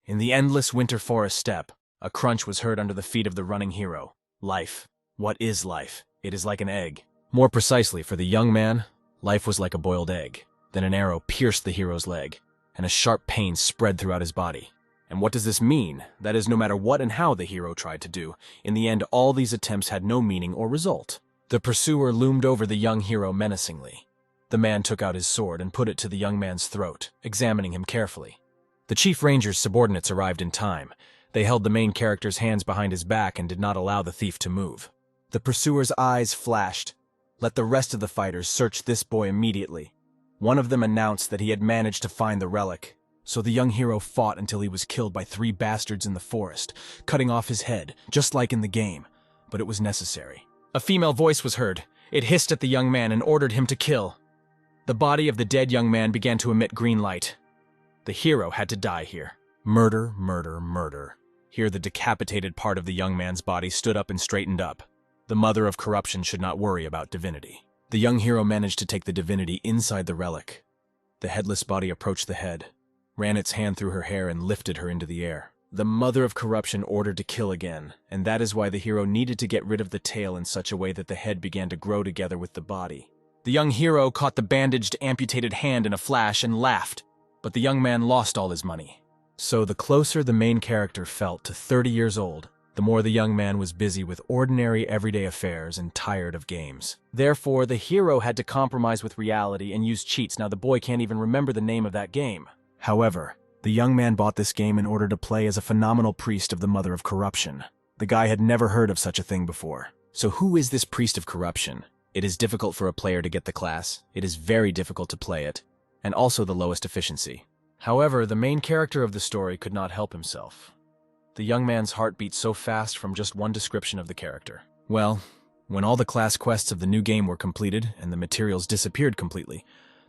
In the endless winter forest steppe, a crunch was heard under the feet of the running hero. Life. What is life? It is like an egg. More precisely, for the young man, life was like a boiled egg. Then an arrow pierced the hero's leg, and a sharp pain spread throughout his body. And what does this mean? That is, no matter what and how the hero tried to do, in the end all these attempts had no meaning or result. The pursuer loomed over the young hero menacingly. The man took out his sword and put it to the young man's throat, examining him carefully. The chief ranger's subordinates arrived in time. They held the main character's hands behind his back and did not allow the thief to move. The pursuer's eyes flashed. Let the rest of the fighters search this boy immediately. One of them announced that he had managed to find the relic. So the young hero fought until he was killed by 3 bastards in the forest, cutting off his head, just like in the game. But it was necessary. A female voice was heard. It hissed at the young man and ordered him to kill. The body of the dead young man began to emit green light. The hero had to die here. Murder, murder, murder. Here the decapitated part of the young man's body stood up and straightened up. The mother of corruption should not worry about divinity. The young hero managed to take the divinity inside the relic. The headless body approached the head, ran its hand through her hair and lifted her into the air. The mother of corruption ordered to kill again, and that is why the hero needed to get rid of the tail in such a way that the head began to grow together with the body. The young hero caught the bandaged, amputated hand in a flash and laughed, but the young man lost all his money. So the closer the main character felt to 30 years old, the more the young man was busy with ordinary everyday affairs and tired of games. Therefore, the hero had to compromise with reality and use cheats. Now the boy can't even remember the name of that game. However, the young man bought this game in order to play as a phenomenal priest of the mother of corruption. The guy had never heard of such a thing before. So who is this priest of corruption? It is difficult for a player to get the class, it is very difficult to play it, and also the lowest efficiency. However, the main character of the story could not help himself. The young man's heart beat so fast from just one description of the character. Well, when all the class quests of the new game were completed and the materials disappeared completely,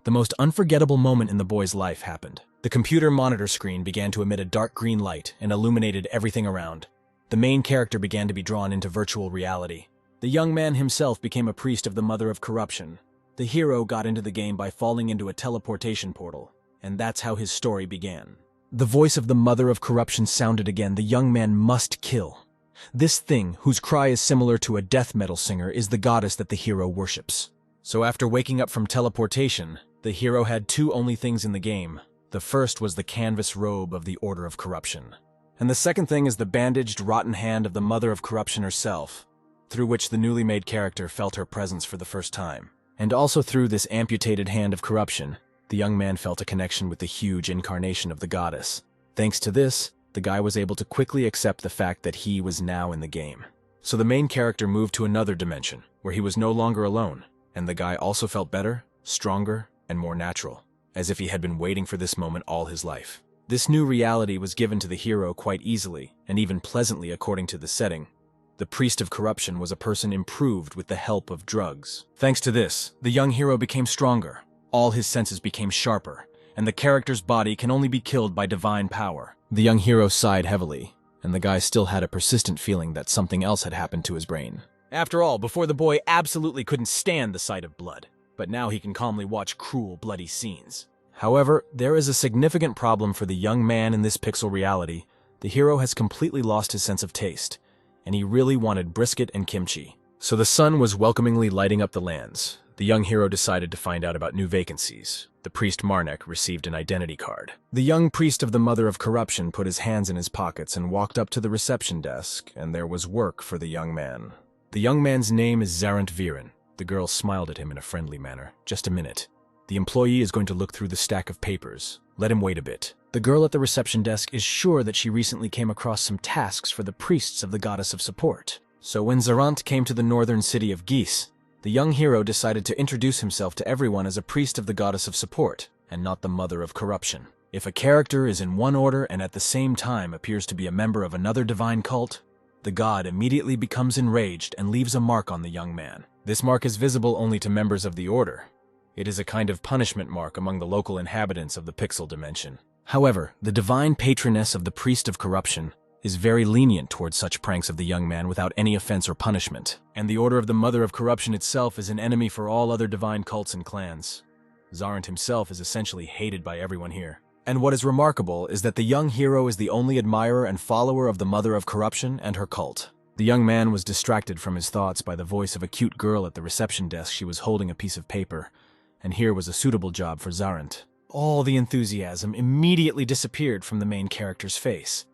the most unforgettable moment in the boy's life happened. The computer monitor screen began to emit a dark green light and illuminated everything around. The main character began to be drawn into virtual reality. The young man himself became a priest of the mother of corruption. The hero got into the game by falling into a teleportation portal, and that's how his story began. The voice of the mother of corruption sounded again. The young man must kill. This thing, whose cry is similar to a death metal singer, is the goddess that the hero worships. So after waking up from teleportation, the hero had 2 only things in the game. The first was the canvas robe of the Order of Corruption. And the second thing is the bandaged, rotten hand of the mother of corruption herself, through which the newly made character felt her presence for the first time. And also through this amputated hand of corruption, the young man felt a connection with the huge incarnation of the goddess. Thanks to this, the guy was able to quickly accept the fact that he was now in the game. So the main character moved to another dimension, where he was no longer alone, and the guy also felt better, stronger, and more natural, as if he had been waiting for this moment all his life. This new reality was given to the hero quite easily, and even pleasantly according to the setting. The priest of corruption was a person improved with the help of drugs. Thanks to this, the young hero became stronger. All his senses became sharper, and the character's body can only be killed by divine power. The young hero sighed heavily, and the guy still had a persistent feeling that something else had happened to his brain. After all, before the boy absolutely couldn't stand the sight of blood, but now he can calmly watch cruel, bloody scenes. However, there is a significant problem for the young man in this pixel reality. The hero has completely lost his sense of taste, and he really wanted brisket and kimchi. So the sun was welcomingly lighting up the lands. The young hero decided to find out about new vacancies. The priest Marnek received an identity card. The young priest of the mother of corruption put his hands in his pockets and walked up to the reception desk, and there was work for the young man. The young man's name is Zarant Viren. The girl smiled at him in a friendly manner. Just a minute. The employee is going to look through the stack of papers. Let him wait a bit. The girl at the reception desk is sure that she recently came across some tasks for the priests of the goddess of support. So when Zarant came to the northern city of Geese, the young hero decided to introduce himself to everyone as a priest of the goddess of support, and not the mother of corruption. If a character is in one order and at the same time appears to be a member of another divine cult, the god immediately becomes enraged and leaves a mark on the young man. This mark is visible only to members of the order. It is a kind of punishment mark among the local inhabitants of the pixel dimension. However, the divine patroness of the priest of corruption is very lenient towards such pranks of the young man without any offense or punishment, and the Order of the Mother of Corruption itself is an enemy for all other divine cults and clans. Zarant himself is essentially hated by everyone here. And what is remarkable is that the young hero is the only admirer and follower of the mother of corruption and her cult. The young man was distracted from his thoughts by the voice of a cute girl at the reception desk. She was holding a piece of paper, and here was a suitable job for Zarant. All the enthusiasm immediately disappeared from the main character's face.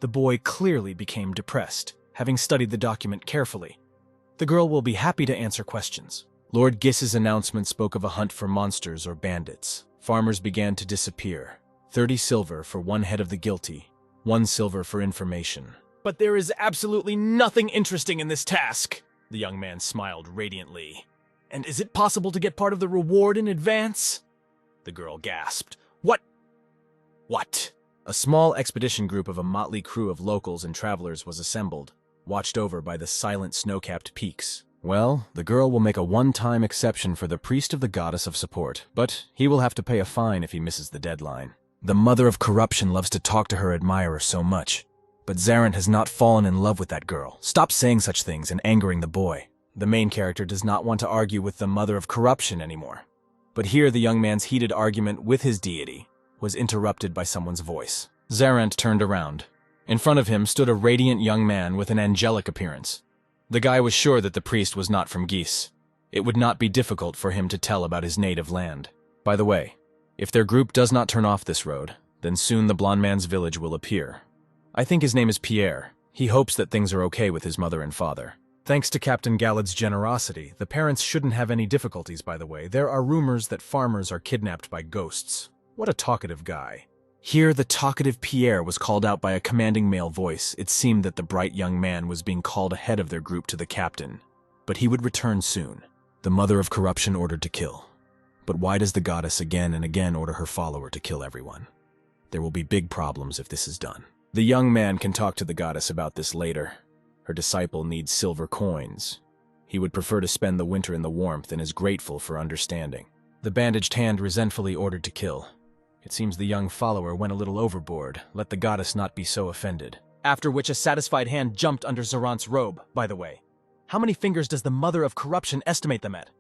The boy clearly became depressed, having studied the document carefully. The girl will be happy to answer questions. Lord Giss's announcement spoke of a hunt for monsters or bandits. Farmers began to disappear. 30 silver for one head of the guilty, 1 silver for information. But there is absolutely nothing interesting in this task, the young man smiled radiantly. And is it possible to get part of the reward in advance? The girl gasped. What? What? A small expedition group of a motley crew of locals and travelers was assembled, watched over by the silent snow-capped peaks. Well, the girl will make a one-time exception for the priest of the goddess of support, but he will have to pay a fine if he misses the deadline. The mother of corruption loves to talk to her admirer so much, but Zarant has not fallen in love with that girl. Stop saying such things and angering the boy. The main character does not want to argue with the mother of corruption anymore. But here the young man's heated argument with his deity was interrupted by someone's voice. Zarant turned around. In front of him stood a radiant young man with an angelic appearance. The guy was sure that the priest was not from Giss. It would not be difficult for him to tell about his native land. By the way, if their group does not turn off this road, then soon the blonde man's village will appear. I think his name is Pierre. He hopes that things are okay with his mother and father. Thanks to Captain Gallad's generosity, the parents shouldn't have any difficulties, by the way. There are rumors that farmers are kidnapped by ghosts. What a talkative guy. Here, the talkative Pierre was called out by a commanding male voice. It seemed that the bright young man was being called ahead of their group to the captain. But he would return soon. The mother of corruption ordered to kill. But why does the goddess again and again order her follower to kill everyone? There will be big problems if this is done. The young man can talk to the goddess about this later. Her disciple needs silver coins. He would prefer to spend the winter in the warmth and is grateful for understanding. The bandaged hand resentfully ordered to kill. It seems the young follower went a little overboard. Let the goddess not be so offended. After which a satisfied hand jumped under Zarant's robe, by the way. How many fingers does the mother of corruption estimate them at?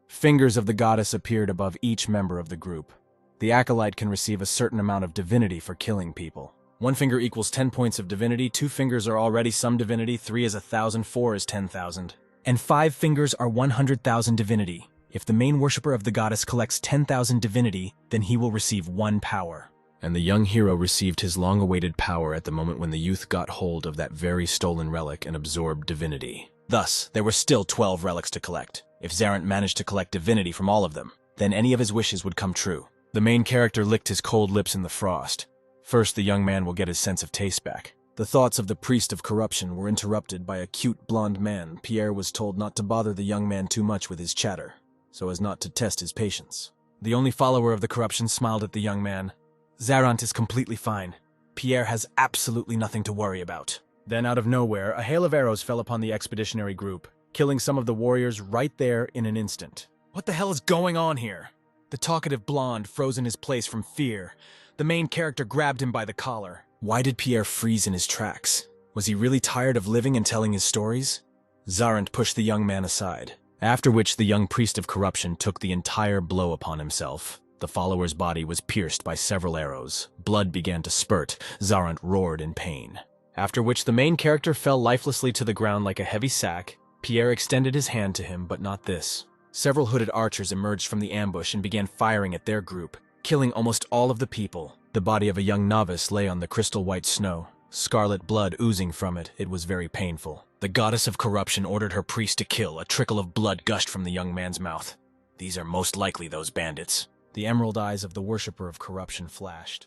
Fingers of the goddess appeared above each member of the group. The acolyte can receive a certain amount of divinity for killing people. 1 finger equals 10 points of divinity, 2 fingers are already some divinity, 3 is 1,000, 4 is 10,000. And 5 fingers are 100,000 divinity. If the main worshipper of the goddess collects 10,000 divinity, then he will receive 1 power. And the young hero received his long-awaited power at the moment when the youth got hold of that very stolen relic and absorbed divinity. Thus, there were still 12 relics to collect. If Zarant managed to collect divinity from all of them, then any of his wishes would come true. The main character licked his cold lips in the frost. First, the young man will get his sense of taste back. The thoughts of the priest of corruption were interrupted by a cute blonde man. Pierre was told not to bother the young man too much with his chatter, so as not to test his patience. The only follower of the corruption smiled at the young man. Zarant is completely fine. Pierre has absolutely nothing to worry about. Then out of nowhere, a hail of arrows fell upon the expeditionary group, killing some of the warriors right there in an instant. What the hell is going on here? The talkative blonde froze in his place from fear. The main character grabbed him by the collar. Why did Pierre freeze in his tracks? Was he really tired of living and telling his stories? Zarant pushed the young man aside, after which the young priest of corruption took the entire blow upon himself. The follower's body was pierced by several arrows. Blood began to spurt. Zarant roared in pain. After which the main character fell lifelessly to the ground like a heavy sack. Pierre extended his hand to him, but not this. Several hooded archers emerged from the ambush and began firing at their group, killing almost all of the people. The body of a young novice lay on the crystal-white snow, scarlet blood oozing from it. It was very painful. The goddess of corruption ordered her priest to kill. A trickle of blood gushed from the young man's mouth. These are most likely those bandits. The emerald eyes of the worshipper of corruption flashed.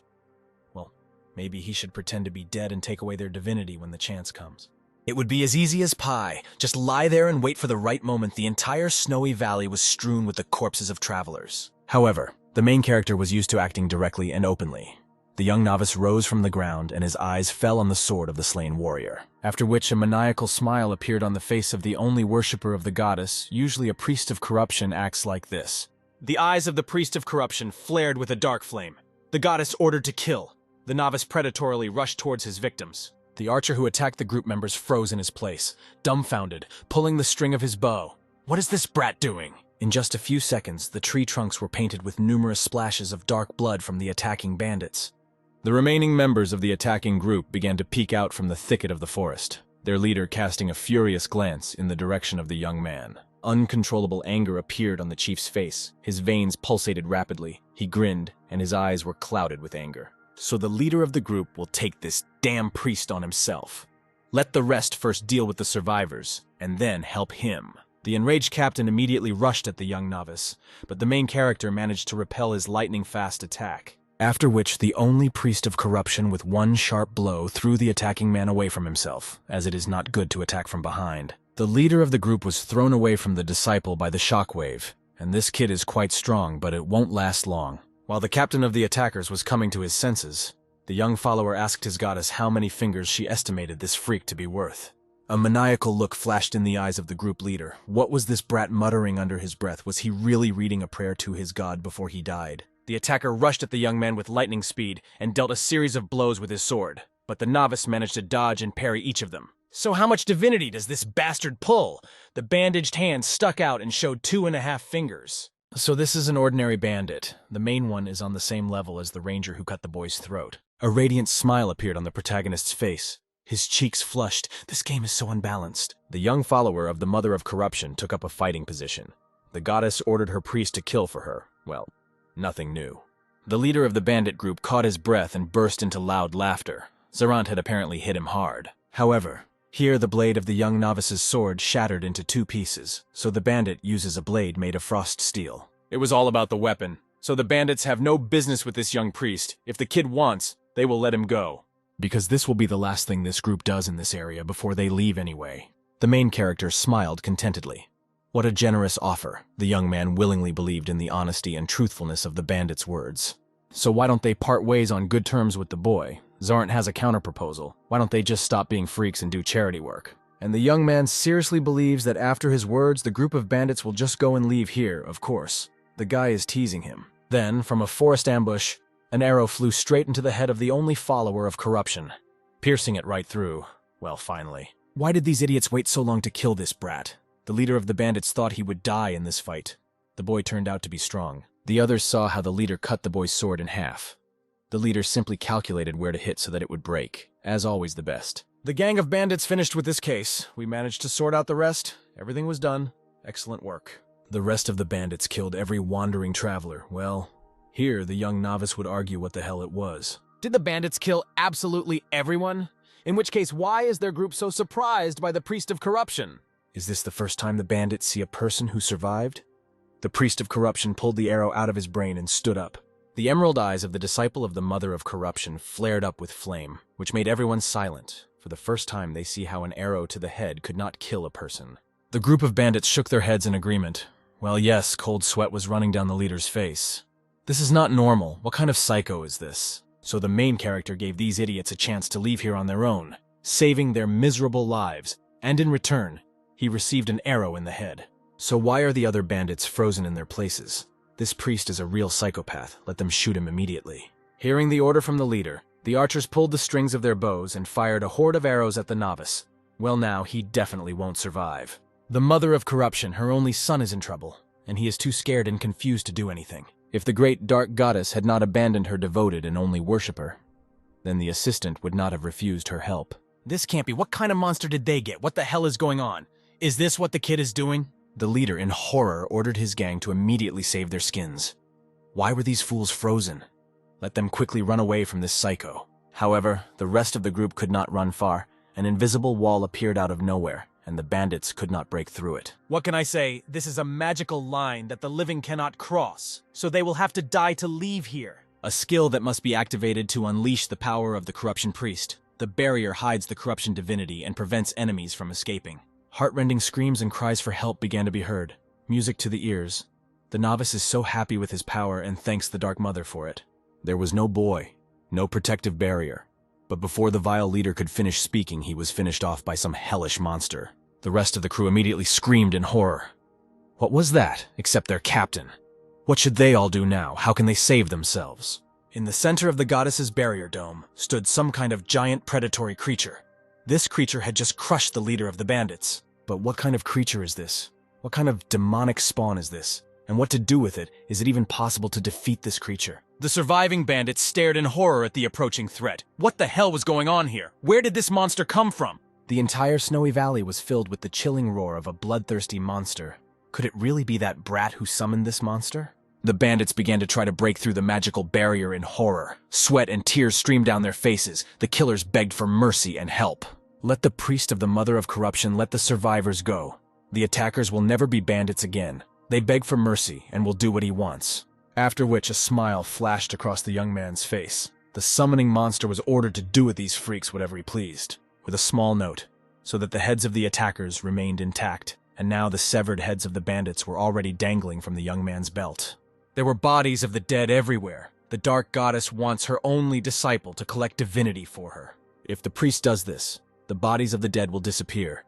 Well, maybe he should pretend to be dead and take away their divinity when the chance comes. It would be as easy as pie. Just lie there and wait for the right moment. The entire snowy valley was strewn with the corpses of travelers. However, the main character was used to acting directly and openly. The young novice rose from the ground and his eyes fell on the sword of the slain warrior, after which a maniacal smile appeared on the face of the only worshipper of the goddess. Usually a priest of corruption acts like this. The eyes of the priest of corruption flared with a dark flame. The goddess ordered to kill. The novice predatorily rushed towards his victims. The archer who attacked the group members froze in his place, dumbfounded, pulling the string of his bow. What is this brat doing? In just a few seconds, the tree trunks were painted with numerous splashes of dark blood from the attacking bandits. The remaining members of the attacking group began to peek out from the thicket of the forest, their leader casting a furious glance in the direction of the young man. Uncontrollable anger appeared on the chief's face. His veins pulsated rapidly. He grinned, and his eyes were clouded with anger. So the leader of the group will take this damn priest on himself. Let the rest first deal with the survivors, and then help him. The enraged captain immediately rushed at the young novice, but the main character managed to repel his lightning-fast attack. After which, the only priest of corruption with one sharp blow threw the attacking man away from himself, as it is not good to attack from behind. The leader of the group was thrown away from the disciple by the shockwave, and this kid is quite strong, but it won't last long. While the captain of the attackers was coming to his senses, the young follower asked his goddess how many fingers she estimated this freak to be worth. A maniacal look flashed in the eyes of the group leader. What was this brat muttering under his breath? Was he really reading a prayer to his god before he died? The attacker rushed at the young man with lightning speed and dealt a series of blows with his sword, but the novice managed to dodge and parry each of them. So how much divinity does this bastard pull? The bandaged hand stuck out and showed 2.5 fingers. So this is an ordinary bandit. The main one is on the same level as the ranger who cut the boy's throat. A radiant smile appeared on the protagonist's face. His cheeks flushed. This game is so unbalanced. The young follower of the Mother of Corruption took up a fighting position. The goddess ordered her priest to kill for her. Well, nothing new. The leader of the bandit group caught his breath and burst into loud laughter. Zarant had apparently hit him hard. However, here the blade of the young novice's sword shattered into 2 pieces, so the bandit uses a blade made of frost steel. It was all about the weapon, so the bandits have no business with this young priest. If the kid wants, they will let him go. Because this will be the last thing this group does in this area before they leave anyway. The main character smiled contentedly. What a generous offer. The young man willingly believed in the honesty and truthfulness of the bandit's words. So why don't they part ways on good terms with the boy? Zarant has a counterproposal. Why don't they just stop being freaks and do charity work? And the young man seriously believes that after his words, the group of bandits will just go and leave here, of course. The guy is teasing him. Then, from a forest ambush, an arrow flew straight into the head of the only follower of corruption, piercing it right through. Well, finally. Why did these idiots wait so long to kill this brat? The leader of the bandits thought he would die in this fight. The boy turned out to be strong. The others saw how the leader cut the boy's sword in half. The leader simply calculated where to hit so that it would break. As always, the best. The gang of bandits finished with this case. We managed to sort out the rest. Everything was done. Excellent work. The rest of the bandits killed every wandering traveler. Well, here the young novice would argue what the hell it was. Did the bandits kill absolutely everyone? In which case, why is their group so surprised by the priest of corruption? Is this the first time the bandits see a person who survived? The priest of corruption pulled the arrow out of his brain and stood up. The emerald eyes of the disciple of the Mother of Corruption flared up with flame, which made everyone silent. For the first time, they see how an arrow to the head could not kill a person. The group of bandits shook their heads in agreement. Well, yes, cold sweat was running down the leader's face. This is not normal. What kind of psycho is this? So the main character gave these idiots a chance to leave here on their own, saving their miserable lives, and in return, he received an arrow in the head. So why are the other bandits frozen in their places? This priest is a real psychopath. Let them shoot him immediately. Hearing the order from the leader, the archers pulled the strings of their bows and fired a horde of arrows at the novice. Well, now, he definitely won't survive. The Mother of Corruption, her only son, is in trouble, and he is too scared and confused to do anything. If the great dark goddess had not abandoned her devoted and only worshipper, then the assistant would not have refused her help. This can't be. What kind of monster did they get? What the hell is going on? Is this what the kid is doing? The leader, in horror, ordered his gang to immediately save their skins. Why were these fools frozen? Let them quickly run away from this psycho. However, the rest of the group could not run far. An invisible wall appeared out of nowhere, and the bandits could not break through it. What can I say? This is a magical line that the living cannot cross, so they will have to die to leave here. A skill that must be activated to unleash the power of the corruption priest. The barrier hides the corruption divinity and prevents enemies from escaping. Heart-rending screams and cries for help began to be heard. Music to the ears. The novice is so happy with his power and thanks the Dark Mother for it. There was no boy, no protective barrier. But before the vile leader could finish speaking, he was finished off by some hellish monster. The rest of the crew immediately screamed in horror. What was that, except their captain? What should they all do now? How can they save themselves? In the center of the goddess's barrier dome stood some kind of giant predatory creature. This creature had just crushed the leader of the bandits. But what kind of creature is this? What kind of demonic spawn is this? And what to do with it? Is it even possible to defeat this creature? The surviving bandits stared in horror at the approaching threat. What the hell was going on here? Where did this monster come from? The entire snowy valley was filled with the chilling roar of a bloodthirsty monster. Could it really be that brat who summoned this monster? The bandits began to try to break through the magical barrier in horror. Sweat and tears streamed down their faces. The killers begged for mercy and help. Let the priest of the Mother of Corruption let the survivors go. The attackers will never be bandits again. They beg for mercy and will do what he wants. After which a smile flashed across the young man's face. The summoning monster was ordered to do with these freaks whatever he pleased, with a small note, so that the heads of the attackers remained intact, and now the severed heads of the bandits were already dangling from the young man's belt. There were bodies of the dead everywhere. The dark goddess wants her only disciple to collect divinity for her. If the priest does this, the bodies of the dead will disappear,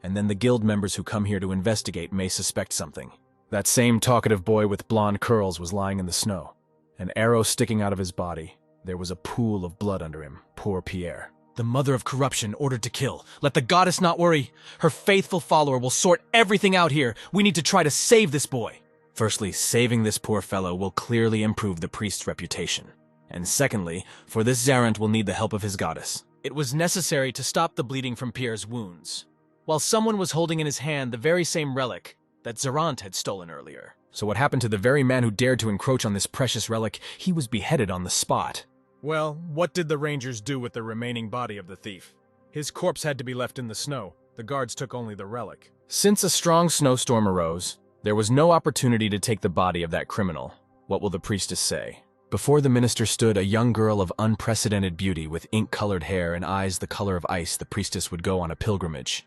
and then the guild members who come here to investigate may suspect something. That same talkative boy with blonde curls was lying in the snow, an arrow sticking out of his body. There was a pool of blood under him. Poor Pierre. The Mother of Corruption ordered to kill. Let the goddess not worry. Her faithful follower will sort everything out here. We need to try to save this boy. Firstly, saving this poor fellow will clearly improve the priest's reputation. And secondly, for this Zarant will need the help of his goddess. It was necessary to stop the bleeding from Pierre's wounds, while someone was holding in his hand the very same relic that Zarant had stolen earlier. So what happened to the very man who dared to encroach on this precious relic? He was beheaded on the spot. Well, what did the Rangers do with the remaining body of the thief? His corpse had to be left in the snow. The guards took only the relic. Since a strong snowstorm arose, there was no opportunity to take the body of that criminal. What will the priestess say? Before the minister stood a young girl of unprecedented beauty with ink-colored hair and eyes the color of ice. The priestess would go on a pilgrimage.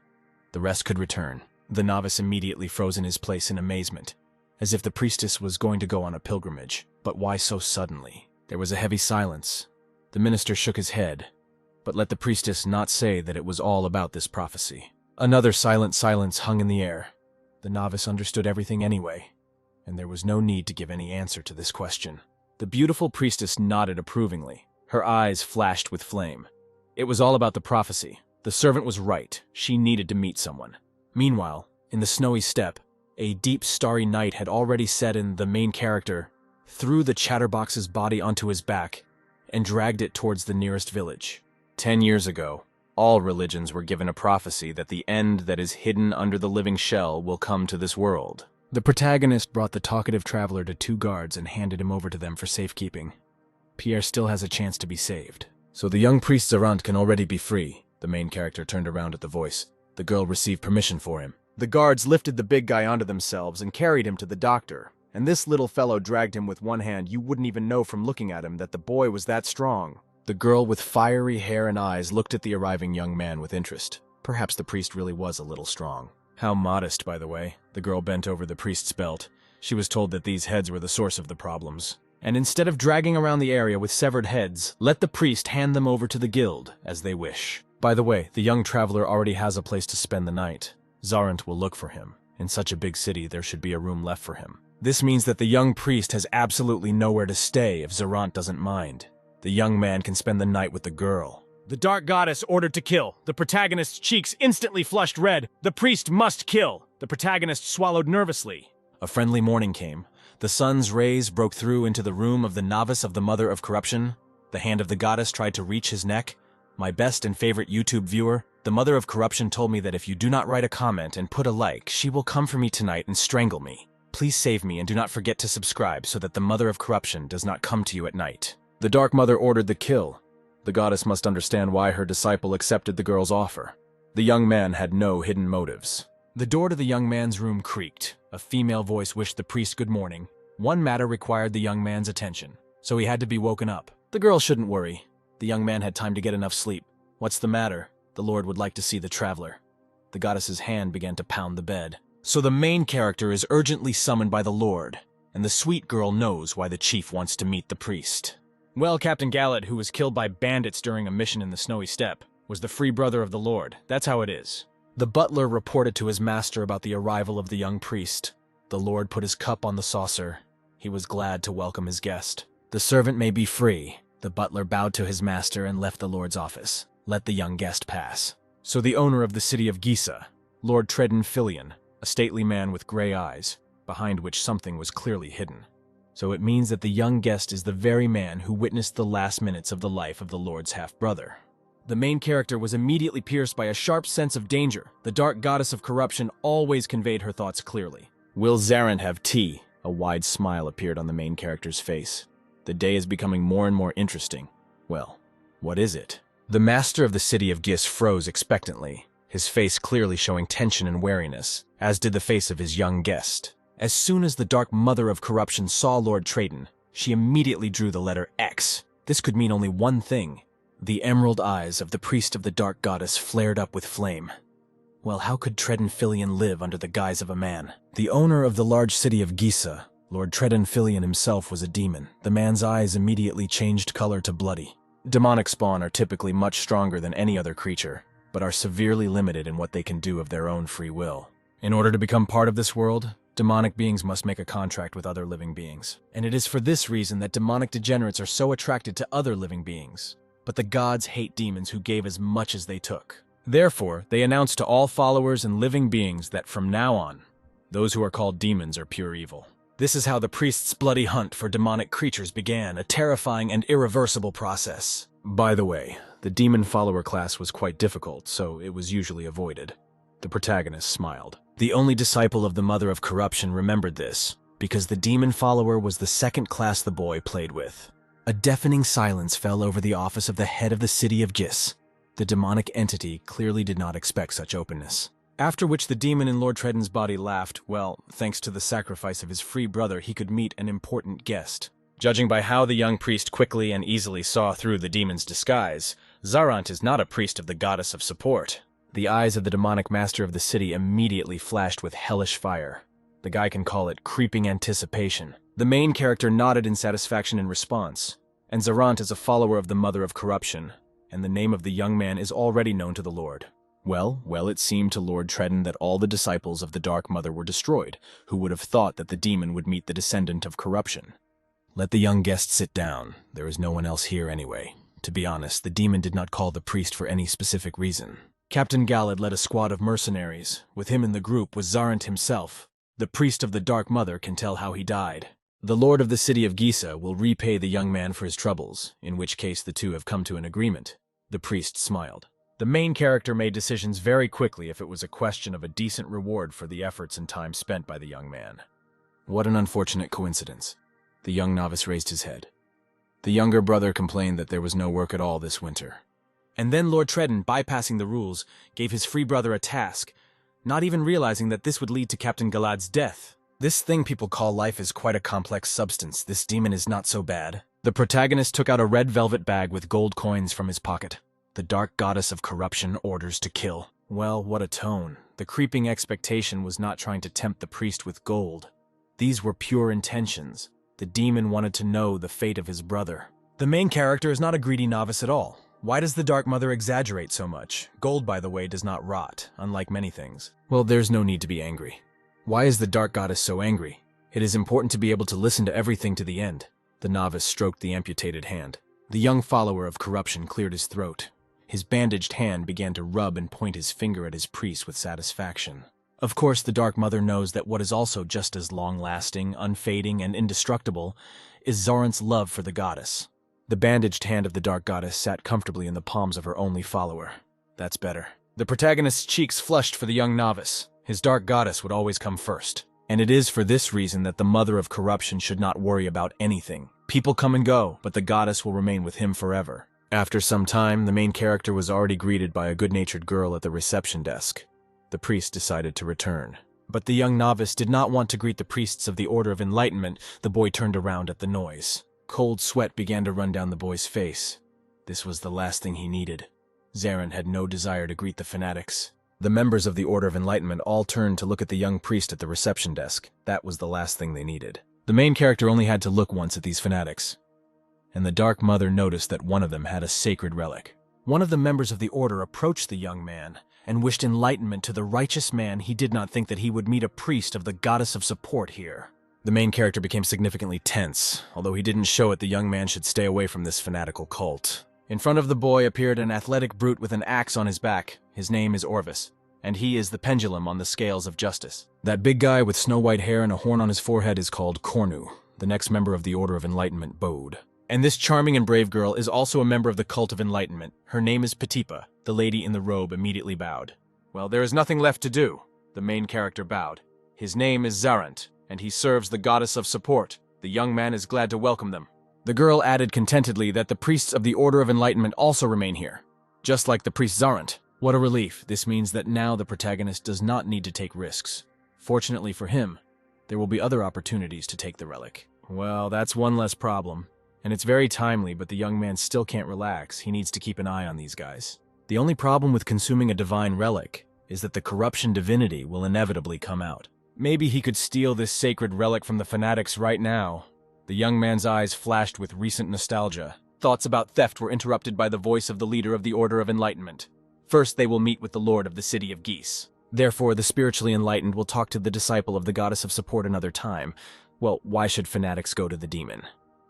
The rest could return. The novice immediately froze in his place in amazement, as if the priestess was going to go on a pilgrimage. But why so suddenly? There was a heavy silence. The minister shook his head, but let the priestess not say that it was all about this prophecy. Another silent silence hung in the air. The novice understood everything anyway, and there was no need to give any answer to this question. The beautiful priestess nodded approvingly. Her eyes flashed with flame. It was all about the prophecy. The servant was right. She needed to meet someone. Meanwhile, in the snowy steppe, a deep starry night had already set in. The main character threw the chatterbox's body onto his back and dragged it towards the nearest village. 10 years ago, all religions were given a prophecy that the end that is hidden under the living shell will come to this world. The protagonist brought the talkative traveler to 2 guards and handed him over to them for safekeeping. Pierre still has a chance to be saved. So the young priest Zarant can already be free. The main character turned around at the voice. The girl received permission for him. The guards lifted the big guy onto themselves and carried him to the doctor. And this little fellow dragged him with one hand. You wouldn't even know from looking at him that the boy was that strong. The girl with fiery hair and eyes looked at the arriving young man with interest. Perhaps the priest really was a little strong. How modest, by the way. The girl bent over the priest's belt. She was told that these heads were the source of the problems. And instead of dragging around the area with severed heads, let the priest hand them over to the guild as they wish. By the way, the young traveler already has a place to spend the night. Zarant will look for him. In such a big city, there should be a room left for him. This means that the young priest has absolutely nowhere to stay if Zarant doesn't mind. The young man can spend the night with the girl. The dark goddess ordered to kill. The protagonist's cheeks instantly flushed red. The priest must kill. The protagonist swallowed nervously. A friendly morning came. The sun's rays broke through into the room of the novice of the Mother of Corruption. The hand of the goddess tried to reach his neck. My best and favorite YouTube viewer, the Mother of Corruption told me that if you do not write a comment and put a like, she will come for me tonight and strangle me. Please save me and do not forget to subscribe so that the Mother of Corruption does not come to you at night. The Dark Mother ordered the kill. The goddess must understand why her disciple accepted the girl's offer. The young man had no hidden motives. The door to the young man's room creaked. A female voice wished the priest good morning. One matter required the young man's attention, so he had to be woken up. The girl shouldn't worry. The young man had time to get enough sleep. What's the matter? The Lord would like to see the traveler. The goddess's hand began to pound the bed. So the main character is urgently summoned by the Lord, and the sweet girl knows why the chief wants to meet the priest. Well, Captain Gallet, who was killed by bandits during a mission in the snowy steppe, was the free brother of the Lord. That's how it is. The butler reported to his master about the arrival of the young priest. The Lord put his cup on the saucer. He was glad to welcome his guest. The servant may be free. The butler bowed to his master and left the Lord's office. Let the young guest pass. So the owner of the city of Gisa, Lord Tredden Filion, a stately man with gray eyes, behind which something was clearly hidden. So it means that the young guest is the very man who witnessed the last minutes of the life of the Lord's half-brother. The main character was immediately pierced by a sharp sense of danger. The dark goddess of corruption always conveyed her thoughts clearly. Will Zarant have tea? A wide smile appeared on the main character's face. The day is becoming more and more interesting. Well, what is it? The master of the city of Gis froze expectantly, his face clearly showing tension and wariness, as did the face of his young guest. As soon as the dark mother of corruption saw Lord Trayton, she immediately drew the letter X. This could mean only one thing. The emerald eyes of the priest of the dark goddess flared up with flame. Well, how could Tredon Filion live under the guise of a man? The owner of the large city of Gisa, Lord Tredon Filion himself, was a demon. The man's eyes immediately changed color to bloody. Demonic spawn are typically much stronger than any other creature, but are severely limited in what they can do of their own free will. In order to become part of this world, demonic beings must make a contract with other living beings. And it is for this reason that demonic degenerates are so attracted to other living beings. But the gods hate demons who gave as much as they took. Therefore, they announced to all followers and living beings that from now on, those who are called demons are pure evil. This is how the priest's bloody hunt for demonic creatures began, a terrifying and irreversible process. By the way, the demon follower class was quite difficult, so it was usually avoided. The protagonist smiled. The only disciple of the mother of corruption remembered this, because the demon follower was the second class the boy played with. A deafening silence fell over the office of the head of the city of Gis. The demonic entity clearly did not expect such openness. After which the demon in Lord Tredon's body laughed. Well, thanks to the sacrifice of his free brother, he could meet an important guest. Judging by how the young priest quickly and easily saw through the demon's disguise, Zarant is not a priest of the goddess of support. The eyes of the demonic master of the city immediately flashed with hellish fire. The guy can call it creeping anticipation. The main character nodded in satisfaction in response, and Zarant is a follower of the mother of corruption, and the name of the young man is already known to the Lord. Well, it seemed to Lord Tredon that all the disciples of the Dark Mother were destroyed. Who would have thought that the demon would meet the descendant of corruption? Let the young guest sit down. There is no one else here anyway. To be honest, the demon did not call the priest for any specific reason. Captain Galad led a squad of mercenaries. With him in the group was Zarant himself. The priest of the Dark Mother can tell how he died. The lord of the city of Gisa will repay the young man for his troubles, in which case the two have come to an agreement. The priest smiled. The main character made decisions very quickly if it was a question of a decent reward for the efforts and time spent by the young man. What an unfortunate coincidence. The young novice raised his head. The younger brother complained that there was no work at all this winter. And then Lord Tredon, bypassing the rules, gave his free brother a task, not even realizing that this would lead to Captain Galad's death. This thing people call life is quite a complex substance. This demon is not so bad. The protagonist took out a red velvet bag with gold coins from his pocket. The dark goddess of corruption orders to kill. Well, what a tone. The creeping expectation was not trying to tempt the priest with gold. These were pure intentions. The demon wanted to know the fate of his brother. The main character is not a greedy novice at all. Why does the Dark Mother exaggerate so much? Gold, by the way, does not rot, unlike many things. Well, there's no need to be angry. Why is the Dark Goddess so angry? It is important to be able to listen to everything to the end. The novice stroked the amputated hand. The young follower of corruption cleared his throat. His bandaged hand began to rub and point his finger at his priest with satisfaction. Of course, the Dark Mother knows that what is also just as long-lasting, unfading, and indestructible is Zarant's love for the goddess. The bandaged hand of the Dark Goddess sat comfortably in the palms of her only follower. That's better. The protagonist's cheeks flushed for the young novice. His Dark Goddess would always come first. And it is for this reason that the mother of corruption should not worry about anything. People come and go, but the goddess will remain with him forever. After some time, the main character was already greeted by a good-natured girl at the reception desk. The priest decided to return. But the young novice did not want to greet the priests of the Order of Enlightenment. The boy turned around at the noise. Cold sweat began to run down the boy's face. This was the last thing he needed. Zarin had no desire to greet the fanatics. The members of the Order of Enlightenment all turned to look at the young priest at the reception desk. That was the last thing they needed. The main character only had to look once at these fanatics, and the Dark Mother noticed that one of them had a sacred relic. One of the members of the Order approached the young man and wished enlightenment to the righteous man. He did not think that he would meet a priest of the goddess of support here. The main character became significantly tense. Although he didn't show it, the young man should stay away from this fanatical cult. In front of the boy appeared an athletic brute with an axe on his back. His name is Orvis, and he is the pendulum on the scales of justice. That big guy with snow-white hair and a horn on his forehead is called Cornu, the next member of the Order of Enlightenment Bode. And this charming and brave girl is also a member of the Cult of Enlightenment. Her name is Petipa. The lady in the robe immediately bowed. Well, there is nothing left to do. The main character bowed. His name is Zarant, and he serves the goddess of support. The young man is glad to welcome them. The girl added contentedly that the priests of the Order of Enlightenment also remain here, just like the priest Zarant. What a relief. This means that now the protagonist does not need to take risks. Fortunately for him, there will be other opportunities to take the relic. Well, that's one less problem. And it's very timely, but the young man still can't relax. He needs to keep an eye on these guys. The only problem with consuming a divine relic is that the corruption divinity will inevitably come out. Maybe he could steal this sacred relic from the fanatics right now. The young man's eyes flashed with recent nostalgia. Thoughts about theft were interrupted by the voice of the leader of the Order of Enlightenment. First, they will meet with the Lord of the City of Geese. Therefore, the spiritually enlightened will talk to the disciple of the Goddess of Support another time. Well, why should fanatics go to the demon?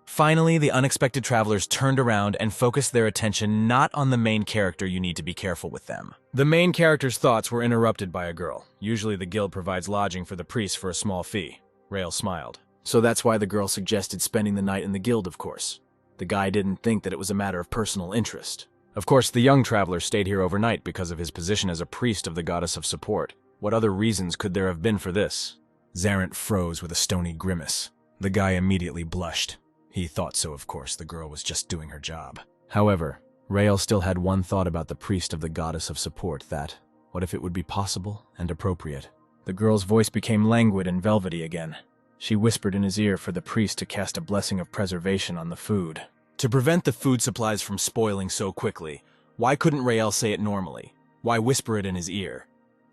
Finally, the unexpected travelers turned around and focused their attention not on the main character. You need to be careful with them. The main character's thoughts were interrupted by a girl. Usually the guild provides lodging for the priest for a small fee. Rael smiled. So that's why the girl suggested spending the night in the guild, of course. The guy didn't think that it was a matter of personal interest. Of course, the young traveler stayed here overnight because of his position as a priest of the Goddess of Support. What other reasons could there have been for this? Zarant froze with a stony grimace. The guy immediately blushed. He thought so, of course. The girl was just doing her job. However, Rael still had one thought about the priest of the Goddess of Support, that, what if it would be possible and appropriate? The girl's voice became languid and velvety again. She whispered in his ear for the priest to cast a blessing of preservation on the food. To prevent the food supplies from spoiling so quickly, why couldn't Rael say it normally? Why whisper it in his ear?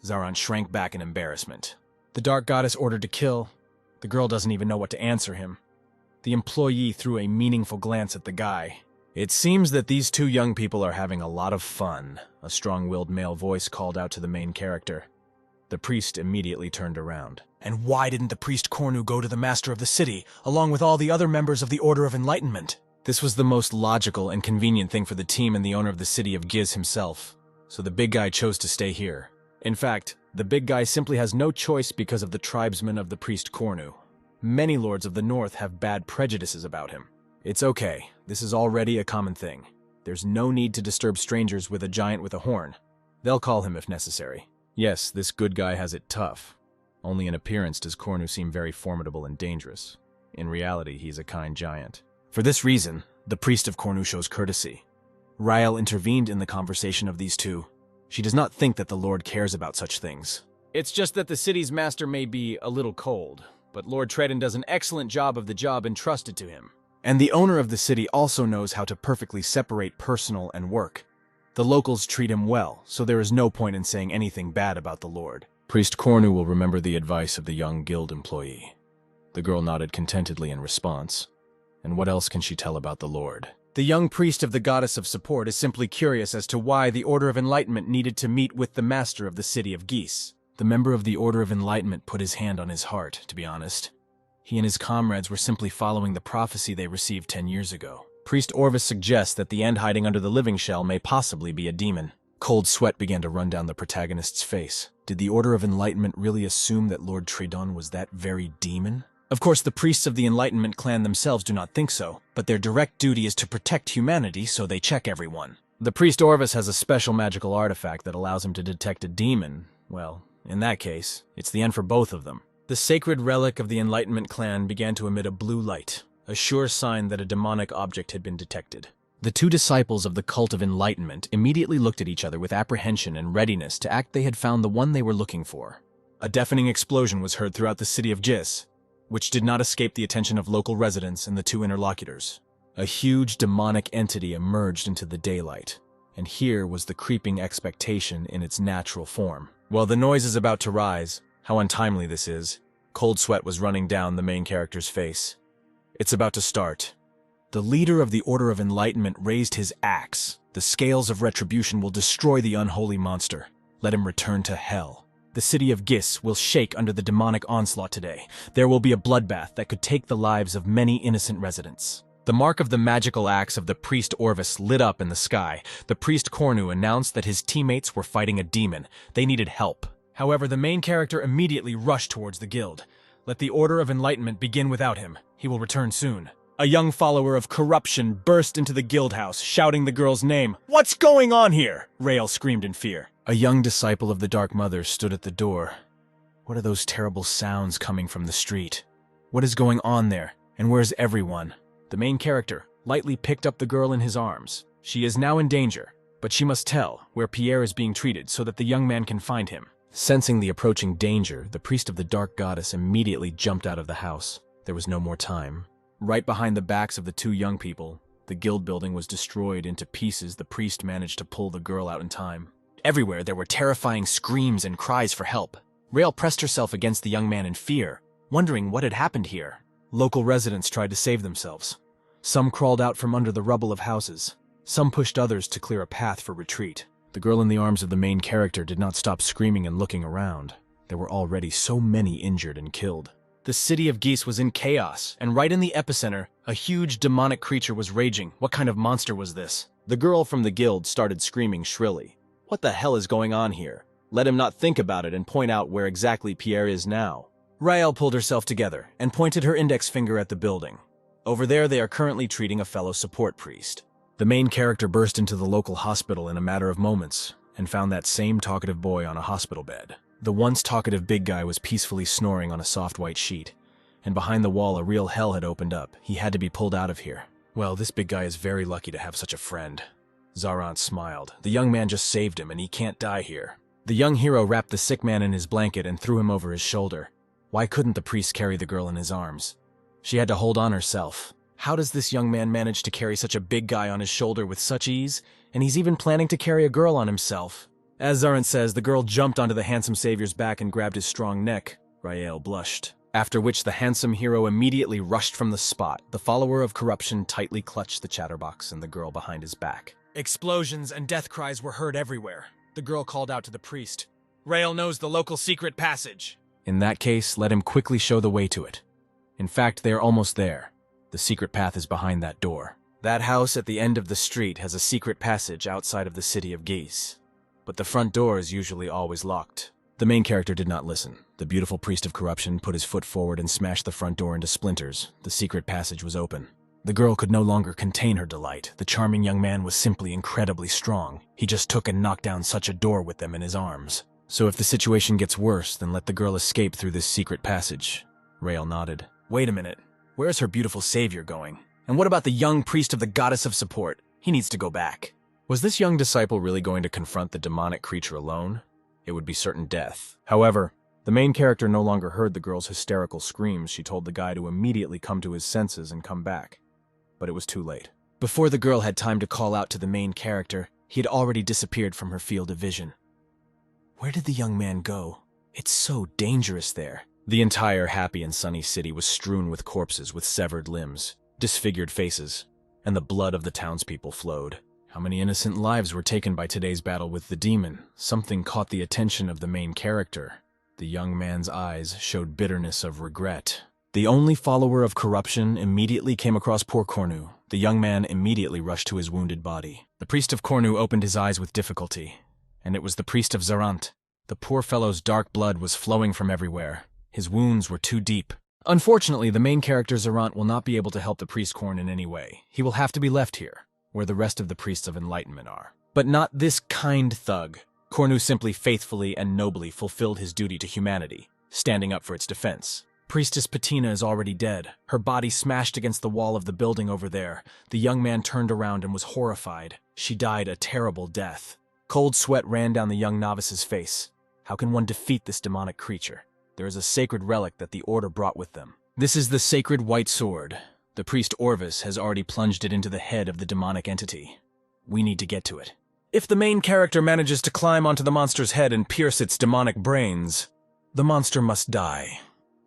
Zarant shrank back in embarrassment. The Dark Goddess ordered to kill. The girl doesn't even know what to answer him. The employee threw a meaningful glance at the guy. It seems that these two young people are having a lot of fun, a strong-willed male voice called out to the main character. The priest immediately turned around. And why didn't the priest Cornu go to the master of the city, along with all the other members of the Order of Enlightenment? This was the most logical and convenient thing for the team and the owner of the city of Giz himself. So the big guy chose to stay here. In fact, the big guy simply has no choice because of the tribesmen of the priest Cornu. Many lords of the north have bad prejudices about him. It's okay. This is already a common thing. There's no need to disturb strangers with a giant with a horn. They'll call him if necessary. Yes, this good guy has it tough. Only in appearance does Cornu seem very formidable and dangerous. In reality, he's a kind giant. For this reason, the priest of Cornu shows courtesy. Rael intervened in the conversation of these two. She does not think that the Lord cares about such things. It's just that the city's master may be a little cold, but Lord Tredden does an excellent job of the job entrusted to him. And the owner of the city also knows how to perfectly separate personal and work. The locals treat him well, so there is no point in saying anything bad about the Lord. Priest Cornu will remember the advice of the young guild employee. The girl nodded contentedly in response. And what else can she tell about the Lord? The young priest of the Goddess of Support is simply curious as to why the Order of Enlightenment needed to meet with the master of the city of Geese. The member of the Order of Enlightenment put his hand on his heart, to be honest. He and his comrades were simply following the prophecy they received 10 years ago. Priest Orvis suggests that the end hiding under the living shell may possibly be a demon. Cold sweat began to run down the protagonist's face. Did the Order of Enlightenment really assume that Lord Tredon was that very demon? Of course, the priests of the Enlightenment clan themselves do not think so, but their direct duty is to protect humanity, so they check everyone. The priest Orvis has a special magical artifact that allows him to detect a demon. Well, in that case, it's the end for both of them. The sacred relic of the Enlightenment clan began to emit a blue light, a sure sign that a demonic object had been detected. The two disciples of the Cult of Enlightenment immediately looked at each other with apprehension and readiness to act they had found the one they were looking for. A deafening explosion was heard throughout the city of Giz, which did not escape the attention of local residents and the two interlocutors. A huge demonic entity emerged into the daylight, and here was the creeping expectation in its natural form. Well, the noise is about to rise. How untimely this is. Cold sweat was running down the main character's face. It's about to start. The leader of the Order of Enlightenment raised his axe. The scales of retribution will destroy the unholy monster. Let him return to hell. The city of Gis will shake under the demonic onslaught today. There will be a bloodbath that could take the lives of many innocent residents. The mark of the magical axe of the priest Orvis lit up in the sky. The priest Cornu announced that his teammates were fighting a demon. They needed help. However, the main character immediately rushed towards the guild. Let the Order of Enlightenment begin without him. He will return soon. A young follower of corruption burst into the guild house, shouting the girl's name. "What's going on here?" Rael screamed in fear. A young disciple of the Dark Mother stood at the door. What are those terrible sounds coming from the street? What is going on there? And where's everyone? The main character lightly picked up the girl in his arms. She is now in danger, but she must tell where Pierre is being treated so that the young man can find him. Sensing the approaching danger, the priest of the Dark Goddess immediately jumped out of the house. There was no more time. Right behind the backs of the two young people, the guild building was destroyed into pieces. The priest managed to pull the girl out in time. Everywhere there were terrifying screams and cries for help. Rael pressed herself against the young man in fear, wondering what had happened here. Local residents tried to save themselves. Some crawled out from under the rubble of houses. Some pushed others to clear a path for retreat. The girl in the arms of the main character did not stop screaming and looking around. There were already so many injured and killed. The city of Geese was in chaos, and right in the epicenter, a huge demonic creature was raging. What kind of monster was this? The girl from the guild started screaming shrilly. What the hell is going on here? Let him not think about it and point out where exactly Pierre is now. Rael pulled herself together and pointed her index finger at the building. Over there, they are currently treating a fellow support priest. The main character burst into the local hospital in a matter of moments and found that same talkative boy on a hospital bed. The once talkative big guy was peacefully snoring on a soft white sheet, and behind the wall a real hell had opened up. He had to be pulled out of here. Well, this big guy is very lucky to have such a friend. Zarant smiled. The young man just saved him, and he can't die here. The young hero wrapped the sick man in his blanket and threw him over his shoulder. Why couldn't the priest carry the girl in his arms? She had to hold on herself. How does this young man manage to carry such a big guy on his shoulder with such ease? And he's even planning to carry a girl on himself. As Zarant says, the girl jumped onto the handsome savior's back and grabbed his strong neck. Rael blushed. After which the handsome hero immediately rushed from the spot. The follower of corruption tightly clutched the chatterbox and the girl behind his back. Explosions and death cries were heard everywhere. The girl called out to the priest. "Rael knows the local secret passage." In that case, let him quickly show the way to it. In fact, they are almost there. The secret path is behind that door. That house at the end of the street has a secret passage outside of the city of Geese. But the front door is usually always locked. The main character did not listen. The beautiful priest of corruption put his foot forward and smashed the front door into splinters. The secret passage was open. The girl could no longer contain her delight. The charming young man was simply incredibly strong. He just took and knocked down such a door with them in his arms. So if the situation gets worse, then let the girl escape through this secret passage. Rael nodded. Wait a minute. Where's her beautiful savior going? And what about the young priest of the goddess of support? He needs to go back. Was this young disciple really going to confront the demonic creature alone? It would be certain death. However, the main character no longer heard the girl's hysterical screams. She told the guy to immediately come to his senses and come back. But it was too late. Before the girl had time to call out to the main character, he had already disappeared from her field of vision. Where did the young man go? It's so dangerous there. The entire happy and sunny city was strewn with corpses with severed limbs, disfigured faces, and the blood of the townspeople flowed. How many innocent lives were taken by today's battle with the demon? Something caught the attention of the main character. The young man's eyes showed bitterness of regret. The only follower of corruption immediately came across poor Cornu. The young man immediately rushed to his wounded body. The priest of Cornu opened his eyes with difficulty, and it was the priest of Zarant. The poor fellow's dark blood was flowing from everywhere. His wounds were too deep. Unfortunately, the main character Zarant will not be able to help the priest Corn in any way. He will have to be left here, where the rest of the priests of enlightenment are. But not this kind thug. Cornu simply faithfully and nobly fulfilled his duty to humanity, standing up for its defense. Priestess Patina is already dead, her body smashed against the wall of the building over there. The young man turned around and was horrified. She died a terrible death. Cold sweat ran down the young novice's face. How can one defeat this demonic creature? There is a sacred relic that the Order brought with them. This is the sacred white sword. The priest Orvis has already plunged it into the head of the demonic entity. We need to get to it. If the main character manages to climb onto the monster's head and pierce its demonic brains, the monster must die.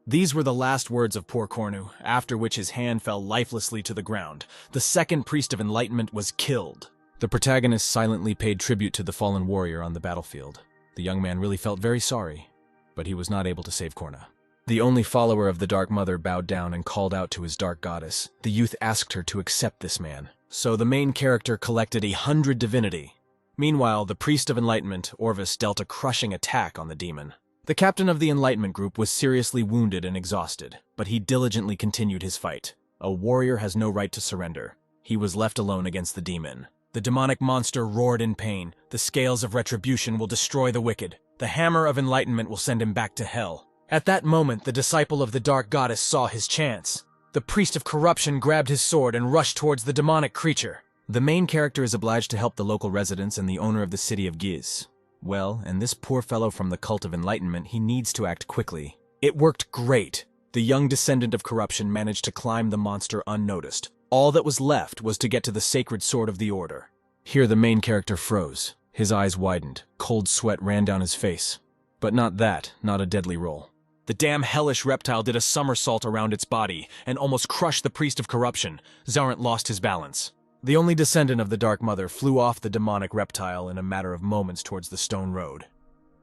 These were the last words of poor Cornu, after which his hand fell lifelessly to the ground. The second priest of enlightenment was killed. The protagonist silently paid tribute to the fallen warrior on the battlefield. The young man really felt very sorry, but he was not able to save Corna. The only follower of the Dark Mother bowed down and called out to his dark goddess. The youth asked her to accept this man. So the main character collected 100 divinity. Meanwhile, the priest of enlightenment, Orvis, dealt a crushing attack on the demon. The captain of the enlightenment group was seriously wounded and exhausted, but he diligently continued his fight. A warrior has no right to surrender. He was left alone against the demon. The demonic monster roared in pain. The scales of retribution will destroy the wicked. The hammer of enlightenment will send him back to hell. At that moment, the disciple of the dark goddess saw his chance. The priest of corruption grabbed his sword and rushed towards the demonic creature. The main character is obliged to help the local residents and the owner of the city of Giz. Well, and this poor fellow from the cult of enlightenment, he needs to act quickly. It worked great. The young descendant of corruption managed to climb the monster unnoticed. All that was left was to get to the sacred sword of the order. Here the main character froze. His eyes widened. Cold sweat ran down his face. But not a deadly roll. The damn hellish reptile did a somersault around its body and almost crushed the priest of corruption. Zarant lost his balance. The only descendant of the Dark Mother flew off the demonic reptile in a matter of moments towards the stone road.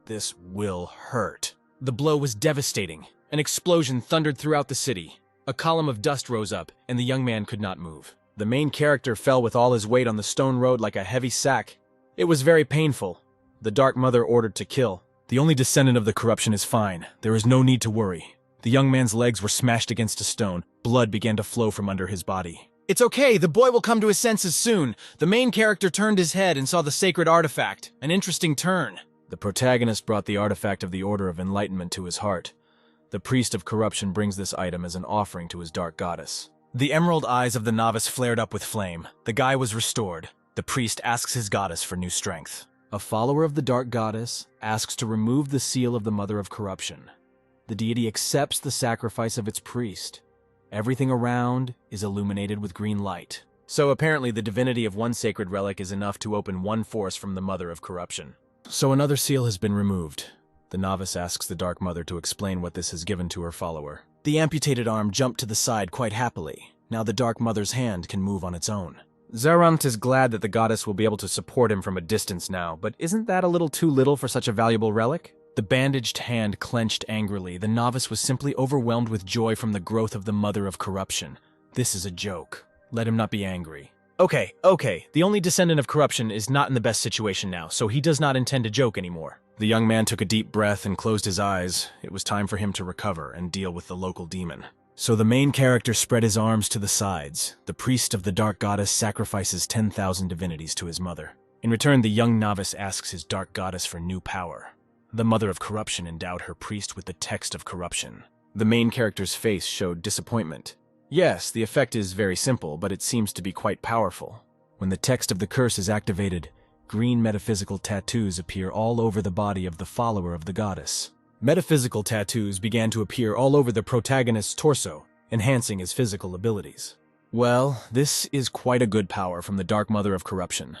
This will hurt. The blow was devastating. An explosion thundered throughout the city. A column of dust rose up, and the young man could not move. The main character fell with all his weight on the stone road like a heavy sack. It was very painful. The Dark Mother ordered to kill. The only descendant of the corruption is fine. There is no need to worry. The young man's legs were smashed against a stone. Blood began to flow from under his body. It's okay, the boy will come to his senses soon. The main character turned his head and saw the sacred artifact. An interesting turn. The protagonist brought the artifact of the Order of Enlightenment to his heart. The priest of corruption brings this item as an offering to his dark goddess. The emerald eyes of the novice flared up with flame. The guy was restored. The priest asks his goddess for new strength. A follower of the dark goddess asks to remove the seal of the mother of corruption. The deity accepts the sacrifice of its priest. Everything around is illuminated with green light. So apparently the divinity of one sacred relic is enough to open one force from the mother of corruption. So another seal has been removed. The novice asks the Dark Mother to explain what this has given to her follower. The amputated arm jumped to the side quite happily. Now the Dark Mother's hand can move on its own. Zarant is glad that the goddess will be able to support him from a distance now, but isn't that a little too little for such a valuable relic? The bandaged hand clenched angrily. The novice was simply overwhelmed with joy from the growth of the mother of corruption. This is a joke. Let him not be angry. Okay. The only descendant of corruption is not in the best situation now, so he does not intend to joke anymore. The young man took a deep breath and closed his eyes. It was time for him to recover and deal with the local demon. So the main character spread his arms to the sides. The priest of the dark goddess sacrifices 10,000 divinities to his mother. In return, the young novice asks his dark goddess for new power. The mother of corruption endowed her priest with the text of corruption. The main character's face showed disappointment. Yes, the effect is very simple, but it seems to be quite powerful. When the text of the curse is activated, green metaphysical tattoos appear all over the body of the follower of the goddess. Metaphysical tattoos began to appear all over the protagonist's torso, enhancing his physical abilities. Well, this is quite a good power from the Dark Mother of Corruption.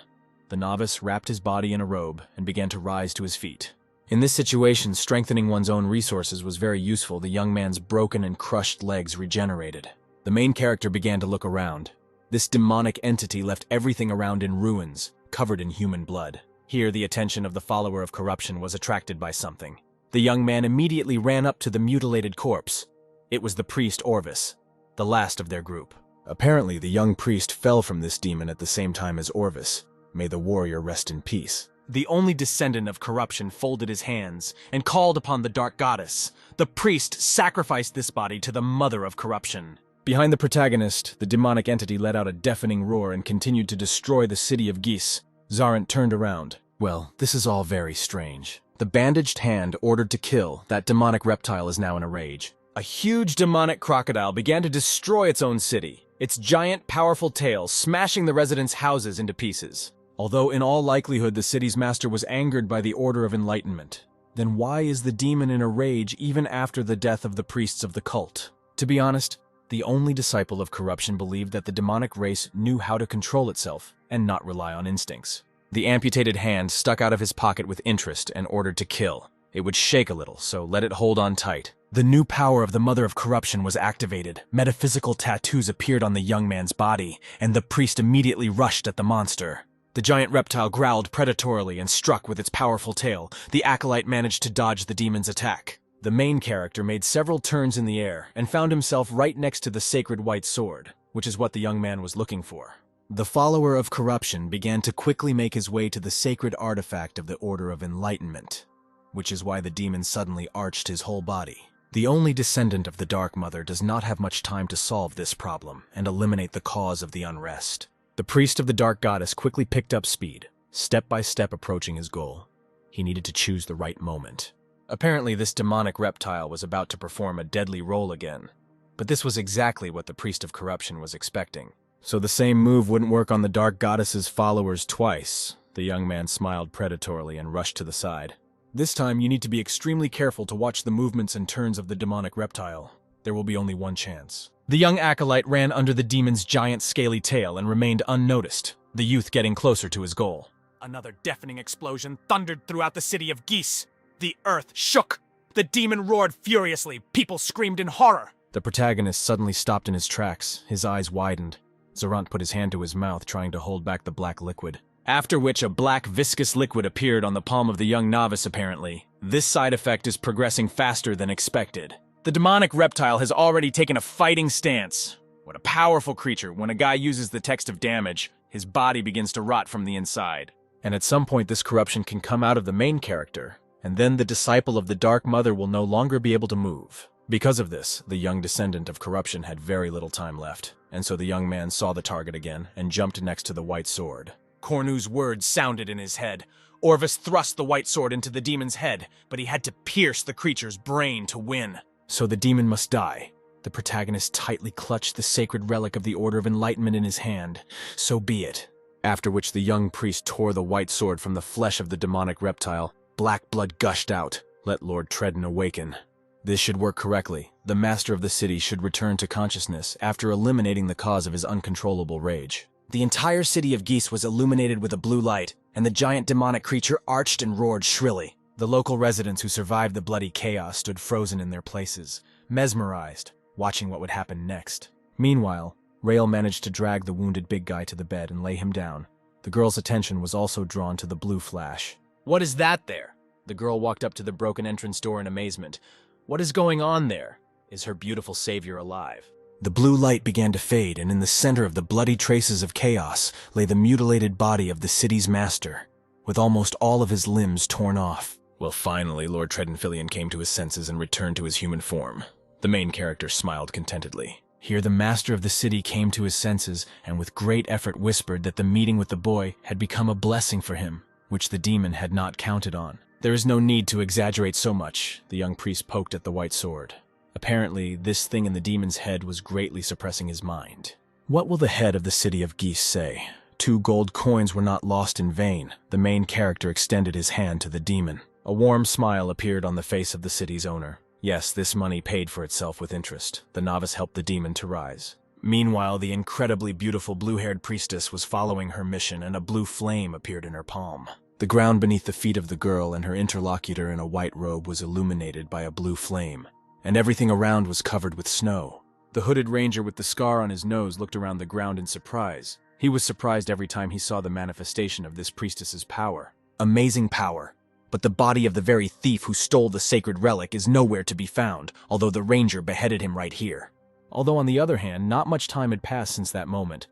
The novice wrapped his body in a robe and began to rise to his feet. In this situation, strengthening one's own resources was very useful. The young man's broken and crushed legs regenerated. The main character began to look around. This demonic entity left everything around in ruins, covered in human blood. Here, the attention of the follower of corruption was attracted by something. The young man immediately ran up to the mutilated corpse. It was the priest Orvis, the last of their group. Apparently, the young priest fell from this demon at the same time as Orvis. May the warrior rest in peace. The only descendant of corruption folded his hands and called upon the dark goddess. The priest sacrificed this body to the mother of corruption. Behind the protagonist, the demonic entity let out a deafening roar and continued to destroy the city of Giz. Zarant turned around. Well, this is all very strange. The bandaged hand ordered to kill. That demonic reptile is now in a rage. A huge demonic crocodile began to destroy its own city, its giant, powerful tail smashing the residents' houses into pieces. Although in all likelihood the city's master was angered by the Order of Enlightenment, then why is the demon in a rage even after the death of the priests of the cult? To be honest, the only disciple of corruption believed that the demonic race knew how to control itself and not rely on instincts. The amputated hand stuck out of his pocket with interest and ordered to kill. It would shake a little, so let it hold on tight. The new power of the mother of corruption was activated. Metaphysical tattoos appeared on the young man's body, and the priest immediately rushed at the monster. The giant reptile growled predatorily and struck with its powerful tail. The acolyte managed to dodge the demon's attack. The main character made several turns in the air and found himself right next to the sacred white sword, which is what the young man was looking for. The follower of corruption began to quickly make his way to the sacred artifact of the Order of Enlightenment, which is why the demon suddenly arched his whole body. The only descendant of the Dark Mother does not have much time to solve this problem and eliminate the cause of the unrest. The priest of the Dark Goddess quickly picked up speed, step by step approaching his goal. He needed to choose the right moment. Apparently, this demonic reptile was about to perform a deadly role again, but this was exactly what the priest of corruption was expecting. So the same move wouldn't work on the Dark Goddess's followers twice. The young man smiled predatorily and rushed to the side. This time, you need to be extremely careful to watch the movements and turns of the demonic reptile. There will be only one chance. The young acolyte ran under the demon's giant scaly tail and remained unnoticed, the youth getting closer to his goal. Another deafening explosion thundered throughout the city of Geese. The earth shook. The demon roared furiously. People screamed in horror. The protagonist suddenly stopped in his tracks. His eyes widened. Zorant put his hand to his mouth, trying to hold back the black liquid. After which a black viscous liquid appeared on the palm of the young novice apparently. This side effect is progressing faster than expected. The demonic reptile has already taken a fighting stance. What a powerful creature. When a guy uses the text of damage, his body begins to rot from the inside. And at some point this corruption can come out of the main character, and then the disciple of the Dark Mother will no longer be able to move. Because of this, the young descendant of corruption had very little time left, and so the young man saw the target again and jumped next to the white sword. Cornu's words sounded in his head. Orvis thrust the white sword into the demon's head, but he had to pierce the creature's brain to win. So the demon must die. The protagonist tightly clutched the sacred relic of the Order of Enlightenment in his hand. So be it. After which the young priest tore the white sword from the flesh of the demonic reptile. Black blood gushed out. Let Lord Tredden awaken. This should work correctly. The master of the city should return to consciousness after eliminating the cause of his uncontrollable rage. The entire city of Geese was illuminated with a blue light, and the giant demonic creature arched and roared shrilly. The local residents who survived the bloody chaos stood frozen in their places, mesmerized, watching what would happen next. Meanwhile, Rail managed to drag the wounded big guy to the bed and lay him down. The girl's attention was also drawn to the blue flash. What is that there? The girl walked up to the broken entrance door in amazement. What is going on there? Is her beautiful savior alive? The blue light began to fade, and in the center of the bloody traces of chaos lay the mutilated body of the city's master, with almost all of his limbs torn off. Well, finally, Lord Treddenfillion came to his senses and returned to his human form. The main character smiled contentedly. Here the master of the city came to his senses and with great effort whispered that the meeting with the boy had become a blessing for him, which the demon had not counted on. There is no need to exaggerate so much, the young priest poked at the white sword. Apparently, this thing in the demon's head was greatly suppressing his mind. What will the head of the city of Geese say? 2 gold coins were not lost in vain. The main character extended his hand to the demon. A warm smile appeared on the face of the city's owner. Yes, this money paid for itself with interest. The novice helped the demon to rise. Meanwhile, the incredibly beautiful blue-haired priestess was following her mission and a blue flame appeared in her palm. The ground beneath the feet of the girl and her interlocutor in a white robe was illuminated by a blue flame, and everything around was covered with snow. The hooded ranger with the scar on his nose looked around the ground in surprise. He was surprised every time he saw the manifestation of this priestess's power. Amazing power. But the body of the very thief who stole the sacred relic is nowhere to be found, although the ranger beheaded him right here. Although on the other hand, not much time had passed since that moment.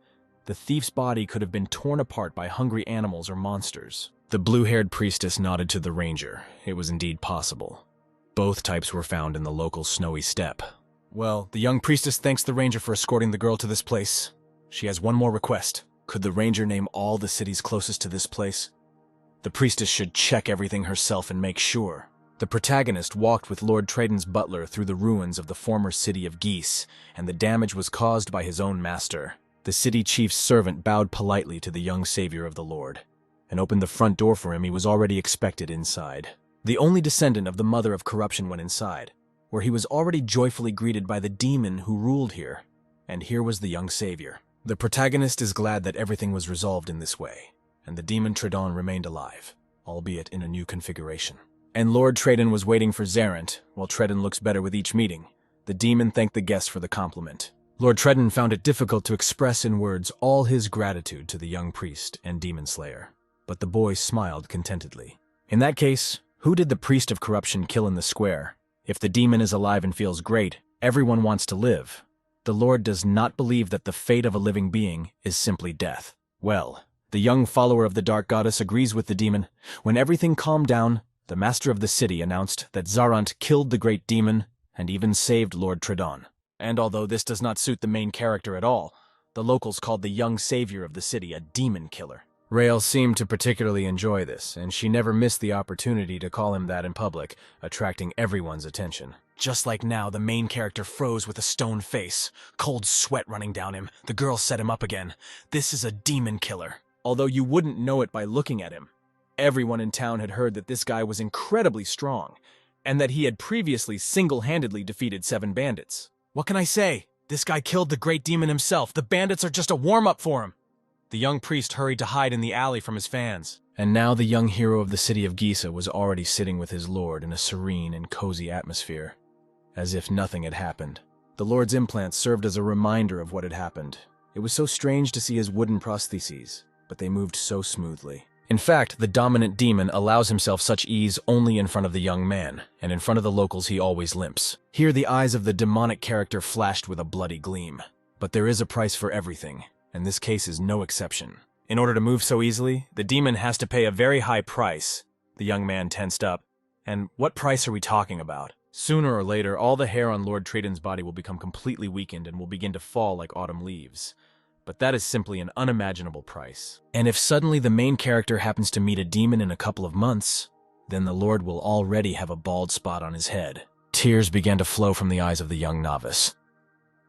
The thief's body could have been torn apart by hungry animals or monsters. The blue-haired priestess nodded to the ranger. It was indeed possible. Both types were found in the local snowy steppe. Well, the young priestess thanks the ranger for escorting the girl to this place. She has one more request. Could the ranger name all the cities closest to this place? The priestess should check everything herself and make sure. The protagonist walked with Lord Tredden's butler through the ruins of the former city of Geese, and the damage was caused by his own master. The city chief's servant bowed politely to the young savior of the Lord, and opened the front door for him. He was already expected inside. The only descendant of the mother of corruption went inside, where he was already joyfully greeted by the demon who ruled here. And here was the young savior. The protagonist is glad that everything was resolved in this way, and the demon Tredon remained alive, albeit in a new configuration. And Lord Tredden was waiting for Zarent. While Tredden looks better with each meeting, the demon thanked the guest for the compliment. Lord Tredden found it difficult to express in words all his gratitude to the young priest and demon slayer, but the boy smiled contentedly. In that case, who did the priest of corruption kill in the square? If the demon is alive and feels great, everyone wants to live. The Lord does not believe that the fate of a living being is simply death. Well, the young follower of the Dark Goddess agrees with the demon. When everything calmed down, the master of the city announced that Zarant killed the great demon and even saved Lord Tredon. And although this does not suit the main character at all, the locals called the young savior of the city a demon killer. Rael seemed to particularly enjoy this, and she never missed the opportunity to call him that in public, attracting everyone's attention. Just like now, the main character froze with a stone face, cold sweat running down him. The girl set him up again. This is a demon killer. Although you wouldn't know it by looking at him. Everyone in town had heard that this guy was incredibly strong, and that he had previously single-handedly defeated 7 bandits. What can I say? This guy killed the great demon himself. The bandits are just a warm-up for him. The young priest hurried to hide in the alley from his fans. And now the young hero of the city of Gisa was already sitting with his lord in a serene and cozy atmosphere, as if nothing had happened. The lord's implants served as a reminder of what had happened. It was so strange to see his wooden prostheses, but they moved so smoothly. In fact, the dominant demon allows himself such ease only in front of the young man, and in front of the locals he always limps. Here the eyes of the demonic character flashed with a bloody gleam. But there is a price for everything, and this case is no exception. In order to move so easily, the demon has to pay a very high price. The young man tensed up. And what price are we talking about? Sooner or later, all the hair on Lord Tredon's body will become completely weakened and will begin to fall like autumn leaves. But that is simply an unimaginable price. And if suddenly the main character happens to meet a demon in a couple of months, then the Lord will already have a bald spot on his head. Tears began to flow from the eyes of the young novice.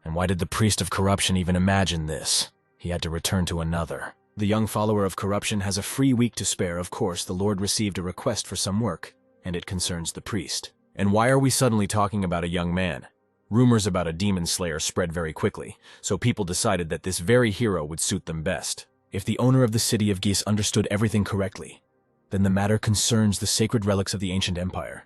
And why did the priest of corruption even imagine this? He had to return to another. The young follower of corruption has a free week to spare. Of course, the Lord received a request for some work, and it concerns the priest. And why are we suddenly talking about a young man? Rumors about a demon slayer spread very quickly, so people decided that this very hero would suit them best. If the owner of the city of Gis understood everything correctly, then the matter concerns the sacred relics of the ancient empire.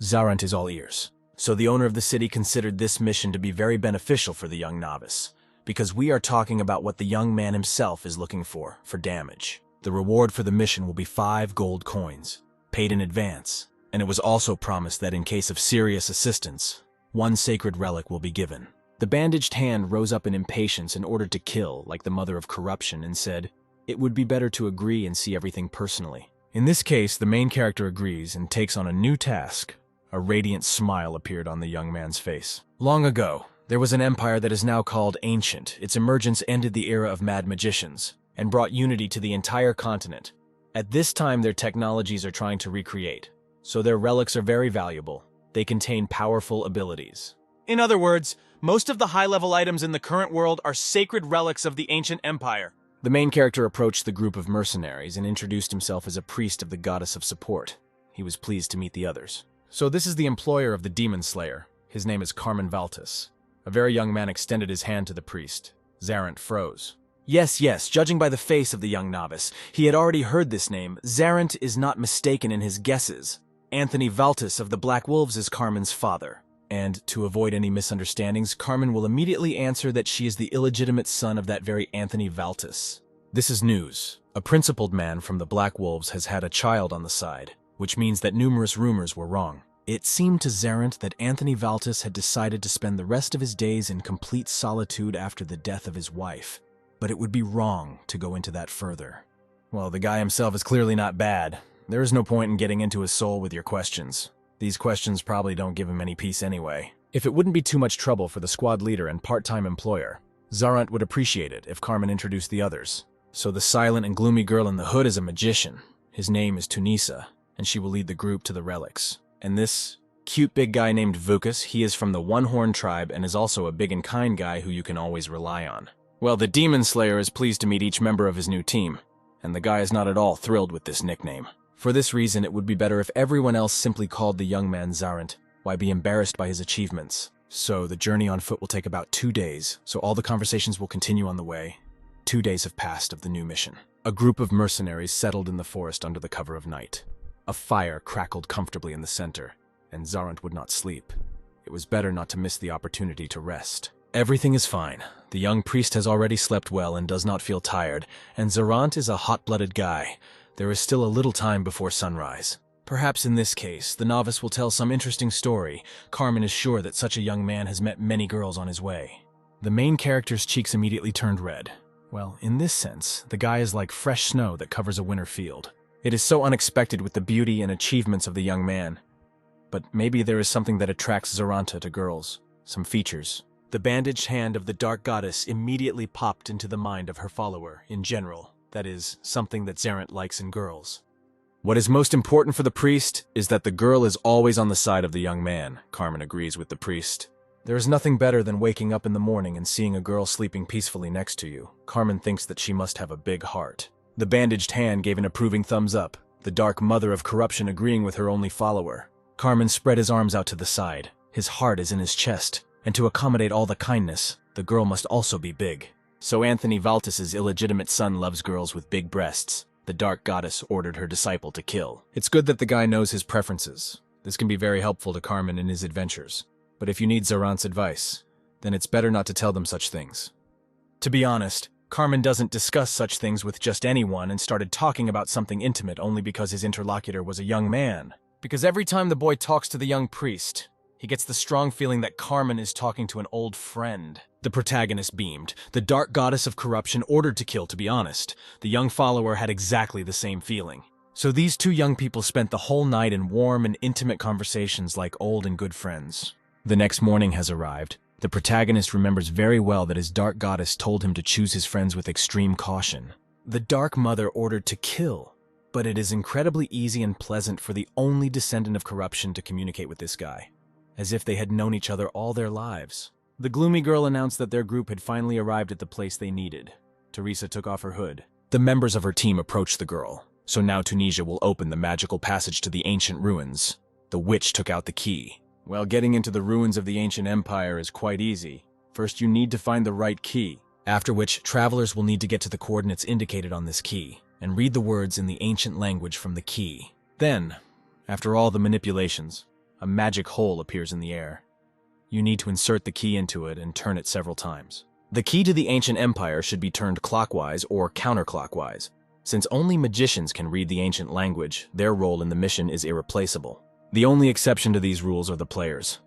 Zarant is all ears. So the owner of the city considered this mission to be very beneficial for the young novice, because we are talking about what the young man himself is looking for damage. The reward for the mission will be 5 gold coins, paid in advance, and it was also promised that in case of serious assistance, 1 sacred relic will be given. The bandaged hand rose up in impatience and ordered to kill, like the mother of corruption, and said, it would be better to agree and see everything personally. In this case, the main character agrees and takes on a new task. A radiant smile appeared on the young man's face. Long ago, there was an empire that is now called Ancient. Its emergence ended the era of mad magicians and brought unity to the entire continent. At this time, their technologies are trying to recreate, so their relics are very valuable. They contain powerful abilities. In other words, most of the high-level items in the current world are sacred relics of the ancient empire. The main character approached the group of mercenaries and introduced himself as a priest of the goddess of support. He was pleased to meet the others. So this is the employer of the demon slayer. His name is Carmen Valtis. A very young man extended his hand to the priest. Zarant froze. Yes, judging by the face of the young novice, he had already heard this name. Zarant is not mistaken in his guesses. Anthony Valtis of the Black Wolves is Carmen's father. And to avoid any misunderstandings, Carmen will immediately answer that she is the illegitimate son of that very Anthony Valtis. This is news. A principled man from the Black Wolves has had a child on the side, which means that numerous rumors were wrong. It seemed to Zarant that Anthony Valtis had decided to spend the rest of his days in complete solitude after the death of his wife. But it would be wrong to go into that further. Well, the guy himself is clearly not bad. There is no point in getting into his soul with your questions. These questions probably don't give him any peace anyway. If it wouldn't be too much trouble for the squad leader and part-time employer, Zarant would appreciate it if Carmen introduced the others. So the silent and gloomy girl in the hood is a magician. His name is Tunisa, and she will lead the group to the relics. And this cute big guy named Vukas, he is from the One-Horn tribe and is also a big and kind guy who you can always rely on. Well, the Demon Slayer is pleased to meet each member of his new team, and the guy is not at all thrilled with this nickname. For this reason, it would be better if everyone else simply called the young man Zarant. Why be embarrassed by his achievements? So the journey on foot will take about 2 days, so all the conversations will continue on the way. 2 days have passed of the new mission. A group of mercenaries settled in the forest under the cover of night. A fire crackled comfortably in the center, and Zarant would not sleep. It was better not to miss the opportunity to rest. Everything is fine. The young priest has already slept well and does not feel tired, and Zarant is a hot-blooded guy. There is still a little time before sunrise. Perhaps in this case, the novice will tell some interesting story. Carmen is sure that such a young man has met many girls on his way. The main character's cheeks immediately turned red. Well, in this sense, the guy is like fresh snow that covers a winter field. It is so unexpected with the beauty and achievements of the young man. But maybe there is something that attracts Zaranta to girls. Some features. The bandaged hand of the dark goddess immediately popped into the mind of her follower, in general. That is, something that Zarant likes in girls. What is most important for the priest is that the girl is always on the side of the young man. Carmen agrees with the priest. There is nothing better than waking up in the morning and seeing a girl sleeping peacefully next to you. Carmen thinks that she must have a big heart. The bandaged hand gave an approving thumbs up, the dark mother of corruption agreeing with her only follower. Carmen spread his arms out to the side. His heart is in his chest, and to accommodate all the kindness, the girl must also be big. So Anthony Valtis's illegitimate son loves girls with big breasts. The dark goddess ordered her disciple to kill. It's good that the guy knows his preferences. This can be very helpful to Carmen in his adventures. But if you need Zarant's advice, then it's better not to tell them such things. To be honest, Carmen doesn't discuss such things with just anyone and started talking about something intimate only because his interlocutor was a young man. Because every time the boy talks to the young priest, he gets the strong feeling that Carmen is talking to an old friend. The protagonist beamed. The dark goddess of corruption ordered to kill, to be honest. The young follower had exactly the same feeling. So these two young people spent the whole night in warm and intimate conversations like old and good friends. The next morning has arrived. The protagonist remembers very well that his dark goddess told him to choose his friends with extreme caution. The dark mother ordered to kill, but it is incredibly easy and pleasant for the only descendant of corruption to communicate with this guy, as if they had known each other all their lives. The gloomy girl announced that their group had finally arrived at the place they needed. Teresa took off her hood. The members of her team approached the girl. So now Tunisia will open the magical passage to the ancient ruins. The witch took out the key. Well, getting into the ruins of the ancient empire is quite easy. First, you need to find the right key. After which, travelers will need to get to the coordinates indicated on this key and read the words in the ancient language from the key. Then, after all the manipulations, a magic hole appears in the air. You need to insert the key into it and turn it several times. The key to the ancient empire should be turned clockwise or counterclockwise. Since only magicians can read the ancient language, their role in the mission is irreplaceable. The only exception to these rules are the players.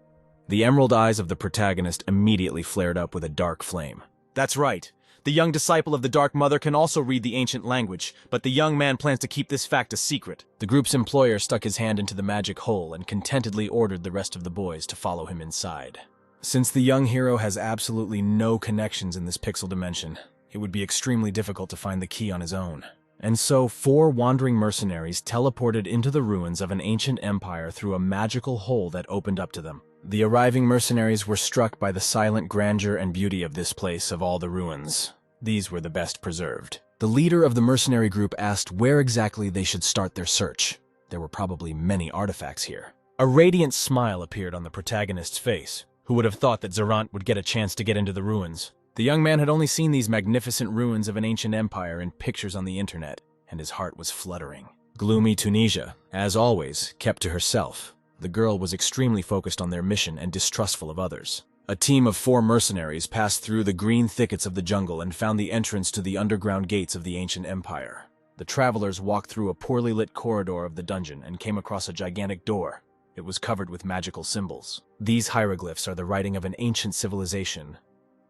The emerald eyes of the protagonist immediately flared up with a dark flame. That's right. The young disciple of the Dark Mother can also read the ancient language, but the young man plans to keep this fact a secret. The group's employer stuck his hand into the magic hole and contentedly ordered the rest of the boys to follow him inside. Since the young hero has absolutely no connections in this pixel dimension, it would be extremely difficult to find the key on his own. And so 4 wandering mercenaries teleported into the ruins of an ancient empire through a magical hole that opened up to them. The arriving mercenaries were struck by the silent grandeur and beauty of this place of all the ruins. These were the best preserved. The leader of the mercenary group asked where exactly they should start their search. There were probably many artifacts here. A radiant smile appeared on the protagonist's face. Who would have thought that Zarant would get a chance to get into the ruins? The young man had only seen these magnificent ruins of an ancient empire in pictures on the internet, and his heart was fluttering. Gloomy Tunisia, as always, kept to herself. The girl was extremely focused on their mission and distrustful of others. A team of 4 mercenaries passed through the green thickets of the jungle and found the entrance to the underground gates of the ancient empire. The travelers walked through a poorly lit corridor of the dungeon and came across a gigantic door. It was covered with magical symbols. These hieroglyphs are the writing of an ancient civilization.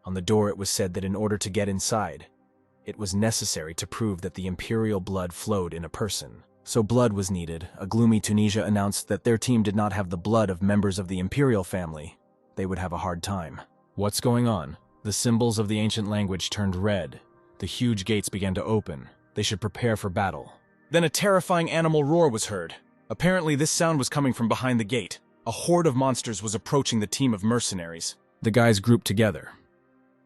On the door it was said that in order to get inside, it was necessary to prove that the imperial blood flowed in a person. So blood was needed. A gloomy Tunisia announced that their team did not have the blood of members of the imperial family. They would have a hard time. What's going on? The symbols of the ancient language turned red. The huge gates began to open. They should prepare for battle. Then a terrifying animal roar was heard. Apparently this sound was coming from behind the gate. A horde of monsters was approaching the team of mercenaries. The guys grouped together.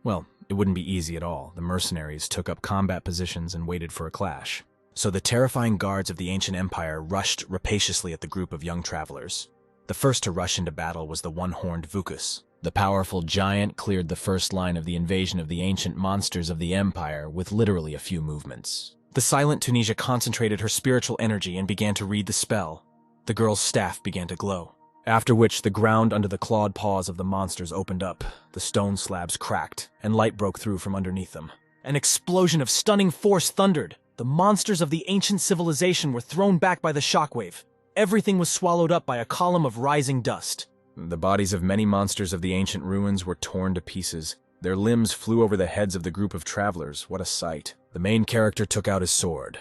Well, it wouldn't be easy at all. The mercenaries took up combat positions and waited for a clash. So the terrifying guards of the ancient empire rushed rapaciously at the group of young travelers. The first to rush into battle was the one-horned Vukus. The powerful giant cleared the first line of the invasion of the ancient monsters of the empire with literally a few movements. The silent Tunisia concentrated her spiritual energy and began to read the spell. The girl's staff began to glow. After which, the ground under the clawed paws of the monsters opened up, the stone slabs cracked, and light broke through from underneath them. An explosion of stunning force thundered. The monsters of the ancient civilization were thrown back by the shockwave. Everything was swallowed up by a column of rising dust. The bodies of many monsters of the ancient ruins were torn to pieces. Their limbs flew over the heads of the group of travelers. What a sight. The main character took out his sword.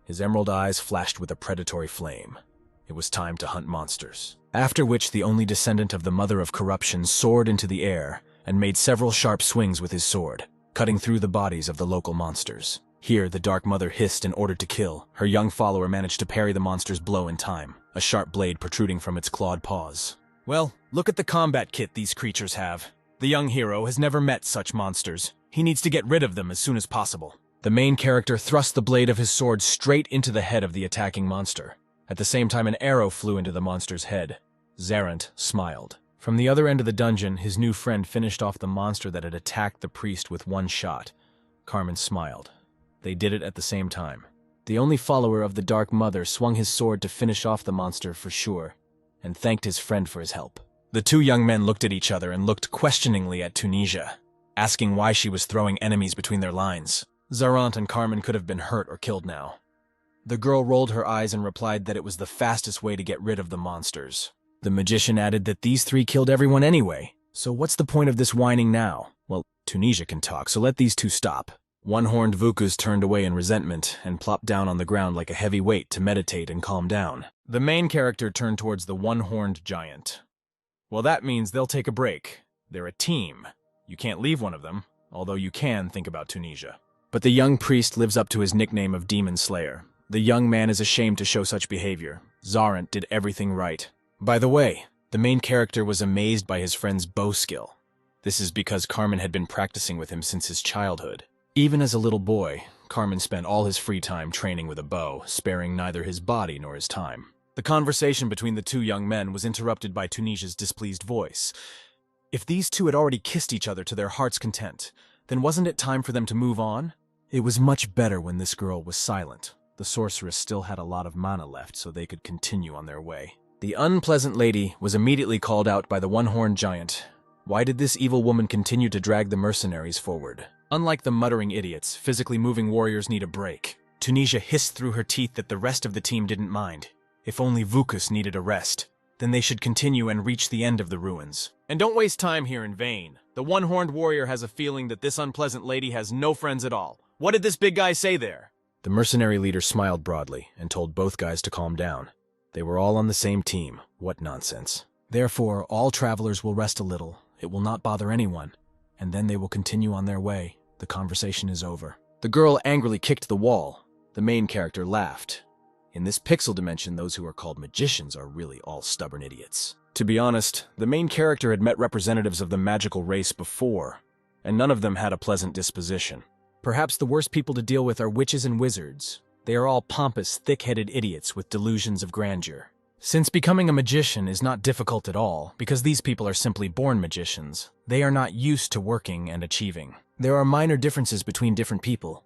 His emerald eyes flashed with a predatory flame. It was time to hunt monsters. After which the only descendant of the mother of corruption soared into the air and made several sharp swings with his sword, cutting through the bodies of the local monsters. Here, the Dark Mother hissed in order to kill. Her young follower managed to parry the monster's blow in time, a sharp blade protruding from its clawed paws. Well, look at the combat kit these creatures have. The young hero has never met such monsters. He needs to get rid of them as soon as possible. The main character thrust the blade of his sword straight into the head of the attacking monster. At the same time, an arrow flew into the monster's head. Zarant smiled. From the other end of the dungeon, his new friend finished off the monster that had attacked the priest with one shot. Carmen smiled. They did it at the same time. The only follower of the Dark Mother swung his sword to finish off the monster for sure, and thanked his friend for his help. The two young men looked at each other and looked questioningly at Tunisia, asking why she was throwing enemies between their lines. Zarant and Carmen could have been hurt or killed now. The girl rolled her eyes and replied that it was the fastest way to get rid of the monsters. The magician added that these three killed everyone anyway, so what's the point of this whining now? Well, Tunisia can talk, so let these two stop. One-horned Vukus turned away in resentment and plopped down on the ground like a heavy weight to meditate and calm down. The main character turned towards the one-horned giant. Well, that means they'll take a break. They're a team. You can't leave one of them, although you can think about Tunisia. But the young priest lives up to his nickname of Demon Slayer. The young man is ashamed to show such behavior. Zarant did everything right. By the way, the main character was amazed by his friend's bow skill. This is because Carmen had been practicing with him since his childhood. Even as a little boy, Carmen spent all his free time training with a bow, sparing neither his body nor his time. The conversation between the two young men was interrupted by Tunisia's displeased voice. If these two had already kissed each other to their heart's content, then wasn't it time for them to move on? It was much better when this girl was silent. The sorceress still had a lot of mana left, so they could continue on their way. The unpleasant lady was immediately called out by the one-horned giant. Why did this evil woman continue to drag the mercenaries forward? Unlike the muttering idiots, physically moving warriors need a break. Tunisia hissed through her teeth that the rest of the team didn't mind. If only Vukus needed a rest, then they should continue and reach the end of the ruins. And don't waste time here in vain. The one-horned warrior has a feeling that this unpleasant lady has no friends at all. What did this big guy say there? The mercenary leader smiled broadly and told both guys to calm down. They were all on the same team. What nonsense. Therefore, all travelers will rest a little. It will not bother anyone, and then they will continue on their way. The conversation is over. The girl angrily kicked the wall. The main character laughed. In this pixel dimension, those who are called magicians are really all stubborn idiots. To be honest, the main character had met representatives of the magical race before, and none of them had a pleasant disposition. Perhaps the worst people to deal with are witches and wizards. They are all pompous, thick-headed idiots with delusions of grandeur. Since becoming a magician is not difficult at all, because these people are simply born magicians, they are not used to working and achieving. There are minor differences between different people,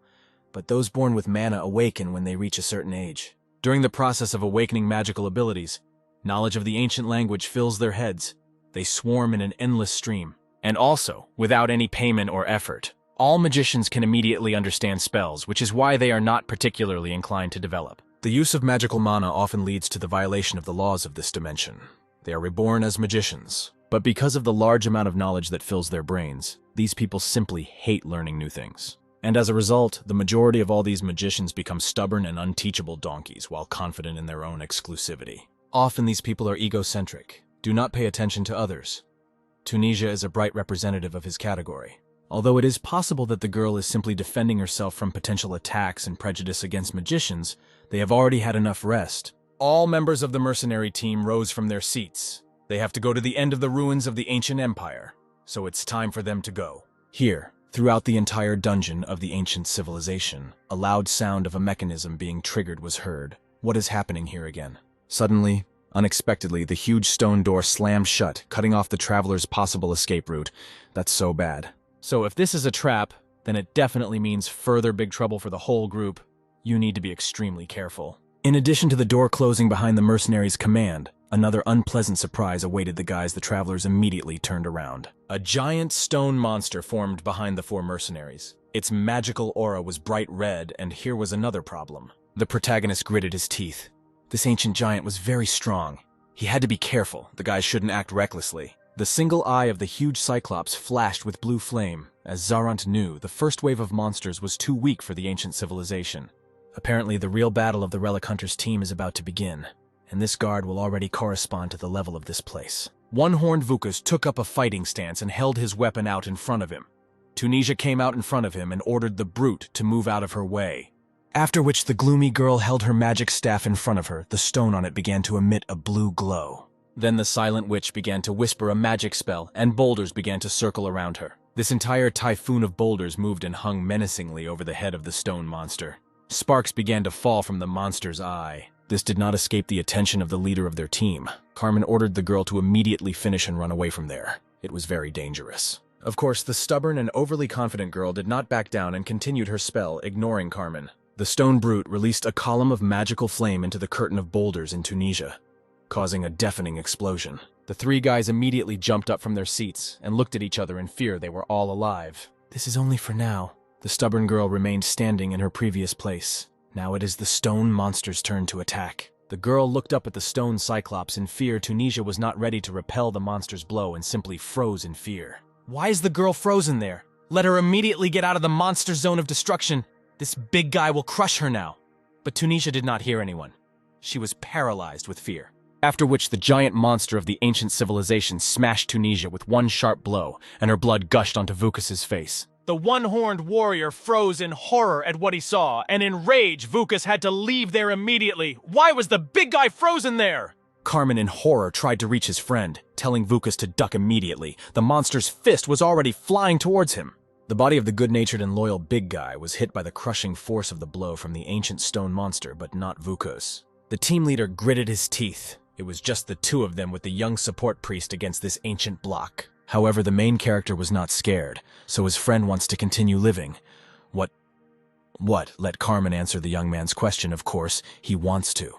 but those born with mana awaken when they reach a certain age. During the process of awakening magical abilities, knowledge of the ancient language fills their heads. They swarm in an endless stream. And also, without any payment or effort, all magicians can immediately understand spells, which is why they are not particularly inclined to develop. The use of magical mana often leads to the violation of the laws of this dimension. They are reborn as magicians, but because of the large amount of knowledge that fills their brains, these people simply hate learning new things. And as a result, the majority of all these magicians become stubborn and unteachable donkeys while confident in their own exclusivity. Often these people are egocentric, do not pay attention to others. Tunisia is a bright representative of his category. Although it is possible that the girl is simply defending herself from potential attacks and prejudice against magicians, they have already had enough rest. All members of the mercenary team rose from their seats. They have to go to the end of the ruins of the ancient empire, so it's time for them to go. Here, throughout the entire dungeon of the ancient civilization, a loud sound of a mechanism being triggered was heard. What is happening here again? Suddenly, unexpectedly, the huge stone door slammed shut, cutting off the traveler's possible escape route. That's so bad. So if this is a trap, then it definitely means further big trouble for the whole group. You need to be extremely careful. In addition to the door closing behind the mercenaries' command, another unpleasant surprise awaited the guys. The travelers immediately turned around. A giant stone monster formed behind the four mercenaries. Its magical aura was bright red, and here was another problem. The protagonist gritted his teeth. This ancient giant was very strong. He had to be careful. The guy shouldn't act recklessly. The single eye of the huge Cyclops flashed with blue flame. As Zarant knew, the first wave of monsters was too weak for the ancient civilization. Apparently, the real battle of the Relic Hunters team is about to begin, and this guard will already correspond to the level of this place. One-horned Vukas took up a fighting stance and held his weapon out in front of him. Tunisia came out in front of him and ordered the brute to move out of her way. After which the gloomy girl held her magic staff in front of her. The stone on it began to emit a blue glow. Then the silent witch began to whisper a magic spell, and boulders began to circle around her. This entire typhoon of boulders moved and hung menacingly over the head of the stone monster. Sparks began to fall from the monster's eye. This did not escape the attention of the leader of their team. Carmen ordered the girl to immediately finish and run away from there. It was very dangerous. Of course, the stubborn and overly confident girl did not back down and continued her spell, ignoring Carmen. The stone brute released a column of magical flame into the curtain of boulders in Tunisia, causing a deafening explosion. The three guys immediately jumped up from their seats and looked at each other in fear. They were all alive. This is only for now. The stubborn girl remained standing in her previous place. Now it is the stone monster's turn to attack. The girl looked up at the stone Cyclops in fear. Tunisia was not ready to repel the monster's blow and simply froze in fear. Why is the girl frozen there? Let her immediately get out of the monster zone of destruction. This big guy will crush her now. But Tunisia did not hear anyone. She was paralyzed with fear. After which the giant monster of the ancient civilization smashed Tunisia with one sharp blow, and her blood gushed onto Vukas' face. The one-horned warrior froze in horror at what he saw, and in rage, Vukas had to leave there immediately. Why was the big guy frozen there? Carmen, in horror, tried to reach his friend, telling Vukas to duck immediately. The monster's fist was already flying towards him. The body of the good-natured and loyal big guy was hit by the crushing force of the blow from the ancient stone monster, but not Vukas. The team leader gritted his teeth. It was just the two of them with the young support priest against this ancient block. However, the main character was not scared, so his friend wants to continue living. What? Let Carmen answer the young man's question. Of course, he wants to.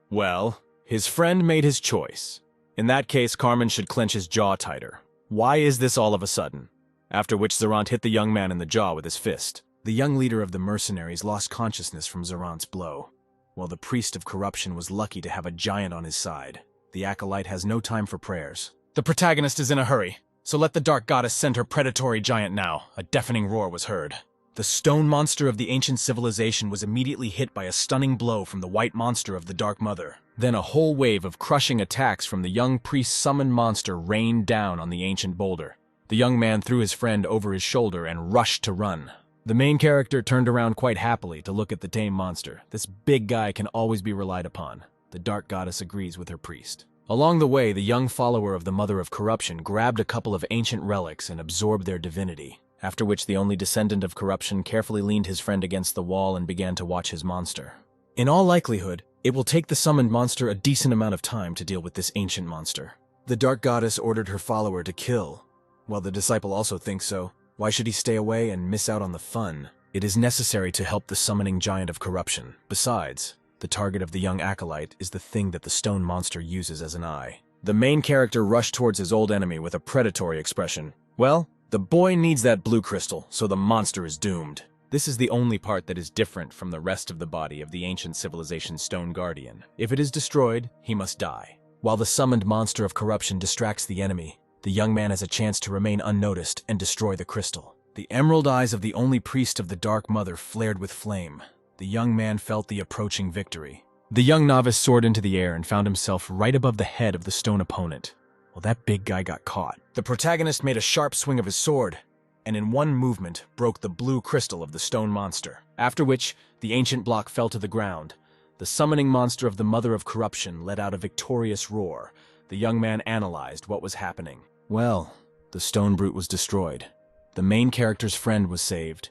Well, his friend made his choice. In that case, Carmen should clench his jaw tighter. Why is this all of a sudden? After which Zarant hit the young man in the jaw with his fist. The young leader of the mercenaries lost consciousness from Zarant's blow, while the priest of corruption was lucky to have a giant on his side. The acolyte has no time for prayers. The protagonist is in a hurry, so let the dark goddess send her predatory giant now. A deafening roar was heard. The stone monster of the ancient civilization was immediately hit by a stunning blow from the white monster of the Dark Mother. Then a whole wave of crushing attacks from the young priest's summoned monster rained down on the ancient boulder. The young man threw his friend over his shoulder and rushed to run. The main character turned around quite happily to look at the tame monster. This big guy can always be relied upon. The dark goddess agrees with her priest. Along the way, the young follower of the Mother of Corruption grabbed a couple of ancient relics and absorbed their divinity, after which the only descendant of corruption carefully leaned his friend against the wall and began to watch his monster. In all likelihood, it will take the summoned monster a decent amount of time to deal with this ancient monster. The dark goddess ordered her follower to kill. Well, the disciple also thinks so. Why should he stay away and miss out on the fun? It is necessary to help the summoning giant of corruption. Besides, the target of the young acolyte is the thing that the stone monster uses as an eye. The main character rushed towards his old enemy with a predatory expression. Well, the boy needs that blue crystal, so the monster is doomed. This is the only part that is different from the rest of the body of the ancient civilization's stone guardian. If it is destroyed, he must die. While the summoned monster of corruption distracts the enemy, the young man has a chance to remain unnoticed and destroy the crystal. The emerald eyes of the only priest of the Dark Mother flared with flame. The young man felt the approaching victory. The young novice soared into the air and found himself right above the head of the stone opponent. Well, that big guy got caught. The protagonist made a sharp swing of his sword, and in one movement broke the blue crystal of the stone monster. After which, the ancient block fell to the ground. The summoning monster of the Mother of Corruption let out a victorious roar. The young man analyzed what was happening. Well, the stone brute was destroyed. The main character's friend was saved.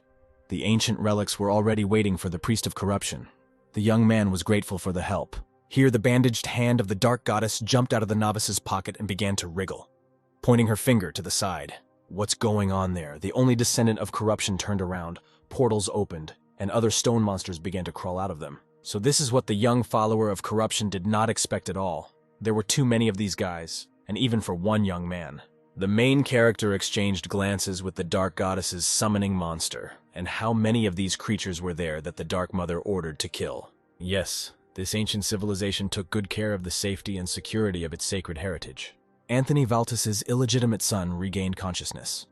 The ancient relics were already waiting for the priest of corruption. The young man was grateful for the help. Here the bandaged hand of the dark goddess jumped out of the novice's pocket and began to wriggle, pointing her finger to the side. What's going on there? The only descendant of corruption turned around, portals opened, and other stone monsters began to crawl out of them. So this is what the young follower of corruption did not expect at all. There were too many of these guys, and even for one young man. The main character exchanged glances with the dark goddess's summoning monster, and how many of these creatures were there that the Dark Mother ordered to kill. Yes, This ancient civilization took good care of the safety and security of its sacred heritage. Anthony Valtis's illegitimate son regained consciousness.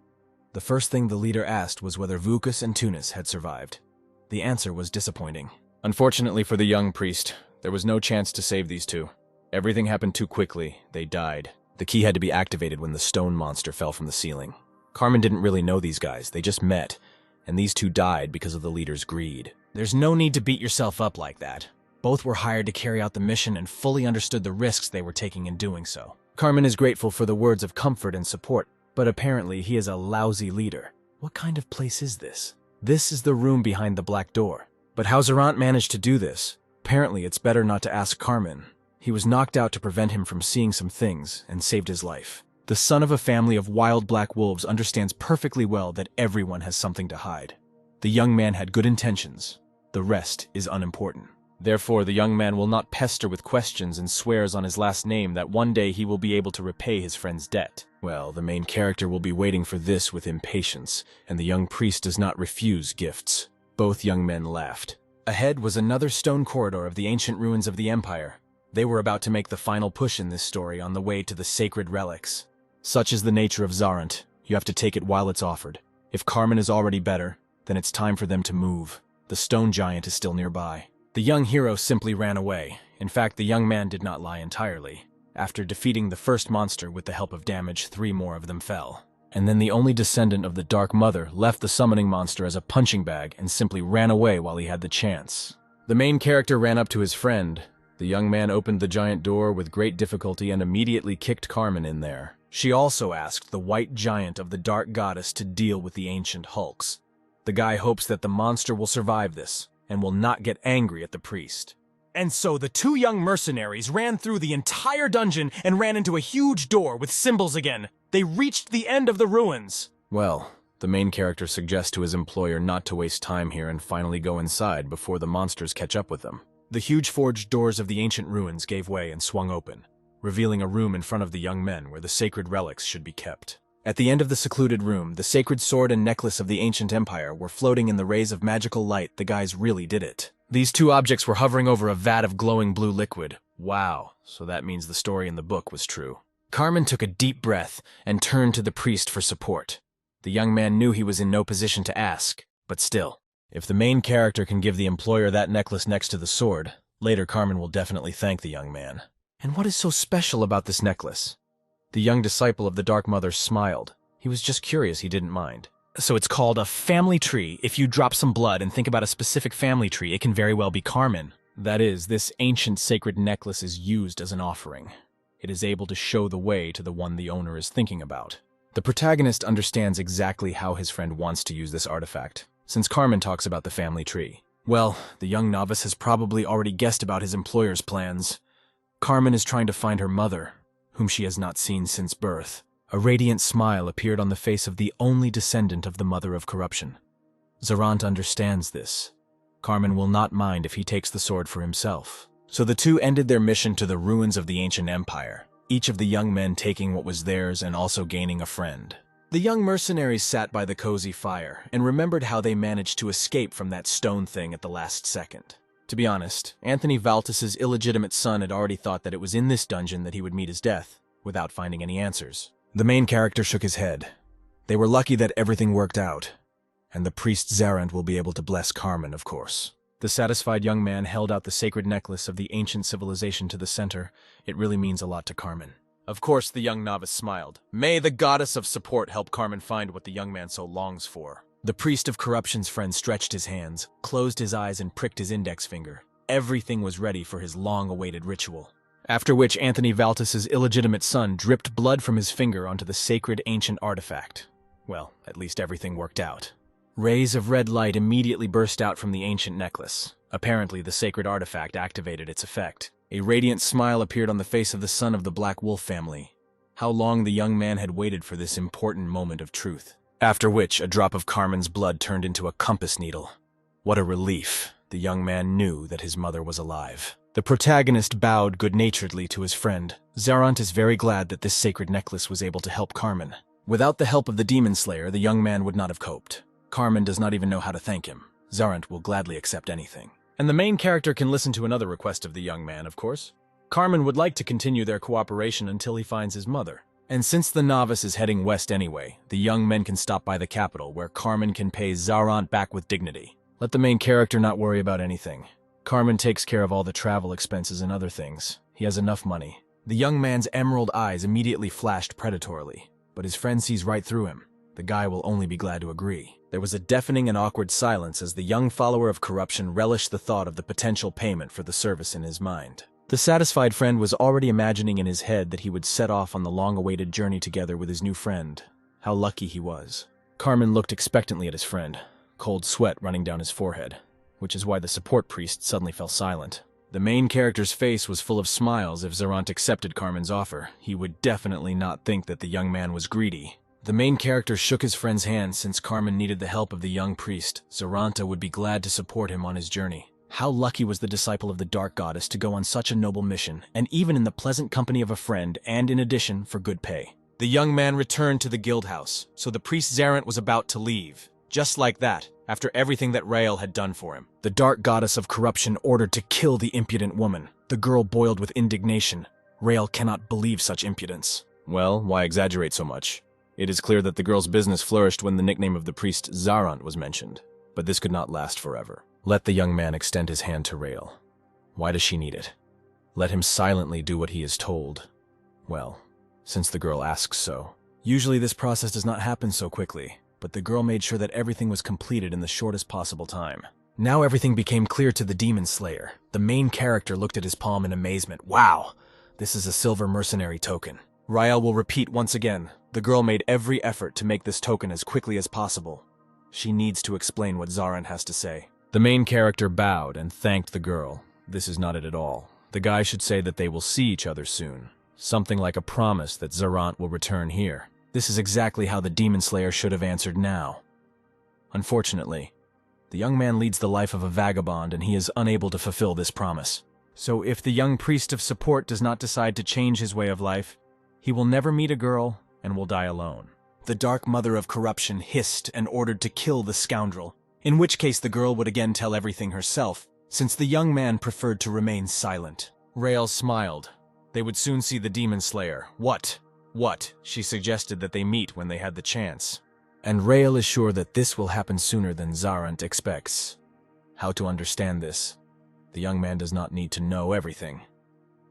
The first thing the leader asked was whether Vukas and Tunis had survived. The answer was disappointing. Unfortunately for the young priest, there was no chance to save these two. Everything happened too quickly. They died. The key had to be activated when the stone monster fell from the ceiling. Carmen didn't really know these guys. They just met, and these two died because of the leader's greed. There's no need to beat yourself up like that. Both were hired to carry out the mission and fully understood the risks they were taking in doing so. Carmen is grateful for the words of comfort and support, but apparently he is a lousy leader. What kind of place is this? This is the room behind the black door. But how Zarant managed to do this? Apparently it's better not to ask Carmen. He was knocked out to prevent him from seeing some things and saved his life. The son of a family of wild black wolves understands perfectly well that everyone has something to hide. The young man had good intentions. The rest is unimportant. Therefore, the young man will not pester with questions and swears on his last name that one day he will be able to repay his friend's debt. Well, the main character will be waiting for this with impatience, and the young priest does not refuse gifts. Both young men laughed. Ahead was another stone corridor of the ancient ruins of the Empire. They were about to make the final push in this story on the way to the sacred relics. Such is the nature of Zarant. You have to take it while it's offered. If Carmen is already better, then it's time for them to move. The stone giant is still nearby. The young hero simply ran away. In fact, the young man did not lie entirely. After defeating the first monster with the help of damage, 3 more of them fell. And then the only descendant of the Dark Mother left the summoning monster as a punching bag and simply ran away while he had the chance. The main character ran up to his friend. The young man opened the giant door with great difficulty and immediately kicked Carmen in there. She also asked the white giant of the Dark Goddess to deal with the ancient hulks. The guy hopes that the monster will survive this and will not get angry at the priest. And so the 2 young mercenaries ran through the entire dungeon and ran into a huge door with symbols again. They reached the end of the ruins. Well, the main character suggests to his employer not to waste time here and finally go inside before the monsters catch up with them. The huge forged doors of the ancient ruins gave way and swung open, revealing a room in front of the young men where the sacred relics should be kept. At the end of the secluded room, the sacred sword and necklace of the ancient empire were floating in the rays of magical light. The guys really did it. These 2 objects were hovering over a vat of glowing blue liquid. Wow, so that means the story in the book was true. Carmen took a deep breath and turned to the priest for support. The young man knew he was in no position to ask, but still, if the main character can give the employer that necklace next to the sword, later Carmen will definitely thank the young man. And what is so special about this necklace? The young disciple of the Dark Mother smiled. He was just curious, he didn't mind. So it's called a family tree. If you drop some blood and think about a specific family tree, it can very well be Carmen. That is, this ancient sacred necklace is used as an offering. It is able to show the way to the one the owner is thinking about. The protagonist understands exactly how his friend wants to use this artifact, since Carmen talks about the family tree. Well, the young novice has probably already guessed about his employer's plans. Carmen is trying to find her mother, whom she has not seen since birth. A radiant smile appeared on the face of the only descendant of the mother of corruption. Zarant understands this. Carmen will not mind if he takes the sword for himself. So the 2 ended their mission to the ruins of the ancient empire, each of the young men taking what was theirs and also gaining a friend. The young mercenaries sat by the cozy fire and remembered how they managed to escape from that stone thing at the last second. To be honest, Anthony Valtis's illegitimate son had already thought that it was in this dungeon that he would meet his death, without finding any answers. The main character shook his head. They were lucky that everything worked out, and the priest Zarant will be able to bless Carmen, of course. The satisfied young man held out the sacred necklace of the ancient civilization to the center. It really means a lot to Carmen. Of course, the young novice smiled. May the goddess of support help Carmen find what the young man so longs for. The priest of corruption's friend stretched his hands, closed his eyes, and pricked his index finger. Everything was ready for his long-awaited ritual. After which Anthony Valtis's illegitimate son dripped blood from his finger onto the sacred ancient artifact. Well, at least everything worked out. Rays of red light immediately burst out from the ancient necklace. Apparently, the sacred artifact activated its effect. A radiant smile appeared on the face of the son of the Black Wolf family. How long the young man had waited for this important moment of truth. After which, a drop of Carmen's blood turned into a compass needle. What a relief. The young man knew that his mother was alive. The protagonist bowed good-naturedly to his friend. Zarant is very glad that this sacred necklace was able to help Carmen. Without the help of the demon slayer, the young man would not have coped. Carmen does not even know how to thank him. Zarant will gladly accept anything. And the main character can listen to another request of the young man, of course. Carmen would like to continue their cooperation until he finds his mother. And since the novice is heading west anyway, the young men can stop by the capital, where Carmen can pay Zarant back with dignity. Let the main character not worry about anything. Carmen takes care of all the travel expenses and other things. He has enough money. The young man's emerald eyes immediately flashed predatorily, but his friend sees right through him. The guy will only be glad to agree. There was a deafening and awkward silence as the young follower of corruption relished the thought of the potential payment for the service in his mind. The satisfied friend was already imagining in his head that he would set off on the long-awaited journey together with his new friend. How lucky he was. Carmen looked expectantly at his friend, cold sweat running down his forehead, which is why the support priest suddenly fell silent. The main character's face was full of smiles. If Zarant accepted Carmen's offer, he would definitely not think that the young man was greedy. The main character shook his friend's hand. Since Carmen needed the help of the young priest, Zaranta would be glad to support him on his journey. How lucky was the disciple of the Dark Goddess to go on such a noble mission, and even in the pleasant company of a friend, and in addition, for good pay. The young man returned to the guild house, so the priest Zarant was about to leave. Just like that, after everything that Rael had done for him. The Dark Goddess of Corruption ordered to kill the impudent woman. The girl boiled with indignation. Rael cannot believe such impudence. Well, why exaggerate so much? It is clear that the girl's business flourished when the nickname of the priest Zarant was mentioned. But this could not last forever. Let the young man extend his hand to Rael. Why does she need it? Let him silently do what he is told. Well, since the girl asks so. Usually this process does not happen so quickly, but the girl made sure that everything was completed in the shortest possible time. Now everything became clear to the demon slayer. The main character looked at his palm in amazement. Wow, this is a silver mercenary token. Rael will repeat once again. The girl made every effort to make this token as quickly as possible. She needs to explain what Zarant has to say. The main character bowed and thanked the girl. This is not it at all. The guy should say that they will see each other soon. Something like a promise that Zarant will return here. This is exactly how the demon slayer should have answered now. Unfortunately, the young man leads the life of a vagabond and he is unable to fulfill this promise. So if the young priest of support does not decide to change his way of life, he will never meet a girl and will die alone. The Dark Mother of Corruption hissed and ordered to kill the scoundrel, in which case the girl would again tell everything herself, since the young man preferred to remain silent. Rael smiled. They would soon see the demon slayer. What? She suggested that they meet when they had the chance. And Rael is sure that this will happen sooner than Zarant expects. How to understand this? The young man does not need to know everything.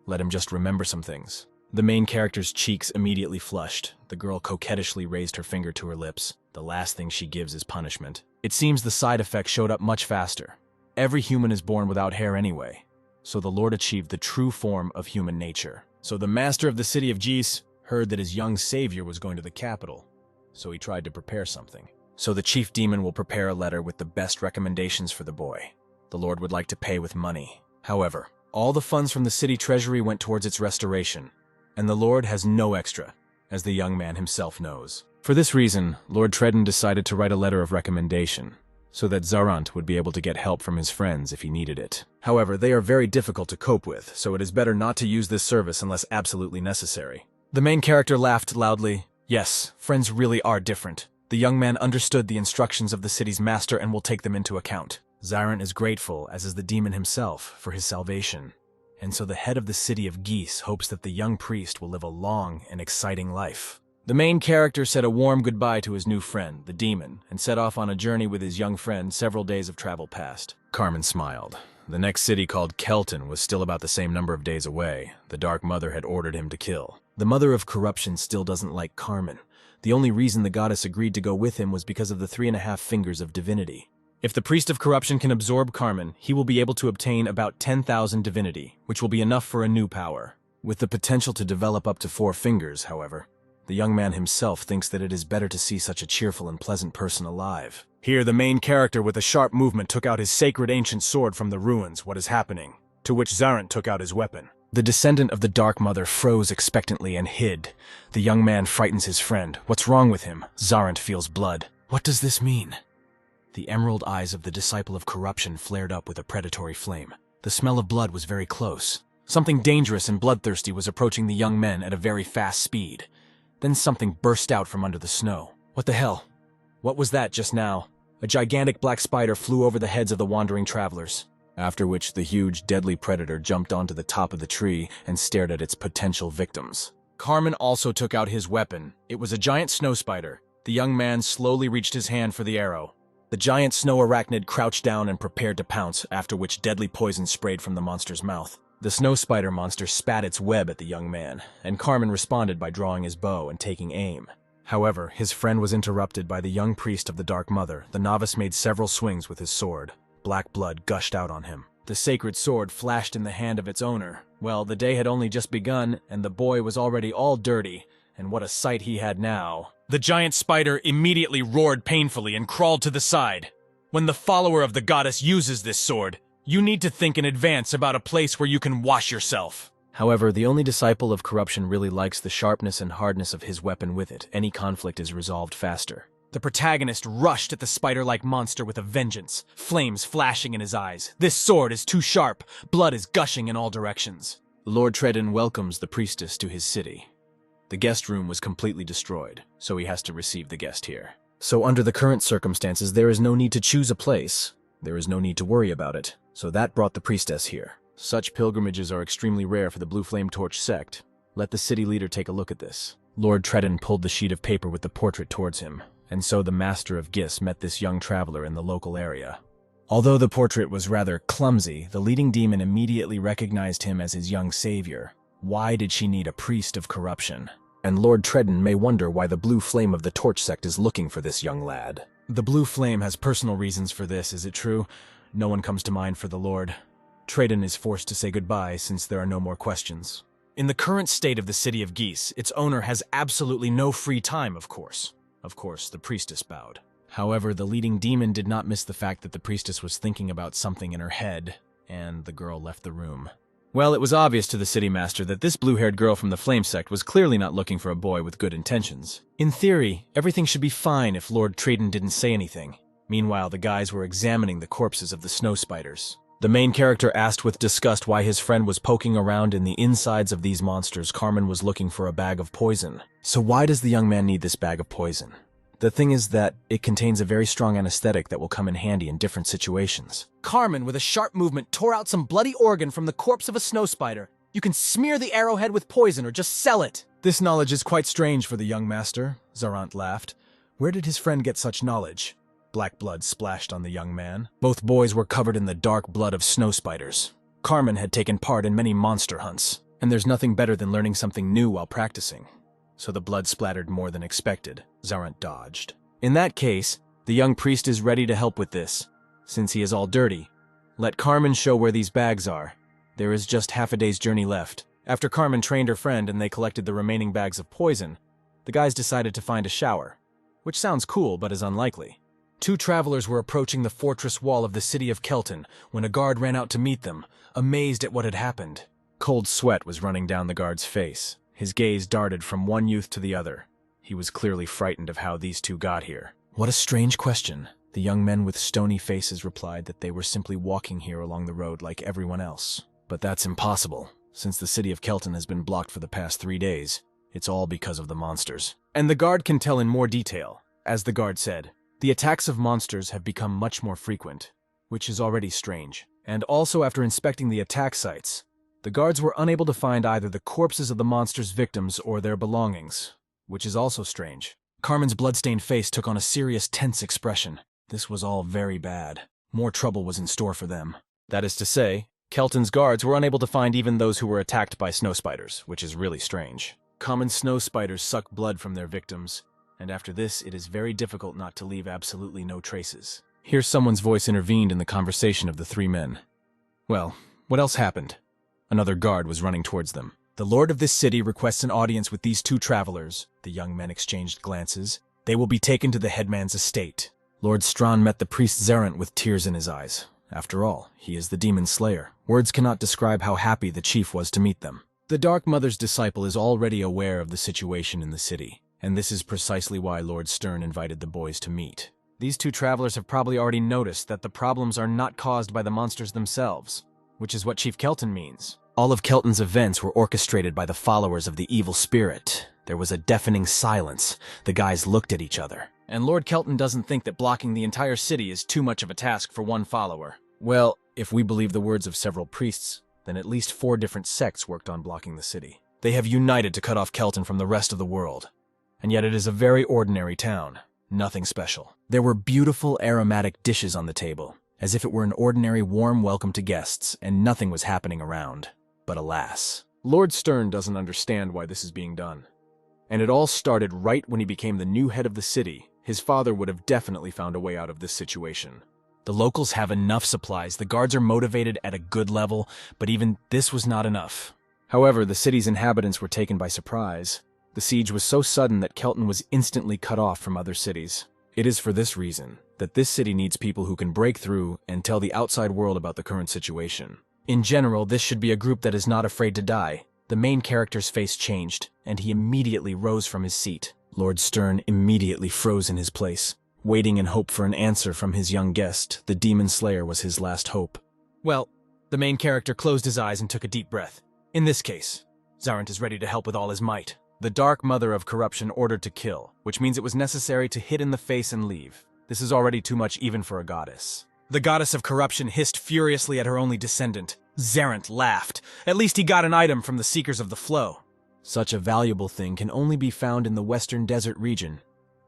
Let him just remember some things. The main character's cheeks immediately flushed. The girl coquettishly raised her finger to her lips. The last thing she gives is punishment. It seems the side effect showed up much faster. Every human is born without hair anyway, so the Lord achieved the true form of human nature. So the master of the city of Gis heard that his young savior was going to the capital, so he tried to prepare something. So the chief demon will prepare a letter with the best recommendations for the boy. The Lord would like to pay with money. However, all the funds from the city treasury went towards its restoration, and the Lord has no extra, as the young man himself knows. For this reason, Lord Tredden decided to write a letter of recommendation, so that Zarant would be able to get help from his friends if he needed it. However, they are very difficult to cope with, so it is better not to use this service unless absolutely necessary. The main character laughed loudly. Yes, friends really are different. The young man understood the instructions of the city's master and will take them into account. Zarant is grateful, as is the demon himself, for his salvation. And so the head of the city of Gis hopes that the young priest will live a long and exciting life. The main character said a warm goodbye to his new friend, the demon, and set off on a journey with his young friend. Several days of travel passed. Carmen smiled. The next city, called Kelton, was still about the same number of days away. The Dark Mother had ordered him to kill. The Mother of Corruption still doesn't like Carmen. The only reason the goddess agreed to go with him was because of the 3.5 fingers of divinity. If the Priest of Corruption can absorb Carmen, he will be able to obtain about 10,000 divinity, which will be enough for a new power. With the potential to develop up to 4 fingers, however, the young man himself thinks that it is better to see such a cheerful and pleasant person alive. Here, the main character with a sharp movement took out his sacred ancient sword from the ruins. What is happening? To which Zarant took out his weapon. The descendant of the Dark Mother froze expectantly and hid. The young man frightens his friend. What's wrong with him? Zarant feels blood. What does this mean? The emerald eyes of the disciple of corruption flared up with a predatory flame. The smell of blood was very close. Something dangerous and bloodthirsty was approaching the young men at a very fast speed. Then something burst out from under the snow. What the hell? What was that just now? A gigantic black spider flew over the heads of the wandering travelers. after which the huge, deadly predator jumped onto the top of the tree and stared at its potential victims. Carmen also took out his weapon. It was a giant snow spider. The young man slowly reached his hand for the arrow. The giant snow arachnid crouched down and prepared to pounce, after which deadly poison sprayed from the monster's mouth. The snow spider monster spat its web at the young man, and Carmen responded by drawing his bow and taking aim. However, his friend was interrupted by the young priest of the Dark Mother. The novice made several swings with his sword. Black blood gushed out on him. The sacred sword flashed in the hand of its owner. Well, the day had only just begun, and the boy was already all dirty, and what a sight he had now. The giant spider immediately roared painfully and crawled to the side. When the follower of the goddess uses this sword, you need to think in advance about a place where you can wash yourself. However, the only disciple of corruption really likes the sharpness and hardness of his weapon with it. Any conflict is resolved faster. The protagonist rushed at the spider-like monster with a vengeance, flames flashing in his eyes. This sword is too sharp, blood is gushing in all directions. Lord Tredden welcomes the priestess to his city. The guest room was completely destroyed, so he has to receive the guest here. So under the current circumstances, there is no need to choose a place. There is no need to worry about it. So that brought the priestess here. Such pilgrimages are extremely rare for the Blue Flame Torch sect. Let the city leader take a look at this. Lord Tredden pulled the sheet of paper with the portrait towards him, and so the Master of Gis met this young traveler in the local area. Although the portrait was rather clumsy, the leading demon immediately recognized him as his young savior. Why did she need a priest of corruption? And Lord Tredden may wonder why the Blue Flame of the Torch sect is looking for this young lad. The Blue Flame has personal reasons for this, is it true? No one comes to mind for the Lord. Tredden is forced to say goodbye since there are no more questions. In the current state of the city of Gis, its owner has absolutely no free time, of course. Of course, the priestess bowed. However, the leading demon did not miss the fact that the priestess was thinking about something in her head, and the girl left the room. Well, it was obvious to the city master that this blue-haired girl from the Flame sect was clearly not looking for a boy with good intentions. In theory, everything should be fine if Lord Tredden didn't say anything. Meanwhile, the guys were examining the corpses of the snow spiders. The main character asked with disgust why his friend was poking around in the insides of these monsters. Carmen was looking for a bag of poison. So why does the young man need this bag of poison? The thing is that it contains a very strong anesthetic that will come in handy in different situations. Carmen, with a sharp movement, tore out some bloody organ from the corpse of a snow spider. You can smear the arrowhead with poison or just sell it. This knowledge is quite strange for the young master, Zarant laughed. Where did his friend get such knowledge? Black blood splashed on the young man. Both boys were covered in the dark blood of snow spiders. Carmen had taken part in many monster hunts, and there's nothing better than learning something new while practicing. So the blood splattered more than expected. Zarant dodged. In that case, the young priest is ready to help with this. Since he is all dirty, let Carmen show where these bags are. There is just half a day's journey left. After Carmen trained her friend and they collected the remaining bags of poison, the guys decided to find a shower, which sounds cool but is unlikely. Two travelers were approaching the fortress wall of the city of Kelton when a guard ran out to meet them, amazed at what had happened. Cold sweat was running down the guard's face. His gaze darted from one youth to the other. He was clearly frightened of how these two got here. What a strange question. The young men with stony faces replied that they were simply walking here along the road like everyone else. But that's impossible. Since the city of Kelton has been blocked for the past 3 days, it's all because of the monsters. And the guard can tell in more detail. As the guard said, the attacks of monsters have become much more frequent, which is already strange. And also after inspecting the attack sites, the guards were unable to find either the corpses of the monsters' victims or their belongings, which is also strange. Carmen's bloodstained face took on a serious, tense expression. This was all very bad. More trouble was in store for them. That is to say, Kelton's guards were unable to find even those who were attacked by snow spiders, which is really strange. Common snow spiders suck blood from their victims, and after this, it is very difficult not to leave absolutely no traces. Here someone's voice intervened in the conversation of the three men. Well, what else happened? Another guard was running towards them. The lord of this city requests an audience with these two travelers. The young men exchanged glances. They will be taken to the headman's estate. Lord Strawn met the priest Zarant with tears in his eyes. After all, he is the demon slayer. Words cannot describe how happy the chief was to meet them. The Dark Mother's disciple is already aware of the situation in the city, and this is precisely why Lord Stern invited the boys to meet. These two travelers have probably already noticed that the problems are not caused by the monsters themselves, which is what Chief Kelton means. All of Kelton's events were orchestrated by the followers of the evil spirit. There was a deafening silence. The guys looked at each other. And Lord Kelton doesn't think that blocking the entire city is too much of a task for one follower. Well, If we believe the words of several priests, then at least 4 different sects worked on blocking the city. They have united to cut off Kelton from the rest of the world. And yet it is a very ordinary town. Nothing special. There were beautiful aromatic dishes on the table, as if it were an ordinary warm welcome to guests, and nothing was happening around. But alas, Lord Stern doesn't understand why this is being done. And it all started right when he became the new head of the city. His father would have definitely found a way out of this situation. The locals have enough supplies, the guards are motivated at a good level, but even this was not enough. However, the city's inhabitants were taken by surprise. The siege was so sudden that Kelton was instantly cut off from other cities. It is for this reason that this city needs people who can break through and tell the outside world about the current situation. In general, this should be a group that is not afraid to die. The main character's face changed, and he immediately rose from his seat. Lord Stern immediately froze in his place, waiting in hope for an answer from his young guest. The Demon Slayer was his last hope. Well, the main character closed his eyes and took a deep breath. In this case, Zarant is ready to help with all his might. The Dark Mother of Corruption ordered to kill, which means it was necessary to hit in the face and leave. This is already too much even for a goddess. The Goddess of Corruption hissed furiously at her only descendant. Zarant laughed. At least he got an item from the Seekers of the Flow. Such a valuable thing can only be found in the Western Desert region,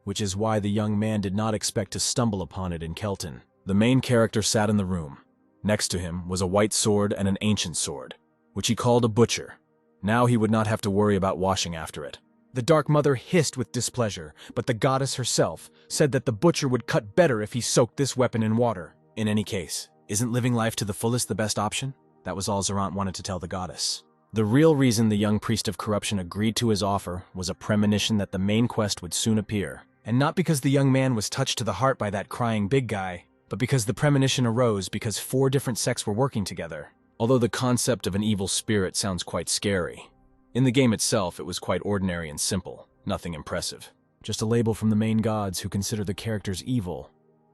which is why the young man did not expect to stumble upon it in Kelton. The main character sat in the room. Next to him was a white sword and an ancient sword, which he called a butcher. Now he would not have to worry about washing after it. The Dark Mother hissed with displeasure, but the goddess herself said that the butcher would cut better if he soaked this weapon in water. In any case, isn't living life to the fullest the best option? That was all Zarant wanted to tell the goddess. The real reason the young priest of corruption agreed to his offer was a premonition that the main quest would soon appear. And not because the young man was touched to the heart by that crying big guy, but because the premonition arose because 4 different sects were working together. Although the concept of an evil spirit sounds quite scary. In the game itself, it was quite ordinary and simple, nothing impressive. Just a label from the main gods who consider the characters evil,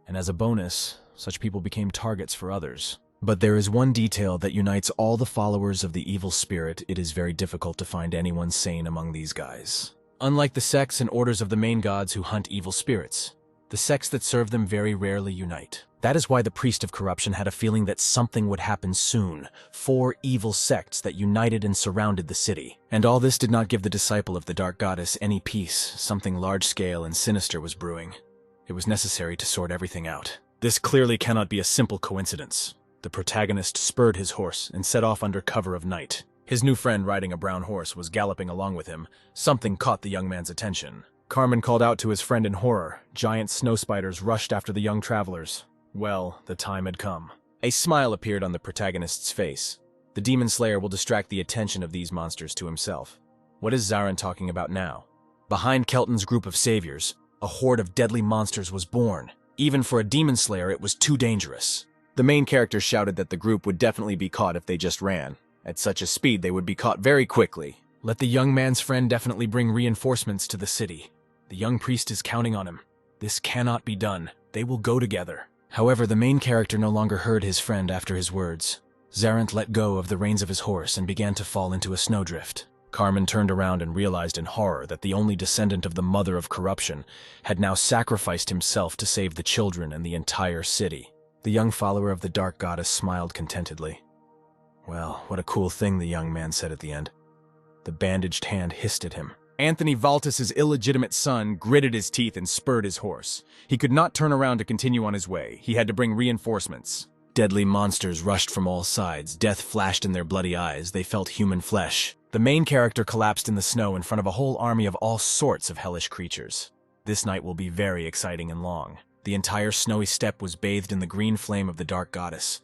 and as a bonus, such people became targets for others. But there is one detail that unites all the followers of the evil spirit. It is very difficult to find anyone sane among these guys. Unlike the sects and orders of the main gods who hunt evil spirits, the sects that serve them very rarely unite. That is why the priest of corruption had a feeling that something would happen soon. 4 evil sects that united and surrounded the city. And all this did not give the disciple of the Dark Goddess any peace. Something large-scale and sinister was brewing. It was necessary to sort everything out. This clearly cannot be a simple coincidence. The protagonist spurred his horse and set off under cover of night. His new friend riding a brown horse was galloping along with him. Something caught the young man's attention. Carmen called out to his friend in horror. Giant snow spiders rushed after the young travelers. Well, the time had come. A smile appeared on the protagonist's face. The Demon Slayer will distract the attention of these monsters to himself. What is Zarant talking about now? Behind Kelton's group of saviors, a horde of deadly monsters was born. Even for a Demon Slayer, it was too dangerous. The main character shouted that the group would definitely be caught if they just ran. At such a speed, they would be caught very quickly. Let the young man's friend definitely bring reinforcements to the city. The young priest is counting on him. This cannot be done. They will go together. However, the main character no longer heard his friend after his words. Zarant let go of the reins of his horse and began to fall into a snowdrift. Carmen turned around and realized in horror that the only descendant of the Mother of Corruption had now sacrificed himself to save the children and the entire city. The young follower of the Dark Goddess smiled contentedly. Well, what a cool thing, the young man said at the end. The bandaged hand hissed at him. Anthony Valtis's illegitimate son gritted his teeth and spurred his horse. He could not turn around to continue on his way. He had to bring reinforcements. Deadly monsters rushed from all sides. Death flashed in their bloody eyes. They felt human flesh. The main character collapsed in the snow in front of a whole army of all sorts of hellish creatures. This night will be very exciting and long. The entire snowy steppe was bathed in the green flame of the Dark Goddess.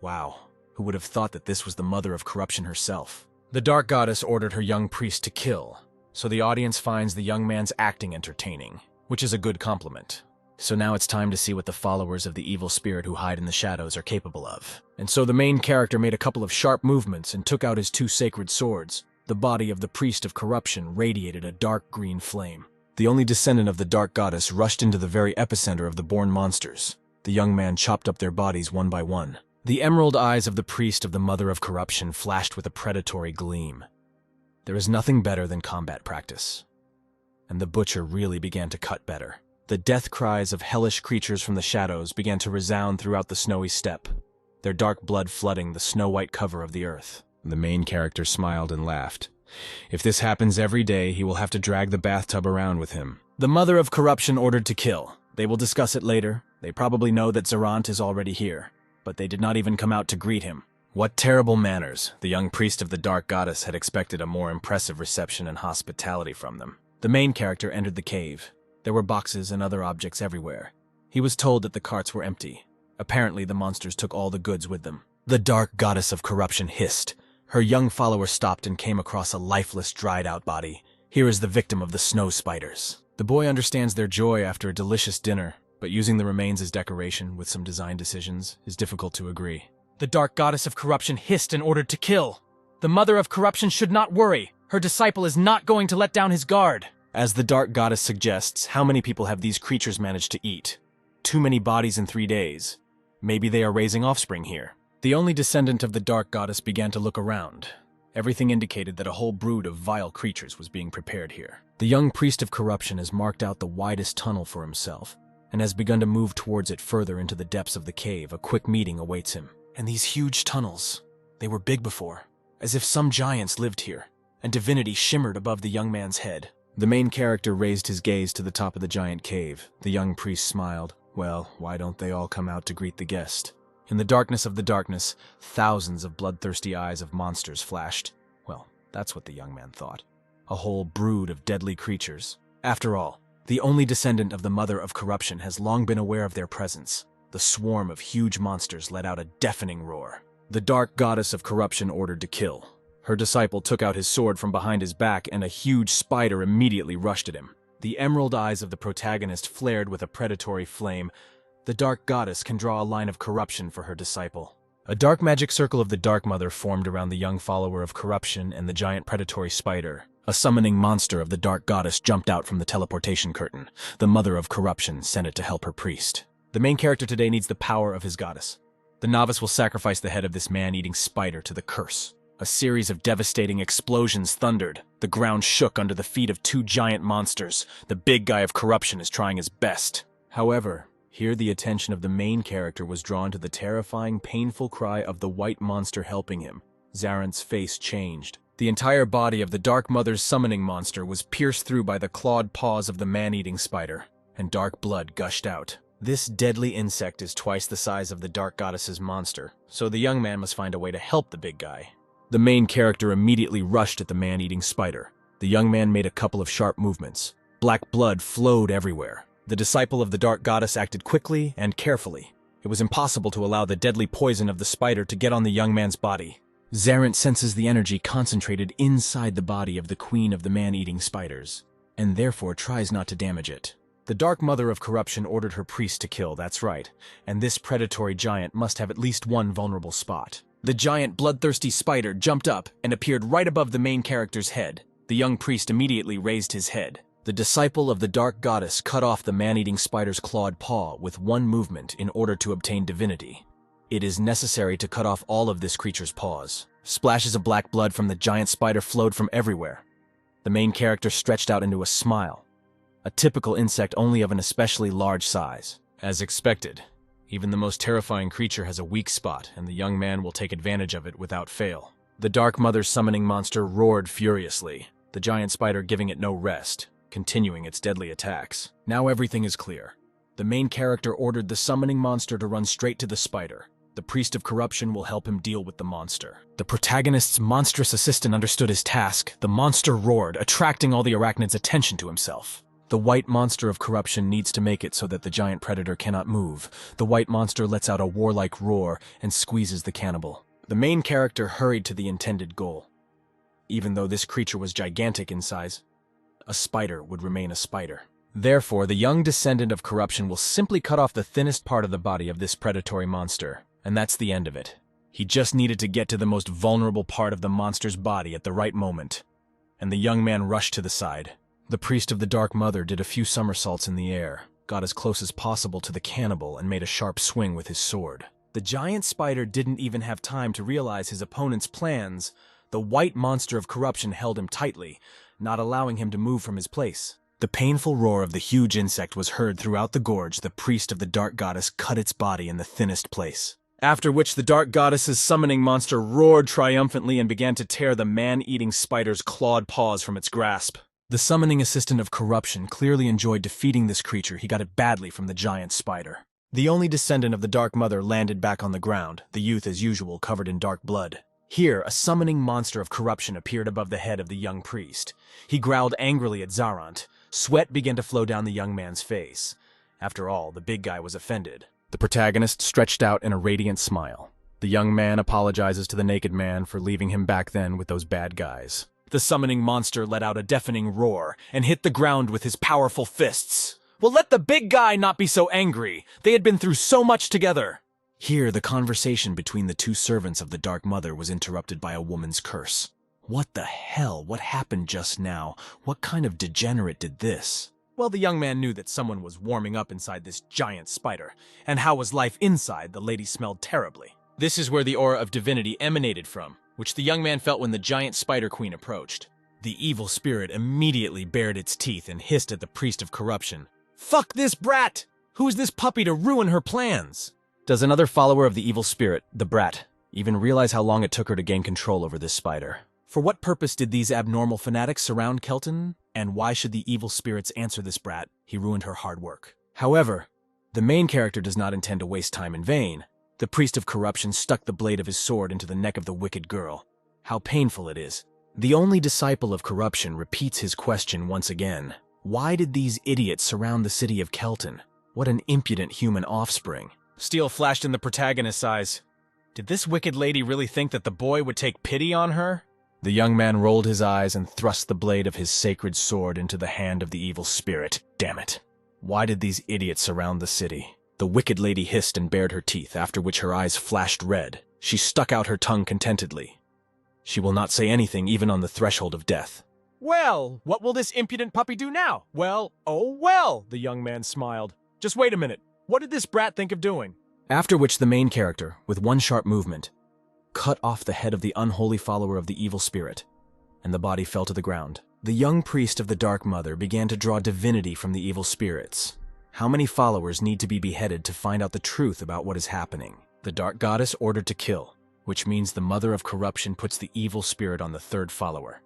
Wow, who would have thought that this was the Mother of Corruption herself? The Dark Goddess ordered her young priest to kill, so the audience finds the young man's acting entertaining, which is a good compliment. So now it's time to see what the followers of the evil spirit who hide in the shadows are capable of. And so the main character made a couple of sharp movements and took out his 2 sacred swords. The body of the priest of corruption radiated a dark green flame. The only descendant of the Dark Goddess rushed into the very epicenter of the born monsters. The young man chopped up their bodies one by one. The emerald eyes of the priest of the Mother of Corruption flashed with a predatory gleam. There is nothing better than combat practice. And the butcher really began to cut better. The death cries of hellish creatures from the shadows began to resound throughout the snowy steppe. their dark blood flooding the snow-white cover of the earth. The main character smiled and laughed. If this happens every day, he will have to drag the bathtub around with him. The mother of corruption ordered to kill. They will discuss it later. They probably know that Zerant is already here, but they did not even come out to greet him. What terrible manners. The young priest of the Dark Goddess had expected a more impressive reception and hospitality from them. The main character entered the cave. There were boxes and other objects everywhere. He was told that the carts were empty. Apparently, the monsters took all the goods with them. The Dark Goddess of Corruption hissed. Her young follower stopped and came across a lifeless, dried-out body. Here is the victim of the snow spiders. The boy understands their joy after a delicious dinner, but using the remains as decoration with some design decisions is difficult to agree. The Dark Goddess of Corruption hissed and ordered to kill. The Mother of Corruption should not worry. Her disciple is not going to let down his guard. As the Dark Goddess suggests, how many people have these creatures managed to eat? Too many bodies in 3 days. Maybe they are raising offspring here. The only descendant of the Dark Goddess began to look around. Everything indicated that a whole brood of vile creatures was being prepared here. The young priest of corruption has marked out the widest tunnel for himself, and has begun to move towards it further into the depths of the cave. A quick meeting awaits him. And these huge tunnels, they were big before, as if some giants lived here, and divinity shimmered above the young man's head. The main character raised his gaze to the top of the giant cave. The young priest smiled. Well, why don't they all come out to greet the guest? In the darkness of the darkness, thousands of bloodthirsty eyes of monsters flashed. Well, that's what the young man thought. A whole brood of deadly creatures. After all, the only descendant of the Mother of Corruption has long been aware of their presence. The swarm of huge monsters let out a deafening roar. The Dark Goddess of Corruption ordered to kill. Her disciple took out his sword from behind his back, and a huge spider immediately rushed at him. The emerald eyes of the protagonist flared with a predatory flame. The Dark Goddess can draw a line of corruption for her disciple. A dark magic circle of the Dark Mother formed around the young follower of corruption and the giant predatory spider. A summoning monster of the Dark Goddess jumped out from the teleportation curtain. The Mother of Corruption sent it to help her priest. The main character today needs the power of his goddess. The novice will sacrifice the head of this man-eating spider to the curse. A series of devastating explosions thundered. The ground shook under the feet of 2 giant monsters. The big guy of corruption is trying his best. However, here the attention of the main character was drawn to the terrifying, painful cry of the white monster helping him. Zarant's face changed. The entire body of the Dark Mother's summoning monster was pierced through by the clawed paws of the man-eating spider, and dark blood gushed out. This deadly insect is twice the size of the Dark Goddess's monster, so the young man must find a way to help the big guy. The main character immediately rushed at the man-eating spider. The young man made a couple of sharp movements. Black blood flowed everywhere. The disciple of the Dark Goddess acted quickly and carefully. It was impossible to allow the deadly poison of the spider to get on the young man's body. Zarant senses the energy concentrated inside the body of the queen of the man-eating spiders, and therefore tries not to damage it. The Dark Mother of Corruption ordered her priest to kill, that's right, and this predatory giant must have at least one vulnerable spot. The giant bloodthirsty spider jumped up and appeared right above the main character's head. The young priest immediately raised his head. The disciple of the Dark Goddess cut off the man-eating spider's clawed paw with one movement in order to obtain divinity. It is necessary to cut off all of this creature's paws. Splashes of black blood from the giant spider flowed from everywhere. The main character stretched out into a smile. A typical insect only of an especially large size. As expected, even the most terrifying creature has a weak spot, and the young man will take advantage of it without fail. The Dark Mother's summoning monster roared furiously, the giant spider giving it no rest, continuing its deadly attacks. Now everything is clear. The main character ordered the summoning monster to run straight to the spider. The priest of corruption will help him deal with the monster. The protagonist's monstrous assistant understood his task. The monster roared, attracting all the arachnids' attention to himself. The white monster of corruption needs to make it so that the giant predator cannot move. The white monster lets out a warlike roar and squeezes the cannibal. The main character hurried to the intended goal. Even though this creature was gigantic in size, a spider would remain a spider. Therefore, the young descendant of corruption will simply cut off the thinnest part of the body of this predatory monster, and that's the end of it. He just needed to get to the most vulnerable part of the monster's body at the right moment, and the young man rushed to the side. The priest of the Dark Mother did a few somersaults in the air, got as close as possible to the cannibal, and made a sharp swing with his sword. The giant spider didn't even have time to realize his opponent's plans. The white monster of corruption held him tightly, not allowing him to move from his place. The painful roar of the huge insect was heard throughout the gorge. The priest of the Dark Goddess cut its body in the thinnest place. After which the dark goddess's summoning monster roared triumphantly and began to tear the man-eating spider's clawed paws from its grasp. The summoning assistant of corruption clearly enjoyed defeating this creature. He got it badly from the giant spider. The only descendant of the Dark Mother landed back on the ground, the youth as usual covered in dark blood. Here, a summoning monster of corruption appeared above the head of the young priest. He growled angrily at Zarant. Sweat began to flow down the young man's face. After all, the big guy was offended. The protagonist stretched out in a radiant smile. The young man apologizes to the naked man for leaving him back then with those bad guys. The summoning monster let out a deafening roar and hit the ground with his powerful fists. Well, let the big guy not be so angry. They had been through so much together. Here, the conversation between the two servants of the Dark Mother was interrupted by a woman's curse. What the hell? What happened just now? What kind of degenerate did this? Well, the young man knew that someone was warming up inside this giant spider. And how was life inside? The lady smelled terribly. This is where the aura of divinity emanated from, which the young man felt when the giant spider queen approached. The evil spirit immediately bared its teeth and hissed at the priest of corruption. "Fuck this brat! Who's this puppy to ruin her plans?" Does another follower of the evil spirit, the brat, even realize how long it took her to gain control over this spider? For what purpose did these abnormal fanatics surround Kelton? And why should the evil spirits answer this brat? He ruined her hard work. However, the main character does not intend to waste time in vain. The priest of corruption stuck the blade of his sword into the neck of the wicked girl. How painful it is. The only disciple of corruption repeats his question once again. Why did these idiots surround the city of Kelton? What an impudent human offspring. Steel flashed in the protagonist's eyes. Did this wicked lady really think that the boy would take pity on her? The young man rolled his eyes and thrust the blade of his sacred sword into the hand of the evil spirit. Damn it. Why did these idiots surround the city? The wicked lady hissed and bared her teeth, after which her eyes flashed red. She stuck out her tongue contentedly. She will not say anything even on the threshold of death. "Well, what will this impudent puppy do now?" "Well, oh well," the young man smiled. "Just wait a minute. What did this brat think of doing?" After which the main character, with one sharp movement, cut off the head of the unholy follower of the evil spirit, and the body fell to the ground. The young priest of the Dark Mother began to draw divinity from the evil spirits. How many followers need to be beheaded to find out the truth about what is happening? The Dark Goddess ordered to kill, which means the Mother of Corruption puts the evil spirit on the third follower,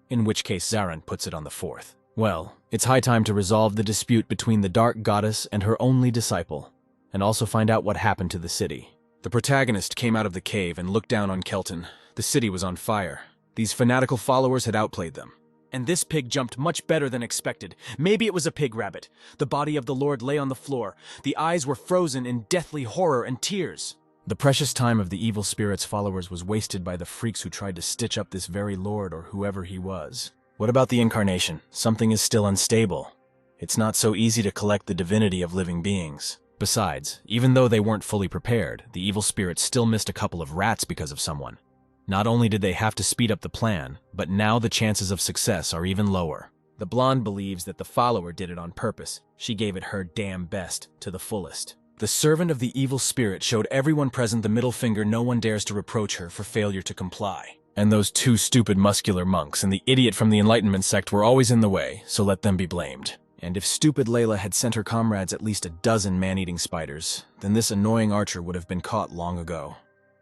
in which case Zaran puts it on the fourth. Well, it's high time to resolve the dispute between the Dark Goddess and her only disciple, and also find out what happened to the city. The protagonist came out of the cave and looked down on Kelton. The city was on fire. These fanatical followers had outplayed them. And this pig jumped much better than expected. Maybe it was a pig rabbit. The body of the Lord lay on the floor. The eyes were frozen in deathly horror and tears. The precious time of the evil spirit's followers was wasted by the freaks who tried to stitch up this very Lord or whoever he was. What about the incarnation? Something is still unstable. It's not so easy to collect the divinity of living beings. Besides, even though they weren't fully prepared, the evil spirits still missed a couple of rats because of someone. Not only did they have to speed up the plan, but now the chances of success are even lower. The blonde believes that the follower did it on purpose. She gave it her damn best, to the fullest. The servant of the evil spirit showed everyone present the middle finger. No one dares to reproach her for failure to comply. And those two stupid muscular monks and the idiot from the Enlightenment sect were always in the way, so let them be blamed. And if stupid Layla had sent her comrades at least a dozen man-eating spiders, then this annoying archer would have been caught long ago.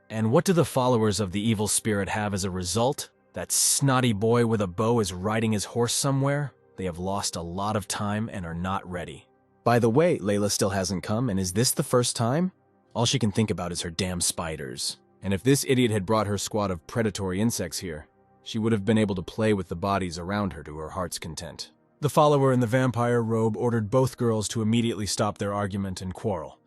And what do the followers of the evil spirit have as a result? That snotty boy with a bow is riding his horse somewhere? They have lost a lot of time and are not ready. By the way, Layla still hasn't come, and is this the first time? All she can think about is her damn spiders. And if this idiot had brought her squad of predatory insects here, she would have been able to play with the bodies around her to her heart's content. The follower in the vampire robe ordered both girls to immediately stop their argument and quarrel.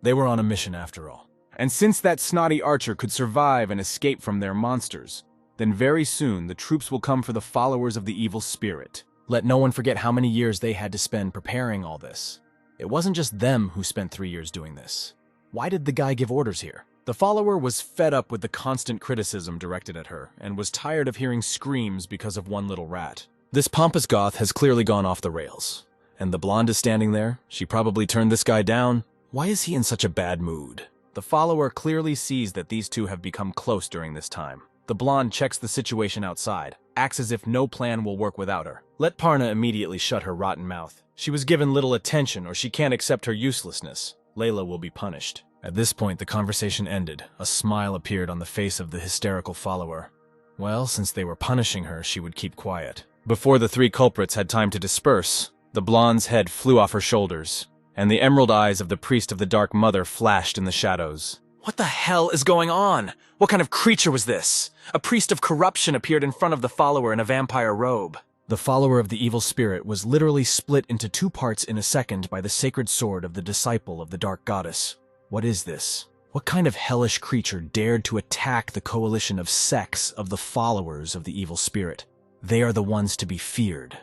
They were on a mission after all. And since that snotty archer could survive and escape from their monsters, then very soon the troops will come for the followers of the evil spirit. Let no one forget how many years they had to spend preparing all this. It wasn't just them who spent 3 years doing this. Why did the guy give orders here? The follower was fed up with the constant criticism directed at her, and was tired of hearing screams because of one little rat. This pompous goth has clearly gone off the rails. And the blonde is standing there. She probably turned this guy down. Why is he in such a bad mood? The follower clearly sees that these two have become close during this time. The blonde checks the situation outside, acts as if no plan will work without her. Let Parna immediately shut her rotten mouth. She was given little attention, or she can't accept her uselessness. Layla will be punished. At this point, the conversation ended. A smile appeared on the face of the hysterical follower. Well, since they were punishing her, she would keep quiet. Before the three culprits had time to disperse, the blonde's head flew off her shoulders, and the emerald eyes of the priest of the Dark Mother flashed in the shadows. What the hell is going on? What kind of creature was this? A priest of corruption appeared in front of the follower in a vampire robe. The follower of the evil spirit was literally split into two parts in a second by the sacred sword of the disciple of the Dark Goddess. What is this? What kind of hellish creature dared to attack the coalition of sects of the followers of the evil spirit? They are the ones to be feared.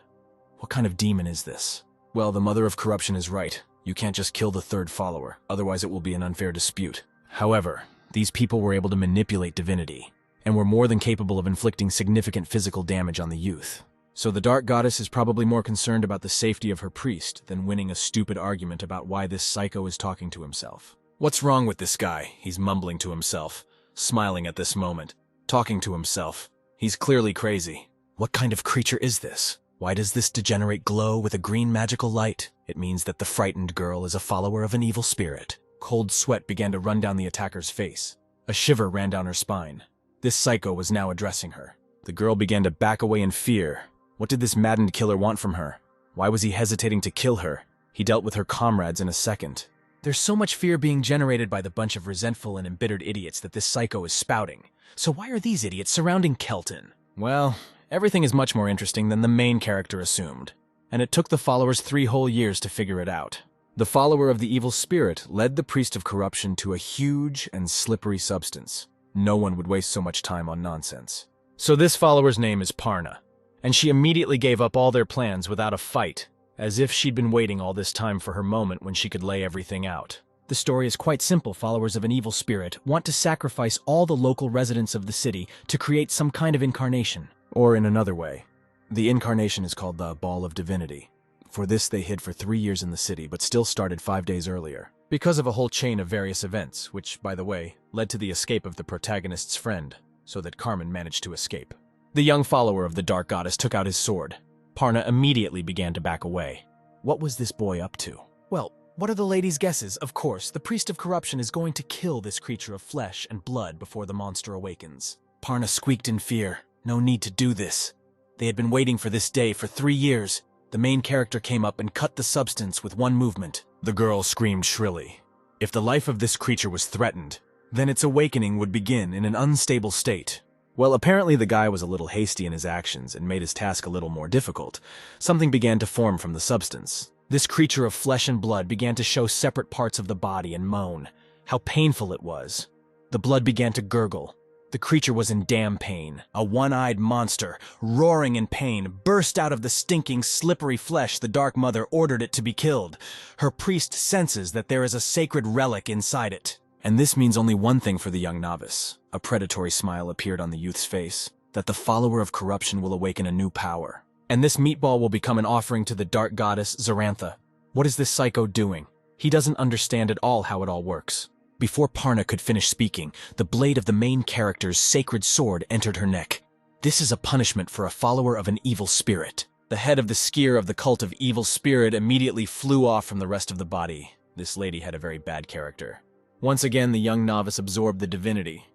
What kind of demon is this? Well, the mother of corruption is right. You can't just kill the third follower, otherwise it will be an unfair dispute. However, these people were able to manipulate divinity, and were more than capable of inflicting significant physical damage on the youth. So the Dark Goddess is probably more concerned about the safety of her priest than winning a stupid argument about why this psycho is talking to himself. What's wrong with this guy? He's mumbling to himself, smiling at this moment, talking to himself. He's clearly crazy. What kind of creature is this? Why does this degenerate glow with a green magical light? It means that the frightened girl is a follower of an evil spirit. Cold sweat began to run down the attacker's face. A shiver ran down her spine. This psycho was now addressing her. The girl began to back away in fear. What did this maddened killer want from her? Why was he hesitating to kill her? He dealt with her comrades in a second. There's so much fear being generated by the bunch of resentful and embittered idiots that this psycho is spouting. So why are these idiots surrounding Kelton? Well, everything is much more interesting than the main character assumed, and it took the followers 3 whole years to figure it out. The follower of the evil spirit led the priest of corruption to a huge and slippery substance. No one would waste so much time on nonsense. So this follower's name is Parna, and she immediately gave up all their plans without a fight, as if she'd been waiting all this time for her moment when she could lay everything out. The story is quite simple. Followers of an evil spirit want to sacrifice all the local residents of the city to create some kind of incarnation. Or in another way, the incarnation is called the Ball of Divinity. For this they hid for 3 years in the city, but still started 5 days earlier, because of a whole chain of various events, which, by the way, led to the escape of the protagonist's friend, so that Carmen managed to escape. The young follower of the Dark Goddess took out his sword. Parna immediately began to back away. What was this boy up to? Well, what are the ladies' guesses? Of course, the priest of corruption is going to kill this creature of flesh and blood before the monster awakens. Parna squeaked in fear. No need to do this. They had been waiting for this day for 3 years. The main character came up and cut the substance with one movement. The girl screamed shrilly. If the life of this creature was threatened, then its awakening would begin in an unstable state. Well, apparently the guy was a little hasty in his actions and made his task a little more difficult. Something began to form from the substance. This creature of flesh and blood began to show separate parts of the body and moan. How painful it was. The blood began to gurgle. The creature was in damn pain. A one-eyed monster, roaring in pain, burst out of the stinking, slippery flesh the Dark Mother ordered it to be killed. Her priest senses that there is a sacred relic inside it. And this means only one thing for the young novice. A predatory smile appeared on the youth's face, that the follower of corruption will awaken a new power. And this meatball will become an offering to the Dark Goddess Zarantha. What is this psycho doing? He doesn't understand at all how it all works. Before Parna could finish speaking, the blade of the main character's sacred sword entered her neck. This is a punishment for a follower of an evil spirit. The head of the skier of the cult of evil spirit immediately flew off from the rest of the body. This lady had a very bad character. Once again, the young novice absorbed the divinity.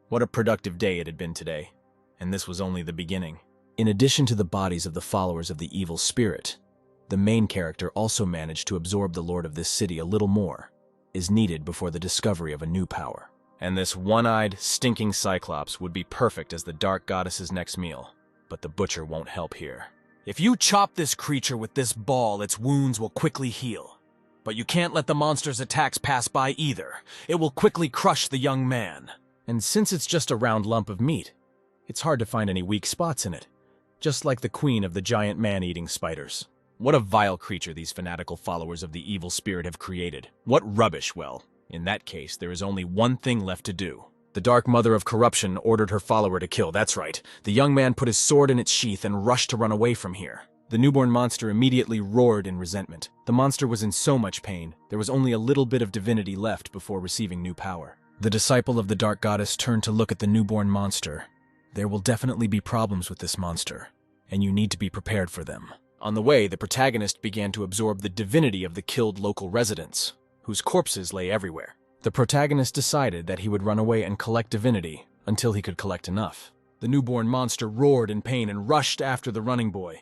What a productive day it had been today. And this was only the beginning. In addition to the bodies of the followers of the evil spirit, the main character also managed to absorb the lord of this city. A little more is needed before the discovery of a new power. And this one-eyed, stinking Cyclops would be perfect as the Dark Goddess's next meal. But the butcher won't help here. If you chop this creature with this ball, its wounds will quickly heal. But you can't let the monster's attacks pass by either. It will quickly crush the young man. And since it's just a round lump of meat, it's hard to find any weak spots in it. Just like the queen of the giant man-eating spiders. What a vile creature these fanatical followers of the evil spirit have created. What rubbish. Well, in that case, there is only one thing left to do. The Dark Mother of Corruption ordered her follower to kill. That's right. The young man put his sword in its sheath and rushed to run away from here. The newborn monster immediately roared in resentment. The monster was in so much pain, there was only a little bit of divinity left before receiving new power. The disciple of the Dark Goddess turned to look at the newborn monster. There will definitely be problems with this monster, and you need to be prepared for them. On the way, the protagonist began to absorb the divinity of the killed local residents, whose corpses lay everywhere. The protagonist decided that he would run away and collect divinity until he could collect enough. The newborn monster roared in pain and rushed after the running boy.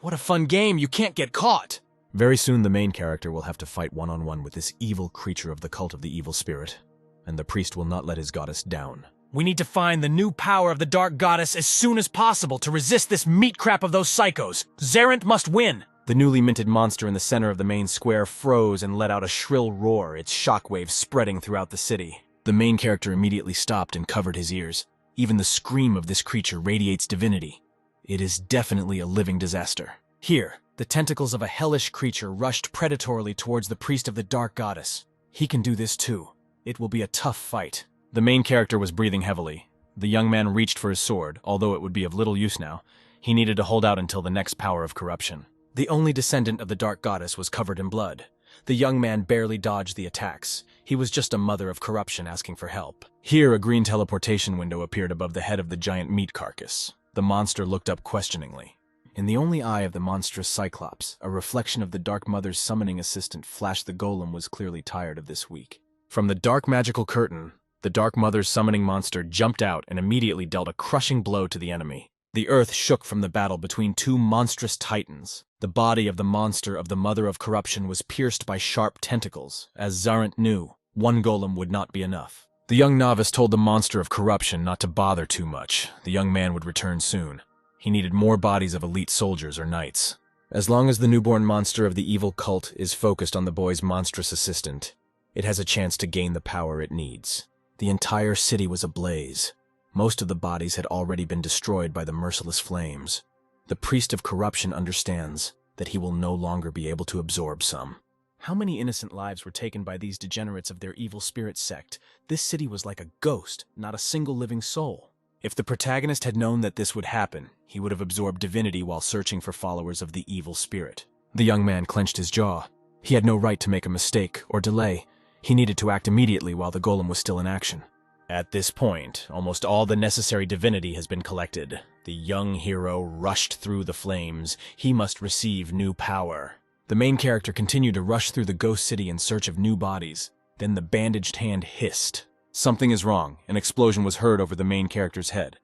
What a fun game, you can't get caught! Very soon the main character will have to fight one-on-one with this evil creature of the cult of the evil spirit, and the priest will not let his goddess down. We need to find the new power of the dark goddess as soon as possible to resist this meat crap of those psychos. Zerent must win! The newly minted monster in the center of the main square froze and let out a shrill roar, its shockwaves spreading throughout the city. The main character immediately stopped and covered his ears. Even the scream of this creature radiates divinity. It is definitely a living disaster. Here, the tentacles of a hellish creature rushed predatorily towards the priest of the dark goddess. He can do this too. It will be a tough fight. The main character was breathing heavily. The young man reached for his sword, although it would be of little use now. He needed to hold out until the next power of corruption. The only descendant of the dark goddess was covered in blood. The young man barely dodged the attacks. He was just a mother of corruption asking for help. Here, a green teleportation window appeared above the head of the giant meat carcass. The monster looked up questioningly. In the only eye of the monstrous Cyclops, a reflection of the Dark Mother's summoning assistant flashed. The golem was clearly tired of this week. From the dark magical curtain, the Dark Mother's summoning monster jumped out and immediately dealt a crushing blow to the enemy. The earth shook from the battle between two monstrous titans. The body of the monster of the Mother of Corruption was pierced by sharp tentacles. As Zerent knew, one golem would not be enough. The young novice told the monster of corruption not to bother too much. The young man would return soon. He needed more bodies of elite soldiers or knights. As long as the newborn monster of the evil cult is focused on the boy's monstrous assistant, it has a chance to gain the power it needs. The entire city was ablaze. Most of the bodies had already been destroyed by the merciless flames. The priest of corruption understands that he will no longer be able to absorb some. How many innocent lives were taken by these degenerates of their evil spirit sect? This city was like a ghost, not a single living soul. If the protagonist had known that this would happen, he would have absorbed divinity while searching for followers of the evil spirit. The young man clenched his jaw. He had no right to make a mistake or delay. He needed to act immediately while the golem was still in action. At this point, almost all the necessary divinity has been collected. The young hero rushed through the flames. He must receive new power. The main character continued to rush through the ghost city in search of new bodies. Then the bandaged hand hissed. Something is wrong. An explosion was heard over the main character's head.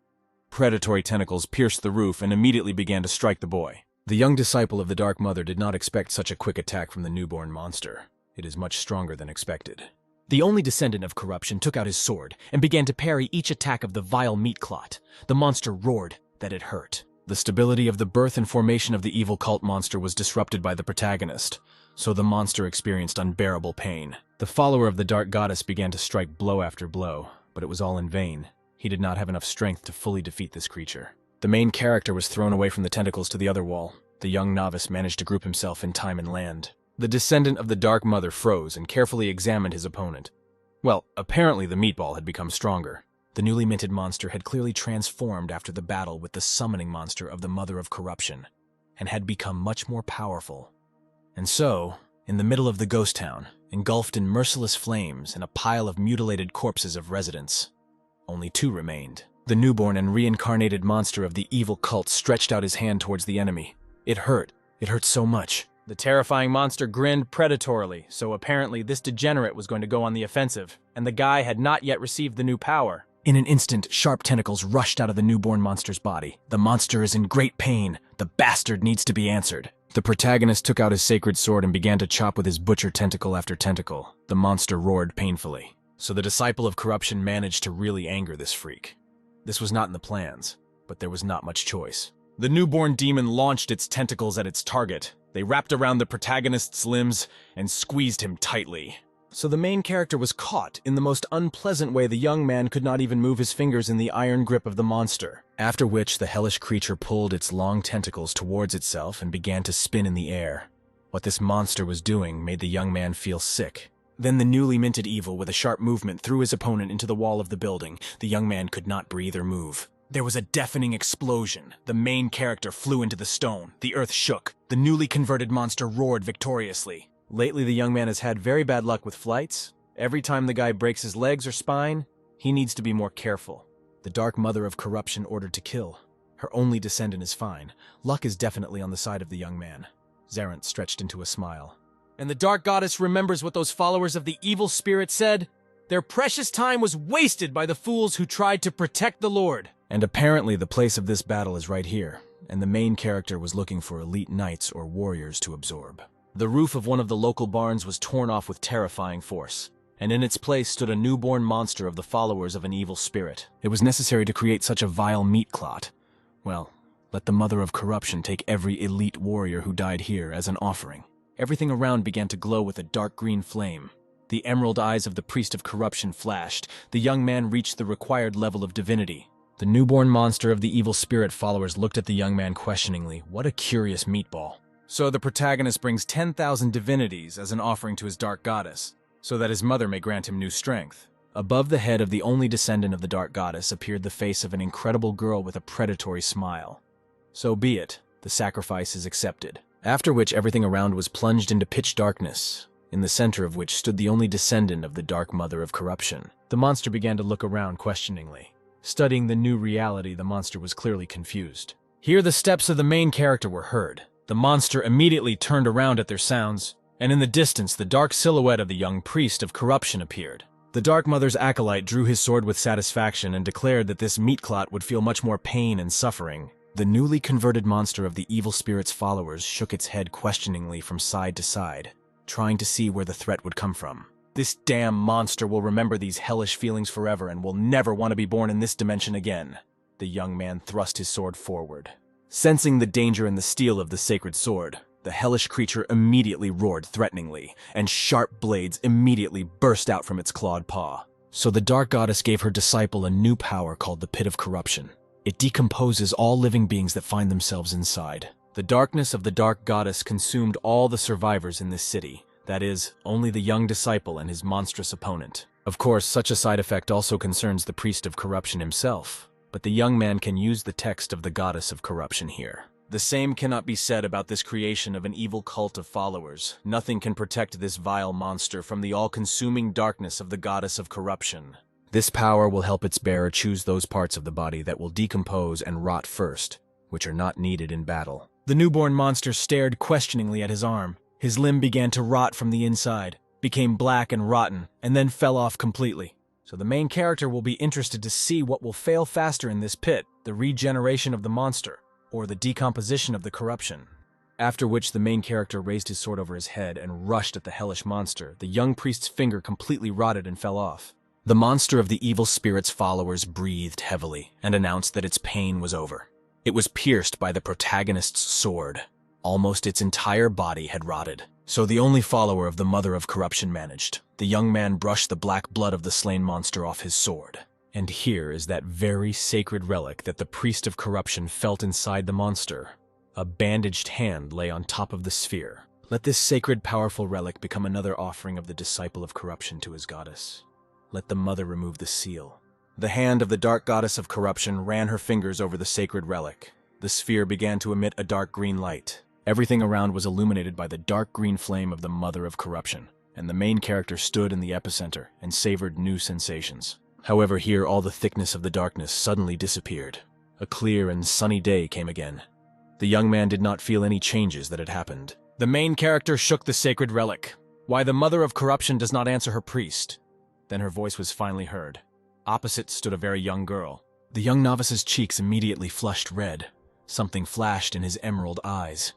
Predatory tentacles pierced the roof and immediately began to strike the boy. The young disciple of the Dark Mother did not expect such a quick attack from the newborn monster. It is much stronger than expected. The only descendant of corruption took out his sword and began to parry each attack of the vile meat clot. The monster roared that it hurt. The stability of the birth and formation of the evil cult monster was disrupted by the protagonist, so the monster experienced unbearable pain. The follower of the dark goddess began to strike blow after blow, but it was all in vain. He did not have enough strength to fully defeat this creature. The main character was thrown away from the tentacles to the other wall. The young novice managed to group himself in time and land. The descendant of the Dark Mother froze and carefully examined his opponent. Well, apparently the meatball had become stronger. The newly minted monster had clearly transformed after the battle with the summoning monster of the Mother of Corruption, and had become much more powerful. And so, in the middle of the ghost town, engulfed in merciless flames and a pile of mutilated corpses of residents, only two remained. The newborn and reincarnated monster of the evil cult stretched out his hand towards the enemy. It hurt. It hurt so much. The terrifying monster grinned predatorily, so apparently this degenerate was going to go on the offensive, and the guy had not yet received the new power. In an instant, sharp tentacles rushed out of the newborn monster's body. The monster is in great pain. The bastard needs to be answered. The protagonist took out his sacred sword and began to chop with his butcher tentacle after tentacle. The monster roared painfully. So the disciple of corruption managed to really anger this freak. This was not in the plans, but there was not much choice. The newborn demon launched its tentacles at its target. They wrapped around the protagonist's limbs and squeezed him tightly. So the main character was caught in the most unpleasant way. The young man could not even move his fingers in the iron grip of the monster. After which, the hellish creature pulled its long tentacles towards itself and began to spin in the air. What this monster was doing made the young man feel sick. Then the newly minted evil, with a sharp movement, threw his opponent into the wall of the building. The young man could not breathe or move. There was a deafening explosion. The main character flew into the stone. The earth shook. The newly converted monster roared victoriously. Lately, the young man has had very bad luck with flights. Every time the guy breaks his legs or spine, he needs to be more careful. The Dark Mother of Corruption ordered to kill. Her only descendant is fine. Luck is definitely on the side of the young man. Zerent stretched into a smile. And the Dark Goddess remembers what those followers of the evil spirit said? Their precious time was wasted by the fools who tried to protect the Lord. And apparently the place of this battle is right here, and the main character was looking for elite knights or warriors to absorb. The roof of one of the local barns was torn off with terrifying force, and in its place stood a newborn monster of the followers of an evil spirit. It was necessary to create such a vile meat clot. Well, let the mother of corruption take every elite warrior who died here as an offering. Everything around began to glow with a dark green flame. The emerald eyes of the priest of corruption flashed. The young man reached the required level of divinity. The newborn monster of the evil spirit followers looked at the young man questioningly. What a curious meatball. So the protagonist brings 10,000 divinities as an offering to his dark goddess, so that his mother may grant him new strength. Above the head of the only descendant of the dark goddess appeared the face of an incredible girl with a predatory smile. So be it, the sacrifice is accepted. After which everything around was plunged into pitch darkness, in the center of which stood the only descendant of the dark mother of corruption. The monster began to look around questioningly. Studying the new reality, the monster was clearly confused. Here the steps of the main character were heard. The monster immediately turned around at their sounds, and in the distance the dark silhouette of the young priest of corruption appeared. The Dark Mother's acolyte drew his sword with satisfaction and declared that this meat clot would feel much more pain and suffering. The newly converted monster of the evil spirit's followers shook its head questioningly from side to side, trying to see where the threat would come from. This damn monster will remember these hellish feelings forever and will never want to be born in this dimension again. The young man thrust his sword forward. Sensing the danger in the steel of the sacred sword, the hellish creature immediately roared threateningly, and sharp blades immediately burst out from its clawed paw. So the dark goddess gave her disciple a new power called the Pit of Corruption. It decomposes all living beings that find themselves inside. The darkness of the dark goddess consumed all the survivors in this city. That is, only the young disciple and his monstrous opponent. Of course, such a side effect also concerns the priest of corruption himself, but the young man can use the text of the goddess of corruption here. The same cannot be said about this creation of an evil cult of followers. Nothing can protect this vile monster from the all-consuming darkness of the goddess of corruption. This power will help its bearer choose those parts of the body that will decompose and rot first, which are not needed in battle. The newborn monster stared questioningly at his arm. His limb began to rot from the inside, became black and rotten, and then fell off completely. So the main character will be interested to see what will fail faster in this pit, the regeneration of the monster, or the decomposition of the corruption. After which the main character raised his sword over his head and rushed at the hellish monster. The young priest's finger completely rotted and fell off. The monster of the evil spirit's followers breathed heavily and announced that its pain was over. It was pierced by the protagonist's sword. Almost its entire body had rotted. So the only follower of the mother of corruption managed. The young man brushed the black blood of the slain monster off his sword. And here is that very sacred relic that the priest of corruption felt inside the monster. A bandaged hand lay on top of the sphere. Let this sacred, powerful relic become another offering of the disciple of corruption to his goddess. Let the mother remove the seal. The hand of the dark goddess of corruption ran her fingers over the sacred relic. The sphere began to emit a dark green light. Everything around was illuminated by the dark green flame of the mother of corruption, and the main character stood in the epicenter and savored new sensations. However, here all the thickness of the darkness suddenly disappeared. A clear and sunny day came again. The young man did not feel any changes that had happened. The main character shook the sacred relic. Why the mother of corruption does not answer her priest? Then her voice was finally heard. Opposite stood a very young girl. The young novice's cheeks immediately flushed red. Something flashed in his emerald eyes.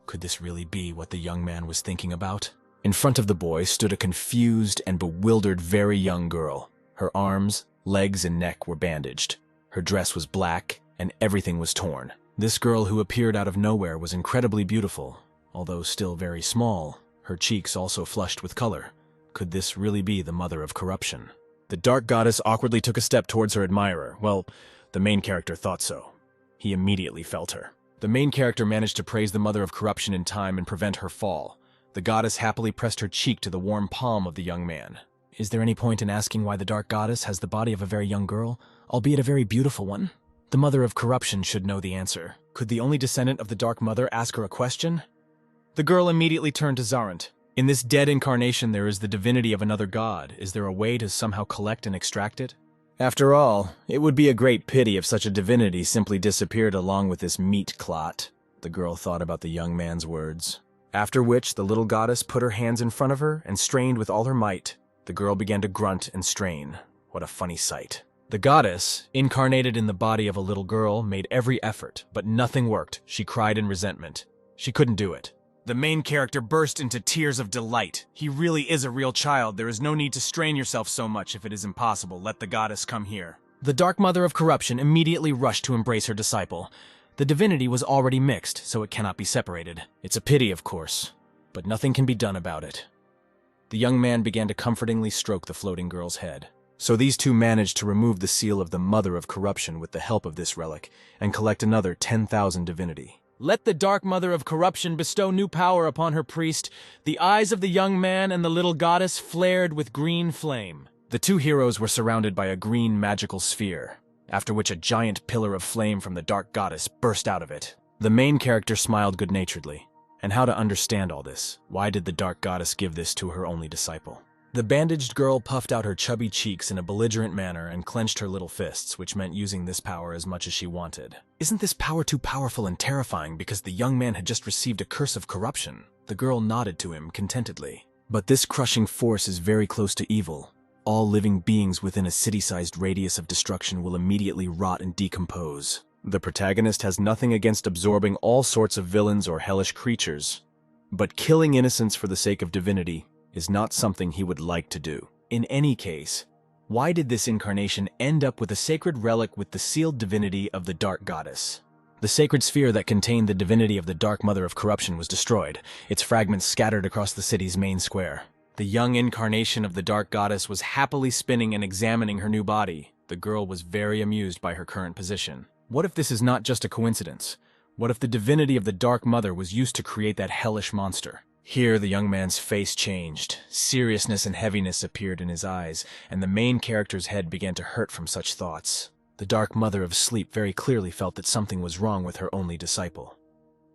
Could this really be what the young man was thinking about? In front of the boy stood a confused and bewildered very young girl. Her arms, legs, and neck were bandaged. Her dress was black, and everything was torn. This girl who appeared out of nowhere was incredibly beautiful, although still very small, her cheeks also flushed with color. Could this really be the mother of corruption? The dark goddess awkwardly took a step towards her admirer. Well, the main character thought so. He immediately felt her. The main character managed to praise the mother of corruption in time and prevent her fall. The goddess happily pressed her cheek to the warm palm of the young man. Is there any point in asking why the dark goddess has the body of a very young girl, albeit a very beautiful one? The mother of corruption should know the answer. Could the only descendant of the dark mother ask her a question? The girl immediately turned to Zarant. In this dead incarnation there is the divinity of another god. Is there a way to somehow collect and extract it? After all, it would be a great pity if such a divinity simply disappeared along with this meat clot. The girl thought about the young man's words. After which the little goddess put her hands in front of her and strained with all her might. The girl began to grunt and strain. What a funny sight. The goddess, incarnated in the body of a little girl, made every effort, but nothing worked. She cried in resentment. She couldn't do it. The main character burst into tears of delight. He really is a real child. There is no need to strain yourself so much if it is impossible. Let the goddess come here. The Dark Mother of Corruption immediately rushed to embrace her disciple. The divinity was already mixed, so it cannot be separated. It's a pity, of course, but nothing can be done about it. The young man began to comfortingly stroke the floating girl's head. So these two managed to remove the seal of the Mother of Corruption with the help of this relic, and collect another 10,000 divinity. Let the Dark Mother of Corruption bestow new power upon her priest. The eyes of the young man and the little goddess flared with green flame. The two heroes were surrounded by a green magical sphere, after which a giant pillar of flame from the Dark Goddess burst out of it. The main character smiled good-naturedly. And how to understand all this? Why did the Dark Goddess give this to her only disciple? The bandaged girl puffed out her chubby cheeks in a belligerent manner and clenched her little fists, which meant using this power as much as she wanted. Isn't this power too powerful and terrifying because the young man had just received a curse of corruption? The girl nodded to him contentedly. But this crushing force is very close to evil. All living beings within a city-sized radius of destruction will immediately rot and decompose. The protagonist has nothing against absorbing all sorts of villains or hellish creatures, but killing innocents for the sake of divinity is not something he would like to do. In any case, why did this incarnation end up with a sacred relic with the sealed divinity of the Dark Goddess? The sacred sphere that contained the divinity of the Dark Mother of Corruption was destroyed, its fragments scattered across the city's main square. The young incarnation of the Dark Goddess was happily spinning and examining her new body. The girl was very amused by her current position. What if this is not just a coincidence? What if the divinity of the Dark Mother was used to create that hellish monster? Here the young man's face changed. Seriousness and heaviness appeared in his eyes, and the main character's head began to hurt from such thoughts. The Dark Mother of Sleep very clearly felt that something was wrong with her only disciple.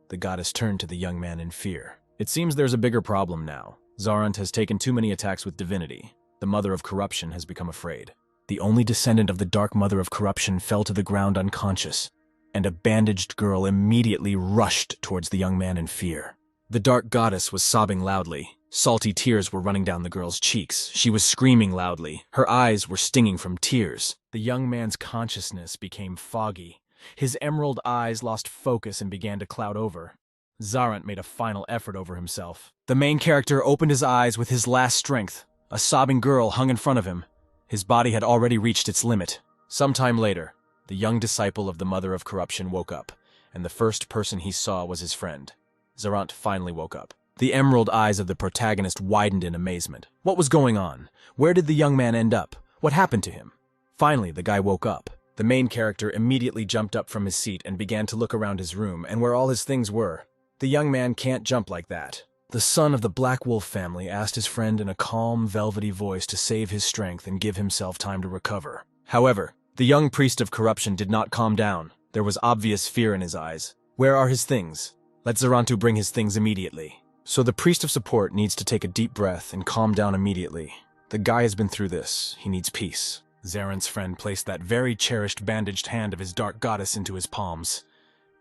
The goddess turned to the young man in fear. It seems there's a bigger problem now. Zarant has taken too many attacks with divinity. The Mother of Corruption has become afraid. The only descendant of the Dark Mother of Corruption fell to the ground unconscious, and a bandaged girl immediately rushed towards the young man in fear. The Dark Goddess was sobbing loudly. Salty tears were running down the girl's cheeks. She was screaming loudly. Her eyes were stinging from tears. The young man's consciousness became foggy. His emerald eyes lost focus and began to cloud over. Zarant made a final effort over himself. The main character opened his eyes with his last strength. A sobbing girl hung in front of him. His body had already reached its limit. Sometime later, the young disciple of the Mother of Corruption woke up, and the first person he saw was his friend. Zarant finally woke up. The emerald eyes of the protagonist widened in amazement. What was going on? Where did the young man end up? What happened to him? Finally, the guy woke up. The main character immediately jumped up from his seat and began to look around his room and where all his things were. The young man can't jump like that. The son of the Black Wolf family asked his friend in a calm, velvety voice to save his strength and give himself time to recover. However, the young priest of corruption did not calm down. There was obvious fear in his eyes. Where are his things? Let Zarantu bring his things immediately. So the priest of support needs to take a deep breath and calm down immediately. The guy has been through this. He needs peace. Zaran's friend placed that very cherished bandaged hand of his Dark Goddess into his palms.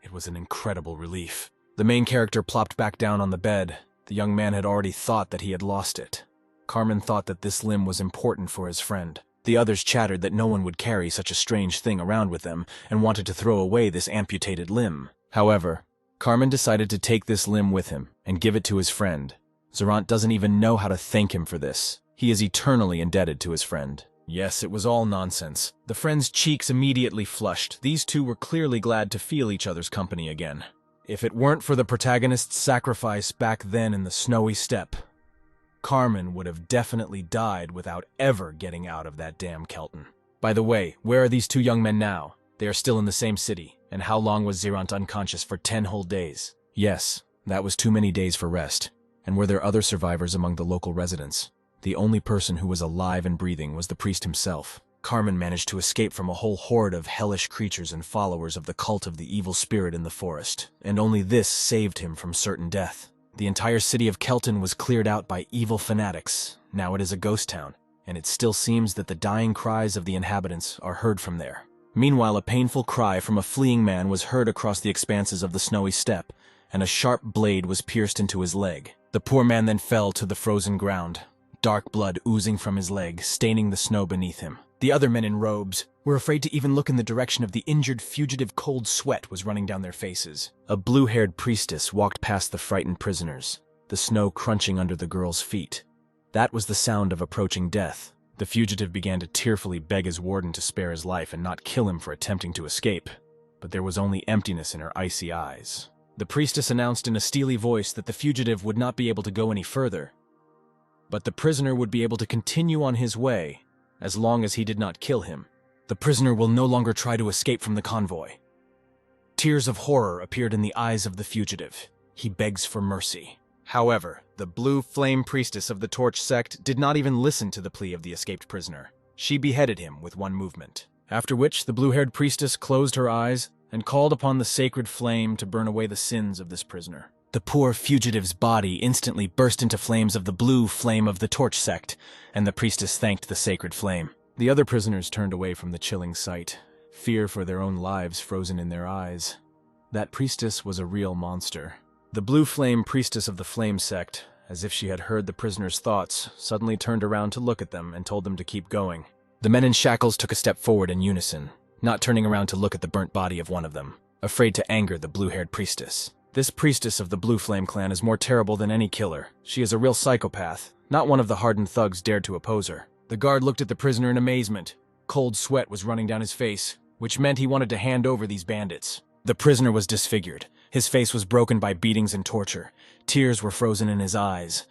It was an incredible relief. The main character plopped back down on the bed. The young man had already thought that he had lost it. Carmen thought that this limb was important for his friend. The others chattered that no one would carry such a strange thing around with them and wanted to throw away this amputated limb. However, Carmen decided to take this limb with him and give it to his friend. Zarant doesn't even know how to thank him for this. He is eternally indebted to his friend. Yes, it was all nonsense. The friend's cheeks immediately flushed. These two were clearly glad to feel each other's company again. If it weren't for the protagonist's sacrifice back then in the snowy steppe, Carmen would have definitely died without ever getting out of that damn Kelton. By the way, where are these two young men now? They are still in the same city. And how long was Zarant unconscious? For 10 whole days. Yes, that was too many days for rest. And were there other survivors among the local residents? The only person who was alive and breathing was the priest himself. Carmen managed to escape from a whole horde of hellish creatures and followers of the cult of the evil spirit in the forest, and only this saved him from certain death. The entire city of Kelton was cleared out by evil fanatics. Now it is a ghost town, and it still seems that the dying cries of the inhabitants are heard from there. Meanwhile, a painful cry from a fleeing man was heard across the expanses of the snowy steppe, and a sharp blade was pierced into his leg. The poor man then fell to the frozen ground. dark blood oozing from his leg, staining the snow beneath him. The other men in robes were afraid to even look in the direction of the injured fugitive. Cold sweat was running down their faces. A blue-haired priestess walked past the frightened prisoners, the snow crunching under the girl's feet. That was the sound of approaching death. The fugitive began to tearfully beg his warden to spare his life and not kill him for attempting to escape. But there was only emptiness in her icy eyes. The priestess announced in a steely voice that the fugitive would not be able to go any further, but the prisoner would be able to continue on his way as long as he did not kill him. The prisoner will no longer try to escape from the convoy. Tears of horror appeared in the eyes of the fugitive. He begs for mercy. However, the blue flame priestess of the Torch sect did not even listen to the plea of the escaped prisoner. She beheaded him with one movement. After which, the blue-haired priestess closed her eyes and called upon the sacred flame to burn away the sins of this prisoner. The poor fugitive's body instantly burst into flames of the blue flame of the Torch sect, and the priestess thanked the sacred flame. The other prisoners turned away from the chilling sight, fear for their own lives frozen in their eyes. That priestess was a real monster. The blue flame priestess of the flame sect, as if she had heard the prisoners' thoughts, suddenly turned around to look at them and told them to keep going. The men in shackles took a step forward in unison, not turning around to look at the burnt body of one of them, afraid to anger the blue-haired priestess. This priestess of the Blue Flame clan is more terrible than any killer. She is a real psychopath. Not one of the hardened thugs dared to oppose her. The guard looked at the prisoner in amazement. Cold sweat was running down his face, which meant he wanted to hand over these bandits. The prisoner was disfigured. His face was broken by beatings and torture. Tears were frozen in his eyes.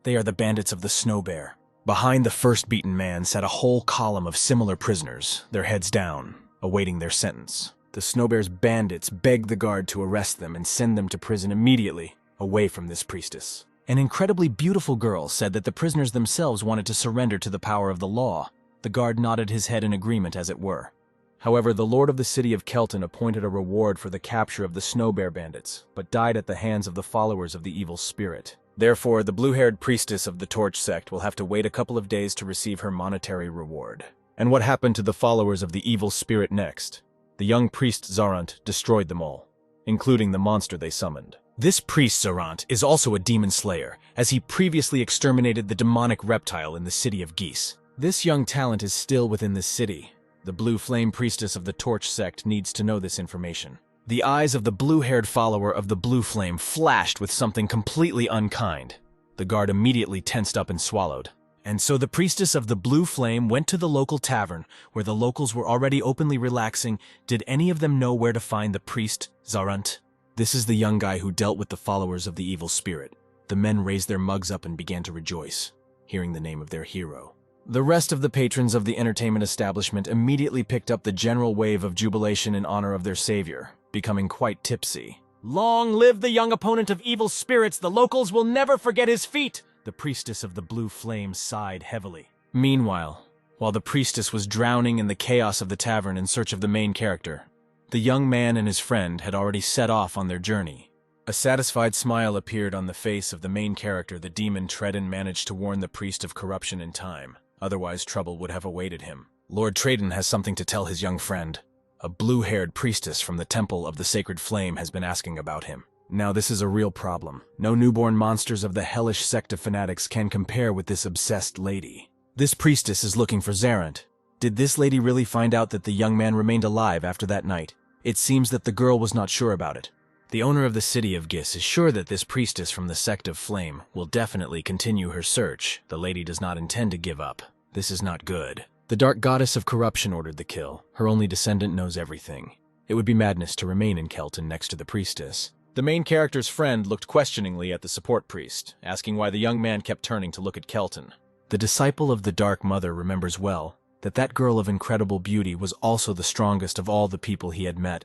They are the bandits of the Snow Bear. Behind the first beaten man sat a whole column of similar prisoners, their heads down, awaiting their sentence. The Snow Bear's bandits begged the guard to arrest them and send them to prison immediately, away from this priestess. An incredibly beautiful girl said that the prisoners themselves wanted to surrender to the power of the law. The guard nodded his head in agreement, as it were. However, the lord of the city of Kelton appointed a reward for the capture of the Snow Bear bandits, but died at the hands of the followers of the evil spirit. Therefore, the blue-haired priestess of the Torch sect will have to wait a couple of days to receive her monetary reward. And what happened to the followers of the evil spirit next? The young priest Zarant destroyed them all, including the monster they summoned. This priest Zarant is also a demon slayer, as he previously exterminated the demonic reptile in the city of Geese. This young talent is still within this city. The blue flame priestess of the Torch sect needs to know this information. The eyes of the blue-haired follower of the blue flame flashed with something completely unkind. The guard immediately tensed up and swallowed. And so the priestess of the blue flame went to the local tavern, where the locals were already openly relaxing. Did any of them know where to find the priest, Zarant? This is the young guy who dealt with the followers of the evil spirit. The men raised their mugs up and began to rejoice, hearing the name of their hero. The rest of the patrons of the entertainment establishment immediately picked up the general wave of jubilation in honor of their savior, becoming quite tipsy. Long live the young opponent of evil spirits! The locals will never forget his feat! The priestess of the blue flame sighed heavily. Meanwhile, while the priestess was drowning in the chaos of the tavern in search of the main character, the young man and his friend had already set off on their journey. A satisfied smile appeared on the face of the main character. The demon Tredin managed to warn the priest of corruption in time. Otherwise, trouble would have awaited him. Lord Tredin has something to tell his young friend. A blue-haired priestess from the Temple of the Sacred Flame has been asking about him. Now this is a real problem. No newborn monsters of the hellish sect of fanatics can compare with this obsessed lady. This priestess is looking for Zarant. Did this lady really find out that the young man remained alive after that night? It seems that the girl was not sure about it. The owner of the city of Gis is sure that this priestess from the sect of Flame will definitely continue her search. The lady does not intend to give up. This is not good. The dark goddess of corruption ordered the kill. Her only descendant knows everything. It would be madness to remain in Kelton next to the priestess. The main character's friend looked questioningly at the support priest, asking why the young man kept turning to look at Kelton. The disciple of the Dark Mother remembers well that that girl of incredible beauty was also the strongest of all the people he had met.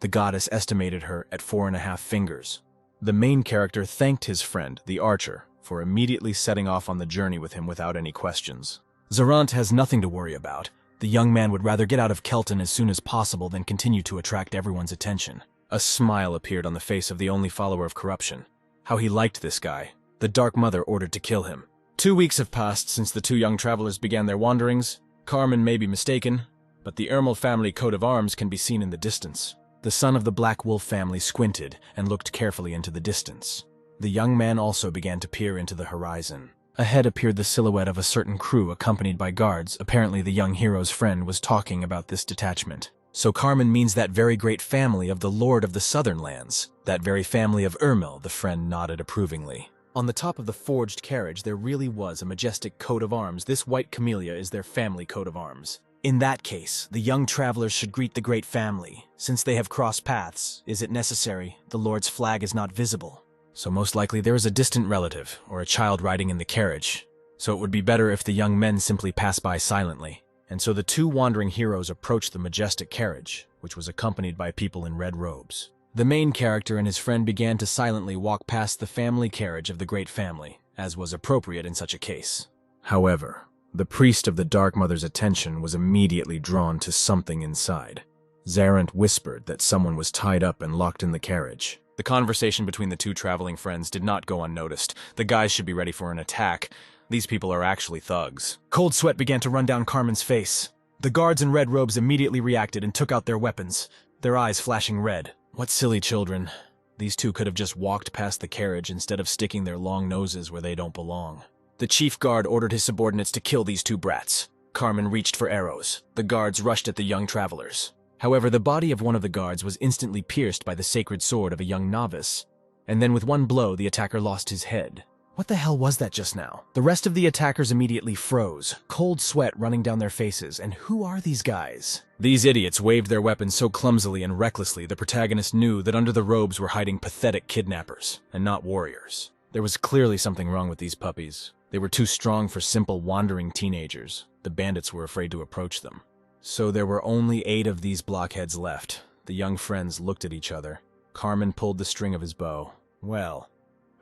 The goddess estimated her at 4.5 fingers. The main character thanked his friend, the archer, for immediately setting off on the journey with him without any questions. Zarant has nothing to worry about. The young man would rather get out of Kelton as soon as possible than continue to attract everyone's attention. A smile appeared on the face of the only follower of corruption. How he liked this guy. The Dark Mother ordered to kill him. 2 weeks have passed since the two young travelers began their wanderings. Carmen may be mistaken, but the Ermal family coat of arms can be seen in the distance. The son of the Black Wolf family squinted and looked carefully into the distance. The young man also began to peer into the horizon. Ahead appeared the silhouette of a certain crew accompanied by guards. Apparently the young hero's friend was talking about this detachment. So Carmen means that very great family of the Lord of the Southern Lands. That very family of Ermil, the friend nodded approvingly. On the top of the forged carriage there really was a majestic coat of arms. This white camellia is their family coat of arms. In that case, the young travelers should greet the great family. Since they have crossed paths, is it necessary? The Lord's flag is not visible. So most likely there is a distant relative, or a child riding in the carriage. So it would be better if the young men simply pass by silently. And so the two wandering heroes approached the majestic carriage, which was accompanied by people in red robes. The main character and his friend began to silently walk past the family carriage of the great family, as was appropriate in such a case. However, the priest of the Dark Mother's attention was immediately drawn to something inside. Zarant whispered that someone was tied up and locked in the carriage. The conversation between the two traveling friends did not go unnoticed. The guys should be ready for an attack. These people are actually thugs. Cold sweat began to run down Carmen's face. The guards in red robes immediately reacted and took out their weapons, their eyes flashing red. What silly children. These two could have just walked past the carriage instead of sticking their long noses where they don't belong. The chief guard ordered his subordinates to kill these two brats. Carmen reached for arrows. The guards rushed at the young travelers. However, the body of one of the guards was instantly pierced by the sacred sword of a young novice, and then with one blow the attacker lost his head. What the hell was that just now? The rest of the attackers immediately froze, cold sweat running down their faces. And who are these guys? These idiots waved their weapons so clumsily and recklessly the protagonist knew that under the robes were hiding pathetic kidnappers, and not warriors. There was clearly something wrong with these puppies. They were too strong for simple wandering teenagers. The bandits were afraid to approach them. So there were only 8 of these blockheads left. The young friends looked at each other. Carmen pulled the string of his bow. Well,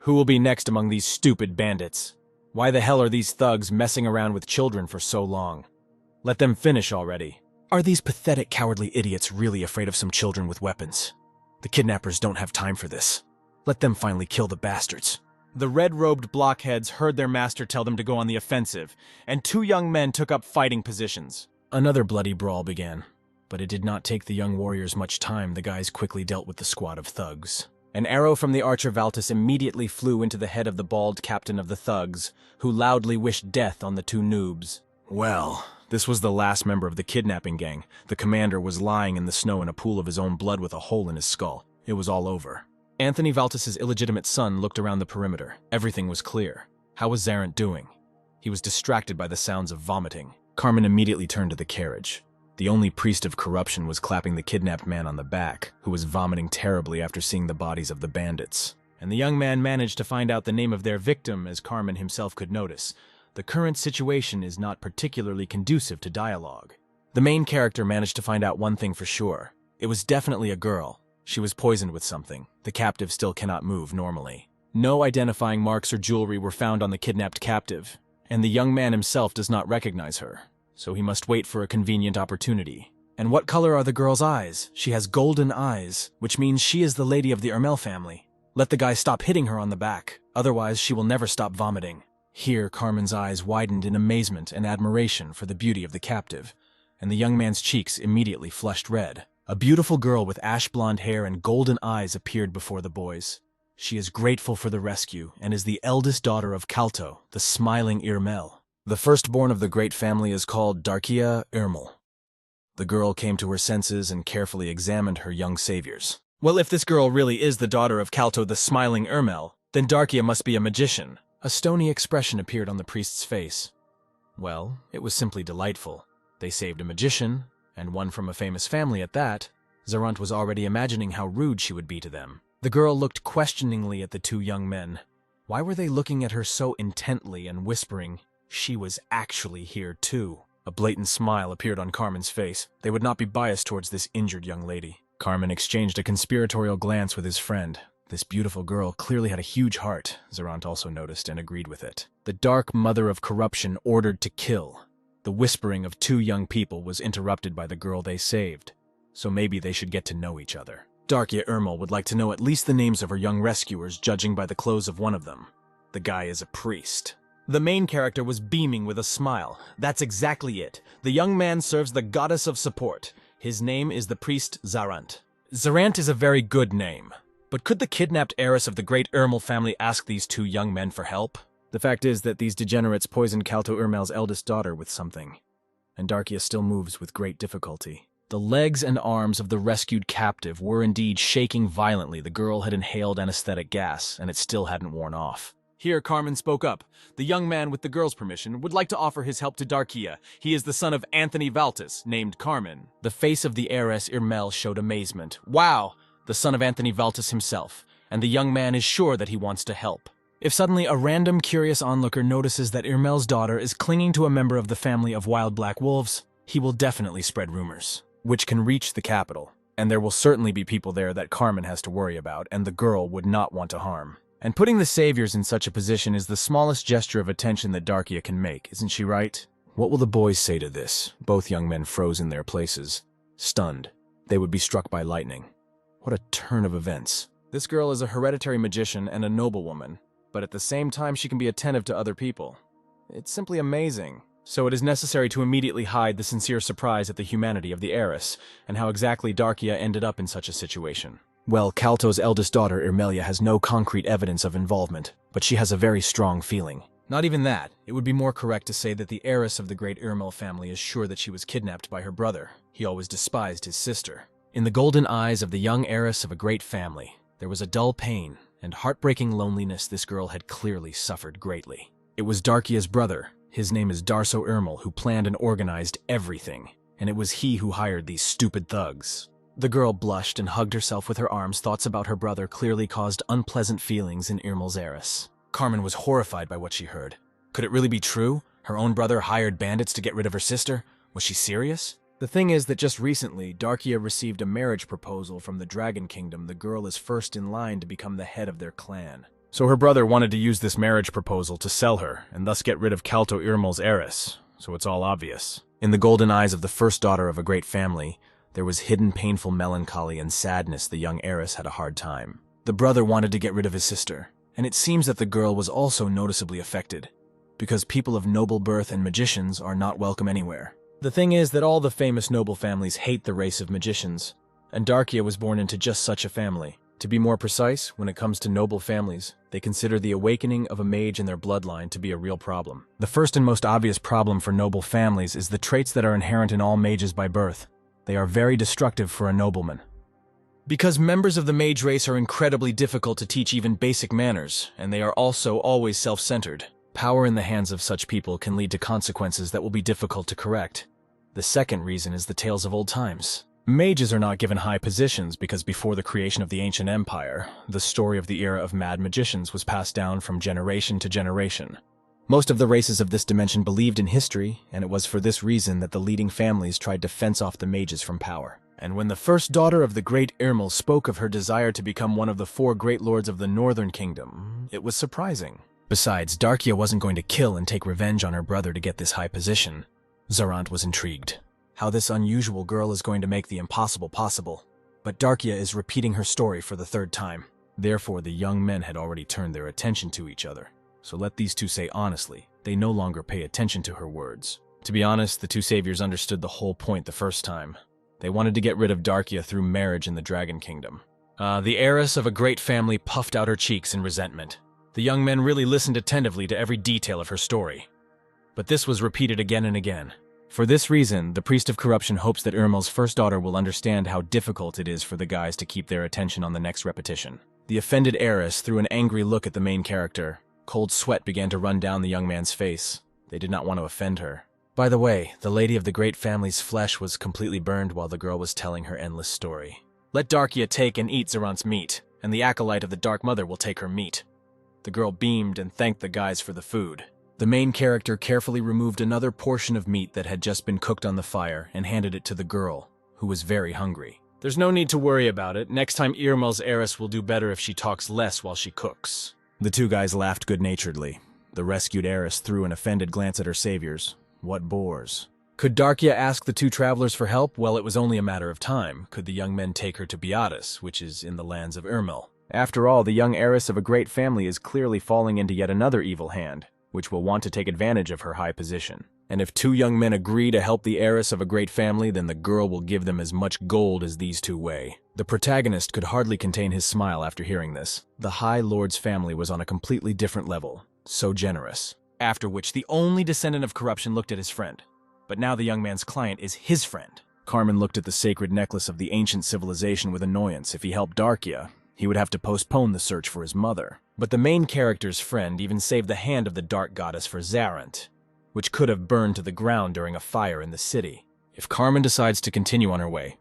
who will be next among these stupid bandits? Why the hell are these thugs messing around with children for so long? Let them finish already. Are these pathetic, cowardly idiots really afraid of some children with weapons? The kidnappers don't have time for this. Let them finally kill the bastards. The red-robed blockheads heard their master tell them to go on the offensive, and 2 young men took up fighting positions. Another bloody brawl began, but it did not take the young warriors much time. The guys quickly dealt with the squad of thugs. An arrow from the archer Valtus immediately flew into the head of the bald captain of the thugs, who loudly wished death on the 2 noobs. Well, this was the last member of the kidnapping gang. The commander was lying in the snow in a pool of his own blood with a hole in his skull. It was all over. Anthony Valtus's illegitimate son looked around the perimeter. Everything was clear. How was Zarant doing? He was distracted by the sounds of vomiting. Carmen immediately turned to the carriage. The only priest of corruption was clapping the kidnapped man on the back, who was vomiting terribly after seeing the bodies of the bandits. And the young man managed to find out the name of their victim, as Carmen himself could notice. The current situation is not particularly conducive to dialogue. The main character managed to find out one thing for sure. It was definitely a girl. She was poisoned with something. The captive still cannot move normally. No identifying marks or jewelry were found on the kidnapped captive, and the young man himself does not recognize her. So he must wait for a convenient opportunity. And what color are the girl's eyes? She has golden eyes, which means she is the lady of the Ermel family. Let the guy stop hitting her on the back, otherwise she will never stop vomiting. Here Carmen's eyes widened in amazement and admiration for the beauty of the captive, and the young man's cheeks immediately flushed red. A beautiful girl with ash blonde hair and golden eyes appeared before the boys. She is grateful for the rescue and is the eldest daughter of Kalto, the smiling Irmel. The firstborn of the great family is called Darkia Ermel. The girl came to her senses and carefully examined her young saviors. Well, if this girl really is the daughter of Kalto the smiling Ermel, then Darkia must be a magician. A stony expression appeared on the priest's face. Well, it was simply delightful. They saved a magician, and one from a famous family at that. Zarant was already imagining how rude she would be to them. The girl looked questioningly at the 2 young men. Why were they looking at her so intently and whispering, "She was actually here too"? A blatant smile appeared on Carmen's face. They would not be biased towards this injured young lady. Carmen exchanged a conspiratorial glance with his friend. This beautiful girl clearly had a huge heart, Zarant also noticed and agreed with it. The dark mother of corruption ordered to kill. The whispering of 2 young people was interrupted by the girl they saved, so maybe they should get to know each other. Darkia Ermel would like to know at least the names of her young rescuers, judging by the clothes of one of them. The guy is a priest. The main character was beaming with a smile. That's exactly it. The young man serves the goddess of support. His name is the priest Zarant. Zarant is a very good name. But could the kidnapped heiress of the great Ermel family ask these 2 young men for help? The fact is that these degenerates poisoned Kalto Irmel's eldest daughter with something, and Darkia still moves with great difficulty. The legs and arms of the rescued captive were indeed shaking violently. The girl had inhaled anesthetic gas, and it still hadn't worn off. Here, Carmen spoke up. The young man, with the girl's permission, would like to offer his help to Darkia. He is the son of Anthony Valtis, named Carmen. The face of the heiress Irmel showed amazement. Wow! The son of Anthony Valtis himself. And the young man is sure that he wants to help. If suddenly a random curious onlooker notices that Irmel's daughter is clinging to a member of the family of wild black wolves, he will definitely spread rumors, which can reach the capital. And there will certainly be people there that Carmen has to worry about, and the girl would not want to harm. And putting the saviors in such a position is the smallest gesture of attention that Darkia can make, isn't she right? What will the boys say to this? Both young men froze in their places, stunned. They would be struck by lightning. What a turn of events. This girl is a hereditary magician and a noblewoman, but at the same time she can be attentive to other people. It's simply amazing. So it is necessary to immediately hide the sincere surprise at the humanity of the heiress, and how exactly Darkia ended up in such a situation. Well, Kalto's eldest daughter, Irmelia, has no concrete evidence of involvement, but she has a very strong feeling. Not even that. It would be more correct to say that the heiress of the great Irmel family is sure that she was kidnapped by her brother. He always despised his sister. In the golden eyes of the young heiress of a great family, there was a dull pain and heartbreaking loneliness. This girl had clearly suffered greatly. It was Darkia's brother, his name is Darso Irmel, who planned and organized everything, and it was he who hired these stupid thugs. The girl blushed and hugged herself with her arms. Thoughts about her brother clearly caused unpleasant feelings in Irmel's heiress. Carmen was horrified by what she heard. Could it really be true? Her own brother hired bandits to get rid of her sister? Was she serious? The thing is that just recently, Darkia received a marriage proposal from the Dragon Kingdom. The girl is first in line to become the head of their clan. So her brother wanted to use this marriage proposal to sell her, and thus get rid of Kalto Irmel's heiress. So it's all obvious. In the golden eyes of the first daughter of a great family, there was hidden painful melancholy and sadness. The young heiress had a hard time. The brother wanted to get rid of his sister, and it seems that the girl was also noticeably affected, because people of noble birth and magicians are not welcome anywhere. The thing is that all the famous noble families hate the race of magicians, and Darkia was born into just such a family. To be more precise, when it comes to noble families, they consider the awakening of a mage in their bloodline to be a real problem. The first and most obvious problem for noble families is the traits that are inherent in all mages by birth. They are very destructive for a nobleman. Because members of the mage race are incredibly difficult to teach even basic manners, and they are also always self-centered. Power in the hands of such people can lead to consequences that will be difficult to correct. The second reason is the tales of old times. Mages are not given high positions because before the creation of the ancient empire, the story of the era of mad magicians was passed down from generation to generation. Most of the races of this dimension believed in history, and it was for this reason that the leading families tried to fence off the mages from power. And when the first daughter of the great Irmel spoke of her desire to become one of the 4 great lords of the Northern Kingdom, it was surprising. Besides, Darkia wasn't going to kill and take revenge on her brother to get this high position. Zarant was intrigued. How this unusual girl is going to make the impossible possible. But Darkia is repeating her story for the 3rd time. Therefore, the young men had already turned their attention to each other. So let these two say honestly, they no longer pay attention to her words. To be honest, the two saviors understood the whole point the first time. They wanted to get rid of Darkia through marriage in the Dragon Kingdom. The heiress of a great family puffed out her cheeks in resentment. The young men really listened attentively to every detail of her story. But this was repeated again and again. For this reason, the Priest of Corruption hopes that Irmel's first daughter will understand how difficult it is for the guys to keep their attention on the next repetition. The offended heiress threw an angry look at the main character. Cold sweat began to run down the young man's face. They did not want to offend her. By the way, the lady of the great family's flesh was completely burned while the girl was telling her endless story. Let Darkia take and eat Zarant's meat, and the acolyte of the Dark Mother will take her meat. The girl beamed and thanked the guys for the food. The main character carefully removed another portion of meat that had just been cooked on the fire and handed it to the girl, who was very hungry. There's no need to worry about it. Next time Irmel's heiress will do better if she talks less while she cooks. The two guys laughed good-naturedly. The rescued heiress threw an offended glance at her saviors. What bores. Could Darkia ask the two travelers for help? Well, it was only a matter of time. Could the young men take her to Beatus, which is in the lands of Irmel? After all, the young heiress of a great family is clearly falling into yet another evil hand, which will want to take advantage of her high position. And if two young men agree to help the heiress of a great family, then the girl will give them as much gold as these two weigh. The protagonist could hardly contain his smile after hearing this. The High Lord's family was on a completely different level. so generous. After which, the only descendant of corruption looked at his friend. But now the young man's client is his friend. Carmen looked at the sacred necklace of the ancient civilization with annoyance. If he helped Darkia, he would have to postpone the search for his mother. But the main character's friend even saved the hand of the dark goddess for Zarant, which could have burned to the ground during a fire in the city. If Carmen decides to continue on her way,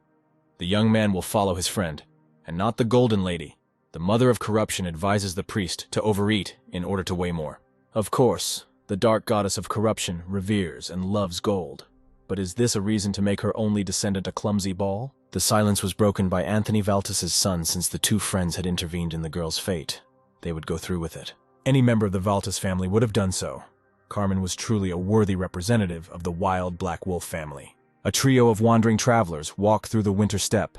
the young man will follow his friend, and not the Golden Lady. The mother of corruption advises the priest to overeat in order to weigh more. Of course, the dark goddess of corruption reveres and loves gold. But is this a reason to make her only descendant a clumsy ball? The silence was broken by Anthony Valtis's son. Since the two friends had intervened in the girl's fate, they would go through with it. Any member of the Valtis family would have done so. Carmen was truly a worthy representative of the wild Black Wolf family. A trio of wandering travelers walked through the winter steppe,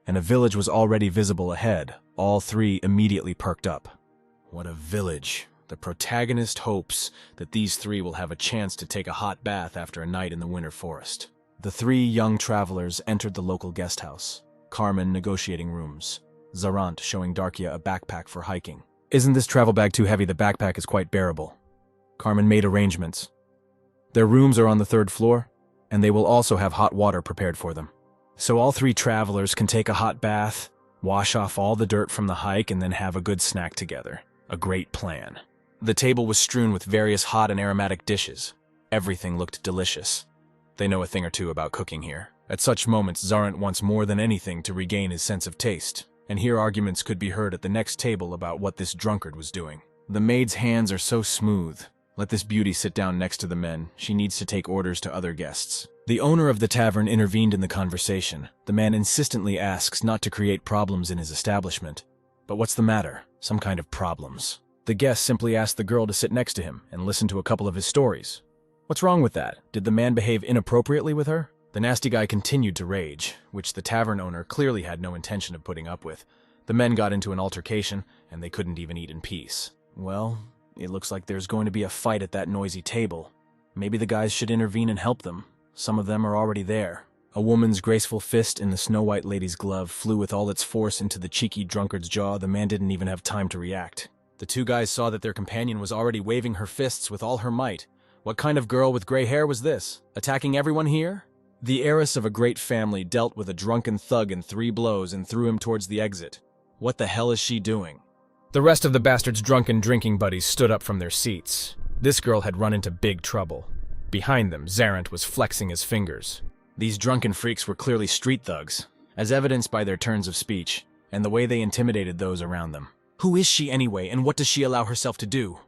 and a village was already visible ahead. All three immediately perked up. What a village! The protagonist hopes that these three will have a chance to take a hot bath after a night in the winter forest. The three young travelers entered the local guest house, Carmen negotiating rooms, Zarant showing Darkia a backpack for hiking. Isn't this travel bag too heavy? The backpack is quite bearable. Carmen made arrangements. Their rooms are on the 3rd floor, and they will also have hot water prepared for them. So all three travelers can take a hot bath, wash off all the dirt from the hike, and then have a good snack together. A great plan. The table was strewn with various hot and aromatic dishes. Everything looked delicious. They know a thing or two about cooking here. At such moments, Zarant wants more than anything to regain his sense of taste, and here arguments could be heard at the next table about what this drunkard was doing. The maid's hands are so smooth. Let this beauty sit down next to the men. She needs to take orders to other guests. The owner of the tavern intervened in the conversation. The man insistently asks not to create problems in his establishment. But what's the matter? Some kind of problems. The guest simply asked the girl to sit next to him and listen to a couple of his stories. What's wrong with that? Did the man behave inappropriately with her? The nasty guy continued to rage, which the tavern owner clearly had no intention of putting up with. The men got into an altercation, and they couldn't even eat in peace. Well, it looks like there's going to be a fight at that noisy table. Maybe the guys should intervene and help them. Some of them are already there. A woman's graceful fist in the Snow-White lady's glove flew with all its force into the cheeky drunkard's jaw. The man didn't even have time to react. The two guys saw that their companion was already waving her fists with all her might. What kind of girl with gray hair was this? Attacking everyone here? The heiress of a great family dealt with a drunken thug in 3 blows and threw him towards the exit. What the hell is she doing? The rest of the bastard's drunken drinking buddies stood up from their seats. This girl had run into big trouble. Behind them, Zarant was flexing his fingers. These drunken freaks were clearly street thugs, as evidenced by their turns of speech and the way they intimidated those around them. Who is she anyway, and what does she allow herself to do?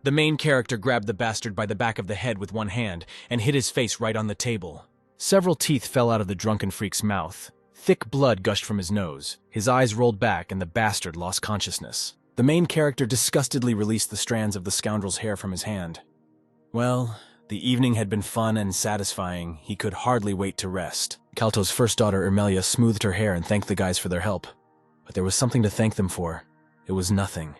The main character grabbed the bastard by the back of the head with one hand and hit his face right on the table. Several teeth fell out of the drunken freak's mouth. Thick blood gushed from his nose. His eyes rolled back and the bastard lost consciousness. The main character disgustedly released the strands of the scoundrel's hair from his hand. Well, the evening had been fun and satisfying. He could hardly wait to rest. Kalto's first daughter, Ermelia, smoothed her hair and thanked the guys for their help. But there was something to thank them for. It was nothing.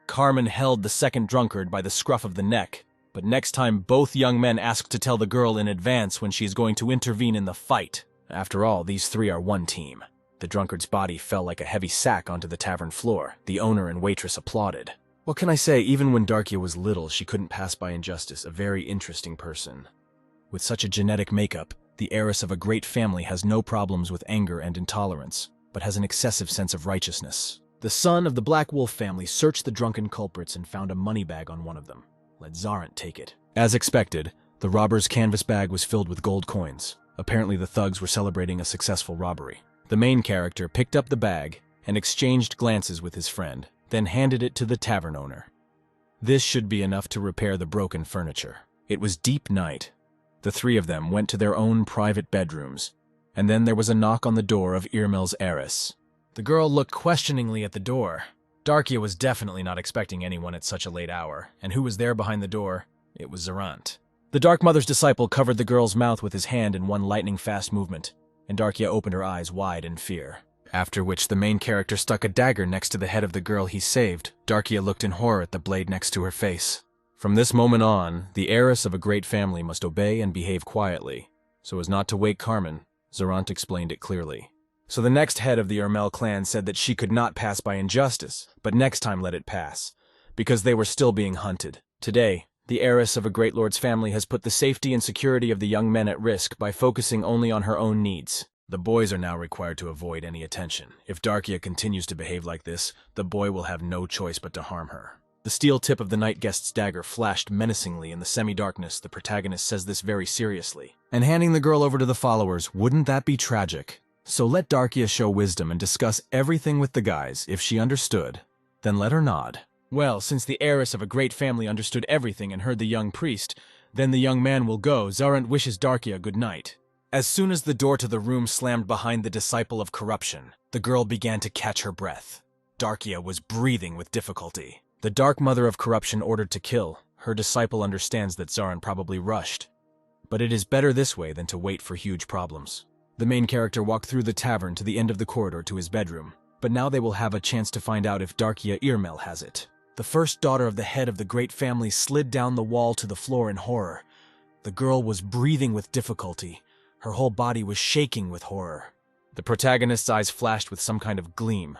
Carmen held the second drunkard by the scruff of the neck, but next time both young men asked to tell the girl in advance when she is going to intervene in the fight. After all, these three are one team. The drunkard's body fell like a heavy sack onto the tavern floor. The owner and waitress applauded. What can I say? Even when Darkia was little, she couldn't pass by injustice. A very interesting person. With such a genetic makeup, the heiress of a great family has no problems with anger and intolerance, but has an excessive sense of righteousness. The son of the Black Wolf family searched the drunken culprits and found a money bag on one of them. Let Zarant take it. As expected, the robber's canvas bag was filled with gold coins. Apparently the thugs were celebrating a successful robbery. The main character picked up the bag and exchanged glances with his friend, then handed it to the tavern owner. This should be enough to repair the broken furniture. It was deep night. The three of them went to their own private bedrooms, and then there was a knock on the door of Irmel's heiress. The girl looked questioningly at the door. Darkia was definitely not expecting anyone at such a late hour, and who was there behind the door? It was Zarant. The Dark Mother's disciple covered the girl's mouth with his hand in one lightning-fast movement, and Darkia opened her eyes wide in fear. After which the main character stuck a dagger next to the head of the girl he saved. Darkia looked in horror at the blade next to her face. From this moment on, the heiress of a great family must obey and behave quietly. So as not to wake Carmen, Zarant explained it clearly. So the next head of the Ermel clan said that she could not pass by injustice, but next time let it pass, because they were still being hunted. Today, the heiress of a great lord's family has put the safety and security of the young men at risk by focusing only on her own needs. The boys are now required to avoid any attention. If Darkia continues to behave like this, the boy will have no choice but to harm her. The steel tip of the night guest's dagger flashed menacingly in the semi-darkness. The protagonist says this very seriously. And handing the girl over to the followers, wouldn't that be tragic? So let Darkia show wisdom and discuss everything with the guys. If she understood, then let her nod. Well, since the heiress of a great family understood everything and heard the young priest, then the young man will go. Zarant wishes Darkia good night. As soon as the door to the room slammed behind the disciple of corruption, the girl began to catch her breath. Darkia was breathing with difficulty. The dark mother of corruption ordered to kill. Her disciple understands that Zarant probably rushed. But it is better this way than to wait for huge problems. The main character walked through the tavern to the end of the corridor to his bedroom, but now they will have a chance to find out if Darkia Irmel has it. The first daughter of the head of the great family slid down the wall to the floor in horror. The girl was breathing with difficulty. Her whole body was shaking with horror. The protagonist's eyes flashed with some kind of gleam.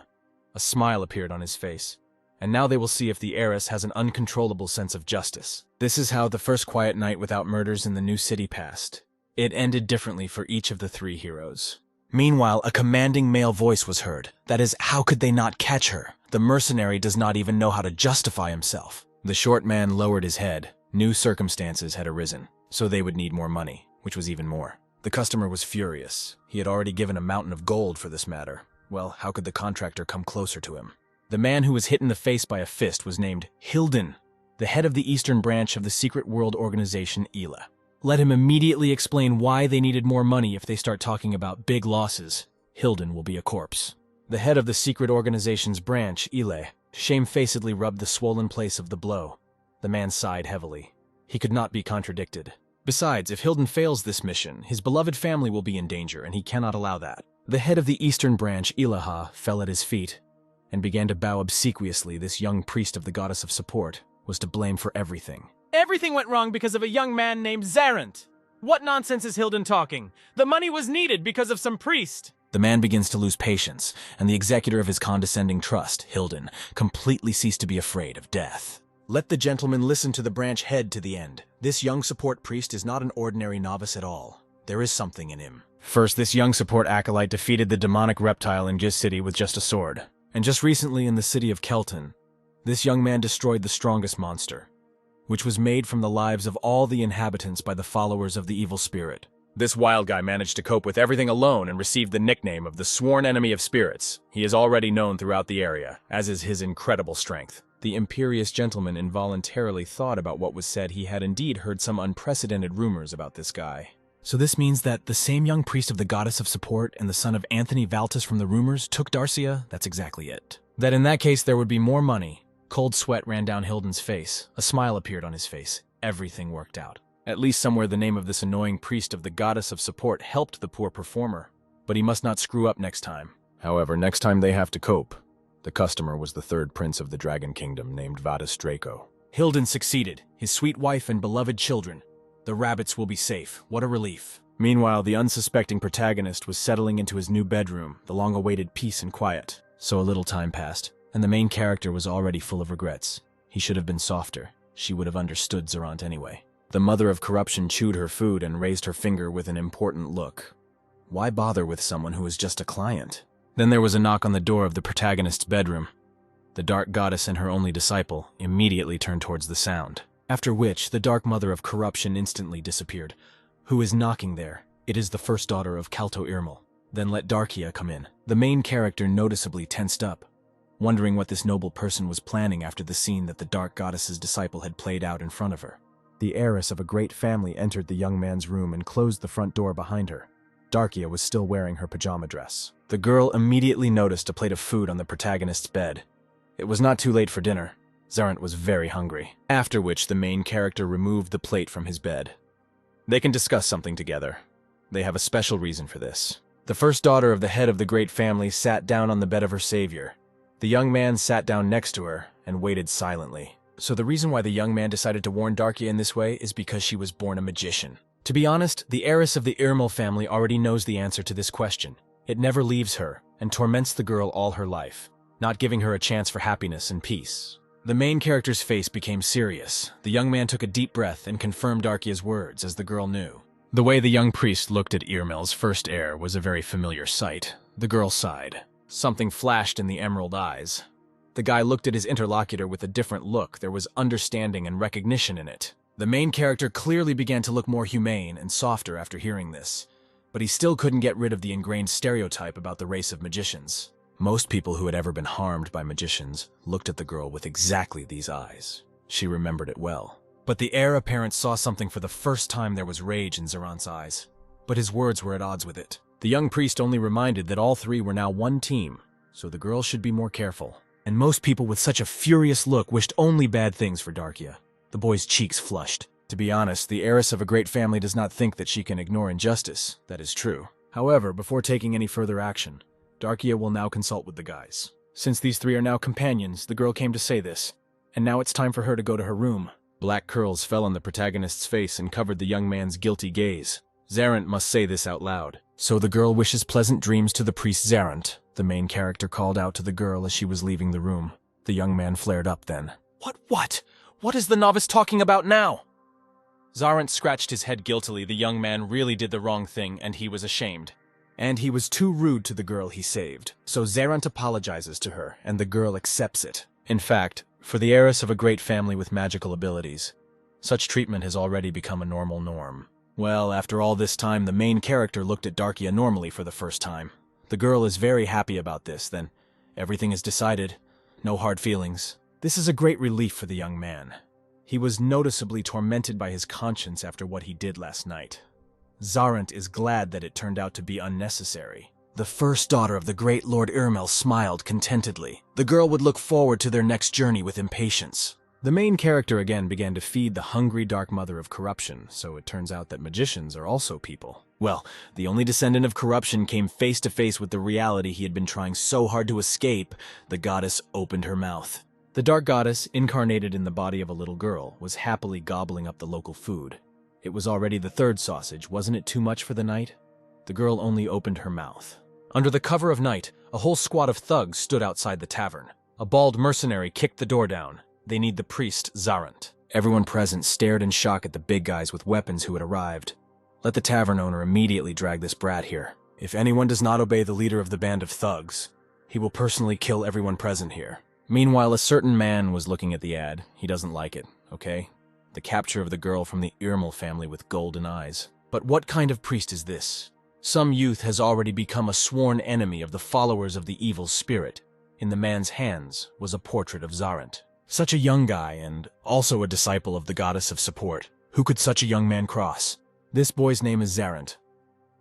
A smile appeared on his face. And now they will see if the heiress has an uncontrollable sense of justice. This is how the first quiet night without murders in the new city passed. It ended differently for each of the three heroes. Meanwhile, a commanding male voice was heard. That is, how could they not catch her? The mercenary does not even know how to justify himself. The short man lowered his head. New circumstances had arisen, so they would need more money, which was even more. The customer was furious. He had already given a mountain of gold for this matter. Well, how could the contractor come closer to him? The man who was hit in the face by a fist was named Hilden, the head of the eastern branch of the secret world organization Ila. Let him immediately explain why they needed more money. If they start talking about big losses, Hilden will be a corpse. The head of the secret organization's branch, Ile, shamefacedly rubbed the swollen place of the blow. The man sighed heavily. He could not be contradicted. Besides, if Hilden fails this mission, his beloved family will be in danger, and he cannot allow that. The head of the eastern branch, Ilaha, fell at his feet and began to bow obsequiously. This young priest of the goddess of support was to blame for everything. Everything went wrong because of a young man named Zarant. What nonsense is Hilden talking? The money was needed because of some priest. The man begins to lose patience, and the executor of his condescending trust, Hilden, completely ceased to be afraid of death. Let the gentleman listen to the branch head to the end. This young support priest is not an ordinary novice at all. There is something in him. First, this young support acolyte defeated the demonic reptile in Giz City with just a sword. And just recently in the city of Kelton, this young man destroyed the strongest monster, which was made from the lives of all the inhabitants by the followers of the evil spirit. This wild guy managed to cope with everything alone and received the nickname of the sworn enemy of spirits. He is already known throughout the area, as is his incredible strength. The imperious gentleman involuntarily thought about what was said. He had indeed heard some unprecedented rumors about this guy. So this means that the same young priest of the goddess of support and the son of Anthony Valtis from the rumors took Darcia? That's exactly it. That in that case there would be more money. Cold sweat ran down Hilden's face. A smile appeared on his face. Everything worked out. At least somewhere the name of this annoying priest of the goddess of support helped the poor performer. But he must not screw up next time. However, next time they have to cope. The customer was the third prince of the Dragon Kingdom named Vadis Draco. Hilden succeeded. His sweet wife and beloved children. The rabbits will be safe. What a relief. Meanwhile, the unsuspecting protagonist was settling into his new bedroom, the long-awaited peace and quiet. So a little time passed, and the main character was already full of regrets. He should have been softer. She would have understood Zarant anyway. The mother of corruption chewed her food and raised her finger with an important look. Why bother with someone who is just a client? Then there was a knock on the door of the protagonist's bedroom. The dark goddess and her only disciple immediately turned towards the sound. After which, the dark mother of corruption instantly disappeared. Who is knocking there? It is the first daughter of Kalto Irmel. Then let Darkia come in. The main character noticeably tensed up, wondering what this noble person was planning after the scene that the dark goddess's disciple had played out in front of her. The heiress of a great family entered the young man's room and closed the front door behind her. Darkia was still wearing her pajama dress. The girl immediately noticed a plate of food on the protagonist's bed. It was not too late for dinner. Zarant was very hungry. After which, the main character removed the plate from his bed. They can discuss something together. They have a special reason for this. The first daughter of the head of the great family sat down on the bed of her savior. The young man sat down next to her and waited silently. So the reason why the young man decided to warn Darkia in this way is because she was born a magician. To be honest, the heiress of the Irmel family already knows the answer to this question. It never leaves her and torments the girl all her life, not giving her a chance for happiness and peace. The main character's face became serious. The young man took a deep breath and confirmed Darkia's words, as the girl knew. The way the young priest looked at Irmel's first heir was a very familiar sight. The girl sighed. Something flashed in the emerald eyes. The guy looked at his interlocutor with a different look. There was understanding and recognition in it. The main character clearly began to look more humane and softer after hearing this, but he still couldn't get rid of the ingrained stereotype about the race of magicians. Most people who had ever been harmed by magicians looked at the girl with exactly these eyes. She remembered it well. But the heir apparent saw something for the first time. There was rage in Zarant's eyes, but his words were at odds with it. The young priest only reminded that all three were now one team, so the girl should be more careful. And most people with such a furious look wished only bad things for Darkia. The boy's cheeks flushed. To be honest, the heiress of a great family does not think that she can ignore injustice. That is true. However, before taking any further action, Darkia will now consult with the guys. Since these three are now companions, the girl came to say this, and now it's time for her to go to her room. Black curls fell on the protagonist's face and covered the young man's guilty gaze. Zarant must say this out loud. So the girl wishes pleasant dreams to the priest Zarant, the main character called out to the girl as she was leaving the room. The young man flared up then. What? What is the novice talking about now? Zarant scratched his head guiltily. The young man really did the wrong thing, and he was ashamed. And he was too rude to the girl he saved. So Zarant apologizes to her, and the girl accepts it. In fact, for the heiress of a great family with magical abilities, such treatment has already become a normal norm. Well, after all this time, the main character looked at Darkia normally for the first time. The girl is very happy about this, then everything is decided. No hard feelings. This is a great relief for the young man. He was noticeably tormented by his conscience after what he did last night. Zarant is glad that it turned out to be unnecessary. The first daughter of the great Lord Irmel smiled contentedly. The girl would look forward to their next journey with impatience. The main character again began to feed the hungry dark mother of corruption, so it turns out that magicians are also people. Well, the only descendant of corruption came face to face with the reality he had been trying so hard to escape. The goddess opened her mouth. The dark goddess, incarnated in the body of a little girl, was happily gobbling up the local food. It was already the third sausage. Wasn't it too much for the night? The girl only opened her mouth. Under the cover of night, a whole squad of thugs stood outside the tavern. A bald mercenary kicked the door down. They need the priest, Zarant. Everyone present stared in shock at the big guys with weapons who had arrived. Let the tavern owner immediately drag this brat here. If anyone does not obey the leader of the band of thugs, he will personally kill everyone present here. Meanwhile, a certain man was looking at the ad. He doesn't like it, okay? The capture of the girl from the Irmel family with golden eyes. But what kind of priest is this? Some youth has already become a sworn enemy of the followers of the evil spirit. In the man's hands was a portrait of Zarant. Such a young guy, and also a disciple of the goddess of support. Who could such a young man cross? This boy's name is Zarant.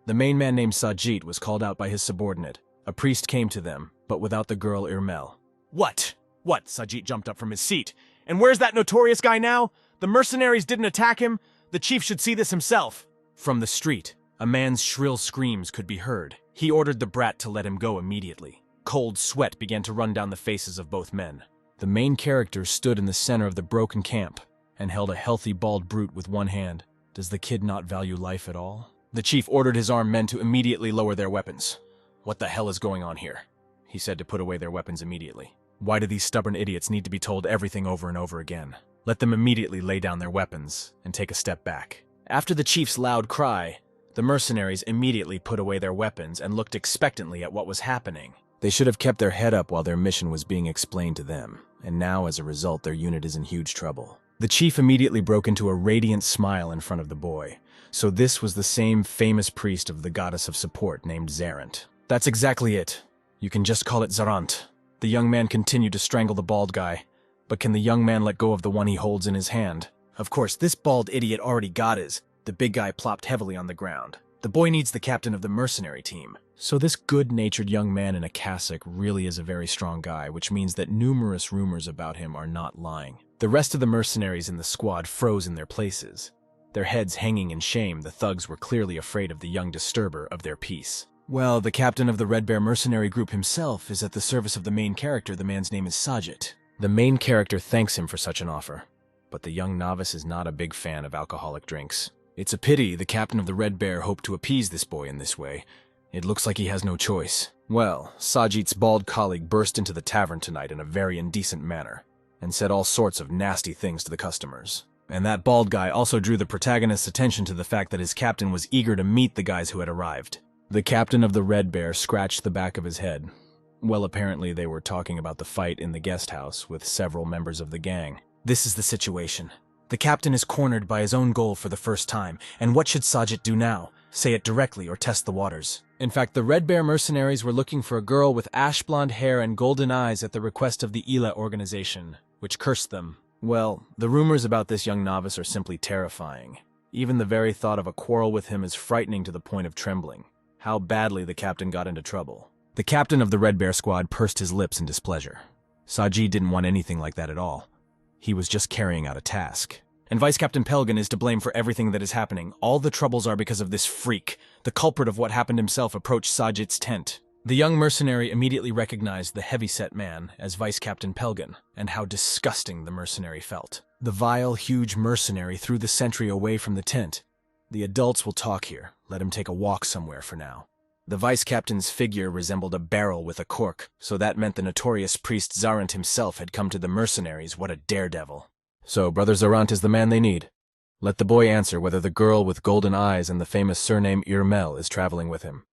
The main man named Sajit was called out by his subordinate. A priest came to them, but without the girl Irmel. What? Sajit jumped up from his seat. And where's that notorious guy now? The mercenaries didn't attack him. The chief should see this himself. From the street, a man's shrill screams could be heard. He ordered the brat to let him go immediately. Cold sweat began to run down the faces of both men. The main character stood in the center of the broken camp and held a healthy bald brute with one hand. Does the kid not value life at all? The chief ordered his armed men to immediately lower their weapons. What the hell is going on here? He said to put away their weapons immediately. Why do these stubborn idiots need to be told everything over and over again? Let them immediately lay down their weapons and take a step back. After the chief's loud cry, the mercenaries immediately put away their weapons and looked expectantly at what was happening. They should have kept their head up while their mission was being explained to them, and now as a result their unit is in huge trouble. The chief immediately broke into a radiant smile in front of the boy. So this was the same famous priest of the goddess of support named Zarant. That's exactly it. You can just call it Zarant. The young man continued to strangle the bald guy, but can the young man let go of the one he holds in his hand? Of course, this bald idiot already got his. The big guy plopped heavily on the ground. The boy needs the captain of the mercenary team. So this good-natured young man in a cassock really is a very strong guy, which means that numerous rumors about him are not lying. The rest of the mercenaries in the squad froze in their places. Their heads hanging in shame, the thugs were clearly afraid of the young disturber of their peace. Well, the captain of the Red Bear mercenary group himself is at the service of the main character. The man's name is Sajit. The main character thanks him for such an offer, but the young novice is not a big fan of alcoholic drinks. It's a pity the captain of the Red Bear hoped to appease this boy in this way. It looks like he has no choice. Well, Sajit's bald colleague burst into the tavern tonight in a very indecent manner, and said all sorts of nasty things to the customers. And that bald guy also drew the protagonist's attention to the fact that his captain was eager to meet the guys who had arrived. The captain of the Red Bear scratched the back of his head. Well, apparently they were talking about the fight in the guest house with several members of the gang. This is the situation. The captain is cornered by his own goal for the first time, and what should Sajid do now? Say it directly or test the waters. In fact, the Red Bear mercenaries were looking for a girl with ash blonde hair and golden eyes at the request of the Ila organization, which cursed them. Well, the rumors about this young novice are simply terrifying. Even the very thought of a quarrel with him is frightening to the point of trembling. How badly the captain got into trouble. The captain of the Red Bear squad pursed his lips in displeasure. Sajid didn't want anything like that at all. He was just carrying out a task. And Vice Captain Pelgan is to blame for everything that is happening. All the troubles are because of this freak. The culprit of what happened himself approached Sajid's tent. The young mercenary immediately recognized the heavy-set man as Vice Captain Pelgan, and how disgusting the mercenary felt. The vile, huge mercenary threw the sentry away from the tent. The adults will talk here. Let him take a walk somewhere for now. The vice captain's figure resembled a barrel with a cork, so that meant the notorious priest Zarant himself had come to the mercenaries. What a daredevil. So, Brother Zarant is the man they need. Let the boy answer whether the girl with golden eyes and the famous surname Irmel is traveling with him.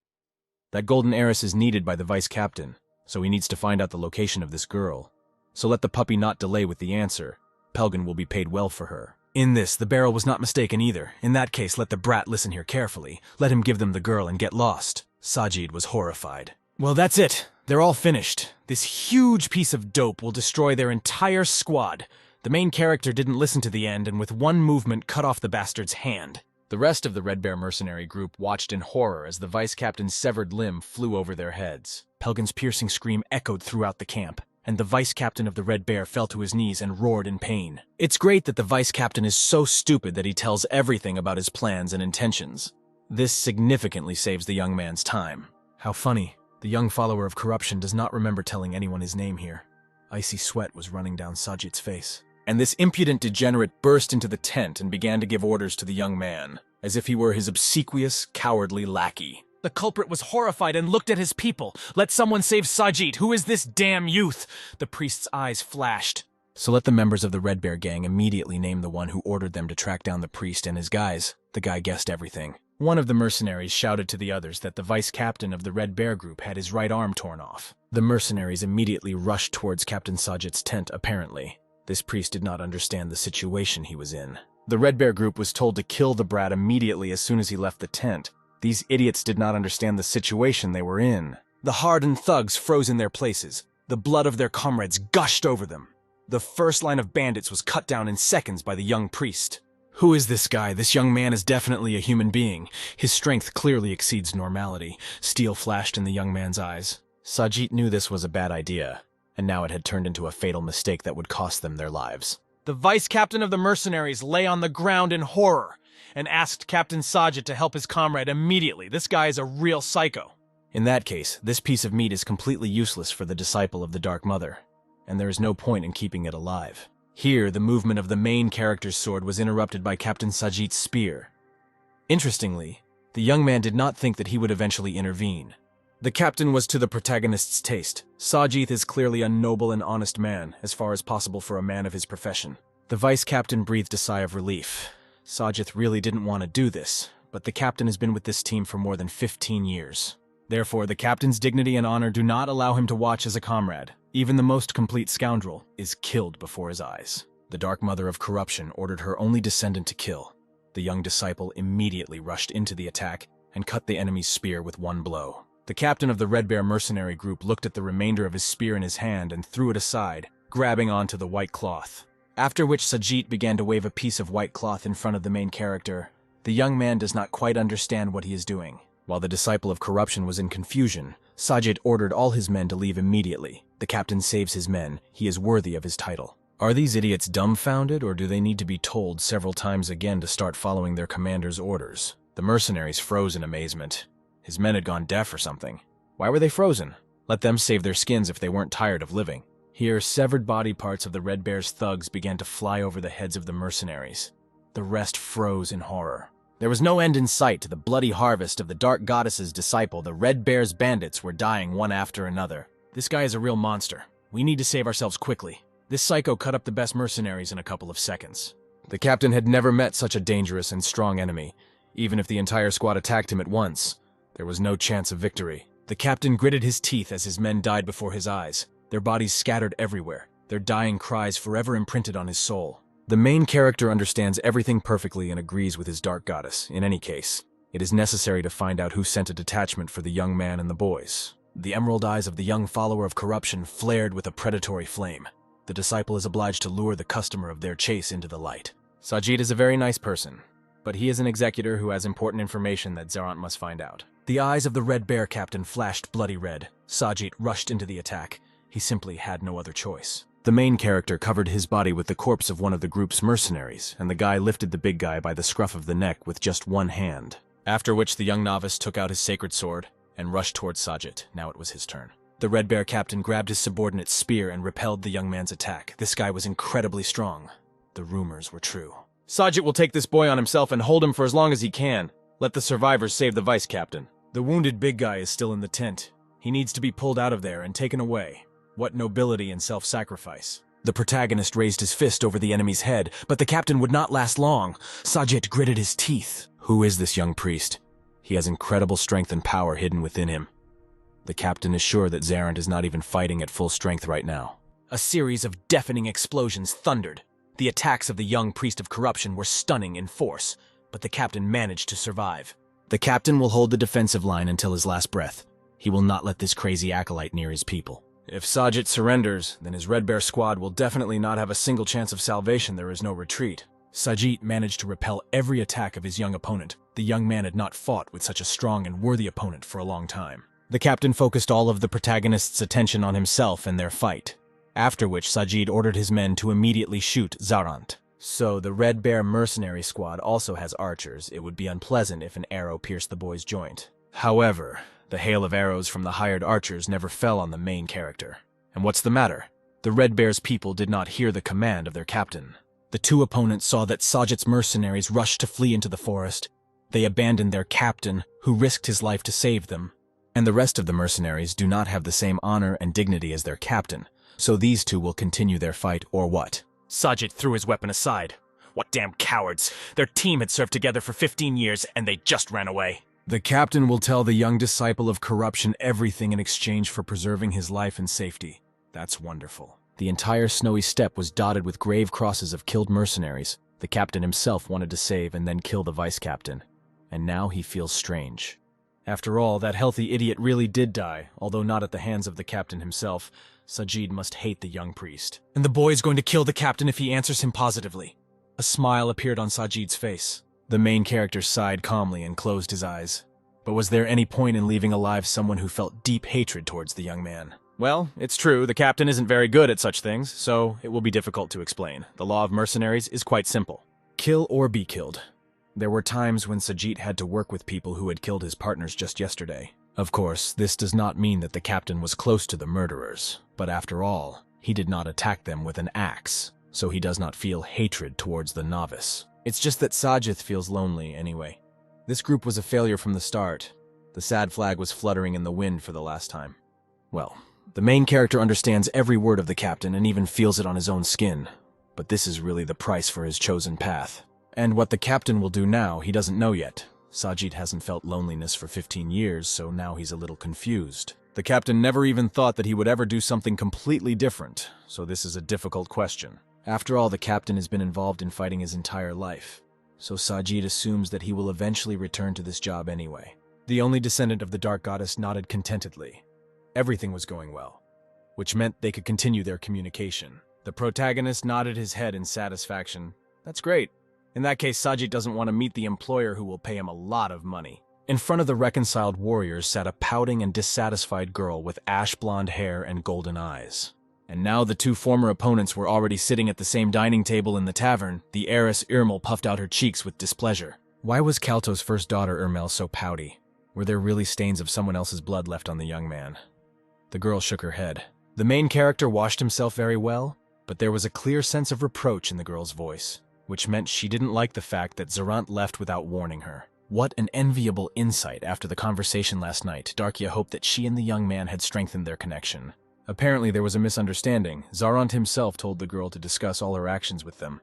That golden heiress is needed by the vice captain, so he needs to find out the location of this girl. So let the puppy not delay with the answer. Pelgan will be paid well for her. In this, the barrel was not mistaken either. In that case, let the brat listen here carefully. Let him give them the girl and get lost. Sajid was horrified. Well, that's it. They're all finished. This huge piece of dope will destroy their entire squad. The main character didn't listen to the end and with one movement cut off the bastard's hand. The rest of the Red Bear mercenary group watched in horror as the vice captain's severed limb flew over their heads. Pelgan's piercing scream echoed throughout the camp, and the vice captain of the Red Bear fell to his knees and roared in pain. It's great that the vice captain is so stupid that he tells everything about his plans and intentions. This significantly saves the young man's time. How funny. The young follower of corruption does not remember telling anyone his name here. Icy sweat was running down Sajid's face. And this impudent degenerate burst into the tent and began to give orders to the young man, as if he were his obsequious, cowardly lackey. The culprit was horrified and looked at his people. Let someone save Sajid. Who is this damn youth? The priest's eyes flashed. So let the members of the Red Bear gang immediately name the one who ordered them to track down the priest and his guys. The guy guessed everything. One of the mercenaries shouted to the others that the vice captain of the Red Bear group had his right arm torn off. The mercenaries immediately rushed towards Captain Sajid's tent, apparently. This priest did not understand the situation he was in. The Red Bear group was told to kill the brat immediately as soon as he left the tent. These idiots did not understand the situation they were in. The hardened thugs froze in their places. The blood of their comrades gushed over them. The first line of bandits was cut down in seconds by the young priest. Who is this guy? This young man is definitely a human being. His strength clearly exceeds normality. Steel flashed in the young man's eyes. Sajid knew this was a bad idea, and now it had turned into a fatal mistake that would cost them their lives. The vice captain of the mercenaries lay on the ground in horror and asked Captain Sajid to help his comrade immediately. This guy is a real psycho. In that case, this piece of meat is completely useless for the disciple of the Dark Mother, and there is no point in keeping it alive. Here, the movement of the main character's sword was interrupted by Captain Sajid's spear. Interestingly, the young man did not think that he would eventually intervene. The captain was to the protagonist's taste. Sajid is clearly a noble and honest man, as far as possible for a man of his profession. The vice captain breathed a sigh of relief. Sajid really didn't want to do this, but the captain has been with this team for more than 15 years. Therefore, the captain's dignity and honor do not allow him to watch as a comrade. Even the most complete scoundrel is killed before his eyes. The Dark Mother of Corruption ordered her only descendant to kill. The young disciple immediately rushed into the attack and cut the enemy's spear with one blow. The captain of the Red Bear mercenary group looked at the remainder of his spear in his hand and threw it aside, grabbing onto the white cloth. After which Sajid began to wave a piece of white cloth in front of the main character. The young man does not quite understand what he is doing. While the disciple of corruption was in confusion, Sajid ordered all his men to leave immediately. The captain saves his men. He is worthy of his title. Are these idiots dumbfounded, or do they need to be told several times again to start following their commander's orders? The mercenaries froze in amazement. His men had gone deaf or something. Why were they frozen? Let them save their skins if they weren't tired of living. Here, severed body parts of the Red Bear's thugs began to fly over the heads of the mercenaries. The rest froze in horror. There was no end in sight to the bloody harvest of the Dark Goddess's disciple. The Red Bear's bandits were dying one after another. This guy is a real monster. We need to save ourselves quickly. This psycho cut up the best mercenaries in a couple of seconds. The captain had never met such a dangerous and strong enemy. Even if the entire squad attacked him at once, there was no chance of victory. The captain gritted his teeth as his men died before his eyes, their bodies scattered everywhere, their dying cries forever imprinted on his soul. The main character understands everything perfectly and agrees with his dark goddess. In any case, it is necessary to find out who sent a detachment for the young man and the boys. The emerald eyes of the young follower of corruption flared with a predatory flame. The disciple is obliged to lure the customer of their chase into the light. Sajid is a very nice person, but he is an executor who has important information that Zarant must find out. The eyes of the Red Bear captain flashed bloody red. Sajid rushed into the attack. He simply had no other choice. The main character covered his body with the corpse of one of the group's mercenaries, and the guy lifted the big guy by the scruff of the neck with just one hand. After which the young novice took out his sacred sword and rushed towards Sajid. Now it was his turn. The Red Bear captain grabbed his subordinate's spear and repelled the young man's attack. This guy was incredibly strong. The rumors were true. Sajid will take this boy on himself and hold him for as long as he can. Let the survivors save the vice captain. The wounded big guy is still in the tent. He needs to be pulled out of there and taken away. What nobility and self-sacrifice. The protagonist raised his fist over the enemy's head, but the captain would not last long. Sajid gritted his teeth. Who is this young priest? He has incredible strength and power hidden within him. The captain is sure that Zarant is not even fighting at full strength right now. A series of deafening explosions thundered. The attacks of the young priest of corruption were stunning in force, but the captain managed to survive. The captain will hold the defensive line until his last breath. He will not let this crazy acolyte near his people. If Sajid surrenders, then his Red Bear squad will definitely not have a single chance of salvation. There is no retreat. Sajid managed to repel every attack of his young opponent. The young man had not fought with such a strong and worthy opponent for a long time. The captain focused all of the protagonist's attention on himself and their fight, after which Sajid ordered his men to immediately shoot Zarant. So the Red Bear mercenary squad also has archers. It would be unpleasant if an arrow pierced the boy's joint. However, the hail of arrows from the hired archers never fell on the main character. And what's the matter? The Red Bear's people did not hear the command of their captain. The two opponents saw that Sajid's mercenaries rushed to flee into the forest. They abandoned their captain, who risked his life to save them. And the rest of the mercenaries do not have the same honor and dignity as their captain, so these two will continue their fight, or what? Sajid threw his weapon aside. What damn cowards! Their team had served together for 15 years, and they just ran away. The captain will tell the young disciple of corruption everything in exchange for preserving his life and safety. That's wonderful. The entire snowy steppe was dotted with grave crosses of killed mercenaries. The captain himself wanted to save and then kill the vice captain. And now he feels strange. After all, that healthy idiot really did die, although not at the hands of the captain himself. Sajid must hate the young priest. And the boy's going to kill the captain if he answers him positively. A smile appeared on Sajid's face. The main character sighed calmly and closed his eyes. But was there any point in leaving alive someone who felt deep hatred towards the young man? Well, it's true, the captain isn't very good at such things, so it will be difficult to explain. The law of mercenaries is quite simple. Kill or be killed. There were times when Sajid had to work with people who had killed his partners just yesterday. Of course, this does not mean that the captain was close to the murderers, but after all, he did not attack them with an axe, so he does not feel hatred towards the novice. It's just that Sajid feels lonely anyway. This group was a failure from the start. The sad flag was fluttering in the wind for the last time. Well, the main character understands every word of the captain and even feels it on his own skin, but this is really the price for his chosen path. And what the captain will do now, he doesn't know yet. Sajid hasn't felt loneliness for 15 years, so now he's a little confused. The captain never even thought that he would ever do something completely different, so this is a difficult question. After all, the captain has been involved in fighting his entire life, so Sajid assumes that he will eventually return to this job anyway. The only descendant of the Dark Goddess nodded contentedly. Everything was going well, which meant they could continue their communication. The protagonist nodded his head in satisfaction. That's great. In that case, Sajid doesn't want to meet the employer who will pay him a lot of money. In front of the reconciled warriors sat a pouting and dissatisfied girl with ash-blonde hair and golden eyes. And now the two former opponents were already sitting at the same dining table in the tavern. The heiress Irmel puffed out her cheeks with displeasure. Why was Kalto's first daughter Irmel so pouty? Were there really stains of someone else's blood left on the young man? The girl shook her head. The main character washed himself very well, but there was a clear sense of reproach in the girl's voice, which meant she didn't like the fact that Zarant left without warning her. What an enviable insight after the conversation last night. Darkia hoped that she and the young man had strengthened their connection. Apparently there was a misunderstanding. Zarant himself told the girl to discuss all her actions with them.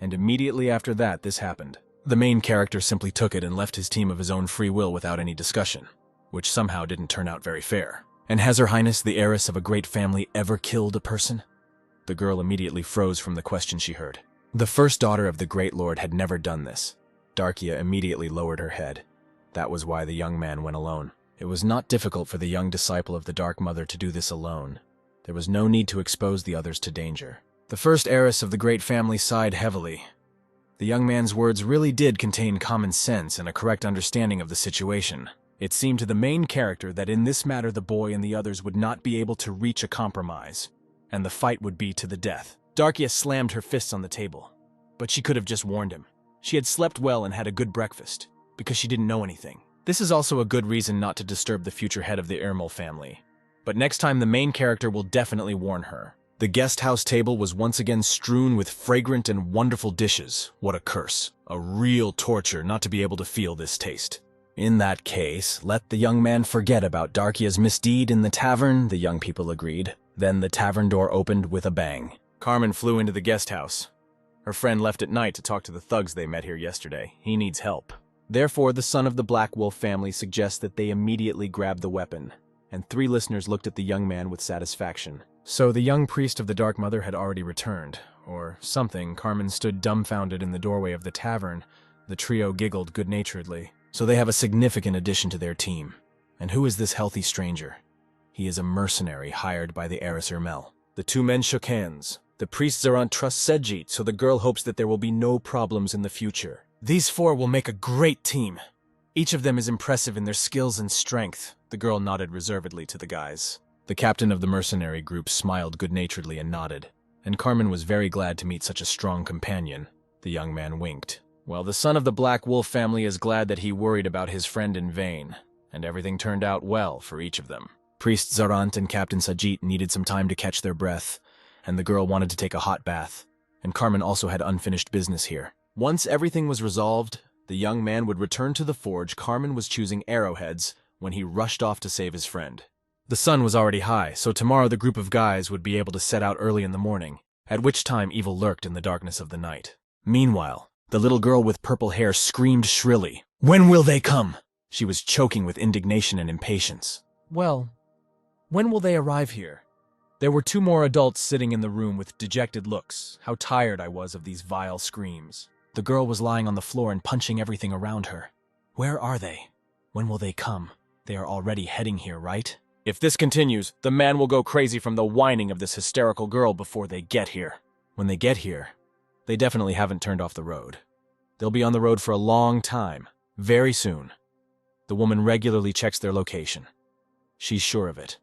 And immediately after that, this happened. The main character simply took it and left his team of his own free will without any discussion, which somehow didn't turn out very fair. And has Her Highness, the heiress of a great family, ever killed a person? The girl immediately froze from the question she heard. The first daughter of the Great Lord had never done this. Darkia immediately lowered her head. That was why the young man went alone. It was not difficult for the young disciple of the Dark Mother to do this alone. There was no need to expose the others to danger. The first heiress of the great family sighed heavily. The young man's words really did contain common sense and a correct understanding of the situation. It seemed to the main character that in this matter the boy and the others would not be able to reach a compromise, and the fight would be to the death. Darkia slammed her fists on the table, but she could have just warned him. She had slept well and had a good breakfast, because she didn't know anything. This is also a good reason not to disturb the future head of the Ermel family. But next time the main character will definitely warn her. The guest house table was once again strewn with fragrant and wonderful dishes. What a curse. A real torture not to be able to feel this taste. In that case, let the young man forget about Darkia's misdeed in the tavern, the young people agreed. Then the tavern door opened with a bang. Carmen flew into the guest house. Her friend left at night to talk to the thugs they met here yesterday. He needs help. Therefore, the son of the Black Wolf family suggests that they immediately grab the weapon. And 3 listeners looked at the young man with satisfaction. So the young priest of the Dark Mother had already returned, or something. Carmen stood dumbfounded in the doorway of the tavern. The trio giggled good-naturedly. So they have a significant addition to their team. And who is this healthy stranger? He is a mercenary hired by the heiress Ermel. The 2 men shook hands. The priest Zarant trusts Sejit, so the girl hopes that there will be no problems in the future. These 4 will make a great team. Each of them is impressive in their skills and strength. The girl nodded reservedly to the guys. The captain of the mercenary group smiled good-naturedly and nodded. And Carmen was very glad to meet such a strong companion. The young man winked. Well, the son of the Black Wolf family is glad that he worried about his friend in vain, and everything turned out well for each of them. Priest Zarant and Captain Sajit needed some time to catch their breath, and the girl wanted to take a hot bath. And Carmen also had unfinished business here. Once everything was resolved, the young man would return to the forge. Carmen was choosing arrowheads when he rushed off to save his friend. The sun was already high, so tomorrow the group of guys would be able to set out early in the morning, at which time evil lurked in the darkness of the night. Meanwhile, the little girl with purple hair screamed shrilly. "When will they come?" She was choking with indignation and impatience. Well, when will they arrive here? There were 2 more adults sitting in the room with dejected looks. How tired I was of these vile screams. The girl was lying on the floor and punching everything around her. Where are they? When will they come? They are already heading here, right? If this continues, the man will go crazy from the whining of this hysterical girl before they get here. When they get here, they definitely haven't turned off the road. They'll be on the road for a long time, very soon. The woman regularly checks their location. She's sure of it.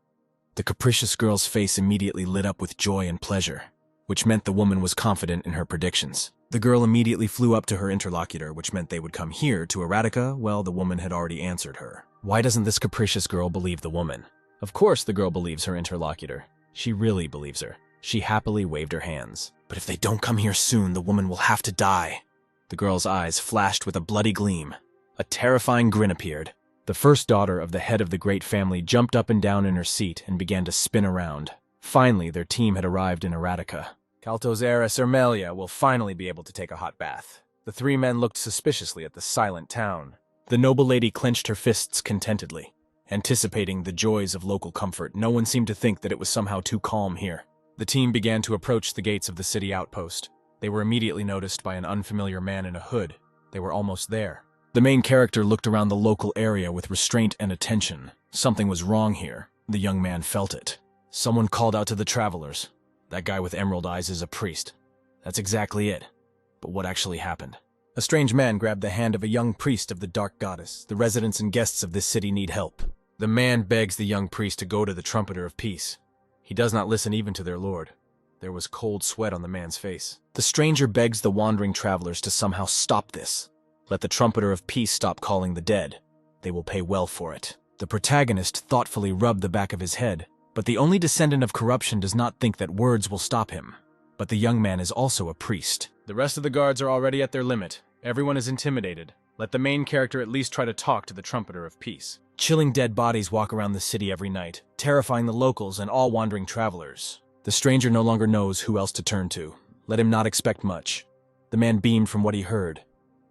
The capricious girl's face immediately lit up with joy and pleasure, which meant the woman was confident in her predictions. The girl immediately flew up to her interlocutor, which meant they would come here to Eradicate. Well, the woman had already answered her. Why doesn't this capricious girl believe the woman? Of course the girl believes her interlocutor. She really believes her. She happily waved her hands. But if they don't come here soon, the woman will have to die. The girl's eyes flashed with a bloody gleam. A terrifying grin appeared. The first daughter of the head of the great family jumped up and down in her seat and began to spin around. Finally, their team had arrived in Eradicate. Kalto's heiress Ermelia will finally be able to take a hot bath. The 3 men looked suspiciously at the silent town. The noble lady clenched her fists contentedly. Anticipating the joys of local comfort, no one seemed to think that it was somehow too calm here. The team began to approach the gates of the city outpost. They were immediately noticed by an unfamiliar man in a hood. They were almost there. The main character looked around the local area with restraint and attention. Something was wrong here. The young man felt it. Someone called out to the travelers. That guy with emerald eyes is a priest. That's exactly it. But what actually happened? A strange man grabbed the hand of a young priest of the Dark Goddess. The residents and guests of this city need help. The man begs the young priest to go to the Trumpeter of Peace. He does not listen even to their lord. There was cold sweat on the man's face. The stranger begs the wandering travelers to somehow stop this. Let the Trumpeter of Peace stop calling the dead. They will pay well for it. The protagonist thoughtfully rubbed the back of his head, but the only descendant of corruption does not think that words will stop him. But the young man is also a priest. The rest of the guards are already at their limit. Everyone is intimidated. Let the main character at least try to talk to the Trumpeter of Peace. Chilling dead bodies walk around the city every night, terrifying the locals and all wandering travelers. The stranger no longer knows who else to turn to. Let him not expect much. The man beamed from what he heard.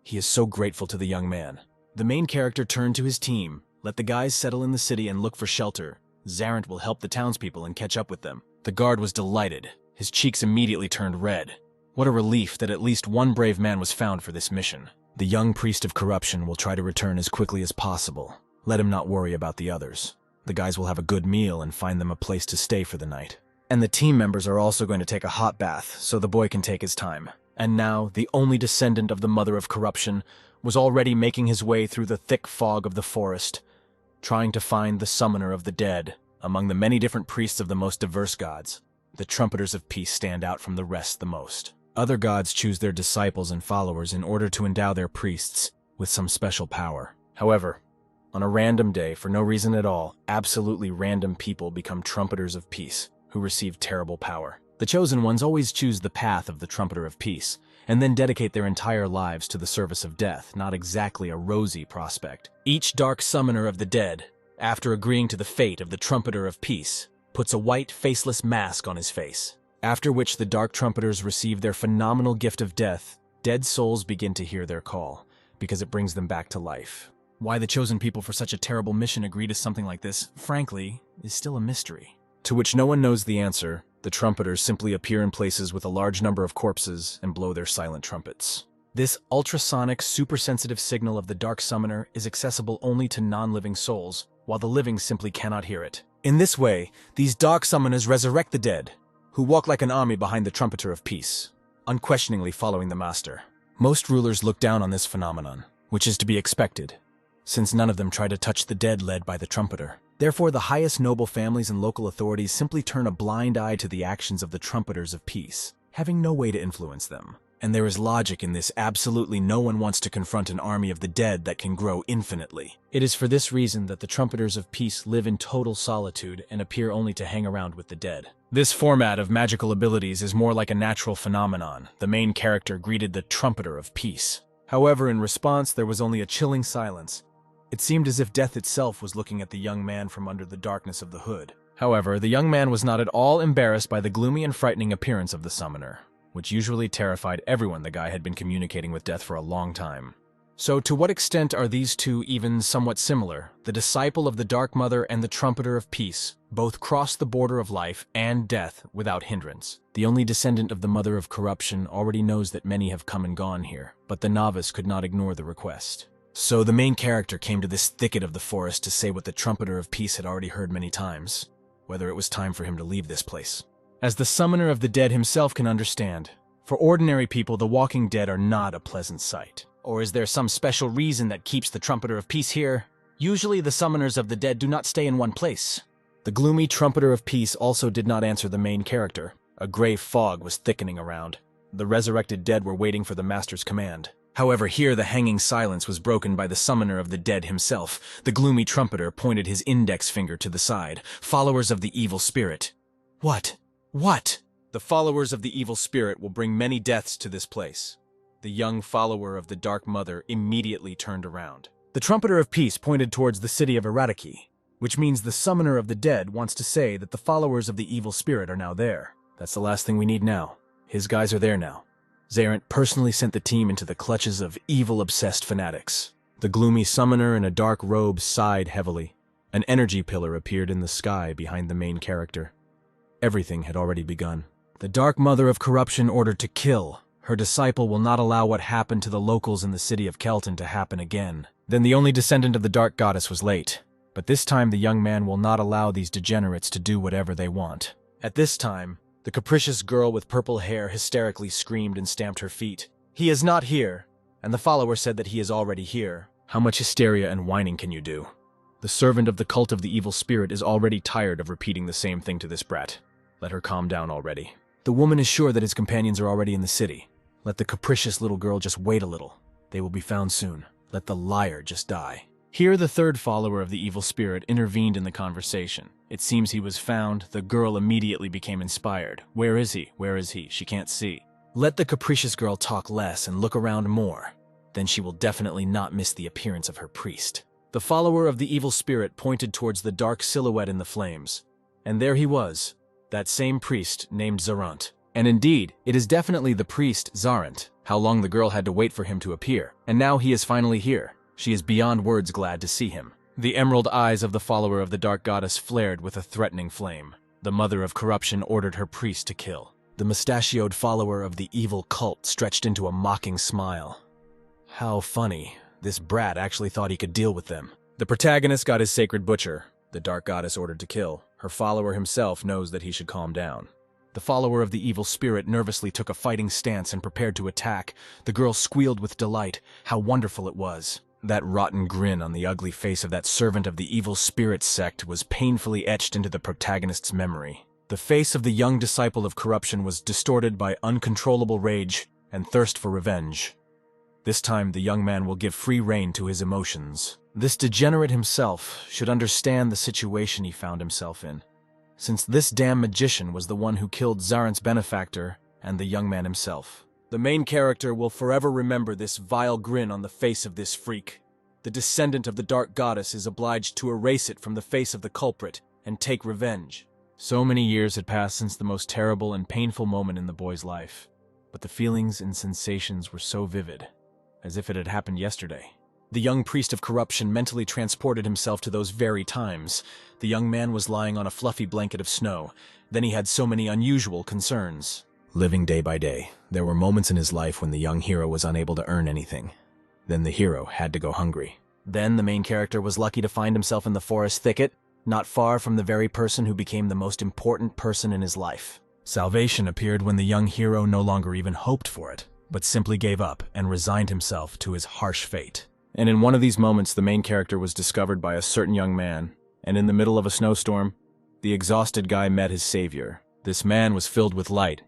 He is so grateful to the young man. The main character turned to his team. Let the guys settle in the city and look for shelter. Zarant will help the townspeople and catch up with them. The guard was delighted. His cheeks immediately turned red. What a relief that at least one brave man was found for this mission. The young priest of corruption will try to return as quickly as possible. Let him not worry about the others. The guys will have a good meal and find them a place to stay for the night. And the team members are also going to take a hot bath, so the boy can take his time. And now, the only descendant of the mother of corruption was already making his way through the thick fog of the forest, trying to find the summoner of the dead. Among the many different priests of the most diverse gods, the trumpeters of peace stand out from the rest the most. Other gods choose their disciples and followers in order to endow their priests with some special power. However, on a random day, for no reason at all, absolutely random people become trumpeters of peace, who receive terrible power. The chosen ones always choose the path of the trumpeter of peace, and then dedicate their entire lives to the service of death, not exactly a rosy prospect. Each dark summoner of the dead, after agreeing to the fate of the trumpeter of peace, puts a white, faceless mask on his face. After which the dark trumpeters receive their phenomenal gift of death, dead souls begin to hear their call, because it brings them back to life. Why the chosen people for such a terrible mission agree to something like this, frankly, is still a mystery. To which no one knows the answer. The trumpeters simply appear in places with a large number of corpses and blow their silent trumpets. This ultrasonic, super-sensitive signal of the Dark Summoner is accessible only to non-living souls, while the living simply cannot hear it. In this way, these Dark Summoners resurrect the dead, who walk like an army behind the Trumpeter of Peace, unquestioningly following the Master. Most rulers look down on this phenomenon, which is to be expected, since none of them try to touch the dead led by the Trumpeter. Therefore, the highest noble families and local authorities simply turn a blind eye to the actions of the Trumpeters of Peace, having no way to influence them. And there is logic in this. Absolutely no one wants to confront an army of the dead that can grow infinitely. It is for this reason that the Trumpeters of Peace live in total solitude and appear only to hang around with the dead. This format of magical abilities is more like a natural phenomenon. The main character greeted the Trumpeter of Peace. However, in response, there was only a chilling silence. It seemed as if death itself was looking at the young man from under the darkness of the hood. However, the young man was not at all embarrassed by the gloomy and frightening appearance of the summoner, which usually terrified everyone. The guy had been communicating with death for a long time. So to what extent are these two even somewhat similar? The disciple of the Dark Mother and the Trumpeter of Peace both cross the border of life and death without hindrance. The only descendant of the Mother of Corruption already knows that many have come and gone here, but the novice could not ignore the request. So the main character came to this thicket of the forest to say what the Trumpeter of Peace had already heard many times, whether it was time for him to leave this place. As the summoner of the dead himself can understand, for ordinary people the walking dead are not a pleasant sight. Or is there some special reason that keeps the Trumpeter of Peace here? Usually the summoners of the dead do not stay in one place. The gloomy Trumpeter of Peace also did not answer the main character. A gray fog was thickening around. The resurrected dead were waiting for the Master's command. However, here the hanging silence was broken by the summoner of the dead himself. The gloomy trumpeter pointed his index finger to the side. Followers of the evil spirit. What? What? The followers of the evil spirit will bring many deaths to this place. The young follower of the Dark Mother immediately turned around. The Trumpeter of Peace pointed towards the city of Eradiki, which means the summoner of the dead wants to say that the followers of the evil spirit are now there. That's the last thing we need now. His guys are there now. Zarant personally sent the team into the clutches of evil-obsessed fanatics. The gloomy summoner in a dark robe sighed heavily. An energy pillar appeared in the sky behind the main character. Everything had already begun. The Dark Mother of Corruption ordered to kill. Her disciple will not allow what happened to the locals in the city of Kelton to happen again. Then the only descendant of the Dark Goddess was late. But this time the young man will not allow these degenerates to do whatever they want. At this time, the capricious girl with purple hair hysterically screamed and stamped her feet. He is not here, and the follower said that he is already here. How much hysteria and whining can you do? The servant of the cult of the evil spirit is already tired of repeating the same thing to this brat. Let her calm down already. The woman is sure that his companions are already in the city. Let the capricious little girl just wait a little. They will be found soon. Let the liar just die. Here the third follower of the evil spirit intervened in the conversation. It seems he was found. The girl immediately became inspired. Where is he? Where is he? She can't see. Let the capricious girl talk less and look around more. then she will definitely not miss the appearance of her priest. The follower of the evil spirit pointed towards the dark silhouette in the flames. And there he was, that same priest named Zarant. And indeed, it is definitely the priest Zarant. How long the girl had to wait for him to appear. And now he is finally here. She is beyond words glad to see him. The emerald eyes of the follower of the dark goddess flared with a threatening flame. The mother of corruption ordered her priest to kill. The mustachioed follower of the evil cult stretched into a mocking smile. How funny. This brat actually thought he could deal with them. The protagonist got his sacred butcher. The dark goddess ordered to kill. Her follower himself knows that he should calm down. The follower of the evil spirit nervously took a fighting stance and prepared to attack. The girl squealed with delight. How wonderful it was. That rotten grin on the ugly face of that servant of the evil spirit sect was painfully etched into the protagonist's memory. The face of the young disciple of corruption was distorted by uncontrollable rage and thirst for revenge. This time, the young man will give free rein to his emotions. This degenerate himself should understand the situation he found himself in, since this damn magician was the one who killed Zarant's benefactor and the young man himself. The main character will forever remember this vile grin on the face of this freak. The descendant of the dark goddess is obliged to erase it from the face of the culprit and take revenge. So many years had passed since the most terrible and painful moment in the boy's life, but the feelings and sensations were so vivid, as if it had happened yesterday. The young priest of corruption mentally transported himself to those very times. The young man was lying on a fluffy blanket of snow. Then he had so many unusual concerns. Living day by day, there were moments in his life when the young hero was unable to earn anything. Then the hero had to go hungry. Then the main character was lucky to find himself in the forest thicket, not far from the very person who became the most important person in his life. Salvation appeared when the young hero no longer even hoped for it, but simply gave up and resigned himself to his harsh fate. And in one of these moments, the main character was discovered by a certain young man, and in the middle of a snowstorm, the exhausted guy met his savior. This man was filled with light.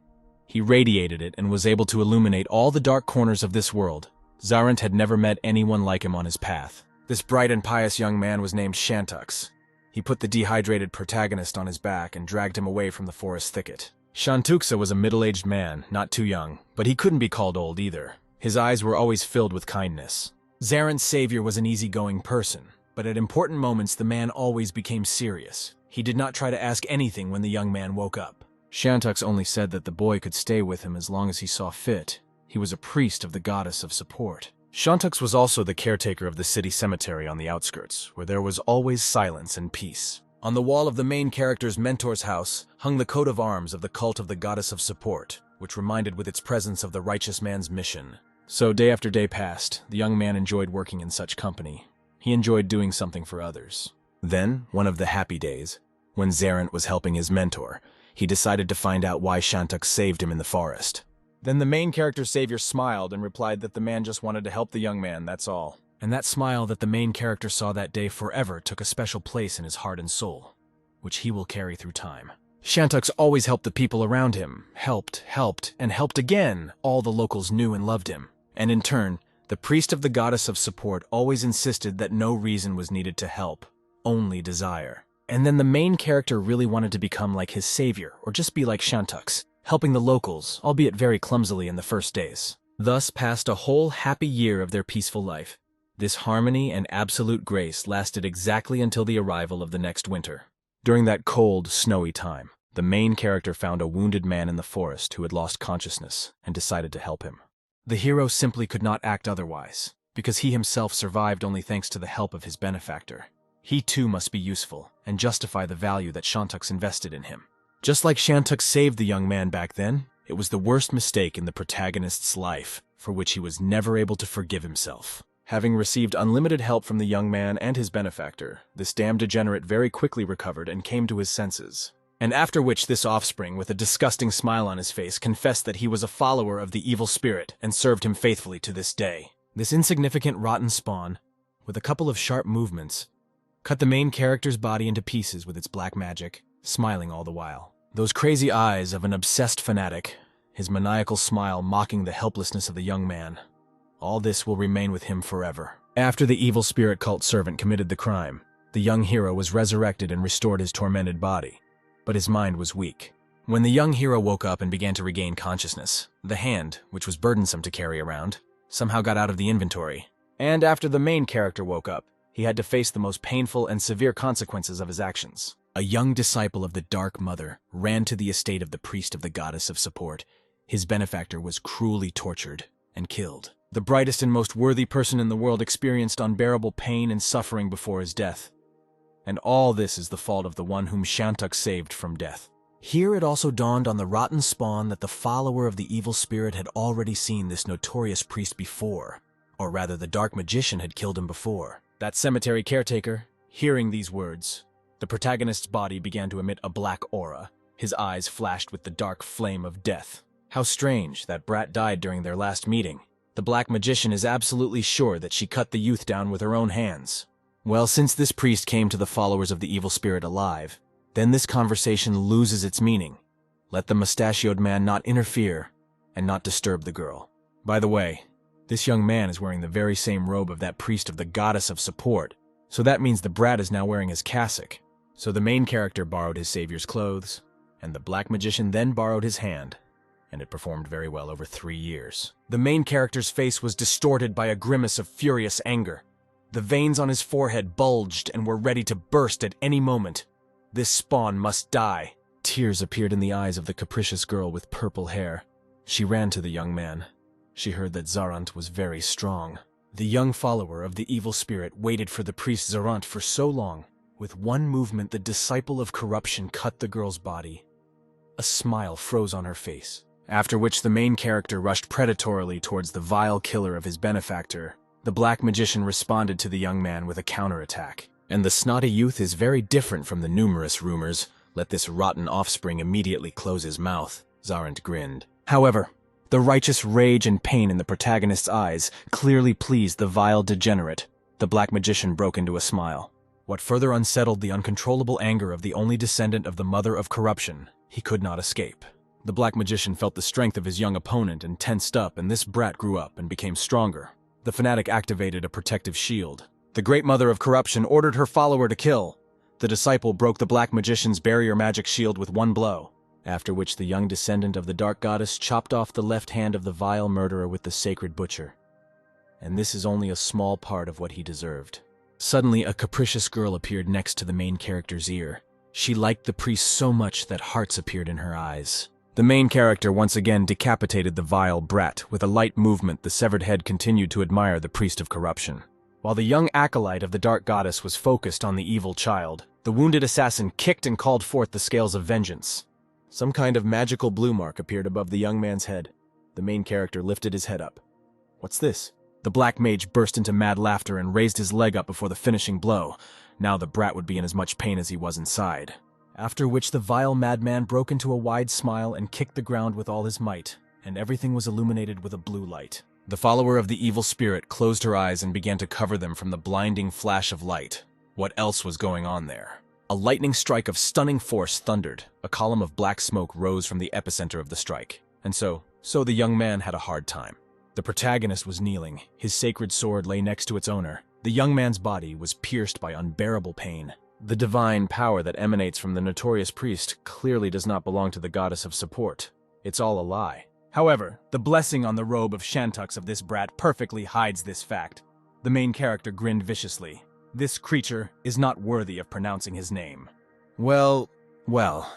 He radiated it and was able to illuminate all the dark corners of this world. Zarant had never met anyone like him on his path. This bright and pious young man was named Shantux. He put the dehydrated protagonist on his back and dragged him away from the forest thicket. Shantuxa was a middle-aged man, not too young, but he couldn't be called old either. His eyes were always filled with kindness. Zarant's savior was an easygoing person, but at important moments the man always became serious. He did not try to ask anything when the young man woke up. Shantux only said that the boy could stay with him as long as he saw fit. He was a priest of the goddess of support. Shantux was also the caretaker of the city cemetery on the outskirts, where there was always silence and peace. On the wall of the main character's mentor's house hung the coat of arms of the cult of the goddess of support, which reminded with its presence of the righteous man's mission. So day after day passed. The young man enjoyed working in such company. He enjoyed doing something for others. Then, one of the happy days, when Zarant was helping his mentor, he decided to find out why Shantux saved him in the forest. Then the main character's savior smiled and replied that the man just wanted to help the young man, that's all. And that smile that the main character saw that day forever took a special place in his heart and soul, which he will carry through time. Shantux always helped the people around him, helped, and helped again. All the locals knew and loved him. And in turn, the priest of the goddess of support always insisted that no reason was needed to help, only desire. And then the main character really wanted to become like his savior, or just be like Shantux, helping the locals, albeit very clumsily in the first days. Thus passed a whole happy year of their peaceful life. This harmony and absolute grace lasted exactly until the arrival of the next winter. During that cold, snowy time, the main character found a wounded man in the forest who had lost consciousness and decided to help him. The hero simply could not act otherwise, because he himself survived only thanks to the help of his benefactor. He too must be useful and justify the value that Shantux invested in him. Just like Shantux saved the young man back then, it was the worst mistake in the protagonist's life, for which he was never able to forgive himself. Having received unlimited help from the young man and his benefactor, this damned degenerate very quickly recovered and came to his senses. And after which this offspring, with a disgusting smile on his face, confessed that he was a follower of the evil spirit and served him faithfully to this day. This insignificant rotten spawn, with a couple of sharp movements, cut the main character's body into pieces with its black magic, smiling all the while. Those crazy eyes of an obsessed fanatic, his maniacal smile mocking the helplessness of the young man. All this will remain with him forever. After the evil spirit cult servant committed the crime, the young hero was resurrected and restored his tormented body. But his mind was weak. When the young hero woke up and began to regain consciousness, the hand, which was burdensome to carry around, somehow got out of the inventory. And after the main character woke up, he had to face the most painful and severe consequences of his actions. A young disciple of the Dark Mother ran to the estate of the priest of the goddess of support. His benefactor was cruelly tortured and killed. The brightest and most worthy person in the world experienced unbearable pain and suffering before his death. And all this is the fault of the one whom Shantuk saved from death. Here it also dawned on the rotten spawn that the follower of the evil spirit had already seen this notorious priest before. Or rather, the dark magician had killed him before. That cemetery caretaker, hearing these words, the protagonist's body began to emit a black aura. His eyes flashed with the dark flame of death. How strange, that brat died during their last meeting. The black magician is absolutely sure that she cut the youth down with her own hands. Well, since this priest came to the followers of the evil spirit alive, then this conversation loses its meaning. Let the mustachioed man not interfere and not disturb the girl. By the way, this young man is wearing the very same robe of that priest of the goddess of support, so that means the brat is now wearing his cassock. So the main character borrowed his savior's clothes, and the black magician then borrowed his hand, and it performed very well over 3 years. The main character's face was distorted by a grimace of furious anger. The veins on his forehead bulged and were ready to burst at any moment. This spawn must die. Tears appeared in the eyes of the capricious girl with purple hair. She ran to the young man. She heard that Zarant was very strong. The young follower of the evil spirit waited for the priest Zarant for so long. With one movement, the disciple of corruption cut the girl's body. A smile froze on her face, after which the main character rushed predatorily towards the vile killer of his benefactor. The black magician responded to the young man with a counterattack. And the snotty youth is very different from the numerous rumors. Let this rotten offspring immediately close his mouth. Zarant grinned. However, the righteous rage and pain in the protagonist's eyes clearly pleased the vile degenerate. The black magician broke into a smile. What further unsettled the uncontrollable anger of the only descendant of the mother of corruption, he could not escape. The black magician felt the strength of his young opponent and tensed up, and this brat grew up and became stronger. The fanatic activated a protective shield. The great mother of corruption ordered her follower to kill. The disciple broke the black magician's barrier magic shield with one blow, after which the young descendant of the dark goddess chopped off the left hand of the vile murderer with the sacred butcher. And this is only a small part of what he deserved. Suddenly, a capricious girl appeared next to the main character's ear. She liked the priest so much that hearts appeared in her eyes. The main character once again decapitated the vile brat. With a light movement, the severed head continued to admire the priest of corruption. While the young acolyte of the dark goddess was focused on the evil child, the wounded assassin kicked and called forth the scales of vengeance. Some kind of magical blue mark appeared above the young man's head. The main character lifted his head up. What's this? The black mage burst into mad laughter and raised his leg up before the finishing blow. Now the brat would be in as much pain as he was inside. After which the vile madman broke into a wide smile and kicked the ground with all his might, and everything was illuminated with a blue light. The follower of the evil spirit closed her eyes and began to cover them from the blinding flash of light. What else was going on there? A lightning strike of stunning force thundered. A column of black smoke rose from the epicenter of the strike. And so the young man had a hard time. The protagonist was kneeling. His sacred sword lay next to its owner. The young man's body was pierced by unbearable pain. The divine power that emanates from the notorious priest clearly does not belong to the goddess of support. It's all a lie. However, the blessing on the robe of Shantuks of this brat perfectly hides this fact. The main character grinned viciously. This creature is not worthy of pronouncing his name. Well,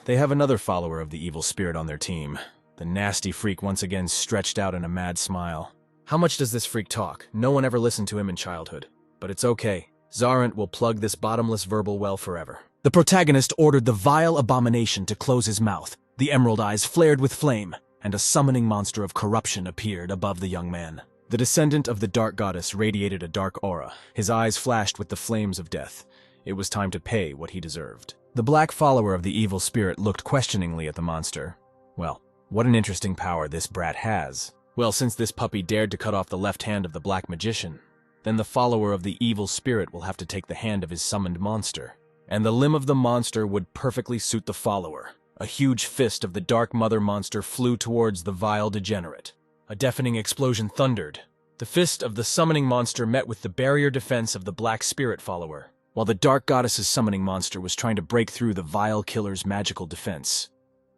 they have another follower of the evil spirit on their team. The nasty freak once again stretched out in a mad smile. How much does this freak talk? No one ever listened to him in childhood. But it's okay. Zarant will plug this bottomless verbal well forever. The protagonist ordered the vile abomination to close his mouth. The emerald eyes flared with flame, and a summoning monster of corruption appeared above the young man. The descendant of the dark goddess radiated a dark aura. His eyes flashed with the flames of death. It was time to pay what he deserved. The black follower of the evil spirit looked questioningly at the monster. Well, what an interesting power this brat has. Well, since this puppy dared to cut off the left hand of the black magician, then the follower of the evil spirit will have to take the hand of his summoned monster. And the limb of the monster would perfectly suit the follower. A huge fist of the dark mother monster flew towards the vile degenerate. A deafening explosion thundered. The fist of the summoning monster met with the barrier defense of the black spirit follower, while the dark goddess's summoning monster was trying to break through the vile killer's magical defense.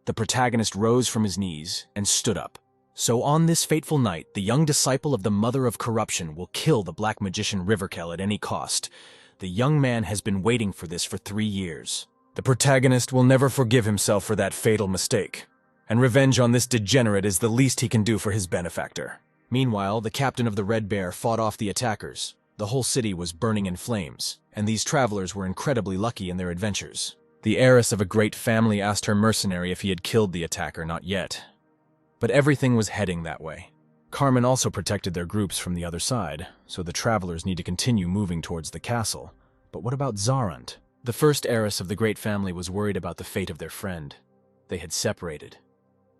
The protagonist rose from his knees and stood up. So on this fateful night, the young disciple of the mother of corruption will kill the black magician Riverkel at any cost. The young man has been waiting for this for 3 years. The protagonist will never forgive himself for that fatal mistake, and revenge on this degenerate is the least he can do for his benefactor. Meanwhile, the captain of the Red Bear fought off the attackers. The whole city was burning in flames, and these travelers were incredibly lucky in their adventures. The heiress of a great family asked her mercenary if he had killed the attacker. Not yet. But everything was heading that way. Carmen also protected their groups from the other side, so the travelers need to continue moving towards the castle. But what about Zarant? The first heiress of the great family was worried about the fate of their friend. They had separated,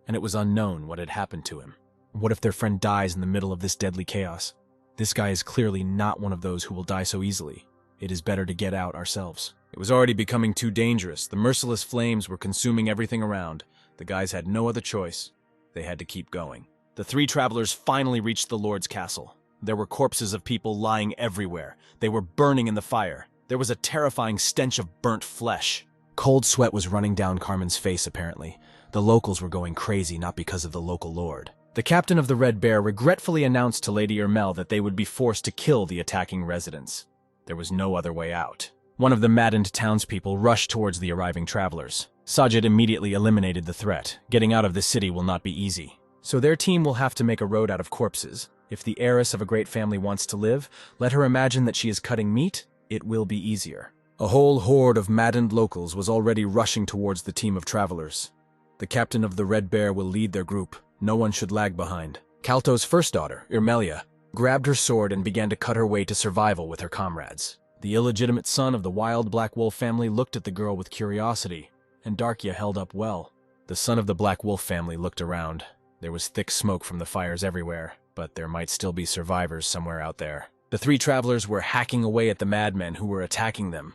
and it was unknown what had happened to him. What if their friend dies in the middle of this deadly chaos? This guy is clearly not one of those who will die so easily. It is better to get out ourselves. It was already becoming too dangerous. The merciless flames were consuming everything around. The guys had no other choice. They had to keep going. The 3 travelers finally reached the Lord's castle. There were corpses of people lying everywhere. They were burning in the fire. There was a terrifying stench of burnt flesh. Cold sweat was running down Carmen's face, apparently. The locals were going crazy, not because of the local lord. The captain of the Red Bear regretfully announced to Lady Ermel that they would be forced to kill the attacking residents. There was no other way out. One of the maddened townspeople rushed towards the arriving travelers. Sajid immediately eliminated the threat. Getting out of the city will not be easy. So their team will have to make a road out of corpses. If the heiress of a great family wants to live, let her imagine that she is cutting meat. It will be easier. A whole horde of maddened locals was already rushing towards the team of travelers. The captain of the Red Bear will lead their group. No one should lag behind. Kalto's first daughter, Irmelia, grabbed her sword and began to cut her way to survival with her comrades. The illegitimate son of the wild Black Wolf family looked at the girl with curiosity, and Darkia held up well. The son of the Black Wolf family looked around. There was thick smoke from the fires everywhere, but there might still be survivors somewhere out there. The 3 travelers were hacking away at the madmen who were attacking them.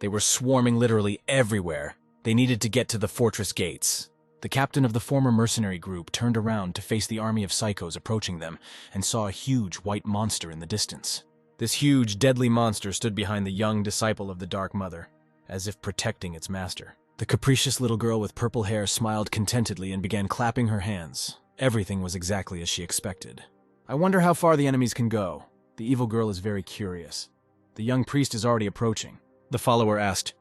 They were swarming literally everywhere. They needed to get to the fortress gates. The captain of the former mercenary group turned around to face the army of psychos approaching them and saw a huge white monster in the distance. This huge, deadly monster stood behind the young disciple of the Dark Mother, as if protecting its master. The capricious little girl with purple hair smiled contentedly and began clapping her hands. Everything was exactly as she expected. I wonder how far the enemies can go. The evil girl is very curious. The young priest is already approaching. The follower asked,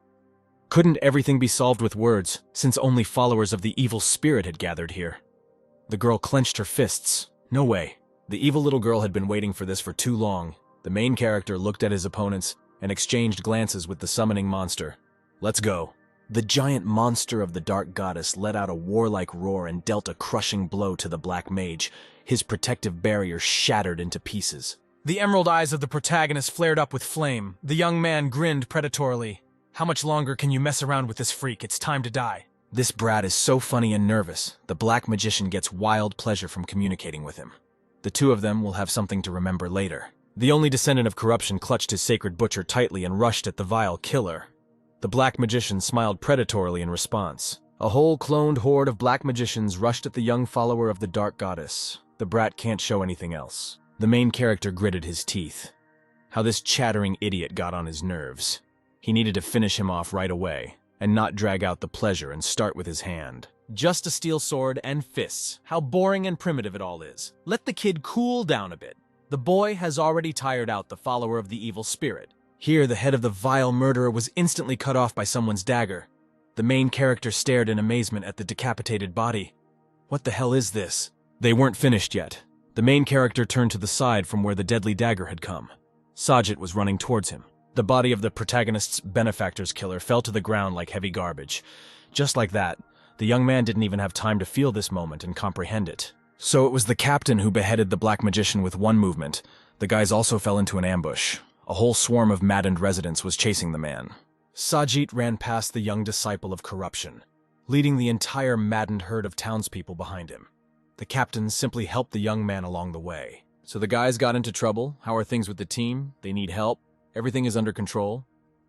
"Couldn't everything be solved with words, since only followers of the evil spirit had gathered here?" The girl clenched her fists. No way. The evil little girl had been waiting for this for too long. The main character looked at his opponents and exchanged glances with the summoning monster. "Let's go." The giant monster of the Dark Goddess let out a warlike roar and dealt a crushing blow to the Black Mage. His protective barrier shattered into pieces. The emerald eyes of the protagonist flared up with flame. The young man grinned predatorily. "How much longer can you mess around with this freak? It's time to die." This brat is so funny and nervous. The Black Magician gets wild pleasure from communicating with him. The 2 of them will have something to remember later. The only descendant of corruption clutched his sacred butcher tightly and rushed at the vile killer. The Black Magician smiled predatorily in response. A whole cloned horde of Black Magicians rushed at the young follower of the Dark Goddess. The brat can't show anything else. The main character gritted his teeth. How this chattering idiot got on his nerves. He needed to finish him off right away, and not drag out the pleasure and start with his hand. Just a steel sword and fists. How boring and primitive it all is. Let the kid cool down a bit. The boy has already tired out the follower of the evil spirit. Here, the head of the vile murderer was instantly cut off by someone's dagger. The main character stared in amazement at the decapitated body. What the hell is this? They weren't finished yet. The main character turned to the side from where the deadly dagger had come. Sajid was running towards him. The body of the protagonist's benefactor's killer fell to the ground like heavy garbage. Just like that, the young man didn't even have time to feel this moment and comprehend it. So it was the captain who beheaded the Black Magician with one movement. The guys also fell into an ambush. A whole swarm of maddened residents was chasing the man. Sajid ran past the young disciple of corruption, leading the entire maddened herd of townspeople behind him. The captain simply helped the young man along the way. So the guys got into trouble. How are things with the team? They need help. Everything is under control.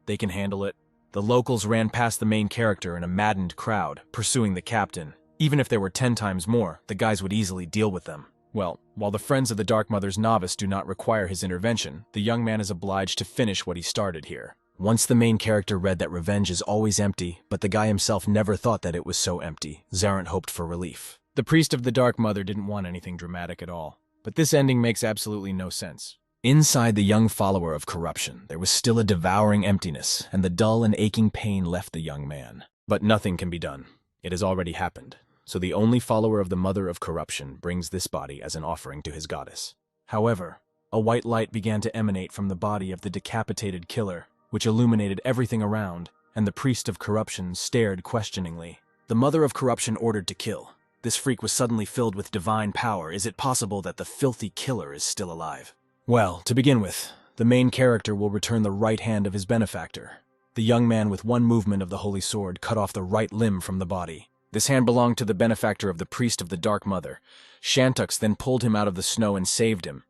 They can handle it. The locals ran past the main character in a maddened crowd, pursuing the captain. Even if there were 10 times more, the guys would easily deal with them. Well, while the friends of the Dark Mother's novice do not require his intervention, the young man is obliged to finish what he started here. Once the main character read that revenge is always empty, but the guy himself never thought that it was so empty, Zarant hoped for relief. The priest of the Dark Mother didn't want anything dramatic at all, but this ending makes absolutely no sense. Inside the young follower of corruption, there was still a devouring emptiness, and the dull and aching pain left the young man. But nothing can be done. It has already happened. So the only follower of the Mother of Corruption brings this body as an offering to his goddess. However, a white light began to emanate from the body of the decapitated killer, which illuminated everything around, and the priest of corruption stared questioningly. The Mother of Corruption ordered to kill. This freak was suddenly filled with divine power. Is it possible that the filthy killer is still alive? Well, to begin with, the main character will return the right hand of his benefactor. The young man with one movement of the holy sword cut off the right limb from the body. This hand belonged to the benefactor of the priest of the Dark Mother. Shantux then pulled him out of the snow and saved him,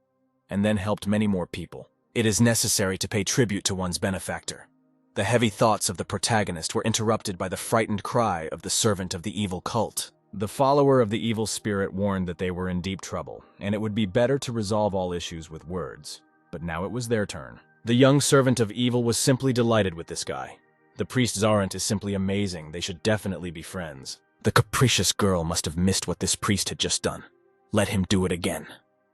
and then helped many more people. It is necessary to pay tribute to one's benefactor. The heavy thoughts of the protagonist were interrupted by the frightened cry of the servant of the evil cult. The follower of the evil spirit warned that they were in deep trouble, and it would be better to resolve all issues with words. But now it was their turn. The young servant of evil was simply delighted with this guy. The priest Zarant is simply amazing. They should definitely be friends. The capricious girl must have missed what this priest had just done. Let him do it again.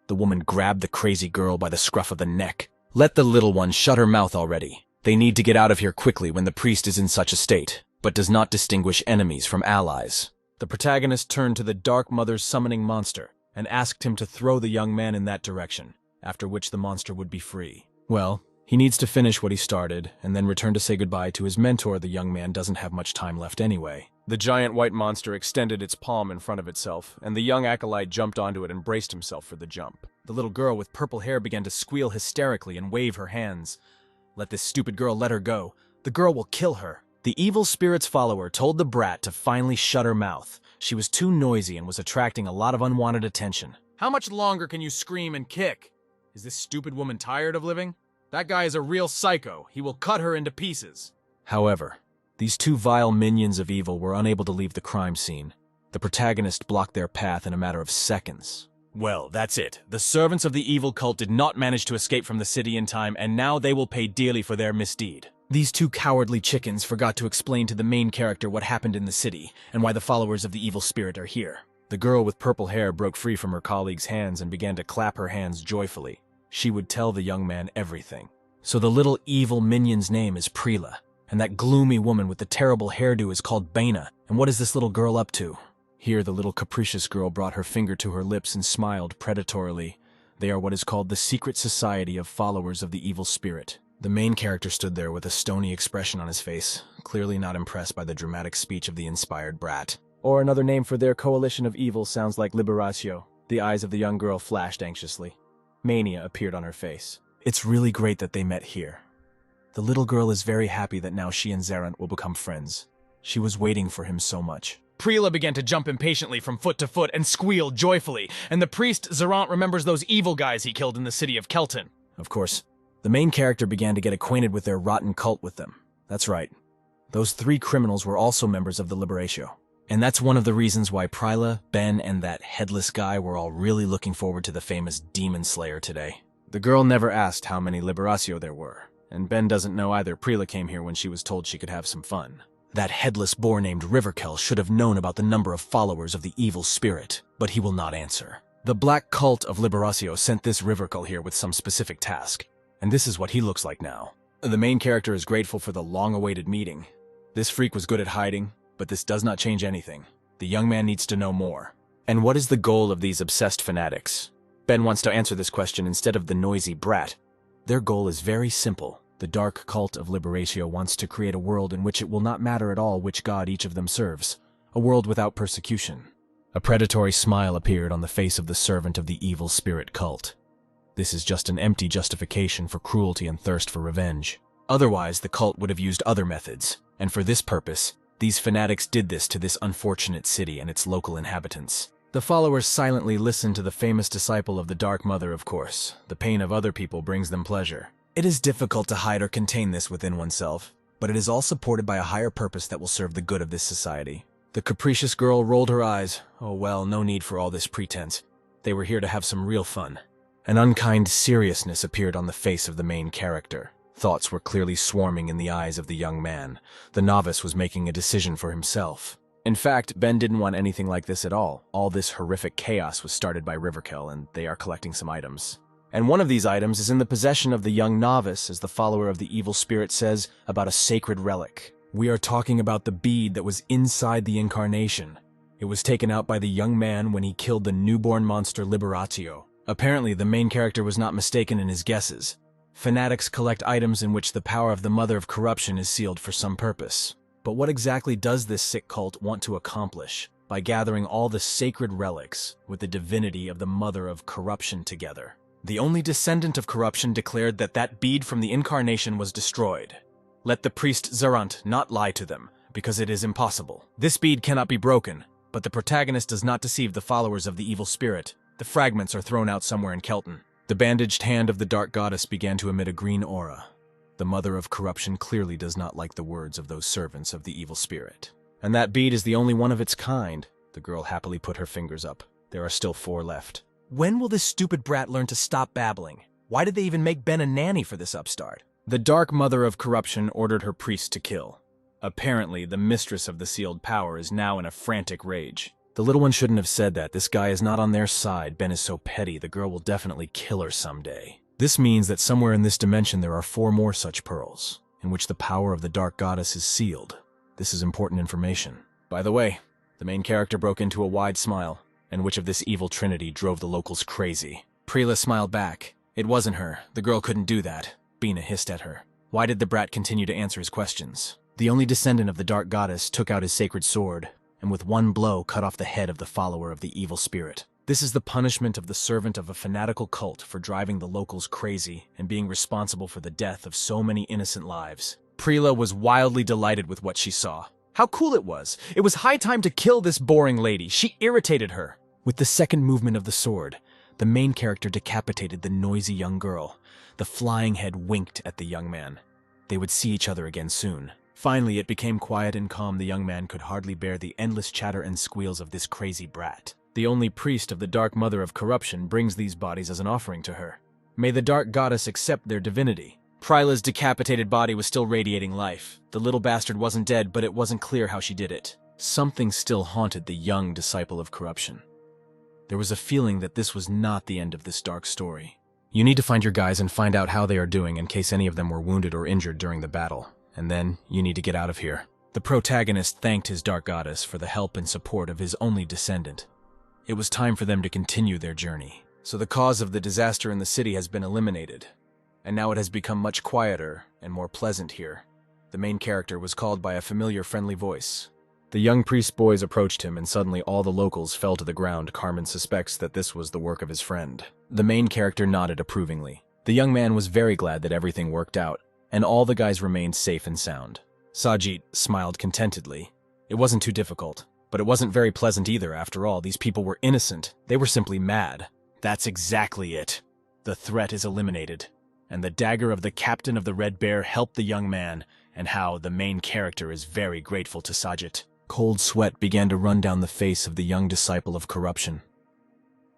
The woman grabbed the crazy girl by the scruff of the neck. Let the little one shut her mouth already. They need to get out of here quickly when the priest is in such a state, but does not distinguish enemies from allies. The protagonist turned to the Dark Mother's summoning monster and asked him to throw the young man in that direction, after which the monster would be free. Well, he needs to finish what he started and then return to say goodbye to his mentor. The young man doesn't have much time left anyway. The giant white monster extended its palm in front of itself, and the young acolyte jumped onto it and braced himself for the jump. The little girl with purple hair began to squeal hysterically and wave her hands. Let this stupid girl let her go. The girl will kill her. The evil spirit's follower told the brat to finally shut her mouth. She was too noisy and was attracting a lot of unwanted attention. How much longer can you scream and kick? Is this stupid woman tired of living? That guy is a real psycho. He will cut her into pieces. However, these two vile minions of evil were unable to leave the crime scene. The protagonist blocked their path in a matter of seconds. Well, that's it. The servants of the evil cult did not manage to escape from the city in time, and now they will pay dearly for their misdeed. These two cowardly chickens forgot to explain to the main character what happened in the city, and why the followers of the evil spirit are here. The girl with purple hair broke free from her colleague's hands and began to clap her hands joyfully. She would tell the young man everything. So the little evil minion's name is Prila, and that gloomy woman with the terrible hairdo is called Baina. And what is this little girl up to? Here the little capricious girl brought her finger to her lips and smiled predatorily. They are what is called the secret society of followers of the evil spirit. The main character stood there with a stony expression on his face, clearly not impressed by the dramatic speech of the inspired brat. Or another name for their coalition of evil sounds like Liberatio. The eyes of the young girl flashed anxiously. Mania appeared on her face. It's really great that they met here. The little girl is very happy that now she and Zarant will become friends. She was waiting for him so much. Prila began to jump impatiently from foot to foot and squeal joyfully, and the priest Zarant remembers those evil guys he killed in the city of Kelton. Of course, the main character began to get acquainted with their rotten cult with them. That's right. Those three criminals were also members of the Liberatio. And that's one of the reasons why Prila, Ben, and that headless guy were all really looking forward to the famous Demon Slayer today. The girl never asked how many Liberatio there were, and Ben doesn't know either. Prila came here when she was told she could have some fun. That headless boar named Riverkel should have known about the number of followers of the evil spirit, but he will not answer. The black cult of Liberatio sent this Riverkel here with some specific task, and this is what he looks like now. The main character is grateful for the long-awaited meeting. This freak was good at hiding, but this does not change anything. The young man needs to know more. And what is the goal of these obsessed fanatics? Ben wants to answer this question instead of the noisy brat. Their goal is very simple. The dark cult of Liberatio wants to create a world in which it will not matter at all which god each of them serves. A world without persecution. A predatory smile appeared on the face of the servant of the evil spirit cult. This is just an empty justification for cruelty and thirst for revenge. Otherwise, the cult would have used other methods, and for this purpose, these fanatics did this to this unfortunate city and its local inhabitants. The followers silently listened to the famous disciple of the Dark Mother, of course. The pain of other people brings them pleasure. It is difficult to hide or contain this within oneself, but it is all supported by a higher purpose that will serve the good of this society. The capricious girl rolled her eyes. Oh well, no need for all this pretense. They were here to have some real fun. An unkind seriousness appeared on the face of the main character. Thoughts were clearly swarming in the eyes of the young man. The novice was making a decision for himself. In fact, Ben didn't want anything like this at all. All this horrific chaos was started by Riverkill, and they are collecting some items. And one of these items is in the possession of the young novice, as the follower of the evil spirit says, about a sacred relic. We are talking about the bead that was inside the incarnation. It was taken out by the young man when he killed the newborn monster Liberatio. Apparently, the main character was not mistaken in his guesses. Fanatics collect items in which the power of the Mother of Corruption is sealed for some purpose. But what exactly does this sick cult want to accomplish by gathering all the sacred relics with the divinity of the Mother of Corruption together? The only descendant of corruption declared that that bead from the incarnation was destroyed. Let the priest Zarant not lie to them, because it is impossible. This bead cannot be broken, but the protagonist does not deceive the followers of the evil spirit. The fragments are thrown out somewhere in Kelton. The bandaged hand of the dark goddess began to emit a green aura. The Mother of Corruption clearly does not like the words of those servants of the evil spirit. And that bead is the only one of its kind. The girl happily put her fingers up. There are still 4 left. When will this stupid brat learn to stop babbling? Why did they even make Ben a nanny for this upstart? The Dark Mother of Corruption ordered her priest to kill. Apparently, the mistress of the sealed power is now in a frantic rage. The little one shouldn't have said that. This guy is not on their side. Ben is so petty, the girl will definitely kill her someday. This means that somewhere in this dimension there are 4 more such pearls, in which the power of the Dark Goddess is sealed. This is important information. By the way, the main character broke into a wide smile, and which of this evil trinity drove the locals crazy? Preela smiled back. It wasn't her. The girl couldn't do that. Bina hissed at her. Why did the brat continue to answer his questions? The only descendant of the Dark Goddess took out his sacred sword, and with one blow cut off the head of the follower of the evil spirit. This is the punishment of the servant of a fanatical cult for driving the locals crazy and being responsible for the death of so many innocent lives. Preela was wildly delighted with what she saw. How cool it was! It was high time to kill this boring lady. She irritated her. With the second movement of the sword, the main character decapitated the noisy young girl. The flying head winked at the young man. They would see each other again soon. Finally, it became quiet and calm. The young man could hardly bear the endless chatter and squeals of this crazy brat. The only priest of the Dark Mother of Corruption brings these bodies as an offering to her. May the Dark Goddess accept their divinity. Pryla's decapitated body was still radiating life. The little bastard wasn't dead, but it wasn't clear how she did it. Something still haunted the young disciple of corruption. There was a feeling that this was not the end of this dark story. You need to find your guys and find out how they are doing in case any of them were wounded or injured during the battle. And then, you need to get out of here. The protagonist thanked his Dark Goddess for the help and support of his only descendant. It was time for them to continue their journey. So the cause of the disaster in the city has been eliminated, and now it has become much quieter and more pleasant here. The main character was called by a familiar friendly voice. The young priest boys approached him, and suddenly all the locals fell to the ground. Carmen suspects that this was the work of his friend. The main character nodded approvingly. The young man was very glad that everything worked out, and all the guys remained safe and sound. Sajid smiled contentedly. It wasn't too difficult, but it wasn't very pleasant either. After all, these people were innocent. They were simply mad. That's exactly it. The threat is eliminated, and the dagger of the captain of the Red Bear helped the young man, and how the main character is very grateful to Sajid. Cold sweat began to run down the face of the young disciple of corruption.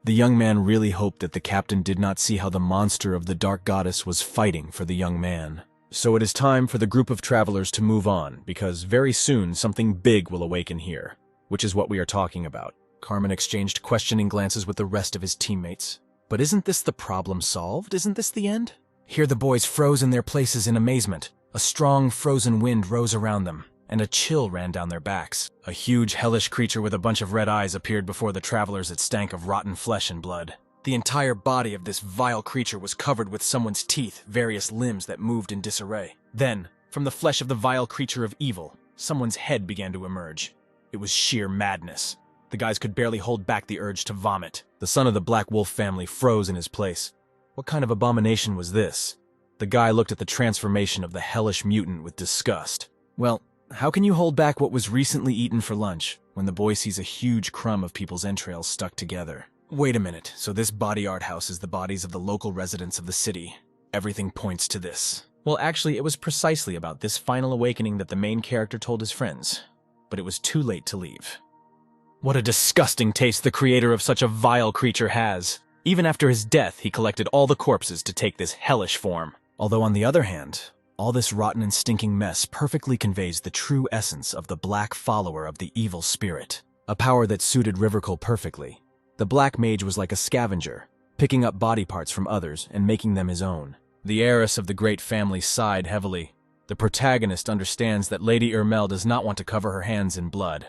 The young man really hoped that the captain did not see how the monster of the Dark Goddess was fighting for the young man. So it is time for the group of travelers to move on, because very soon something big will awaken here, which is what we are talking about. Carmen exchanged questioning glances with the rest of his teammates. But isn't this the problem solved? Isn't this the end? Here the boys froze in their places in amazement. A strong frozen wind rose around them, and a chill ran down their backs. A huge hellish creature with a bunch of red eyes appeared before the travelers. It stank of rotten flesh and blood. The entire body of this vile creature was covered with someone's teeth, various limbs that moved in disarray. Then, from the flesh of the vile creature of evil, someone's head began to emerge. It was sheer madness. The guys could barely hold back the urge to vomit. The son of the Black Wolf family froze in his place. What kind of abomination was this? The guy looked at the transformation of the hellish mutant with disgust. Well, how can you hold back what was recently eaten for lunch when the boy sees a huge crumb of people's entrails stuck together? Wait a minute, so this body art house is the bodies of the local residents of the city. Everything points to this. Well, actually, it was precisely about this final awakening that the main character told his friends, but it was too late to leave. What a disgusting taste the creator of such a vile creature has. Even after his death, he collected all the corpses to take this hellish form. Although on the other hand, All this rotten and stinking mess perfectly conveys the true essence of the black follower of the evil spirit, a power that suited Rivercole perfectly. The black mage was like a scavenger, picking up body parts from others and making them his own. The heiress of the great family sighed heavily. The protagonist understands that Lady Ermel does not want to cover her hands in blood.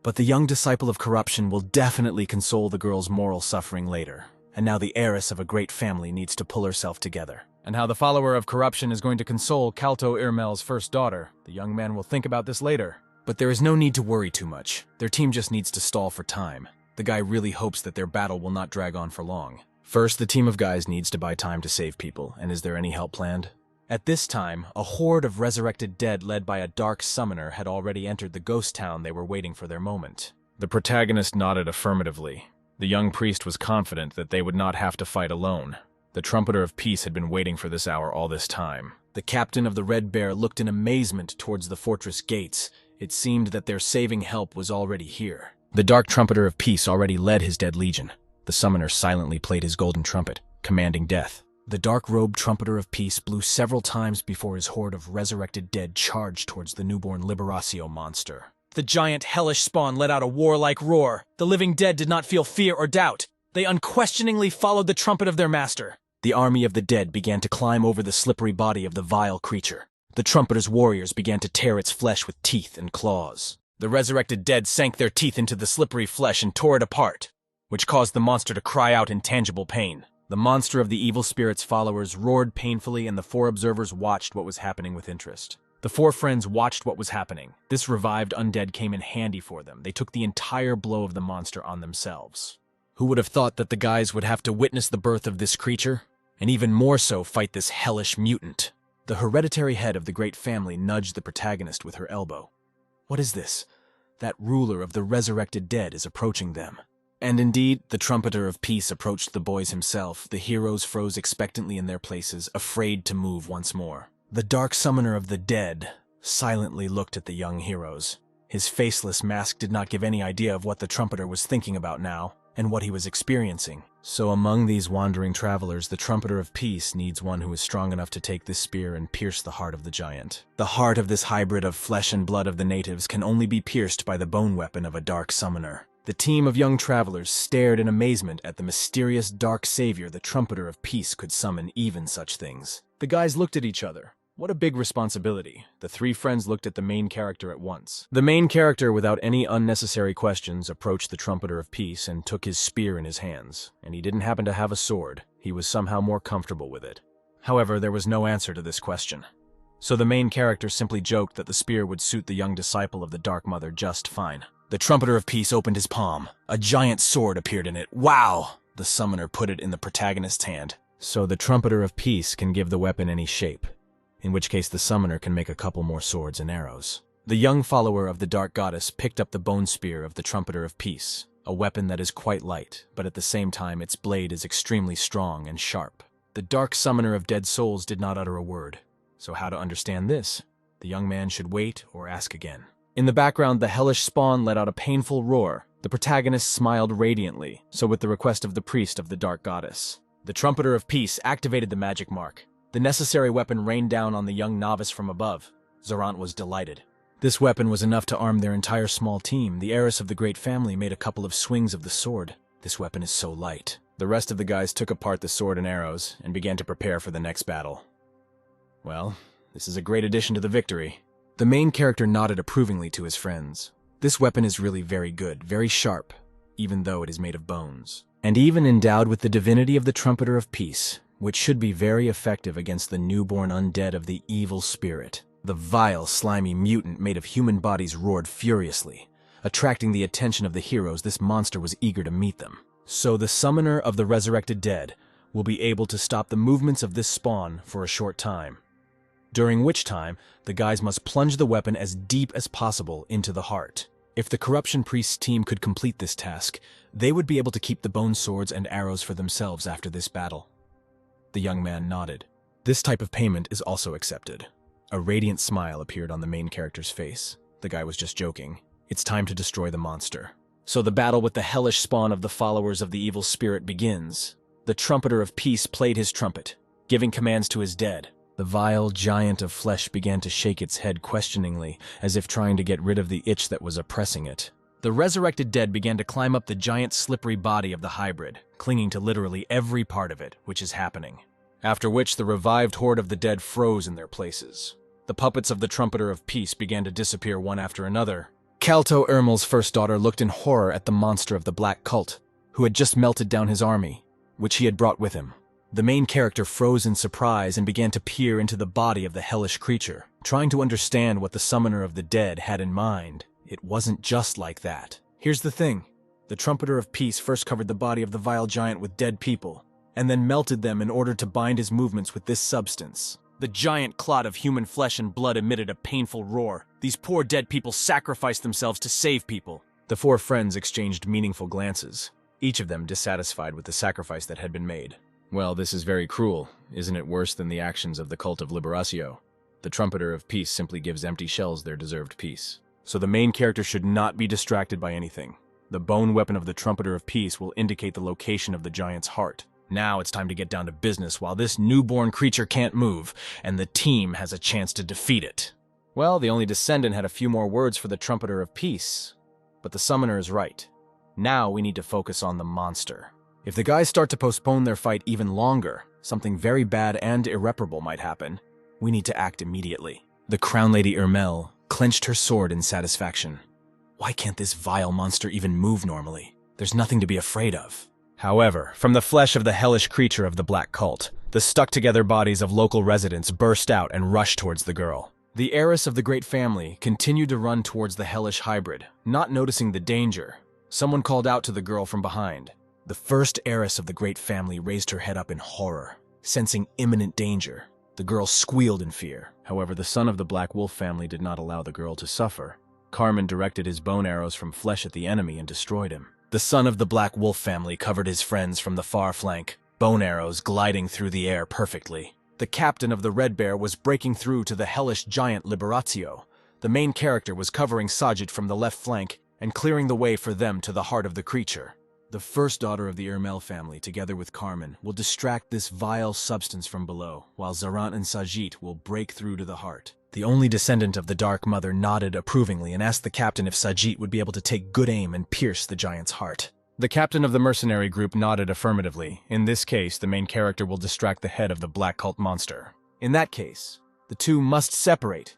But the young disciple of corruption will definitely console the girl's moral suffering later. And now the heiress of a great family needs to pull herself together. And how the follower of corruption is going to console Kalto Irmel's first daughter. The young man will think about this later. But there is no need to worry too much. Their team just needs to stall for time. The guy really hopes that their battle will not drag on for long. First, the team of guys needs to buy time to save people, and is there any help planned? At this time, a horde of resurrected dead led by a dark summoner had already entered the ghost town they were waiting for their moment. The protagonist nodded affirmatively. The young priest was confident that they would not have to fight alone. The trumpeter of peace had been waiting for this hour all this time. The captain of the Red Bear looked in amazement towards the fortress gates. It seemed that their saving help was already here. The dark trumpeter of peace already led his dead legion. The summoner silently played his golden trumpet, commanding death. The dark-robed trumpeter of peace blew several times before his horde of resurrected dead charged towards the newborn Liberatio monster. The giant hellish spawn let out a warlike roar. The living dead did not feel fear or doubt. They unquestioningly followed the trumpet of their master. The army of the dead began to climb over the slippery body of the vile creature. The trumpeter's warriors began to tear its flesh with teeth and claws. The resurrected dead sank their teeth into the slippery flesh and tore it apart, which caused the monster to cry out in tangible pain. The monster of the evil spirit's followers roared painfully, and the four observers watched what was happening with interest. The four friends watched what was happening. This revived undead came in handy for them. They took the entire blow of the monster on themselves. Who would have thought that the guys would have to witness the birth of this creature? And even more so, fight this hellish mutant. The hereditary head of the great family nudged the protagonist with her elbow. What is this? That ruler of the resurrected dead is approaching them. And indeed, the trumpeter of peace approached the boys himself. The heroes froze expectantly in their places, afraid to move once more. The dark summoner of the dead silently looked at the young heroes. His faceless mask did not give any idea of what the trumpeter was thinking about now, and what he was experiencing. So among these wandering travelers, the trumpeter of peace needs one who is strong enough to take this spear and pierce the heart of the giant. The heart of this hybrid of flesh and blood of the natives can only be pierced by the bone weapon of a dark summoner. The team of young travelers stared in amazement at the mysterious dark savior the trumpeter of peace could summon even such things. The guys looked at each other. What a big responsibility. The three friends looked at the main character at once. The main character, without any unnecessary questions, approached the trumpeter of peace and took his spear in his hands. And he didn't happen to have a sword. He was somehow more comfortable with it. However, there was no answer to this question. So the main character simply joked that the spear would suit the young disciple of the Dark Mother just fine. The trumpeter of peace opened his palm. A giant sword appeared in it. Wow! The summoner put it in the protagonist's hand. So the trumpeter of peace can give the weapon any shape, in which case the summoner can make a couple more swords and arrows. The young follower of the Dark Goddess picked up the bone spear of the trumpeter of peace, a weapon that is quite light, but at the same time its blade is extremely strong and sharp. The dark summoner of dead souls did not utter a word. So how to understand this? The young man should wait or ask again. In the background, the hellish spawn let out a painful roar. The protagonist smiled radiantly, so with the request of the priest of the Dark Goddess. The trumpeter of peace activated the magic mark. The necessary weapon rained down on the young novice from above. Zorant was delighted. This weapon was enough to arm their entire small team. The heiress of the great family made a couple of swings of the sword. This weapon is so light. The rest of the guys took apart the sword and arrows and began to prepare for the next battle. Well, this is a great addition to the victory. The main character nodded approvingly to his friends. This weapon is really very good, very sharp, even though it is made of bones. And even endowed with the divinity of the trumpeter of peace, which should be very effective against the newborn undead of the evil spirit. The vile, slimy mutant made of human bodies roared furiously. Attracting the attention of the heroes, this monster was eager to meet them. So the summoner of the resurrected dead will be able to stop the movements of this spawn for a short time, during which time the guys must plunge the weapon as deep as possible into the heart. If the Corruption Priest's team could complete this task, they would be able to keep the bone swords and arrows for themselves after this battle. The young man nodded. This type of payment is also accepted. A radiant smile appeared on the main character's face. The guy was just joking. It's time to destroy the monster. So the battle with the hellish spawn of the followers of the evil spirit begins. The trumpeter of peace played his trumpet, giving commands to his dead. The vile giant of flesh began to shake its head questioningly, as if trying to get rid of the itch that was oppressing it. The resurrected dead began to climb up the giant slippery body of the hybrid, clinging to literally every part of it, which is happening. After which the revived horde of the dead froze in their places. The puppets of the Trumpeter of Peace began to disappear one after another. Kalto Ermel's first daughter looked in horror at the monster of the Black Cult, who had just melted down his army, which he had brought with him. The main character froze in surprise and began to peer into the body of the hellish creature, trying to understand what the summoner of the dead had in mind. It wasn't just like that. Here's the thing. The Trumpeter of Peace first covered the body of the vile giant with dead people, and then melted them in order to bind his movements with this substance. The giant clot of human flesh and blood emitted a painful roar. These poor dead people sacrificed themselves to save people. The four friends exchanged meaningful glances, each of them dissatisfied with the sacrifice that had been made. Well, this is very cruel. Isn't it worse than the actions of the Cult of Liberatio? The Trumpeter of Peace simply gives empty shells their deserved peace. So the main character should not be distracted by anything. The bone weapon of the Trumpeter of Peace will indicate the location of the giant's heart. Now it's time to get down to business while this newborn creature can't move, and the team has a chance to defeat it. Well, the only descendant had a few more words for the Trumpeter of Peace, but the summoner is right. Now we need to focus on the monster. If the guys start to postpone their fight even longer, something very bad and irreparable might happen. We need to act immediately. The Crown Lady Ermel clenched her sword in satisfaction. Why can't this vile monster even move normally? There's nothing to be afraid of. However, from the flesh of the hellish creature of the Black Cult, the stuck-together bodies of local residents burst out and rushed towards the girl. The heiress of the great family continued to run towards the hellish hybrid, not noticing the danger. Someone called out to the girl from behind. The first heiress of the great family raised her head up in horror, sensing imminent danger. The girl squealed in fear. However, the son of the Black Wolf family did not allow the girl to suffer. Carmen directed his bone arrows from flesh at the enemy and destroyed him. The son of the Black Wolf family covered his friends from the far flank, bone arrows gliding through the air perfectly. The captain of the Red Bear was breaking through to the hellish giant Liberatio. The main character was covering Sajid from the left flank and clearing the way for them to the heart of the creature. The first daughter of the Ermel family, together with Carmen, will distract this vile substance from below, while Zarant and Sajid will break through to the heart. The only descendant of the Dark Mother nodded approvingly and asked the captain if Sajid would be able to take good aim and pierce the giant's heart. The captain of the mercenary group nodded affirmatively. In this case, the main character will distract the head of the Black Cult monster. In that case, the two must separate.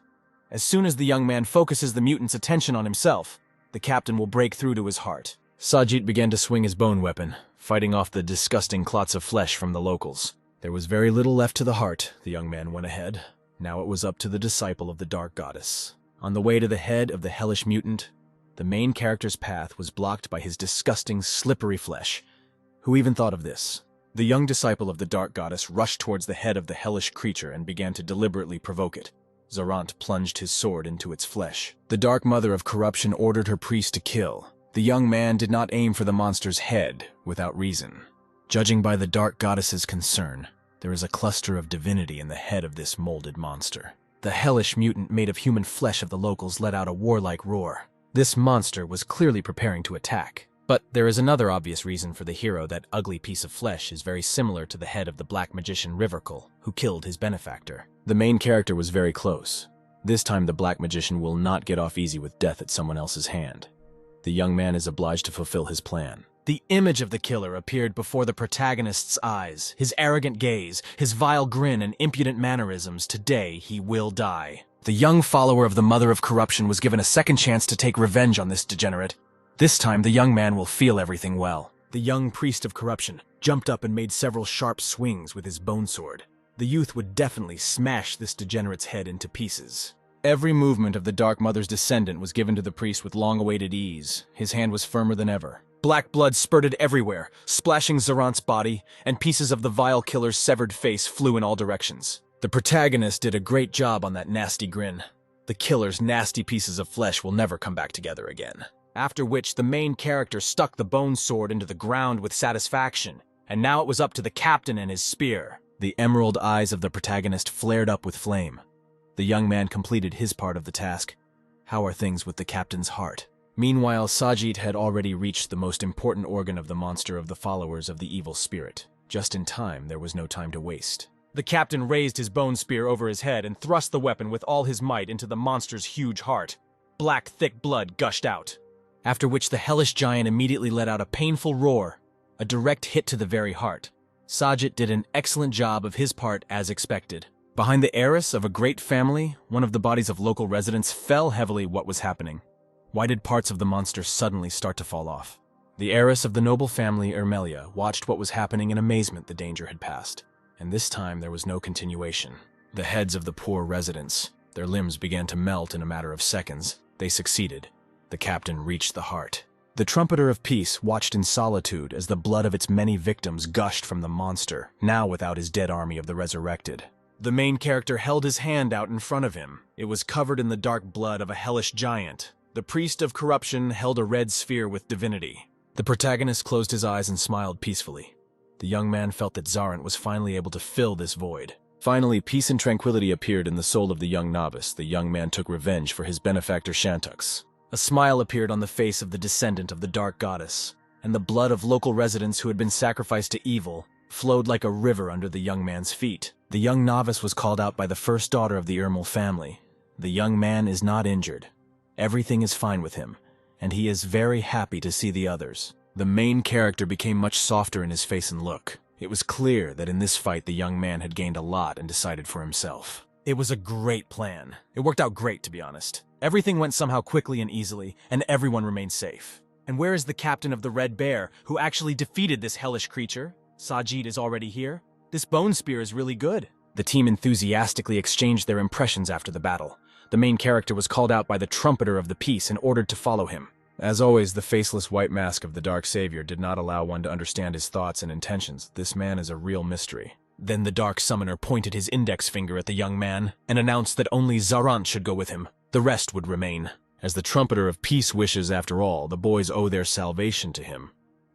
As soon as the young man focuses the mutant's attention on himself, the captain will break through to his heart. Sajid began to swing his bone weapon, fighting off the disgusting clots of flesh from the locals. There was very little left to the heart, the young man went ahead. Now it was up to the disciple of the Dark Goddess. On the way to the head of the hellish mutant, the main character's path was blocked by his disgusting, slippery flesh. Who even thought of this? The young disciple of the Dark Goddess rushed towards the head of the hellish creature and began to deliberately provoke it. Zarant plunged his sword into its flesh. The Dark Mother of Corruption ordered her priest to kill. The young man did not aim for the monster's head without reason. Judging by the Dark Goddess's concern, there is a cluster of divinity in the head of this molded monster. The hellish mutant made of human flesh of the locals let out a warlike roar. This monster was clearly preparing to attack. But there is another obvious reason for the hero. That ugly piece of flesh is very similar to the head of the black magician Rivercul, who killed his benefactor. The main character was very close. This time the black magician will not get off easy with death at someone else's hand. The young man is obliged to fulfill his plan. The image of the killer appeared before the protagonist's eyes, his arrogant gaze, his vile grin and impudent mannerisms. Today he will die. The young follower of the Mother of Corruption was given a second chance to take revenge on this degenerate. This time the young man will feel everything well. The young priest of corruption jumped up and made several sharp swings with his bone sword. The youth would definitely smash this degenerate's head into pieces. Every movement of the Dark Mother's descendant was given to the priest with long-awaited ease. His hand was firmer than ever. Black blood spurted everywhere, splashing Zarant's body, and pieces of the vile killer's severed face flew in all directions. The protagonist did a great job on that nasty grin. The killer's nasty pieces of flesh will never come back together again. After which, the main character stuck the bone sword into the ground with satisfaction, and now it was up to the captain and his spear. The emerald eyes of the protagonist flared up with flame. The young man completed his part of the task. How are things with the captain's heart? Meanwhile, Sajid had already reached the most important organ of the monster of the followers of the evil spirit. Just in time, there was no time to waste. The captain raised his bone spear over his head and thrust the weapon with all his might into the monster's huge heart. Black, thick blood gushed out, after which the hellish giant immediately let out a painful roar, a direct hit to the very heart. Sajid did an excellent job of his part as expected. Behind the heiress of a great family, one of the bodies of local residents fell heavily. What was happening? Why did parts of the monster suddenly start to fall off? The heiress of the noble family, Ermelia, watched what was happening in amazement. The danger had passed, and this time there was no continuation. The heads of the poor residents, their limbs began to melt in a matter of seconds. They succeeded. The captain reached the heart. The trumpeter of peace watched in solitude as the blood of its many victims gushed from the monster, now without his dead army of the resurrected. The main character held his hand out in front of him. It was covered in the dark blood of a hellish giant. The priest of corruption held a red sphere with divinity. The protagonist closed his eyes and smiled peacefully. The young man felt that Zarant was finally able to fill this void. Finally, peace and tranquility appeared in the soul of the young novice. The young man took revenge for his benefactor Shantux. A smile appeared on the face of the descendant of the dark goddess, and the blood of local residents who had been sacrificed to evil flowed like a river under the young man's feet. The young novice was called out by the first daughter of the Ermel family. The young man is not injured. Everything is fine with him, and he is very happy to see the others. The main character became much softer in his face and look. It was clear that in this fight the young man had gained a lot and decided for himself. It was a great plan. It worked out great, to be honest. Everything went somehow quickly and easily, and everyone remained safe. And where is the captain of the Red Bear, who actually defeated this hellish creature? Sajid is already here? This bone spear is really good. The team enthusiastically exchanged their impressions after the battle. The main character was called out by the trumpeter of the peace and ordered to follow him. As always, the faceless white mask of the Dark Savior did not allow one to understand his thoughts and intentions. This man is a real mystery. Then the Dark Summoner pointed his index finger at the young man and announced that only Zarant should go with him. The rest would remain. As the trumpeter of peace wishes, after all, the boys owe their salvation to him.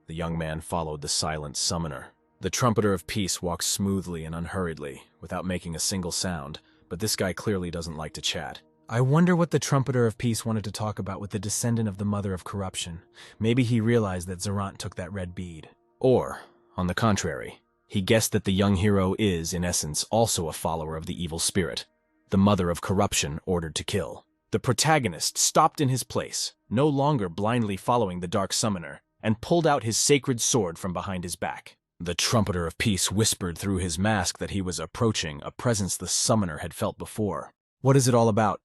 The young man followed the silent summoner. The trumpeter of peace walks smoothly and unhurriedly, without making a single sound, but this guy clearly doesn't like to chat. I wonder what the trumpeter of peace wanted to talk about with the descendant of the mother of corruption. Maybe he realized that Zarant took that red bead. Or, on the contrary, he guessed that the young hero is, in essence, also a follower of the evil spirit, the mother of corruption ordered to kill. The protagonist stopped in his place, no longer blindly following the Dark Summoner, and pulled out his sacred sword from behind his back. The trumpeter of peace whispered through his mask that he was approaching a presence the summoner had felt before. What is it all about?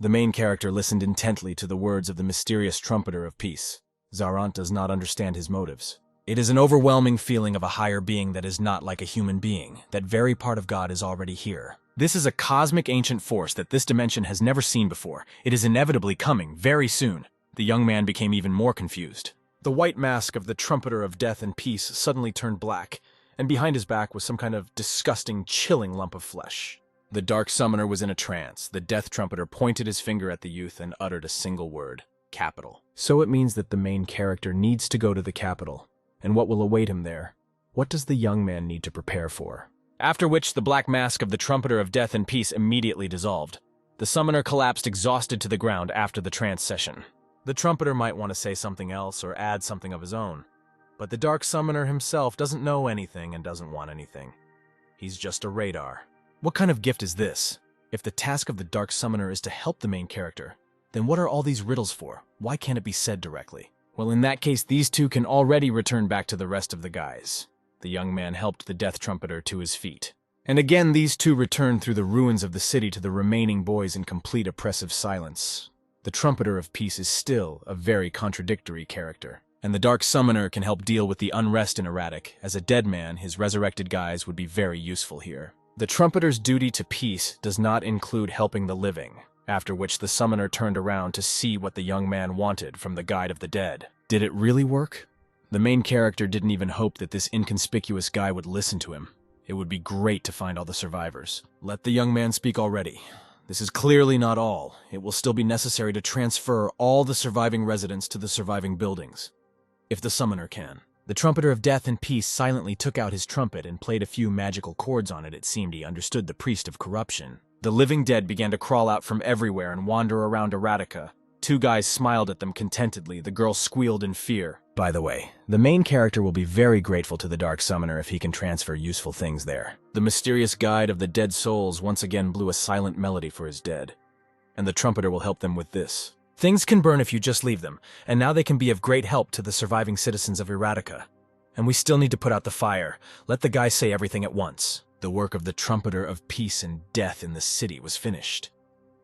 The main character listened intently to the words of the mysterious trumpeter of peace. Zarant does not understand his motives. It is an overwhelming feeling of a higher being that is not like a human being. That very part of God is already here. This is a cosmic ancient force that this dimension has never seen before. It is inevitably coming very soon. The young man became even more confused. The white mask of the trumpeter of death and peace suddenly turned black, and behind his back was some kind of disgusting, chilling lump of flesh. The Dark Summoner was in a trance. The Death Trumpeter pointed his finger at the youth and uttered a single word: capital. So it means that the main character needs to go to the capital. And what will await him there? What does the young man need to prepare for? After which, the black mask of the Trumpeter of Death and Peace immediately dissolved. The summoner collapsed exhausted to the ground after the trance session. The Trumpeter might want to say something else or add something of his own, but the Dark Summoner himself doesn't know anything and doesn't want anything. He's just a radar. What kind of gift is this? If the task of the Dark Summoner is to help the main character, then what are all these riddles for? Why can't it be said directly? Well, in that case, these two can already return back to the rest of the guys. The young man helped the Death Trumpeter to his feet. And again, these two returned through the ruins of the city to the remaining boys in complete oppressive silence. The Trumpeter of Peace is still a very contradictory character, and the Dark Summoner can help deal with the unrest in Erratic. As a dead man, his resurrected guys would be very useful here. The Trumpeter's duty to peace does not include helping the living, after which the Summoner turned around to see what the young man wanted from the Guide of the Dead. Did it really work? The main character didn't even hope that this inconspicuous guy would listen to him. It would be great to find all the survivors. Let the young man speak already. This is clearly not all. It will still be necessary to transfer all the surviving residents to the surviving buildings, if the Summoner can. The Trumpeter of Death and Peace silently took out his trumpet and played a few magical chords on it. It seemed he understood the priest of corruption. The living dead began to crawl out from everywhere and wander around Eradicate. Two guys smiled at them contentedly. The girl squealed in fear. By the way, the main character will be very grateful to the Dark Summoner if he can transfer useful things there. The mysterious guide of the dead souls once again blew a silent melody for his dead, and the trumpeter will help them with this. Things can burn if you just leave them, and now they can be of great help to the surviving citizens of Eradicate. And we still need to put out the fire. Let the guy say everything at once. The work of the trumpeter of peace and death in the city was finished.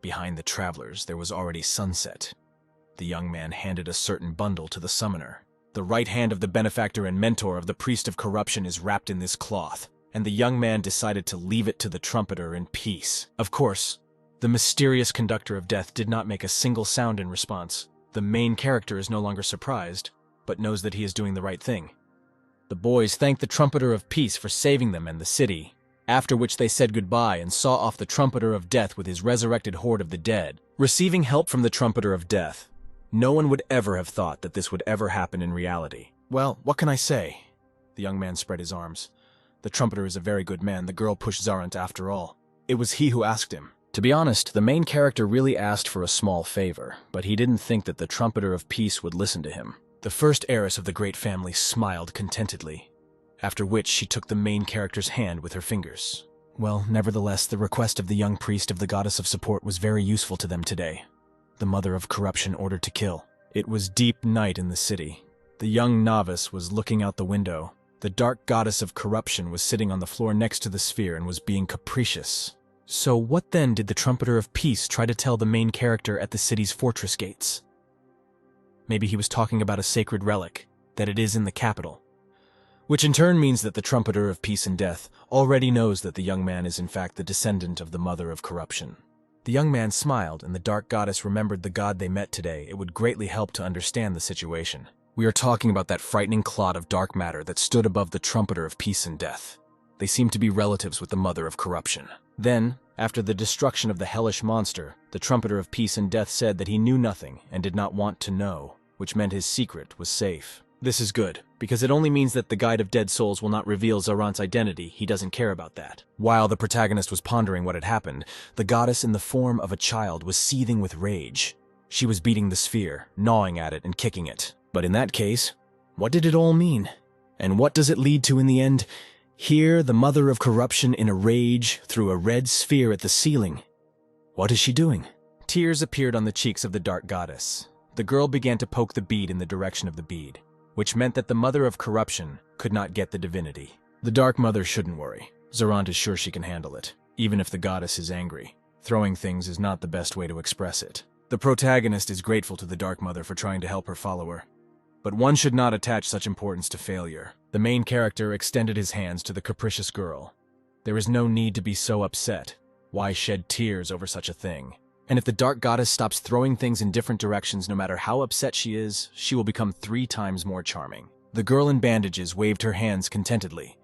Behind the travelers, there was already sunset. The young man handed a certain bundle to the summoner. The right hand of the benefactor and mentor of the priest of corruption is wrapped in this cloth, and the young man decided to leave it to the trumpeter in peace. Of course, the mysterious conductor of death did not make a single sound in response. The main character is no longer surprised, but knows that he is doing the right thing. The boys thanked the trumpeter of peace for saving them and the city, after which they said goodbye and saw off the trumpeter of death with his resurrected horde of the dead. Receiving help from the trumpeter of death, no one would ever have thought that this would ever happen in reality. Well, what can I say? The young man spread his arms. The trumpeter is a very good man. The girl pushed Zarant after all. It was he who asked him. To be honest, the main character really asked for a small favor, but he didn't think that the trumpeter of peace would listen to him. The first heiress of the great family smiled contentedly, after which she took the main character's hand with her fingers. Well, nevertheless, the request of the young priest of the goddess of support was very useful to them today. The mother of corruption ordered to kill. It was deep night in the city. The young novice was looking out the window. The dark goddess of corruption was sitting on the floor next to the sphere and was being capricious. So what then did the trumpeter of peace try to tell the main character at the city's fortress gates? Maybe he was talking about a sacred relic, that it is in the capital. Which in turn means that the trumpeter of peace and death already knows that the young man is in fact the descendant of the mother of corruption. The young man smiled, and the dark goddess remembered the god they met today. It would greatly help to understand the situation. We are talking about that frightening clot of dark matter that stood above the trumpeter of peace and death. They seemed to be relatives with the mother of corruption. Then, after the destruction of the hellish monster, the trumpeter of peace and death said that he knew nothing and did not want to know, which meant his secret was safe. This is good, because it only means that the guide of dead souls will not reveal Zarant's identity. He doesn't care about that. While the protagonist was pondering what had happened, the goddess in the form of a child was seething with rage. She was beating the sphere, gnawing at it and kicking it. But in that case, what did it all mean? And what does it lead to in the end? Here, the mother of corruption in a rage threw a red sphere at the ceiling. What is she doing? Tears appeared on the cheeks of the dark goddess. The girl began to poke the bead in the direction of the bead, which meant that the mother of corruption could not get the divinity. The Dark Mother shouldn't worry. Zarant is sure she can handle it, even if the goddess is angry. Throwing things is not the best way to express it. The protagonist is grateful to the Dark Mother for trying to help her follower, but one should not attach such importance to failure. The main character extended his hands to the capricious girl. There is no need to be so upset. Why shed tears over such a thing? And if the dark goddess stops throwing things in different directions, no matter how upset she is, she will become 3 times more charming. The girl in bandages waved her hands contentedly.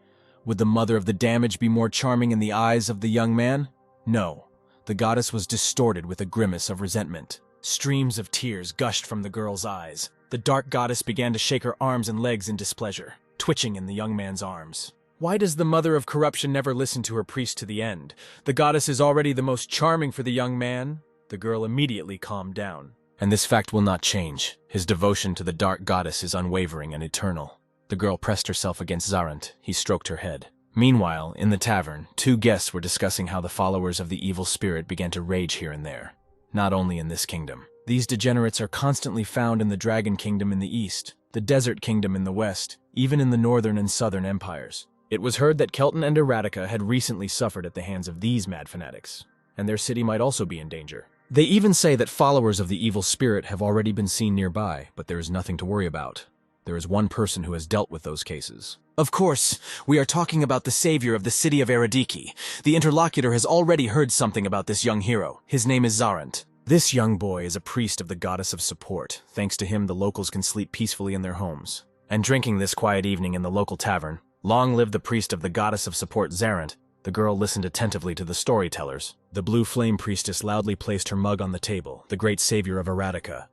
Would the mother of the damage be more charming in the eyes of the young man? No. The goddess was distorted with a grimace of resentment. Streams of tears gushed from the girl's eyes. The dark goddess began to shake her arms and legs in displeasure, twitching in the young man's arms. Why does the mother of corruption never listen to her priest to the end? The goddess is already the most charming for the young man. The girl immediately calmed down. And this fact will not change. His devotion to the dark goddess is unwavering and eternal. The girl pressed herself against Zarant. He stroked her head. Meanwhile, in the tavern, 2 guests were discussing how the followers of the evil spirit began to rage here and there. Not only in this kingdom. These degenerates are constantly found in the Dragon Kingdom in the east, the Desert Kingdom in the west, even in the northern and southern empires. It was heard that Kelton and Eradicate had recently suffered at the hands of these mad fanatics, and their city might also be in danger. They even say that followers of the evil spirit have already been seen nearby, but there is nothing to worry about. There is one person who has dealt with those cases. Of course, we are talking about the savior of the city of Eradiki. The interlocutor has already heard something about this young hero. His name is Zarant. This young boy is a priest of the goddess of support. Thanks to him, the locals can sleep peacefully in their homes. And drinking this quiet evening in the local tavern, long live the priest of the goddess of support, Zarant. The girl listened attentively to the storytellers. The blue flame priestess loudly placed her mug on the table, the great savior of Eradicate.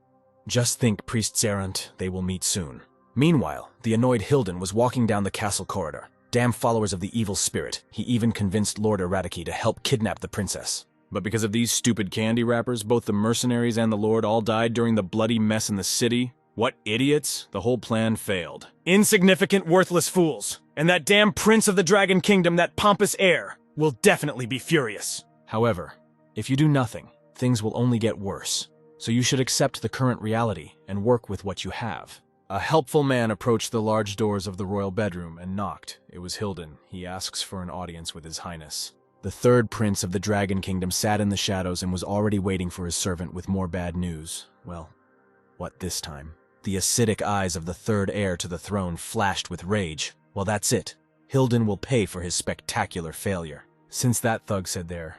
Just think, Priest Zarant, they will meet soon. Meanwhile, the annoyed Hilden was walking down the castle corridor. Damn followers of the evil spirit. He even convinced Lord Eradicate to help kidnap the princess. But because of these stupid candy wrappers, both the mercenaries and the lord all died during the bloody mess in the city. What idiots! The whole plan failed. Insignificant, worthless fools! And that damn prince of the Dragon Kingdom, that pompous heir, will definitely be furious. However, if you do nothing, things will only get worse. So you should accept the current reality and work with what you have. A helpful man approached the large doors of the royal bedroom and knocked. It was Hilden. He asks for an audience with His Highness. The third prince of the Dragon Kingdom sat in the shadows and was already waiting for his servant with more bad news. Well, what this time? The acidic eyes of the third heir to the throne flashed with rage. Well, that's it. Hilden will pay for his spectacular failure. Since that thug said there,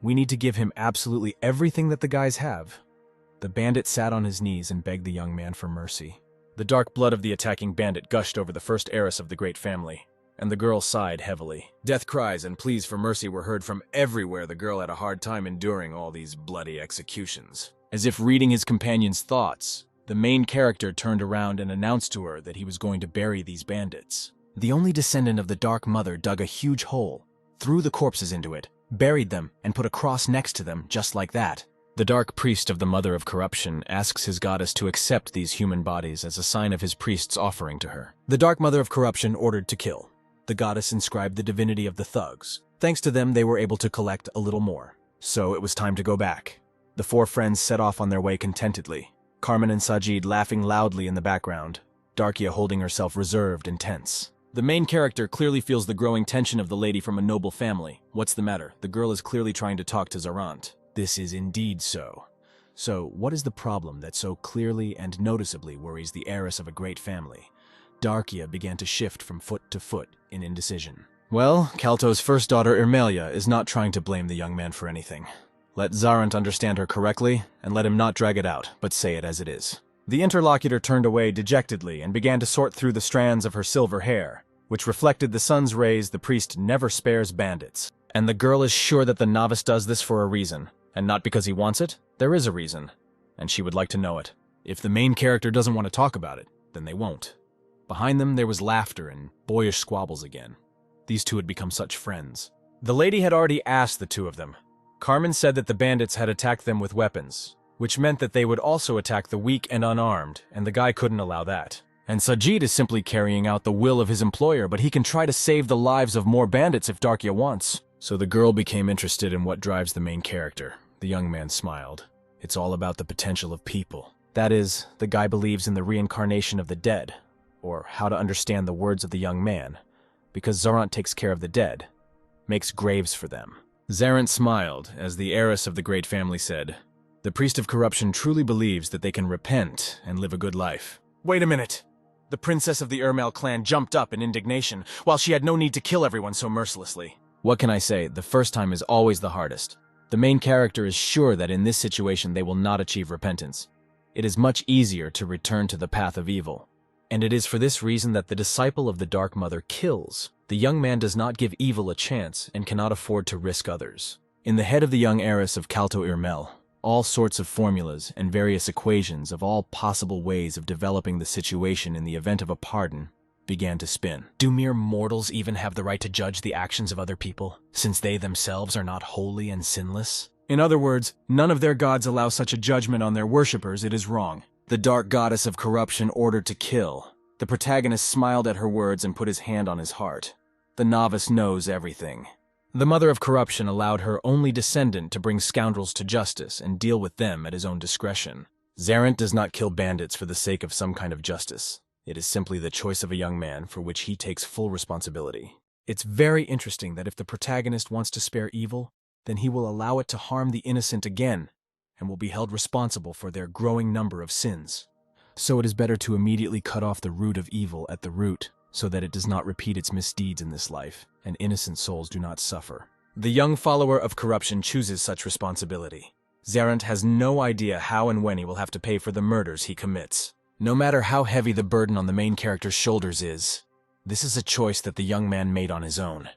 we need to give him absolutely everything that the guys have. The bandit sat on his knees and begged the young man for mercy. The dark blood of the attacking bandit gushed over the first heiress of the great family, and the girl sighed heavily. Death cries and pleas for mercy were heard from everywhere. The girl had a hard time enduring all these bloody executions. As if reading his companion's thoughts, the main character turned around and announced to her that he was going to bury these bandits. The only descendant of the Dark Mother dug a huge hole, threw the corpses into it, buried them, and put a cross next to them just like that. The Dark Priest of the Mother of Corruption asks his goddess to accept these human bodies as a sign of his priest's offering to her. The Dark Mother of Corruption ordered to kill. The goddess inscribed the divinity of the thugs. Thanks to them, they were able to collect a little more. So it was time to go back. The four friends set off on their way contentedly, Carmen and Sajid laughing loudly in the background, Darkia holding herself reserved and tense. The main character clearly feels the growing tension of the lady from a noble family. What's the matter? The girl is clearly trying to talk to Zarant. This is indeed so. So, what is the problem that so clearly and noticeably worries the heiress of a great family? Darkia began to shift from foot to foot in indecision. Well, Kalto's first daughter, Irmelia, is not trying to blame the young man for anything. Let Zarant understand her correctly, and let him not drag it out, but say it as it is. The interlocutor turned away dejectedly and began to sort through the strands of her silver hair, which reflected the sun's rays. The priest never spares bandits. And the girl is sure that the novice does this for a reason, and not because he wants it. There is a reason, and she would like to know it. If the main character doesn't want to talk about it, then they won't. Behind them there was laughter and boyish squabbles again. These two had become such friends. The lady had already asked the two of them. Carmen said that the bandits had attacked them with weapons, which meant that they would also attack the weak and unarmed, and the guy couldn't allow that. And Sajid is simply carrying out the will of his employer, but he can try to save the lives of more bandits if Darkia wants. So the girl became interested in what drives the main character. The young man smiled. It's all about the potential of people. That is, the guy believes in the reincarnation of the dead, or how to understand the words of the young man, because Zarant takes care of the dead, makes graves for them. Zarant smiled as the heiress of the great family said, "The priest of corruption truly believes that they can repent and live a good life." Wait a minute! The princess of the Ermel clan jumped up in indignation, while she had no need to kill everyone so mercilessly. What can I say? The first time is always the hardest. The main character is sure that in this situation they will not achieve repentance. It is much easier to return to the path of evil. And it is for this reason that the disciple of the Dark Mother kills. The young man does not give evil a chance and cannot afford to risk others. In the head of the young heiress of Kalto Irmel, all sorts of formulas and various equations of all possible ways of developing the situation in the event of a pardon began to spin. Do mere mortals even have the right to judge the actions of other people, since they themselves are not holy and sinless? In other words, none of their gods allow such a judgment on their worshippers. It is wrong. The dark goddess of corruption ordered to kill. The protagonist smiled at her words and put his hand on his heart. The novice knows everything. The mother of corruption allowed her only descendant to bring scoundrels to justice and deal with them at his own discretion. Zarant does not kill bandits for the sake of some kind of justice. It is simply the choice of a young man for which he takes full responsibility. It's very interesting that if the protagonist wants to spare evil, then he will allow it to harm the innocent again, and will be held responsible for their growing number of sins. So it is better to immediately cut off the root of evil at the root, so that it does not repeat its misdeeds in this life, and innocent souls do not suffer. The young follower of corruption chooses such responsibility. Zarant has no idea how and when he will have to pay for the murders he commits. No matter how heavy the burden on the main character's shoulders is, this is a choice that the young man made on his own.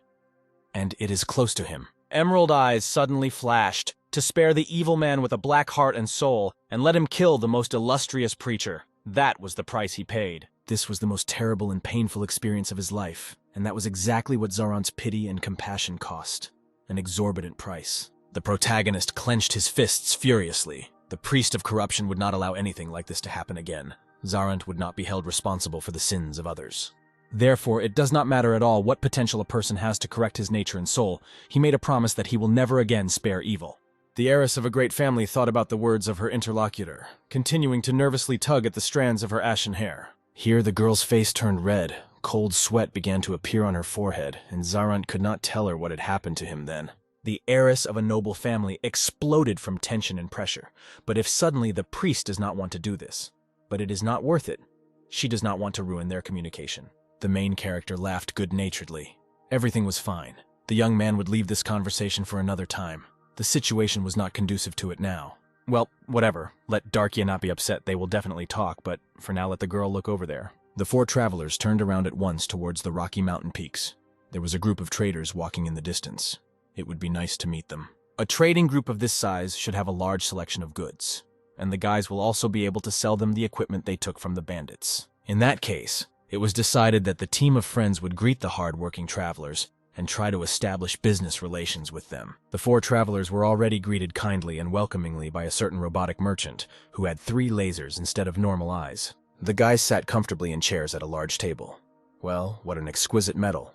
And it is close to him. Emerald eyes suddenly flashed, to spare the evil man with a black heart and soul, and let him kill the most illustrious preacher. That was the price he paid. This was the most terrible and painful experience of his life, and that was exactly what Zarant's pity and compassion cost. An exorbitant price. The protagonist clenched his fists furiously. The priest of corruption would not allow anything like this to happen again. Zarant would not be held responsible for the sins of others. Therefore, it does not matter at all what potential a person has to correct his nature and soul. He made a promise that he will never again spare evil. The heiress of a great family thought about the words of her interlocutor, continuing to nervously tug at the strands of her ashen hair. Here the girl's face turned red, cold sweat began to appear on her forehead, and Zarant could not tell her what had happened to him then. The heiress of a noble family exploded from tension and pressure. But if suddenly the priest does not want to do this, but it is not worth it, she does not want to ruin their communication. The main character laughed good-naturedly. Everything was fine. The young man would leave this conversation for another time. The situation was not conducive to it now. Well, whatever. Let Darkia not be upset. They will definitely talk, but for now let the girl look over there. The four travelers turned around at once towards the Rocky Mountain peaks. There was a group of traders walking in the distance. It would be nice to meet them. A trading group of this size should have a large selection of goods, and the guys will also be able to sell them the equipment they took from the bandits. In that case, it was decided that the team of friends would greet the hard-working travelers and try to establish business relations with them. The four travelers were already greeted kindly and welcomingly by a certain robotic merchant who had 3 lasers instead of normal eyes. The guys sat comfortably in chairs at a large table. Well, what an exquisite metal.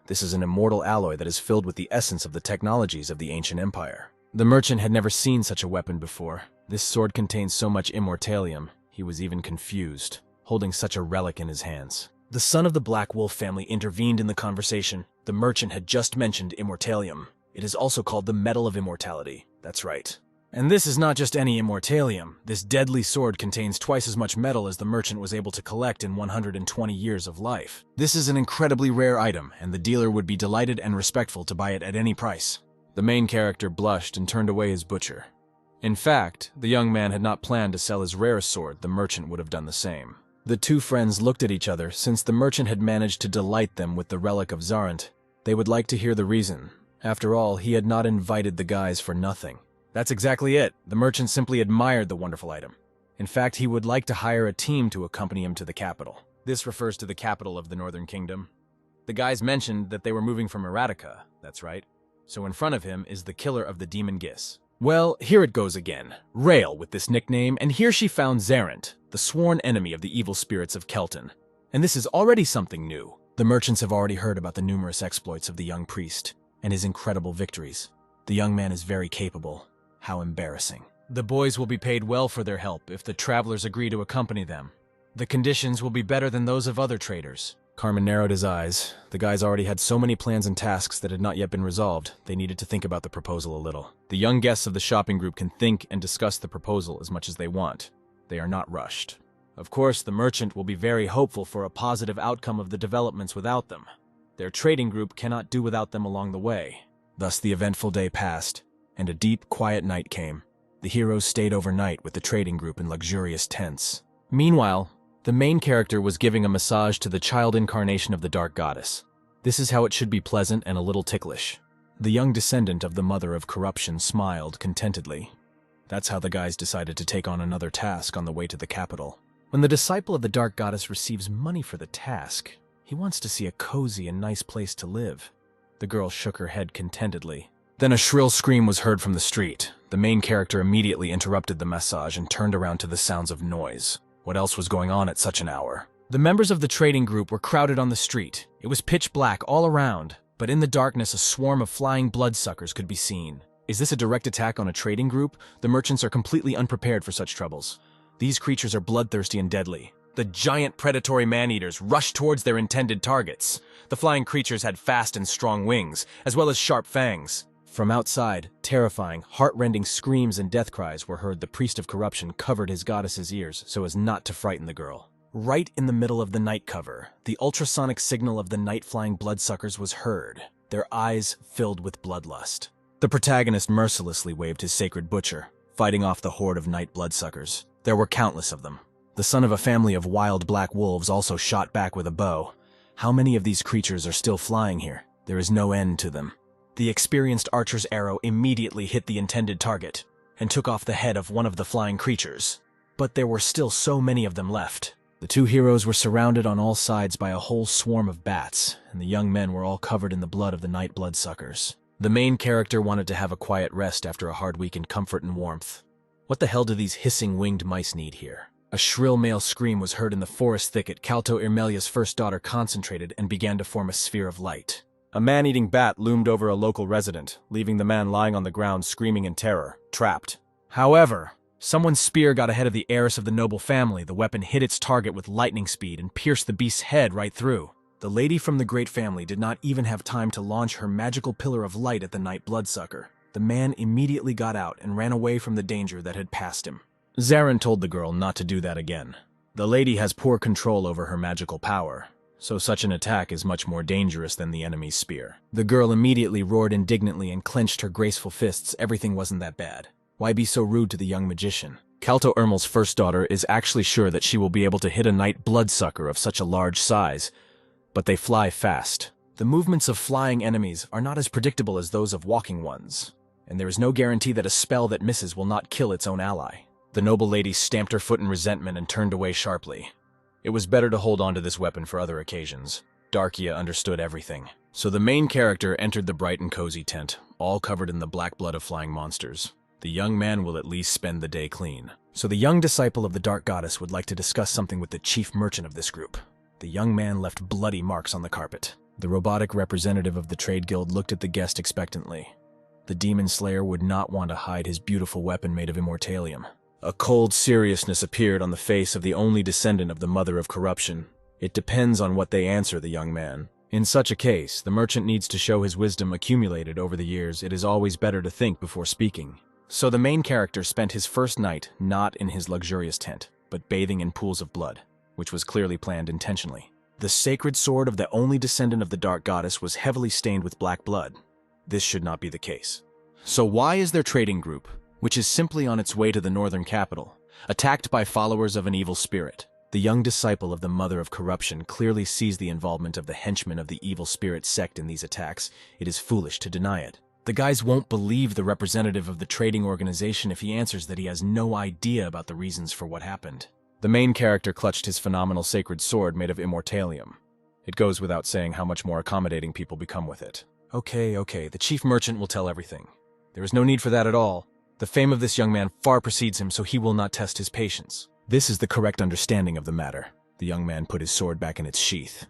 This is an immortal alloy that is filled with the essence of the technologies of the ancient empire. The merchant had never seen such a weapon before. This sword contains so much immortalium, he was even confused, holding such a relic in his hands. The son of the Black Wolf family intervened in the conversation. The merchant had just mentioned immortalium. It is also called the Metal of Immortality. That's right. And this is not just any immortalium. This deadly sword contains twice as much metal as the merchant was able to collect in 120 years of life. This is an incredibly rare item, and the dealer would be delighted and respectful to buy it at any price. The main character blushed and turned away his butcher. In fact, the young man had not planned to sell his rare sword. The merchant would have done the same. The two friends looked at each other. Since the merchant had managed to delight them with the relic of Zarant, they would like to hear the reason. After all, he had not invited the guys for nothing. That's exactly it. The merchant simply admired the wonderful item. In fact, he would like to hire a team to accompany him to the capital. This refers to the capital of the Northern Kingdom. The guys mentioned that they were moving from Eradicate, that's right. So in front of him is the killer of the demon Gis. Well, here it goes again. Rail with this nickname, and here she found Zarant, the sworn enemy of the evil spirits of Kelton. And this is already something new. The merchants have already heard about the numerous exploits of the young priest and his incredible victories. The young man is very capable. How embarrassing. The boys will be paid well for their help if the travelers agree to accompany them. The conditions will be better than those of other traders. Carmen narrowed his eyes. The guys already had so many plans and tasks that had not yet been resolved. They needed to think about the proposal a little. The young guests of the shopping group can think and discuss the proposal as much as they want. They are not rushed. Of course, the merchant will be very hopeful for a positive outcome of the developments without them. Their trading group cannot do without them along the way. Thus the eventful day passed, and a deep, quiet night came. The heroes stayed overnight with the trading group in luxurious tents. Meanwhile, the main character was giving a massage to the child incarnation of the Dark Goddess. This is how it should be pleasant and a little ticklish. The young descendant of the mother of corruption smiled contentedly. That's how the guys decided to take on another task on the way to the capital. When the disciple of the Dark Goddess receives money for the task, he wants to see a cozy and nice place to live. The girl shook her head contentedly. Then a shrill scream was heard from the street. The main character immediately interrupted the massage and turned around to the sounds of noise. What else was going on at such an hour? The members of the trading group were crowded on the street. It was pitch black all around, but in the darkness a swarm of flying bloodsuckers could be seen. Is this a direct attack on a trading group? The merchants are completely unprepared for such troubles. These creatures are bloodthirsty and deadly. The giant predatory man-eaters rushed towards their intended targets. The flying creatures had fast and strong wings, as well as sharp fangs. From outside, terrifying, heart-rending screams and death cries were heard. The priest of corruption covered his goddess's ears so as not to frighten the girl. Right in the middle of the night cover, the ultrasonic signal of the night-flying bloodsuckers was heard, their eyes filled with bloodlust. The protagonist mercilessly waved his sacred butcher, fighting off the horde of night bloodsuckers. There were countless of them. The son of a family of wild black wolves also shot back with a bow. How many of these creatures are still flying here? There is no end to them. The experienced archer's arrow immediately hit the intended target and took off the head of one of the flying creatures. But there were still so many of them left. The two heroes were surrounded on all sides by a whole swarm of bats, and the young men were all covered in the blood of the night bloodsuckers. The main character wanted to have a quiet rest after a hard week in comfort and warmth. What the hell do these hissing winged mice need here? A shrill male scream was heard in the forest thicket. Calto Irmelia's first daughter concentrated and began to form a sphere of light. A man-eating bat loomed over a local resident, leaving the man lying on the ground screaming in terror, trapped. However, someone's spear got ahead of the heiress of the noble family. The weapon hit its target with lightning speed and pierced the beast's head right through. The lady from the great family did not even have time to launch her magical pillar of light at the night bloodsucker. The man immediately got out and ran away from the danger that had passed him. Zarin told the girl not to do that again. The lady has poor control over her magical power, so such an attack is much more dangerous than the enemy's spear. The girl immediately roared indignantly and clenched her graceful fists. Everything wasn't that bad. Why be so rude to the young magician? Calto Irmel's first daughter is actually sure that she will be able to hit a night bloodsucker of such a large size, but they fly fast. The movements of flying enemies are not as predictable as those of walking ones, and there is no guarantee that a spell that misses will not kill its own ally. The noble lady stamped her foot in resentment and turned away sharply. It was better to hold on to this weapon for other occasions. Darkia understood everything. So the main character entered the bright and cozy tent, all covered in the black blood of flying monsters. The young man will at least spend the day clean. So the young disciple of the Dark Goddess would like to discuss something with the chief merchant of this group. The young man left bloody marks on the carpet. The robotic representative of the trade guild looked at the guest expectantly. The demon slayer would not want to hide his beautiful weapon made of immortalium. A cold seriousness appeared on the face of the only descendant of the mother of corruption. It depends on what they answer the young man. In such a case, the merchant needs to show his wisdom accumulated over the years. It is always better to think before speaking. So the main character spent his first night not in his luxurious tent, but bathing in pools of blood, which was clearly planned intentionally. The sacred sword of the only descendant of the Dark Goddess was heavily stained with black blood. This should not be the case. So why is their trading group, which is simply on its way to the northern capital, attacked by followers of an evil spirit? The young disciple of the Mother of Corruption clearly sees the involvement of the henchmen of the evil spirit sect in these attacks. It is foolish to deny it. The guys won't believe the representative of the trading organization if he answers that he has no idea about the reasons for what happened. The main character clutched his phenomenal sacred sword made of immortalium. It goes without saying how much more accommodating people become with it. Okay, the chief merchant will tell everything. There is no need for that at all. The fame of this young man far precedes him, so he will not test his patience. This is the correct understanding of the matter. The young man put his sword back in its sheath.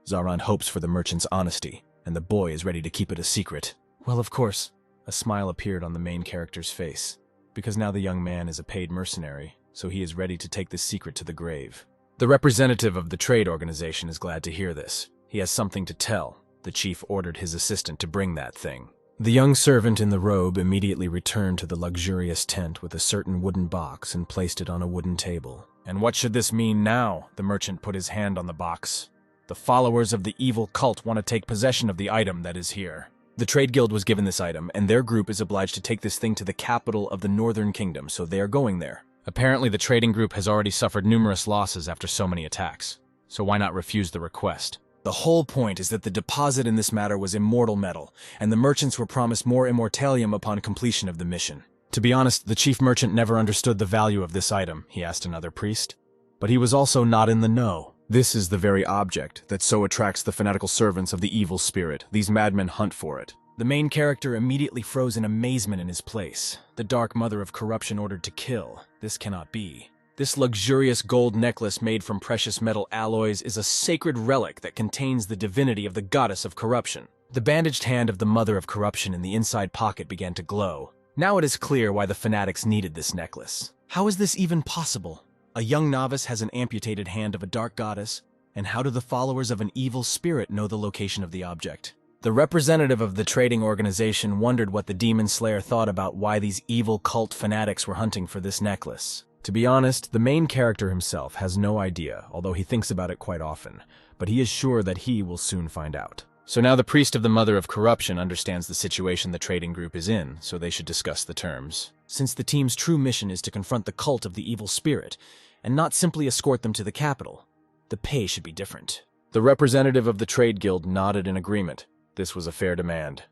Zaran hopes for the merchant's honesty, and the boy is ready to keep it a secret. Well, of course. A smile appeared on the main character's face, because now the young man is a paid mercenary, so he is ready to take this secret to the grave. The representative of the trade organization is glad to hear this. He has something to tell. The chief ordered his assistant to bring that thing. The young servant in the robe immediately returned to the luxurious tent with a certain wooden box and placed it on a wooden table. And what should this mean now? The merchant put his hand on the box. The followers of the evil cult want to take possession of the item that is here. The trade guild was given this item, and their group is obliged to take this thing to the capital of the Northern Kingdom, so they are going there. Apparently the trading group has already suffered numerous losses after so many attacks, so why not refuse the request? The whole point is that the deposit in this matter was immortal metal, and the merchants were promised more immortalium upon completion of the mission. To be honest, the chief merchant never understood the value of this item, he asked another priest. But he was also not in the know. This is the very object that so attracts the fanatical servants of the evil spirit. These madmen hunt for it. The main character immediately froze in amazement in his place. The dark mother of corruption ordered to kill. This cannot be. This luxurious gold necklace made from precious metal alloys is a sacred relic that contains the divinity of the goddess of corruption. The bandaged hand of the mother of corruption in the inside pocket began to glow. Now it is clear why the fanatics needed this necklace. How is this even possible? A young novice has an amputated hand of a dark goddess, and how do the followers of an evil spirit know the location of the object? The representative of the trading organization wondered what the demon slayer thought about why these evil cult fanatics were hunting for this necklace. To be honest, the main character himself has no idea, although he thinks about it quite often, but he is sure that he will soon find out. So now the priest of the Mother of Corruption understands the situation the trading group is in, so they should discuss the terms. Since the team's true mission is to confront the cult of the evil spirit, and not simply escort them to the capital, the pay should be different. The representative of the trade guild nodded in agreement. This was a fair demand.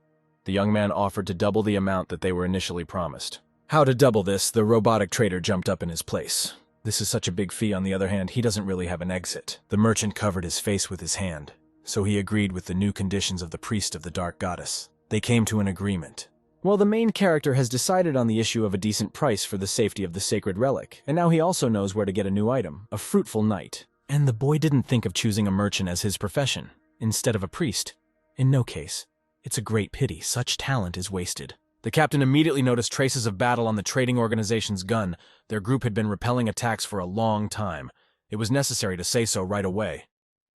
The young man offered to double the amount that they were initially promised. How to double this? The robotic trader jumped up in his place. This is such a big fee. On the other hand, he doesn't really have an exit. The merchant covered his face with his hand, so he agreed with the new conditions of the priest of the Dark Goddess. They came to an agreement. Well, the main character has decided on the issue of a decent price for the safety of the sacred relic, and now he also knows where to get a new item, a fruitful night. And the boy didn't think of choosing a merchant as his profession, instead of a priest. In no case. It's a great pity, such talent is wasted. The captain immediately noticed traces of battle on the trading organization's gun. Their group had been repelling attacks for a long time. It was necessary to say so right away.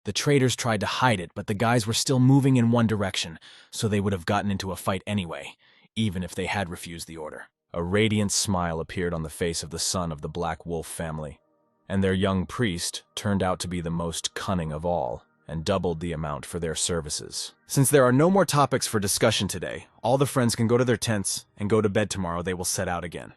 The traders tried to hide it, but the guys were still moving in one direction, so they would have gotten into a fight anyway, even if they had refused the order. A radiant smile appeared on the face of the son of the Black Wolf family, and their young priest turned out to be the most cunning of all, and doubled the amount for their services. Since there are no more topics for discussion today, all the friends can go to their tents and go to bed. Tomorrow they will set out again.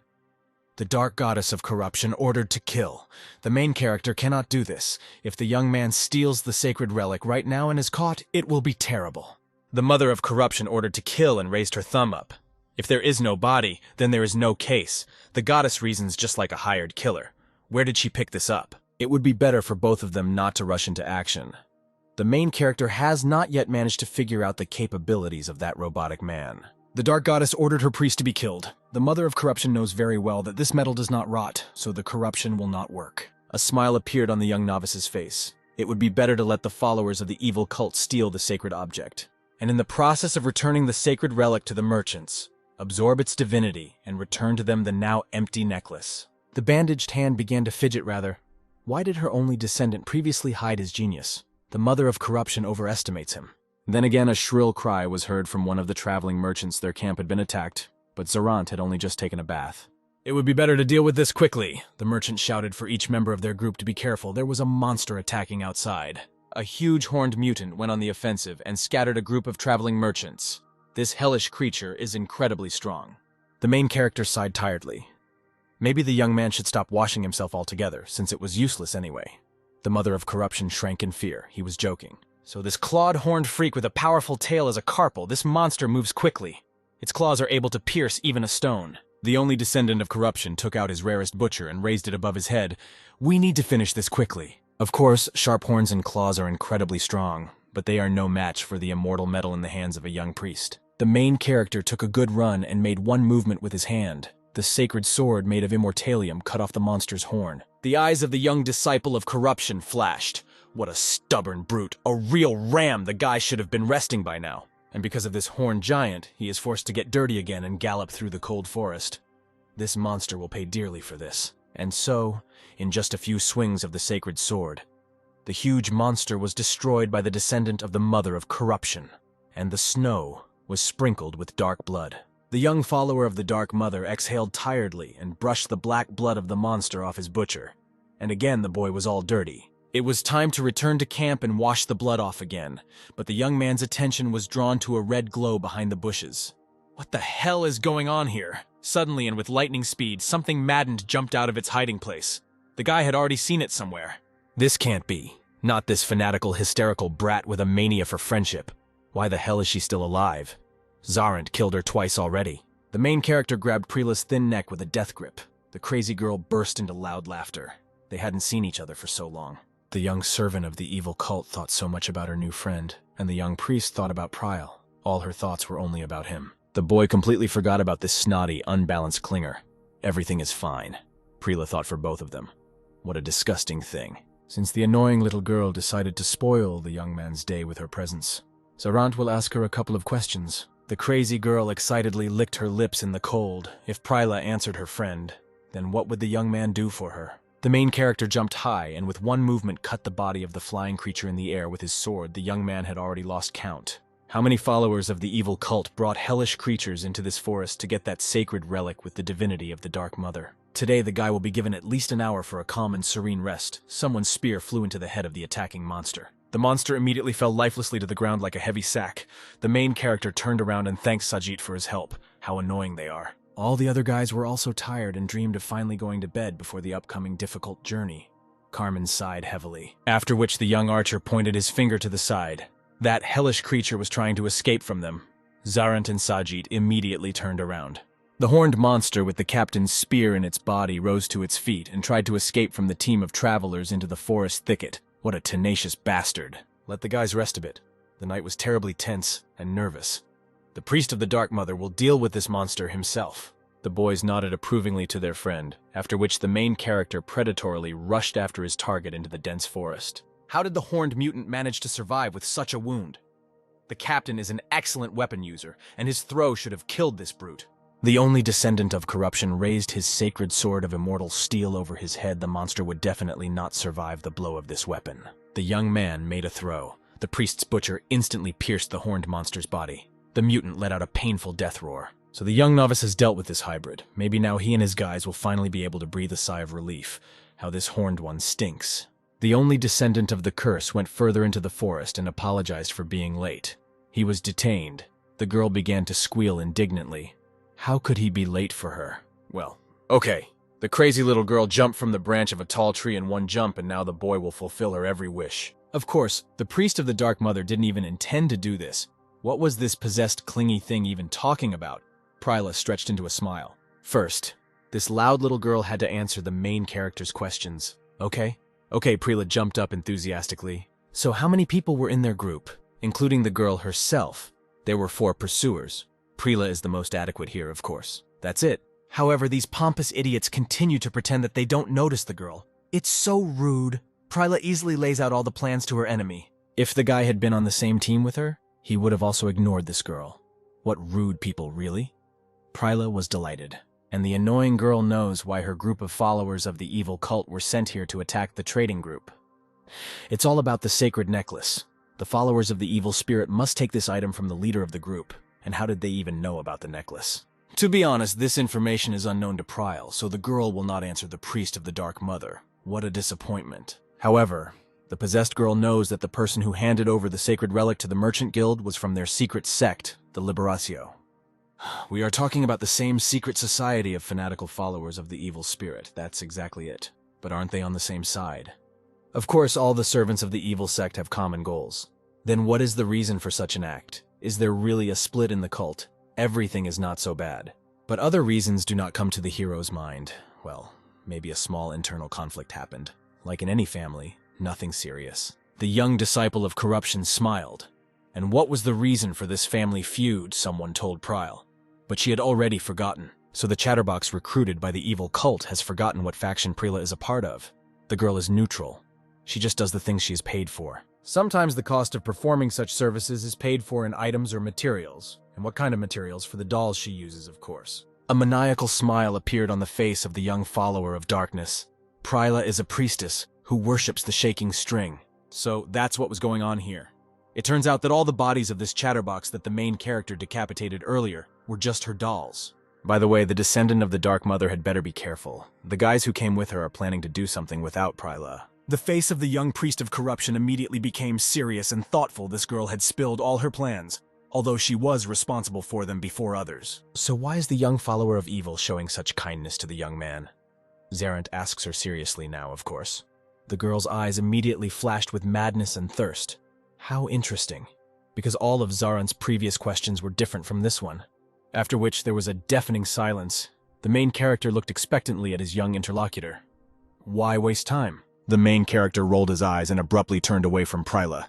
The dark goddess of corruption ordered to kill. The main character cannot do this. If the young man steals the sacred relic right now and is caught, it will be terrible. The mother of corruption ordered to kill and raised her thumb up. If there is no body, then there is no case. The goddess reasons just like a hired killer. Where did she pick this up? It would be better for both of them not to rush into action. The main character has not yet managed to figure out the capabilities of that robotic man. The dark goddess ordered her priest to be killed. The mother of corruption knows very well that this metal does not rot, so the corruption will not work. A smile appeared on the young novice's face. It would be better to let the followers of the evil cult steal the sacred object, and in the process of returning the sacred relic to the merchants, absorb its divinity and return to them the now empty necklace. The bandaged hand began to fidget rather. Why did her only descendant previously hide his genius? The mother of corruption overestimates him. Then again a shrill cry was heard from one of the traveling merchants. Their camp had been attacked, but Zarant had only just taken a bath. It would be better to deal with this quickly. The merchant shouted for each member of their group to be careful. There was a monster attacking outside. A huge horned mutant went on the offensive and scattered a group of traveling merchants. This hellish creature is incredibly strong. The main character sighed tiredly. Maybe the young man should stop washing himself altogether, since it was useless anyway. The mother of corruption shrank in fear. He was joking. So this clawed-horned freak with a powerful tail is a carpal. This monster moves quickly. Its claws are able to pierce even a stone. The only descendant of corruption took out his rarest butcher and raised it above his head. We need to finish this quickly. Of course, sharp horns and claws are incredibly strong, but they are no match for the immortal metal in the hands of a young priest. The main character took a good run and made one movement with his hand. The sacred sword made of immortalium cut off the monster's horn. The eyes of the young disciple of corruption flashed. What a stubborn brute. A real ram. The guy should have been resting by now. And because of this horned giant, he is forced to get dirty again and gallop through the cold forest. This monster will pay dearly for this. And so, in just a few swings of the sacred sword, the huge monster was destroyed by the descendant of the mother of corruption, and the snow was sprinkled with dark blood. The young follower of the dark mother exhaled tiredly and brushed the black blood of the monster off his butcher. And again the boy was all dirty. It was time to return to camp and wash the blood off again, but the young man's attention was drawn to a red glow behind the bushes. What the hell is going on here? Suddenly and with lightning speed, something maddened jumped out of its hiding place. The guy had already seen it somewhere. This can't be. Not this fanatical, hysterical brat with a mania for friendship. Why the hell is she still alive? Zarant killed her twice already. The main character grabbed Prila's thin neck with a death grip. The crazy girl burst into loud laughter. They hadn't seen each other for so long. The young servant of the evil cult thought so much about her new friend, and the young priest thought about Prial. All her thoughts were only about him. The boy completely forgot about this snotty, unbalanced clinger. Everything is fine. Prila thought for both of them. What a disgusting thing. Since the annoying little girl decided to spoil the young man's day with her presence, Zarant will ask her a couple of questions. The crazy girl excitedly licked her lips in the cold. If Prila answered her friend, then what would the young man do for her? The main character jumped high and with one movement cut the body of the flying creature in the air with his sword. The young man had already lost count. How many followers of the evil cult brought hellish creatures into this forest to get that sacred relic with the divinity of the Dark Mother? Today the guy will be given at least an hour for a calm and serene rest. Someone's spear flew into the head of the attacking monster. The monster immediately fell lifelessly to the ground like a heavy sack. The main character turned around and thanked Sajit for his help. How annoying they are. All the other guys were also tired and dreamed of finally going to bed before the upcoming difficult journey. Carmen sighed heavily, after which the young archer pointed his finger to the side. That hellish creature was trying to escape from them. Zarant and Sajit immediately turned around. The horned monster with the captain's spear in its body rose to its feet and tried to escape from the team of travelers into the forest thicket. What a tenacious bastard. Let the guys rest a bit. The night was terribly tense and nervous. The priest of the Dark Mother will deal with this monster himself. The boys nodded approvingly to their friend, after which the main character predatorily rushed after his target into the dense forest. How did the horned mutant manage to survive with such a wound? The captain is an excellent weapon user, and his throw should have killed this brute. The only descendant of corruption raised his sacred sword of immortal steel over his head. The monster would definitely not survive the blow of this weapon. The young man made a throw. The priest's butcher instantly pierced the horned monster's body. The mutant let out a painful death roar. So the young novice has dealt with this hybrid. Maybe now he and his guys will finally be able to breathe a sigh of relief. How this horned one stinks. The only descendant of the curse went further into the forest and apologized for being late. He was detained. The girl began to squeal indignantly. How could he be late for her? Well, okay. The crazy little girl jumped from the branch of a tall tree in one jump, and now the boy will fulfill her every wish. Of course, the priest of the Dark Mother didn't even intend to do this. What was this possessed, clingy thing even talking about? Pryla stretched into a smile. First, this loud little girl had to answer the main character's questions. Okay, Pryla jumped up enthusiastically. So how many people were in their group, including the girl herself? There were 4 pursuers. Pryla is the most adequate here, of course. That's it. However, these pompous idiots continue to pretend that they don't notice the girl. It's so rude. Pryla easily lays out all the plans to her enemy. If the guy had been on the same team with her, he would have also ignored this girl. What rude people, really? Pryla was delighted, and the annoying girl knows why her group of followers of the evil cult were sent here to attack the trading group. It's all about the sacred necklace. The followers of the evil spirit must take this item from the leader of the group, and how did they even know about the necklace? To be honest, this information is unknown to Pryla, so the girl will not answer the priest of the Dark Mother. What a disappointment. However, the possessed girl knows that the person who handed over the sacred relic to the Merchant Guild was from their secret sect, the Liberatio. We are talking about the same secret society of fanatical followers of the evil spirit. That's exactly it. But aren't they on the same side? Of course, all the servants of the evil sect have common goals. Then what is the reason for such an act? Is there really a split in the cult? Everything is not so bad. But other reasons do not come to the hero's mind. Well, maybe a small internal conflict happened. Like in any family, nothing serious. The young disciple of corruption smiled. And what was the reason for this family feud, someone told Pryla. But she had already forgotten. So the chatterbox recruited by the evil cult has forgotten what faction Pryla is a part of. The girl is neutral. She just does the things she is paid for. Sometimes the cost of performing such services is paid for in items or materials. And what kind of materials? For the dolls she uses, of course. A maniacal smile appeared on the face of the young follower of darkness. Pryla is a priestess who worships the shaking string. So that's what was going on here. It turns out that all the bodies of this chatterbox that the main character decapitated earlier were just her dolls. By the way, the descendant of the Dark Mother had better be careful. The guys who came with her are planning to do something without Pryla. The face of the young priest of corruption immediately became serious and thoughtful. This girl had spilled all her plans, although she was responsible for them before others. So why is the young follower of evil showing such kindness to the young man? Zarant asks her seriously now, of course. The girl's eyes immediately flashed with madness and thirst. How interesting, because all of Zarant's previous questions were different from this one. After which there was a deafening silence. The main character looked expectantly at his young interlocutor. Why waste time? The main character rolled his eyes and abruptly turned away from Pryla.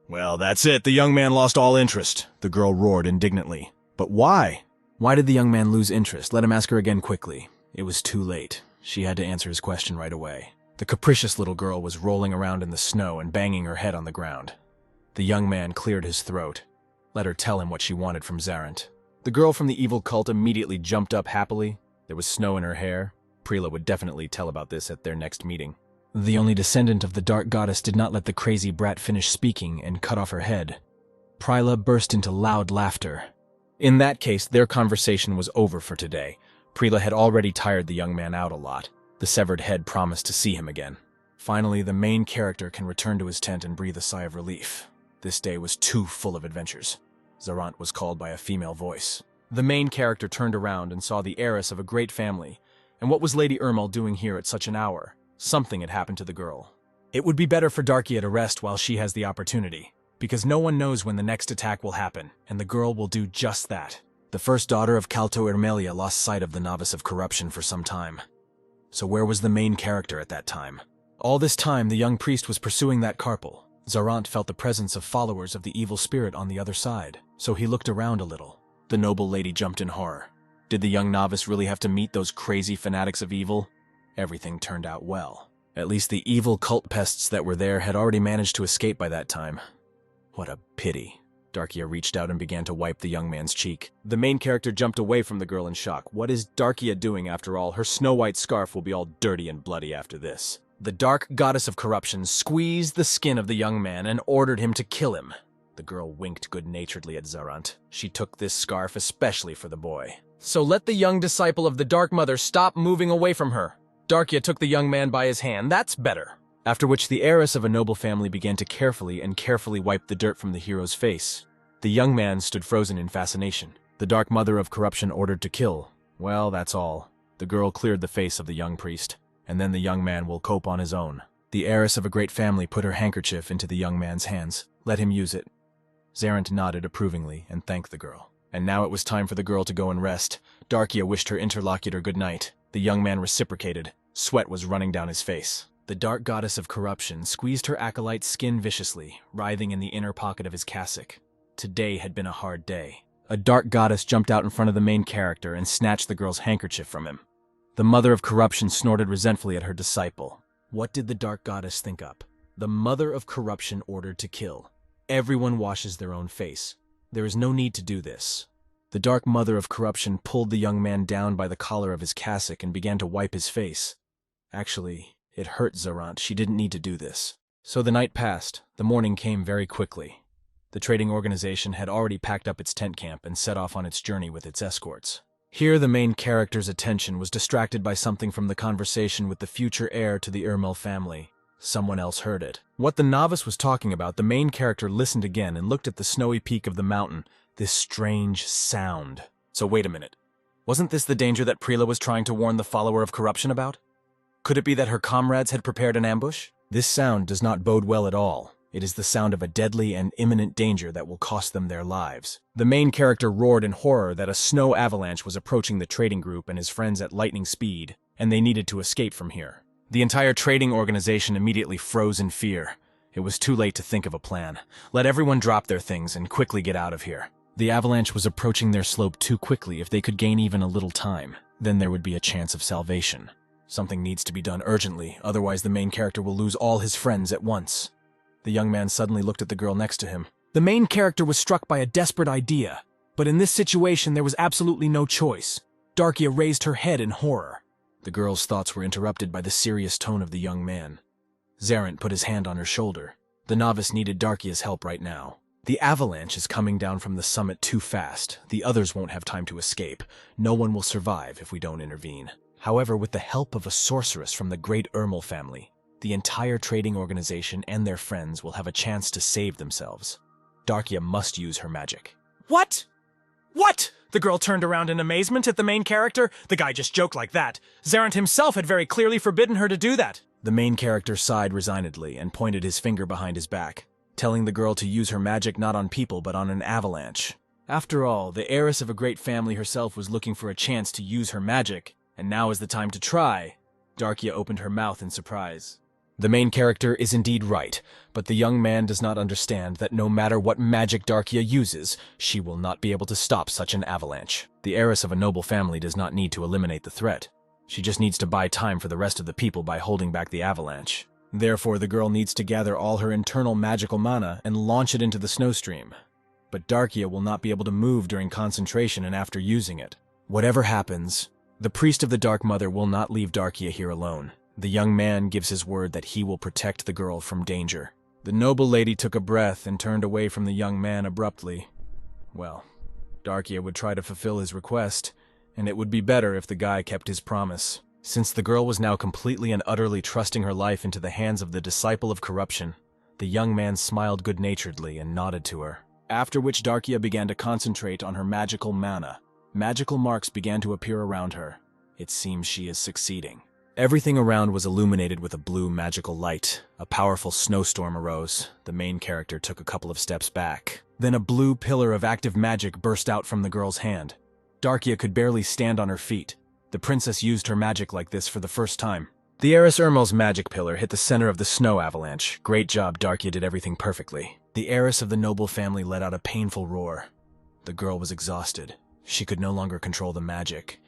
Well, that's it. The young man lost all interest, the girl roared indignantly. But why? Why did the young man lose interest? Let him ask her again quickly. It was too late. She had to answer his question right away. The capricious little girl was rolling around in the snow and banging her head on the ground. The young man cleared his throat. Let her tell him what she wanted from Zarant. The girl from the evil cult immediately jumped up happily. There was snow in her hair. Pryla would definitely tell about this at their next meeting. The only descendant of the dark goddess did not let the crazy brat finish speaking and cut off her head. Pryla burst into loud laughter. In that case, their conversation was over for today. Pryla had already tired the young man out a lot. The severed head promised to see him again. Finally, the main character can return to his tent and breathe a sigh of relief. This day was too full of adventures. Zarant was called by a female voice. The main character turned around and saw the heiress of a great family. And what was Lady Ermal doing here at such an hour? Something had happened to the girl. It would be better for Darkia to rest while she has the opportunity, because no one knows when the next attack will happen, and the girl will do just that. The first daughter of Calto Ermelia lost sight of the novice of corruption for some time. So where was the main character at that time? All this time, the young priest was pursuing that carpal. Zarant felt the presence of followers of the evil spirit on the other side, so he looked around a little. The noble lady jumped in horror. Did the young novice really have to meet those crazy fanatics of evil? Everything turned out well. At least the evil cult pests that were there had already managed to escape by that time. What a pity. Darkia reached out and began to wipe the young man's cheek. The main character jumped away from the girl in shock. What is Darkia doing after all? Her snow-white scarf will be all dirty and bloody after this. The dark goddess of corruption squeezed the skin of the young man and ordered him to kill him. The girl winked good-naturedly at Zarant. She took this scarf especially for the boy. So let the young disciple of the Dark Mother stop moving away from her. Darkia took the young man by his hand. That's better. After which the heiress of a noble family began to carefully wipe the dirt from the hero's face. The young man stood frozen in fascination. The Dark Mother of Corruption ordered to kill. Well, that's all. The girl cleared the face of the young priest, and then the young man will cope on his own. The heiress of a great family put her handkerchief into the young man's hands. Let him use it. Zarant nodded approvingly and thanked the girl. And now it was time for the girl to go and rest. Darkia wished her interlocutor good night. The young man reciprocated. Sweat was running down his face. The dark goddess of corruption squeezed her acolyte's skin viciously, writhing in the inner pocket of his cassock. Today had been a hard day. A dark goddess jumped out in front of the main character and snatched the girl's handkerchief from him. The mother of corruption snorted resentfully at her disciple. What did the dark goddess think up? The mother of corruption ordered to kill. Everyone washes their own face. There is no need to do this. The dark mother of corruption pulled the young man down by the collar of his cassock and began to wipe his face. Actually, it hurt Zarant. She didn't need to do this. So the night passed. The morning came very quickly. The trading organization had already packed up its tent camp and set off on its journey with its escorts. Here the main character's attention was distracted by something from the conversation with the future heir to the Ermel family. Someone else heard it. What the novice was talking about, the main character listened again and looked at the snowy peak of the mountain. This strange sound. So wait a minute. Wasn't this the danger that Prila was trying to warn the follower of corruption about? Could it be that her comrades had prepared an ambush? This sound does not bode well at all. It is the sound of a deadly and imminent danger that will cost them their lives. The main character roared in horror that a snow avalanche was approaching the trading group and his friends at lightning speed, and they needed to escape from here. The entire trading organization immediately froze in fear. It was too late to think of a plan. Let everyone drop their things and quickly get out of here. The avalanche was approaching their slope too quickly. If they could gain even a little time, then there would be a chance of salvation. Something needs to be done urgently, otherwise the main character will lose all his friends at once. The young man suddenly looked at the girl next to him. The main character was struck by a desperate idea, but in this situation there was absolutely no choice. Darkia raised her head in horror. The girl's thoughts were interrupted by the serious tone of the young man. Zarant put his hand on her shoulder. The novice needed Darkia's help right now. The avalanche is coming down from the summit too fast. The others won't have time to escape. No one will survive if we don't intervene. However, with the help of a sorceress from the great Ermel family, the entire trading organization and their friends will have a chance to save themselves. Darkia must use her magic. What? What? The girl turned around in amazement at the main character. The guy just joked like that. Zarant himself had very clearly forbidden her to do that. The main character sighed resignedly and pointed his finger behind his back, telling the girl to use her magic not on people but on an avalanche. After all, the heiress of a great family herself was looking for a chance to use her magic, and now is the time to try. Darkia opened her mouth in surprise. The main character is indeed right, but the young man does not understand that no matter what magic Darkia uses, she will not be able to stop such an avalanche. The heiress of a noble family does not need to eliminate the threat. She just needs to buy time for the rest of the people by holding back the avalanche. Therefore, the girl needs to gather all her internal magical mana and launch it into the snowstream. But Darkia will not be able to move during concentration and after using it. Whatever happens, the priest of the Dark Mother will not leave Darkia here alone. The young man gives his word that he will protect the girl from danger. The noble lady took a breath and turned away from the young man abruptly. Well, Darkia would try to fulfill his request, and it would be better if the guy kept his promise. Since the girl was now completely and utterly trusting her life into the hands of the disciple of corruption, the young man smiled good-naturedly and nodded to her. After which Darkia began to concentrate on her magical mana. Magical marks began to appear around her. It seems she is succeeding. Everything around was illuminated with a blue magical light. A powerful snowstorm arose. The main character took a couple of steps back. Then a blue pillar of active magic burst out from the girl's hand. Darkia could barely stand on her feet. The princess used her magic like this for the first time. The heiress Ermel's magic pillar hit the center of the snow avalanche. Great job, Darkia did everything perfectly. The heiress of the noble family let out a painful roar. The girl was exhausted. She could no longer control the magic.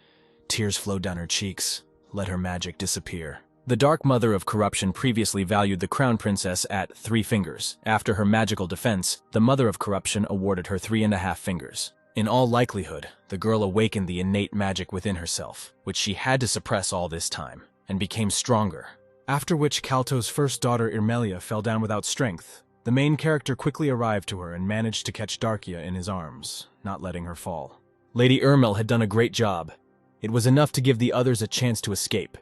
Tears flowed down her cheeks. Let her magic disappear. The Dark Mother of Corruption previously valued the Crown Princess at 3 fingers. After her magical defense, the Mother of Corruption awarded her 3.5 fingers. In all likelihood, the girl awakened the innate magic within herself, which she had to suppress all this time, and became stronger. After which Kalto's first daughter Irmelia fell down without strength. The main character quickly arrived to her and managed to catch Darkia in his arms, not letting her fall. Lady Irmel had done a great job. It was enough to give the others a chance to escape.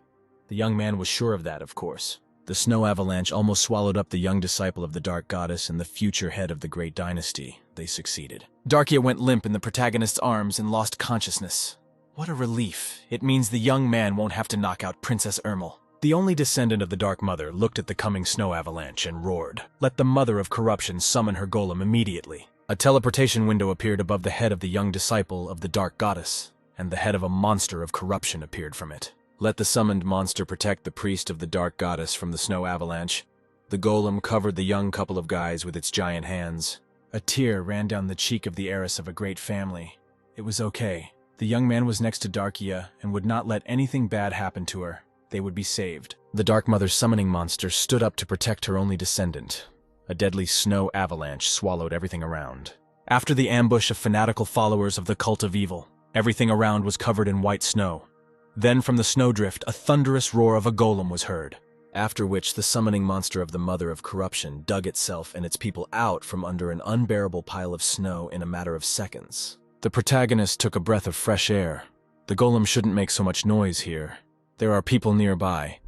The young man was sure of that, of course. The snow avalanche almost swallowed up the young disciple of the Dark Goddess and the future head of the Great Dynasty. They succeeded. Darkia went limp in the protagonist's arms and lost consciousness. What a relief. It means the young man won't have to knock out Princess Irmel. The only descendant of the Dark Mother looked at the coming snow avalanche and roared. Let the Mother of Corruption summon her golem immediately. A teleportation window appeared above the head of the young disciple of the Dark Goddess, and the head of a monster of corruption appeared from it. Let the summoned monster protect the priest of the Dark Goddess from the snow avalanche. The golem covered the young couple of guys with its giant hands. A tear ran down the cheek of the heiress of a great family. It was okay. The young man was next to Darkia and would not let anything bad happen to her. They would be saved. The Dark Mother's summoning monster stood up to protect her only descendant. A deadly snow avalanche swallowed everything around. After the ambush of fanatical followers of the cult of evil, everything around was covered in white snow. Then from the snowdrift, a thunderous roar of a golem was heard, after which the summoning monster of the Mother of Corruption dug itself and its people out from under an unbearable pile of snow in a matter of seconds. The protagonist took a breath of fresh air. The golem shouldn't make so much noise here. There are people nearby.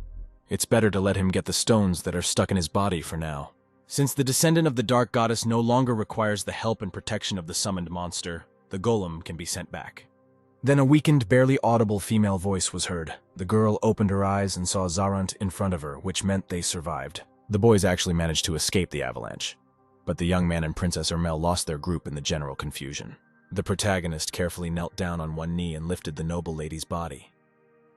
It's better to let him get the stones that are stuck in his body for now. Since the descendant of the Dark Goddess no longer requires the help and protection of the summoned monster, the golem can be sent back. Then a weakened, barely audible female voice was heard. The girl opened her eyes and saw Zarant in front of her, which meant they survived. The boys actually managed to escape the avalanche, but the young man and Princess Irmel lost their group in the general confusion. The protagonist carefully knelt down on one knee and lifted the noble lady's body.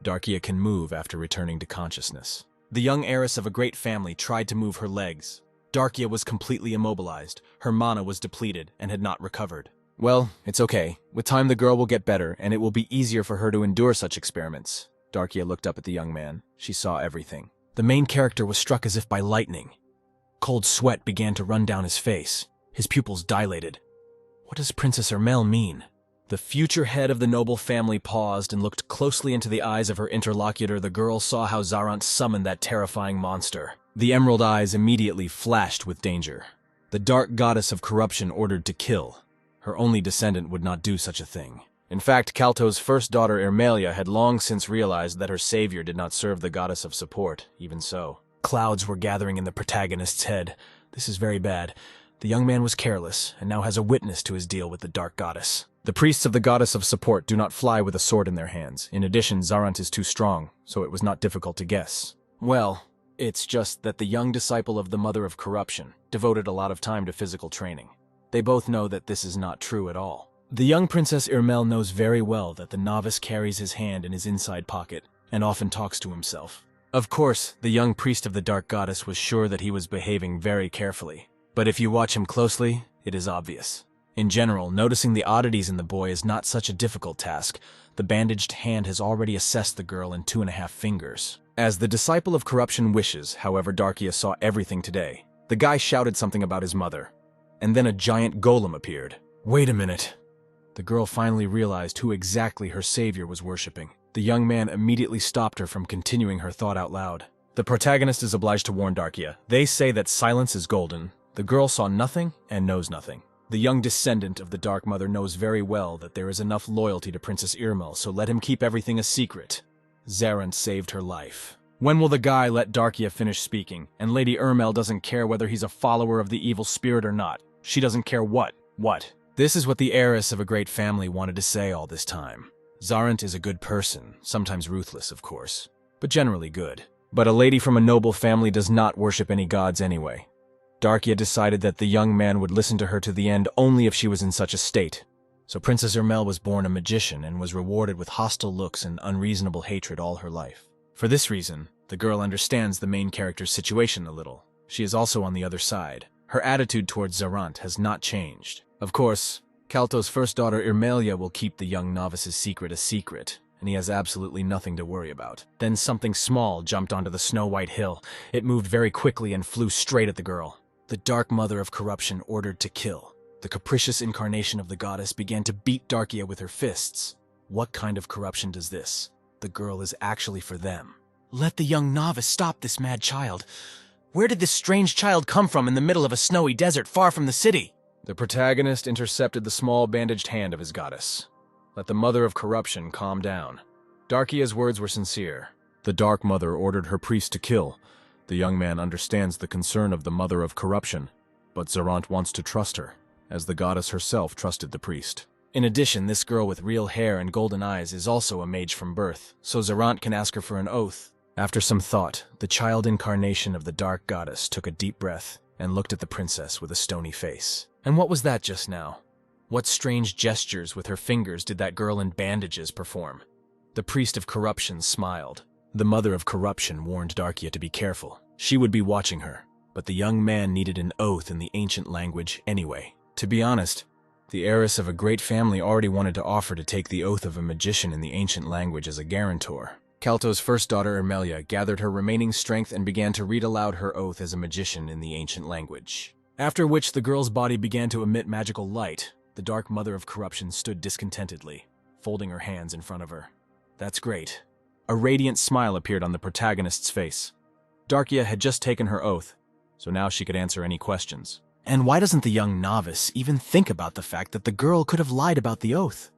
Darkia can move after returning to consciousness. The young heiress of a great family tried to move her legs. Darkia was completely immobilized. Her mana was depleted and had not recovered. Well, it's okay. With time the girl will get better, and it will be easier for her to endure such experiments. Darkia looked up at the young man. She saw everything. The main character was struck as if by lightning. Cold sweat began to run down his face. His pupils dilated. What does Princess Irmel mean? The future head of the noble family paused and looked closely into the eyes of her interlocutor. The girl saw how Zarant summoned that terrifying monster. The emerald eyes immediately flashed with danger. The Dark Goddess of Corruption ordered to kill. Her only descendant would not do such a thing. In fact, Kalto's first daughter Irmelia had long since realized that her savior did not serve the goddess of support. Even so, clouds were gathering in the protagonist's head. This is very bad. The young man was careless, and now has a witness to his deal with the Dark Goddess. The priests of the goddess of support do not fly with a sword in their hands. In addition, Zarant is too strong, so it was not difficult to guess. Well, it's just that the young disciple of the Mother of Corruption devoted a lot of time to physical training. They both know that this is not true at all. The young Princess Irmel knows very well that the novice carries his hand in his inside pocket and often talks to himself. Of course, the young priest of the Dark Goddess was sure that he was behaving very carefully. But if you watch him closely, it is obvious. In general, noticing the oddities in the boy is not such a difficult task. The bandaged hand has already assessed the girl in 2.5 fingers. As the disciple of corruption wishes, however, Darkia saw everything today. The guy shouted something about his mother, and then a giant golem appeared. Wait a minute. The girl finally realized who exactly her savior was worshipping. The young man immediately stopped her from continuing her thought out loud. The protagonist is obliged to warn Darkia. They say that silence is golden. The girl saw nothing and knows nothing. The young descendant of the Dark Mother knows very well that there is enough loyalty to Princess Irmel, so let him keep everything a secret. Zarant saved her life. When will the guy let Darkia finish speaking? And Lady Irmel doesn't care whether he's a follower of the evil spirit or not. She doesn't care what. This is what the heiress of a great family wanted to say all this time. Zarant is a good person, sometimes ruthless, of course, but generally good. But a lady from a noble family does not worship any gods anyway. Darkia decided that the young man would listen to her to the end only if she was in such a state. So Princess Irmel was born a magician and was rewarded with hostile looks and unreasonable hatred all her life. For this reason, the girl understands the main character's situation a little. She is also on the other side. Her attitude towards Zarant has not changed. Of course, Kalto's first daughter, Irmelia, will keep the young novice's secret a secret, and he has absolutely nothing to worry about. Then something small jumped onto the snow-white hill. It moved very quickly and flew straight at the girl. The dark mother of corruption ordered to kill. The capricious incarnation of the goddess began to beat Darkia with her fists. What kind of corruption does this? The girl is actually for them. Let the young novice stop this mad child. Where did this strange child come from in the middle of a snowy desert far from the city? The protagonist intercepted the small bandaged hand of his goddess. Let the mother of corruption calm down. Darkia's words were sincere. The Dark Mother ordered her priest to kill. The young man understands the concern of the mother of corruption, but Zarant wants to trust her, as the goddess herself trusted the priest. In addition, this girl with real hair and golden eyes is also a mage from birth, so Zarant can ask her for an oath. After some thought, the child incarnation of the dark goddess took a deep breath and looked at the princess with a stony face. And what was that just now? What strange gestures with her fingers did that girl in bandages perform? The priest of corruption smiled. The mother of corruption warned Darkia to be careful. She would be watching her, but the young man needed an oath in the ancient language anyway. To be honest, the heiress of a great family already wanted to offer to take the oath of a magician in the ancient language as a guarantor. Kalto's first daughter, Irmelia, gathered her remaining strength and began to read aloud her oath as a magician in the ancient language. After which the girl's body began to emit magical light. The dark mother of corruption stood discontentedly, folding her hands in front of her. That's great. A radiant smile appeared on the protagonist's face. Darkia had just taken her oath, so now she could answer any questions. And why doesn't the young novice even think about the fact that the girl could have lied about the oath?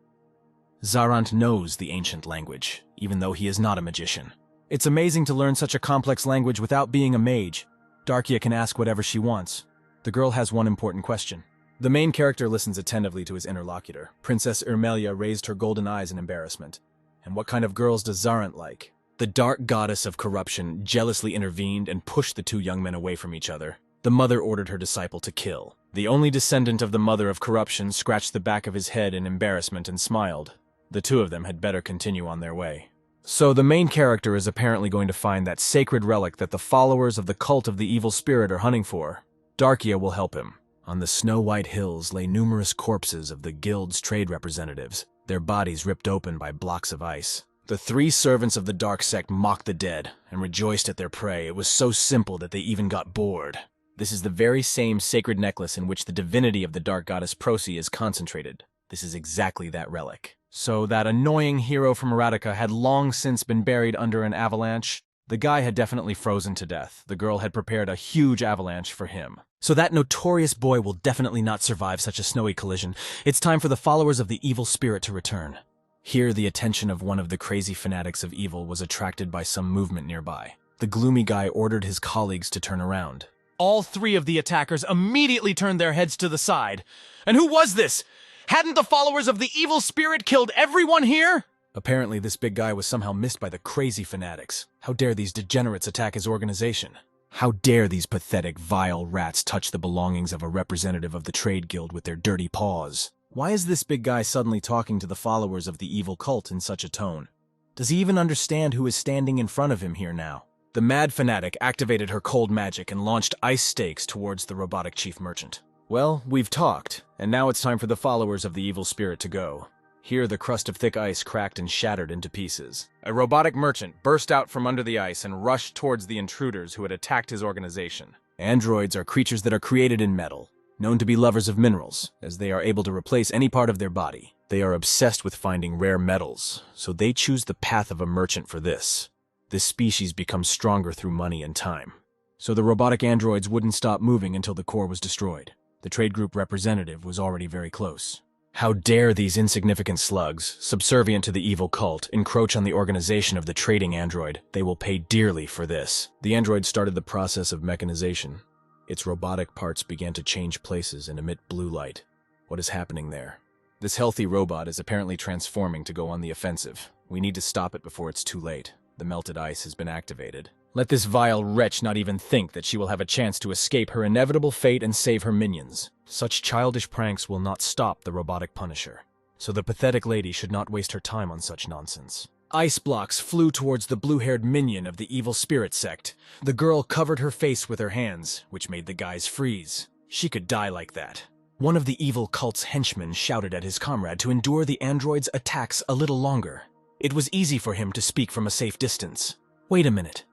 Zarant knows the ancient language, even though he is not a magician. It's amazing to learn such a complex language without being a mage. Darkia can ask whatever she wants. The girl has one important question. The main character listens attentively to his interlocutor. Princess Irmelia raised her golden eyes in embarrassment. And what kind of girls does Zarant like? The dark goddess of corruption jealously intervened and pushed the two young men away from each other. The mother ordered her disciple to kill. The only descendant of the mother of corruption scratched the back of his head in embarrassment and smiled. The two of them had better continue on their way. So the main character is apparently going to find that sacred relic that the followers of the cult of the evil spirit are hunting for. Darkia will help him. On the snow-white hills lay numerous corpses of the guild's trade representatives, their bodies ripped open by blocks of ice. The three servants of the dark sect mocked the dead and rejoiced at their prey. It was so simple that they even got bored. This is the very same sacred necklace in which the divinity of the dark goddess Prosi is concentrated. This is exactly that relic. So that annoying hero from Erotica had long since been buried under an avalanche. The guy had definitely frozen to death. The girl had prepared a huge avalanche for him. So that notorious boy will definitely not survive such a snowy collision. It's time for the followers of the evil spirit to return. Here, the attention of one of the crazy fanatics of evil was attracted by some movement nearby. The gloomy guy ordered his colleagues to turn around. All three of the attackers immediately turned their heads to the side. And who was this? Hadn't the followers of the evil spirit killed everyone here? Apparently, this big guy was somehow missed by the crazy fanatics. How dare these degenerates attack his organization? How dare these pathetic, vile rats touch the belongings of a representative of the trade guild with their dirty paws? Why is this big guy suddenly talking to the followers of the evil cult in such a tone? Does he even understand who is standing in front of him here now? The mad fanatic activated her cold magic and launched ice stakes towards the robotic chief merchant. Well, we've talked, and now it's time for the followers of the evil spirit to go. Here, the crust of thick ice cracked and shattered into pieces. A robotic merchant burst out from under the ice and rushed towards the intruders who had attacked his organization. Androids are creatures that are created in metal, known to be lovers of minerals, as they are able to replace any part of their body. They are obsessed with finding rare metals, so they choose the path of a merchant for this. This species becomes stronger through money and time. So the robotic androids wouldn't stop moving until the core was destroyed. The trade group representative was already very close. How dare these insignificant slugs, subservient to the evil cult, encroach on the organization of the trading android? They will pay dearly for this. The android started the process of mechanization. Its robotic parts began to change places and emit blue light. What is happening there? This healthy robot is apparently transforming to go on the offensive. We need to stop it before it's too late. The melted ice has been activated. Let this vile wretch not even think that she will have a chance to escape her inevitable fate and save her minions. Such childish pranks will not stop the robotic Punisher. So the pathetic lady should not waste her time on such nonsense. Ice blocks flew towards the blue-haired minion of the evil spirit sect. The girl covered her face with her hands, which made the guys freeze. She could die like that. One of the evil cult's henchmen shouted at his comrade to endure the android's attacks a little longer. It was easy for him to speak from a safe distance. Wait a minute.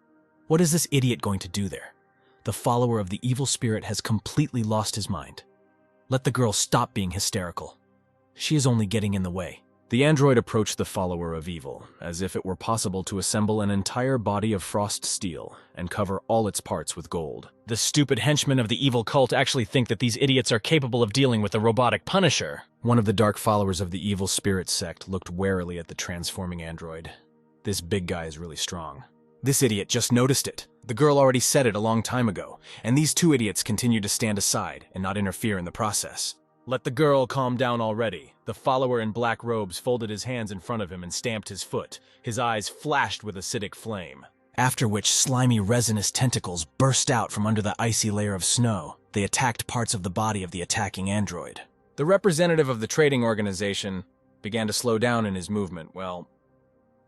What is this idiot going to do there? The follower of the evil spirit has completely lost his mind. Let the girl stop being hysterical. She is only getting in the way. The android approached the follower of evil, as if it were possible to assemble an entire body of frost steel and cover all its parts with gold. The stupid henchmen of the evil cult actually think that these idiots are capable of dealing with the robotic Punisher. One of the dark followers of the evil spirit sect looked warily at the transforming android. This big guy is really strong. This idiot just noticed it. The girl already said it a long time ago, and these two idiots continue to stand aside and not interfere in the process. Let the girl calm down already. The follower in black robes folded his hands in front of him and stamped his foot. His eyes flashed with acidic flame. After which slimy resinous tentacles burst out from under the icy layer of snow. They attacked parts of the body of the attacking android. The representative of the trading organization began to slow down in his movement. Well,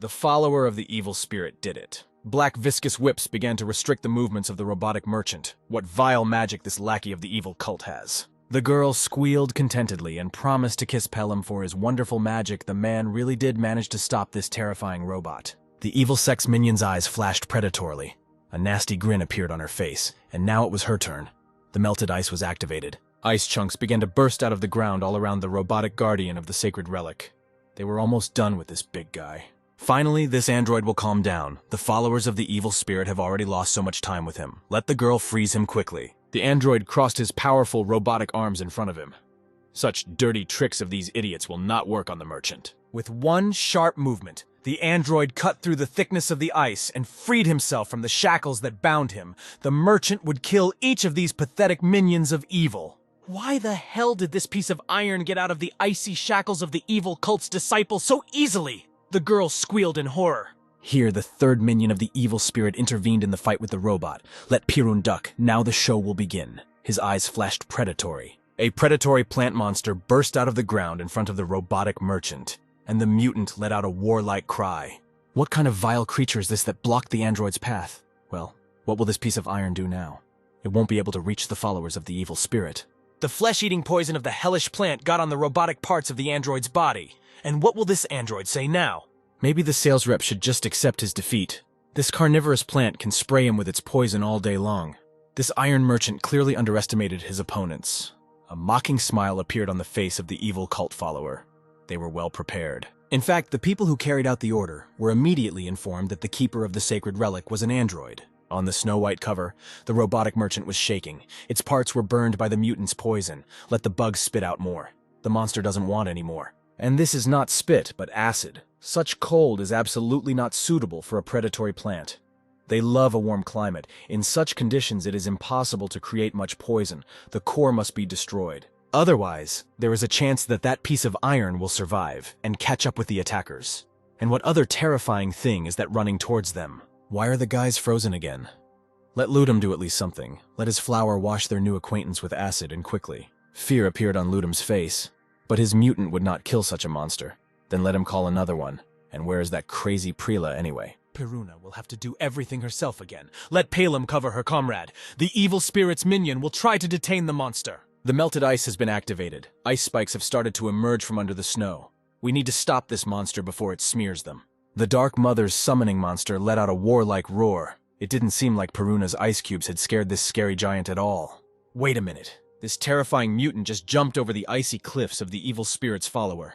the follower of the evil spirit did it. Black viscous whips began to restrict the movements of the robotic merchant. What vile magic this lackey of the evil cult has. The girl squealed contentedly and promised to kiss Pelham for his wonderful magic. The man really did manage to stop this terrifying robot. The evil sex minion's eyes flashed predatorily. A nasty grin appeared on her face, and now it was her turn. The melted ice was activated. Ice chunks began to burst out of the ground all around the robotic guardian of the sacred relic. They were almost done with this big guy. Finally, this android will calm down. The followers of the evil spirit have already lost so much time with him. Let the girl freeze him quickly. The android crossed his powerful robotic arms in front of him. Such dirty tricks of these idiots will not work on the merchant. With one sharp movement, the android cut through the thickness of the ice and freed himself from the shackles that bound him. The merchant would kill each of these pathetic minions of evil. Why the hell did this piece of iron get out of the icy shackles of the evil cult's disciple so easily? The girl squealed in horror. Here, the third minion of the evil spirit intervened in the fight with the robot. Let Pirun duck. Now the show will begin. His eyes flashed predatory. A predatory plant monster burst out of the ground in front of the robotic merchant, and the mutant let out a warlike cry. What kind of vile creature is this that blocked the android's path? Well, what will this piece of iron do now? It won't be able to reach the followers of the evil spirit. The flesh-eating poison of the hellish plant got on the robotic parts of the android's body. And what will this android say now? Maybe the sales rep should just accept his defeat. This carnivorous plant can spray him with its poison all day long. This iron merchant clearly underestimated his opponents. A mocking smile appeared on the face of the evil cult follower. They were well prepared. In fact, the people who carried out the order were immediately informed that the keeper of the sacred relic was an android. On the snow-white cover, the robotic merchant was shaking. Its parts were burned by the mutant's poison. Let the bugs spit out more. The monster doesn't want any more. And this is not spit, but acid. Such cold is absolutely not suitable for a predatory plant. They love a warm climate. In such conditions, it is impossible to create much poison. The core must be destroyed. Otherwise, there is a chance that that piece of iron will survive and catch up with the attackers. And what other terrifying thing is that running towards them? Why are the guys frozen again? Let Ludum do at least something. Let his flower wash their new acquaintance with acid, and quickly. Fear appeared on Ludum's face. But his mutant would not kill such a monster. Then let him call another one. And where is that crazy Prela anyway? Piruna will have to do everything herself again. Let Palem cover her comrade. The evil spirit's minion will try to detain the monster. The melted ice has been activated. Ice spikes have started to emerge from under the snow. We need to stop this monster before it smears them. The Dark Mother's summoning monster let out a warlike roar. It didn't seem like Peruna's ice cubes had scared this scary giant at all. Wait a minute. This terrifying mutant just jumped over the icy cliffs of the evil spirit's follower.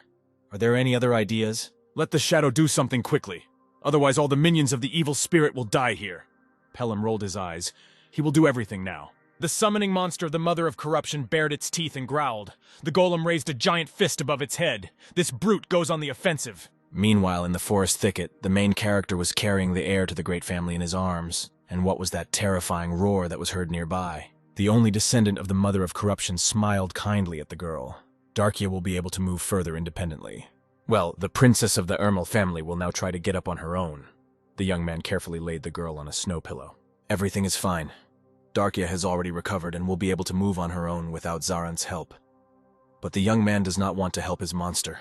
Are there any other ideas? Let the shadow do something quickly. Otherwise all the minions of the evil spirit will die here. Pelham rolled his eyes. He will do everything now. The summoning monster of the Mother of Corruption bared its teeth and growled. The golem raised a giant fist above its head. This brute goes on the offensive. Meanwhile, in the forest thicket, the main character was carrying the heir to the great family in his arms. And what was that terrifying roar that was heard nearby? The only descendant of the Mother of Corruption smiled kindly at the girl. Darkia will be able to move further independently. Well, the princess of the Ermel family will now try to get up on her own. The young man carefully laid the girl on a snow pillow. Everything is fine. Darkia has already recovered and will be able to move on her own without Zaran's help. But the young man does not want to help his monster.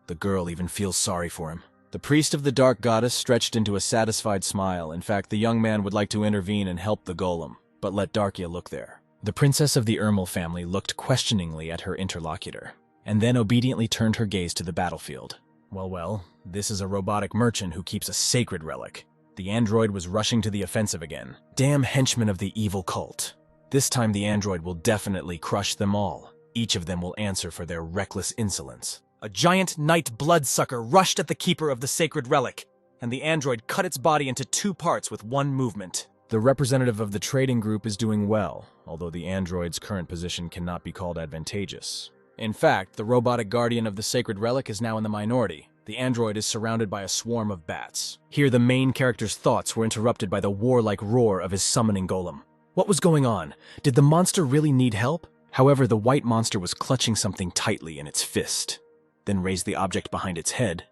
The girl even feels sorry for him. The priest of the Dark Goddess stretched into a satisfied smile. In fact, the young man would like to intervene and help the golem, but let Darkia look there. The princess of the Ermel family looked questioningly at her interlocutor, and then obediently turned her gaze to the battlefield. Well, this is a robotic merchant who keeps a sacred relic. The android was rushing to the offensive again. Damn henchmen of the evil cult. This time the android will definitely crush them all. Each of them will answer for their reckless insolence. A giant night bloodsucker rushed at the keeper of the sacred relic, and the android cut its body into 2 parts with one movement. The representative of the trading group is doing well, although the android's current position cannot be called advantageous. In fact, the robotic guardian of the sacred relic is now in the minority. The android is surrounded by a swarm of bats. Here the main character's thoughts were interrupted by the warlike roar of his summoning golem. What was going on? Did the monster really need help? However, the white monster was clutching something tightly in its fist, then raised the object behind its head,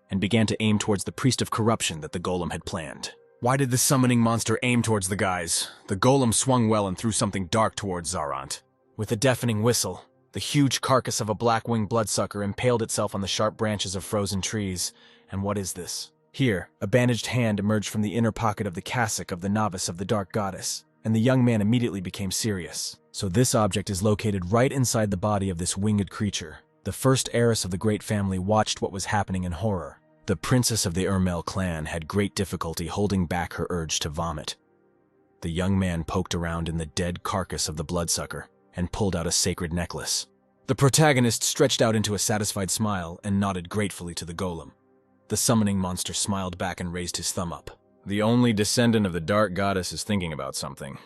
and began to aim towards the priest of corruption that the golem had planned. Why did the summoning monster aim towards the guys? The golem swung well and threw something dark towards Zarant. With a deafening whistle, the huge carcass of a black-winged bloodsucker impaled itself on the sharp branches of frozen trees. And what is this? Here, a bandaged hand emerged from the inner pocket of the cassock of the novice of the dark goddess, and the young man immediately became serious. So this object is located right inside the body of this winged creature. The first heiress of the great family watched what was happening in horror. The princess of the Ermel clan had great difficulty holding back her urge to vomit. The young man poked around in the dead carcass of the bloodsucker and pulled out a sacred necklace. The protagonist stretched out into a satisfied smile and nodded gratefully to the golem. The summoning monster smiled back and raised his thumb up. The only descendant of the dark goddess is thinking about something.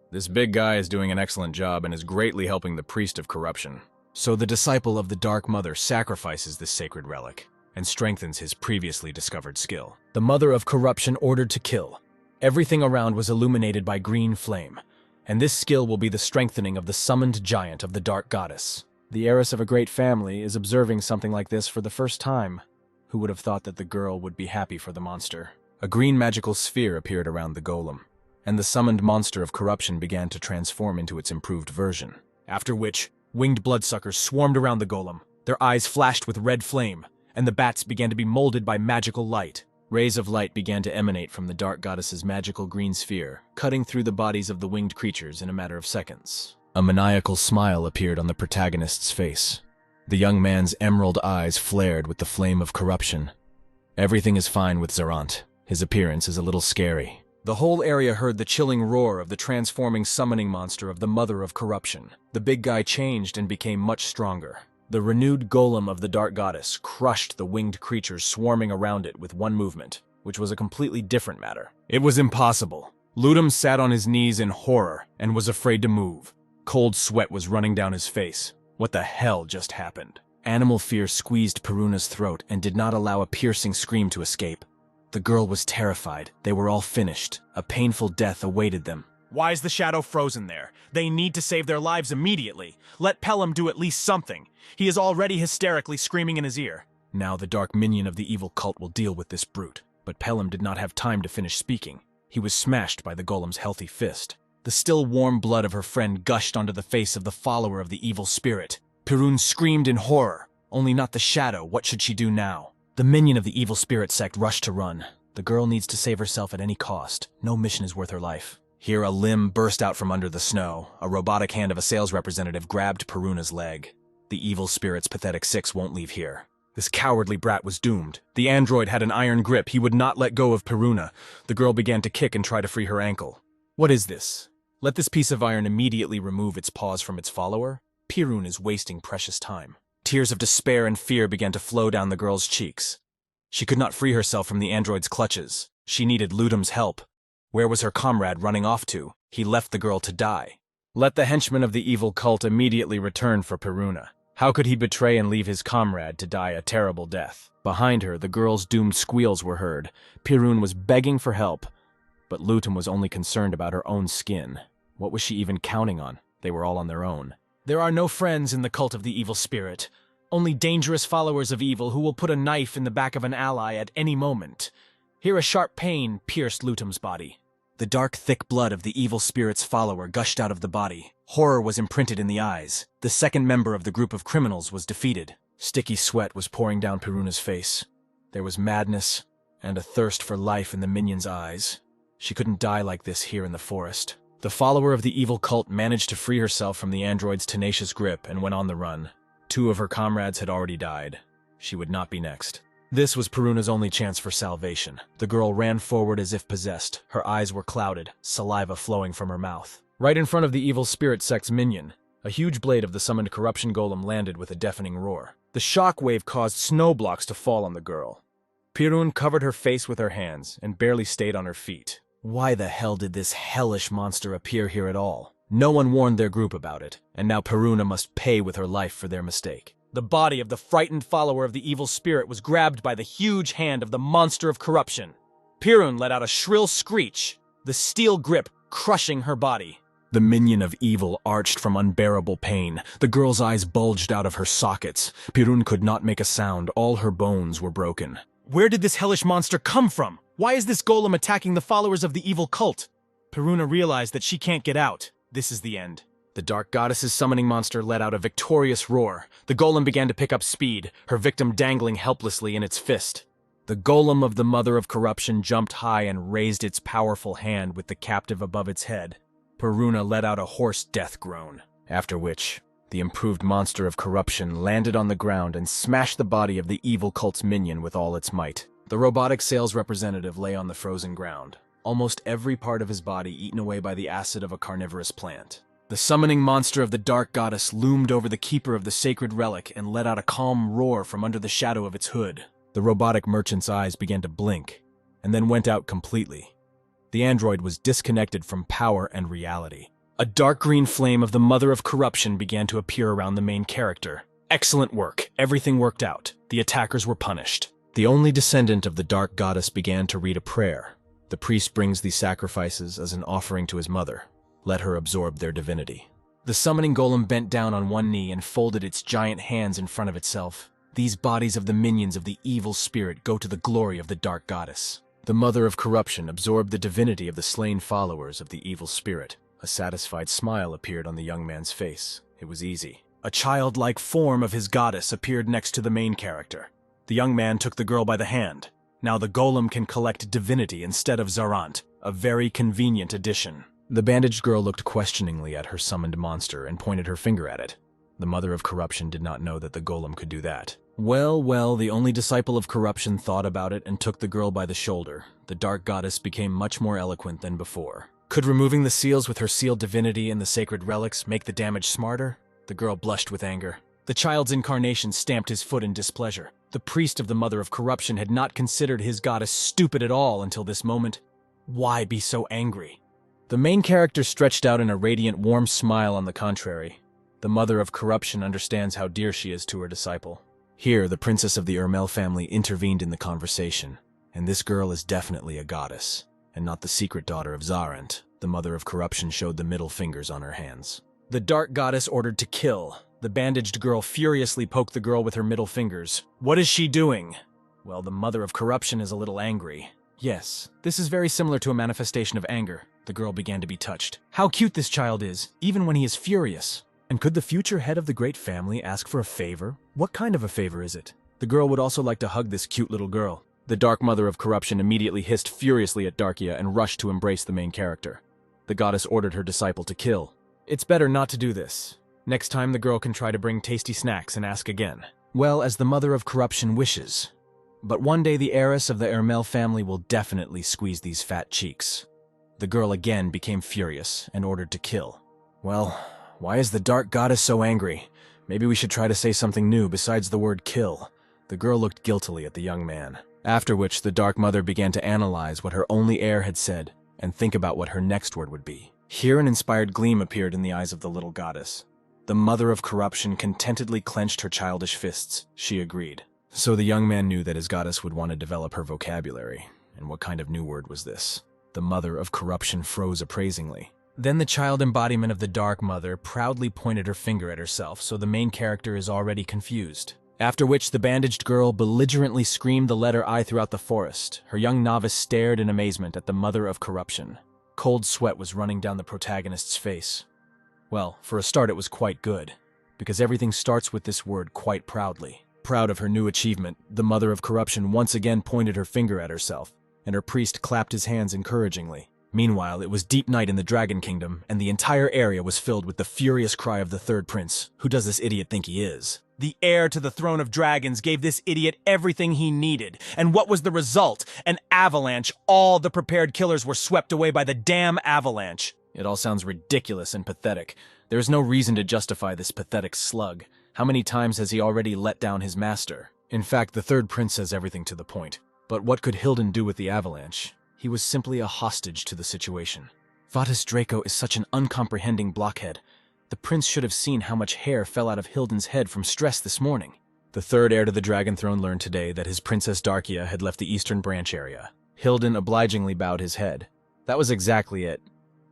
This big guy is doing an excellent job and is greatly helping the priest of corruption. So the disciple of the Dark Mother sacrifices this sacred relic and strengthens his previously discovered skill. The Mother of Corruption ordered to kill. Everything around was illuminated by green flame, and this skill will be the strengthening of the summoned giant of the Dark Goddess. The heiress of a great family is observing something like this for the first time. Who would have thought that the girl would be happy for the monster? A green magical sphere appeared around the golem, and the summoned monster of corruption began to transform into its improved version. After which, winged bloodsuckers swarmed around the golem. Their eyes flashed with red flame, and the bats began to be molded by magical light. Rays of light began to emanate from the dark goddess's magical green sphere, cutting through the bodies of the winged creatures in a matter of seconds. A maniacal smile appeared on the protagonist's face. The young man's emerald eyes flared with the flame of corruption. Everything is fine with Zarant. His appearance is a little scary. The whole area heard the chilling roar of the transforming summoning monster of the Mother of Corruption. The big guy changed and became much stronger. The renewed golem of the Dark Goddess crushed the winged creatures swarming around it with one movement, which was a completely different matter. It was impossible. Ludum sat on his knees in horror and was afraid to move. Cold sweat was running down his face. What the hell just happened? Animal fear squeezed Peruna's throat and did not allow a piercing scream to escape. The girl was terrified. They were all finished. A painful death awaited them. Why is the shadow frozen there? They need to save their lives immediately. Let Pelham do at least something. He is already hysterically screaming in his ear. Now the dark minion of the evil cult will deal with this brute. But Pelham did not have time to finish speaking. He was smashed by the golem's healthy fist. The still warm blood of her friend gushed onto the face of the follower of the evil spirit. Perun screamed in horror. Only not the shadow. What should she do now? The minion of the evil spirit sect rushed to run. The girl needs to save herself at any cost. No mission is worth her life. Here a limb burst out from under the snow. A robotic hand of a sales representative grabbed Peruna's leg. The evil spirit's pathetic six won't leave here. This cowardly brat was doomed. The android had an iron grip. He would not let go of Peruna. The girl began to kick and try to free her ankle. What is this? Let this piece of iron immediately remove its paws from its follower. Perun is wasting precious time. Tears of despair and fear began to flow down the girl's cheeks. She could not free herself from the android's clutches. She needed Ludum's help. Where was her comrade running off to? He left the girl to die. Let the henchmen of the evil cult immediately return for Peruna. How could he betray and leave his comrade to die a terrible death? Behind her, the girl's doomed squeals were heard. Perun was begging for help, but Ludum was only concerned about her own skin. What was she even counting on? They were all on their own. There are no friends in the cult of the evil spirit. Only dangerous followers of evil who will put a knife in the back of an ally at any moment. Here a sharp pain pierced Ludum's body. The dark, thick blood of the evil spirit's follower gushed out of the body. Horror was imprinted in the eyes. The second member of the group of criminals was defeated. Sticky sweat was pouring down Peruna's face. There was madness and a thirst for life in the minion's eyes. She couldn't die like this here in the forest. The follower of the evil cult managed to free herself from the android's tenacious grip and went on the run. 2 of her comrades had already died. She would not be next. This was Peruna's only chance for salvation. The girl ran forward as if possessed. Her eyes were clouded, saliva flowing from her mouth. Right in front of the evil spirit sect's minion, a huge blade of the summoned corruption golem landed with a deafening roar. The shock wave caused snow blocks to fall on the girl. Pirun covered her face with her hands and barely stayed on her feet. Why the hell did this hellish monster appear here at all? No one warned their group about it, and now Peruna must pay with her life for their mistake. The body of the frightened follower of the evil spirit was grabbed by the huge hand of the monster of corruption. Pirun let out a shrill screech, the steel grip crushing her body. The minion of evil arched from unbearable pain. The girl's eyes bulged out of her sockets. Pirun could not make a sound. All her bones were broken. Where did this hellish monster come from? Why is this golem attacking the followers of the evil cult? Peruna realized that she can't get out. This is the end. The dark goddess's summoning monster let out a victorious roar. The golem began to pick up speed, her victim dangling helplessly in its fist. The golem of the mother of corruption jumped high and raised its powerful hand with the captive above its head. Peruna let out a hoarse death groan, after which the improved monster of corruption landed on the ground and smashed the body of the evil cult's minion with all its might. The robotic sales representative lay on the frozen ground, almost every part of his body eaten away by the acid of a carnivorous plant. The summoning monster of the dark goddess loomed over the keeper of the sacred relic and let out a calm roar from under the shadow of its hood. The robotic merchant's eyes began to blink, and then went out completely. The android was disconnected from power and reality. A dark green flame of the mother of corruption began to appear around the main character. Excellent work. Everything worked out. The attackers were punished. The only descendant of the dark goddess began to read a prayer. The priest brings these sacrifices as an offering to his mother. Let her absorb their divinity. The summoning golem bent down on one knee and folded its giant hands in front of itself. These bodies of the minions of the evil spirit go to the glory of the dark goddess. The mother of corruption absorbed the divinity of the slain followers of the evil spirit. A satisfied smile appeared on the young man's face. It was easy. A childlike form of his goddess appeared next to the main character. The young man took the girl by the hand. Now the golem can collect divinity instead of Zarant, a very convenient addition. The bandaged girl looked questioningly at her summoned monster and pointed her finger at it. The mother of corruption did not know that the golem could do that. Well, the only disciple of corruption thought about it and took the girl by the shoulder. The dark goddess became much more eloquent than before. Could removing the seals with her sealed divinity and the sacred relics make the damage smarter? The girl blushed with anger. The child's incarnation stamped his foot in displeasure. The priest of the mother of corruption had not considered his goddess stupid at all until this moment. Why be so angry? The main character stretched out in a radiant, warm smile. On the contrary, the mother of corruption understands how dear she is to her disciple. Here, the princess of the Ermel family intervened in the conversation, and this girl is definitely a goddess, and not the secret daughter of Zarant. The mother of corruption showed the middle fingers on her hands. The dark goddess ordered to kill. The bandaged girl furiously poked the girl with her middle fingers. What is she doing? Well, the mother of corruption is a little angry. Yes, this is very similar to a manifestation of anger. The girl began to be touched. How cute this child is, even when he is furious. And could the future head of the great family ask for a favor? What kind of a favor is it? The girl would also like to hug this cute little girl. The dark mother of corruption immediately hissed furiously at Darkia and rushed to embrace the main character. The goddess ordered her disciple to kill. It's better not to do this. Next time the girl can try to bring tasty snacks and ask again. Well, as the mother of corruption wishes. But one day the heiress of the Ermel family will definitely squeeze these fat cheeks. The girl again became furious and ordered to kill. Well, why is the dark goddess so angry? Maybe we should try to say something new besides the word kill. The girl looked guiltily at the young man. After which, the dark mother began to analyze what her only heir had said and think about what her next word would be. Here an inspired gleam appeared in the eyes of the little goddess. The mother of corruption contentedly clenched her childish fists. She agreed. So the young man knew that his goddess would want to develop her vocabulary. And what kind of new word was this? The mother of corruption froze appraisingly. Then the child embodiment of the Dark Mother proudly pointed her finger at herself, so the main character is already confused. After which the bandaged girl belligerently screamed the letter I throughout the forest. Her young novice stared in amazement at the Mother of Corruption. Cold sweat was running down the protagonist's face. Well, for a start it was quite good, because everything starts with this word quite proudly. Proud of her new achievement, the Mother of Corruption once again pointed her finger at herself, and her priest clapped his hands encouragingly. Meanwhile, it was deep night in the Dragon Kingdom, and the entire area was filled with the furious cry of the third prince. Who does this idiot think he is? The heir to the throne of dragons gave this idiot everything he needed. And what was the result? An avalanche. All the prepared killers were swept away by the damn avalanche. It all sounds ridiculous and pathetic. There is no reason to justify this pathetic slug. How many times has he already let down his master? In fact, the third prince says everything to the point. But what could Hilden do with the avalanche? He was simply a hostage to the situation. Vatus Draco is such an uncomprehending blockhead. The prince should have seen how much hair fell out of Hilden's head from stress this morning. The third heir to the Dragon Throne learned today that his Princess Darkia had left the Eastern Branch area. Hilden obligingly bowed his head. That was exactly it.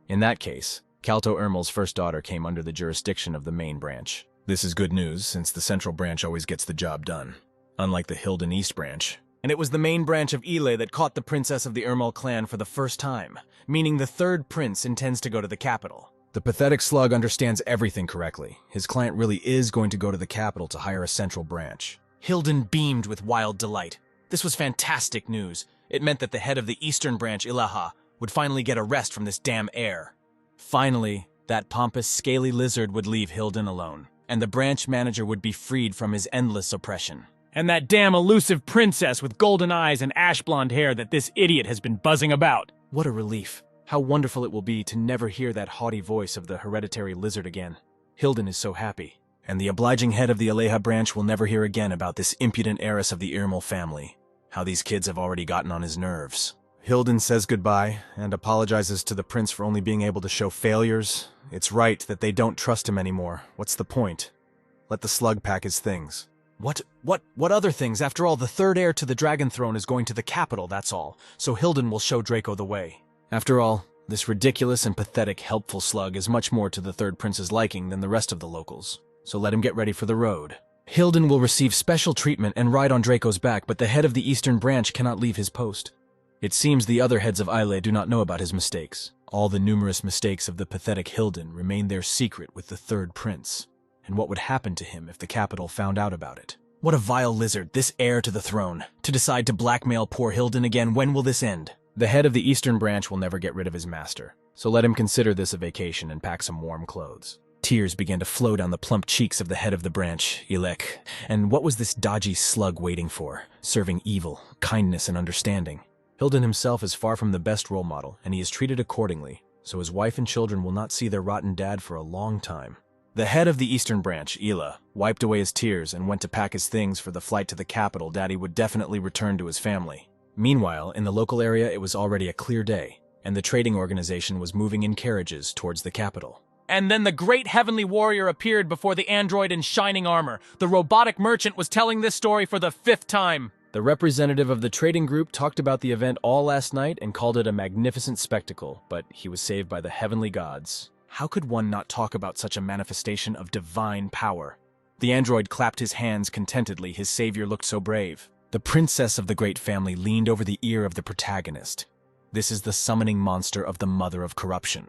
In that case, Kalto Ermel's first daughter came under the jurisdiction of the main branch. This is good news, since the Central Branch always gets the job done, unlike the Hilden East Branch. And it was the main branch of Ile that caught the princess of the Ermel clan for the first time, meaning the third prince intends to go to the capital. The pathetic slug understands everything correctly. His client really is going to go to the capital to hire a central branch. Hilden beamed with wild delight. This was fantastic news. It meant that the head of the Eastern Branch, Ilaha, would finally get a rest from this damn heir. Finally, that pompous, scaly lizard would leave Hilden alone, and the branch manager would be freed from his endless oppression. And that damn elusive princess with golden eyes and ash blonde hair that this idiot has been buzzing about. What a relief. How wonderful it will be to never hear that haughty voice of the hereditary lizard again. Hilden is so happy. And the obliging head of the Aleha branch will never hear again about this impudent heiress of the Irmal family. How these kids have already gotten on his nerves. Hilden says goodbye and apologizes to the prince for only being able to show failures. It's right that they don't trust him anymore. What's the point? Let the slug pack his things. What other things? After all, the third heir to the Dragon Throne is going to the capital, that's all. So Hilden will show Draco the way. After all, this ridiculous and pathetic helpful slug is much more to the third prince's liking than the rest of the locals. So let him get ready for the road. Hilden will receive special treatment and ride on Draco's back, but the head of the Eastern Branch cannot leave his post. It seems the other heads of Ile do not know about his mistakes. All the numerous mistakes of the pathetic Hilden remain their secret with the third prince. And what would happen to him if the capital found out about it? What a vile lizard, this heir to the throne. To decide to blackmail poor Hilden again, when will this end? The head of the Eastern Branch will never get rid of his master, so let him consider this a vacation and pack some warm clothes. Tears began to flow down the plump cheeks of the head of the branch, Ilek. And what was this dodgy slug waiting for? Serving evil, kindness, and understanding. Hilden himself is far from the best role model, and he is treated accordingly, so his wife and children will not see their rotten dad for a long time. The head of the Eastern Branch, Ila, wiped away his tears and went to pack his things for the flight to the capital. Daddy would definitely return to his family. Meanwhile, in the local area it was already a clear day, and the trading organization was moving in carriages towards the capital. And then the great heavenly warrior appeared before the android in shining armor. The robotic merchant was telling this story for the 5th time. The representative of the trading group talked about the event all last night and called it a magnificent spectacle, but he was saved by the heavenly gods. How could one not talk about such a manifestation of divine power? The android clapped his hands contentedly. His savior looked so brave. The princess of the great family leaned over the ear of the protagonist. This is the summoning monster of the mother of corruption.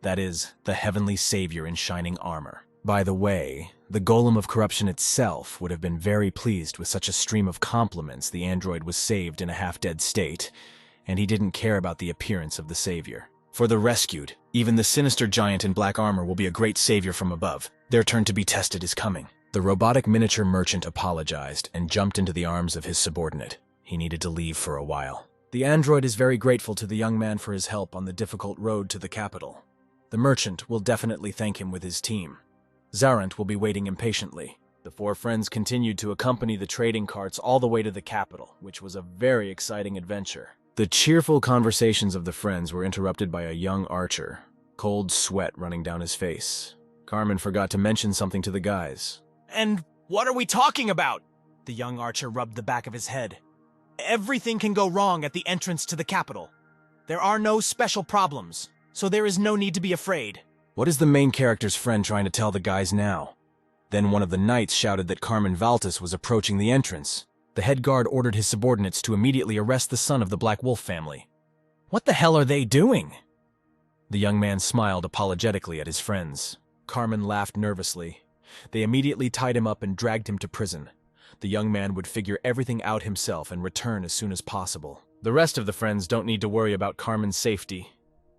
That is, the heavenly savior in shining armor. By the way, the golem of corruption itself would have been very pleased with such a stream of compliments. The android was saved in a half-dead state, and he didn't care about the appearance of the savior. For the rescued, even the sinister giant in black armor will be a great savior from above. Their turn to be tested is coming. The robotic miniature merchant apologized and jumped into the arms of his subordinate. He needed to leave for a while. The android is very grateful to the young man for his help on the difficult road to the capital. The merchant will definitely thank him with his team. Zarant will be waiting impatiently. The 4 friends continued to accompany the trading carts all the way to the capital, which was a very exciting adventure. The cheerful conversations of the friends were interrupted by a young archer, cold sweat running down his face. Carmen forgot to mention something to the guys. And what are we talking about? The young archer rubbed the back of his head. Everything can go wrong at the entrance to the capital. There are no special problems, so there is no need to be afraid. What is the main character's friend trying to tell the guys now? Then one of the knights shouted that Carmen Valtis was approaching the entrance. The head guard ordered his subordinates to immediately arrest the son of the Black Wolf family. What the hell are they doing? The young man smiled apologetically at his friends. Carmen laughed nervously. They immediately tied him up and dragged him to prison. The young man would figure everything out himself and return as soon as possible. The rest of the friends don't need to worry about Carmen's safety.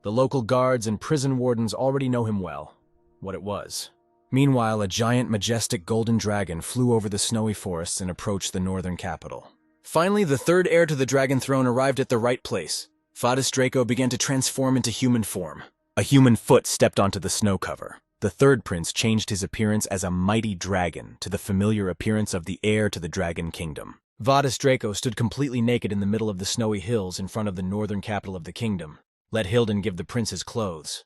The local guards and prison wardens already know him well, what it was. Meanwhile, a giant, majestic golden dragon flew over the snowy forests and approached the northern capital. Finally, the third heir to the dragon throne arrived at the right place. Vadis Draco began to transform into human form. A human foot stepped onto the snow cover. The third prince changed his appearance as a mighty dragon to the familiar appearance of the heir to the dragon kingdom. Vadis Draco stood completely naked in the middle of the snowy hills in front of the northern capital of the kingdom. Let Hilden give the prince his clothes.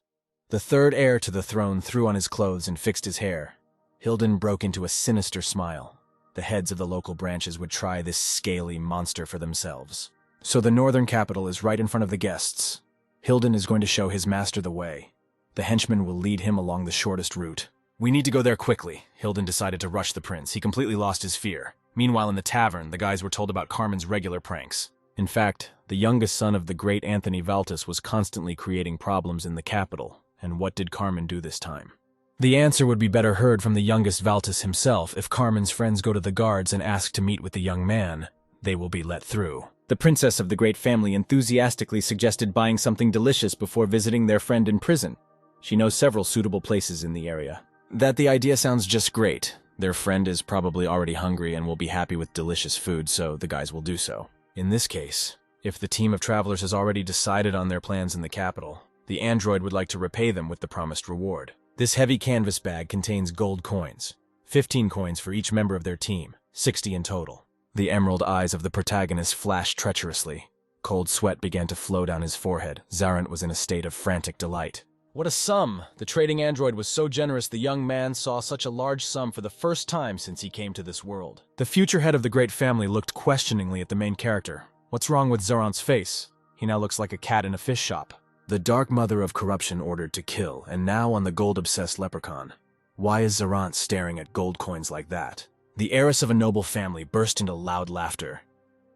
The third heir to the throne threw on his clothes and fixed his hair. Hilden broke into a sinister smile. The heads of the local branches would try this scaly monster for themselves. So the northern capital is right in front of the guests. Hilden is going to show his master the way. The henchman will lead him along the shortest route. We need to go there quickly. Hilden decided to rush the prince. He completely lost his fear. Meanwhile, in the tavern, the guys were told about Carmen's regular pranks. In fact, the youngest son of the great Anthony Valtis was constantly creating problems in the capital. And what did Carmen do this time? The answer would be better heard from the youngest Valtis himself. If Carmen's friends go to the guards and ask to meet with the young man, they will be let through. The princess of the great family enthusiastically suggested buying something delicious before visiting their friend in prison. She knows several suitable places in the area. The idea sounds just great. Their friend is probably already hungry and will be happy with delicious food, so the guys will do so. In this case, if the team of travelers has already decided on their plans in the capital, the android would like to repay them with the promised reward. This heavy canvas bag contains gold coins. 15 coins for each member of their team, 60 in total. The emerald eyes of the protagonist flashed treacherously. Cold sweat began to flow down his forehead. Zarant was in a state of frantic delight. What a sum! The trading android was so generous the young man saw such a large sum for the first time since he came to this world. The future head of the great family looked questioningly at the main character. What's wrong with Zarant's face? He now looks like a cat in a fish shop. The dark mother of corruption ordered to kill, and now on the gold-obsessed leprechaun. Why is Zarant staring at gold coins like that? The heiress of a noble family burst into loud laughter.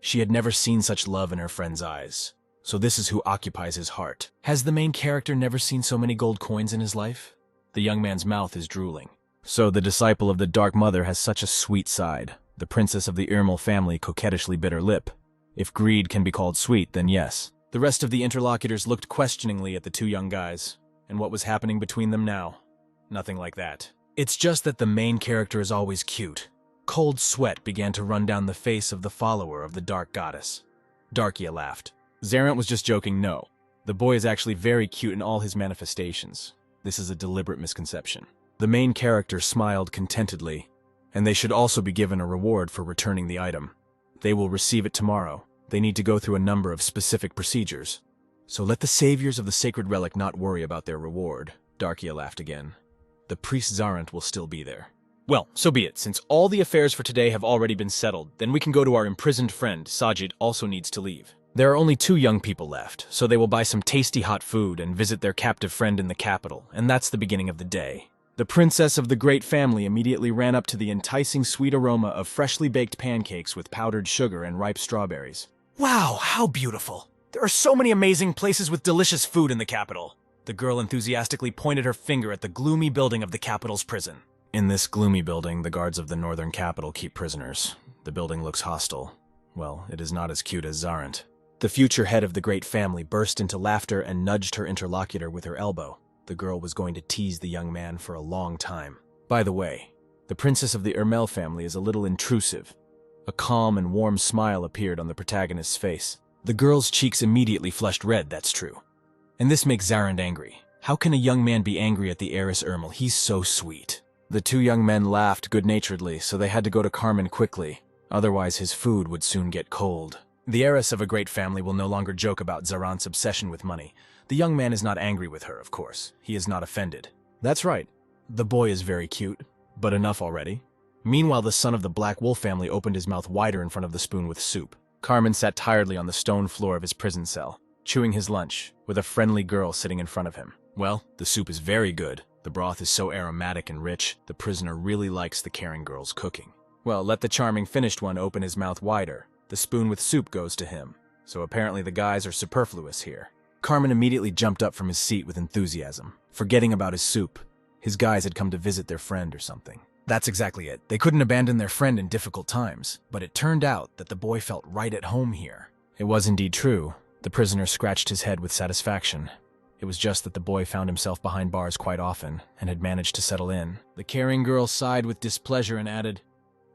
She had never seen such love in her friend's eyes. So this is who occupies his heart. Has the main character never seen so many gold coins in his life? The young man's mouth is drooling. So the disciple of the dark mother has such a sweet side. The princess of the Irmal family coquettishly bit her lip. If greed can be called sweet, then yes. The rest of the interlocutors looked questioningly at the two young guys. And what was happening between them now? Nothing like that. It's just that the main character is always cute. Cold sweat began to run down the face of the follower of the dark goddess. Darkia laughed. Zarant was just joking, no. The boy is actually very cute in all his manifestations. This is a deliberate misconception. The main character smiled contentedly, and they should also be given a reward for returning the item. They will receive it tomorrow. They need to go through a number of specific procedures. So let the saviors of the sacred relic not worry about their reward. Darkia laughed again. The priest Zarant will still be there. Well, so be it. Since all the affairs for today have already been settled, then we can go to our imprisoned friend. Sajid also needs to leave. There are only 2 young people left, so they will buy some tasty hot food and visit their captive friend in the capital, and that's the beginning of the day. The princess of the great family immediately ran up to the enticing sweet aroma of freshly baked pancakes with powdered sugar and ripe strawberries. Wow, how beautiful! There are so many amazing places with delicious food in the capital. The girl enthusiastically pointed her finger at the gloomy building of the capital's prison. In this gloomy building, the guards of the northern capital keep prisoners. The building looks hostile. Well, it is not as cute as Zarant. The future head of the great family burst into laughter and nudged her interlocutor with her elbow. The girl was going to tease the young man for a long time. By the way, the princess of the Irmal family is a little intrusive. A calm and warm smile appeared on the protagonist's face. The girl's cheeks immediately flushed red, that's true. And this makes Zarant angry. How can a young man be angry at the heiress Irmal? He's so sweet. The 2 young men laughed good-naturedly, so they had to go to Carmen quickly. Otherwise, his food would soon get cold. The heiress of a great family will no longer joke about Zarant's obsession with money. The young man is not angry with her, of course. He is not offended. That's right. The boy is very cute, but enough already. Meanwhile, the son of the Black Wolf family opened his mouth wider in front of the spoon with soup. Carmen sat tiredly on the stone floor of his prison cell, chewing his lunch, with a friendly girl sitting in front of him. Well, the soup is very good. The broth is so aromatic and rich, the prisoner really likes the caring girl's cooking. Well, let the charming finished one open his mouth wider. The spoon with soup goes to him. So apparently the guys are superfluous here. Carmen immediately jumped up from his seat with enthusiasm, forgetting about his soup. His guys had come to visit their friend or something. That's exactly it. They couldn't abandon their friend in difficult times, but it turned out that the boy felt right at home here. It was indeed true. The prisoner scratched his head with satisfaction. It was just that the boy found himself behind bars quite often and had managed to settle in. The caring girl sighed with displeasure and added,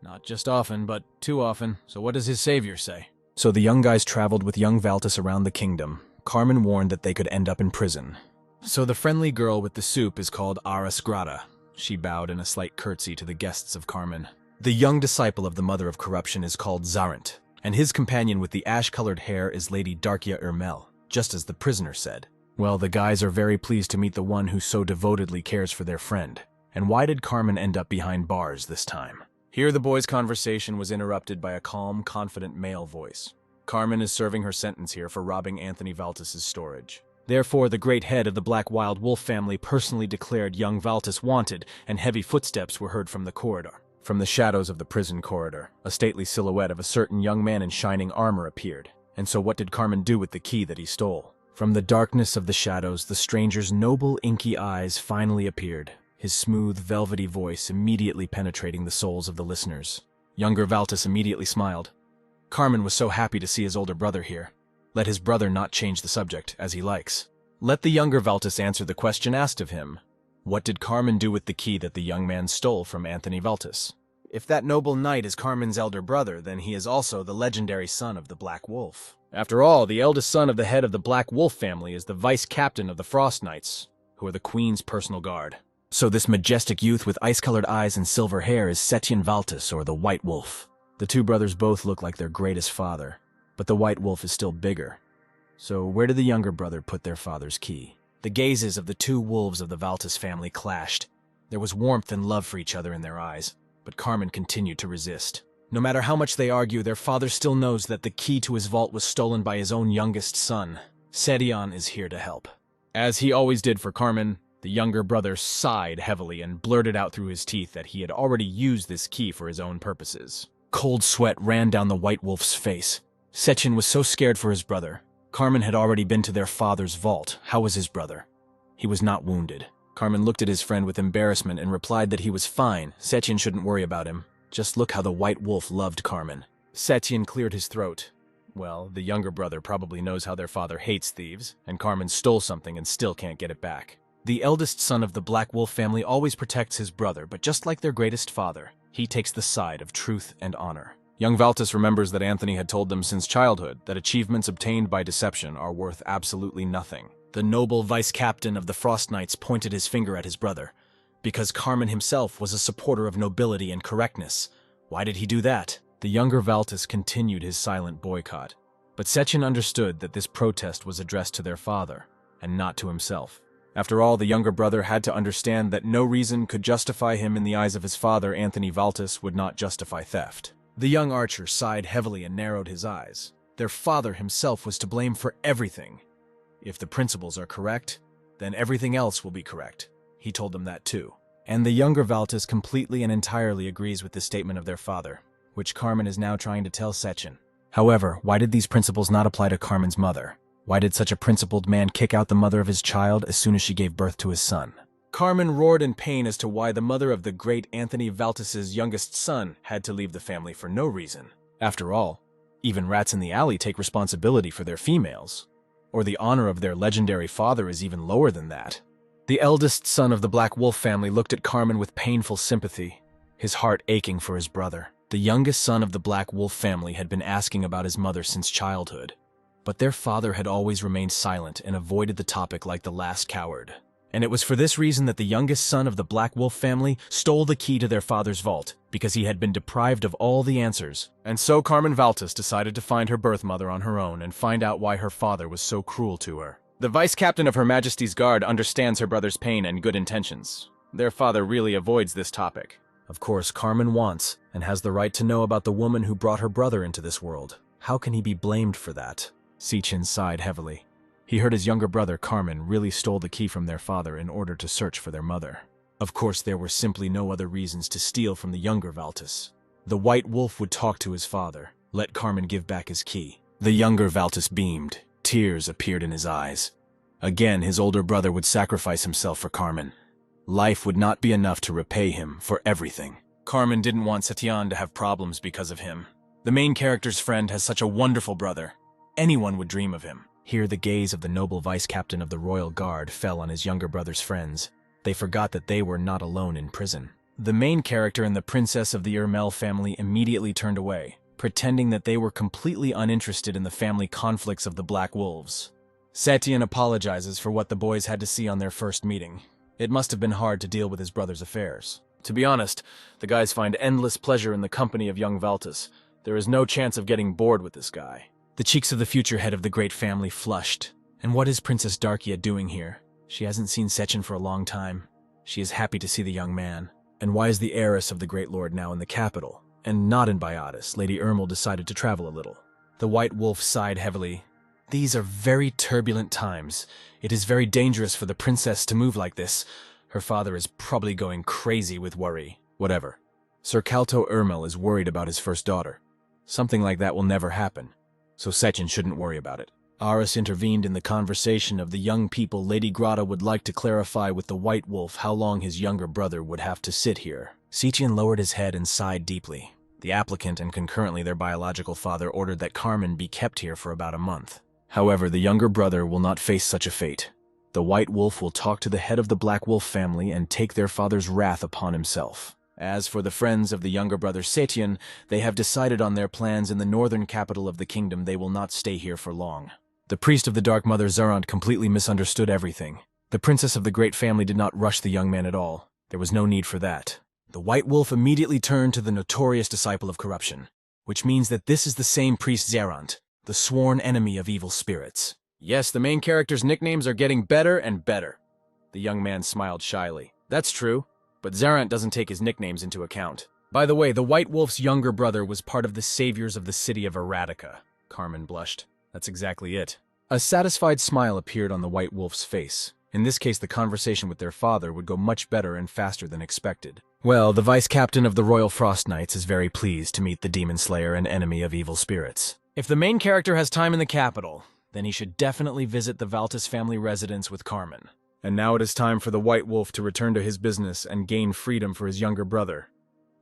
"Not just often, but too often, so what does his savior say?" So the young guys traveled with young Valtis around the kingdom. Carmen warned that they could end up in prison. "So the friendly girl with the soup is called Aras Grata." She bowed in a slight curtsy to the guests of Carmen. "The young disciple of the mother of corruption is called Zarant, and his companion with the ash-colored hair is Lady Darkia Ermel, just as the prisoner said. Well, the guys are very pleased to meet the one who so devotedly cares for their friend. And why did Carmen end up behind bars this time?" Here the boys' conversation was interrupted by a calm, confident male voice. "Carmen is serving her sentence here for robbing Anthony Valtis' storage. Therefore, the great head of the Black Wild Wolf family personally declared young Valtis wanted, and heavy footsteps were heard from the corridor. From the shadows of the prison corridor, a stately silhouette of a certain young man in shining armor appeared. And so what did Carmen do with the key that he stole? From the darkness of the shadows, the stranger's noble, inky eyes finally appeared, his smooth, velvety voice immediately penetrating the souls of the listeners. Younger Valtis immediately smiled. Carmen was so happy to see his older brother here. Let his brother not change the subject, as he likes. Let the younger Valtis answer the question asked of him. What did Carmen do with the key that the young man stole from Anthony Valtis? If that noble knight is Carmen's elder brother, then he is also the legendary son of the Black Wolf. After all, the eldest son of the head of the Black Wolf family is the vice-captain of the Frost Knights, who are the Queen's personal guard. So this majestic youth with ice-colored eyes and silver hair is Setien Valtis, or the White Wolf. The two brothers both look like their greatest father, but the White Wolf is still bigger. So where did the younger brother put their father's key? The gazes of the two wolves of the Valtis family clashed. There was warmth and love for each other in their eyes, but Carmen continued to resist. No matter how much they argue, their father still knows that the key to his vault was stolen by his own youngest son. Setien is here to help. As he always did for Carmen, the younger brother sighed heavily and blurted out through his teeth that he had already used this key for his own purposes. Cold sweat ran down the White Wolf's face. Setien was so scared for his brother. Carmen had already been to their father's vault. How was his brother? He was not wounded. Carmen looked at his friend with embarrassment and replied that he was fine. Setien shouldn't worry about him. Just look how the White Wolf loved Carmen. Setien cleared his throat. Well, the younger brother probably knows how their father hates thieves, and Carmen stole something and still can't get it back. The eldest son of the Black Wolf family always protects his brother, but just like their greatest father, he takes the side of truth and honor. Young Valtis remembers that Anthony had told them since childhood that achievements obtained by deception are worth absolutely nothing. The noble vice-captain of the Frost Knights pointed his finger at his brother. Because Carmen himself was a supporter of nobility and correctness. Why did he do that? The younger Valtis continued his silent boycott. But Setien understood that this protest was addressed to their father, and not to himself. After all, the younger brother had to understand that no reason could justify him in the eyes of his father. Anthony Valtis would not justify theft. The young archer sighed heavily and narrowed his eyes. Their father himself was to blame for everything. If the principles are correct, then everything else will be correct. He told them that too. And the younger Valtis completely and entirely agrees with this statement of their father, which Carmen is now trying to tell Setien. However, why did these principles not apply to Carmen's mother? Why did such a principled man kick out the mother of his child as soon as she gave birth to his son? Carmen roared in pain as to why the mother of the great Anthony Valtis' youngest son had to leave the family for no reason. After all, even rats in the alley take responsibility for their females. Or the honor of their legendary father is even lower than that. The eldest son of the Black Wolf family looked at Carmen with painful sympathy, his heart aching for his brother. The youngest son of the Black Wolf family had been asking about his mother since childhood, but their father had always remained silent and avoided the topic like the last coward. And it was for this reason that the youngest son of the Black Wolf family stole the key to their father's vault, because he had been deprived of all the answers. And so Carmen Valtis decided to find her birth mother on her own and find out why her father was so cruel to her. The vice-captain of Her Majesty's Guard understands her brother's pain and good intentions. Their father really avoids this topic. Of course, Carmen wants and has the right to know about the woman who brought her brother into this world. How can he be blamed for that? Setien sighed heavily. He heard his younger brother, Carmen, really stole the key from their father in order to search for their mother. Of course, there were simply no other reasons to steal from the younger Valtis. The White Wolf would talk to his father, let Carmen give back his key. The younger Valtis beamed. Tears appeared in his eyes. Again, his older brother would sacrifice himself for Carmen. Life would not be enough to repay him for everything. Carmen didn't want Setien to have problems because of him. The main character's friend has such a wonderful brother. Anyone would dream of him. Here the gaze of the noble vice-captain of the royal guard fell on his younger brother's friends. They forgot that they were not alone in prison. The main character and the princess of the Ermel family immediately turned away, pretending that they were completely uninterested in the family conflicts of the Black Wolves. Setien apologizes for what the boys had to see on their first meeting. It must have been hard to deal with his brother's affairs. To be honest, the guys find endless pleasure in the company of young Valtus. There is no chance of getting bored with this guy. The cheeks of the future head of the great family flushed. And what is Princess Darkia doing here? She hasn't seen Setien for a long time. She is happy to see the young man. And why is the heiress of the great lord now in the capital, and not in Biotis? Lady Ermel decided to travel a little. The White Wolf sighed heavily. These are very turbulent times. It is very dangerous for the princess to move like this. Her father is probably going crazy with worry. Whatever. Sir Kalto Ermel is worried about his first daughter. Something like that will never happen, so Setien shouldn't worry about it. Aris intervened in the conversation of the young people. Lady Grata would like to clarify with the White Wolf how long his younger brother would have to sit here. Setien lowered his head and sighed deeply. The applicant and concurrently their biological father ordered that Carmen be kept here for about a month. However, the younger brother will not face such a fate. The White Wolf will talk to the head of the Black Wolf family and take their father's wrath upon himself. As for the friends of the younger brother Setien, they have decided on their plans in the northern capital of the kingdom. They will not stay here for long. The priest of the Dark Mother Zarant completely misunderstood everything. The princess of the great family did not rush the young man at all. There was no need for that. The White Wolf immediately turned to the notorious disciple of corruption, which means that this is the same priest Zarant, the sworn enemy of evil spirits. Yes, the main character's nicknames are getting better and better. The young man smiled shyly. That's true, but Zarant doesn't take his nicknames into account. By the way, the White Wolf's younger brother was part of the saviors of the city of Eradicca. Carmen blushed. That's exactly it. A satisfied smile appeared on the White Wolf's face. In this case, the conversation with their father would go much better and faster than expected. Well, the vice-captain of the Royal Frost Knights is very pleased to meet the Demon Slayer and enemy of evil spirits. If the main character has time in the capital, then he should definitely visit the Valtus family residence with Carmen. And now it is time for the White Wolf to return to his business and gain freedom for his younger brother.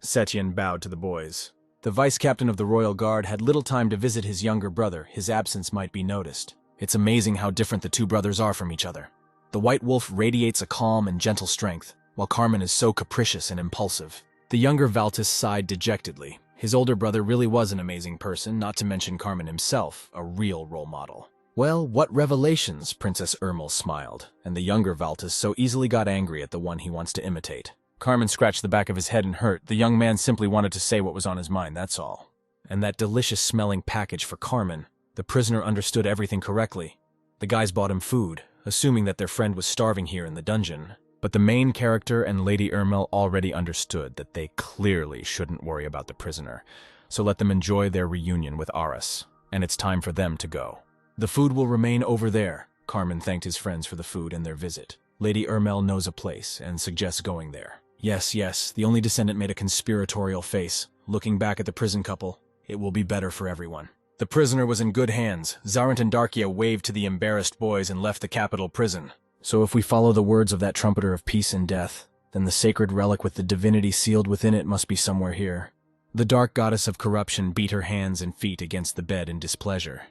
Setien bowed to the boys. The vice-captain of the Royal Guard had little time to visit his younger brother. His absence might be noticed. It's amazing how different the two brothers are from each other. The White Wolf radiates a calm and gentle strength, while Carmen is so capricious and impulsive. The younger Valtus sighed dejectedly. His older brother really was an amazing person, not to mention Carmen himself, a real role model. Well, what revelations, Princess Ermel smiled, and the younger Valtus so easily got angry at the one he wants to imitate. Carmen scratched the back of his head and hurt. The young man simply wanted to say what was on his mind, that's all. And that delicious-smelling package for Carmen. The prisoner understood everything correctly. The guys bought him food, assuming that their friend was starving here in the dungeon. But the main character and Lady Ermel already understood that they clearly shouldn't worry about the prisoner, so let them enjoy their reunion with Aris, and it's time for them to go. The food will remain over there. Carmen thanked his friends for the food and their visit. Lady Ermel knows a place and suggests going there. Yes, the only descendant made a conspiratorial face. Looking back at the prison couple, it will be better for everyone. The prisoner was in good hands. Zarant and Darkia waved to the embarrassed boys and left the capital prison. So if we follow the words of that trumpeter of peace and death, then the sacred relic with the divinity sealed within it must be somewhere here. The dark goddess of corruption beat her hands and feet against the bed in displeasure.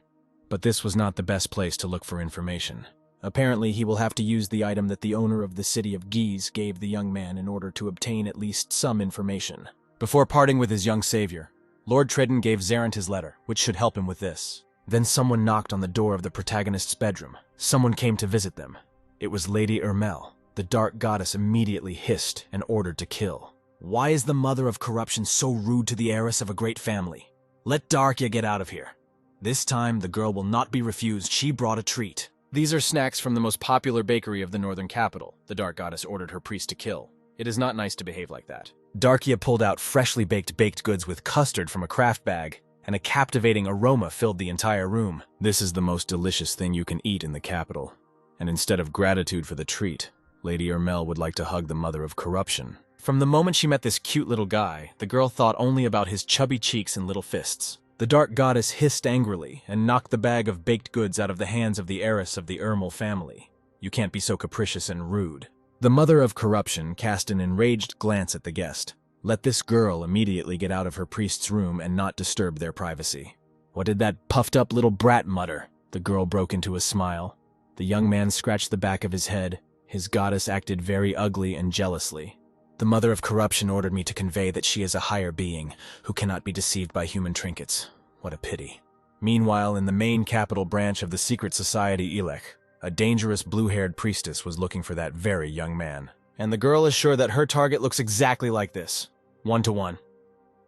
But this was not the best place to look for information. Apparently, he will have to use the item that the owner of the city of Guise gave the young man in order to obtain at least some information. Before parting with his young savior, Lord Tredden gave Zarant his letter, which should help him with this. Then someone knocked on the door of the protagonist's bedroom. Someone came to visit them. It was Lady Ermel. The dark goddess immediately hissed and ordered to kill. Why is the mother of corruption so rude to the heiress of a great family? Let Darkia get out of here. This time, the girl will not be refused. She brought a treat. These are snacks from the most popular bakery of the northern capital. The dark goddess ordered her priest to kill. It is not nice to behave like that. Darkia pulled out freshly baked goods with custard from a craft bag, and a captivating aroma filled the entire room. This is the most delicious thing you can eat in the capital. And instead of gratitude for the treat, Lady Ermel would like to hug the mother of corruption. From the moment she met this cute little guy, the girl thought only about his chubby cheeks and little fists. The dark goddess hissed angrily and knocked the bag of baked goods out of the hands of the heiress of the Ermel family. You can't be so capricious and rude. The mother of corruption cast an enraged glance at the guest. Let this girl immediately get out of her priest's room and not disturb their privacy. What did that puffed-up little brat mutter? The girl broke into a smile. The young man scratched the back of his head. His goddess acted very ugly and jealously. The mother of corruption ordered me to convey that she is a higher being who cannot be deceived by human trinkets. What a pity. Meanwhile, in the main capital branch of the secret society Elec, a dangerous blue-haired priestess was looking for that very young man. And the girl is sure that her target looks exactly like this. 1-to-1.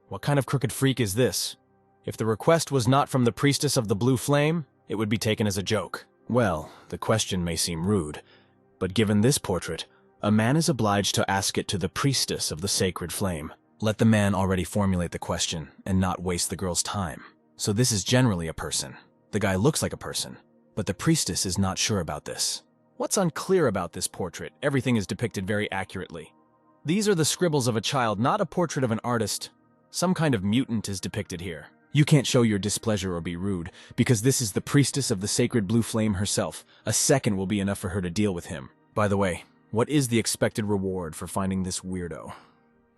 What kind of crooked freak is this? If the request was not from the priestess of the blue flame, it would be taken as a joke. Well, the question may seem rude, but given this portrait, a man is obliged to ask it to the priestess of the sacred flame. Let the man already formulate the question and not waste the girl's time. So this is generally a person. The guy looks like a person, but the priestess is not sure about this. What's unclear about this portrait? Everything is depicted very accurately. These are the scribbles of a child, not a portrait of an artist. Some kind of mutant is depicted here. You can't show your displeasure or be rude, because this is the priestess of the sacred blue flame herself. A second will be enough for her to deal with him. By the way, what is the expected reward for finding this weirdo?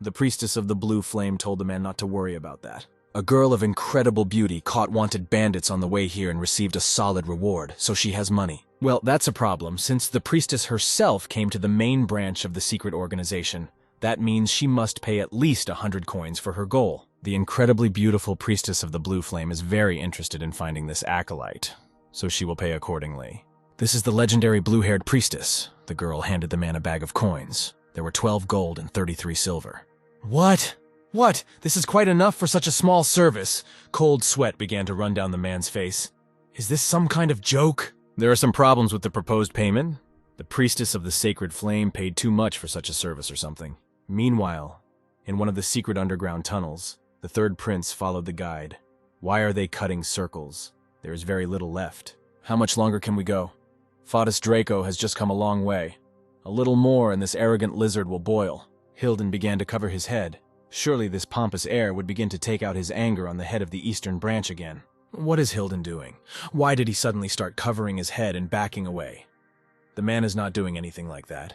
The priestess of the blue flame told the man not to worry about that. A girl of incredible beauty caught wanted bandits on the way here and received a solid reward, so she has money. Well, that's a problem, since the priestess herself came to the main branch of the secret organization. That means she must pay at least 100 coins for her goal. The incredibly beautiful priestess of the blue flame is very interested in finding this acolyte, so she will pay accordingly. This is the legendary blue-haired priestess. The girl handed the man a bag of coins. There were 12 gold and 33 silver. What? What? This is quite enough for such a small service. Cold sweat began to run down the man's face. Is this some kind of joke? There are some problems with the proposed payment. The priestess of the sacred flame paid too much for such a service or something. Meanwhile, in one of the secret underground tunnels, the third prince followed the guide. Why are they cutting circles? There is very little left. How much longer can we go? Fadus Draco has just come a long way. A little more and this arrogant lizard will boil. Hilden began to cover his head. Surely this pompous air would begin to take out his anger on the head of the eastern branch again. What is Hilden doing? Why did he suddenly start covering his head and backing away? The man is not doing anything like that.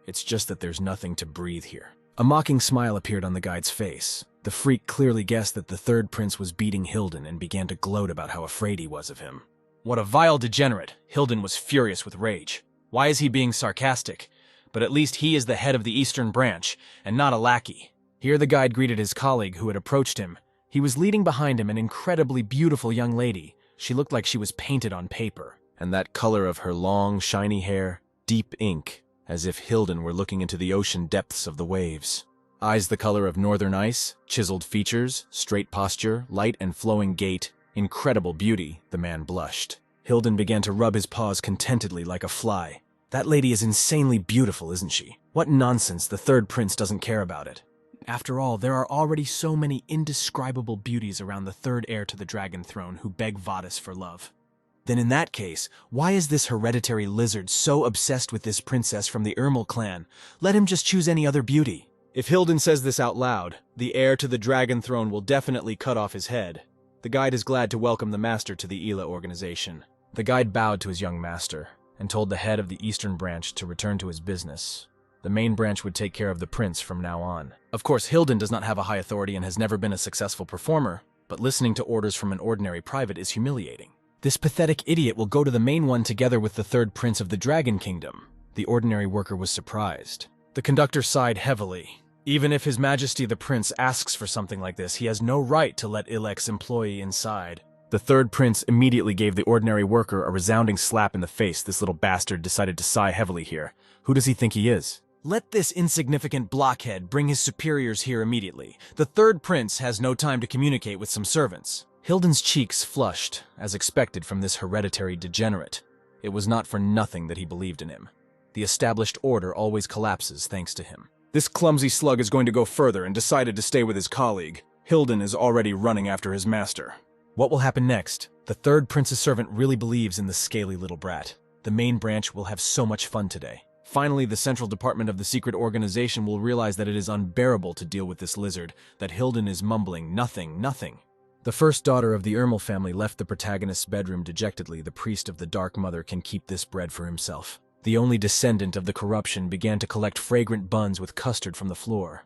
It's just that there's nothing to breathe here. A mocking smile appeared on the guide's face. The freak clearly guessed that the third prince was beating Hilden and began to gloat about how afraid he was of him. What a vile degenerate! Hilden was furious with rage. Why is he being sarcastic? But at least he is the head of the eastern branch, and not a lackey. Here the guide greeted his colleague who had approached him. He was leading behind him an incredibly beautiful young lady. She looked like she was painted on paper, and that color of her long, shiny hair, deep ink, as if Hilden were looking into the ocean depths of the waves. Eyes the color of northern ice, chiseled features, straight posture, light and flowing gait, incredible beauty, the man blushed. Hilden began to rub his paws contentedly like a fly. That lady is insanely beautiful, isn't she? What nonsense, the third prince doesn't care about it. After all, there are already so many indescribable beauties around the third heir to the dragon throne who beg Vadis for love. Then in that case, why is this hereditary lizard so obsessed with this princess from the Ermal clan? Let him just choose any other beauty. If Hilden says this out loud, the heir to the dragon throne will definitely cut off his head. The guide is glad to welcome the master to the Ela organization. The guide bowed to his young master and told the head of the eastern branch to return to his business. The main branch would take care of the prince from now on. Of course, Hilden does not have a high authority and has never been a successful performer, but listening to orders from an ordinary private is humiliating. This pathetic idiot will go to the main one together with the third prince of the Dragon Kingdom. The ordinary worker was surprised. The conductor sighed heavily. Even if His Majesty the Prince asks for something like this, he has no right to let Ilec's employee inside. The third prince immediately gave the ordinary worker a resounding slap in the face. This little bastard decided to sigh heavily here. Who does he think he is? Let this insignificant blockhead bring his superiors here immediately. The third prince has no time to communicate with some servants. Hilden's cheeks flushed, as expected from this hereditary degenerate. It was not for nothing that he believed in him. The established order always collapses thanks to him. This clumsy slug is going to go further and decided to stay with his colleague. Hilden is already running after his master. What will happen next? The third prince's servant really believes in the scaly little brat. The main branch will have so much fun today. Finally, the central department of the secret organization will realize that it is unbearable to deal with this lizard, that Hilden is mumbling nothing, nothing. The first daughter of the Ermal family left the protagonist's bedroom dejectedly. The priest of the Dark Mother can keep this bread for himself. The only descendant of the corruption began to collect fragrant buns with custard from the floor.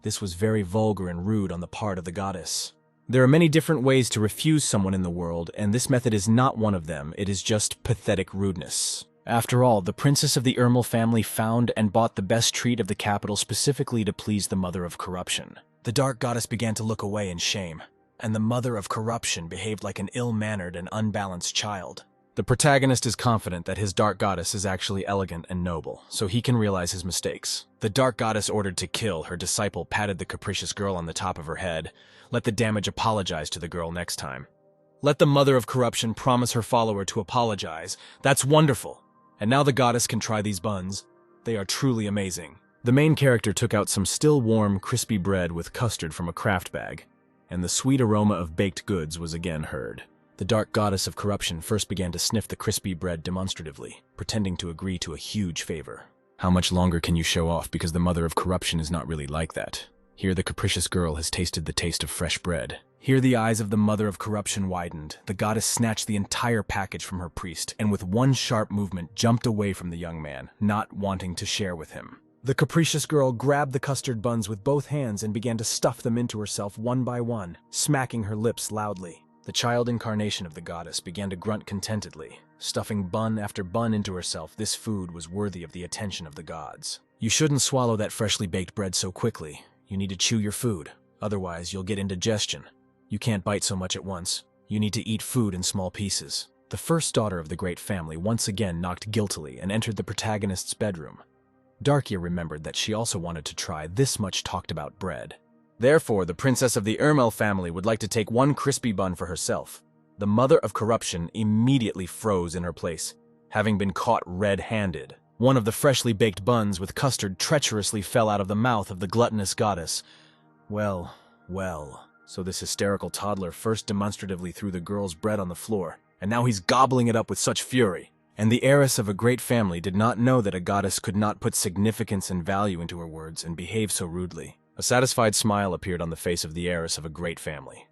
This was very vulgar and rude on the part of the goddess. There are many different ways to refuse someone in the world, and this method is not one of them. It is just pathetic rudeness. After all, the princess of the Ermel family found and bought the best treat of the capital specifically to please the mother of corruption. The dark goddess began to look away in shame, and the mother of corruption behaved like an ill-mannered and unbalanced child. The protagonist is confident that his dark goddess is actually elegant and noble, so he can realize his mistakes. The dark goddess ordered to kill her disciple patted the capricious girl on the top of her head. Let the damage apologize to the girl next time. Let the mother of corruption promise her follower to apologize. That's wonderful. And now the goddess can try these buns. They are truly amazing. The main character took out some still warm, crispy bread with custard from a craft bag, and the sweet aroma of baked goods was again heard. The dark goddess of corruption first began to sniff the crispy bread demonstratively, pretending to agree to a huge favor. How much longer can you show off, because the mother of corruption is not really like that? Here the capricious girl has tasted the taste of fresh bread. Here the eyes of the mother of corruption widened. The goddess snatched the entire package from her priest, and with one sharp movement jumped away from the young man, not wanting to share with him. The capricious girl grabbed the custard buns with both hands and began to stuff them into herself one by one, smacking her lips loudly. The child incarnation of the goddess began to grunt contentedly. Stuffing bun after bun into herself, this food was worthy of the attention of the gods. You shouldn't swallow that freshly baked bread so quickly. You need to chew your food, otherwise you'll get indigestion. You can't bite so much at once. You need to eat food in small pieces. The first daughter of the great family once again knocked guiltily and entered the protagonist's bedroom. Darkia remembered that she also wanted to try this much talked-about bread. Therefore, the princess of the Ermel family would like to take one crispy bun for herself. The mother of corruption immediately froze in her place, having been caught red-handed. One of the freshly baked buns with custard treacherously fell out of the mouth of the gluttonous goddess. Well, so this hysterical toddler first demonstratively threw the girl's bread on the floor, and now he's gobbling it up with such fury. And the heiress of a great family did not know that a goddess could not put significance and value into her words and behave so rudely. A satisfied smile appeared on the face of the heiress of a great family.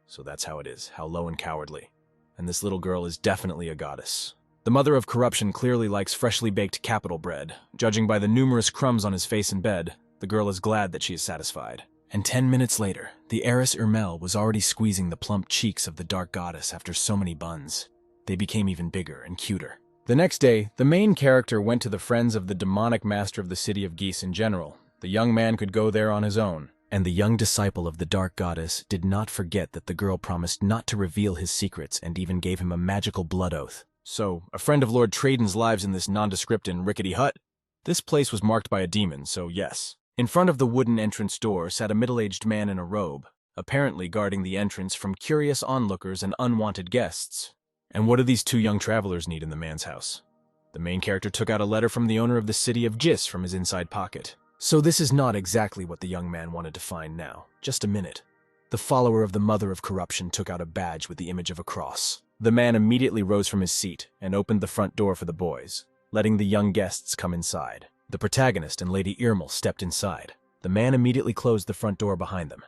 So that's how it is, how low and cowardly. And this little girl is definitely a goddess. The mother of corruption clearly likes freshly baked capital bread. Judging by the numerous crumbs on his face in bed, the girl is glad that she is satisfied. And 10 minutes later, the heiress Ermel was already squeezing the plump cheeks of the dark goddess after so many buns. They became even bigger and cuter. The next day, the main character went to the friends of the demonic master of the city of Geese in general. The young man could go there on his own. And the young disciple of the dark goddess did not forget that the girl promised not to reveal his secrets and even gave him a magical blood oath. So, a friend of Lord Traden's lives in this nondescript and rickety hut? This place was marked by a demon, so yes. In front of the wooden entrance door sat a middle-aged man in a robe, apparently guarding the entrance from curious onlookers and unwanted guests. And what do these two young travelers need in the man's house? The main character took out a letter from the owner of the city of Gis from his inside pocket. So this is not exactly what the young man wanted to find now. Just a minute. The follower of the mother of corruption took out a badge with the image of a cross. The man immediately rose from his seat and opened the front door for the boys, letting the young guests come inside. The protagonist and Lady Ermel stepped inside. The man immediately closed the front door behind them.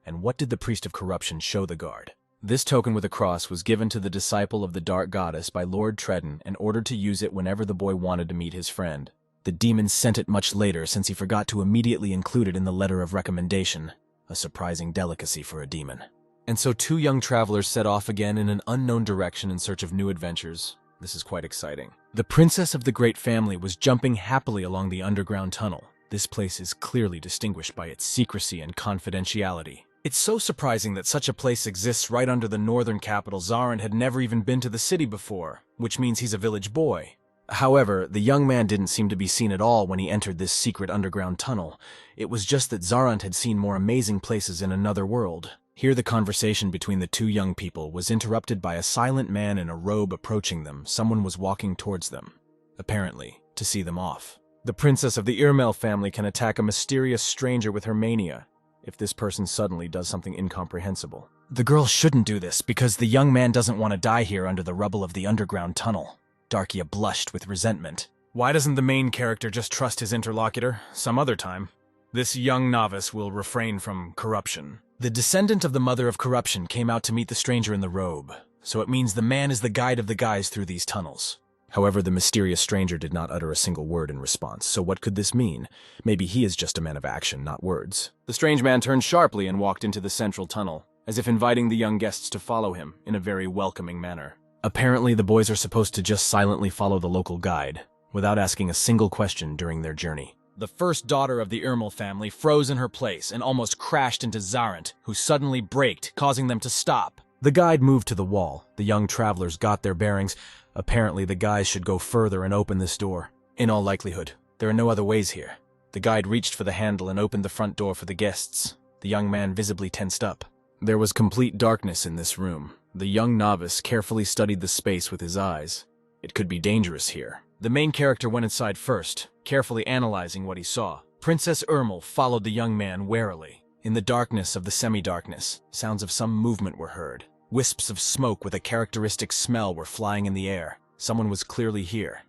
And what did the priest of corruption show the guard? This token with a cross was given to the disciple of the dark goddess by Lord Treden and ordered to use it whenever the boy wanted to meet his friend. The demon sent it much later since he forgot to immediately include it in the letter of recommendation, a surprising delicacy for a demon. And so two young travelers set off again in an unknown direction in search of new adventures. This is quite exciting. The princess of the great family was jumping happily along the underground tunnel. This place is clearly distinguished by its secrecy and confidentiality. It's so surprising that such a place exists right under the northern capital. Zaran had never even been to the city before, which means he's a village boy. However, the young man didn't seem to be seen at all when he entered this secret underground tunnel. It was just that Zarant had seen more amazing places in another world. Here the conversation between the two young people was interrupted by a silent man in a robe approaching them. Someone was walking towards them, apparently, to see them off. The princess of the Ermel family can attack a mysterious stranger with her mania, if this person suddenly does something incomprehensible. The girl shouldn't do this because the young man doesn't want to die here under the rubble of the underground tunnel. Darkia blushed with resentment. Why doesn't the main character just trust his interlocutor? Some other time. This young novice will refrain from corruption. The descendant of the mother of corruption came out to meet the stranger in the robe, so it means the man is the guide of the guys through these tunnels. However, the mysterious stranger did not utter a single word in response, so what could this mean? Maybe he is just a man of action, not words. The strange man turned sharply and walked into the central tunnel. as if inviting the young guests to follow him in a very welcoming manner. Apparently, the boys are supposed to just silently follow the local guide, without asking a single question during their journey. The first daughter of the Ermel family froze in her place and almost crashed into Zarant, who suddenly braked, causing them to stop. The guide moved to the wall. The young travelers got their bearings. Apparently, the guys should go further and open this door. In all likelihood, there are no other ways here. The guide reached for the handle and opened the front door for the guests. The young man visibly tensed up. There was complete darkness in this room. The young novice carefully studied the space with his eyes. It could be dangerous here. The main character went inside first, carefully analyzing what he saw. Princess Ermel followed the young man warily. In the darkness of the semi-darkness, sounds of some movement were heard. Wisps of smoke with a characteristic smell were flying in the air. Someone was clearly here.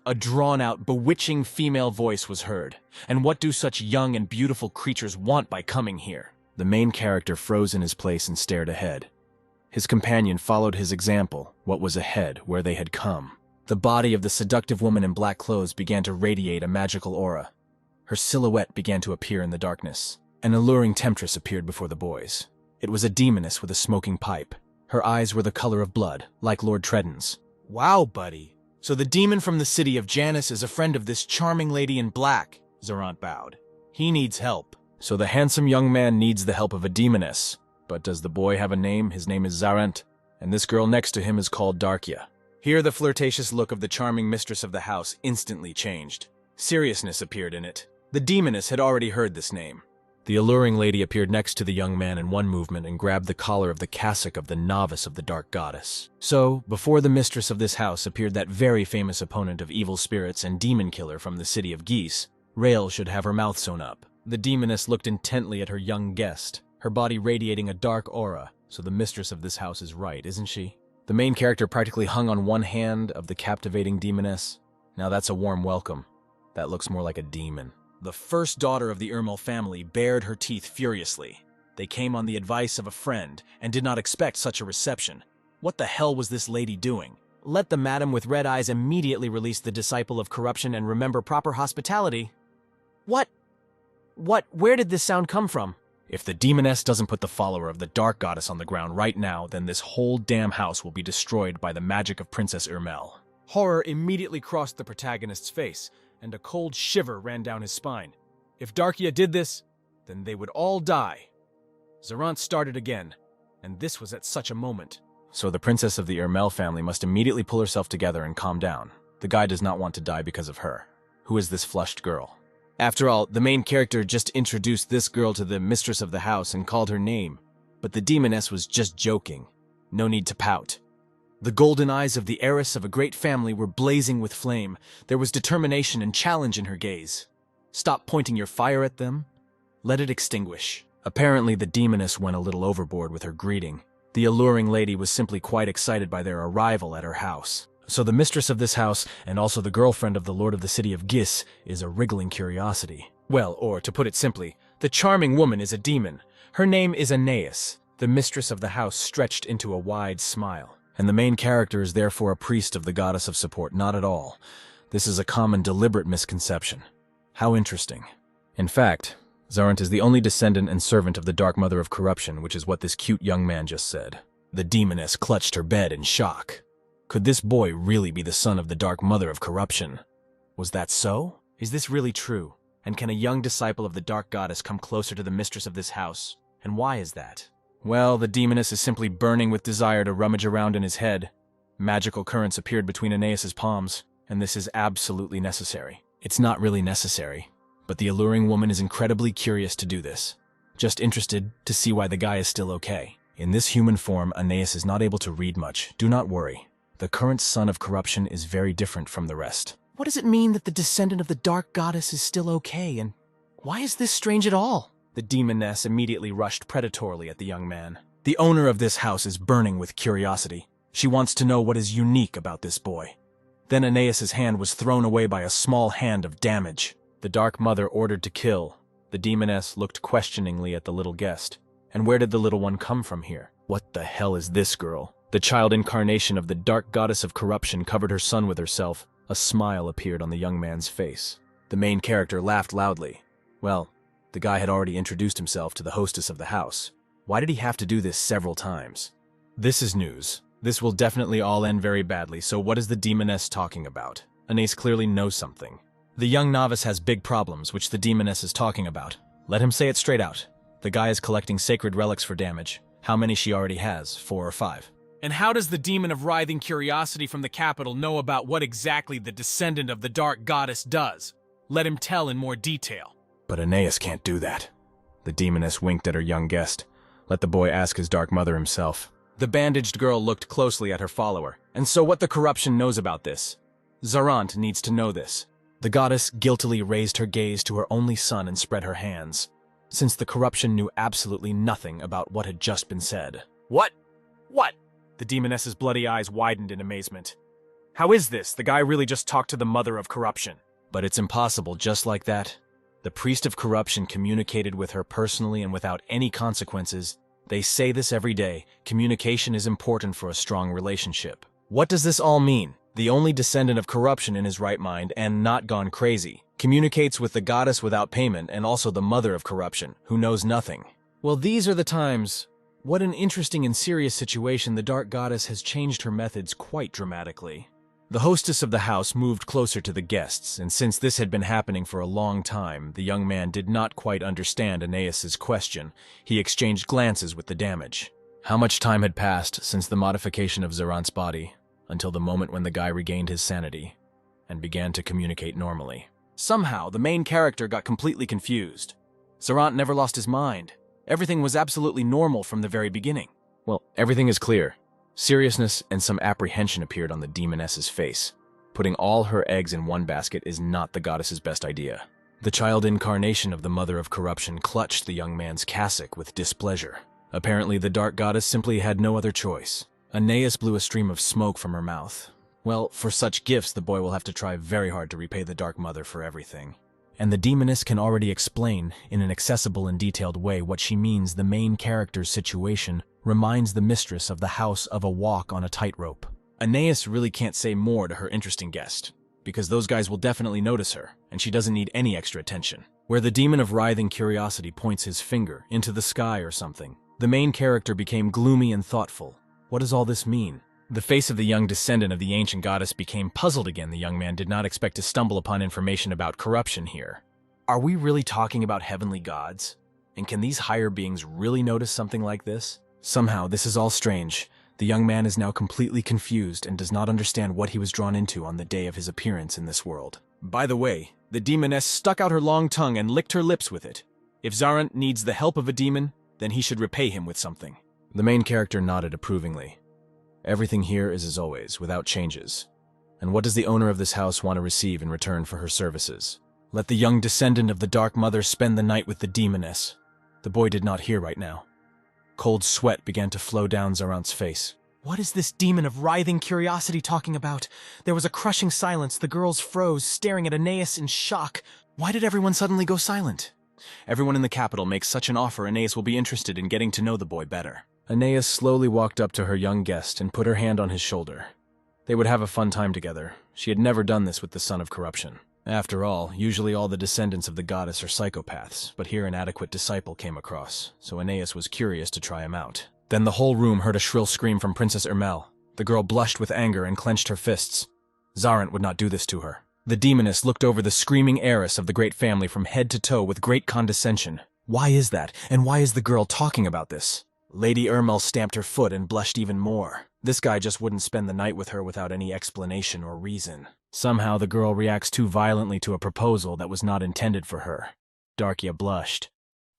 A drawn-out, bewitching female voice was heard. And what do such young and beautiful creatures want by coming here? The main character froze in his place and stared ahead. His companion followed his example, what was ahead, where they had come. The body of the seductive woman in black clothes began to radiate a magical aura. Her silhouette began to appear in the darkness. An alluring temptress appeared before the boys. It was a demoness with a smoking pipe. Her eyes were the color of blood, like Lord Treden's. "Wow, buddy. So the demon from the city of Janus is a friend of this charming lady in black," Zarant bowed. "He needs help." So the handsome young man needs the help of a demoness. But does the boy have a name? His name is Zarant, and this girl next to him is called Darkia. Here the flirtatious look of the charming mistress of the house instantly changed. Seriousness appeared in it. The demoness had already heard this name. The alluring lady appeared next to the young man in one movement and grabbed the collar of the cassock of the novice of the dark goddess. So, before the mistress of this house appeared that very famous opponent of evil spirits and demon killer from the city of Geese, Rael should have her mouth sewn up. The demoness looked intently at her young guest, her body radiating a dark aura, so the mistress of this house is right, isn't she? The main character practically hung on one hand of the captivating demoness. Now that's a warm welcome. That looks more like a demon. The first daughter of the Ermel family bared her teeth furiously. They came on the advice of a friend and did not expect such a reception. What the hell was this lady doing? Let the madam with red eyes immediately release the disciple of corruption and remember proper hospitality. What? Where did this sound come from? If the demoness doesn't put the follower of the dark goddess on the ground right now, then this whole damn house will be destroyed by the magic of Princess Ermel. Horror immediately crossed the protagonist's face, and a cold shiver ran down his spine. If Darkia did this, then they would all die. Zarant started again, and this was at such a moment. So the princess of the Ermel family must immediately pull herself together and calm down. The guy does not want to die because of her. Who is this flushed girl? After all, the main character just introduced this girl to the mistress of the house and called her name. But the demoness was just joking. No need to pout. The golden eyes of the heiress of a great family were blazing with flame. There was determination and challenge in her gaze. Stop pointing your fire at them. Let it extinguish. Apparently, the demoness went a little overboard with her greeting. The alluring lady was simply quite excited by their arrival at her house. So the mistress of this house, and also the girlfriend of the lord of the city of Gis, is a wriggling curiosity. Well, or to put it simply, the charming woman is a demon. Her name is Aeneas. The mistress of the house stretched into a wide smile. And the main character is therefore a priest of the goddess of support. Not at all. This is a common deliberate misconception. How interesting. In fact, Zarant is the only descendant and servant of the Dark Mother of Corruption, which is what this cute young man just said. The demoness clutched her bed in shock. Could this boy really be the son of the Dark Mother of Corruption? Was that so? Is this really true? And can a young disciple of the Dark Goddess come closer to the mistress of this house? And why is that? Well, the demoness is simply burning with desire to rummage around in his head. Magical currents appeared between Aeneas's palms, and this is absolutely necessary. It's not really necessary, but the alluring woman is incredibly curious to do this. Just interested to see why the guy is still okay. In this human form, Aeneas is not able to read much. Do not worry. The current son of corruption is very different from the rest. What does it mean that the descendant of the Dark Goddess is still okay, and why is this strange at all? The demoness immediately rushed predatorily at the young man. The owner of this house is burning with curiosity. She wants to know what is unique about this boy. Then Aeneas's hand was thrown away by a small hand of damage. The Dark Mother ordered to kill. The demoness looked questioningly at the little guest. And where did the little one come from here? What the hell is this girl? The child incarnation of the Dark Goddess of Corruption covered her son with herself. A smile appeared on the young man's face. The main character laughed loudly. Well, the guy had already introduced himself to the hostess of the house. Why did he have to do this several times? This is news. This will definitely all end very badly, so what is the demoness talking about? Anais clearly knows something. The young novice has big problems, which the demoness is talking about. Let him say it straight out. The guy is collecting sacred relics for damage. How many she already has? 4 or 5. And how does the demon of writhing curiosity from the capital know about what exactly the descendant of the dark goddess does? Let him tell in more detail. But Aeneas can't do that. The demoness winked at her young guest. Let the boy ask his dark mother himself. The bandaged girl looked closely at her follower. And so what the corruption knows about this? Zarant needs to know this. The goddess guiltily raised her gaze to her only son and spread her hands, since the corruption knew absolutely nothing about what had just been said. What? What? The demoness's bloody eyes widened in amazement. How is this? The guy really just talked to the mother of corruption. But it's impossible just like that. The priest of corruption communicated with her personally and without any consequences. They say this every day. Communication is important for a strong relationship. What does this all mean? The only descendant of corruption in his right mind and not gone crazy communicates with the goddess without payment and also the mother of corruption, who knows nothing. Well, these are the times. What an interesting and serious situation. The dark goddess has changed her methods quite dramatically. The hostess of the house moved closer to the guests, and since this had been happening for a long time, the young man did not quite understand Aeneas's question. He exchanged glances with the damage. How much time had passed since the modification of Zarant's body, until the moment when the guy regained his sanity and began to communicate normally? Somehow, the main character got completely confused. Zarant never lost his mind. Everything was absolutely normal from the very beginning. Well, everything is clear. Seriousness and some apprehension appeared on the demoness's face. Putting all her eggs in one basket is not the goddess's best idea. The child incarnation of the mother of corruption clutched the young man's cassock with displeasure. Apparently, the dark goddess simply had no other choice. Aeneas blew a stream of smoke from her mouth. Well, for such gifts, the boy will have to try very hard to repay the dark mother for everything. And the demoness can already explain, in an accessible and detailed way, what she means. The main character's situation reminds the mistress of the house of a walk on a tightrope. Aeneas really can't say more to her interesting guest, because those guys will definitely notice her, and she doesn't need any extra attention. Where the demon of writhing curiosity points his finger into the sky or something, the main character became gloomy and thoughtful. What does all this mean? The face of the young descendant of the ancient goddess became puzzled again. The young man did not expect to stumble upon information about corruption here. Are we really talking about heavenly gods? And can these higher beings really notice something like this? Somehow, this is all strange. The young man is now completely confused and does not understand what he was drawn into on the day of his appearance in this world. By the way, the demoness stuck out her long tongue and licked her lips with it. If Zarant needs the help of a demon, then he should repay him with something. The main character nodded approvingly. Everything here is as always, without changes. And what does the owner of this house want to receive in return for her services? Let the young descendant of the Dark Mother spend the night with the demoness. The boy did not hear right now. Cold sweat began to flow down Zarant's face. What is this demon of writhing curiosity talking about? There was a crushing silence. The girls froze, staring at Aeneas in shock. Why did everyone suddenly go silent? Everyone in the capital makes such an offer. Aeneas will be interested in getting to know the boy better. Aeneas slowly walked up to her young guest and put her hand on his shoulder. They would have a fun time together. She had never done this with the son of corruption. After all, usually all the descendants of the goddess are psychopaths, but here an adequate disciple came across, so Aeneas was curious to try him out. Then the whole room heard a shrill scream from Princess Ermel. The girl blushed with anger and clenched her fists. Zarant would not do this to her. The demoness looked over the screaming heiress of the great family from head to toe with great condescension. Why is that? And why is the girl talking about this? Lady Ermel stamped her foot and blushed even more. This guy just wouldn't spend the night with her without any explanation or reason. Somehow the girl reacts too violently to a proposal that was not intended for her. Darkia blushed.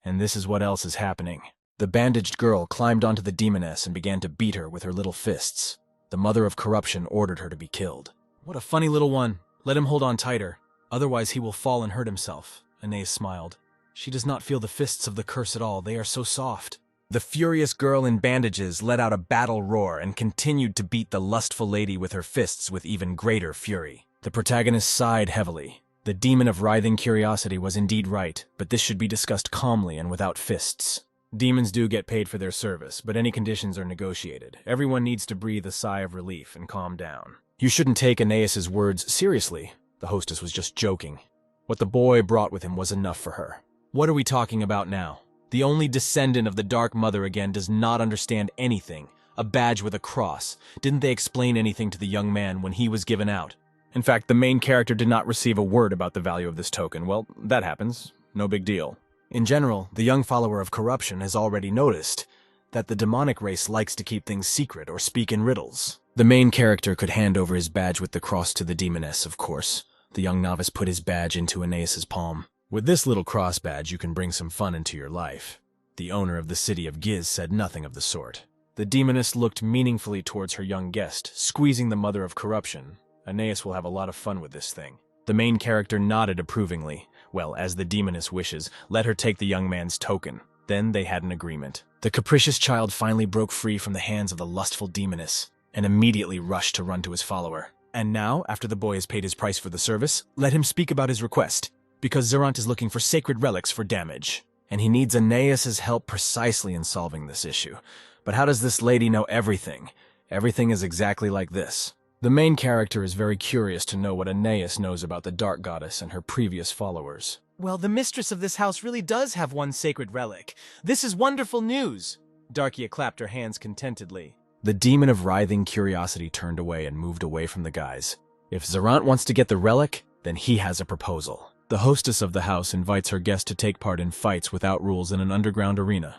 And this is what else is happening. The bandaged girl climbed onto the demoness and began to beat her with her little fists. The mother of corruption ordered her to be killed. What a funny little one. Let him hold on tighter. Otherwise he will fall and hurt himself. Aeneas smiled. She does not feel the fists of the curse at all. They are so soft. The furious girl in bandages let out a battle roar and continued to beat the lustful lady with her fists with even greater fury. The protagonist sighed heavily. The demon of writhing curiosity was indeed right, but this should be discussed calmly and without fists. Demons do get paid for their service, but any conditions are negotiated. Everyone needs to breathe a sigh of relief and calm down. You shouldn't take Aeneas's words seriously. The hostess was just joking. What the boy brought with him was enough for her. What are we talking about now? The only descendant of the Dark Mother again does not understand anything. A badge with a cross. Didn't they explain anything to the young man when he was given out? In fact, the main character did not receive a word about the value of this token. Well, that happens. No big deal. In general, the young follower of corruption has already noticed that the demonic race likes to keep things secret or speak in riddles. The main character could hand over his badge with the cross to the demoness, of course. The young novice put his badge into Aeneas's palm. With this little cross badge, you can bring some fun into your life. The owner of the city of Giz said nothing of the sort. The demoness looked meaningfully towards her young guest, squeezing the mother of corruption. Aeneas will have a lot of fun with this thing. The main character nodded approvingly. Well, as the demoness wishes, let her take the young man's token. Then they had an agreement. The capricious child finally broke free from the hands of the lustful demoness and immediately rushed to run to his follower. And now, after the boy has paid his price for the service, let him speak about his request, because Zerant is looking for sacred relics for damage. And he needs Aeneas's help precisely in solving this issue. But how does this lady know everything? Everything is exactly like this. The main character is very curious to know what Aeneas knows about the Dark Goddess and her previous followers. Well, the mistress of this house really does have one sacred relic. This is wonderful news. Darkia clapped her hands contentedly. The demon of writhing curiosity turned away and moved away from the guys. If Zerant wants to get the relic, then he has a proposal. The hostess of the house invites her guest to take part in fights without rules in an underground arena.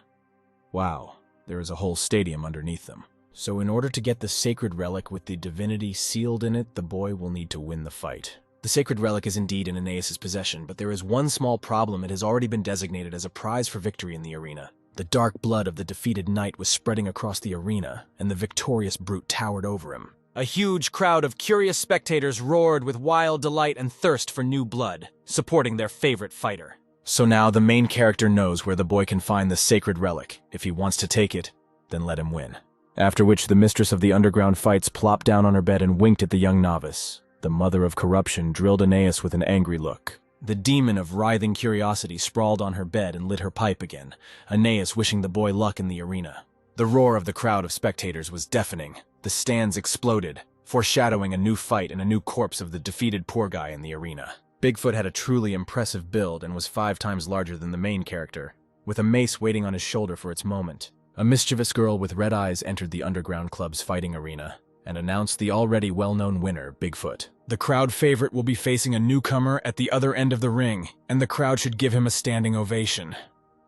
Wow, there is a whole stadium underneath them. So in order to get the sacred relic with the divinity sealed in it, the boy will need to win the fight. The sacred relic is indeed in Aeneas' possession, but there is one small problem. It has already been designated as a prize for victory in the arena. The dark blood of the defeated knight was spreading across the arena, and the victorious brute towered over him. A huge crowd of curious spectators roared with wild delight and thirst for new blood, supporting their favorite fighter. So now the main character knows where the boy can find the sacred relic. If he wants to take it, then let him win. After which the mistress of the underground fights plopped down on her bed and winked at the young novice. The mother of corruption drilled Aeneas with an angry look. The demon of writhing curiosity sprawled on her bed and lit her pipe again, Aeneas wishing the boy luck in the arena. The roar of the crowd of spectators was deafening. The stands exploded, foreshadowing a new fight and a new corpse of the defeated poor guy in the arena. Bigfoot had a truly impressive build and was 5 times larger than the main character, with a mace waiting on his shoulder for its moment. A mischievous girl with red eyes entered the underground club's fighting arena and announced the already well-known winner, Bigfoot. The crowd favorite will be facing a newcomer at the other end of the ring, and the crowd should give him a standing ovation.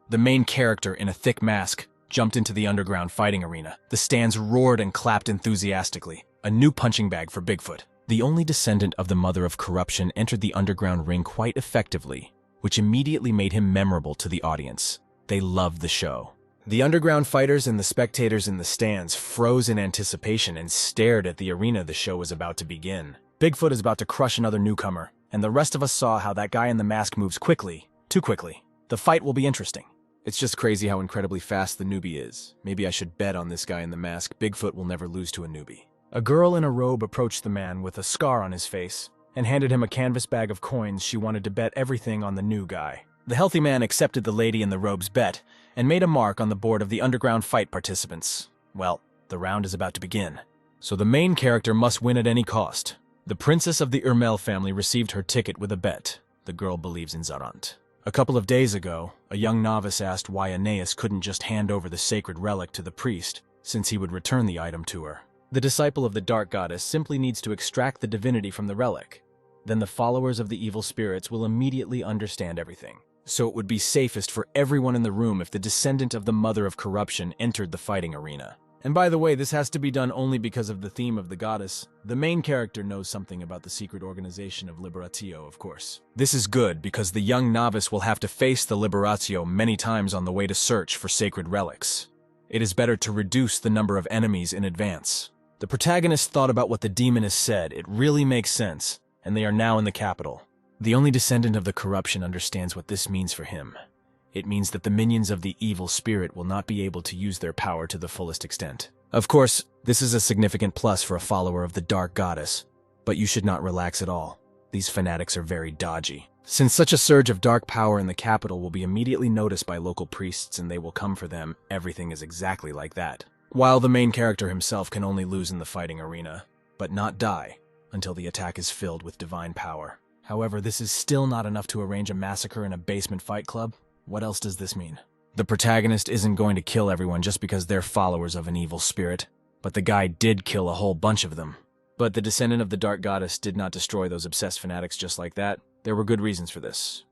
The main character, in a thick mask, jumped into the underground fighting arena. The stands roared and clapped enthusiastically. A new punching bag for Bigfoot. The only descendant of the mother of corruption entered the underground ring quite effectively, which immediately made him memorable to the audience. They loved the show. The underground fighters and the spectators in the stands froze in anticipation and stared at the arena the show was about to begin. Bigfoot is about to crush another newcomer, and the rest of us saw how that guy in the mask moves quickly, too quickly. The fight will be interesting. It's just crazy how incredibly fast the newbie is. Maybe I should bet on this guy in the mask. Bigfoot will never lose to a newbie. A girl in a robe approached the man with a scar on his face and handed him a canvas bag of coins. She wanted to bet everything on the new guy. The healthy man accepted the lady in the robe's bet and made a mark on the board of the underground fight participants. Well, the round is about to begin, so the main character must win at any cost. The princess of the Urmel family received her ticket with a bet. The girl believes in Zerant. A couple of days ago, a young novice asked why Aeneas couldn't just hand over the sacred relic to the priest, since he would return the item to her. The disciple of the Dark Goddess simply needs to extract the divinity from the relic. Then the followers of the evil spirits will immediately understand everything. So it would be safest for everyone in the room if the descendant of the mother of corruption entered the fighting arena. And by the way, this has to be done only because of the theme of the goddess. The main character knows something about the secret organization of Liberatio, of course. This is good because the young novice will have to face the Liberatio many times on the way to search for sacred relics. It is better to reduce the number of enemies in advance. The protagonist thought about what the demoness said. It really makes sense, and they are now in the capital. The only descendant of the corruption understands what this means for him. It means that the minions of the evil spirit will not be able to use their power to the fullest extent. Of course, this is a significant plus for a follower of the Dark Goddess, but you should not relax at all. These fanatics are very dodgy. Since such a surge of dark power in the capital will be immediately noticed by local priests and they will come for them, everything is exactly like that. While the main character himself can only lose in the fighting arena, but not die until the attack is filled with divine power. However, this is still not enough to arrange a massacre in a basement fight club. What else does this mean? The protagonist isn't going to kill everyone just because they're followers of an evil spirit, but the guy did kill a whole bunch of them. But the descendant of the Dark Goddess did not destroy those obsessed fanatics just like that. There were good reasons for this.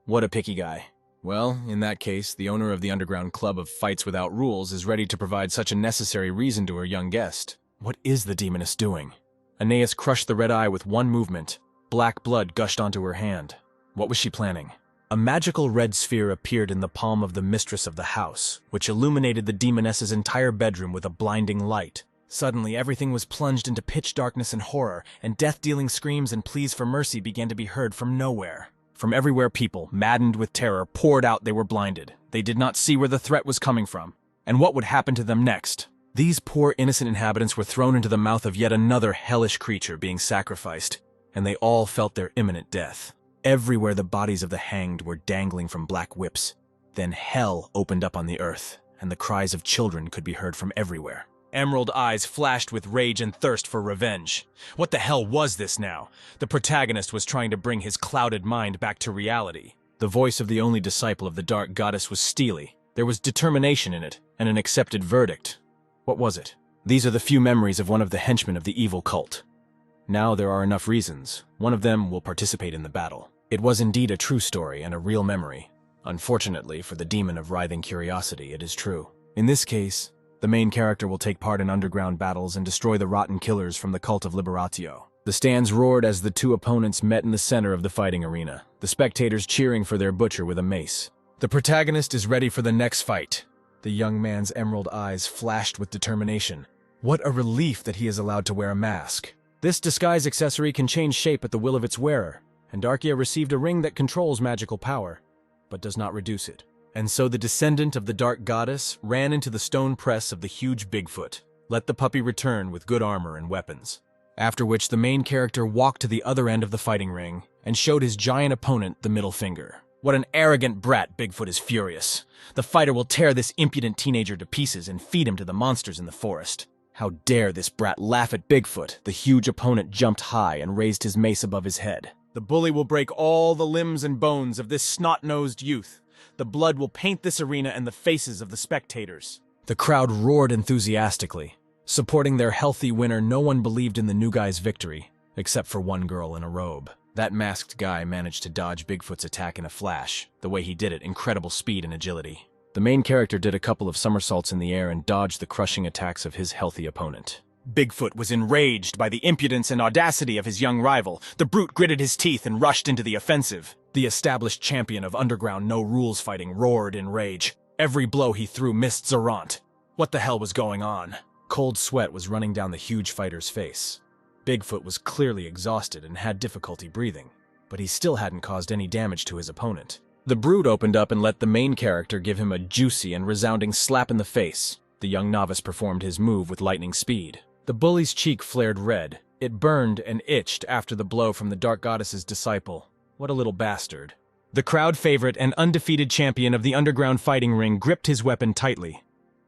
What a picky guy. Well, in that case, the owner of the underground club of Fights Without Rules is ready to provide such a necessary reason to her young guest. What is the demoness doing? Aeneas crushed the red eye with one movement. Black blood gushed onto her hand. What was she planning? A magical red sphere appeared in the palm of the mistress of the house, which illuminated the demoness's entire bedroom with a blinding light. Suddenly, everything was plunged into pitch darkness and horror, and death-dealing screams and pleas for mercy began to be heard from nowhere. From everywhere, people, maddened with terror, poured out. They were blinded. They did not see where the threat was coming from, and what would happen to them next. These poor innocent inhabitants were thrown into the mouth of yet another hellish creature being sacrificed, and they all felt their imminent death. Everywhere the bodies of the hanged were dangling from black whips. Then hell opened up on the earth, and the cries of children could be heard from everywhere. Emerald eyes flashed with rage and thirst for revenge. What the hell was this now? The protagonist was trying to bring his clouded mind back to reality. The voice of the only disciple of the Dark Goddess was steely. There was determination in it, and an accepted verdict. What was it? These are the few memories of one of the henchmen of the evil cult. Now there are enough reasons. One of them will participate in the battle. It was indeed a true story and a real memory. Unfortunately, for the demon of writhing curiosity, it is true. In this case, the main character will take part in underground battles and destroy the rotten killers from the cult of Liberatio. The stands roared as the two opponents met in the center of the fighting arena, the spectators cheering for their butcher with a mace. The protagonist is ready for the next fight. The young man's emerald eyes flashed with determination. What a relief that he is allowed to wear a mask. This disguise accessory can change shape at the will of its wearer, and Darkia received a ring that controls magical power, but does not reduce it. And so the descendant of the Dark Goddess ran into the stone press of the huge Bigfoot. Let the puppy return with good armor and weapons. After which the main character walked to the other end of the fighting ring and showed his giant opponent the middle finger. What an arrogant brat, Bigfoot is furious. The fighter will tear this impudent teenager to pieces and feed him to the monsters in the forest. How dare this brat laugh at Bigfoot? The huge opponent jumped high and raised his mace above his head. The bully will break all the limbs and bones of this snot-nosed youth. The blood will paint this arena and the faces of the spectators. The crowd roared enthusiastically. Supporting their healthy winner, no one believed in the new guy's victory, except for one girl in a robe. That masked guy managed to dodge Bigfoot's attack in a flash. The way he did it, incredible speed and agility. The main character did a couple of somersaults in the air and dodged the crushing attacks of his healthy opponent. Bigfoot was enraged by the impudence and audacity of his young rival. The brute gritted his teeth and rushed into the offensive. The established champion of underground no-rules fighting roared in rage. Every blow he threw missed Zorant. What the hell was going on? Cold sweat was running down the huge fighter's face. Bigfoot was clearly exhausted and had difficulty breathing, but he still hadn't caused any damage to his opponent. The brute opened up and let the main character give him a juicy and resounding slap in the face. The young novice performed his move with lightning speed. The bully's cheek flared red. It burned and itched after the blow from the Dark Goddess's disciple. What a little bastard. The crowd favorite and undefeated champion of the underground fighting ring gripped his weapon tightly.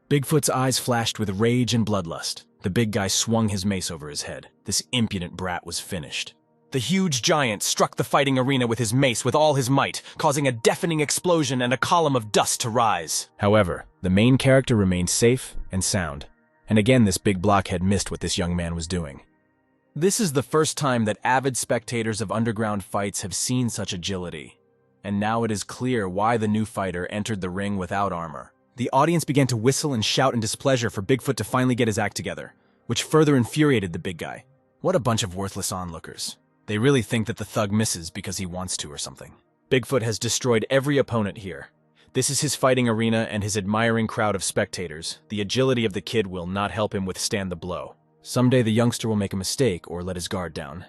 Bigfoot's eyes flashed with rage and bloodlust. The big guy swung his mace over his head. This impudent brat was finished. The huge giant struck the fighting arena with his mace with all his might, causing a deafening explosion and a column of dust to rise. However, the main character remained safe and sound. And again, this big blockhead missed what this young man was doing. This is the first time that avid spectators of underground fights have seen such agility. And now it is clear why the new fighter entered the ring without armor. The audience began to whistle and shout in displeasure for Bigfoot to finally get his act together, which further infuriated the big guy. What a bunch of worthless onlookers. They really think that the thug misses because he wants to or something. Bigfoot has destroyed every opponent here. This is his fighting arena and his admiring crowd of spectators. The agility of the kid will not help him withstand the blow. Someday the youngster will make a mistake or let his guard down.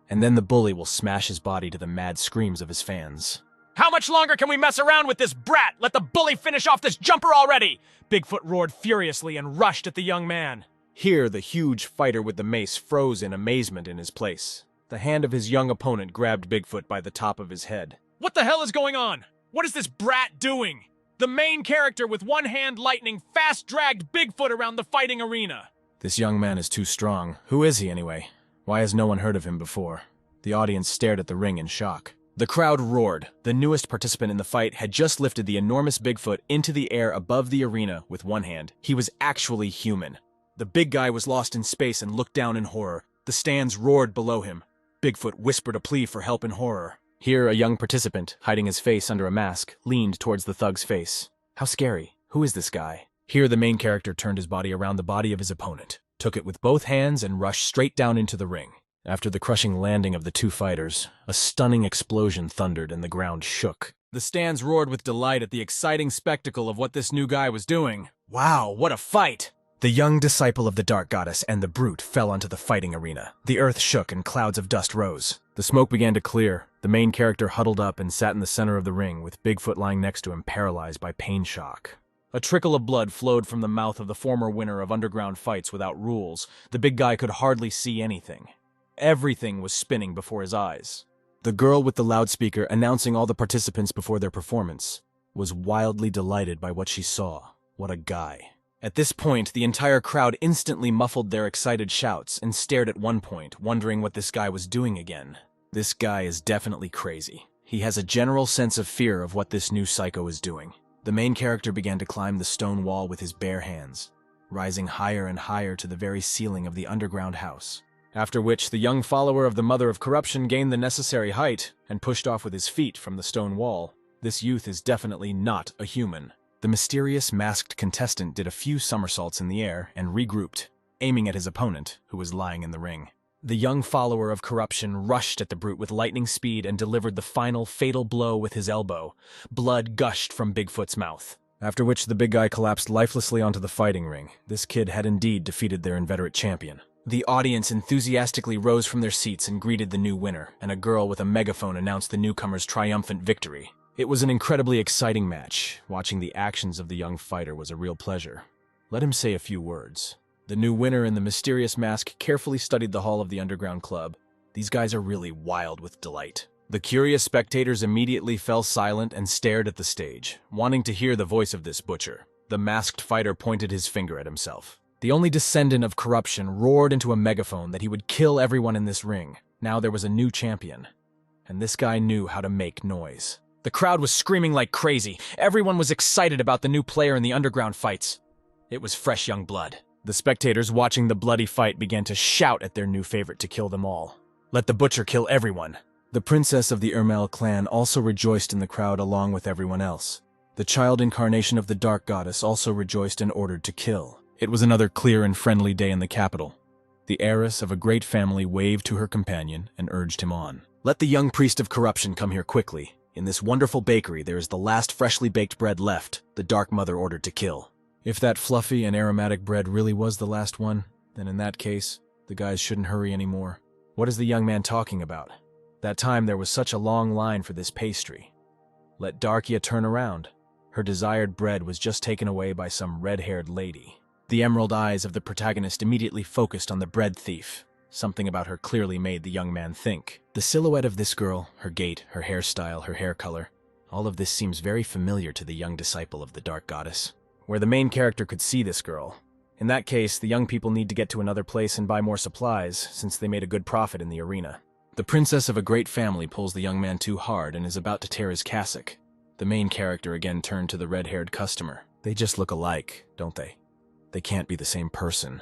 And then the bully will smash his body to the mad screams of his fans. How much longer can we mess around with this brat? Let the bully finish off this jumper already! Bigfoot roared furiously and rushed at the young man. Here, the huge fighter with the mace froze in amazement in his place. The hand of his young opponent grabbed Bigfoot by the top of his head. What the hell is going on? What is this brat doing? The main character with one hand lightning fast-dragged Bigfoot around the fighting arena. This young man is too strong. Who is he anyway? Why has no one heard of him before? The audience stared at the ring in shock. The crowd roared. The newest participant in the fight had just lifted the enormous Bigfoot into the air above the arena with one hand. He was actually human. The big guy was lost in space and looked down in horror. The stands roared below him. Bigfoot whispered a plea for help in horror. Here, a young participant, hiding his face under a mask, leaned towards the thug's face. How scary. Who is this guy? Here, the main character turned his body around the body of his opponent, took it with both hands, and rushed straight down into the ring. After the crushing landing of the two fighters, a stunning explosion thundered and the ground shook. The stands roared with delight at the exciting spectacle of what this new guy was doing. Wow, what a fight! The young disciple of the Dark Goddess and the brute fell onto the fighting arena. The earth shook and clouds of dust rose. The smoke began to clear. The main character huddled up and sat in the center of the ring, with Bigfoot lying next to him, paralyzed by pain shock. A trickle of blood flowed from the mouth of the former winner of underground fights without rules. The big guy could hardly see anything. Everything was spinning before his eyes. The girl with the loudspeaker, announcing all the participants before their performance, was wildly delighted by what she saw. What a guy. At this point, the entire crowd instantly muffled their excited shouts and stared at one point, wondering what this guy was doing again. This guy is definitely crazy. He has a general sense of fear of what this new psycho is doing. The main character began to climb the stone wall with his bare hands, rising higher and higher to the very ceiling of the underground house. After which, the young follower of the Mother of Corruption gained the necessary height and pushed off with his feet from the stone wall. This youth is definitely not a human. The mysterious masked contestant did a few somersaults in the air and regrouped, aiming at his opponent, who was lying in the ring. The young follower of corruption rushed at the brute with lightning speed and delivered the final fatal blow with his elbow. Blood gushed from Bigfoot's mouth. After which the big guy collapsed lifelessly onto the fighting ring. This kid had indeed defeated their inveterate champion. The audience enthusiastically rose from their seats and greeted the new winner, and a girl with a megaphone announced the newcomer's triumphant victory. It was an incredibly exciting match. Watching the actions of the young fighter was a real pleasure. Let him say a few words. The new winner in the mysterious mask carefully studied the hall of the underground club. These guys are really wild with delight. The curious spectators immediately fell silent and stared at the stage, wanting to hear the voice of this butcher. The masked fighter pointed his finger at himself. The only descendant of corruption roared into a megaphone that he would kill everyone in this ring. Now there was a new champion, and this guy knew how to make noise. The crowd was screaming like crazy. Everyone was excited about the new player in the underground fights. It was fresh young blood. The spectators watching the bloody fight began to shout at their new favorite to kill them all. Let the butcher kill everyone. The princess of the Ermel clan also rejoiced in the crowd along with everyone else. The child incarnation of the Dark Goddess also rejoiced and ordered to kill. It was another clear and friendly day in the capital. The heiress of a great family waved to her companion and urged him on. Let the young priest of corruption come here quickly. In this wonderful bakery, there is the last freshly baked bread left, the Dark Mother ordered to kill. If that fluffy and aromatic bread really was the last one, then in that case, the guys shouldn't hurry anymore. What is the young man talking about? That time there was such a long line for this pastry. Let Darkia turn around. Her desired bread was just taken away by some red-haired lady. The emerald eyes of the protagonist immediately focused on the bread thief. Something about her clearly made the young man think. The silhouette of this girl, her gait, her hairstyle, her hair color, all of this seems very familiar to the young disciple of the Dark Goddess. Where the main character could see this girl. In that case, the young people need to get to another place and buy more supplies, since they made a good profit in the arena. The princess of a great family pulls the young man too hard and is about to tear his cassock. The main character again turned to the red-haired customer. They just look alike, don't they? They can't be the same person.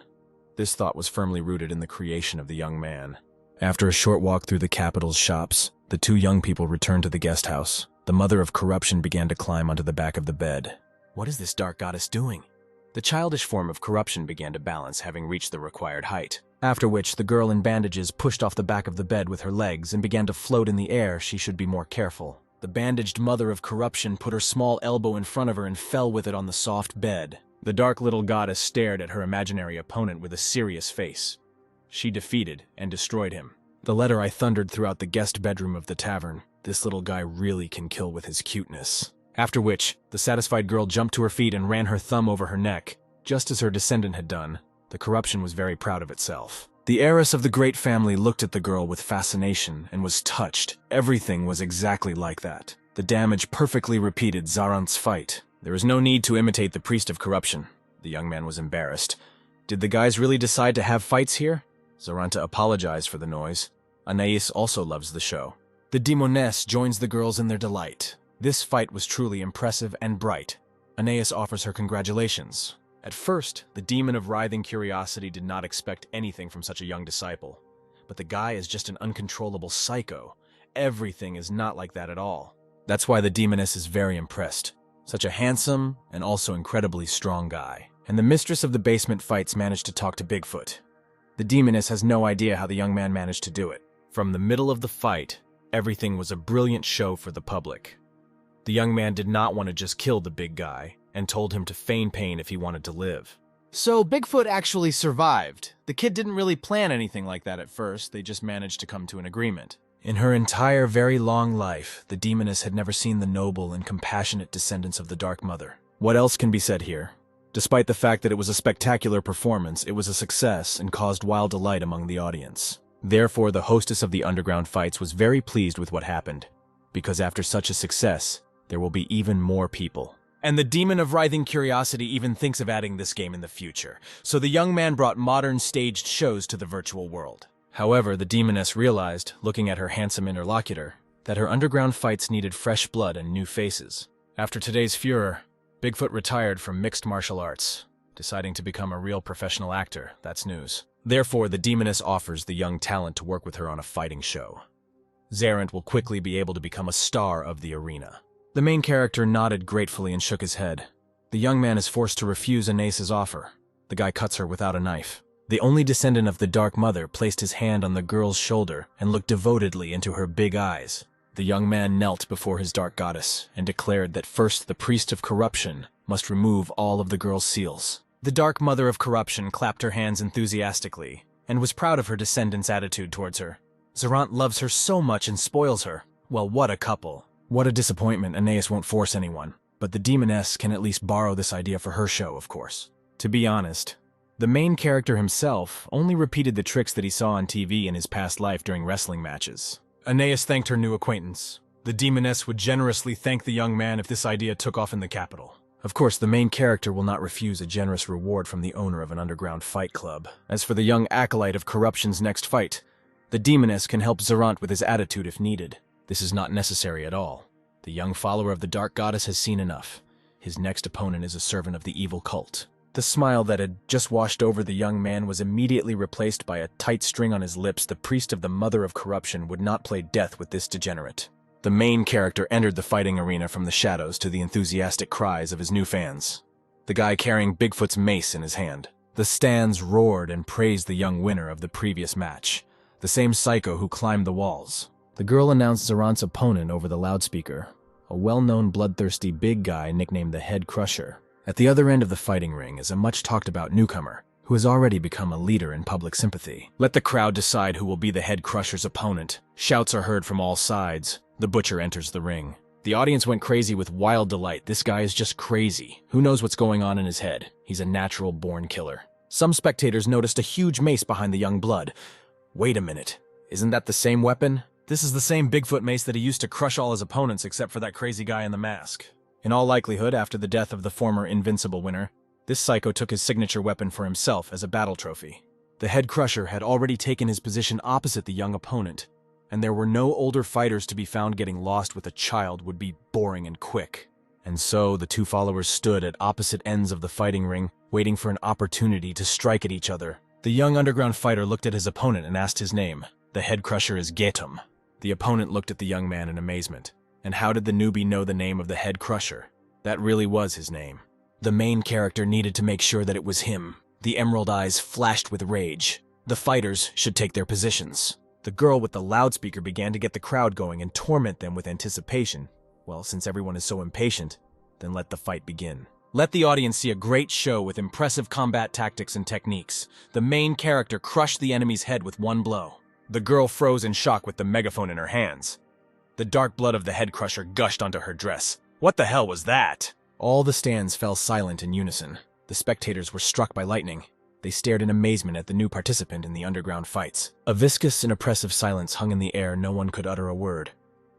This thought was firmly rooted in the creation of the young man. After a short walk through the capital's shops, the two young people returned to the guest house. The Mother of Corruption began to climb onto the back of the bed. What is this Dark Goddess doing? The childish form of corruption began to balance, having reached the required height. After which, the girl in bandages pushed off the back of the bed with her legs and began to float in the air. She should be more careful. The bandaged Mother of Corruption put her small elbow in front of her and fell with it on the soft bed. The dark little goddess stared at her imaginary opponent with a serious face. She defeated and destroyed him. The letter I thundered throughout the guest bedroom of the tavern. This little guy really can kill with his cuteness. After which, the satisfied girl jumped to her feet and ran her thumb over her neck. Just as her descendant had done, the corruption was very proud of itself. The heiress of the great family looked at the girl with fascination and was touched. Everything was exactly like that. The damage perfectly repeated Zarant's fight. There is no need to imitate the priest of corruption. The young man was embarrassed. Did the guys really decide to have fights here? Zaranta apologized for the noise. Anais also loves the show. The demoness joins the girls in their delight. This fight was truly impressive and bright. Aeneas offers her congratulations. At first, the demon of writhing curiosity did not expect anything from such a young disciple. But the guy is just an uncontrollable psycho. Everything is not like that at all. That's why the demoness is very impressed. Such a handsome and also incredibly strong guy. And the mistress of the basement fights managed to talk to Bigfoot. The demoness has no idea how the young man managed to do it. From the middle of the fight, everything was a brilliant show for the public. The young man did not want to just kill the big guy, and told him to feign pain if he wanted to live. So Bigfoot actually survived. The kid didn't really plan anything like that at first, they just managed to come to an agreement. In her entire very long life, the demoness had never seen the noble and compassionate descendants of the Dark Mother. What else can be said here? Despite the fact that it was a spectacular performance, it was a success and caused wild delight among the audience. Therefore, the hostess of the underground fights was very pleased with what happened, because after such a success, there will be even more people. And the demon of writhing curiosity even thinks of adding this game in the future. So the young man brought modern staged shows to the virtual world. However, the demoness realized, looking at her handsome interlocutor, that her underground fights needed fresh blood and new faces. After today's furor, Bigfoot retired from mixed martial arts, deciding to become a real professional actor. That's news. Therefore, the demoness offers the young talent to work with her on a fighting show. Zarant will quickly be able to become a star of the arena. The main character nodded gratefully and shook his head. The young man is forced to refuse Aeneas' offer. The guy cuts her without a knife. The only descendant of the Dark Mother placed his hand on the girl's shoulder and looked devotedly into her big eyes. The young man knelt before his dark goddess and declared that first the priest of corruption must remove all of the girl's seals. The Dark Mother of Corruption clapped her hands enthusiastically and was proud of her descendants' attitude towards her. Zarant loves her so much and spoils her. Well, what a couple. What a disappointment. Aeneas won't force anyone. But the demoness can at least borrow this idea for her show, of course. To be honest, the main character himself only repeated the tricks that he saw on TV in his past life during wrestling matches. Aeneas thanked her new acquaintance. The demoness would generously thank the young man if this idea took off in the capital. Of course, the main character will not refuse a generous reward from the owner of an underground fight club. As for the young acolyte of corruption's next fight, the demoness can help Zarant with his attitude if needed. This is not necessary at all. The young follower of the Dark Goddess has seen enough. His next opponent is a servant of the evil cult. The smile that had just washed over the young man was immediately replaced by a tight string on his lips. The priest of the Mother of Corruption would not play death with this degenerate. The main character entered the fighting arena from the shadows to the enthusiastic cries of his new fans. The guy carrying Bigfoot's mace in his hand. The stands roared and praised the young winner of the previous match, the same psycho who climbed the walls. The girl announced Zarant's opponent over the loudspeaker, a well-known bloodthirsty big guy nicknamed the Head Crusher. At the other end of the fighting ring is a much-talked-about newcomer, who has already become a leader in public sympathy. Let the crowd decide who will be the Head Crusher's opponent. Shouts are heard from all sides. The butcher enters the ring. The audience went crazy with wild delight. This guy is just crazy. Who knows what's going on in his head? He's a natural-born killer. Some spectators noticed a huge mace behind the young blood. Wait a minute. Isn't that the same weapon? This is the same Bigfoot mace that he used to crush all his opponents except for that crazy guy in the mask. In all likelihood, after the death of the former Invincible winner, this psycho took his signature weapon for himself as a battle trophy. The Head Crusher had already taken his position opposite the young opponent, and there were no older fighters to be found. Getting lost with a child would be boring and quick. And so the two followers stood at opposite ends of the fighting ring, waiting for an opportunity to strike at each other. The young underground fighter looked at his opponent and asked his name. The Head Crusher is Getum. The opponent looked at the young man in amazement. And how did the newbie know the name of the Head Crusher? That really was his name. The main character needed to make sure that it was him. The emerald eyes flashed with rage. The fighters should take their positions. The girl with the loudspeaker began to get the crowd going and torment them with anticipation. Well, since everyone is so impatient, then let the fight begin. Let the audience see a great show with impressive combat tactics and techniques. The main character crushed the enemy's head with one blow. The girl froze in shock with the megaphone in her hands. The dark blood of the Head Crusher gushed onto her dress. What the hell was that? All the stands fell silent in unison. The spectators were struck by lightning. They stared in amazement at the new participant in the underground fights. A viscous and oppressive silence hung in the air. No one could utter a word,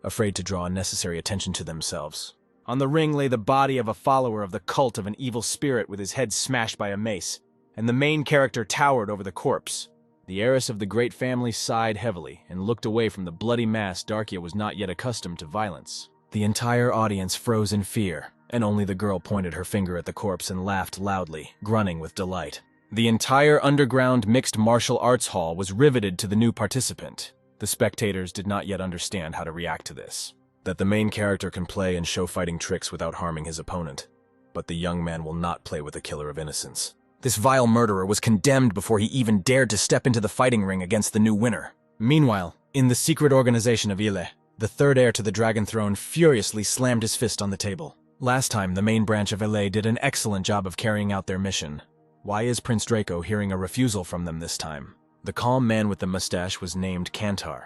afraid to draw unnecessary attention to themselves. On the ring lay the body of a follower of the cult of an evil spirit with his head smashed by a mace, and the main character towered over the corpse. The heiress of the great family sighed heavily and looked away from the bloody mass. Darkia was not yet accustomed to violence. The entire audience froze in fear, and only the girl pointed her finger at the corpse and laughed loudly, grunting with delight. The entire underground mixed martial arts hall was riveted to the new participant. The spectators did not yet understand how to react to this. That the main character can play and show fighting tricks without harming his opponent. But the young man will not play with a killer of innocence. This vile murderer was condemned before he even dared to step into the fighting ring against the new winner. Meanwhile, in the secret organization of Ile, the third heir to the Dragon Throne furiously slammed his fist on the table. Last time, the main branch of Ile did an excellent job of carrying out their mission. Why is Prince Draco hearing a refusal from them this time? The calm man with the mustache was named Kantar.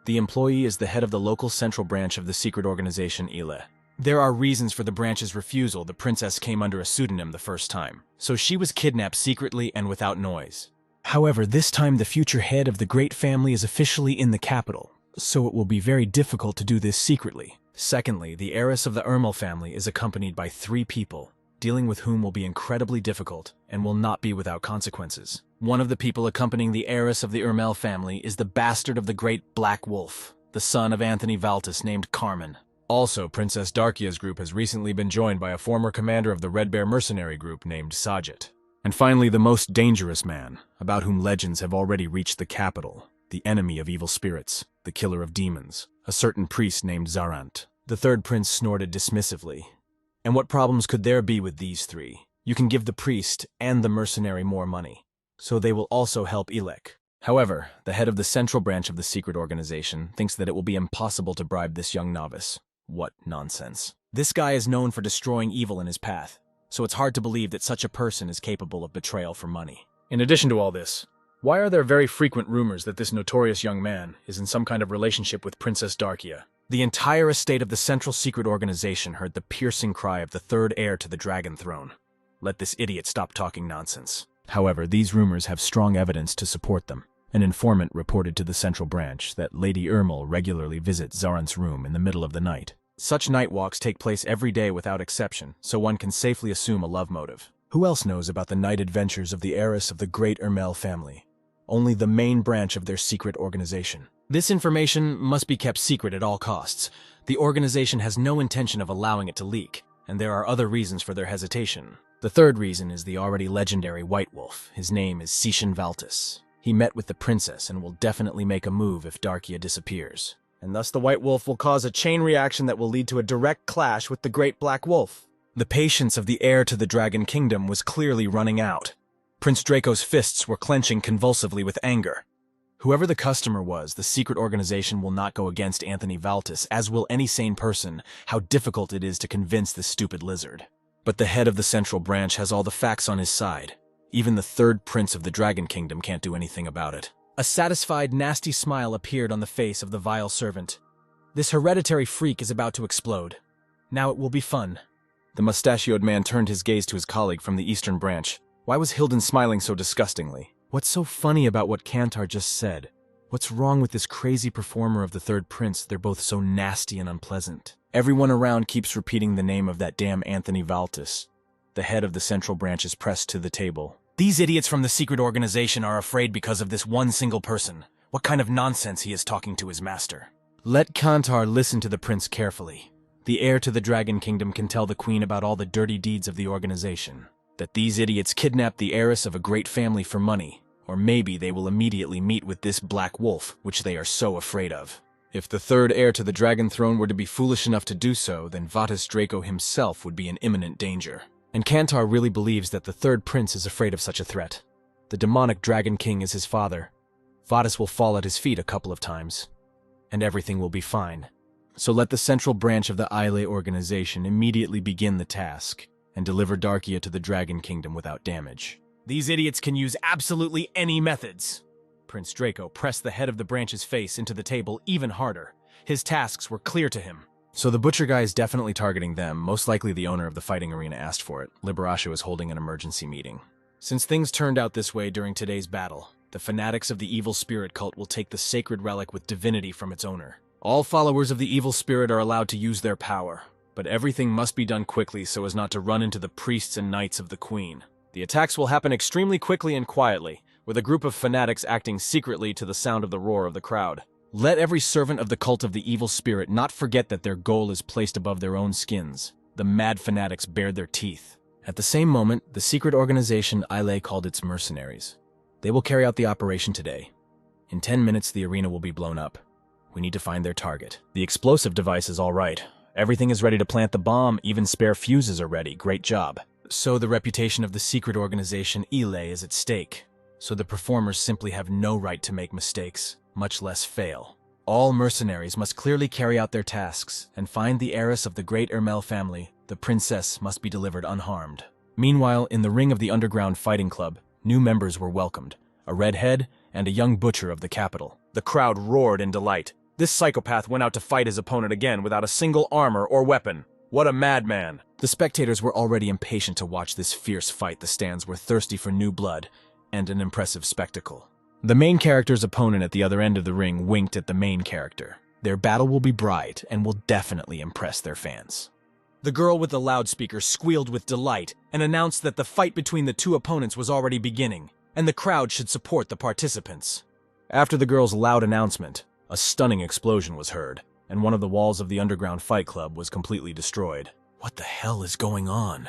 The employee is the head of the local central branch of the secret organization Ile. There are reasons for the branch's refusal. The princess came under a pseudonym the first time, so she was kidnapped secretly and without noise. However, this time the future head of the great family is officially in the capital, so it will be very difficult to do this secretly. Secondly, the heiress of the Ermel family is accompanied by 3 people, dealing with whom will be incredibly difficult and will not be without consequences. One of the people accompanying the heiress of the Ermel family is the bastard of the great Black Wolf, the son of Anthony Valtis named Carmen. Also, Princess Darkia's group has recently been joined by a former commander of the Red Bear mercenary group named Sajit. And finally, the most dangerous man, about whom legends have already reached the capital, the enemy of evil spirits, the killer of demons, a certain priest named Zarant. The third prince snorted dismissively. And what problems could there be with these 3? You can give the priest and the mercenary more money, so they will also help Ilek. However, the head of the central branch of the secret organization thinks that it will be impossible to bribe this young novice. What nonsense. This guy is known for destroying evil in his path, so it's hard to believe that such a person is capable of betrayal for money. In addition to all this, why are there very frequent rumors that this notorious young man is in some kind of relationship with Princess Darkia? The entire estate of the central secret organization heard the piercing cry of the third heir to the Dragon Throne. Let this idiot stop talking nonsense. However, these rumors have strong evidence to support them. An informant reported to the central branch that Lady Ermel regularly visits Zarant's room in the middle of the night. Such night walks take place every day without exception, so one can safely assume a love motive. Who else knows about the night adventures of the heiress of the great Ermel family? Only the main branch of their secret organization. This information must be kept secret at all costs. The organization has no intention of allowing it to leak, and there are other reasons for their hesitation. The third reason is the already legendary White Wolf. His name is Sishan Valtis. He met with the princess and will definitely make a move if Darkia disappears. And thus the White Wolf will cause a chain reaction that will lead to a direct clash with the Great Black Wolf. The patience of the heir to the Dragon Kingdom was clearly running out. Prince Draco's fists were clenching convulsively with anger. Whoever the customer was, the secret organization will not go against Anthony Valtis, as will any sane person. How difficult it is to convince this stupid lizard. But the head of the central branch has all the facts on his side. Even the third prince of the Dragon Kingdom can't do anything about it. A satisfied, nasty smile appeared on the face of the vile servant. This hereditary freak is about to explode. Now it will be fun. The mustachioed man turned his gaze to his colleague from the eastern branch. Why was Hilden smiling so disgustingly? What's so funny about what Kantar just said? What's wrong with this crazy performer of the third prince? They're both so nasty and unpleasant. Everyone around keeps repeating the name of that damn Anthony Valtis. The head of the central branch is pressed to the table. These idiots from the secret organization are afraid because of this one single person. What kind of nonsense he is talking to his master. Let Kantar listen to the prince carefully. The heir to the Dragon Kingdom can tell the queen about all the dirty deeds of the organization. That these idiots kidnapped the heiress of a great family for money. Or maybe they will immediately meet with this Black Wolf, which they are so afraid of. If the third heir to the Dragon Throne were to be foolish enough to do so, then Vatis Draco himself would be in imminent danger. And Kantar really believes that the third prince is afraid of such a threat. The demonic Dragon King is his father. Vatis will fall at his feet a couple of times, and everything will be fine. So let the central branch of the Ile organization immediately begin the task, and deliver Darkia to the Dragon Kingdom without damage. These idiots can use absolutely any methods. Prince Draco pressed the head of the branch's face into the table even harder. His tasks were clear to him. So the butcher guy is definitely targeting them. Most likely the owner of the fighting arena asked for it. Liberace is holding an emergency meeting. Since things turned out this way during today's battle, the fanatics of the evil spirit cult will take the sacred relic with divinity from its owner. All followers of the evil spirit are allowed to use their power, but everything must be done quickly so as not to run into the priests and knights of the queen. The attacks will happen extremely quickly and quietly, with a group of fanatics acting secretly to the sound of the roar of the crowd. Let every servant of the cult of the evil spirit not forget that their goal is placed above their own skins. The mad fanatics bared their teeth. At the same moment, the secret organization Ile called its mercenaries. They will carry out the operation today. In 10 minutes, the arena will be blown up. We need to find their target. The explosive device is all right. Everything is ready to plant the bomb, even spare fuses are ready. Great job. So the reputation of the secret organization Ile is at stake. So the performers simply have no right to make mistakes, much less fail. All mercenaries must clearly carry out their tasks and find the heiress of the great Ermel family. The princess must be delivered unharmed. Meanwhile, in the ring of the underground fighting club, new members were welcomed, a redhead and a young butcher of the capital. The crowd roared in delight. This psychopath went out to fight his opponent again without a single armor or weapon. What a madman! The spectators were already impatient to watch this fierce fight. The stands were thirsty for new blood and an impressive spectacle. The main character's opponent at the other end of the ring winked at the main character. Their battle will be bright and will definitely impress their fans. The girl with the loudspeaker squealed with delight and announced that the fight between the two opponents was already beginning, and the crowd should support the participants. After the girl's loud announcement, a stunning explosion was heard, and one of the walls of the underground fight club was completely destroyed. What the hell is going on?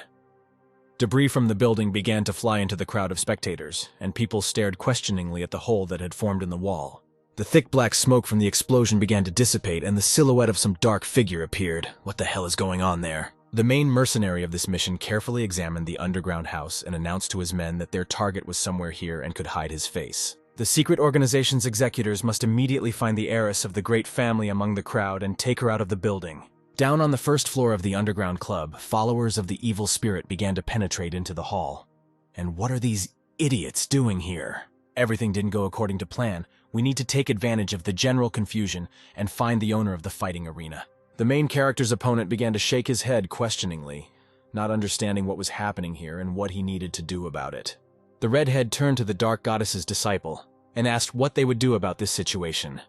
Debris from the building began to fly into the crowd of spectators, and people stared questioningly at the hole that had formed in the wall. The thick black smoke from the explosion began to dissipate, and the silhouette of some dark figure appeared. What the hell is going on there? The main mercenary of this mission carefully examined the underground house and announced to his men that their target was somewhere here and could hide his face. The secret organization's executors must immediately find the heiress of the great family among the crowd and take her out of the building. Down on the first floor of the underground club, followers of the evil spirit began to penetrate into the hall. And what are these idiots doing here? Everything didn't go according to plan. We need to take advantage of the general confusion and find the owner of the fighting arena. The main character's opponent began to shake his head questioningly, not understanding what was happening here and what he needed to do about it. The redhead turned to the dark goddess's disciple and asked what they would do about this situation.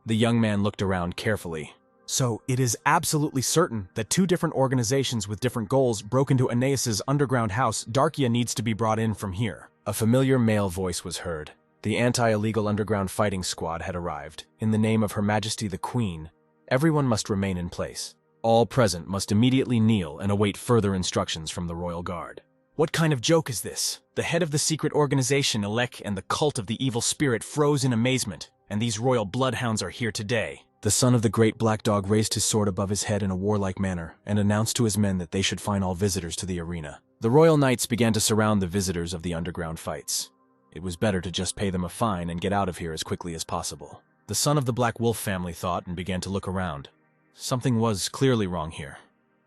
The young man looked around carefully. So, it is absolutely certain that two different organizations with different goals broke into Aeneas's underground house. Darkia needs to be brought in from here. A familiar male voice was heard. The anti-illegal underground fighting squad had arrived. In the name of Her Majesty the Queen, everyone must remain in place. All present must immediately kneel and await further instructions from the royal guard. What kind of joke is this? The head of the secret organization, Elec, and the cult of the evil spirit froze in amazement, and these royal bloodhounds are here today. The son of the great black dog raised his sword above his head in a warlike manner and announced to his men that they should fine all visitors to the arena. The royal knights began to surround the visitors of the underground fights. It was better to just pay them a fine and get out of here as quickly as possible. The son of the Black Wolf family thought and began to look around. Something was clearly wrong here.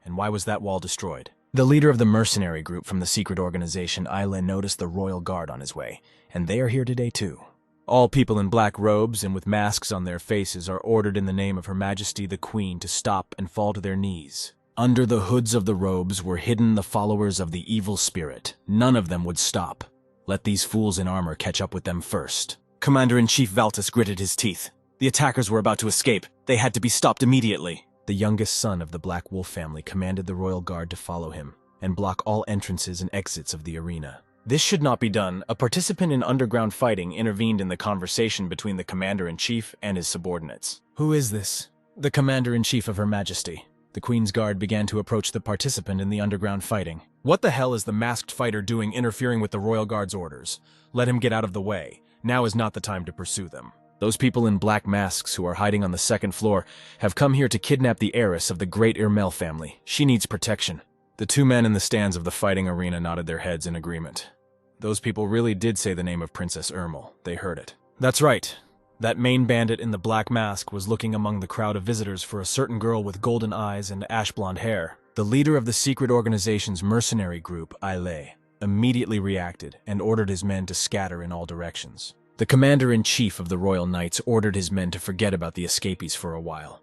And why was that wall destroyed? The leader of the mercenary group from the secret organization Isla noticed the royal guard on his way, and they are here today too. All people in black robes and with masks on their faces are ordered in the name of Her Majesty the Queen to stop and fall to their knees. Under the hoods of the robes were hidden the followers of the evil spirit. None of them would stop. Let these fools in armor catch up with them first. Commander-in-Chief Valtus gritted his teeth. The attackers were about to escape. They had to be stopped immediately. The youngest son of the Black Wolf family commanded the royal guard to follow him and block all entrances and exits of the arena. This should not be done. A participant in underground fighting intervened in the conversation between the commander-in-chief and his subordinates. Who is this? The commander-in-chief of Her Majesty. The Queen's Guard began to approach the participant in the underground fighting. What the hell is the masked fighter doing interfering with the Royal Guard's orders? Let him get out of the way. Now is not the time to pursue them. Those people in black masks who are hiding on the second floor have come here to kidnap the heiress of the great Ermel family. She needs protection. The two men in the stands of the fighting arena nodded their heads in agreement. Those people really did say the name of Princess Ermel. They heard it. That's right. That main bandit in the black mask was looking among the crowd of visitors for a certain girl with golden eyes and ash-blonde hair. The leader of the secret organization's mercenary group, Ile, immediately reacted and ordered his men to scatter in all directions. The commander-in-chief of the Royal Knights ordered his men to forget about the escapees for a while.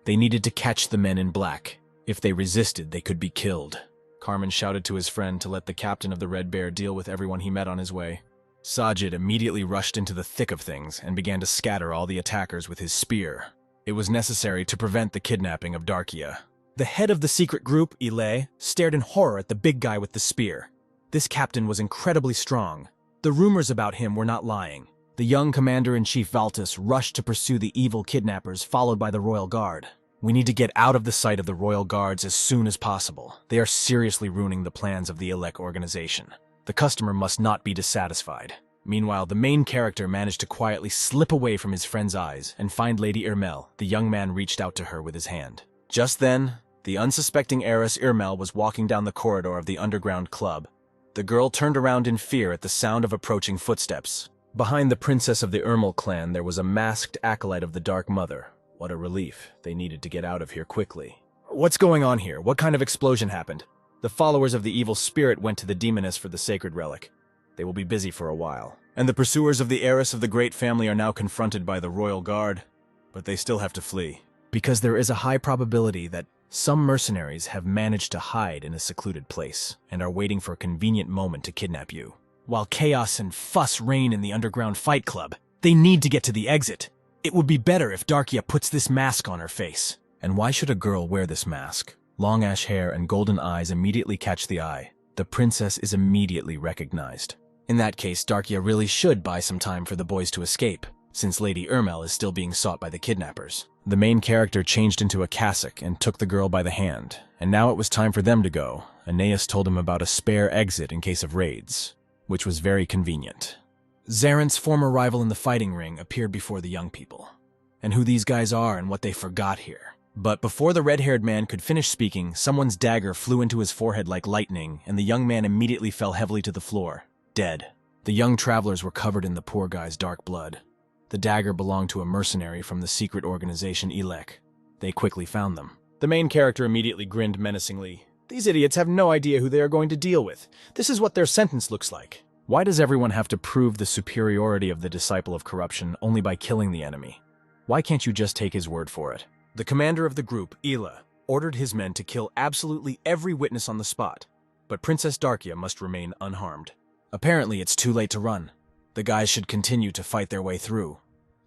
They needed to catch the men in black. If they resisted, they could be killed. Carmen shouted to his friend to let the captain of the Red Bear deal with everyone he met on his way. Sajid immediately rushed into the thick of things and began to scatter all the attackers with his spear. It was necessary to prevent the kidnapping of Darkia. The head of the secret group, Ile, stared in horror at the big guy with the spear. This captain was incredibly strong. The rumors about him were not lying. The young Commander-in-Chief Valtus rushed to pursue the evil kidnappers, followed by the Royal Guard. We need to get out of the sight of the Royal Guards as soon as possible. They are seriously ruining the plans of the Elec organization. The customer must not be dissatisfied. Meanwhile, the main character managed to quietly slip away from his friend's eyes and find Lady Irmel. The young man reached out to her with his hand. Just then, the unsuspecting heiress Irmel was walking down the corridor of the underground club. The girl turned around in fear at the sound of approaching footsteps. Behind the princess of the Irmel clan, there was a masked acolyte of the Dark Mother. What a relief. They needed to get out of here quickly. What's going on here? What kind of explosion happened? The followers of the evil spirit went to the demoness for the sacred relic. They will be busy for a while. And the pursuers of the heiress of the great family are now confronted by the Royal Guard, but they still have to flee. Because there is a high probability that some mercenaries have managed to hide in a secluded place and are waiting for a convenient moment to kidnap you. While chaos and fuss reign in the underground fight club, they need to get to the exit. It would be better if Darkia puts this mask on her face. And why should a girl wear this mask? Long ash hair and golden eyes immediately catch the eye. The princess is immediately recognized. In that case, Darkia really should buy some time for the boys to escape, since Lady Irmel is still being sought by the kidnappers. The main character changed into a cassock and took the girl by the hand, and now it was time for them to go. Aeneas told him about a spare exit in case of raids, which was very convenient. Zaren's former rival in the fighting ring appeared before the young people, and who these guys are and what they forgot here. But before the red-haired man could finish speaking, someone's dagger flew into his forehead like lightning, and the young man immediately fell heavily to the floor, dead. The young travelers were covered in the poor guy's dark blood. The dagger belonged to a mercenary from the secret organization Elec. They quickly found them. The main character immediately grinned menacingly. These idiots have no idea who they are going to deal with. This is what their sentence looks like. Why does everyone have to prove the superiority of the disciple of corruption only by killing the enemy? Why can't you just take his word for it? The commander of the group, Ela, ordered his men to kill absolutely every witness on the spot, but Princess Darkia must remain unharmed. Apparently, it's too late to run. The guys should continue to fight their way through.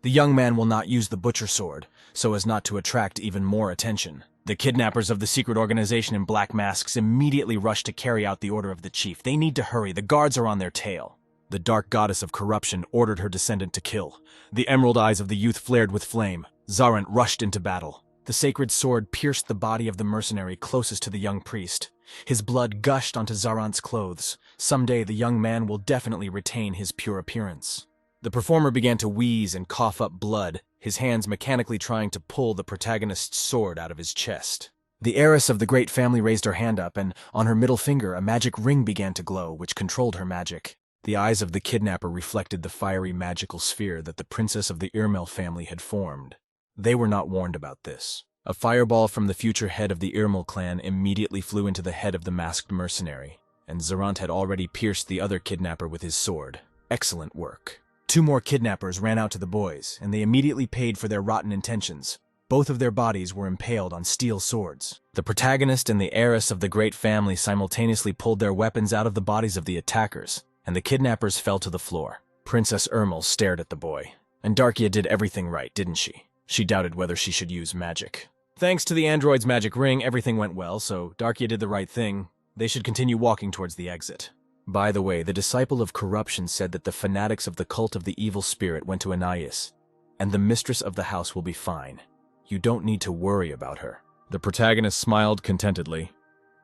The young man will not use the butcher sword, so as not to attract even more attention. The kidnappers of the secret organization in black masks immediately rush to carry out the order of the chief. They need to hurry. The guards are on their tail. The dark goddess of corruption ordered her descendant to kill. The emerald eyes of the youth flared with flame. Zarant rushed into battle. The sacred sword pierced the body of the mercenary closest to the young priest. His blood gushed onto Zarant's clothes. Someday the young man will definitely retain his pure appearance. The performer began to wheeze and cough up blood, his hands mechanically trying to pull the protagonist's sword out of his chest. The heiress of the great family raised her hand up, and on her middle finger a magic ring began to glow, which controlled her magic. The eyes of the kidnapper reflected the fiery magical sphere that the princess of the Irmel family had formed. They were not warned about this. A fireball from the future head of the Irmel clan immediately flew into the head of the masked mercenary, and Zarant had already pierced the other kidnapper with his sword. Excellent work. 2 more kidnappers ran out to the boys, and they immediately paid for their rotten intentions. Both of their bodies were impaled on steel swords. The protagonist and the heiress of the great family simultaneously pulled their weapons out of the bodies of the attackers, and the kidnappers fell to the floor. Princess Irmel stared at the boy. And Darkia did everything right, didn't she? She doubted whether she should use magic. Thanks to the android's magic ring, everything went well, so Darkia did the right thing. They should continue walking towards the exit. By the way, the disciple of corruption said that the fanatics of the cult of the evil spirit went to Anais, and the mistress of the house will be fine. You don't need to worry about her. The protagonist smiled contentedly.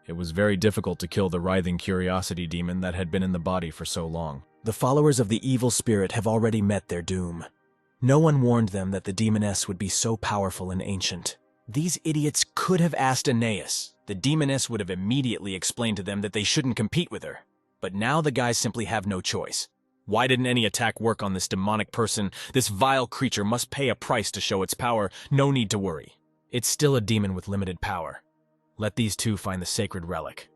It was very difficult to kill the writhing curiosity demon that had been in the body for so long. The followers of the evil spirit have already met their doom. No one warned them that the demoness would be so powerful and ancient. These idiots could have asked Anais. The demoness would have immediately explained to them that they shouldn't compete with her. But now the guys simply have no choice. Why didn't any attack work on this demonic person? This vile creature must pay a price to show its power. No need to worry. It's still a demon with limited power. Let these 2 find the sacred relic.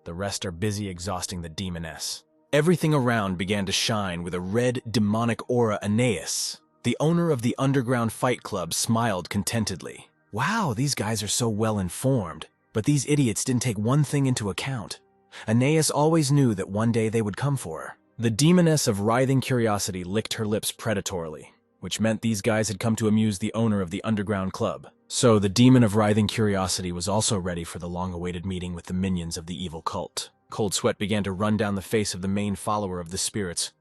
The rest are busy exhausting the demoness. Everything around began to shine with a red demonic aura. Anais, the owner of the underground fight club, smiled contentedly. Wow, these guys are so well informed. But these idiots didn't take one thing into account. Anais always knew that one day they would come for her. The demoness of writhing curiosity licked her lips predatorily, which meant these guys had come to amuse the owner of the underground club. So the demon of writhing curiosity was also ready for the long-awaited meeting with the minions of the evil cult. Cold sweat began to run down the face of the main follower of the spirits.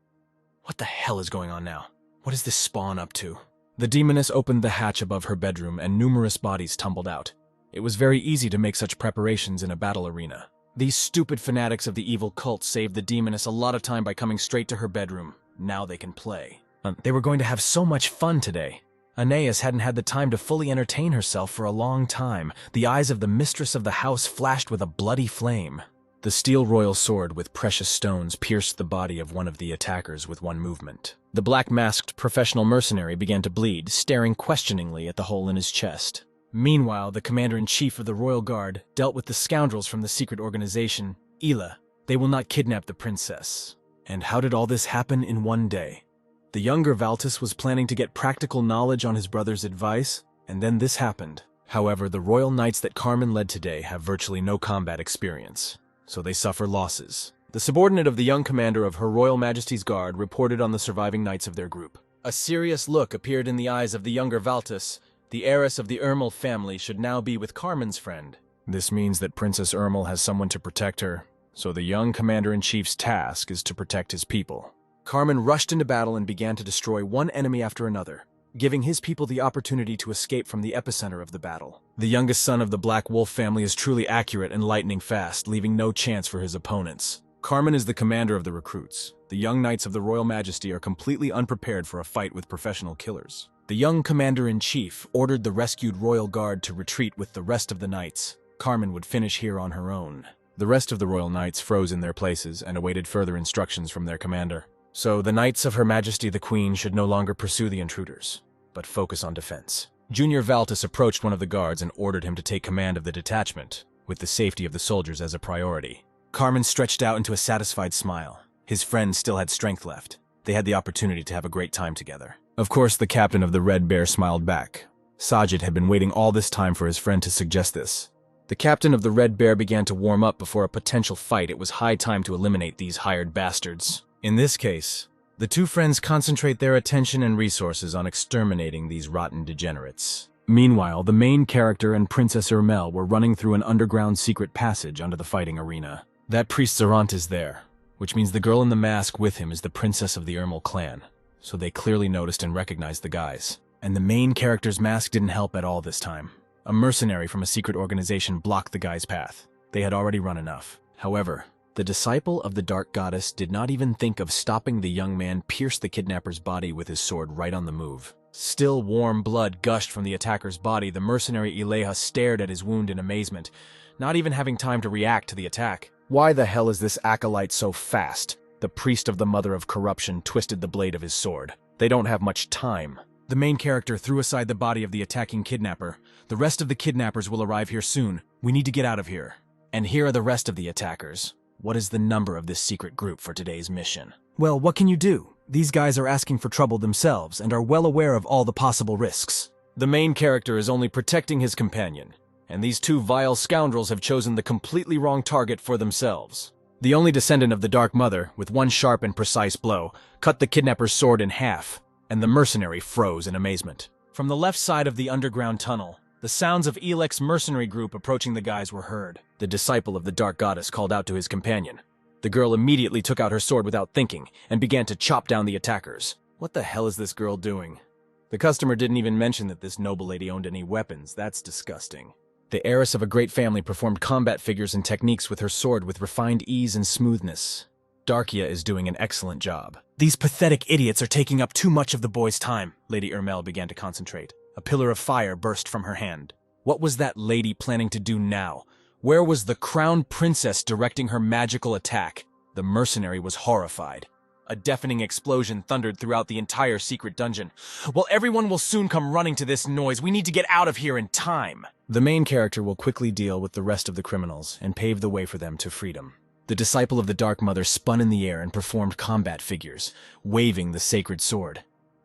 What the hell is going on now? What is this spawn up to? The demoness opened the hatch above her bedroom and numerous bodies tumbled out. It was very easy to make such preparations in a battle arena. These stupid fanatics of the evil cult saved the demoness a lot of time by coming straight to her bedroom. Now they can play. They were going to have so much fun today. Aeneas hadn't had the time to fully entertain herself for a long time. The eyes of the mistress of the house flashed with a bloody flame. The steel royal sword with precious stones pierced the body of one of the attackers with one movement. The black-masked professional mercenary began to bleed, staring questioningly at the hole in his chest. Meanwhile, the commander-in-chief of the royal guard dealt with the scoundrels from the secret organization, Ila. They will not kidnap the princess. And how did all this happen in one day? The younger Valtus was planning to get practical knowledge on his brother's advice, and then this happened. However, the royal knights that Carmen led today have virtually no combat experience, so they suffer losses. The subordinate of the young commander of Her Royal Majesty's Guard reported on the surviving knights of their group. A serious look appeared in the eyes of the younger Valtus. The heiress of the Ermel family should now be with Carmen's friend. This means that Princess Ermel has someone to protect her, so the young commander-in-chief's task is to protect his people. Carmen rushed into battle and began to destroy one enemy after another, giving his people the opportunity to escape from the epicenter of the battle. The youngest son of the Black Wolf family is truly accurate and lightning fast, leaving no chance for his opponents. Carmen is the commander of the recruits. The young knights of the Royal Majesty are completely unprepared for a fight with professional killers. The young commander-in-chief ordered the rescued royal guard to retreat with the rest of the knights. Carmen would finish here on her own. The rest of the royal knights froze in their places and awaited further instructions from their commander. So the knights of Her Majesty the Queen should no longer pursue the intruders, but focus on defense. Junior Valtus approached one of the guards and ordered him to take command of the detachment, with the safety of the soldiers as a priority. Carmen stretched out into a satisfied smile. His friend still had strength left. They had the opportunity to have a great time together. Of course, the captain of the Red Bear smiled back. Sajid had been waiting all this time for his friend to suggest this. The captain of the Red Bear began to warm up before a potential fight. It was high time to eliminate these hired bastards. In this case, the two friends concentrate their attention and resources on exterminating these rotten degenerates. Meanwhile, the main character and Princess Ermel were running through an underground secret passage under the fighting arena. That priest Zarant is there, which means the girl in the mask with him is the princess of the Ermel clan, so they clearly noticed and recognized the guys. And the main character's mask didn't help at all this time. A mercenary from a secret organization blocked the guy's path. They had already run enough. However, the disciple of the Dark Goddess did not even think of stopping the young man pierced the kidnapper's body with his sword right on the move. Still warm blood gushed from the attacker's body. The mercenary Ileha stared at his wound in amazement, not even having time to react to the attack. Why the hell is this acolyte so fast? The priest of the Mother of Corruption twisted the blade of his sword. They don't have much time. The main character threw aside the body of the attacking kidnapper. The rest of the kidnappers will arrive here soon. We need to get out of here. And here are the rest of the attackers. What is the number of this secret group for today's mission? Well, what can you do? These guys are asking for trouble themselves and are well aware of all the possible risks. The main character is only protecting his companion, and these two vile scoundrels have chosen the completely wrong target for themselves. The only descendant of the Dark Mother, with one sharp and precise blow, cut the kidnapper's sword in half, and the mercenary froze in amazement. From the left side of the underground tunnel, the sounds of Elek's mercenary group approaching the guys were heard. The disciple of the Dark Goddess called out to his companion. The girl immediately took out her sword without thinking and began to chop down the attackers. What the hell is this girl doing? The customer didn't even mention that this noble lady owned any weapons. That's disgusting. The heiress of a great family performed combat figures and techniques with her sword with refined ease and smoothness. Darkia is doing an excellent job. These pathetic idiots are taking up too much of the boy's time. Lady Ermel began to concentrate. A pillar of fire burst from her hand. What was that lady planning to do now? Where was the crown princess directing her magical attack? The mercenary was horrified. A deafening explosion thundered throughout the entire secret dungeon. Well, everyone will soon come running to this noise. We need to get out of here in time. The main character will quickly deal with the rest of the criminals and pave the way for them to freedom. The disciple of the Dark Mother spun in the air and performed combat figures, waving the sacred sword.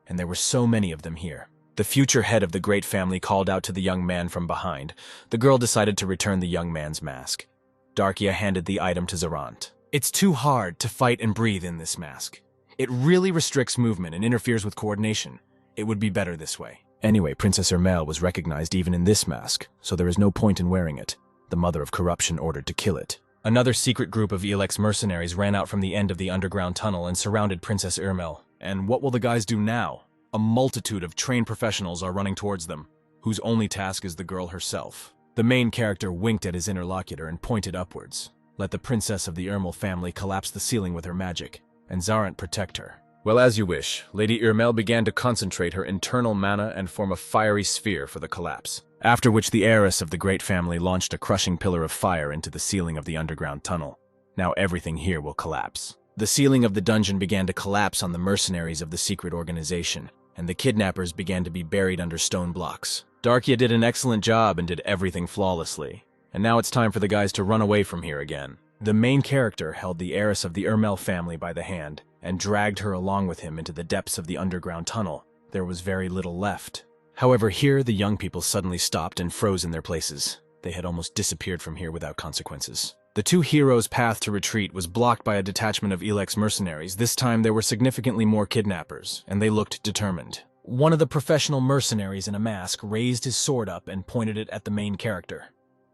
And there were so many of them here. The future head of the great family called out to the young man from behind. The girl decided to return the young man's mask. Darkia handed the item to Zarant. It's too hard to fight and breathe in this mask. It really restricts movement and interferes with coordination. It would be better this way. Anyway, Princess Ermel was recognized even in this mask, so there is no point in wearing it. The Mother of Corruption ordered to kill it. Another secret group of Elek's mercenaries ran out from the end of the underground tunnel and surrounded Princess Ermel And what will the guys do now? A multitude of trained professionals are running towards them, whose only task is the girl herself. The main character winked at his interlocutor and pointed upwards. Let the princess of the Irmel family collapse the ceiling with her magic, and Zarant protect her. Well, as you wish. Lady Irmel began to concentrate her internal mana and form a fiery sphere for the collapse. After which the heiress of the great family launched a crushing pillar of fire into the ceiling of the underground tunnel. Now everything here will collapse. The ceiling of the dungeon began to collapse on the mercenaries of the secret organization, and the kidnappers began to be buried under stone blocks. Darkia did an excellent job and did everything flawlessly. And now it's time for the guys to run away from here again. The main character held the heiress of the Irmel family by the hand and dragged her along with him into the depths of the underground tunnel. There was very little left. However, here the young people suddenly stopped and froze in their places. They had almost disappeared from here without consequences. The two heroes' path to retreat was blocked by a detachment of Elek's mercenaries. This time there were significantly more kidnappers, and they looked determined. One of the professional mercenaries in a mask raised his sword up and pointed it at the main character.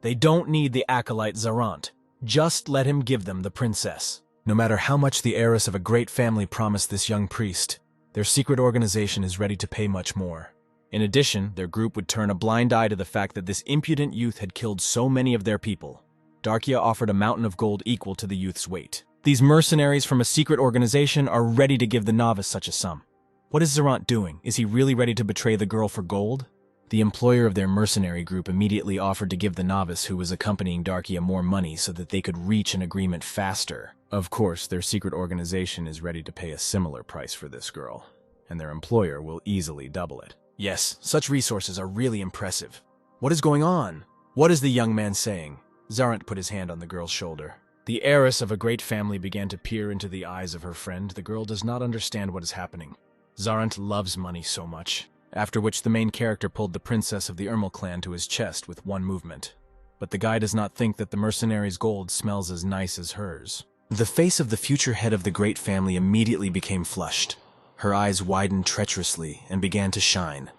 They don't need the acolyte Zarant. Just let him give them the princess. No matter how much the heiress of a great family promised this young priest, their secret organization is ready to pay much more. In addition, their group would turn a blind eye to the fact that this impudent youth had killed so many of their people. Darkia offered a mountain of gold equal to the youth's weight. These mercenaries from a secret organization are ready to give the novice such a sum. What is Zarant doing? Is he really ready to betray the girl for gold? The employer of their mercenary group immediately offered to give the novice who was accompanying Darkia more money so that they could reach an agreement faster. Of course, their secret organization is ready to pay a similar price for this girl, and their employer will easily double it. Yes, such resources are really impressive. What is going on? What is the young man saying? Zarant put his hand on the girl's shoulder. The heiress of a great family began to peer into the eyes of her friend. The girl does not understand what is happening. Zarant loves money so much. After which the main character pulled the princess of the Irmel clan to his chest with one movement. But the guy does not think that the mercenary's gold smells as nice as hers. The face of the future head of the great family immediately became flushed. Her eyes widened treacherously and began to shine.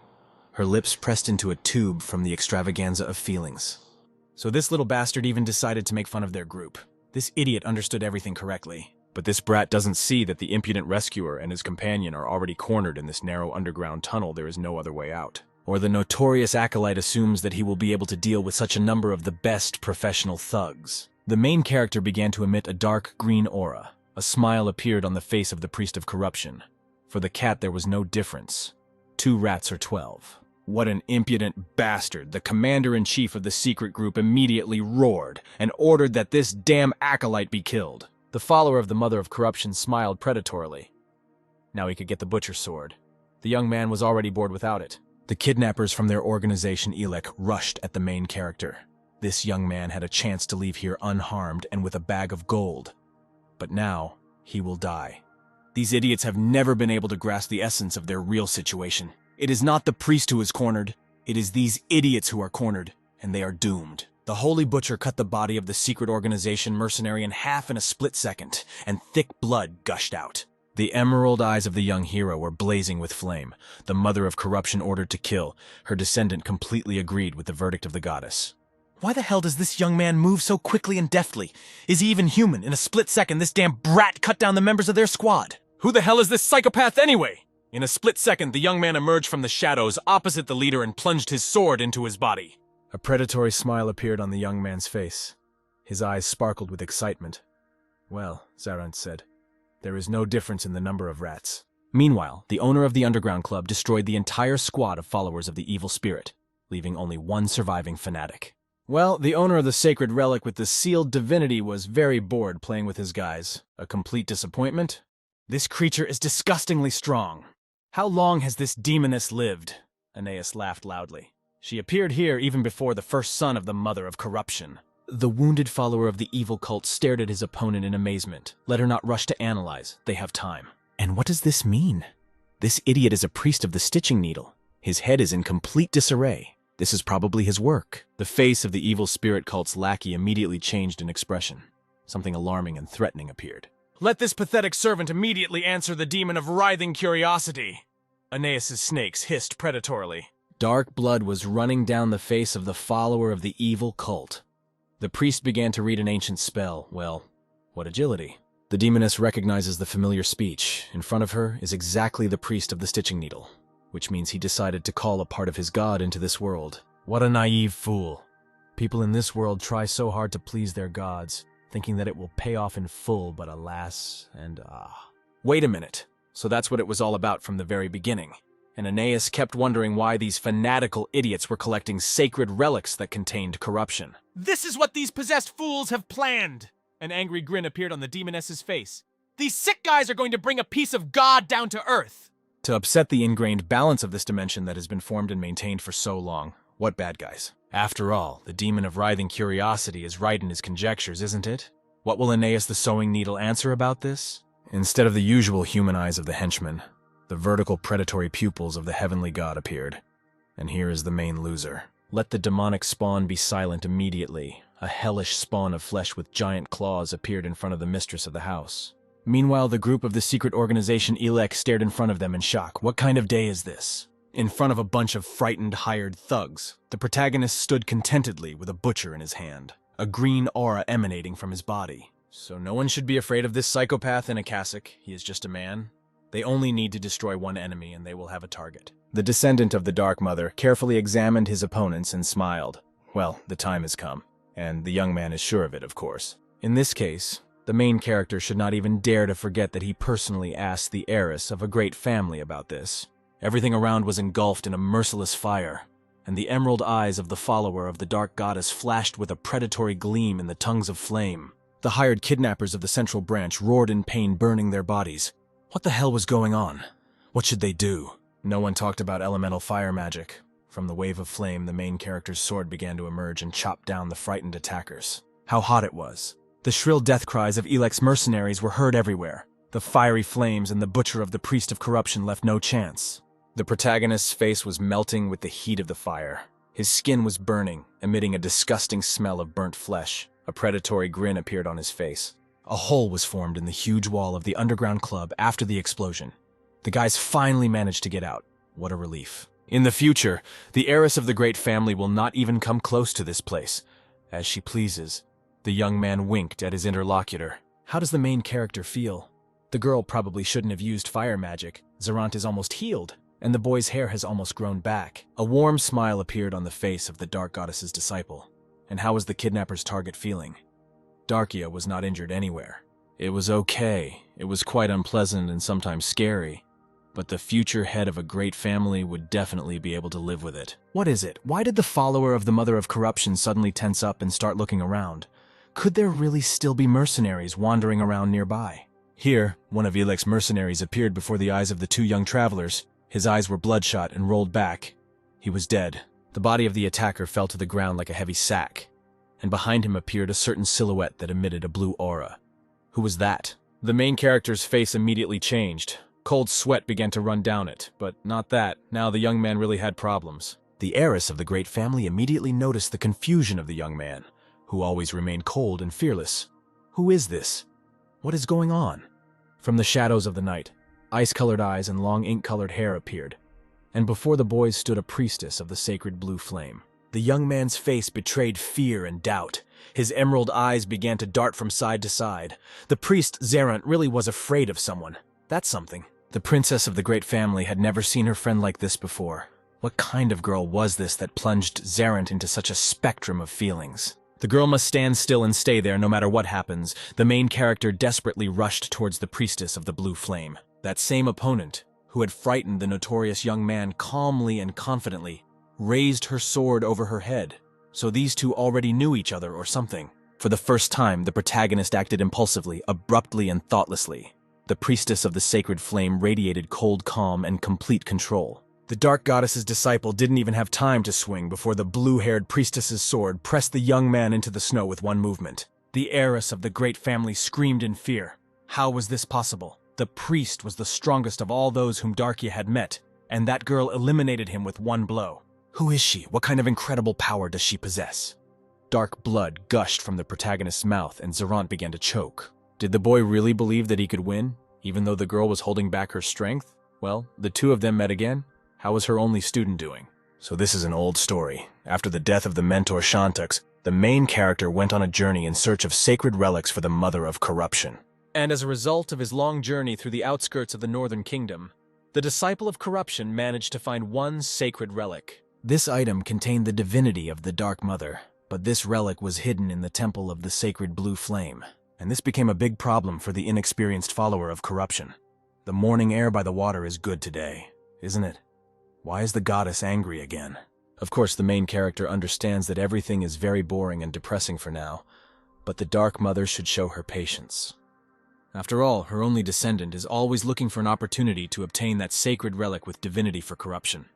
Her lips pressed into a tube from the extravaganza of feelings. So this little bastard even decided to make fun of their group. This idiot understood everything correctly. But this brat doesn't see that the impudent rescuer and his companion are already cornered in this narrow underground tunnel. There is no other way out. Or the notorious acolyte assumes that he will be able to deal with such a number of the best professional thugs. The main character began to emit a dark green aura. A smile appeared on the face of the priest of corruption. For the cat there was no difference. 2 rats or 12. What an impudent bastard! The commander-in-chief of the secret group immediately roared and ordered that this damn acolyte be killed. The follower of the mother of corruption smiled predatorily. Now he could get the butcher sword. The young man was already bored without it. The kidnappers from their organization Elek rushed at the main character. This young man had a chance to leave here unharmed and with a bag of gold. But now, he will die. These idiots have never been able to grasp the essence of their real situation. It is not the priest who is cornered. It is these idiots who are cornered, and they are doomed. The Holy Butcher cut the body of the secret organization mercenary in half in a split second, and thick blood gushed out. The emerald eyes of the young hero were blazing with flame. The mother of corruption ordered to kill. Her descendant completely agreed with the verdict of the goddess. Why the hell does this young man move so quickly and deftly? Is he even human? In a split second, this damn brat cut down the members of their squad. Who the hell is this psychopath anyway? In a split second, the young man emerged from the shadows opposite the leader and plunged his sword into his body. A predatory smile appeared on the young man's face. His eyes sparkled with excitement. Well, Zarant said, there is no difference in the number of rats. Meanwhile, the owner of the underground club destroyed the entire squad of followers of the evil spirit, leaving only one surviving fanatic. Well, the owner of the sacred relic with the sealed divinity was very bored playing with his guys. A complete disappointment? This creature is disgustingly strong. How long has this demoness lived? Aeneas laughed loudly. She appeared here even before the first son of the mother of corruption. The wounded follower of the evil cult stared at his opponent in amazement. Let her not rush to analyze. They have time. And what does this mean? This idiot is a priest of the stitching needle. His head is in complete disarray. This is probably his work. The face of the evil spirit cult's lackey immediately changed in expression. Something alarming and threatening appeared. Let this pathetic servant immediately answer the demon of writhing curiosity. Aeneas's snakes hissed predatorily. Dark blood was running down the face of the follower of the evil cult. The priest began to read an ancient spell. Well, what agility. The demoness recognizes the familiar speech. In front of her is exactly the priest of the stitching needle, which means he decided to call a part of his god into this world. What a naive fool. People in this world try so hard to please their gods, thinking that it will pay off in full, but alas and ah. Wait a minute. So that's what it was all about from the very beginning. And Aeneas kept wondering why these fanatical idiots were collecting sacred relics that contained corruption. This is what these possessed fools have planned! An angry grin appeared on the demoness's face. These sick guys are going to bring a piece of God down to Earth! To upset the ingrained balance of this dimension that has been formed and maintained for so long. What bad guys? After all, the demon of writhing curiosity is right in his conjectures, isn't it? What will Aeneas the sewing needle answer about this? Instead of the usual human eyes of the henchman, the vertical predatory pupils of the heavenly god appeared. And here is the main loser. Let the demonic spawn be silent immediately. A hellish spawn of flesh with giant claws appeared in front of the mistress of the house. Meanwhile, the group of the secret organization Elec stared in front of them in shock. What kind of day is this? In front of a bunch of frightened, hired thugs, the protagonist stood contentedly with a butcher in his hand, a green aura emanating from his body. So no one should be afraid of this psychopath in a cassock. He is just a man. They only need to destroy one enemy and they will have a target. The descendant of the Dark Mother carefully examined his opponents and smiled. Well, the time has come. And the young man is sure of it, of course. In this case, the main character should not even dare to forget that he personally asked the heiress of a great family about this. Everything around was engulfed in a merciless fire, and the emerald eyes of the follower of the dark goddess flashed with a predatory gleam in the tongues of flame. The hired kidnappers of the central branch roared in pain, burning their bodies. What the hell was going on? What should they do? No one talked about elemental fire magic. From the wave of flame, the main character's sword began to emerge and chop down the frightened attackers. How hot it was. The shrill death cries of Elec's mercenaries were heard everywhere. The fiery flames and the butcher of the priest of corruption left no chance. The protagonist's face was melting with the heat of the fire. His skin was burning, emitting a disgusting smell of burnt flesh. A predatory grin appeared on his face. A hole was formed in the huge wall of the underground club after the explosion. The guys finally managed to get out. What a relief. In the future, the heiress of the great family will not even come close to this place. As she pleases. The young man winked at his interlocutor. How does the main character feel? The girl probably shouldn't have used fire magic. Zerant is almost healed, and the boy's hair has almost grown back. A warm smile appeared on the face of the dark goddess's disciple. And how was the kidnapper's target feeling? Darkia was not injured anywhere. It was okay. It was quite unpleasant and sometimes scary. But the future head of a great family would definitely be able to live with it. What is it? Why did the follower of the Mother of Corruption suddenly tense up and start looking around? Could there really still be mercenaries wandering around nearby? Here, one of Elec's mercenaries appeared before the eyes of the two young travelers. His eyes were bloodshot and rolled back. He was dead. The body of the attacker fell to the ground like a heavy sack, and behind him appeared a certain silhouette that emitted a blue aura. Who was that? The main character's face immediately changed. Cold sweat began to run down it, but not that. Now the young man really had problems. The heiress of the great family immediately noticed the confusion of the young man, who always remained cold and fearless. Who is this? What is going on? From the shadows of the night, ice-colored eyes and long ink-colored hair appeared, and before the boys stood a priestess of the sacred blue flame. The young man's face betrayed fear and doubt. His emerald eyes began to dart from side to side. The priest, Zerant, really was afraid of someone. That's something. The princess of the great family had never seen her friend like this before. What kind of girl was this that plunged Zerant into such a spectrum of feelings? The girl must stand still and stay there no matter what happens. The main character desperately rushed towards the priestess of the blue flame. That same opponent, who had frightened the notorious young man calmly and confidently, raised her sword over her head. So these two already knew each other or something. For the first time, the protagonist acted impulsively, abruptly and thoughtlessly. The priestess of the sacred flame radiated cold calm and complete control. The dark goddess's disciple didn't even have time to swing before the blue-haired priestess's sword pressed the young man into the snow with one movement. The heiress of the great family screamed in fear. How was this possible? The priest was the strongest of all those whom Darkia had met, and that girl eliminated him with one blow. Who is she? What kind of incredible power does she possess? Dark blood gushed from the protagonist's mouth, and Zerant began to choke. Did the boy really believe that he could win, even though the girl was holding back her strength? Well, the two of them met again. How was her only student doing? So this is an old story. After the death of the mentor Shantux, the main character went on a journey in search of sacred relics for the Mother of Corruption. And as a result of his long journey through the outskirts of the Northern Kingdom, the disciple of corruption managed to find one sacred relic. This item contained the divinity of the Dark Mother, but this relic was hidden in the temple of the sacred blue flame, and this became a big problem for the inexperienced follower of corruption. The morning air by the water is good today, isn't it? Why is the goddess angry again? Of course, the main character understands that everything is very boring and depressing for now, but the Dark Mother should show her patience. After all, her only descendant is always looking for an opportunity to obtain that sacred relic with divinity for corruption.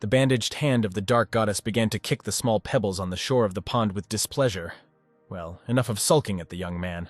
The bandaged hand of the Dark Goddess began to kick the small pebbles on the shore of the pond with displeasure. Well, enough of sulking at the young man.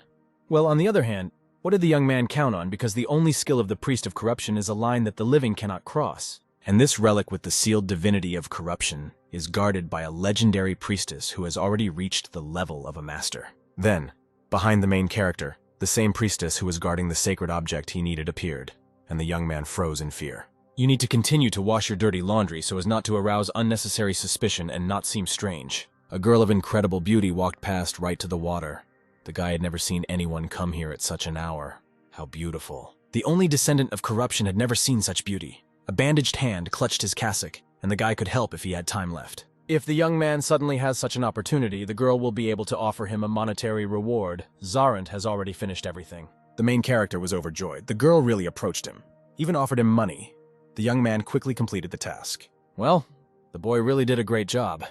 Well, on the other hand, what did the young man count on, because the only skill of the priest of corruption is a line that the living cannot cross? And this relic with the sealed divinity of corruption is guarded by a legendary priestess who has already reached the level of a master. Then, behind the main character, the same priestess who was guarding the sacred object he needed appeared, and the young man froze in fear. You need to continue to wash your dirty laundry so as not to arouse unnecessary suspicion and not seem strange. A girl of incredible beauty walked past right to the water. The guy had never seen anyone come here at such an hour. How beautiful. The only descendant of corruption had never seen such beauty. A bandaged hand clutched his cassock, and the guy could help if he had time left. If the young man suddenly has such an opportunity, the girl will be able to offer him a monetary reward. Zarant has already finished everything. The main character was overjoyed. The girl really approached him, even offered him money. The young man quickly completed the task. Well, the boy really did a great job.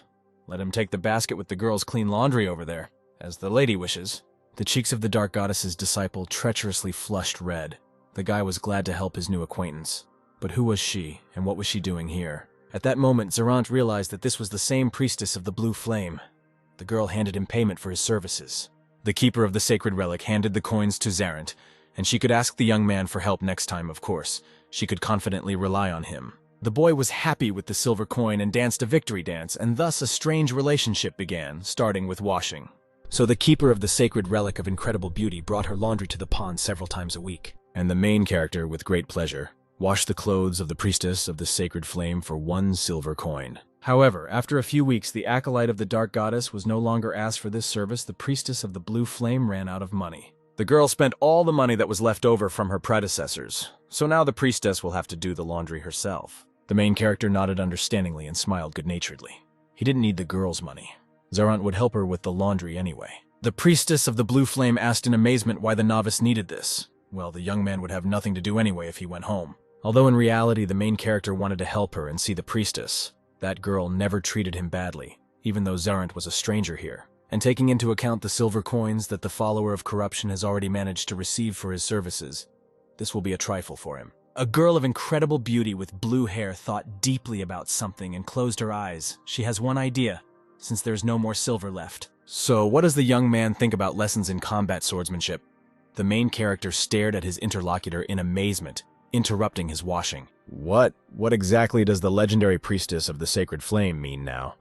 Let him take the basket with the girl's clean laundry over there, as the lady wishes. The cheeks of the Dark Goddess's disciple treacherously flushed red. The guy was glad to help his new acquaintance. But who was she, and what was she doing here? At that moment, Zarant realized that this was the same priestess of the blue flame. The girl handed him payment for his services. The keeper of the sacred relic handed the coins to Zarant, and she could ask the young man for help next time, of course. She could confidently rely on him. The boy was happy with the silver coin and danced a victory dance, and thus a strange relationship began, starting with washing. So the keeper of the sacred relic of incredible beauty brought her laundry to the pond several times a week. And the main character, with great pleasure, washed the clothes of the priestess of the sacred flame for 1 silver coin. However, after a few weeks, the acolyte of the Dark Goddess was no longer asked for this service. The priestess of the blue flame ran out of money. The girl spent all the money that was left over from her predecessors, so now the priestess will have to do the laundry herself. The main character nodded understandingly and smiled good-naturedly. He didn't need the girl's money. Zarant would help her with the laundry anyway. The priestess of the blue flame asked in amazement why the novice needed this. Well, the young man would have nothing to do anyway if he went home. Although in reality the main character wanted to help her and see the priestess, that girl never treated him badly, even though Zarant was a stranger here. And taking into account the silver coins that the follower of corruption has already managed to receive for his services, this will be a trifle for him. A girl of incredible beauty with blue hair thought deeply about something and closed her eyes. She has one idea, since there's no more silver left. So what does the young man think about lessons in combat swordsmanship? The main character stared at his interlocutor in amazement, interrupting his washing. What exactly does the legendary priestess of the sacred flame mean now?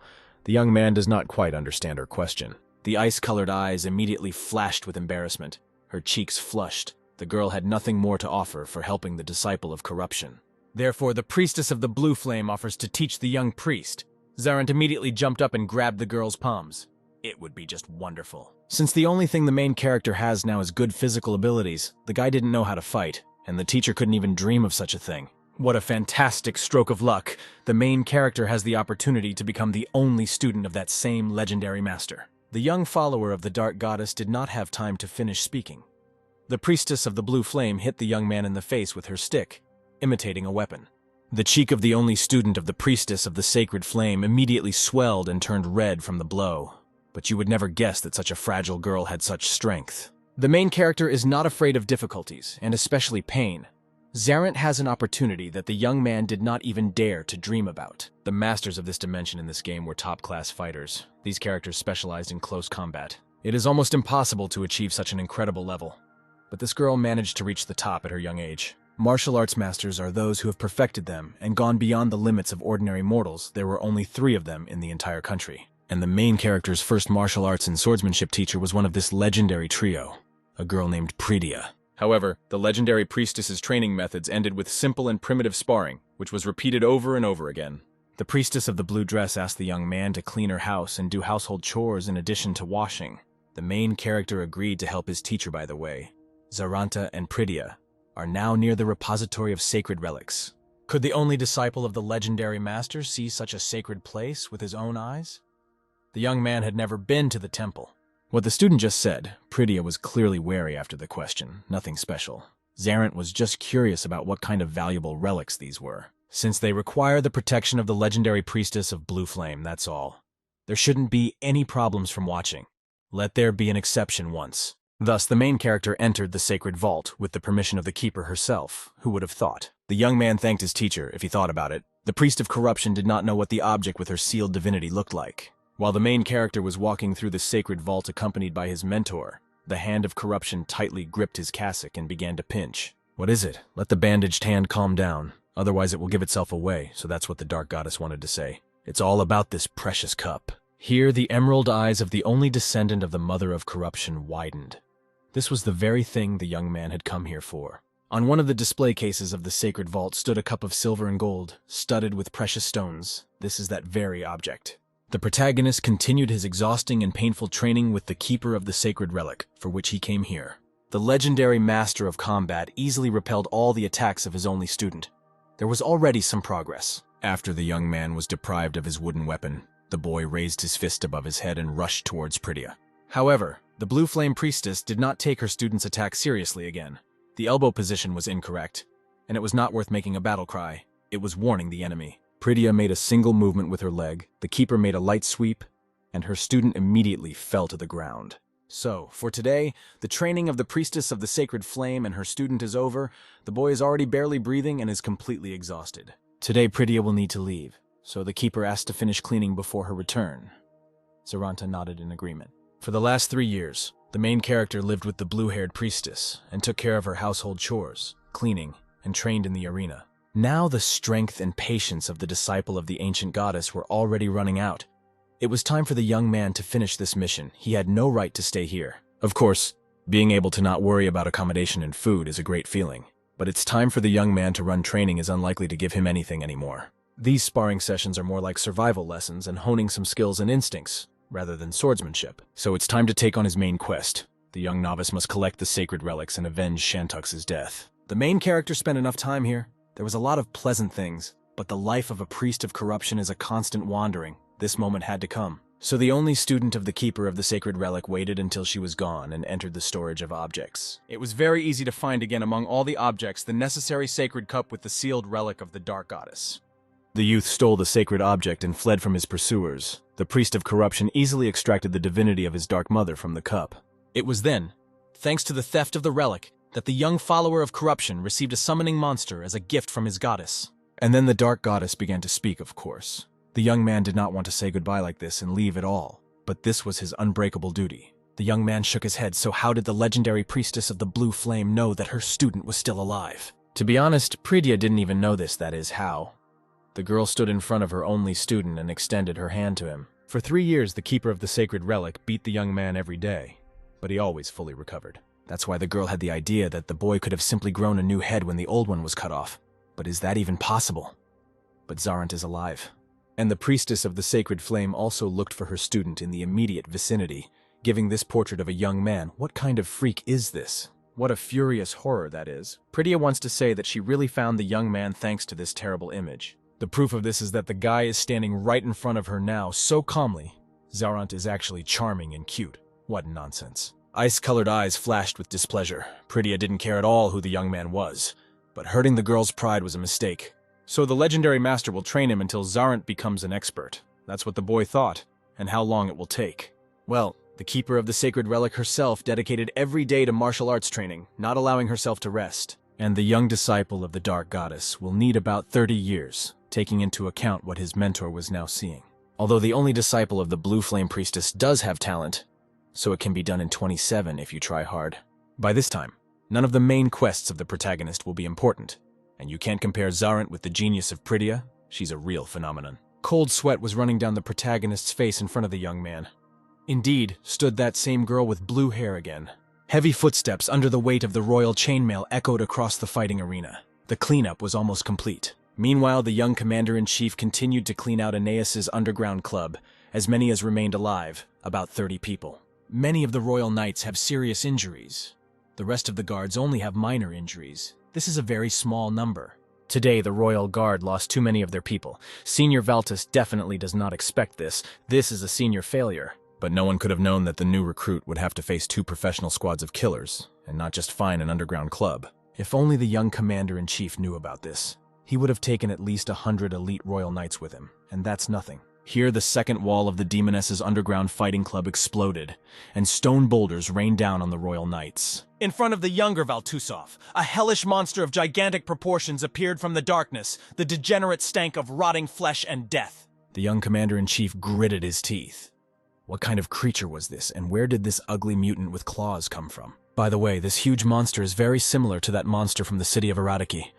The young man does not quite understand her question. The ice-colored eyes immediately flashed with embarrassment. Her cheeks flushed. The girl had nothing more to offer for helping the disciple of corruption. Therefore, the priestess of the blue flame offers to teach the young priest. Zarant immediately jumped up and grabbed the girl's palms. It would be just wonderful. Since the only thing the main character has now is good physical abilities, the guy didn't know how to fight, and the teacher couldn't even dream of such a thing. What a fantastic stroke of luck. The main character has the opportunity to become the only student of that same legendary master. The young follower of the Dark Goddess did not have time to finish speaking. The priestess of the blue flame hit the young man in the face with her stick, imitating a weapon. The cheek of the only student of the priestess of the sacred flame immediately swelled and turned red from the blow. But you would never guess that such a fragile girl had such strength. The main character is not afraid of difficulties, and especially pain. Zarant has an opportunity that the young man did not even dare to dream about. The masters of this dimension in this game were top-class fighters. These characters specialized in close combat. It is almost impossible to achieve such an incredible level. But this girl managed to reach the top at her young age. Martial arts masters are those who have perfected them and gone beyond the limits of ordinary mortals. There were only 3 of them in the entire country. And the main character's first martial arts and swordsmanship teacher was one of this legendary trio, a girl named Pridia. However, the legendary priestess's training methods ended with simple and primitive sparring, which was repeated over and over again. The priestess of the blue dress asked the young man to clean her house and do household chores in addition to washing. The main character agreed to help his teacher, by the way. Zaranta and Pridya, are now near the repository of sacred relics. Could the only disciple of the legendary master see such a sacred place with his own eyes? The young man had never been to the temple. What the student just said, Pridya was clearly wary after the question, nothing special. Zarant was just curious about what kind of valuable relics these were. Since they require the protection of the legendary priestess of Blue Flame, that's all. There shouldn't be any problems from watching. Let there be an exception once. Thus, the main character entered the sacred vault with the permission of the keeper herself. Who would have thought? The young man thanked his teacher, if he thought about it. The priest of corruption did not know what the object with her sealed divinity looked like. While the main character was walking through the sacred vault accompanied by his mentor, the hand of corruption tightly gripped his cassock and began to pinch. What is it? Let the bandaged hand calm down. Otherwise it will give itself away, so that's what the Dark Goddess wanted to say. It's all about this precious cup. Here the emerald eyes of the only descendant of the mother of corruption widened. This was the very thing the young man had come here for. On one of the display cases of the sacred vault stood a cup of silver and gold, studded with precious stones. This is that very object. The protagonist continued his exhausting and painful training with the keeper of the sacred relic, for which he came here. The legendary master of combat easily repelled all the attacks of his only student. There was already some progress. After the young man was deprived of his wooden weapon, the boy raised his fist above his head and rushed towards Pridya. However, the Blue Flame Priestess did not take her student's attack seriously again. The elbow position was incorrect, and it was not worth making a battle cry. It was warning the enemy. Pridya made a single movement with her leg, the keeper made a light sweep, and her student immediately fell to the ground. So, for today, the training of the Priestess of the Sacred Flame and her student is over. The boy is already barely breathing and is completely exhausted. Today, Pridya will need to leave, so the keeper asked to finish cleaning before her return. Zaranta nodded in agreement. For the last 3 years, the main character lived with the blue-haired priestess and took care of her household chores, cleaning, and trained in the arena. Now the strength and patience of the disciple of the ancient goddess were already running out. It was time for the young man to finish this mission. He had no right to stay here. Of course, being able to not worry about accommodation and food is a great feeling, but it's time for the young man to run training is unlikely to give him anything anymore. These sparring sessions are more like survival lessons and honing some skills and instincts, rather than swordsmanship. So it's time to take on his main quest. The young novice must collect the sacred relics and avenge Shantux's death. The main character spent enough time here. There was a lot of pleasant things, but the life of a priest of corruption is a constant wandering. This moment had to come. So the only student of the keeper of the sacred relic waited until she was gone and entered the storage of objects. It was very easy to find again among all the objects the necessary sacred cup with the sealed relic of the Dark Goddess. The youth stole the sacred object and fled from his pursuers. The priest of corruption easily extracted the divinity of his dark mother from the cup. It was then, thanks to the theft of the relic, that the young follower of corruption received a summoning monster as a gift from his goddess. And then the Dark Goddess began to speak, of course. The young man did not want to say goodbye like this and leave at all, but this was his unbreakable duty. The young man shook his head, so how did the legendary priestess of the Blue Flame know that her student was still alive? To be honest, Pridya didn't even know this, that is, how. The girl stood in front of her only student and extended her hand to him. For 3 years, the keeper of the sacred relic beat the young man every day, but he always fully recovered. That's why the girl had the idea that the boy could have simply grown a new head when the old one was cut off. But is that even possible? But Zarant is alive. And the priestess of the sacred flame also looked for her student in the immediate vicinity, giving this portrait of a young man. What kind of freak is this? What a furious horror that is. Pridya wants to say that she really found the young man thanks to this terrible image. The proof of this is that the guy is standing right in front of her now, so calmly. Zarant is actually charming and cute. What nonsense. Ice-colored eyes flashed with displeasure. Pridya didn't care at all who the young man was, but hurting the girl's pride was a mistake. So the legendary master will train him until Zarant becomes an expert. That's what the boy thought, and how long it will take. Well, the keeper of the sacred relic herself dedicated every day to martial arts training, not allowing herself to rest. And the young disciple of the Dark Goddess will need about 30 years, taking into account what his mentor was now seeing. Although the only disciple of the Blue Flame Priestess does have talent, so it can be done in 27 if you try hard. By this time, none of the main quests of the protagonist will be important, and you can't compare Zarant with the genius of Pridya. She's a real phenomenon. Cold sweat was running down the protagonist's face in front of the young man. Indeed, stood that same girl with blue hair again. Heavy footsteps under the weight of the royal chainmail echoed across the fighting arena. The cleanup was almost complete. Meanwhile, the young commander-in-chief continued to clean out Aeneas's underground club, as many as remained alive, about 30 people. Many of the royal knights have serious injuries. The rest of the guards only have minor injuries. This is a very small number. Today, the Royal Guard lost too many of their people. Senior Valtus definitely does not expect this. This is a senior failure. But no one could have known that the new recruit would have to face 2 professional squads of killers, and not just find an underground club. If only the young commander-in-chief knew about this. He would have taken at least 100 elite royal knights with him, and that's nothing. Here, the second wall of the Demoness's underground fighting club exploded, and stone boulders rained down on the royal knights. In front of the younger Valtusov, a hellish monster of gigantic proportions appeared from the darkness, the degenerate stank of rotting flesh and death. The young commander-in-chief gritted his teeth. What kind of creature was this, and where did this ugly mutant with claws come from? By the way, this huge monster is very similar to that monster from the city of Aradiki,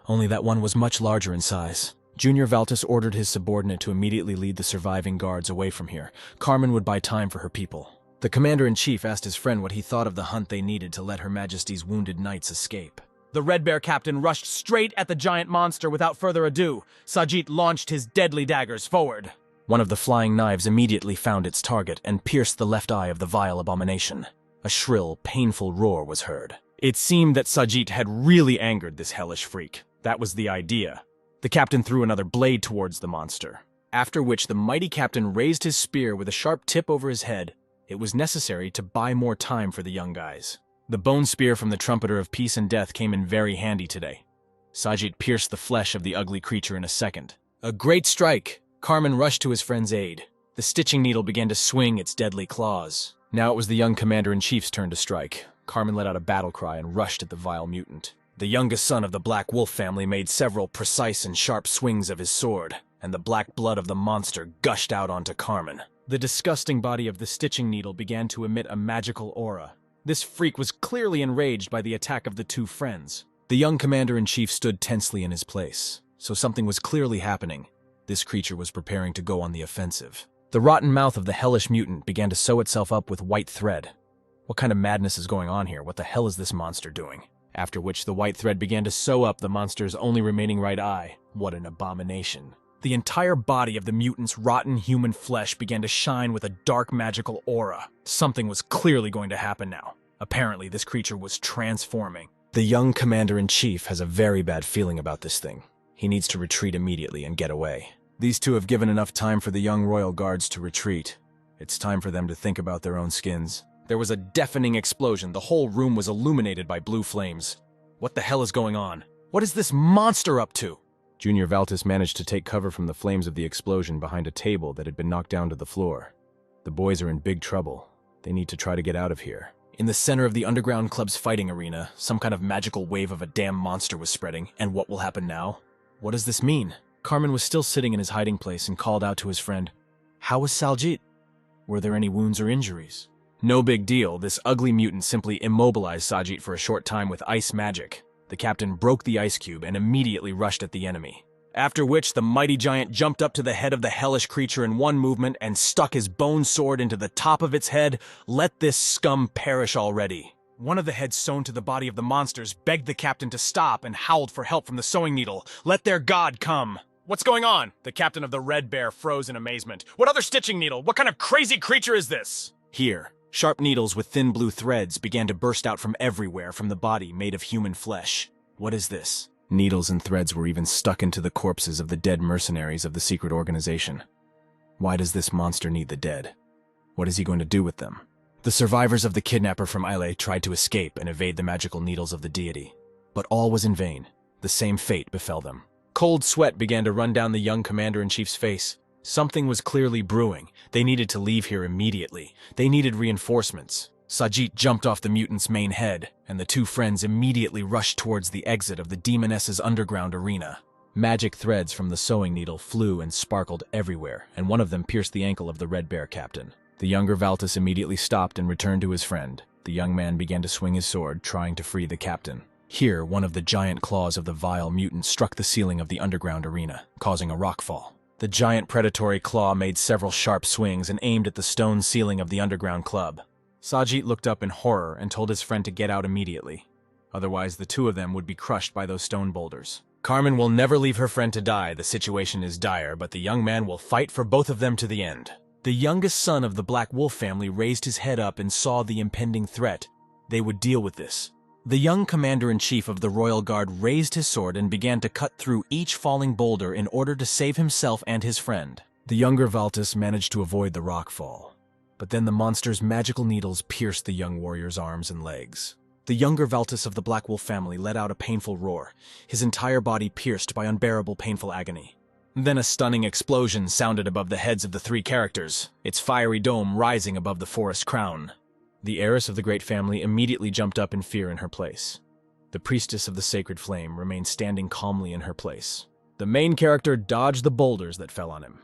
only that one was much larger in size. Junior Valtus ordered his subordinate to immediately lead the surviving guards away from here. Carmen would buy time for her people. The commander-in-chief asked his friend what he thought of the hunt they needed to let Her Majesty's wounded knights escape. The Red Bear captain rushed straight at the giant monster without further ado. Sajit launched his deadly daggers forward. One of the flying knives immediately found its target and pierced the left eye of the vile abomination. A shrill, painful roar was heard. It seemed that Sajit had really angered this hellish freak. That was the idea. The captain threw another blade towards the monster, after which the mighty captain raised his spear with a sharp tip over his head. It was necessary to buy more time for the young guys. The bone spear from the trumpeter of peace and death came in very handy today. Sajit pierced the flesh of the ugly creature in a second. A great strike! Carmen rushed to his friend's aid. The stitching needle began to swing its deadly claws. Now it was the young commander-in-chief's turn to strike. Carmen let out a battle cry and rushed at the vile mutant. The youngest son of the Black Wolf family made several precise and sharp swings of his sword, and the black blood of the monster gushed out onto Carmen. The disgusting body of the stitching needle began to emit a magical aura. This freak was clearly enraged by the attack of the 2 friends. The young commander-in-chief stood tensely in his place, so something was clearly happening. This creature was preparing to go on the offensive. The rotten mouth of the hellish mutant began to sew itself up with white thread. What kind of madness is going on here? What the hell is this monster doing? After which the white thread began to sew up the monster's only remaining right eye. What an abomination. The entire body of the mutant's rotten human flesh began to shine with a dark magical aura. Something was clearly going to happen now. Apparently, this creature was transforming. The young commander-in-chief has a very bad feeling about this thing. He needs to retreat immediately and get away. These 2 have given enough time for the young royal guards to retreat. It's time for them to think about their own skins. There was a deafening explosion. The whole room was illuminated by blue flames. What the hell is going on? What is this monster up to? Junior Valtus managed to take cover from the flames of the explosion behind a table that had been knocked down to the floor. The boys are in big trouble. They need to try to get out of here. In the center of the underground club's fighting arena, some kind of magical wave of a damn monster was spreading. And what will happen now? What does this mean? Carmen was still sitting in his hiding place and called out to his friend, "How was Saljit? Were there any wounds or injuries?" No big deal. This ugly mutant simply immobilized Sajit for a short time with ice magic. The captain broke the ice cube and immediately rushed at the enemy. After which, the mighty giant jumped up to the head of the hellish creature in one movement and stuck his bone sword into the top of its head. Let this scum perish already. One of the heads sewn to the body of the monsters begged the captain to stop and howled for help from the sewing needle. Let their god come. What's going on? The captain of the Red Bear froze in amazement. What other stitching needle? What kind of crazy creature is this? Here, sharp needles with thin blue threads began to burst out from everywhere from the body made of human flesh. What is this? Needles and threads were even stuck into the corpses of the dead mercenaries of the secret organization. Why does this monster need the dead? What is he going to do with them? The survivors of the kidnapper from Ile tried to escape and evade the magical needles of the deity. But all was in vain. The same fate befell them. Cold sweat began to run down the young commander-in-chief's face. Something was clearly brewing. They needed to leave here immediately. They needed reinforcements. Sajit jumped off the mutant's main head, and the 2 friends immediately rushed towards the exit of the Demoness's underground arena. Magic threads from the sewing needle flew and sparkled everywhere, and one of them pierced the ankle of the Red Bear captain. The younger Valtus immediately stopped and returned to his friend. The young man began to swing his sword, trying to free the captain. Here, one of the giant claws of the vile mutant struck the ceiling of the underground arena, causing a rockfall. The giant predatory claw made several sharp swings and aimed at the stone ceiling of the underground club. Sajit looked up in horror and told his friend to get out immediately. Otherwise, the 2 of them would be crushed by those stone boulders. Carmen will never leave her friend to die. The situation is dire, but the young man will fight for both of them to the end. The youngest son of the Black Wolf family raised his head up and saw the impending threat. They would deal with this. The young commander-in-chief of the royal guard raised his sword and began to cut through each falling boulder in order to save himself and his friend. The younger Valtus managed to avoid the rock fall, but then the monster's magical needles pierced the young warrior's arms and legs. The younger Valtus of the Black Wolf family let out a painful roar, his entire body pierced by unbearable painful agony. Then a stunning explosion sounded above the heads of the three characters, its fiery dome rising above the forest crown. The heiress of the great family immediately jumped up in fear in her place. The priestess of the sacred flame remained standing calmly in her place. The main character dodged the boulders that fell on him,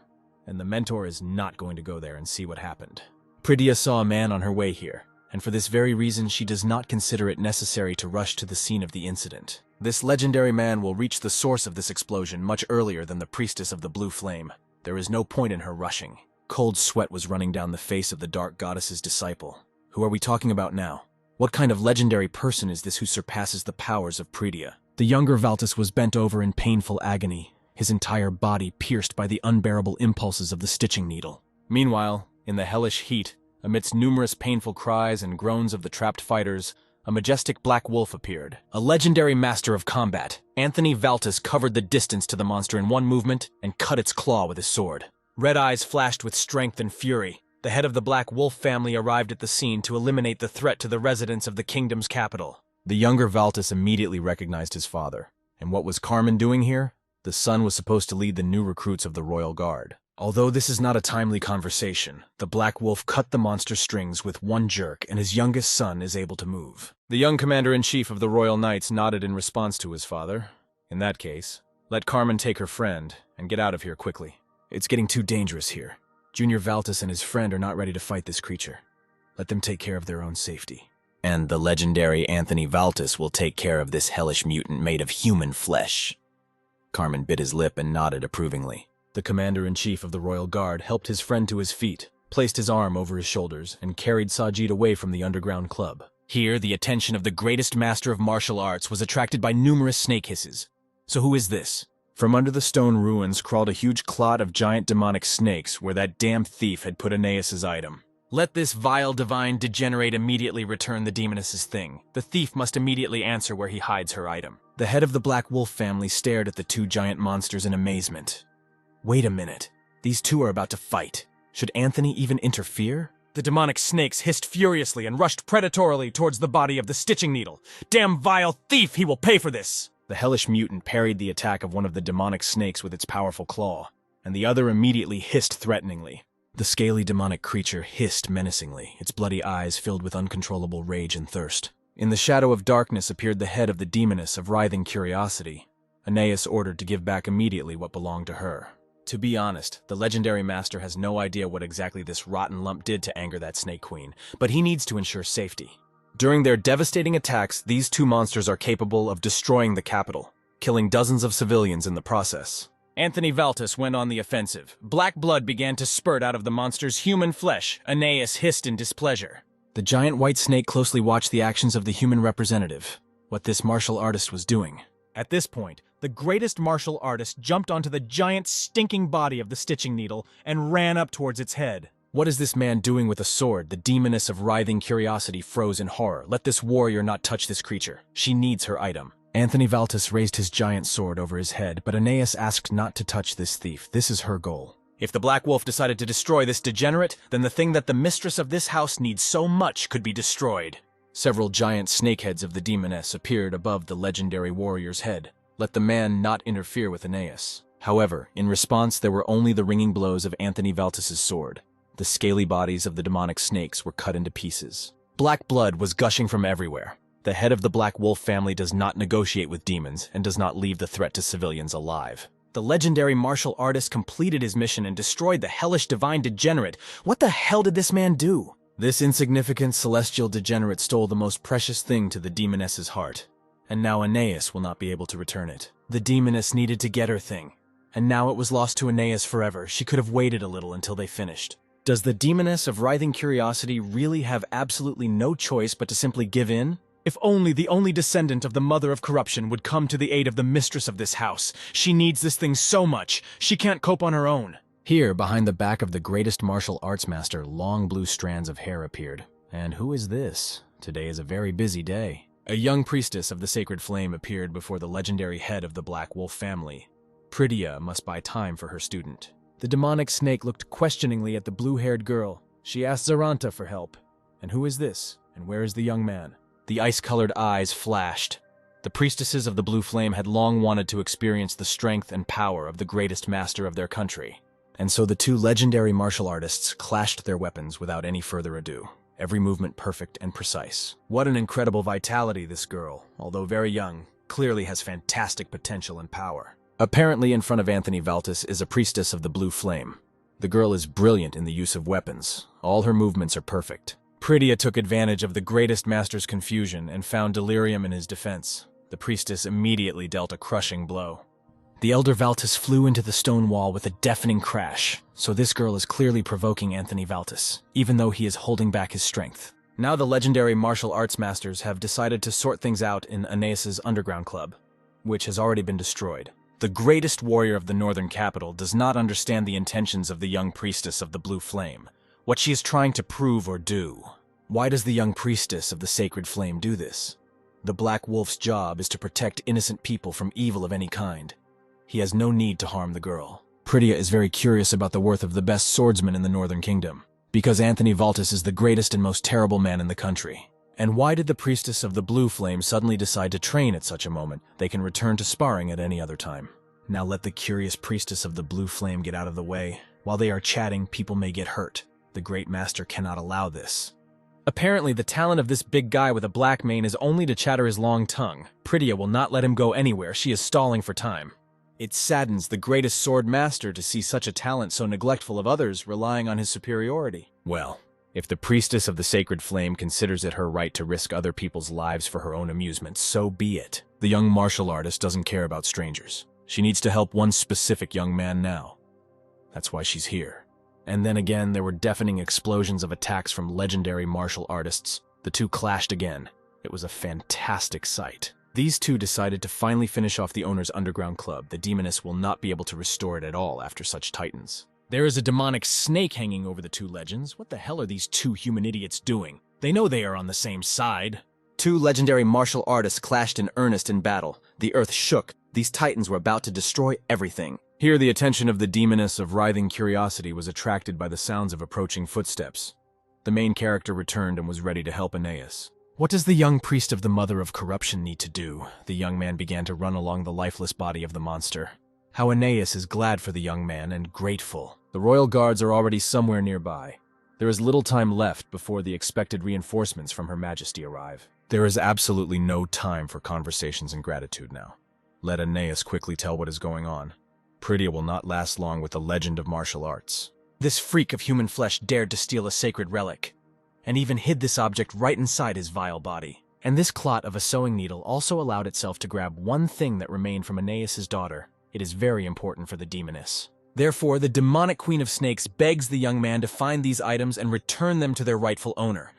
and the mentor is not going to go there and see what happened. Pridia saw a man on her way here, and for this very reason she does not consider it necessary to rush to the scene of the incident. This legendary man will reach the source of this explosion much earlier than the priestess of the blue flame. There is no point in her rushing. Cold sweat was running down the face of the dark goddess's disciple. Who are we talking about now? What kind of legendary person is this who surpasses the powers of Pridia? The younger Valtus was bent over in painful agony, his entire body pierced by the unbearable impulses of the stitching needle. Meanwhile, in the hellish heat, amidst numerous painful cries and groans of the trapped fighters, a majestic black wolf appeared. A legendary master of combat, Anthony Valtus covered the distance to the monster in one movement and cut its claw with his sword. Red eyes flashed with strength and fury. The head of the Black Wolf family arrived at the scene to eliminate the threat to the residents of the kingdom's capital. The younger Valtus immediately recognized his father. And what was Carmen doing here? The son was supposed to lead the new recruits of the royal guard. Although this is not a timely conversation, the Black Wolf cut the monster's strings with one jerk and his youngest son is able to move. The young commander-in-chief of the Royal Knights nodded in response to his father. In that case, let Carmen take her friend and get out of here quickly. It's getting too dangerous here. Junior Valtus and his friend are not ready to fight this creature. Let them take care of their own safety. And the legendary Anthony Valtus will take care of this hellish mutant made of human flesh. Carmen bit his lip and nodded approvingly. The commander-in-chief of the royal guard helped his friend to his feet, placed his arm over his shoulders, and carried Sajid away from the underground club. Here, the attention of the greatest master of martial arts was attracted by numerous snake hisses. So who is this? From under the stone ruins crawled a huge clot of giant demonic snakes where that damn thief had put Aeneas's item. Let this vile divine degenerate immediately return the demoness's thing. The thief must immediately answer where he hides her item. The head of the Black Wolf family stared at the two giant monsters in amazement. Wait a minute. These two are about to fight. Should Anthony even interfere? The demonic snakes hissed furiously and rushed predatorily towards the body of the stitching needle. Damn vile thief, he will pay for this! The hellish mutant parried the attack of one of the demonic snakes with its powerful claw, and the other immediately hissed threateningly. The scaly demonic creature hissed menacingly, its bloody eyes filled with uncontrollable rage and thirst. In the shadow of darkness appeared the head of the demoness of writhing curiosity. Aeneas ordered to give back immediately what belonged to her. To be honest, the legendary master has no idea what exactly this rotten lump did to anger that snake queen, but he needs to ensure safety. During their devastating attacks, these two monsters are capable of destroying the capital, killing dozens of civilians in the process. Anthony Valtus went on the offensive. Black blood began to spurt out of the monster's human flesh. Aeneas hissed in displeasure. The giant white snake closely watched the actions of the human representative, what this martial artist was doing. At this point, the greatest martial artist jumped onto the giant stinking body of the stitching needle and ran up towards its head. What is this man doing with a sword? The demoness of writhing curiosity froze in horror. Let this warrior not touch this creature. She needs her item. Anthony Valtus raised his giant sword over his head, but Aeneas asked not to touch this thief. This is her goal. If the Black Wolf decided to destroy this degenerate, then the thing that the mistress of this house needs so much could be destroyed. Several giant snakeheads of the demoness appeared above the legendary warrior's head. Let the man not interfere with Aeneas. However, in response there were only the ringing blows of Anthony Valtus's sword. The scaly bodies of the demonic snakes were cut into pieces. Black blood was gushing from everywhere. The head of the Black Wolf family does not negotiate with demons and does not leave the threat to civilians alive. The legendary martial artist completed his mission and destroyed the hellish divine degenerate. What the hell did this man do? This insignificant celestial degenerate stole the most precious thing to the demoness's heart, and now Aeneas will not be able to return it. The demoness needed to get her thing, and now it was lost to Aeneas forever. She could have waited a little until they finished. Does the demoness of writhing curiosity really have absolutely no choice but to simply give in? If only the only descendant of the mother of corruption would come to the aid of the mistress of this house. She needs this thing so much, she can't cope on her own. Here, behind the back of the greatest martial arts master, long blue strands of hair appeared. And who is this? Today is a very busy day. A young priestess of the sacred flame appeared before the legendary head of the Black Wolf family. Prydia must buy time for her student. The demonic snake looked questioningly at the blue-haired girl. She asked Zaranta for help. And who is this? And where is the young man? The ice-colored eyes flashed. The priestesses of the blue flame had long wanted to experience the strength and power of the greatest master of their country. And so the two legendary martial artists clashed their weapons without any further ado. Every movement perfect and precise. What an incredible vitality this girl, although very young, clearly has fantastic potential and power. Apparently in front of Anthony Valtis is a priestess of the blue flame. The girl is brilliant in the use of weapons. All her movements are perfect. Prydia took advantage of the greatest master's confusion and found delirium in his defense. The priestess immediately dealt a crushing blow. The elder Valtis flew into the stone wall with a deafening crash, so this girl is clearly provoking Anthony Valtis, even though he is holding back his strength. Now the legendary martial arts masters have decided to sort things out in Aeneas's underground club, which has already been destroyed. The greatest warrior of the northern capital does not understand the intentions of the young priestess of the blue flame, what she is trying to prove or do. Why does the young priestess of the sacred flame do this? The Black Wolf's job is to protect innocent people from evil of any kind. He has no need to harm the girl. Prydia is very curious about the worth of the best swordsman in the Northern Kingdom, because Anthony Valtis is the greatest and most terrible man in the country. And why did the priestess of the blue flame suddenly decide to train at such a moment? They can return to sparring at any other time. Now let the curious priestess of the blue flame get out of the way. While they are chatting, people may get hurt. The great master cannot allow this. Apparently, the talent of this big guy with a black mane is only to chatter his long tongue. Prydia will not let him go anywhere. She is stalling for time. It saddens the greatest sword master to see such a talent so neglectful of others, relying on his superiority. Well, if the priestess of the sacred flame considers it her right to risk other people's lives for her own amusement, so be it. The young martial artist doesn't care about strangers. She needs to help one specific young man now. That's why she's here. And then again, there were deafening explosions of attacks from legendary martial artists. The two clashed again. It was a fantastic sight. These two decided to finally finish off the owner's underground club. The demoness will not be able to restore it at all after such titans. There is a demonic snake hanging over the two legends. What the hell are these two human idiots doing? They know they are on the same side. Two legendary martial artists clashed in earnest in battle. The earth shook. These titans were about to destroy everything. Here the attention of the demoness of writhing curiosity was attracted by the sounds of approaching footsteps. The main character returned and was ready to help Aeneas. What does the young priest of the Mother of Corruption need to do? The young man began to run along the lifeless body of the monster. How Aeneas is glad for the young man and grateful. The royal guards are already somewhere nearby. There is little time left before the expected reinforcements from Her Majesty arrive. There is absolutely no time for conversations and gratitude now. Let Aeneas quickly tell what is going on. Prydia will not last long with the legend of martial arts. This freak of human flesh dared to steal a sacred relic, and even hid this object right inside his vile body. And this clot of a sewing needle also allowed itself to grab one thing that remained from Aeneas's daughter. It is very important for the demoness. Therefore, the demonic queen of snakes begs the young man to find these items and return them to their rightful owner.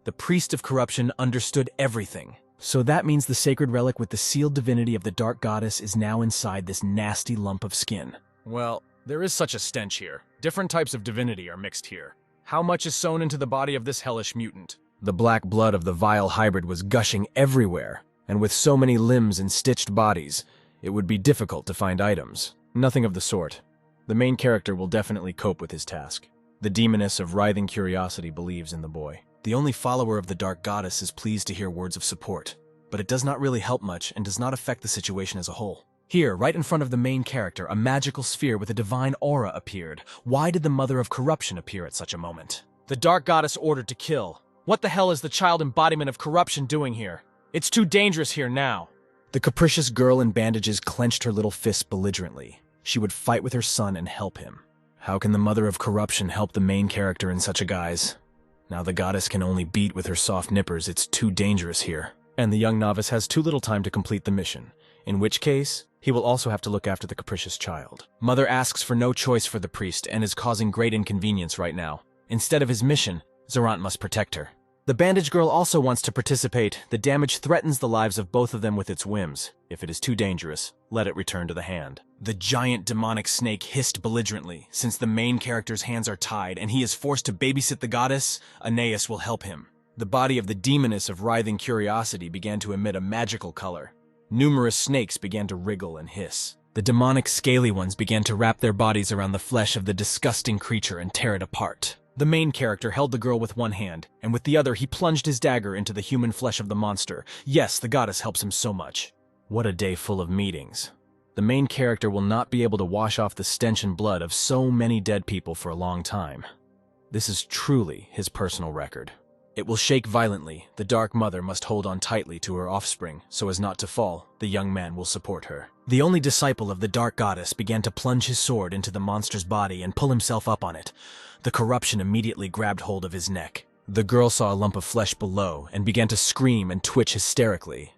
The priest of corruption understood everything. So that means the sacred relic with the sealed divinity of the dark goddess is now inside this nasty lump of skin. Well, there is such a stench here. Different types of divinity are mixed here. How much is sewn into the body of this hellish mutant? The black blood of the vile hybrid was gushing everywhere, and with so many limbs and stitched bodies, it would be difficult to find items. Nothing of the sort. The main character will definitely cope with his task. The demoness of writhing curiosity believes in the boy. The only follower of the dark goddess is pleased to hear words of support, but it does not really help much and does not affect the situation as a whole. Here, right in front of the main character, a magical sphere with a divine aura appeared. Why did the Mother of Corruption appear at such a moment? The dark goddess ordered to kill. What the hell is the child embodiment of corruption doing here? It's too dangerous here now. The capricious girl in bandages clenched her little fists belligerently. She would fight with her son and help him. How can the Mother of Corruption help the main character in such a guise? Now the goddess can only beat with her soft nippers. It's too dangerous here. And the young novice has too little time to complete the mission, in which case, he will also have to look after the capricious child. Mother asks for no choice for the priest and is causing great inconvenience right now. Instead of his mission, Zarant must protect her. The bandage girl also wants to participate. The damage threatens the lives of both of them with its whims. If it is too dangerous, let it return to the hand. The giant demonic snake hissed belligerently. Since the main character's hands are tied and he is forced to babysit the goddess, Aeneas will help him. The body of the demoness of writhing curiosity began to emit a magical color. Numerous snakes began to wriggle and hiss. The demonic scaly ones began to wrap their bodies around the flesh of the disgusting creature and tear it apart. The main character held the girl with one hand, and with the other he plunged his dagger into the human flesh of the monster. Yes, the goddess helps him so much. What a day full of meetings. The main character will not be able to wash off the stench and blood of so many dead people for a long time. This is truly his personal record. It will shake violently. The Dark Mother must hold on tightly to her offspring so as not to fall. The young man will support her. The only disciple of the Dark Goddess began to plunge his sword into the monster's body and pull himself up on it. The corruption immediately grabbed hold of his neck. The girl saw a lump of flesh below and began to scream and twitch hysterically.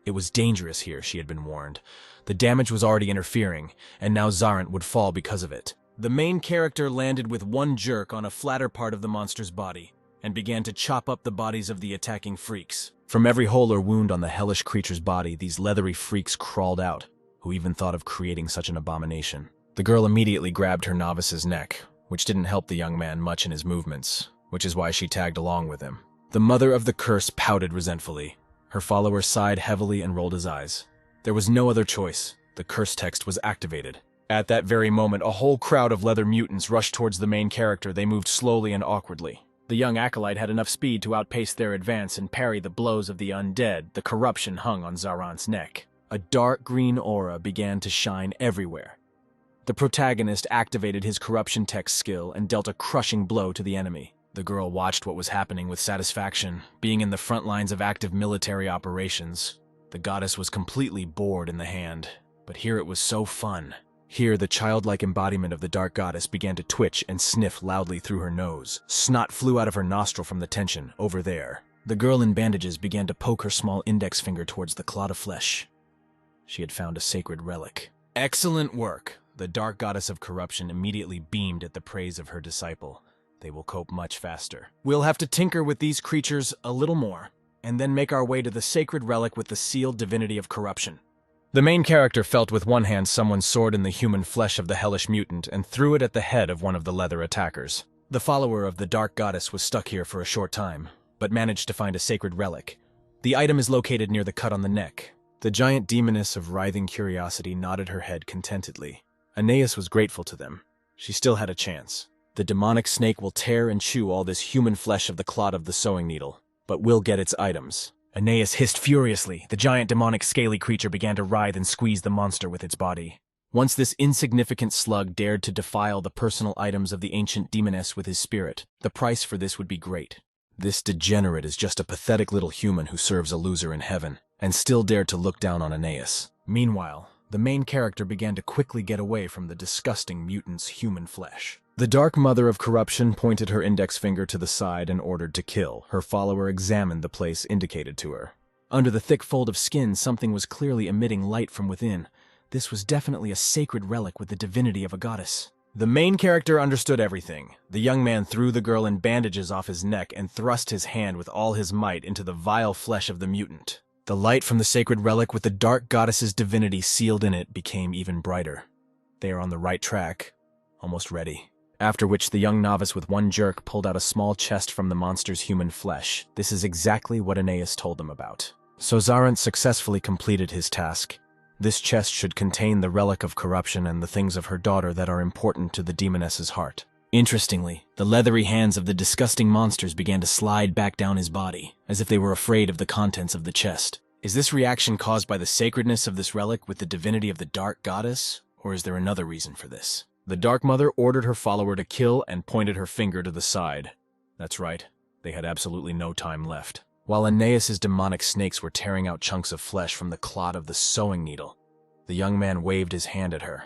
It was dangerous here, she had been warned. The damage was already interfering, and now Zarant would fall because of it. The main character landed with one jerk on a flatter part of the monster's body and began to chop up the bodies of the attacking freaks. From every hole or wound on the hellish creature's body, these leathery freaks crawled out. Who even thought of creating such an abomination? The girl immediately grabbed her novice's neck, which didn't help the young man much in his movements, which is why she tagged along with him. The mother of the curse pouted resentfully. Her follower sighed heavily and rolled his eyes. There was no other choice. The curse text was activated. At that very moment, a whole crowd of leather mutants rushed towards the main character. They moved slowly and awkwardly. The young acolyte had enough speed to outpace their advance and parry the blows of the undead. The corruption hung on Zarant's neck. A dark green aura began to shine everywhere. The protagonist activated his corruption text skill and dealt a crushing blow to the enemy. The girl watched what was happening with satisfaction, being in the front lines of active military operations. The goddess was completely bored in the hand, but here it was so fun. Here, the childlike embodiment of the Dark Goddess began to twitch and sniff loudly through her nose. Snot flew out of her nostril from the tension, over there. The girl in bandages began to poke her small index finger towards the clot of flesh. She had found a sacred relic. Excellent work! The Dark Goddess of Corruption immediately beamed at the praise of her disciple. They will cope much faster. We'll have to tinker with these creatures a little more, and then make our way to the sacred relic with the sealed divinity of corruption. The main character felt with one hand someone's sword in the human flesh of the hellish mutant and threw it at the head of one of the leather attackers. The follower of the Dark Goddess was stuck here for a short time, but managed to find a sacred relic. The item is located near the cut on the neck. The giant demoness of writhing curiosity nodded her head contentedly. Aeneas was grateful to them. She still had a chance. The demonic snake will tear and chew all this human flesh of the clot of the sewing needle, but will get its items. Aeneas hissed furiously. The giant demonic scaly creature began to writhe and squeeze the monster with its body. Once this insignificant slug dared to defile the personal items of the ancient demoness with his spirit, the price for this would be great. This degenerate is just a pathetic little human who serves a loser in heaven, and still dared to look down on Aeneas. Meanwhile, the main character began to quickly get away from the disgusting mutant's human flesh. The Dark Mother of Corruption pointed her index finger to the side and ordered to kill. Her follower examined the place indicated to her. Under the thick fold of skin, something was clearly emitting light from within. This was definitely a sacred relic with the divinity of a goddess. The main character understood everything. The young man threw the girl in bandages off his neck and thrust his hand with all his might into the vile flesh of the mutant. The light from the sacred relic with the Dark Goddess's divinity sealed in it became even brighter. They are on the right track, almost ready. After which the young novice with one jerk pulled out a small chest from the monster's human flesh. This is exactly what Aeneas told them about. So Zarant successfully completed his task. This chest should contain the relic of corruption and the things of her daughter that are important to the demoness's heart. Interestingly, the leathery hands of the disgusting monsters began to slide back down his body, as if they were afraid of the contents of the chest. Is this reaction caused by the sacredness of this relic with the divinity of the Dark Goddess, or is there another reason for this? The Dark Mother ordered her follower to kill and pointed her finger to the side. That's right, they had absolutely no time left. While Aeneas's demonic snakes were tearing out chunks of flesh from the clot of the sewing needle, the young man waved his hand at her.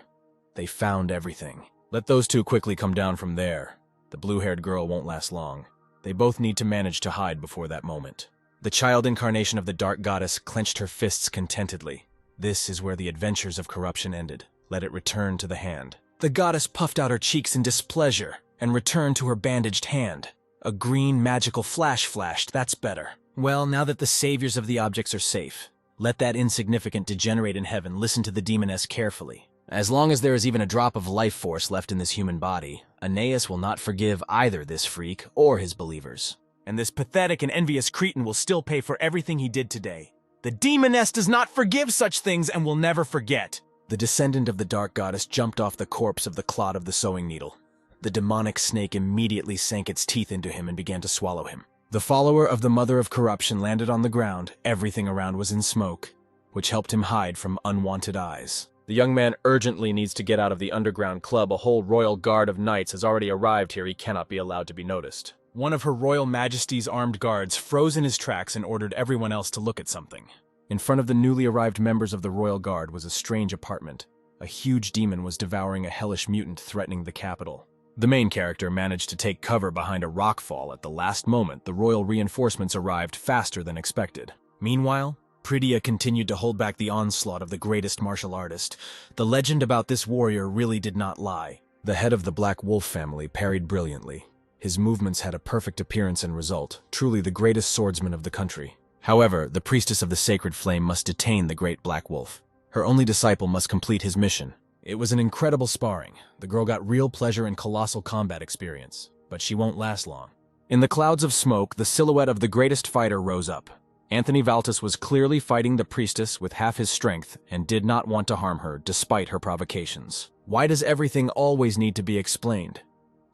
They found everything. Let those two quickly come down from there. The blue-haired girl won't last long. They both need to manage to hide before that moment. The child incarnation of the Dark Goddess clenched her fists contentedly. This is where the adventures of corruption ended. Let it return to the hand. The goddess puffed out her cheeks in displeasure and returned to her bandaged hand. A green magical flash flashed. That's better. Well, now that the saviors of the objects are safe, let that insignificant degenerate in heaven listen to the demoness carefully. As long as there is even a drop of life force left in this human body, Aeneas will not forgive either this freak or his believers. and this pathetic and envious cretin will still pay for everything he did today. The demoness does not forgive such things and will never forget. The descendant of the dark goddess jumped off the corpse of the clod of the sewing needle. The demonic snake immediately sank its teeth into him and began to swallow him. The follower of the mother of corruption landed on the ground. Everything around was in smoke, which helped him hide from unwanted eyes. The young man urgently needs to get out of the underground club. A whole royal guard of knights has already arrived here. He cannot be allowed to be noticed. One of Her Royal Majesty's armed guards froze in his tracks and ordered everyone else to look at something. In front of the newly arrived members of the royal guard was a strange apartment. A huge demon was devouring a hellish mutant threatening the capital. The main character managed to take cover behind a rockfall. At the last moment, the royal reinforcements arrived faster than expected. Meanwhile, Pridya continued to hold back the onslaught of the greatest martial artist. The legend about this warrior really did not lie. The head of the Black Wolf family parried brilliantly. His movements had a perfect appearance and result, truly the greatest swordsman of the country. However, the priestess of the sacred flame must detain the great Black Wolf. Her only disciple must complete his mission. It was an incredible sparring. The girl got real pleasure and colossal combat experience, but she won't last long. In the clouds of smoke, the silhouette of the greatest fighter rose up. Anthony Valtis was clearly fighting the priestess with half his strength and did not want to harm her despite her provocations. Why does everything always need to be explained?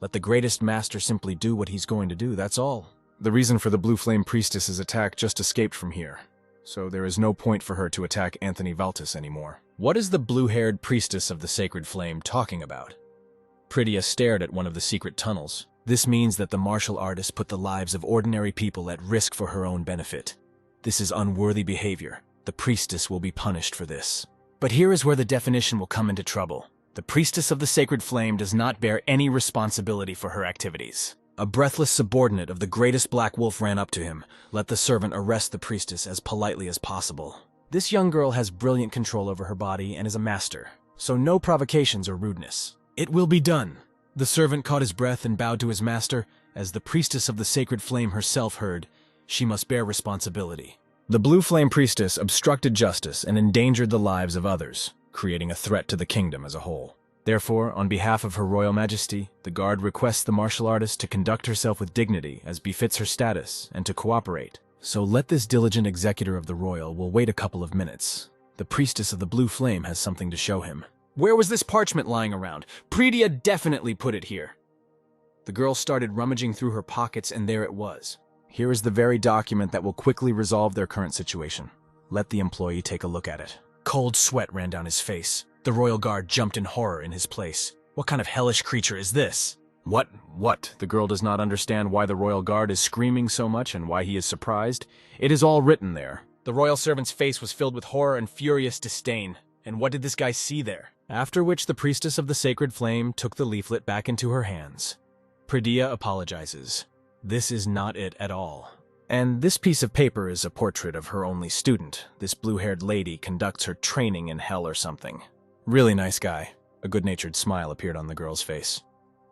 Let the greatest master simply do what he's going to do, that's all. The reason for the Blue Flame Priestess's attack just escaped from here, so there is no point for her to attack Anthony Valtis anymore. What is the blue-haired priestess of the sacred flame talking about? Pridya stared at one of the secret tunnels. This means that the martial artist put the lives of ordinary people at risk for her own benefit. This is unworthy behavior. The priestess will be punished for this. But here is where the definition will come into trouble. The priestess of the sacred flame does not bear any responsibility for her activities. A breathless subordinate of the greatest Black Wolf ran up to him. Let the servant arrest the priestess as politely as possible. This young girl has brilliant control over her body and is a master, so no provocations or rudeness. It will be done. The servant caught his breath and bowed to his master. As the priestess of the sacred flame herself heard, she must bear responsibility. The Blue Flame Priestess obstructed justice and endangered the lives of others, creating a threat to the kingdom as a whole. Therefore, on behalf of Her Royal Majesty, the guard requests the martial artist to conduct herself with dignity as befits her status and to cooperate. So let this diligent executor of the royal will wait a couple of minutes. The priestess of the Blue Flame has something to show him. Where was this parchment lying around? Pridya definitely put it here. The girl started rummaging through her pockets and there it was. Here is the very document that will quickly resolve their current situation. Let the employee take a look at it. Cold sweat ran down his face. The royal guard jumped in horror in his place. What kind of hellish creature is this? What? The girl does not understand why the royal guard is screaming so much and why he is surprised. It is all written there. The royal servant's face was filled with horror and furious disdain. And what did this guy see there? After which the priestess of the sacred flame took the leaflet back into her hands. Pridya apologizes. This is not it at all. And this piece of paper is a portrait of her only student. This blue-haired lady conducts her training in hell or something. Really nice guy. A good-natured smile appeared on the girl's face.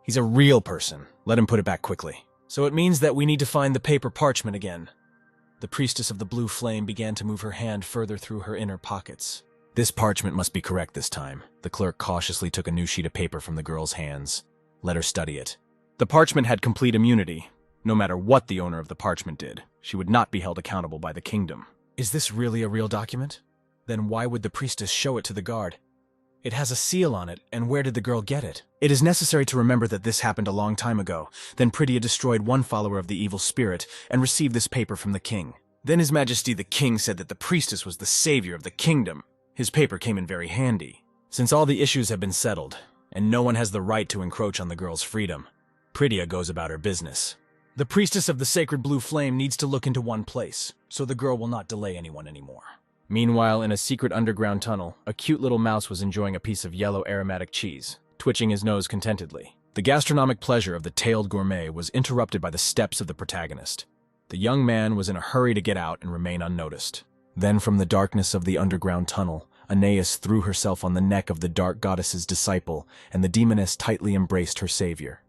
He's a real person. Let him put it back quickly. So it means that we need to find the paper parchment again. The priestess of the blue flame began to move her hand further through her inner pockets. This parchment must be correct this time. The clerk cautiously took a new sheet of paper from the girl's hands. Let her study it. The parchment had complete immunity. No matter what the owner of the parchment did, she would not be held accountable by the kingdom. Is this really a real document? Then why would the priestess show it to the guard? It has a seal on it, and where did the girl get it? It is necessary to remember that this happened a long time ago. Then Pridya destroyed one follower of the evil spirit and received this paper from the king. Then His Majesty the King said that the priestess was the savior of the kingdom. His paper came in very handy. Since all the issues have been settled, and no one has the right to encroach on the girl's freedom, Pridya goes about her business. The priestess of the sacred blue flame needs to look into one place, so the girl will not delay anyone anymore. Meanwhile, in a secret underground tunnel, a cute little mouse was enjoying a piece of yellow aromatic cheese, twitching his nose contentedly. The gastronomic pleasure of the tailed gourmet was interrupted by the steps of the protagonist. The young man was in a hurry to get out and remain unnoticed. Then from the darkness of the underground tunnel, Aeneas threw herself on the neck of the dark goddess's disciple, and the demoness tightly embraced her savior.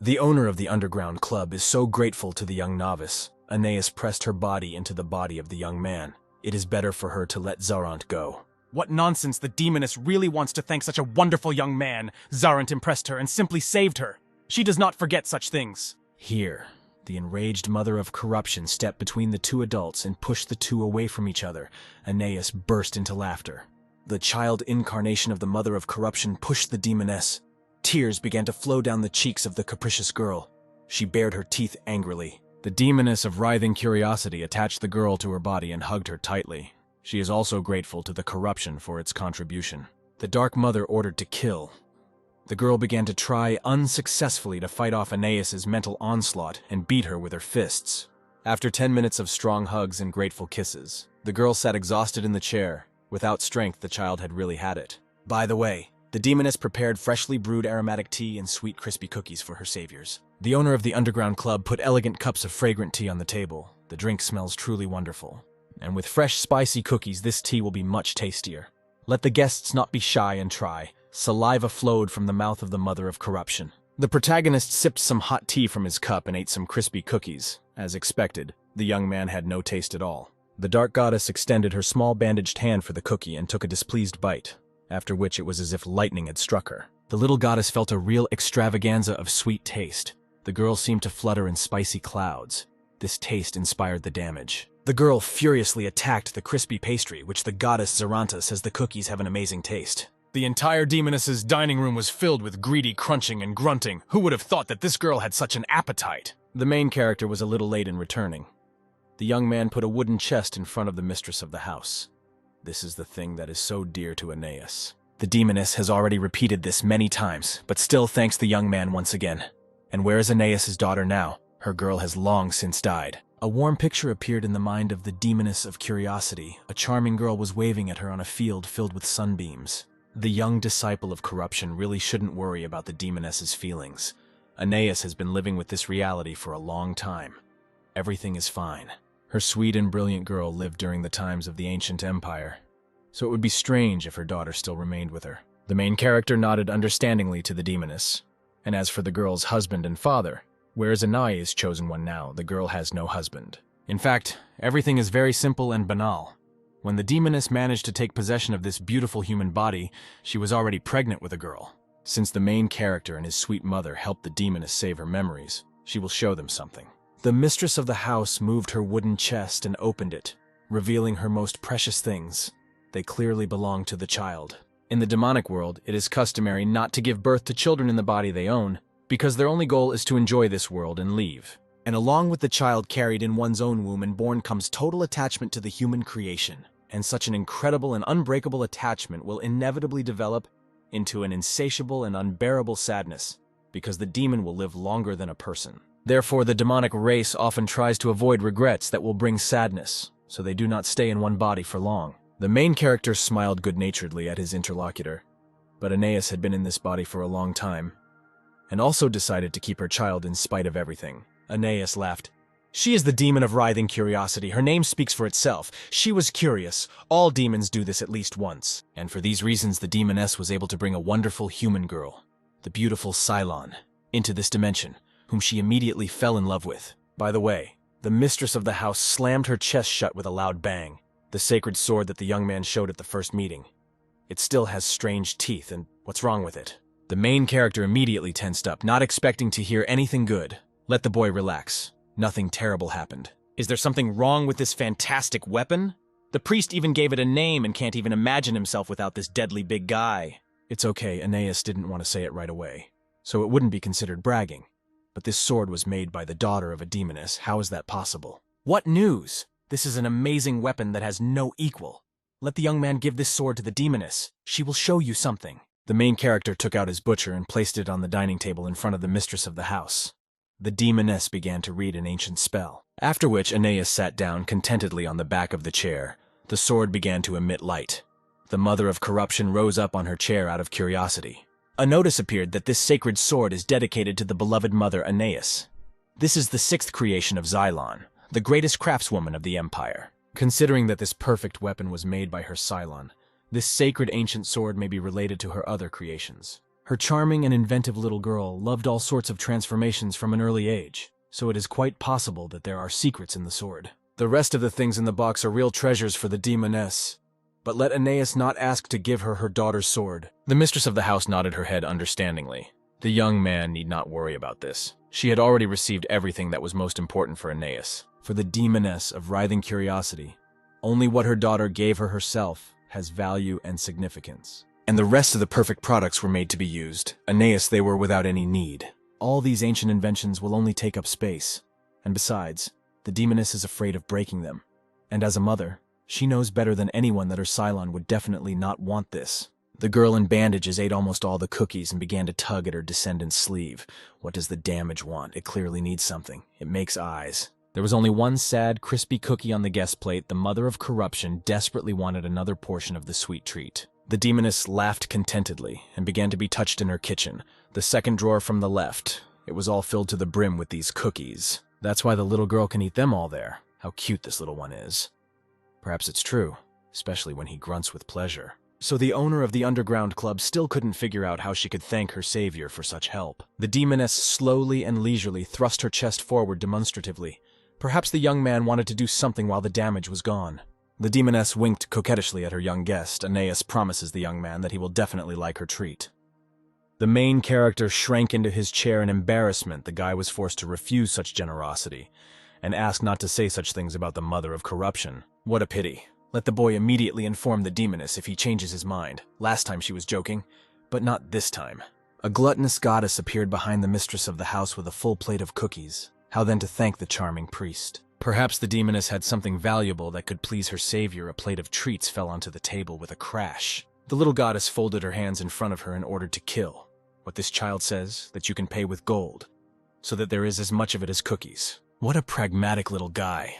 The owner of the underground club is so grateful to the young novice. Aeneas pressed her body into the body of the young man. It is better for her to let Zarant go. What nonsense! The demoness really wants to thank such a wonderful young man. Zarant impressed her and simply saved her. She does not forget such things. Here, The enraged mother of corruption stepped between the two adults and pushed the two away from each other. Aeneas burst into laughter. The child incarnation of the mother of corruption pushed the demoness. Tears began to flow down the cheeks of the capricious girl. She bared her teeth angrily. The demoness of writhing curiosity attached the girl to her body and hugged her tightly. She is also grateful to the corruption for its contribution. The Dark Mother ordered to kill. The girl began to try unsuccessfully to fight off Aeneas's mental onslaught and beat her with her fists. After 10 minutes of strong hugs and grateful kisses, the girl sat exhausted in the chair. Without strength, the child had really had it. By the way, the demoness prepared freshly brewed aromatic tea and sweet crispy cookies for her saviors. The owner of the underground club put elegant cups of fragrant tea on the table. The drink smells truly wonderful. And with fresh spicy cookies, this tea will be much tastier. Let the guests not be shy and try. Saliva flowed from the mouth of the mother of corruption. The protagonist sipped some hot tea from his cup and ate some crispy cookies. As expected, the young man had no taste at all. The dark goddess extended her small bandaged hand for the cookie and took a displeased bite, after which it was as if lightning had struck her. The little goddess felt a real extravaganza of sweet taste. The girl seemed to flutter in spicy clouds. This taste inspired the damage. The girl furiously attacked the crispy pastry, which the goddess Zaranta says the cookies have an amazing taste. The entire demoness's dining room was filled with greedy crunching and grunting. Who would have thought that this girl had such an appetite? The main character was a little late in returning. The young man put a wooden chest in front of the mistress of the house. This is the thing that is so dear to Aeneas. The demoness has already repeated this many times, but still thanks the young man once again. And where is Aeneas's daughter now? Her girl has long since died. A warm picture appeared in the mind of the demoness of curiosity. A charming girl was waving at her on a field filled with sunbeams. The young disciple of corruption really shouldn't worry about the demoness's feelings. Aeneas has been living with this reality for a long time. Everything is fine. Her sweet and brilliant girl lived during the times of the ancient empire, so it would be strange if her daughter still remained with her. The main character nodded understandingly to the demoness. And as for the girl's husband and father, whereas Aeneas' chosen one now, the girl has no husband. In fact, everything is very simple and banal. When the demoness managed to take possession of this beautiful human body, she was already pregnant with a girl. Since the main character and his sweet mother helped the demoness save her memories, she will show them something. The mistress of the house moved her wooden chest and opened it, revealing her most precious things. They clearly belong to the child. In the demonic world, it is customary not to give birth to children in the body they own, because their only goal is to enjoy this world and leave. And along with the child carried in one's own womb and born comes total attachment to the human creation. And such an incredible and unbreakable attachment will inevitably develop into an insatiable and unbearable sadness, because the demon will live longer than a person. Therefore, the demonic race often tries to avoid regrets that will bring sadness, so they do not stay in one body for long. The main character smiled good-naturedly at his interlocutor, but Aeneas had been in this body for a long time, and also decided to keep her child in spite of everything. Aeneas laughed. She is the demon of writhing curiosity. Her name speaks for itself. She was curious. All demons do this at least once. And for these reasons, the demoness was able to bring a wonderful human girl, the beautiful Cylon, into this dimension, whom she immediately fell in love with. By the way, the mistress of the house slammed her chest shut with a loud bang, the sacred sword that the young man showed at the first meeting. It still has strange teeth, and what's wrong with it? The main character immediately tensed up, not expecting to hear anything good. Let the boy relax. Nothing terrible happened. Is there something wrong with this fantastic weapon? The priest even gave it a name and can't even imagine himself without this deadly big guy. It's okay, Aeneas didn't want to say it right away, so it wouldn't be considered bragging. But this sword was made by the daughter of a demoness. How is that possible? What news? This is an amazing weapon that has no equal. Let the young man give this sword to the demoness. She will show you something. The main character took out his butcher and placed it on the dining table in front of the mistress of the house. The demoness began to read an ancient spell, after which Aeneas sat down contentedly on the back of the chair. The sword began to emit light. The mother of corruption rose up on her chair out of curiosity. A notice appeared that this sacred sword is dedicated to the beloved mother Aeneas. This is the 6th creation of Cylon, the greatest craftswoman of the empire. Considering that this perfect weapon was made by her Cylon, this sacred ancient sword may be related to her other creations. Her charming and inventive little girl loved all sorts of transformations from an early age, so it is quite possible that there are secrets in the sword. The rest of the things in the box are real treasures for the demoness. But let Aeneas not ask to give her her daughter's sword. The mistress of the house nodded her head understandingly. The young man need not worry about this. She had already received everything that was most important for Aeneas. For the demoness of writhing curiosity, only what her daughter gave her herself has value and significance. And the rest of the perfect products were made to be used. Aeneas they were without any need. All these ancient inventions will only take up space. And besides, the demoness is afraid of breaking them. And as a mother, she knows better than anyone that her Cylon would definitely not want this. The girl in bandages ate almost all the cookies and began to tug at her descendant's sleeve. What does the damage want? It clearly needs something. It makes eyes. There was only one sad, crispy cookie on the guest plate. The mother of corruption desperately wanted another portion of the sweet treat. The demoness laughed contentedly and began to be touched in her kitchen. The second drawer from the left. It was all filled to the brim with these cookies. That's why the little girl can eat them all there. How cute this little one is. Perhaps it's true, especially when he grunts with pleasure. So the owner of the underground club still couldn't figure out how she could thank her savior for such help. The demoness slowly and leisurely thrust her chest forward demonstratively. Perhaps the young man wanted to do something while the damage was gone. The demoness winked coquettishly at her young guest. Aeneas promises the young man that he will definitely like her treat. The main character shrank into his chair in embarrassment. The guy was forced to refuse such generosity and ask not to say such things about the mother of corruption. What a pity. Let the boy immediately inform the demoness if he changes his mind. Last time she was joking, but not this time. A gluttonous goddess appeared behind the mistress of the house with a full plate of cookies. How then to thank the charming priest? Perhaps the demoness had something valuable that could please her savior. A plate of treats fell onto the table with a crash. The little goddess folded her hands in front of her and ordered to kill. What this child says, that you can pay with gold, so that there is as much of it as cookies. What a pragmatic little guy.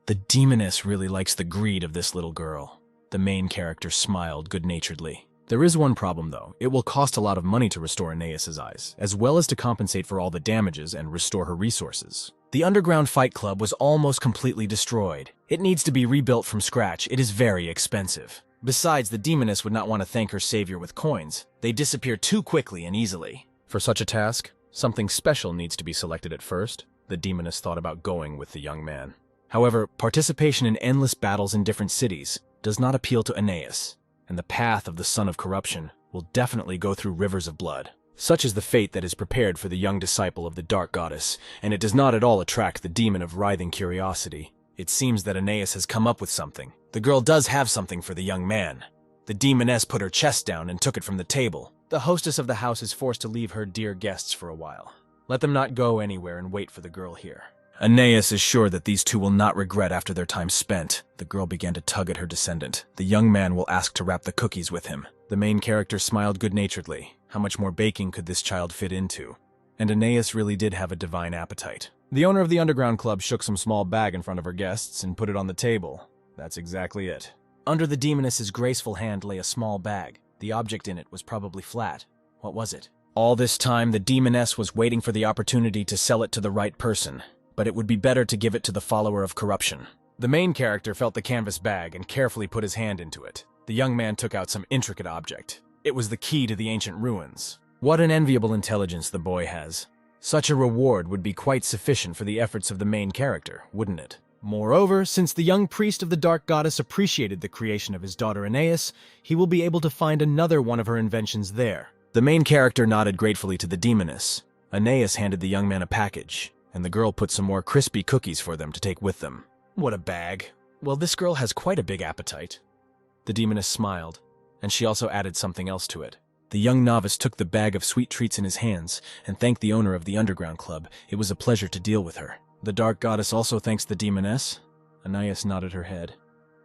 The demoness really likes the greed of this little girl. The main character smiled good-naturedly. There is one problem, though. It will cost a lot of money to restore Aeneas's eyes, as well as to compensate for all the damages and restore her resources. The underground fight club was almost completely destroyed. It needs to be rebuilt from scratch. It is very expensive. Besides, the demoness would not want to thank her savior with coins. They disappear too quickly and easily. For such a task, something special needs to be selected at first. The demoness thought about going with the young man. However, participation in endless battles in different cities does not appeal to Aeneas, and the path of the son of corruption will definitely go through rivers of blood. Such is the fate that is prepared for the young disciple of the dark goddess, and it does not at all attract the demon of writhing curiosity. It seems that Aeneas has come up with something. The girl does have something for the young man. The demoness put her chest down and took it from the table. The hostess of the house is forced to leave her dear guests for a while. Let them not go anywhere and wait for the girl here. Aeneas is sure that these two will not regret after their time spent. The girl began to tug at her descendant. The young man will ask to wrap the cookies with him. The main character smiled good-naturedly. How much more baking could this child fit into? And Aeneas really did have a divine appetite. The owner of the underground club shook some small bag in front of her guests and put it on the table. That's exactly it. Under the demoness's graceful hand lay a small bag. The object in it was probably flat. What was it? All this time, the demoness was waiting for the opportunity to sell it to the right person. But it would be better to give it to the follower of corruption. The main character felt the canvas bag and carefully put his hand into it. The young man took out some intricate object. It was the key to the ancient ruins. What an enviable intelligence the boy has. Such a reward would be quite sufficient for the efforts of the main character, wouldn't it? Moreover, since the young priest of the dark goddess appreciated the creation of his daughter Aeneas, he will be able to find another one of her inventions there. The main character nodded gratefully to the demoness. Aeneas handed the young man a package, and the girl put some more crispy cookies for them to take with them. What a bag. Well, this girl has quite a big appetite. The demoness smiled, and she also added something else to it. The young novice took the bag of sweet treats in his hands and thanked the owner of the underground club. It was a pleasure to deal with her. The dark goddess also thanks the demoness. Aeneas nodded her head.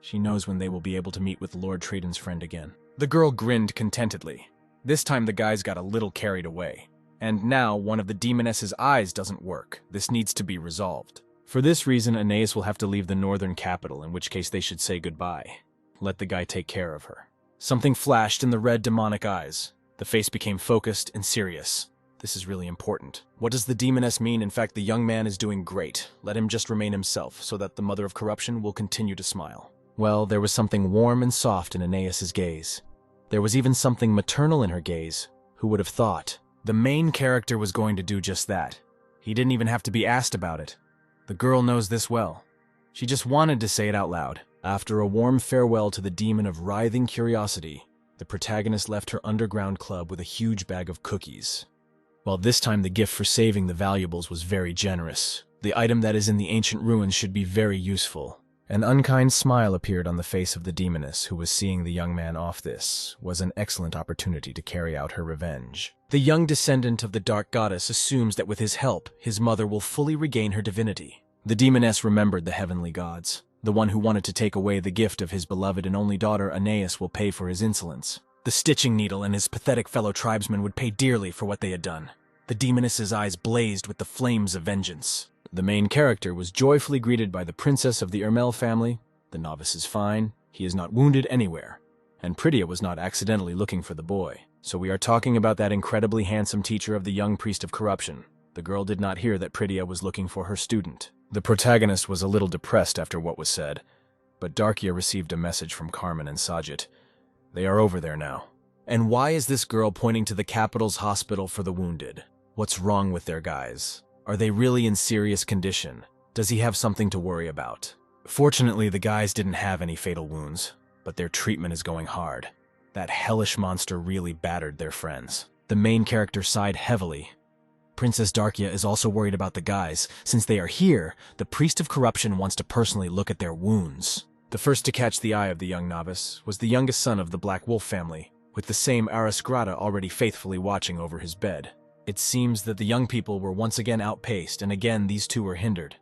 She knows when they will be able to meet with Lord Traden's friend again. The girl grinned contentedly. This time the guys got a little carried away. And now one of the demoness's eyes doesn't work. This needs to be resolved. For this reason, Aeneas will have to leave the northern capital, in which case they should say goodbye. Let the guy take care of her. Something flashed in the red demonic eyes. The face became focused and serious. This is really important. What does the demoness mean? In fact, the young man is doing great. Let him just remain himself, so that the mother of corruption will continue to smile. Well, there was something warm and soft in Aeneas's gaze. There was even something maternal in her gaze. Who would have thought? The main character was going to do just that. He didn't even have to be asked about it. The girl knows this well. She just wanted to say it out loud. After a warm farewell to the demon of writhing curiosity, the protagonist left her underground club with a huge bag of cookies. Well, this time the gift for saving the valuables was very generous. The item that is in the ancient ruins should be very useful. An unkind smile appeared on the face of the demoness, who was seeing the young man off. This was an excellent opportunity to carry out her revenge. The young descendant of the Dark Goddess assumes that with his help, his mother will fully regain her divinity. The demoness remembered the heavenly gods. The one who wanted to take away the gift of his beloved and only daughter Aeneas will pay for his insolence. The stitching needle and his pathetic fellow tribesmen would pay dearly for what they had done. The demoness's eyes blazed with the flames of vengeance. The main character was joyfully greeted by the princess of the Ermel family. The novice is fine, he is not wounded anywhere, and Pritia was not accidentally looking for the boy. So we are talking about that incredibly handsome teacher of the young priest of corruption. The girl did not hear that Pritia was looking for her student. The protagonist was a little depressed after what was said, but Darkia received a message from Carmen and Sajid. They are over there now. And why is this girl pointing to the capital's hospital for the wounded? What's wrong with their guys? Are they really in serious condition? Does he have something to worry about? Fortunately, the guys didn't have any fatal wounds, but their treatment is going hard. That hellish monster really battered their friends. The main character sighed heavily. Princess Darkia is also worried about the guys. Since they are here, the priest of corruption wants to personally look at their wounds. The first to catch the eye of the young novice was the youngest son of the Black Wolf family, with the same aristocrata already faithfully watching over his bed. It seems that the young people were once again outpaced, and again these two were hindered.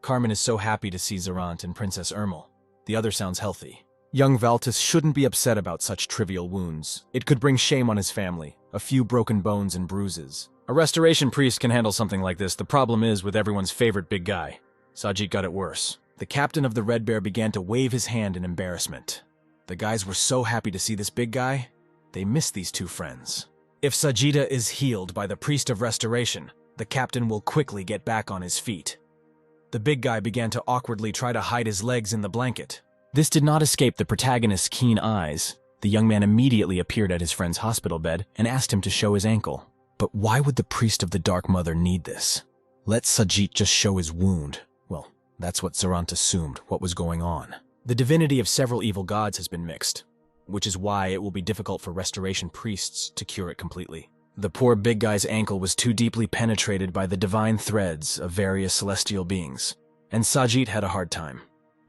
Carmen is so happy to see Zarant and Princess Ermel. The other sounds healthy. Young Valtis shouldn't be upset about such trivial wounds. It could bring shame on his family, a few broken bones and bruises. A restoration priest can handle something like this. The problem is with everyone's favorite big guy. Sajid got it worse. The captain of the Red Bear began to wave his hand in embarrassment. The guys were so happy to see this big guy, they missed these two friends. If Sajida is healed by the priest of restoration, the captain will quickly get back on his feet. The big guy began to awkwardly try to hide his legs in the blanket. This did not escape the protagonist's keen eyes. The young man immediately appeared at his friend's hospital bed and asked him to show his ankle. But why would the priest of the Dark Mother need this? Let Sajid just show his wound. Well, that's what Zarant assumed, what was going on. The divinity of several evil gods has been mixed, which is why it will be difficult for restoration priests to cure it completely. The poor big guy's ankle was too deeply penetrated by the divine threads of various celestial beings, and Sajid had a hard time.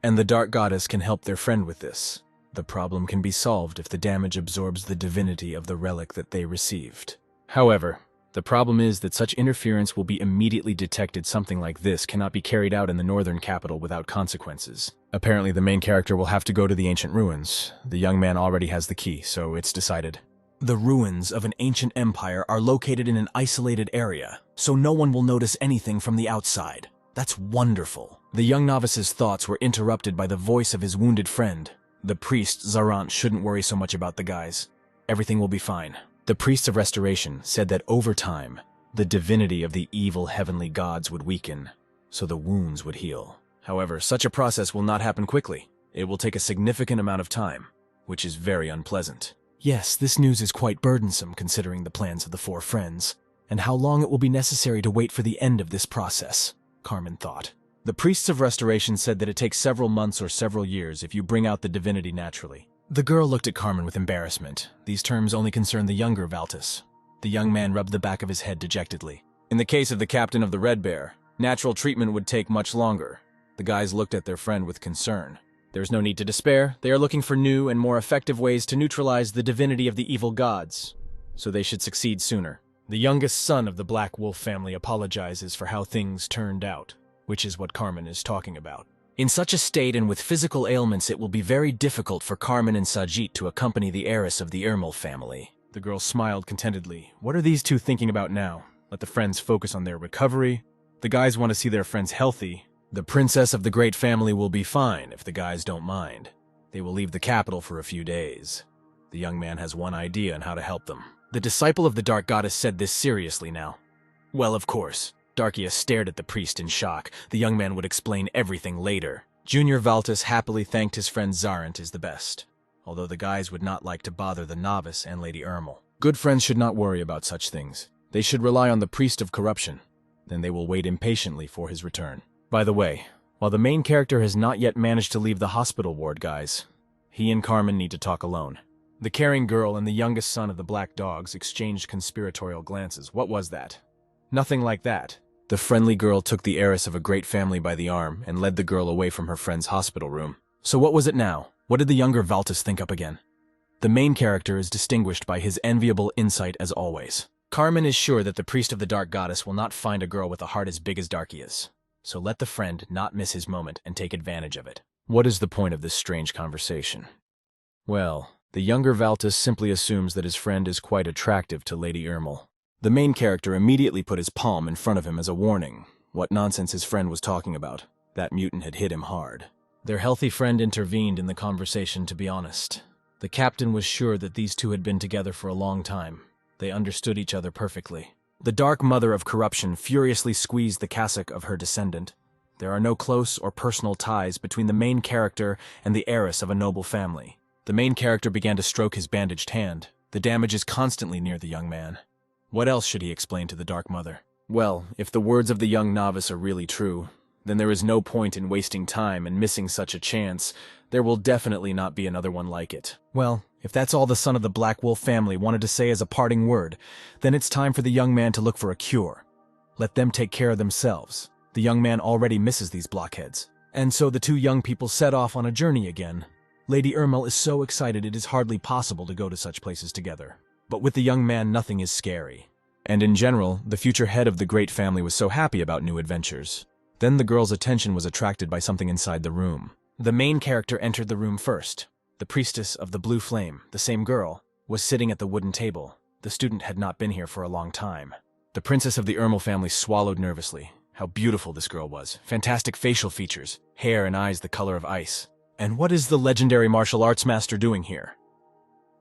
And the Dark Goddess can help their friend with this. The problem can be solved if the damage absorbs the divinity of the relic that they received. However, the problem is that such interference will be immediately detected. Something like this cannot be carried out in the northern capital without consequences. Apparently the main character will have to go to the ancient ruins. The young man already has the key, so it's decided. The ruins of an ancient empire are located in an isolated area, so no one will notice anything from the outside. That's wonderful. The young novice's thoughts were interrupted by the voice of his wounded friend. The priest, Zarant, shouldn't worry so much about the guys. Everything will be fine. The priests of restoration said that over time, the divinity of the evil heavenly gods would weaken, so the wounds would heal. However, such a process will not happen quickly. It will take a significant amount of time, which is very unpleasant. Yes, this news is quite burdensome considering the plans of the four friends, and how long it will be necessary to wait for the end of this process, Carmen thought. The priests of restoration said that it takes several months or several years if you bring out the divinity naturally. The girl looked at Carmen with embarrassment. These terms only concern the younger Valtis. The young man rubbed the back of his head dejectedly. In the case of the captain of the Red Bear, natural treatment would take much longer. The guys looked at their friend with concern. There's no need to despair. They are looking for new and more effective ways to neutralize the divinity of the evil gods, so they should succeed sooner. The youngest son of the Black Wolf family apologizes for how things turned out, which is what Carmen is talking about. In such a state and with physical ailments, it will be very difficult for Carmen and Sajid to accompany the heiress of the Ermel family. The girl smiled contentedly. What are these two thinking about now? Let the friends focus on their recovery. The guys want to see their friends healthy. The princess of the great family will be fine if the guys don't mind. They will leave the capital for a few days. The young man has one idea on how to help them. The disciple of the Dark Goddess said this seriously now. Well, of course. Darkia stared at the priest in shock. The young man would explain everything later. Junior Valtis happily thanked his friend Zarant as the best, although the guys would not like to bother the novice and Lady Ermel. Good friends should not worry about such things. They should rely on the priest of corruption. Then they will wait impatiently for his return. By the way, while the main character has not yet managed to leave the hospital ward, guys, he and Carmen need to talk alone. The caring girl and the youngest son of the Black Dogs exchanged conspiratorial glances. What was that? Nothing like that. The friendly girl took the heiress of a great family by the arm and led the girl away from her friend's hospital room. So what was it now? What did the younger Valtus think up again? The main character is distinguished by his enviable insight as always. Carmen is sure that the priest of the Dark Goddess will not find a girl with a heart as big as Darkia's. So let the friend not miss his moment and take advantage of it. What is the point of this strange conversation? Well, the younger Valtus simply assumes that his friend is quite attractive to Lady Ermel. The main character immediately put his palm in front of him as a warning. What nonsense his friend was talking about. That mutant had hit him hard. Their healthy friend intervened in the conversation, to be honest. The captain was sure that these two had been together for a long time. They understood each other perfectly. The dark mother of corruption furiously squeezed the cassock of her descendant. There are no close or personal ties between the main character and the heiress of a noble family. The main character began to stroke his bandaged hand. The damage is constantly near the young man. What else should he explain to the Dark Mother? Well, if the words of the young novice are really true, then there is no point in wasting time and missing such a chance. There will definitely not be another one like it. Well, if that's all the son of the Black Wolf family wanted to say as a parting word, then it's time for the young man to look for a cure. Let them take care of themselves. The young man already misses these blockheads. And so the two young people set off on a journey again. Lady Ermel is so excited it is hardly possible to go to such places together. But with the young man, nothing is scary. And in general, the future head of the great family was so happy about new adventures. Then the girl's attention was attracted by something inside the room. The main character entered the room first. The priestess of the Blue Flame, the same girl, was sitting at the wooden table. The student had not been here for a long time. The princess of the Ermel family swallowed nervously. How beautiful this girl was. Fantastic facial features, hair and eyes the color of ice. And what is the legendary martial arts master doing here?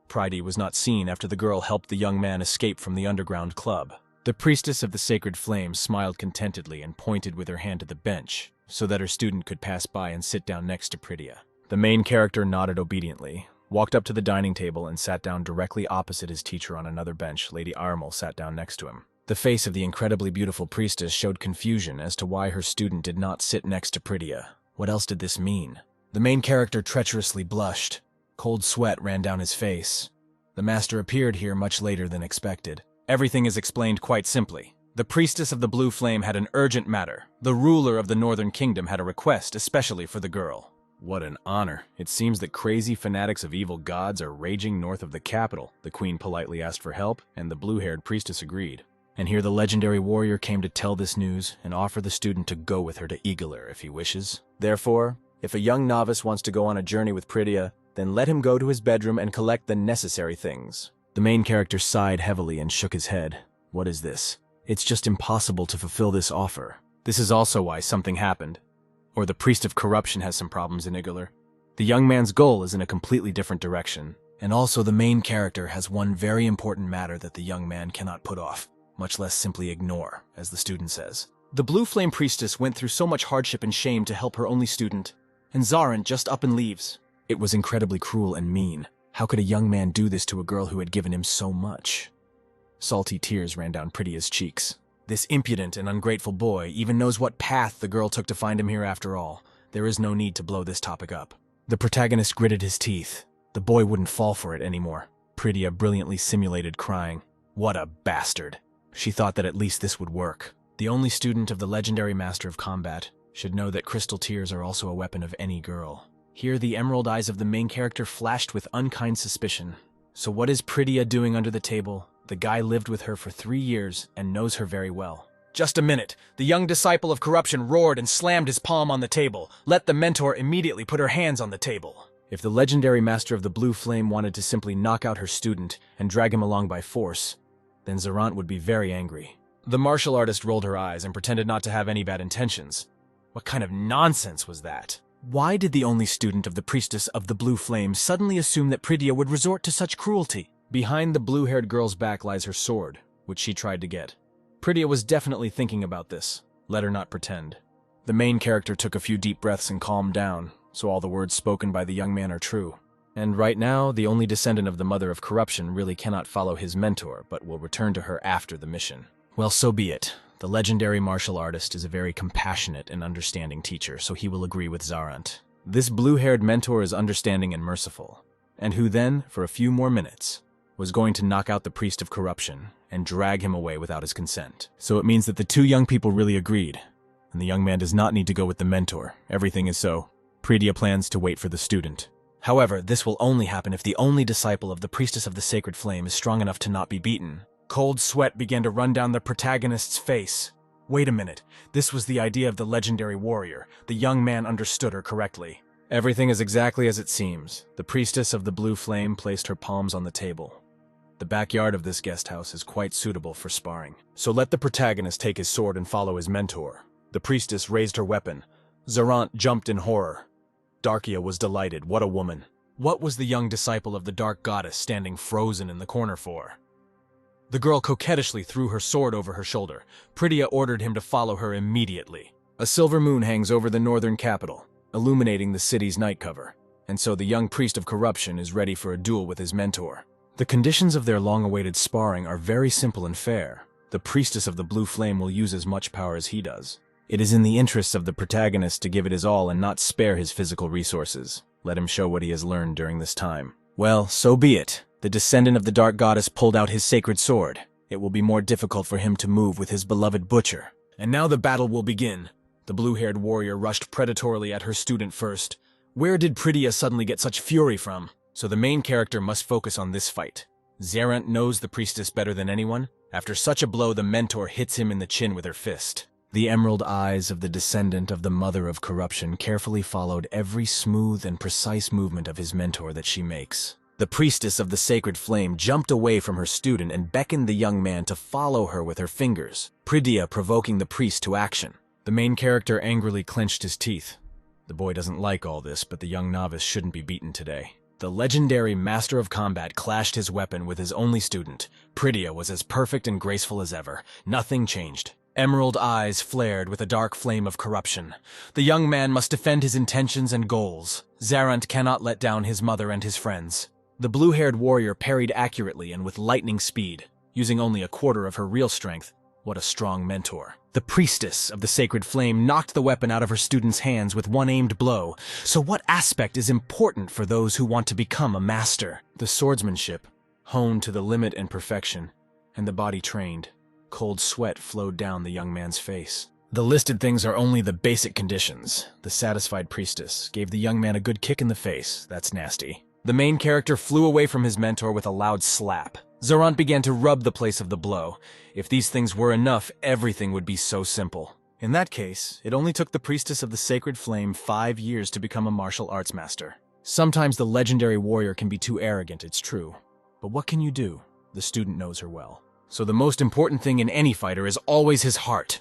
Pridey was not seen after the girl helped the young man escape from the underground club. The priestess of the Sacred Flame smiled contentedly and pointed with her hand to the bench, so that her student could pass by and sit down next to Prydia. The main character nodded obediently, walked up to the dining table and sat down directly opposite his teacher on another bench. Lady Ermel sat down next to him. The face of the incredibly beautiful priestess showed confusion as to why her student did not sit next to Prydia. What else did this mean? The main character treacherously blushed. Cold sweat ran down his face. The master appeared here much later than expected. Everything is explained quite simply. The priestess of the Blue Flame had an urgent matter. The ruler of the Northern Kingdom had a request, especially for the girl. What an honor. It seems that crazy fanatics of evil gods are raging north of the capital. The queen politely asked for help, and the blue-haired priestess agreed. And here the legendary warrior came to tell this news and offer the student to go with her to Eagler if he wishes. Therefore, if a young novice wants to go on a journey with Prydia, then let him go to his bedroom and collect the necessary things. The main character sighed heavily and shook his head. What is this? It's just impossible to fulfill this offer. This is also why something happened. Or the priest of corruption has some problems in Eagler. The young man's goal is in a completely different direction. And also the main character has one very important matter that the young man cannot put off, much less simply ignore, as the student says. The Blue Flame priestess went through so much hardship and shame to help her only student, and Zarin just up and leaves. It was incredibly cruel and mean. How could a young man do this to a girl who had given him so much? Salty tears ran down Prydia's cheeks. This impudent and ungrateful boy even knows what path the girl took to find him here after all. There is no need to blow this topic up. The protagonist gritted his teeth. The boy wouldn't fall for it anymore. Prydia brilliantly simulated crying. What a bastard. She thought that at least this would work. The only student of the legendary master of combat should know that crystal tears are also a weapon of any girl. Here the emerald eyes of the main character flashed with unkind suspicion. So what is Prydia doing under the table? The guy lived with her for 3 years and knows her very well. Just a minute. The young disciple of corruption roared and slammed his palm on the table. Let the mentor immediately put her hands on the table. If the legendary master of the Blue Flame wanted to simply knock out her student and drag him along by force, then Zarant would be very angry. The martial artist rolled her eyes and pretended not to have any bad intentions. What kind of nonsense was that? Why did the only student of the priestess of the Blue Flame suddenly assume that Prydia would resort to such cruelty? Behind the blue-haired girl's back lies her sword, which she tried to get. Prydia was definitely thinking about this. Let her not pretend. The main character took a few deep breaths and calmed down, so all the words spoken by the young man are true. And right now, the only descendant of the Mother of Corruption really cannot follow his mentor, but will return to her after the mission. Well, so be it. The legendary martial artist is a very compassionate and understanding teacher, so he will agree with Zarant. This blue-haired mentor is understanding and merciful. and who then, for a few more minutes, was going to knock out the priest of corruption and drag him away without his consent. So it means that the two young people really agreed, and the young man does not need to go with the mentor. Everything is so. Priya plans to wait for the student. However, this will only happen if the only disciple of the priestess of the sacred flame is strong enough to not be beaten. Cold sweat began to run down the protagonist's face. Wait a minute, this was the idea of the legendary warrior. The young man understood her correctly. Everything is exactly as it seems. The priestess of the blue flame placed her palms on the table. The backyard of this guest house is quite suitable for sparring. So let the protagonist take his sword and follow his mentor. The priestess raised her weapon. Zarant jumped in horror. Darkia was delighted. What a woman. What was the young disciple of the dark goddess standing frozen in the corner for? The girl coquettishly threw her sword over her shoulder. Priya ordered him to follow her immediately. A silver moon hangs over the northern capital, illuminating the city's night cover, and so the young priest of corruption is ready for a duel with his mentor. The conditions of their long-awaited sparring are very simple and fair. The priestess of the blue flame will use as much power as he does. It is in the interests of the protagonist to give it his all and not spare his physical resources. Let him show what he has learned during this time. Well, so be it. The descendant of the dark goddess pulled out his sacred sword. It will be more difficult for him to move with his beloved butcher. And now the battle will begin. The blue-haired warrior rushed predatorily at her student first. Where did Priya suddenly get such fury from? So the main character must focus on this fight. Zarant knows the priestess better than anyone. After such a blow, the mentor hits him in the chin with her fist. The emerald eyes of the descendant of the mother of corruption carefully followed every smooth and precise movement of his mentor that she makes. The priestess of the sacred flame jumped away from her student and beckoned the young man to follow her with her fingers, Priya provoking the priest to action. The main character angrily clenched his teeth. The boy doesn't like all this, but the young novice shouldn't be beaten today. The legendary master of combat clashed his weapon with his only student. Priya was as perfect and graceful as ever. Nothing changed. Emerald eyes flared with a dark flame of corruption. The young man must defend his intentions and goals. Zarant cannot let down his mother and his friends. The blue-haired warrior parried accurately and with lightning speed, using only a quarter of her real strength. What a strong mentor. The priestess of the sacred flame knocked the weapon out of her student's hands with one aimed blow. So what aspect is important for those who want to become a master? The swordsmanship, honed to the limit and perfection, and the body trained. Cold sweat flowed down the young man's face. The listed things are only the basic conditions. The satisfied priestess gave the young man a good kick in the face. That's nasty. The main character flew away from his mentor with a loud slap. Zarant began to rub the place of the blow. If these things were enough, everything would be so simple. In that case, it only took the priestess of the sacred flame 5 years to become a martial arts master. Sometimes the legendary warrior can be too arrogant, it's true. But what can you do? The student knows her well. So the most important thing in any fighter is always his heart.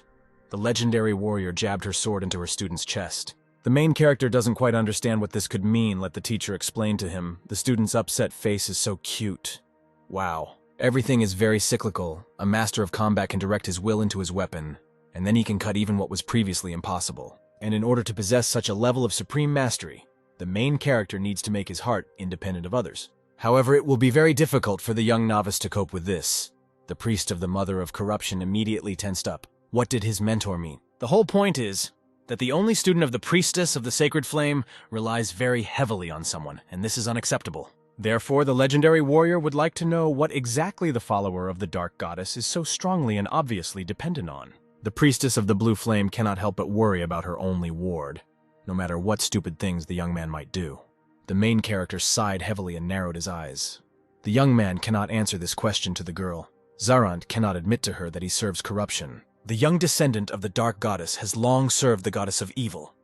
The legendary warrior jabbed her sword into her student's chest. The main character doesn't quite understand what this could mean. Let the teacher explain to him. The student's upset face is so cute. Wow. Everything is very cyclical. A master of combat can direct his will into his weapon, and then he can cut even what was previously impossible. And in order to possess such a level of supreme mastery, the main character needs to make his heart independent of others. However, it will be very difficult for the young novice to cope with this. The priest of the mother of corruption immediately tensed up. What did his mentor mean? The whole point is that the only student of the priestess of the sacred flame relies very heavily on someone, and this is unacceptable. Therefore, the legendary warrior would like to know what exactly the follower of the dark goddess is so strongly and obviously dependent on. The priestess of the blue flame cannot help but worry about her only ward, no matter what stupid things the young man might do. The main character sighed heavily and narrowed his eyes. The young man cannot answer this question to the girl. Zarant cannot admit to her that he serves corruption. The young descendant of the dark goddess has long served the goddess of evil,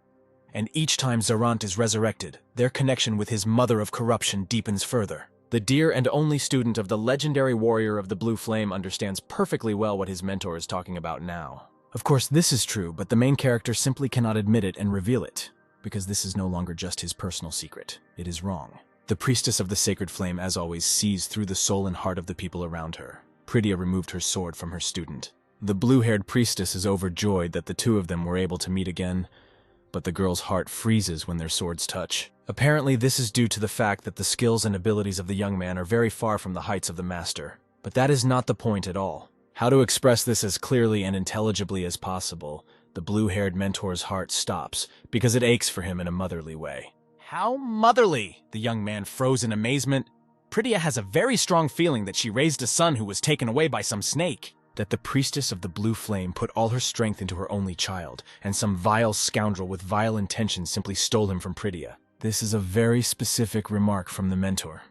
and each time Zarant is resurrected, their connection with his mother of corruption deepens further. The dear and only student of the legendary warrior of the blue flame understands perfectly well what his mentor is talking about now. Of course, this is true, but the main character simply cannot admit it and reveal it, because this is no longer just his personal secret. It is wrong. The priestess of the sacred flame, as always, sees through the soul and heart of the people around her. Priya removed her sword from her student. The blue-haired priestess is overjoyed that the two of them were able to meet again, but the girl's heart freezes when their swords touch. Apparently, this is due to the fact that the skills and abilities of the young man are very far from the heights of the master. But that is not the point at all. How to express this as clearly and intelligibly as possible, the blue-haired mentor's heart stops because it aches for him in a motherly way. How motherly! The young man froze in amazement. Pritya has a very strong feeling that she raised a son who was taken away by some snake. That the priestess of the blue flame put all her strength into her only child, and some vile scoundrel with vile intentions simply stole him from Pritya. This is a very specific remark from the mentor.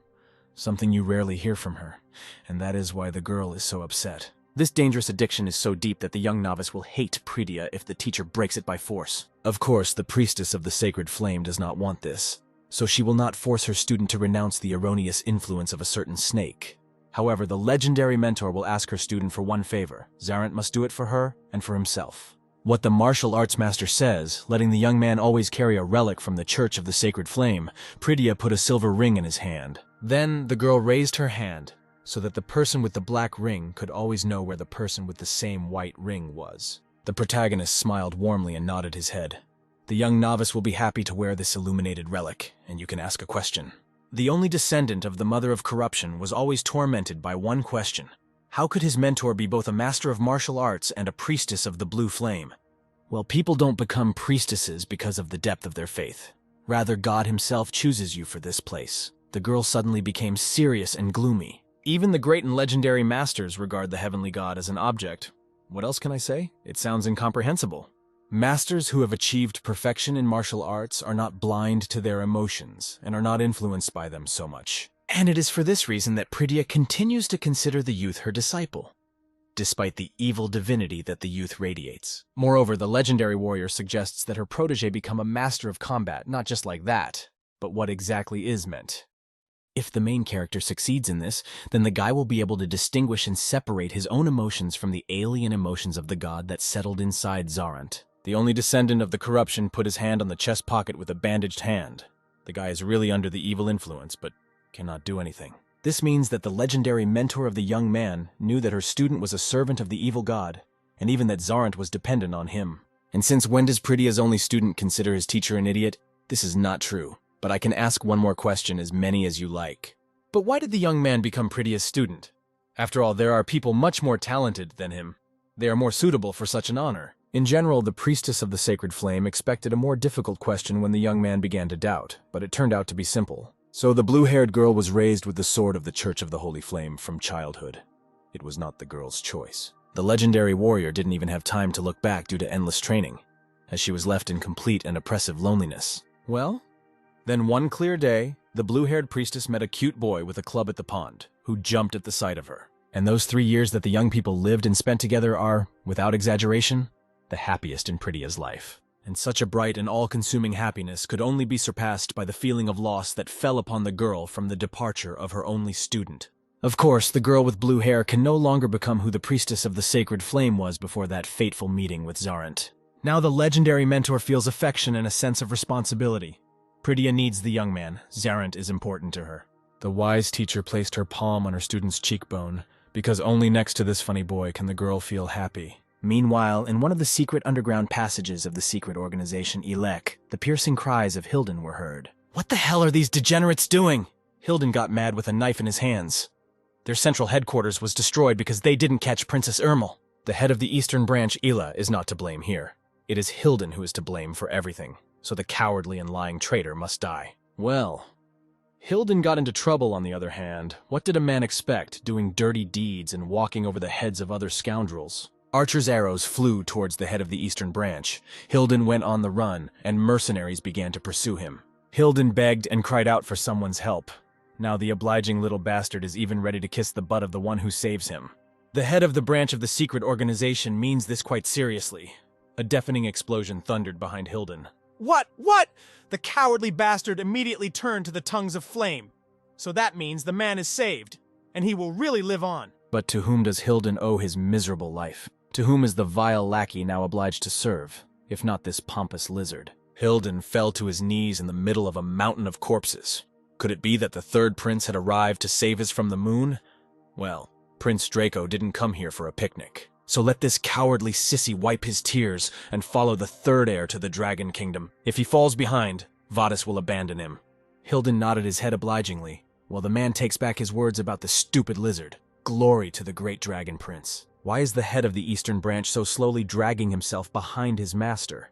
Something you rarely hear from her, and that is why the girl is so upset. This dangerous addiction is so deep that the young novice will hate Pritya if the teacher breaks it by force. Of course, the priestess of the sacred flame does not want this, so she will not force her student to renounce the erroneous influence of a certain snake. However, the legendary mentor will ask her student for one favor. Zarant must do it for her and for himself. What the martial arts master says, letting the young man always carry a relic from the church of the sacred flame, Pritya put a silver ring in his hand. Then the girl raised her hand, so that the person with the black ring could always know where the person with the same white ring was. The protagonist smiled warmly and nodded his head. The young novice will be happy to wear this illuminated relic, and you can ask a question. The only descendant of the mother of corruption was always tormented by one question. How could his mentor be both a master of martial arts and a priestess of the blue flame? Well, people don't become priestesses because of the depth of their faith. Rather, God himself chooses you for this place. The girl suddenly became serious and gloomy. Even the great and legendary masters regard the heavenly god as an object. What else can I say? It sounds incomprehensible. Masters who have achieved perfection in martial arts are not blind to their emotions and are not influenced by them so much. And it is for this reason that Pritya continues to consider the youth her disciple, despite the evil divinity that the youth radiates. Moreover, the legendary warrior suggests that her protege become a master of combat, not just like that, but what exactly is meant. If the main character succeeds in this, then the guy will be able to distinguish and separate his own emotions from the alien emotions of the god that settled inside Zarant. The only descendant of the corruption put his hand on the chest pocket with a bandaged hand. The guy is really under the evil influence, but cannot do anything. This means that the legendary mentor of the young man knew that her student was a servant of the evil god, and even that Zarant was dependent on him. And since when does Pritya's only student consider his teacher an idiot? This is not true. But I can ask one more question, as many as you like. But why did the young man become Pritya's student? After all, there are people much more talented than him. They are more suitable for such an honor. In general, the priestess of the sacred flame expected a more difficult question when the young man began to doubt, but it turned out to be simple. So the blue-haired girl was raised with the sword of the Church of the Holy Flame from childhood. It was not the girl's choice. The legendary warrior didn't even have time to look back due to endless training, as she was left in complete and oppressive loneliness. Well, then one clear day, the blue-haired priestess met a cute boy with a club at the pond, who jumped at the sight of her. And those 3 years that the young people lived and spent together are, without exaggeration, the happiest in Pritya's life. And such a bright and all-consuming happiness could only be surpassed by the feeling of loss that fell upon the girl from the departure of her only student. Of course, the girl with blue hair can no longer become who the priestess of the sacred flame was before that fateful meeting with Zarant. Now the legendary mentor feels affection and a sense of responsibility. Pritya needs the young man. Zarant is important to her. The wise teacher placed her palm on her student's cheekbone, because only next to this funny boy can the girl feel happy. Meanwhile, in one of the secret underground passages of the secret organization Elec, the piercing cries of Hilden were heard. What the hell are these degenerates doing? Hilden got mad with a knife in his hands. Their central headquarters was destroyed because they didn't catch Princess Ermel. The head of the eastern branch, Ila, is not to blame here. It is Hilden who is to blame for everything. So the cowardly and lying traitor must die. Well, Hilden got into trouble on the other hand. What did a man expect, doing dirty deeds and walking over the heads of other scoundrels? Archer's arrows flew towards the head of the eastern branch. Hilden went on the run, and mercenaries began to pursue him. Hilden begged and cried out for someone's help. Now the obliging little bastard is even ready to kiss the butt of the one who saves him. The head of the branch of the secret organization means this quite seriously. A deafening explosion thundered behind Hilden. What? The cowardly bastard immediately turned to the tongues of flame. So that means the man is saved, and he will really live on. But to whom does Hilden owe his miserable life? To whom is the vile lackey now obliged to serve, if not this pompous lizard? Hilden fell to his knees in the middle of a mountain of corpses. Could it be that the third prince had arrived to save us from the moon? Well, Prince Draco didn't come here for a picnic. So let this cowardly sissy wipe his tears and follow the third heir to the Dragon Kingdom. If he falls behind, Vadis will abandon him. Hilden nodded his head obligingly, while the man takes back his words about the stupid lizard. Glory to the great Dragon Prince. Why is the head of the Eastern Branch so slowly dragging himself behind his master?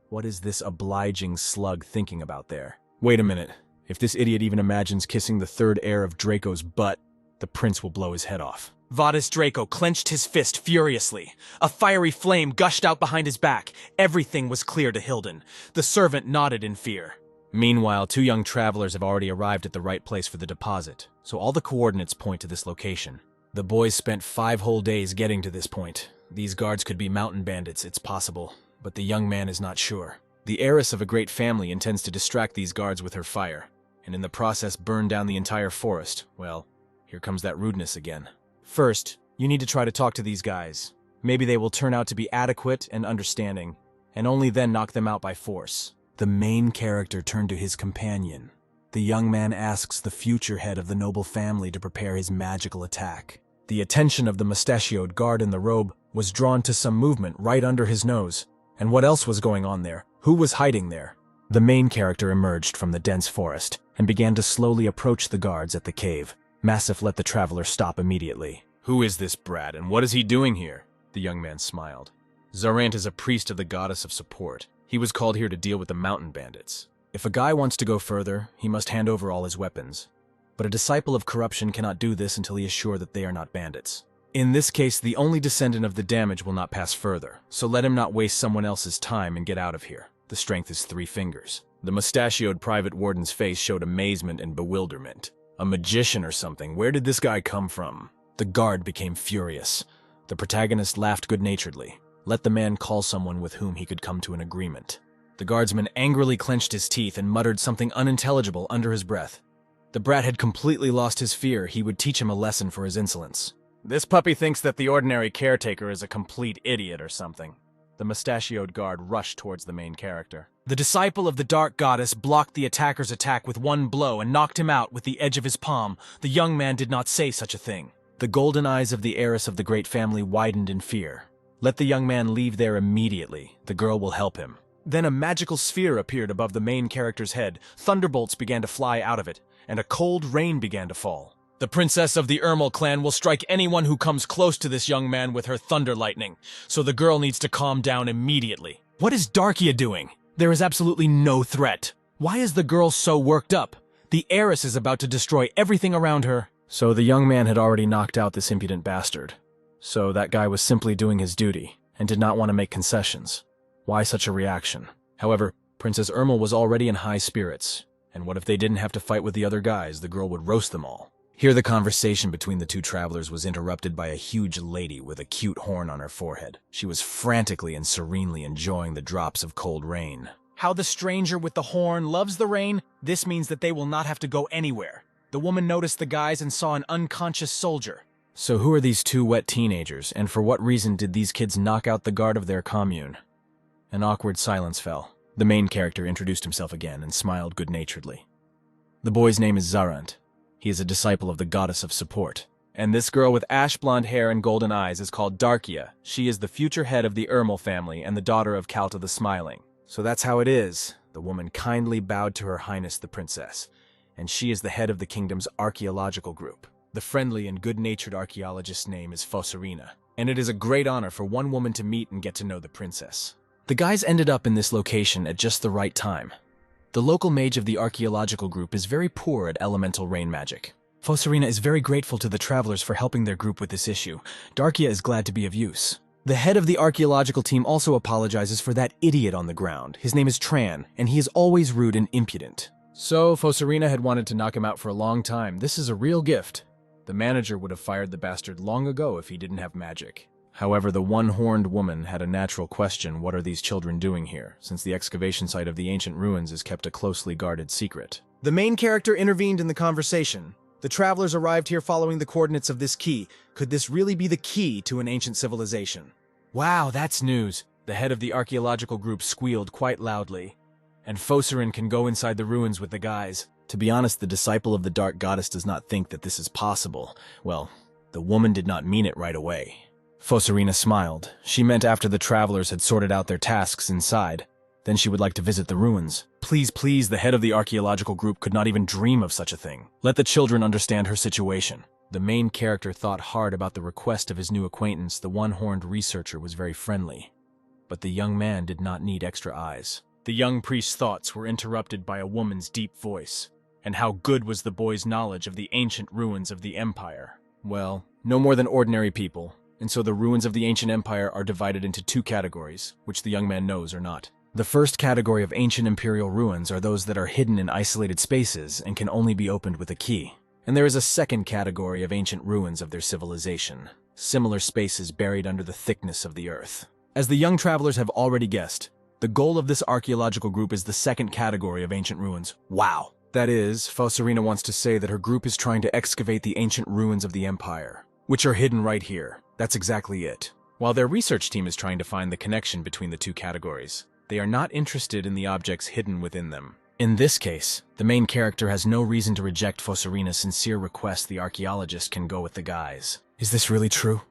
What is this obliging slug thinking about there? Wait a minute. If this idiot even imagines kissing the third heir of Draco's butt, the prince will blow his head off. Vadis Draco clenched his fist furiously. A fiery flame gushed out behind his back. Everything was clear to Hilden. The servant nodded in fear. Meanwhile, 2 young travelers have already arrived at the right place for the deposit, so all the coordinates point to this location. The boys spent 5 whole days getting to this point. These guards could be mountain bandits, it's possible, but the young man is not sure. The heiress of a great family intends to distract these guards with her fire, and in the process burn down the entire forest. Well, here comes that rudeness again. First, you need to try to talk to these guys. Maybe they will turn out to be adequate and understanding, and only then knock them out by force. The main character turned to his companion. The young man asks the future head of the noble family to prepare his magical attack. The attention of the mustachioed guard in the robe was drawn to some movement right under his nose. And what else was going on there? Who was hiding there? The main character emerged from the dense forest and began to slowly approach the guards at the cave. Massif let the traveler stop immediately. Who is this brat, and what is he doing here? The young man smiled. Zarant is a priest of the goddess of support. He was called here to deal with the mountain bandits. If a guy wants to go further, he must hand over all his weapons. But a disciple of corruption cannot do this until he is sure that they are not bandits. In this case, the only descendant of the damage will not pass further, so let him not waste someone else's time and get out of here. The strength is 3 fingers. The mustachioed private warden's face showed amazement and bewilderment. A magician or something. Where did this guy come from? The guard became furious. The protagonist laughed good-naturedly. Let the man call someone with whom he could come to an agreement. The guardsman angrily clenched his teeth and muttered something unintelligible under his breath. The brat had completely lost his fear. He would teach him a lesson for his insolence. This puppy thinks that the ordinary caretaker is a complete idiot or something. The mustachioed guard rushed towards the main character. The disciple of the dark goddess blocked the attacker's attack with one blow and knocked him out with the edge of his palm. The young man did not say such a thing. The golden eyes of the heiress of the great family widened in fear. Let the young man leave there immediately. The girl will help him. Then a magical sphere appeared above the main character's head. Thunderbolts began to fly out of it, and a cold rain began to fall. The princess of the Ermal clan will strike anyone who comes close to this young man with her thunder lightning, so the girl needs to calm down immediately. What is Darkia doing? There is absolutely no threat. Why is the girl so worked up? The heiress is about to destroy everything around her. So the young man had already knocked out this impudent bastard. So that guy was simply doing his duty, and did not want to make concessions. Why such a reaction? However, Princess Ermal was already in high spirits, and what if they didn't have to fight with the other guys? The girl would roast them all. Here the conversation between the 2 travelers was interrupted by a huge lady with a cute horn on her forehead. She was frantically and serenely enjoying the drops of cold rain. How the stranger with the horn loves the rain, this means that they will not have to go anywhere. The woman noticed the guys and saw an unconscious soldier. So who are these 2 wet teenagers, and for what reason did these kids knock out the guard of their commune? An awkward silence fell. The main character introduced himself again and smiled good-naturedly. The boy's name is Zarant. He is a disciple of the goddess of support. And this girl with ash-blonde hair and golden eyes is called Darkia. She is the future head of the Ermal family and the daughter of Kalta the Smiling. So that's how it is. The woman kindly bowed to Her Highness the Princess, and she is the head of the kingdom's archaeological group. The friendly and good-natured archaeologist's name is Fosarina, and it is a great honor for one woman to meet and get to know the princess. The guys ended up in this location at just the right time. The local mage of the archaeological group is very poor at elemental rain magic. Fosarina is very grateful to the travelers for helping their group with this issue. Darkia is glad to be of use. The head of the archaeological team also apologizes for that idiot on the ground. His name is Tran, and he is always rude and impudent. So, Fosarina had wanted to knock him out for a long time. This is a real gift. The manager would have fired the bastard long ago if he didn't have magic. However, the one-horned woman had a natural question: what are these children doing here, since the excavation site of the ancient ruins is kept a closely guarded secret? The main character intervened in the conversation. The travelers arrived here following the coordinates of this key. Could this really be the key to an ancient civilization? Wow, that's news. The head of the archaeological group squealed quite loudly. And Fosarin can go inside the ruins with the guys. To be honest, the disciple of the Dark Goddess does not think that this is possible. Well, the woman did not mean it right away. Fosarina smiled. She meant after the travelers had sorted out their tasks inside, then she would like to visit the ruins. Please, please, the head of the archaeological group could not even dream of such a thing. Let the children understand her situation. The main character thought hard about the request of his new acquaintance. The one-horned researcher was very friendly. But the young man did not need extra eyes. The young priest's thoughts were interrupted by a woman's deep voice. And how good was the boy's knowledge of the ancient ruins of the empire? Well, no more than ordinary people, and so the ruins of the ancient empire are divided into two categories, which the young man knows or not. The first category of ancient imperial ruins are those that are hidden in isolated spaces and can only be opened with a key. And there is a second category of ancient ruins of their civilization, similar spaces buried under the thickness of the earth. As the young travelers have already guessed, the goal of this archaeological group is the second category of ancient ruins. Wow! That is, Fosarina wants to say that her group is trying to excavate the ancient ruins of the empire, which are hidden right here. That's exactly it. While their research team is trying to find the connection between the two categories, they are not interested in the objects hidden within them. In this case, the main character has no reason to reject Fosarina's sincere request the archaeologist can go with the guys. Is this really true?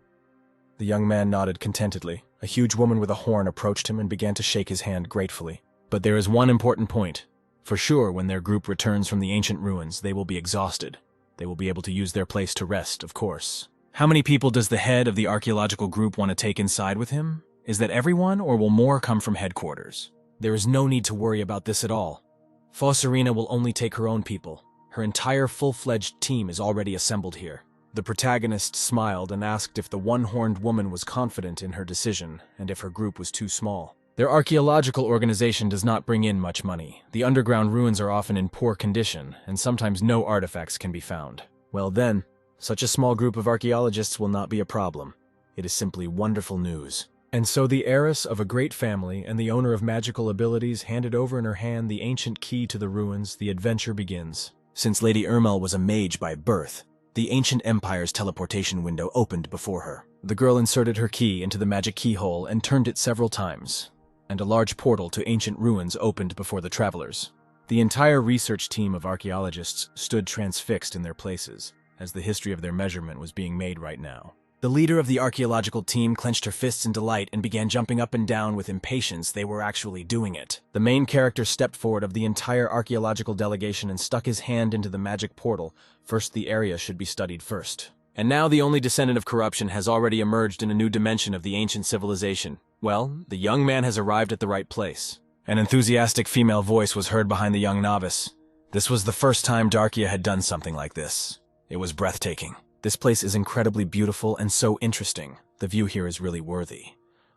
The young man nodded contentedly. A huge woman with a horn approached him and began to shake his hand gratefully. But there is one important point. For sure, when their group returns from the ancient ruins, they will be exhausted. They will be able to use their place to rest, of course. How many people does the head of the archaeological group want to take inside with him? Is that everyone, or will more come from headquarters? There is no need to worry about this at all. Fosarina will only take her own people. Her entire full-fledged team is already assembled here. The protagonist smiled and asked if the one-horned woman was confident in her decision, and if her group was too small. Their archaeological organization does not bring in much money. The underground ruins are often in poor condition, and sometimes no artifacts can be found. Well then, such a small group of archaeologists will not be a problem. It is simply wonderful news. And so the heiress of a great family and the owner of magical abilities handed over in her hand the ancient key to the ruins. The adventure begins. Since Lady Ermel was a mage by birth, the ancient empire's teleportation window opened before her. The girl inserted her key into the magic keyhole and turned it several times, and a large portal to ancient ruins opened before the travelers. The entire research team of archaeologists stood transfixed in their places, as the history of their measurement was being made right now. The leader of the archaeological team clenched her fists in delight and began jumping up and down with impatience. They were actually doing it. The main character stepped forward of the entire archaeological delegation and stuck his hand into the magic portal. First, the area should be studied first. And now the only descendant of corruption has already emerged in a new dimension of the ancient civilization. Well, the young man has arrived at the right place. An enthusiastic female voice was heard behind the young novice. This was the first time Darkia had done something like this. It was breathtaking. This place is incredibly beautiful and so interesting. The view here is really worthy.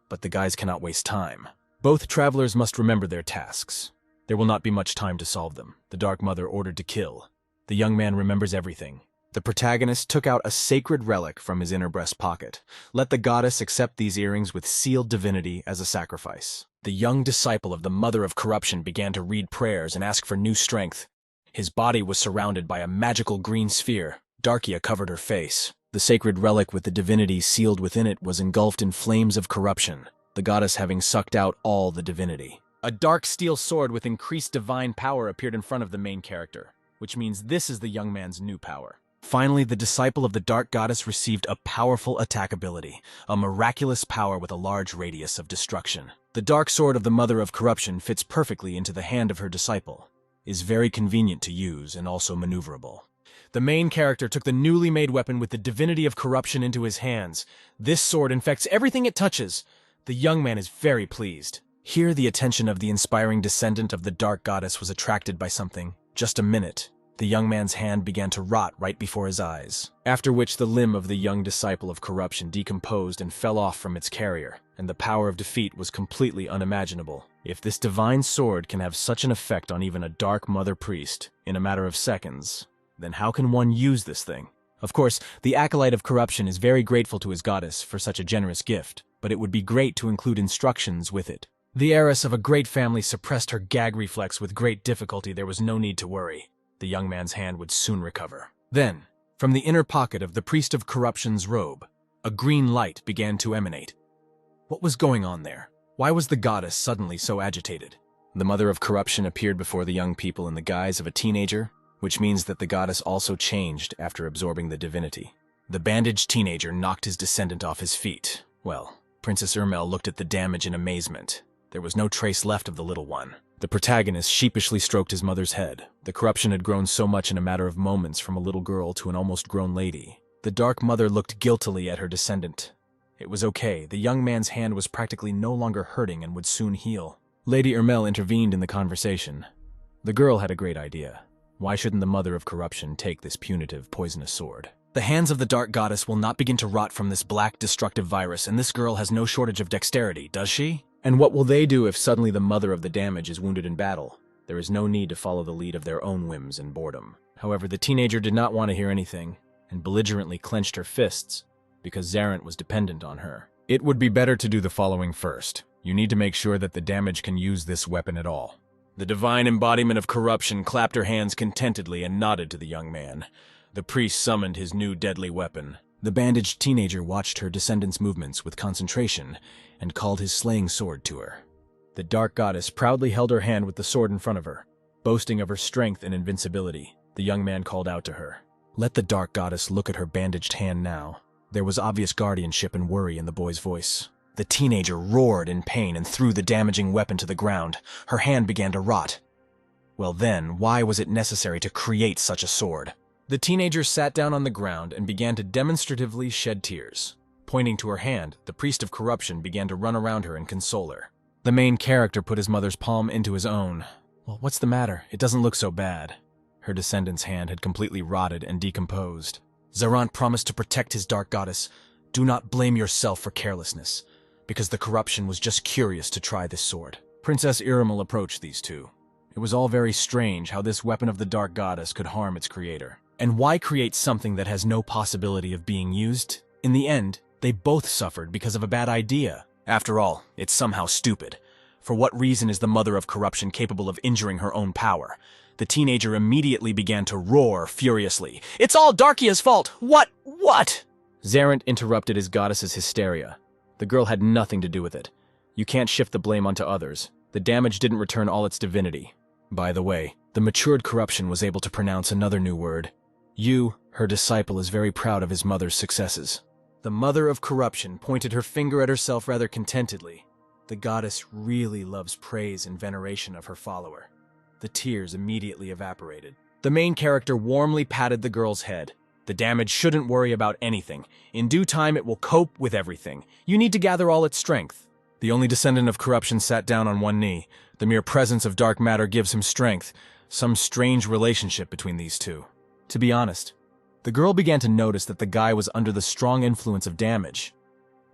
But the guys cannot waste time. Both travelers must remember their tasks. There will not be much time to solve them. The Dark Mother ordered to kill. The young man remembers everything. The protagonist took out a sacred relic from his inner breast pocket. Let the goddess accept these earrings with sealed divinity as a sacrifice. The young disciple of the Mother of Corruption began to read prayers and ask for new strength. His body was surrounded by a magical green sphere. Darkia covered her face. The sacred relic with the divinity sealed within it was engulfed in flames of corruption, the goddess having sucked out all the divinity. A dark steel sword with increased divine power appeared in front of the main character, which means this is the young man's new power. Finally, the disciple of the Dark Goddess received a powerful attack ability, a miraculous power with a large radius of destruction. The dark sword of the Mother of Corruption fits perfectly into the hand of her disciple, is very convenient to use and also maneuverable. The main character took the newly made weapon with the divinity of corruption into his hands. This sword infects everything it touches. The young man is very pleased. Here the attention of the inspiring descendant of the Dark Goddess was attracted by something. Just a minute. The young man's hand began to rot right before his eyes, after which the limb of the young disciple of corruption decomposed and fell off from its carrier, and the power of defeat was completely unimaginable. If this divine sword can have such an effect on even a Dark Mother priest in a matter of seconds, then how can one use this thing? Of course, the Acolyte of Corruption is very grateful to his goddess for such a generous gift, but it would be great to include instructions with it. The heiress of a great family suppressed her gag reflex with great difficulty. There was no need to worry. The young man's hand would soon recover. Then, from the inner pocket of the Priest of Corruption's robe, a green light began to emanate. What was going on there? Why was the goddess suddenly so agitated? The Mother of Corruption appeared before the young people in the guise of a teenager, which means that the goddess also changed after absorbing the divinity. The bandaged teenager knocked his descendant off his feet. Well, Princess Ermel looked at the damage in amazement. There was no trace left of the little one. The protagonist sheepishly stroked his mother's head. The corruption had grown so much in a matter of moments from a little girl to an almost grown lady. The Dark Mother looked guiltily at her descendant. It was okay. The young man's hand was practically no longer hurting and would soon heal. Lady Ermel intervened in the conversation. The girl had a great idea. Why shouldn't the mother of corruption take this punitive, poisonous sword? The hands of the Dark Goddess will not begin to rot from this black, destructive virus, and this girl has no shortage of dexterity, does she? And what will they do if suddenly the mother of the damage is wounded in battle? There is no need to follow the lead of their own whims and boredom. However, the teenager did not want to hear anything, and belligerently clenched her fists, because Zarant was dependent on her. It would be better to do the following first. You need to make sure that the damage can use this weapon at all. The divine embodiment of corruption clapped her hands contentedly and nodded to the young man. The priest summoned his new deadly weapon. The bandaged teenager watched her descendant's movements with concentration and called his slaying sword to her. The Dark Goddess proudly held her hand with the sword in front of her. Boasting of her strength and invincibility, the young man called out to her. Let the Dark Goddess look at her bandaged hand now. There was obvious guardianship and worry in the boy's voice. The teenager roared in pain and threw the damaging weapon to the ground. Her hand began to rot. Well then, why was it necessary to create such a sword? The teenager sat down on the ground and began to demonstratively shed tears. Pointing to her hand, the priest of corruption began to run around her and console her. The main character put his mother's palm into his own. Well, what's the matter? It doesn't look so bad. Her descendant's hand had completely rotted and decomposed. Zarant promised to protect his Dark Goddess. Do not blame yourself for carelessness, because the corruption was just curious to try this sword. Princess Irimal approached these two. It was all very strange how this weapon of the Dark Goddess could harm its creator. And why create something that has no possibility of being used? In the end, they both suffered because of a bad idea. After all, it's somehow stupid. For what reason is the mother of corruption capable of injuring her own power? The teenager immediately began to roar furiously. It's all Darkia's fault! What? Zarant interrupted his goddess's hysteria. The girl had nothing to do with it. You can't shift the blame onto others. The damage didn't return all its divinity. By the way, the matured corruption was able to pronounce another new word. You, her disciple, is very proud of his mother's successes. The mother of corruption pointed her finger at herself rather contentedly. The goddess really loves praise and veneration of her follower. The tears immediately evaporated. The main character warmly patted the girl's head. The damage shouldn't worry about anything. In due time, it will cope with everything. You need to gather all its strength. The only descendant of corruption sat down on one knee. The mere presence of dark matter gives him strength. Some strange relationship between these two. To be honest, the girl began to notice that the guy was under the strong influence of damage,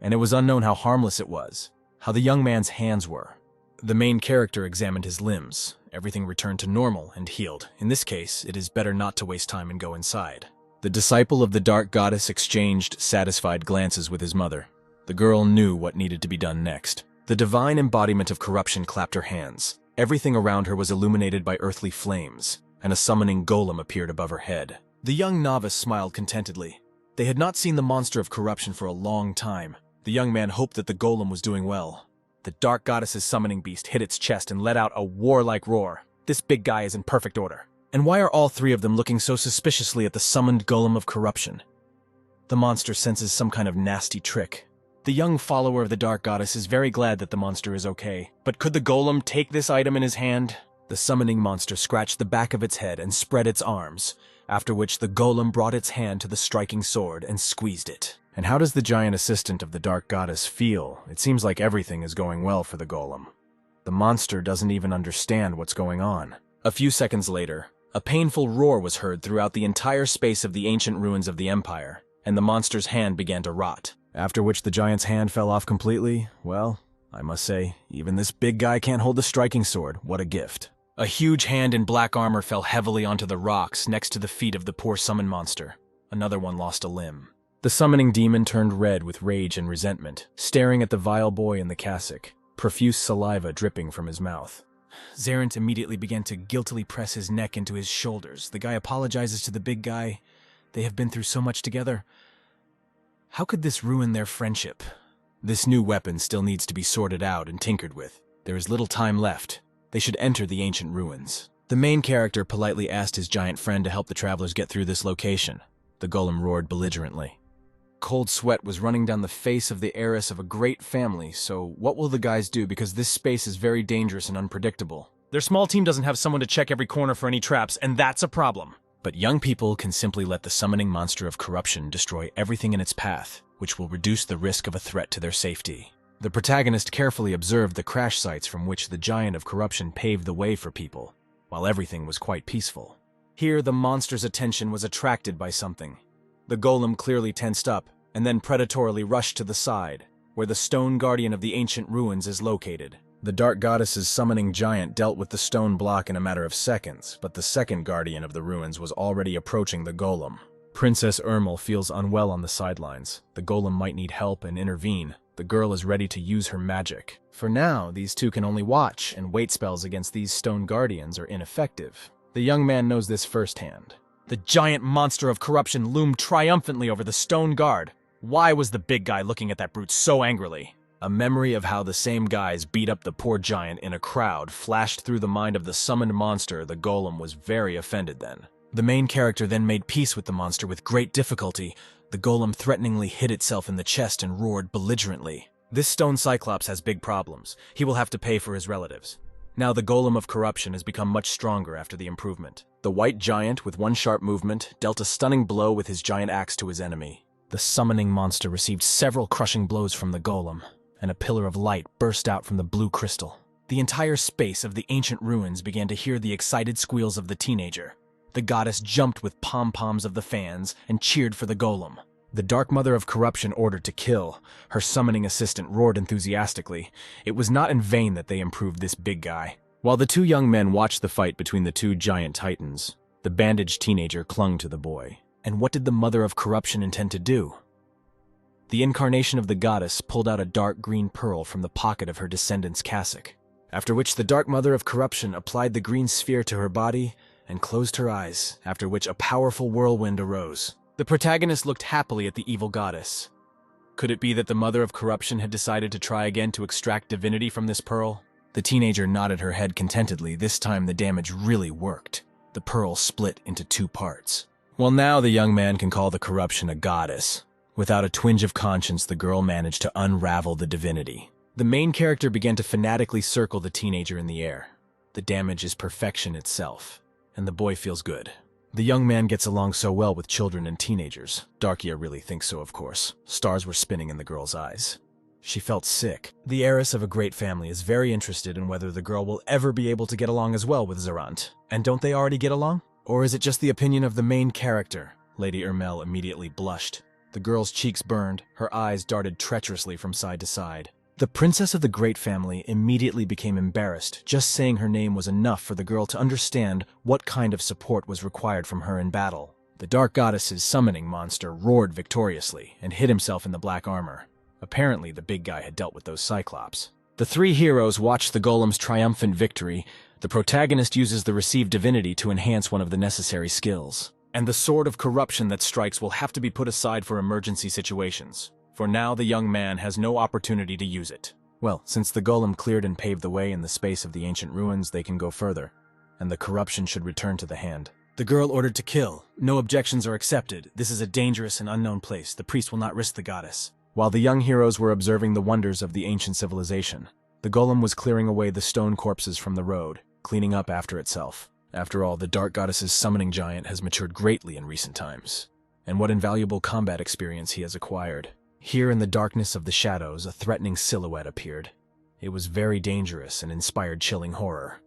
and it was unknown how harmless it was, how the young man's hands were. The main character examined his limbs. Everything returned to normal and healed. In this case, it is better not to waste time and go inside. The disciple of the Dark Goddess exchanged satisfied glances with his mother. The girl knew what needed to be done next. The divine embodiment of corruption clapped her hands. Everything around her was illuminated by earthly flames, and a summoning golem appeared above her head. The young novice smiled contentedly. They had not seen the monster of corruption for a long time. The young man hoped that the golem was doing well. The Dark Goddess's summoning beast hit its chest and let out a warlike roar. This big guy is in perfect order. And why are all three of them looking so suspiciously at the summoned golem of corruption? The monster senses some kind of nasty trick. The young follower of the Dark Goddess is very glad that the monster is okay. But could the golem take this item in his hand? The summoning monster scratched the back of its head and spread its arms, after which the golem brought its hand to the striking sword and squeezed it. And how does the giant assistant of the Dark Goddess feel? It seems like everything is going well for the golem. The monster doesn't even understand what's going on. A few seconds later, a painful roar was heard throughout the entire space of the ancient ruins of the Empire, and the monster's hand began to rot. After which the giant's hand fell off completely. Well, I must say, even this big guy can't hold the striking sword. What a gift. A huge hand in black armor fell heavily onto the rocks next to the feet of the poor summon monster. Another one lost a limb. The summoning demon turned red with rage and resentment, staring at the vile boy in the cassock, profuse saliva dripping from his mouth. Zarant immediately began to guiltily press his neck into his shoulders. The guy apologizes to the big guy. They have been through so much together. How could this ruin their friendship? This new weapon still needs to be sorted out and tinkered with. There is little time left. They should enter the ancient ruins. The main character politely asked his giant friend to help the travelers get through this location. The golem roared belligerently. Cold sweat was running down the face of the heiress of a great family, so what will the guys do, because this space is very dangerous and unpredictable? Their small team doesn't have someone to check every corner for any traps, and that's a problem. But young people can simply let the summoning monster of corruption destroy everything in its path, which will reduce the risk of a threat to their safety. The protagonist carefully observed the crash sites from which the giant of corruption paved the way for people, while everything was quite peaceful. Here, the monster's attention was attracted by something. The golem clearly tensed up, and then predatorily rushed to the side, where the stone guardian of the ancient ruins is located. The dark goddess's summoning giant dealt with the stone block in a matter of seconds, but the second guardian of the ruins was already approaching the golem. Princess Ermel feels unwell on the sidelines. The golem might need help and intervene. The girl is ready to use her magic. For now, these two can only watch, and wait spells against these stone guardians are ineffective. The young man knows this firsthand. The giant monster of corruption loomed triumphantly over the stone guard. Why was the big guy looking at that brute so angrily? A memory of how the same guys beat up the poor giant in a crowd flashed through the mind of the summoned monster. The golem was very offended then. The main character then made peace with the monster with great difficulty. The golem threateningly hit itself in the chest and roared belligerently. This stone cyclops has big problems. He will have to pay for his relatives. Now the golem of corruption has become much stronger after the improvement. The white giant, with one sharp movement, dealt a stunning blow with his giant axe to his enemy. The summoning monster received several crushing blows from the golem, and a pillar of light burst out from the blue crystal. The entire space of the ancient ruins began to hear the excited squeals of the teenager. The goddess jumped with pom-poms of the fans and cheered for the golem. The Dark Mother of Corruption ordered to kill. Her summoning assistant roared enthusiastically. It was not in vain that they improved this big guy. While the two young men watched the fight between the two giant titans, the bandaged teenager clung to the boy. And what did the Mother of Corruption intend to do? The incarnation of the goddess pulled out a dark green pearl from the pocket of her descendant's cassock, after which the Dark Mother of Corruption applied the green sphere to her body and closed her eyes, after which a powerful whirlwind arose. The protagonist looked happily at the evil goddess. Could it be that the Mother of Corruption had decided to try again to extract divinity from this pearl? The teenager nodded her head contentedly. This time the damage really worked. The pearl split into two parts. Well, now the young man can call the corruption a goddess. Without a twinge of conscience, the girl managed to unravel the divinity. The main character began to fanatically circle the teenager in the air. The damage is perfection itself, and the boy feels good. The young man gets along so well with children and teenagers. Darkia really thinks so, of course. Stars were spinning in the girl's eyes. She felt sick. The heiress of a great family is very interested in whether the girl will ever be able to get along as well with Zarant. And don't they already get along? Or is it just the opinion of the main character? Lady Ermel immediately blushed. The girl's cheeks burned, her eyes darted treacherously from side to side. The princess of the great family immediately became embarrassed. Just saying her name was enough for the girl to understand what kind of support was required from her in battle. The dark goddess's summoning monster roared victoriously and hid himself in the black armor. Apparently, the big guy had dealt with those cyclops. The three heroes watched the golem's triumphant victory. The protagonist uses the received divinity to enhance one of the necessary skills. And the sword of corruption that strikes will have to be put aside for emergency situations. For now, the young man has no opportunity to use it. Well, since the golem cleared and paved the way in the space of the ancient ruins, they can go further, and the corruption should return to the hand. The girl ordered to kill. No objections are accepted. This is a dangerous and unknown place. The priest will not risk the goddess. While the young heroes were observing the wonders of the ancient civilization, the golem was clearing away the stone corpses from the road, cleaning up after itself. After all, the dark goddess's summoning giant has matured greatly in recent times, and what invaluable combat experience he has acquired. Here in the darkness of the shadows, a threatening silhouette appeared. It was very dangerous and inspired chilling horror.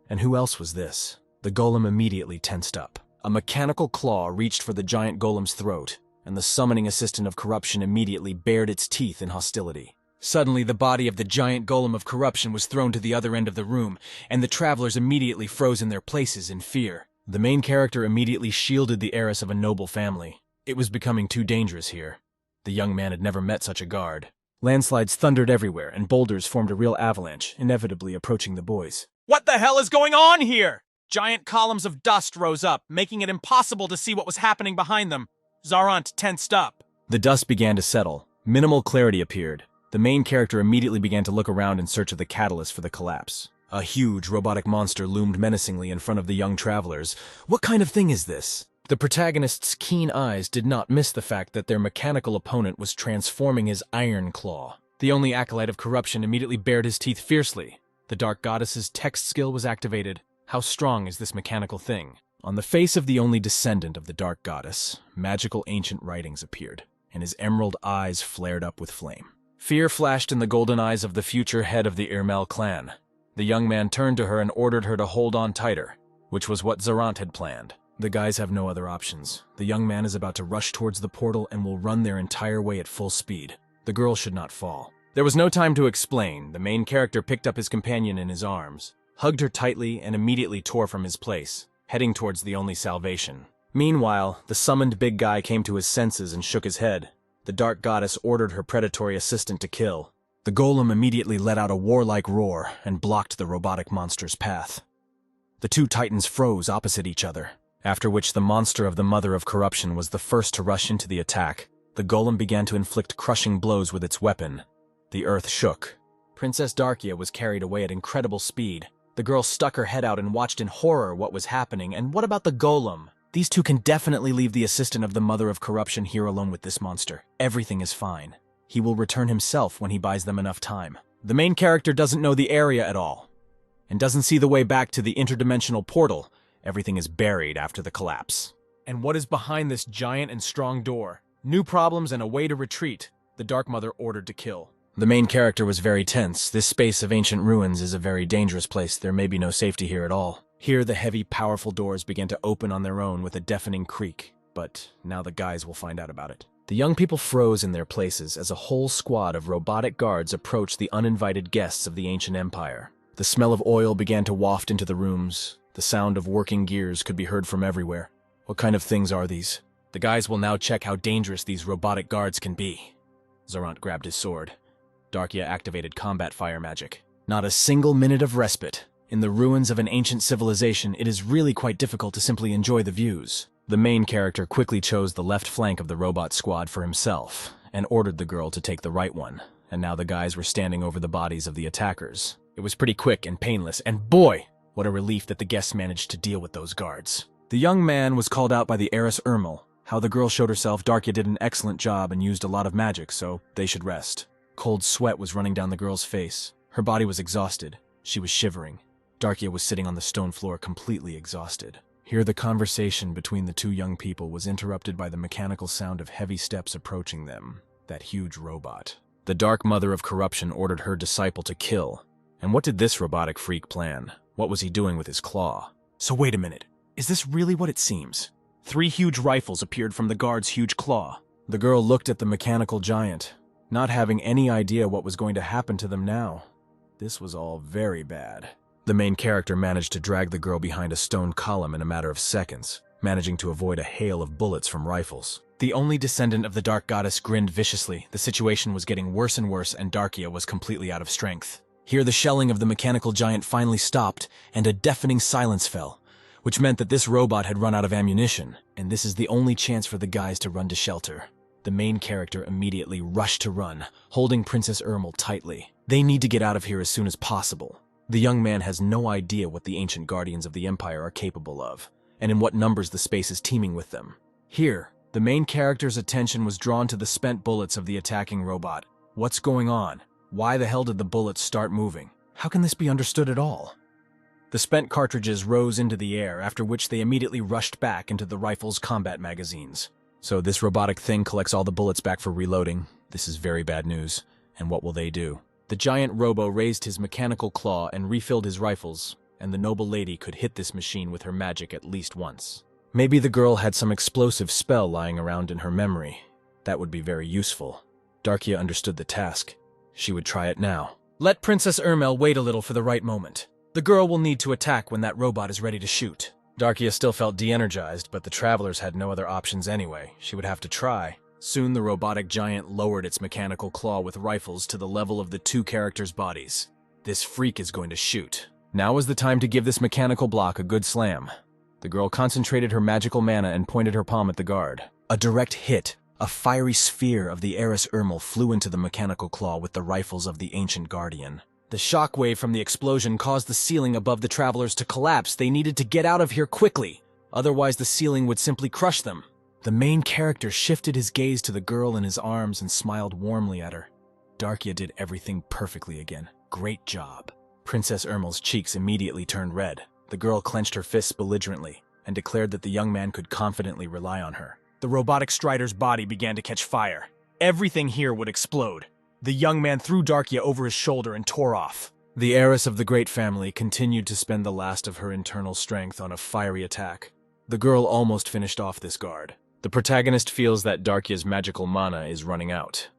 And who else was this? The golem immediately tensed up. A mechanical claw reached for the giant golem's throat, and the summoning assistant of corruption immediately bared its teeth in hostility. Suddenly, the body of the giant golem of corruption was thrown to the other end of the room, and the travelers immediately froze in their places in fear. The main character immediately shielded the heiress of a noble family. It was becoming too dangerous here. The young man had never met such a guard. Landslides thundered everywhere, and boulders formed a real avalanche, inevitably approaching the boys. What the hell is going on here? Giant columns of dust rose up, making it impossible to see what was happening behind them. Zarant tensed up. The dust began to settle. Minimal clarity appeared. The main character immediately began to look around in search of the catalyst for the collapse. A huge robotic monster loomed menacingly in front of the young travelers. What kind of thing is this? The protagonist's keen eyes did not miss the fact that their mechanical opponent was transforming his iron claw. The only acolyte of corruption immediately bared his teeth fiercely. The dark goddess's text skill was activated. How strong is this mechanical thing? On the face of the only descendant of the dark goddess, magical ancient writings appeared, and his emerald eyes flared up with flame. Fear flashed in the golden eyes of the future head of the Irmel clan. The young man turned to her and ordered her to hold on tighter, which was what Zarant had planned. The guys have no other options. The young man is about to rush towards the portal and will run their entire way at full speed. The girl should not fall. There was no time to explain. The main character picked up his companion in his arms, hugged her tightly, and immediately tore from his place, heading towards the only salvation. Meanwhile, the summoned big guy came to his senses and shook his head. The dark goddess ordered her predatory assistant to kill. The golem immediately let out a warlike roar and blocked the robotic monster's path. The two titans froze opposite each other, after which the monster of the Mother of Corruption was the first to rush into the attack. The golem began to inflict crushing blows with its weapon. The earth shook. Princess Darkia was carried away at incredible speed. The girl stuck her head out and watched in horror what was happening. And what about the golem? These two can definitely leave the assistant of the Mother of Corruption here alone with this monster. Everything is fine. He will return himself when he buys them enough time. The main character doesn't know the area at all, and doesn't see the way back to the interdimensional portal. Everything is buried after the collapse. And what is behind this giant and strong door? New problems and a way to retreat. The Dark Mother ordered to kill. The main character was very tense. This space of ancient ruins is a very dangerous place. There may be no safety here at all. Here, the heavy, powerful doors began to open on their own with a deafening creak. But now the guys will find out about it. The young people froze in their places as a whole squad of robotic guards approached the uninvited guests of the ancient empire. The smell of oil began to waft into the rooms. The sound of working gears could be heard from everywhere. What kind of things are these? The guys will now check how dangerous these robotic guards can be. Zarant grabbed his sword. Darkia activated combat fire magic. Not a single minute of respite. In the ruins of an ancient civilization, it is really quite difficult to simply enjoy the views. The main character quickly chose the left flank of the robot squad for himself, and ordered the girl to take the right one, and now the guys were standing over the bodies of the attackers. It was pretty quick and painless, and boy, what a relief that the guests managed to deal with those guards. The young man was called out by the heiress Irmel. How the girl showed herself, Darkia did an excellent job and used a lot of magic, so they should rest. Cold sweat was running down the girl's face. Her body was exhausted. She was shivering. Darkia was sitting on the stone floor completely exhausted. Here the conversation between the two young people was interrupted by the mechanical sound of heavy steps approaching them. That huge robot. The Dark Mother of Corruption ordered her disciple to kill. And what did this robotic freak plan? What was he doing with his claw? So wait a minute. Is this really what it seems? 3 huge rifles appeared from the guard's huge claw. The girl looked at the mechanical giant, not having any idea what was going to happen to them now. This was all very bad. The main character managed to drag the girl behind a stone column in a matter of seconds, managing to avoid a hail of bullets from rifles. The only descendant of the Dark Goddess grinned viciously. The situation was getting worse and worse, and Darkia was completely out of strength. Here the shelling of the mechanical giant finally stopped, and a deafening silence fell, which meant that this robot had run out of ammunition, and this is the only chance for the guys to run to shelter. The main character immediately rushed to run, holding Princess Irmel tightly. They need to get out of here as soon as possible. The young man has no idea what the ancient guardians of the Empire are capable of, and in what numbers the space is teeming with them. Here, the main character's attention was drawn to the spent bullets of the attacking robot. What's going on? Why the hell did the bullets start moving? How can this be understood at all? The spent cartridges rose into the air, after which they immediately rushed back into the rifle's combat magazines. So this robotic thing collects all the bullets back for reloading. This is very bad news. And what will they do? The giant robo raised his mechanical claw and refilled his rifles, and the noble lady could hit this machine with her magic at least once. Maybe the girl had some explosive spell lying around in her memory. That would be very useful. Darkia understood the task. She would try it now. Let Princess Irmel wait a little for the right moment. The girl will need to attack when that robot is ready to shoot. Darkia still felt de-energized, but the travelers had no other options anyway. She would have to try. Soon the robotic giant lowered its mechanical claw with rifles to the level of the two characters' bodies. This freak is going to shoot. Now is the time to give this mechanical block a good slam. The girl concentrated her magical mana and pointed her palm at the guard. A direct hit. A fiery sphere of the heiress Irmel flew into the mechanical claw with the rifles of the ancient guardian. The shockwave from the explosion caused the ceiling above the travelers to collapse. They needed to get out of here quickly. Otherwise the ceiling would simply crush them. The main character shifted his gaze to the girl in his arms and smiled warmly at her. Darkia did everything perfectly again. Great job. Princess Irmel's cheeks immediately turned red. The girl clenched her fists belligerently and declared that the young man could confidently rely on her. The robotic strider's body began to catch fire. Everything here would explode. The young man threw Darkia over his shoulder and tore off. The heiress of the great family continued to spend the last of her internal strength on a fiery attack. The girl almost finished off this guard. The protagonist feels that Darkia's magical mana is running out,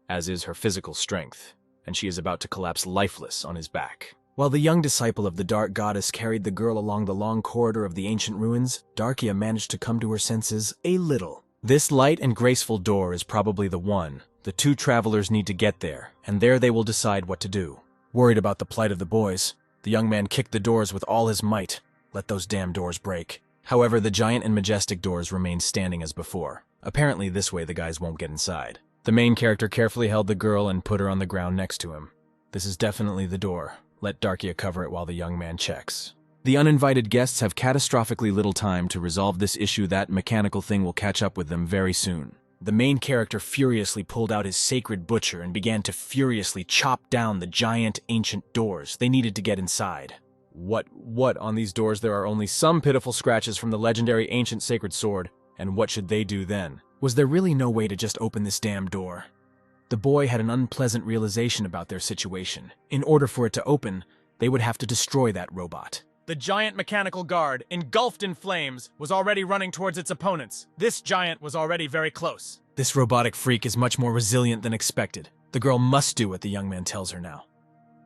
as is her physical strength, and she is about to collapse lifeless on his back. While the young disciple of the Dark Goddess carried the girl along the long corridor of the ancient ruins, Darkia managed to come to her senses a little. This light and graceful door is probably the one. The two travelers need to get there, and there they will decide what to do. Worried about the plight of the boys, the young man kicked the doors with all his might. Let those damn doors break. However, the giant and majestic doors remained standing as before. Apparently this way the guys won't get inside. The main character carefully held the girl and put her on the ground next to him. This is definitely the door. Let Darkia cover it while the young man checks. The uninvited guests have catastrophically little time to resolve this issue. That mechanical thing will catch up with them very soon. The main character furiously pulled out his sacred butcher and began to furiously chop down the giant ancient doors. They needed to get inside. What on these doors? There are only some pitiful scratches from the legendary ancient sacred sword, and what should they do then? Was there really no way to just open this damn door? The boy had an unpleasant realization about their situation. In order for it to open, they would have to destroy that robot. The giant mechanical guard, engulfed in flames, was already running towards its opponents. This giant was already very close. This robotic freak is much more resilient than expected. The girl must do what the young man tells her now.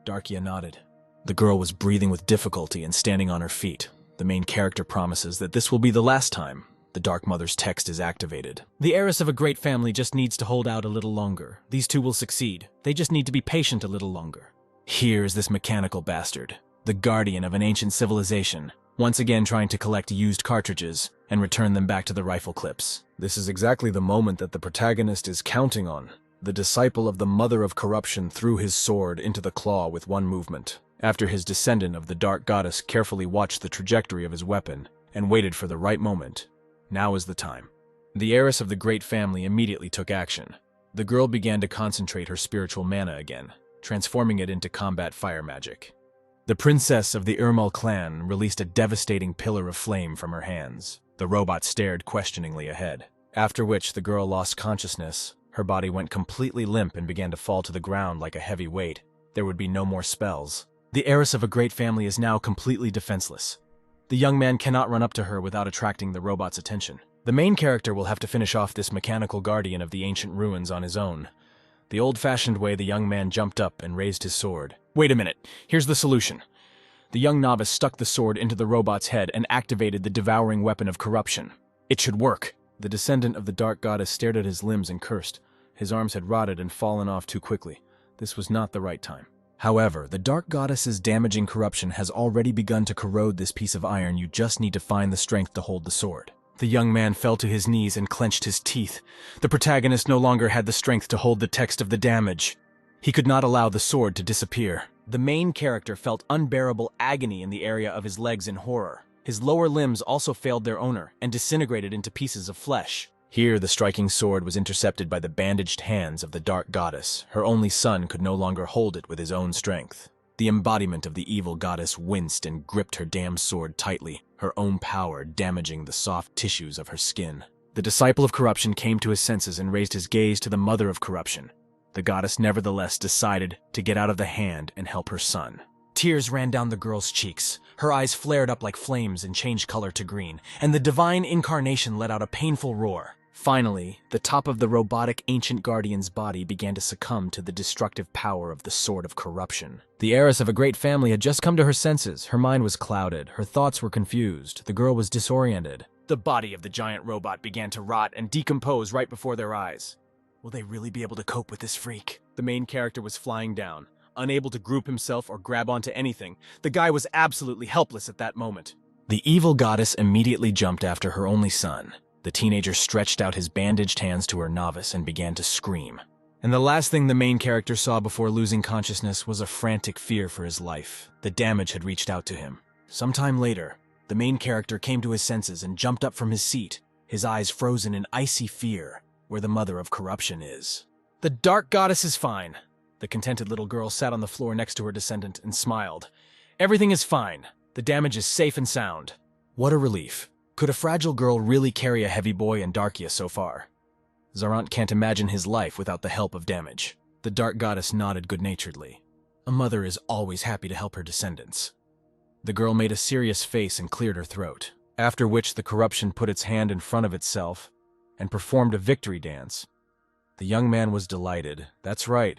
Darkia nodded. The girl was breathing with difficulty and standing on her feet. The main character promises that this will be the last time the Dark Mother's text is activated. The heiress of a great family just needs to hold out a little longer. These two will succeed. They just need to be patient a little longer. Here is this mechanical bastard, the guardian of an ancient civilization, once again trying to collect used cartridges and return them back to the rifle clips. This is exactly the moment that the protagonist is counting on. The disciple of the Mother of Corruption threw his sword into the claw with one movement, after his descendant of the Dark Goddess carefully watched the trajectory of his weapon and waited for the right moment. Now is the time. The heiress of the great family immediately took action. The girl began to concentrate her spiritual mana again, transforming it into combat fire magic. The princess of the Irmal clan released a devastating pillar of flame from her hands. The robot stared questioningly ahead, after which the girl lost consciousness. Her body went completely limp and began to fall to the ground like a heavy weight. There would be no more spells. The heiress of a great family is now completely defenseless. The young man cannot run up to her without attracting the robot's attention. The main character will have to finish off this mechanical guardian of the ancient ruins on his own. The old-fashioned way, the young man jumped up and raised his sword. Wait a minute, here's the solution. The young novice stuck the sword into the robot's head and activated the devouring weapon of corruption. It should work. The descendant of the Dark Goddess stared at his limbs and cursed. His arms had rotted and fallen off too quickly. This was not the right time. However, the Dark Goddess's damaging corruption has already begun to corrode this piece of iron. You just need to find the strength to hold the sword. The young man fell to his knees and clenched his teeth. The protagonist no longer had the strength to hold the text of the damage. He could not allow the sword to disappear. The main character felt unbearable agony in the area of his legs in horror. His lower limbs also failed their owner and disintegrated into pieces of flesh. Here, the striking sword was intercepted by the bandaged hands of the Dark Goddess. Her only son could no longer hold it with his own strength. The embodiment of the evil goddess winced and gripped her damned sword tightly, her own power damaging the soft tissues of her skin. The disciple of corruption came to his senses and raised his gaze to the Mother of Corruption. The goddess nevertheless decided to get out of the hand and help her son. Tears ran down the girl's cheeks. Her eyes flared up like flames and changed color to green, and the divine incarnation let out a painful roar. Finally, the top of the robotic ancient guardian's body began to succumb to the destructive power of the Sword of Corruption. The heiress of a great family had just come to her senses. Her mind was clouded. Her thoughts were confused. The girl was disoriented. The body of the giant robot began to rot and decompose right before their eyes. Will they really be able to cope with this freak? The main character was flying down, unable to group himself or grab onto anything. The guy was absolutely helpless at that moment. The evil goddess immediately jumped after her only son. The teenager stretched out his bandaged hands to her novice and began to scream. And the last thing the main character saw before losing consciousness was a frantic fear for his life. The damage had reached out to him. Sometime later, the main character came to his senses and jumped up from his seat, his eyes frozen in icy fear, where the Mother of Corruption is. The Dark Goddess is fine. The contented little girl sat on the floor next to her descendant and smiled. Everything is fine. The damage is safe and sound. What a relief. Could a fragile girl really carry a heavy boy in Darkia so far? Zarant can't imagine his life without the help of damage. The dark goddess nodded good-naturedly. A mother is always happy to help her descendants. The girl made a serious face and cleared her throat, after which the corruption put its hand in front of itself and performed a victory dance. The young man was delighted. That's right,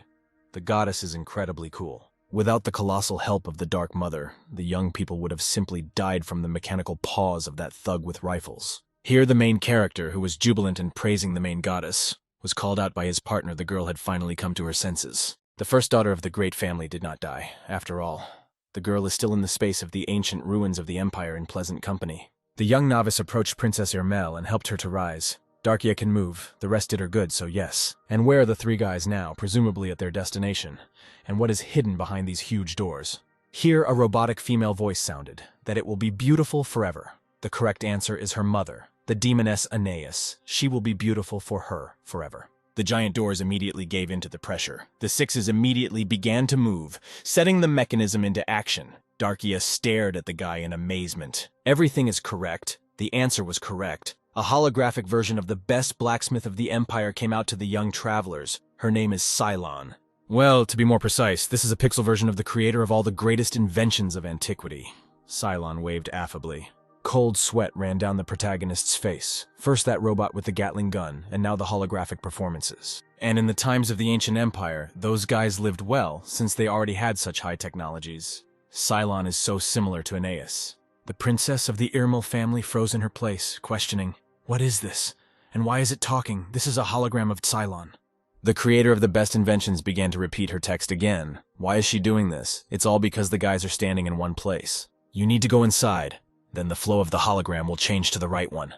the goddess is incredibly cool. Without the colossal help of the Dark Mother, the young people would have simply died from the mechanical paws of that thug with rifles. Here the main character, who was jubilant in praising the main goddess, was called out by his partner. The girl had finally come to her senses. The first daughter of the great family did not die. After all, the girl is still in the space of the ancient ruins of the empire in pleasant company. The young novice approached Princess Irmel and helped her to rise. Darkia can move, the rest did her good, so yes. And where are the three guys now, presumably at their destination? And what is hidden behind these huge doors? Here a robotic female voice sounded, that it will be beautiful forever. The correct answer is her mother, the demoness Aeneas. She will be beautiful for her forever. The giant doors immediately gave in to the pressure. The sixes immediately began to move, setting the mechanism into action. Darkia stared at the guy in amazement. Everything is correct. The answer was correct. A holographic version of the best blacksmith of the empire came out to the young travelers. Her name is Cylon. Well, to be more precise, this is a pixel version of the creator of all the greatest inventions of antiquity. Cylon waved affably. Cold sweat ran down the protagonist's face. First that robot with the Gatling gun, and now the holographic performances. And in the times of the ancient empire, those guys lived well, since they already had such high technologies. Cylon is so similar to Aeneas. The princess of the Irmel family froze in her place, questioning, "What is this? And why is it talking? This is a hologram of Cylon." The creator of the best inventions began to repeat her text again. Why is she doing this? It's all because the guys are standing in one place. You need to go inside. Then the flow of the hologram will change to the right one.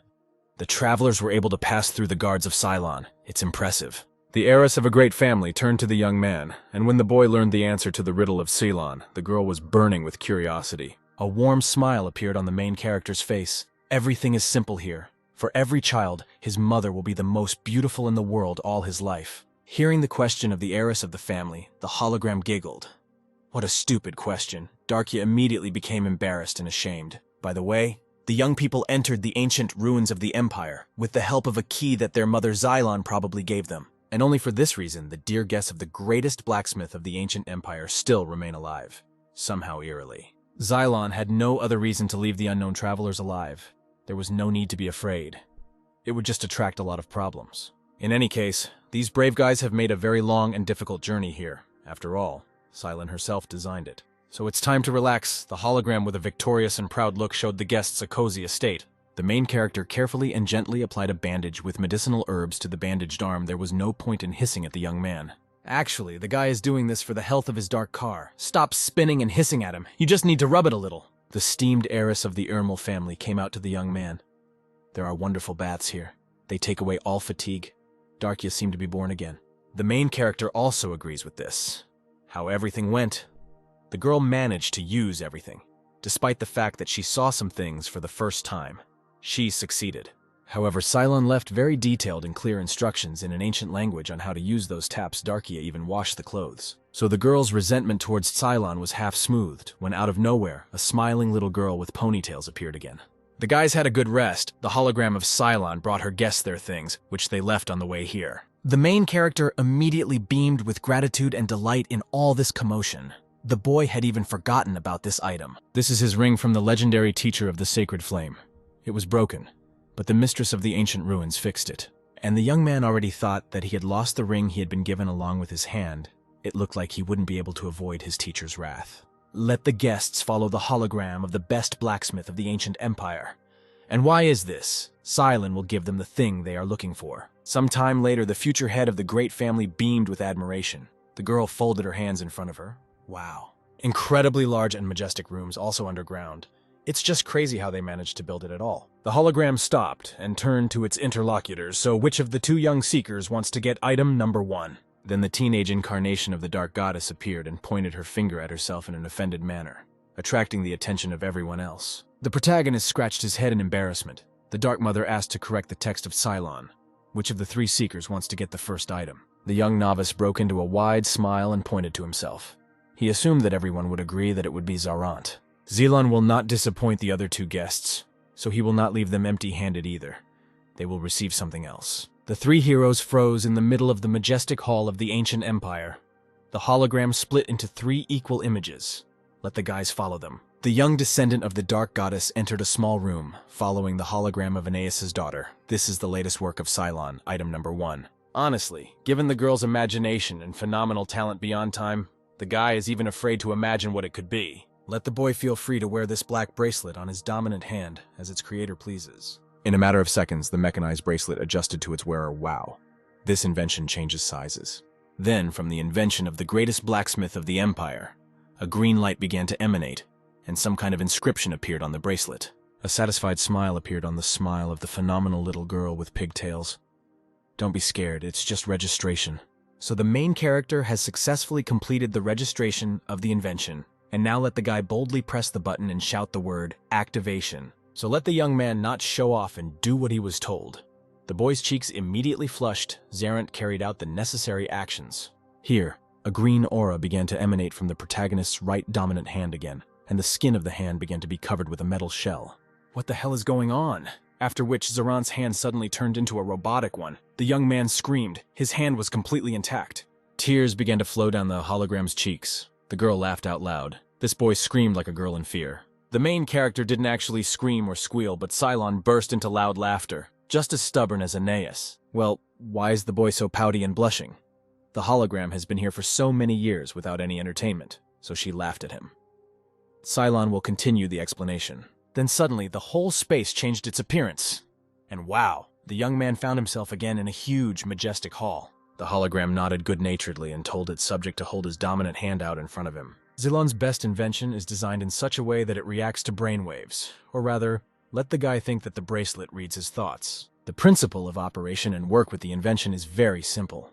The travelers were able to pass through the guards of Cylon. It's impressive. The heiress of a great family turned to the young man, and when the boy learned the answer to the riddle of Cylon, the girl was burning with curiosity. A warm smile appeared on the main character's face. Everything is simple here. For every child, his mother will be the most beautiful in the world all his life. Hearing the question of the heiress of the family, the hologram giggled. What a stupid question. Darkia immediately became embarrassed and ashamed. By the way, the young people entered the ancient ruins of the empire with the help of a key that their mother Xylon probably gave them. And only for this reason, the dear guests of the greatest blacksmith of the ancient empire still remain alive. Somehow eerily. Xylon had no other reason to leave the unknown travelers alive. There was no need to be afraid. It would just attract a lot of problems. In any case, these brave guys have made a very long and difficult journey here. After all, Cylon herself designed it. So it's time to relax. The hologram with a victorious and proud look showed the guests a cozy estate. The main character carefully and gently applied a bandage with medicinal herbs to the bandaged arm. There was no point in hissing at the young man. Actually, the guy is doing this for the health of his dark car. Stop spinning and hissing at him. You just need to rub it a little. The steamed heiress of the Irmel family came out to the young man. There are wonderful baths here. They take away all fatigue. Darkia seemed to be born again. The main character also agrees with this. How everything went. The girl managed to use everything. Despite the fact that she saw some things for the first time, she succeeded. However, Cylon left very detailed and clear instructions in an ancient language on how to use those taps. Darkia even washed the clothes. So the girl's resentment towards Cylon was half smoothed when out of nowhere, a smiling little girl with ponytails appeared again. The guys had a good rest. The hologram of Cylon brought her guests their things, which they left on the way here. The main character immediately beamed with gratitude and delight in all this commotion. The boy had even forgotten about this item. This is his ring from the legendary teacher of the sacred flame. It was broken, but the mistress of the ancient ruins fixed it. And the young man already thought that he had lost the ring he had been given along with his hand. It looked like he wouldn't be able to avoid his teacher's wrath. Let the guests follow the hologram of the best blacksmith of the ancient empire. And why is this? Cylon will give them the thing they are looking for. Some time later, the future head of the great family beamed with admiration. The girl folded her hands in front of her. Wow. Incredibly large and majestic rooms, also underground. It's just crazy how they managed to build it at all. The hologram stopped and turned to its interlocutors. So which of the two young seekers wants to get item number 1? Then the teenage incarnation of the dark goddess appeared and pointed her finger at herself in an offended manner, attracting the attention of everyone else. The protagonist scratched his head in embarrassment. The Dark Mother asked to correct the text of Cylon. Which of the 3 seekers wants to get the first item? The young novice broke into a wide smile and pointed to himself. He assumed that everyone would agree that it would be Zarant. Xylon will not disappoint the other 2 guests, so he will not leave them empty-handed either. They will receive something else. The three heroes froze in the middle of the majestic hall of the ancient empire. The hologram split into three equal images. Let the guys follow them. The young descendant of the dark goddess entered a small room, following the hologram of Aeneas' daughter. This is the latest work of Cylon, item number 1. Honestly, given the girl's imagination and phenomenal talent beyond time, the guy is even afraid to imagine what it could be. Let the boy feel free to wear this black bracelet on his dominant hand, as its creator pleases. In a matter of seconds, the mechanized bracelet adjusted to its wearer. Wow. This invention changes sizes. Then, from the invention of the greatest blacksmith of the empire, a green light began to emanate, and some kind of inscription appeared on the bracelet. A satisfied smile appeared on the smile of the phenomenal little girl with pigtails. Don't be scared, it's just registration. So the main character has successfully completed the registration of the invention, and now let the guy boldly press the button and shout the word, activation. So let the young man not show off and do what he was told. The boy's cheeks immediately flushed. Zarant carried out the necessary actions. Here, a green aura began to emanate from the protagonist's right dominant hand again, and the skin of the hand began to be covered with a metal shell. What the hell is going on? After which, Zarant's hand suddenly turned into a robotic one. The young man screamed. His hand was completely intact. Tears began to flow down the hologram's cheeks. The girl laughed out loud. This boy screamed like a girl in fear. The main character didn't actually scream or squeal, but Cylon burst into loud laughter, just as stubborn as Aeneas. Well, why is the boy so pouty and blushing? The hologram has been here for so many years without any entertainment, so she laughed at him. Cylon will continue the explanation. Then suddenly, the whole space changed its appearance. And wow, the young man found himself again in a huge, majestic hall. The hologram nodded good-naturedly and told its subject to hold his dominant hand out in front of him. Zilon's best invention is designed in such a way that it reacts to brainwaves, or rather, let the guy think that the bracelet reads his thoughts. The principle of operation and work with the invention is very simple.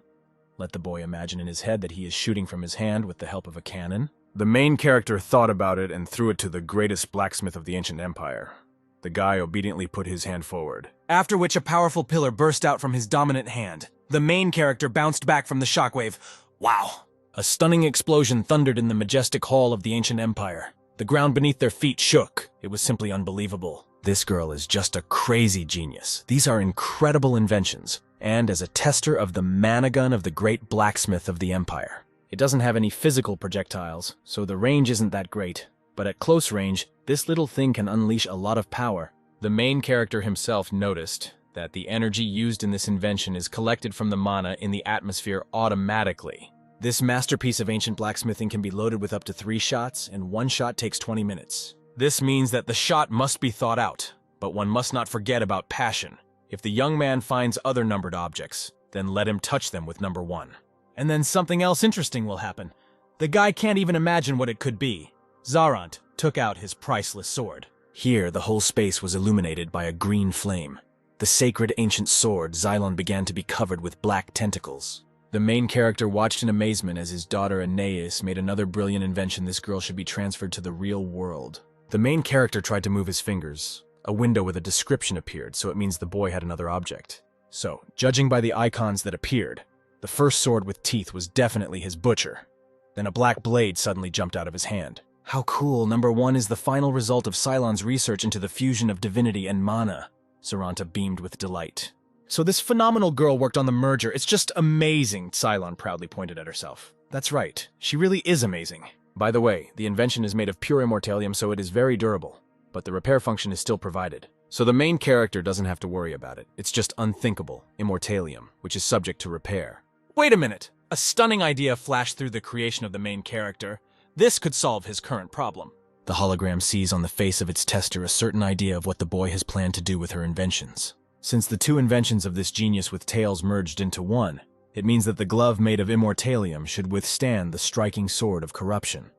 Let the boy imagine in his head that he is shooting from his hand with the help of a cannon. The main character thought about it and threw it to the greatest blacksmith of the ancient empire. The guy obediently put his hand forward. After which a powerful pillar burst out from his dominant hand. The main character bounced back from the shockwave. Wow! A stunning explosion thundered in the majestic hall of the ancient empire. The ground beneath their feet shook. It was simply unbelievable. This girl is just a crazy genius. These are incredible inventions. And as a tester of the mana gun of the great blacksmith of the empire. It doesn't have any physical projectiles, so the range isn't that great. But at close range, this little thing can unleash a lot of power. The main character himself noticed that the energy used in this invention is collected from the mana in the atmosphere automatically. This masterpiece of ancient blacksmithing can be loaded with up to 3 shots, and 1 shot takes 20 minutes. This means that the shot must be thought out, but one must not forget about passion. If the young man finds other numbered objects, then let him touch them with number 1. And then something else interesting will happen. The guy can't even imagine what it could be. Zarant took out his priceless sword. Here, the whole space was illuminated by a green flame. The sacred ancient sword, Xylon, began to be covered with black tentacles. The main character watched in amazement as his daughter Aeneas made another brilliant invention. This girl should be transferred to the real world. The main character tried to move his fingers. A window with a description appeared, so it means the boy had another object. So, judging by the icons that appeared, the first sword with teeth was definitely his butcher. Then a black blade suddenly jumped out of his hand. How cool, number 1 is the final result of Cylon's research into the fusion of divinity and mana. Zaranta beamed with delight. So this phenomenal girl worked on the merger. It's just amazing, Cylon proudly pointed at herself. That's right, she really is amazing. By the way, the invention is made of pure immortalium, so it is very durable, but the repair function is still provided. So the main character doesn't have to worry about it. It's just unthinkable, immortalium, which is subject to repair. Wait a minute! A stunning idea flashed through the creation of the main character. This could solve his current problem. The hologram sees on the face of its tester a certain idea of what the boy has planned to do with her inventions. Since the 2 inventions of this genius with tails merged into one, it means that the glove made of immortalium should withstand the striking sword of corruption.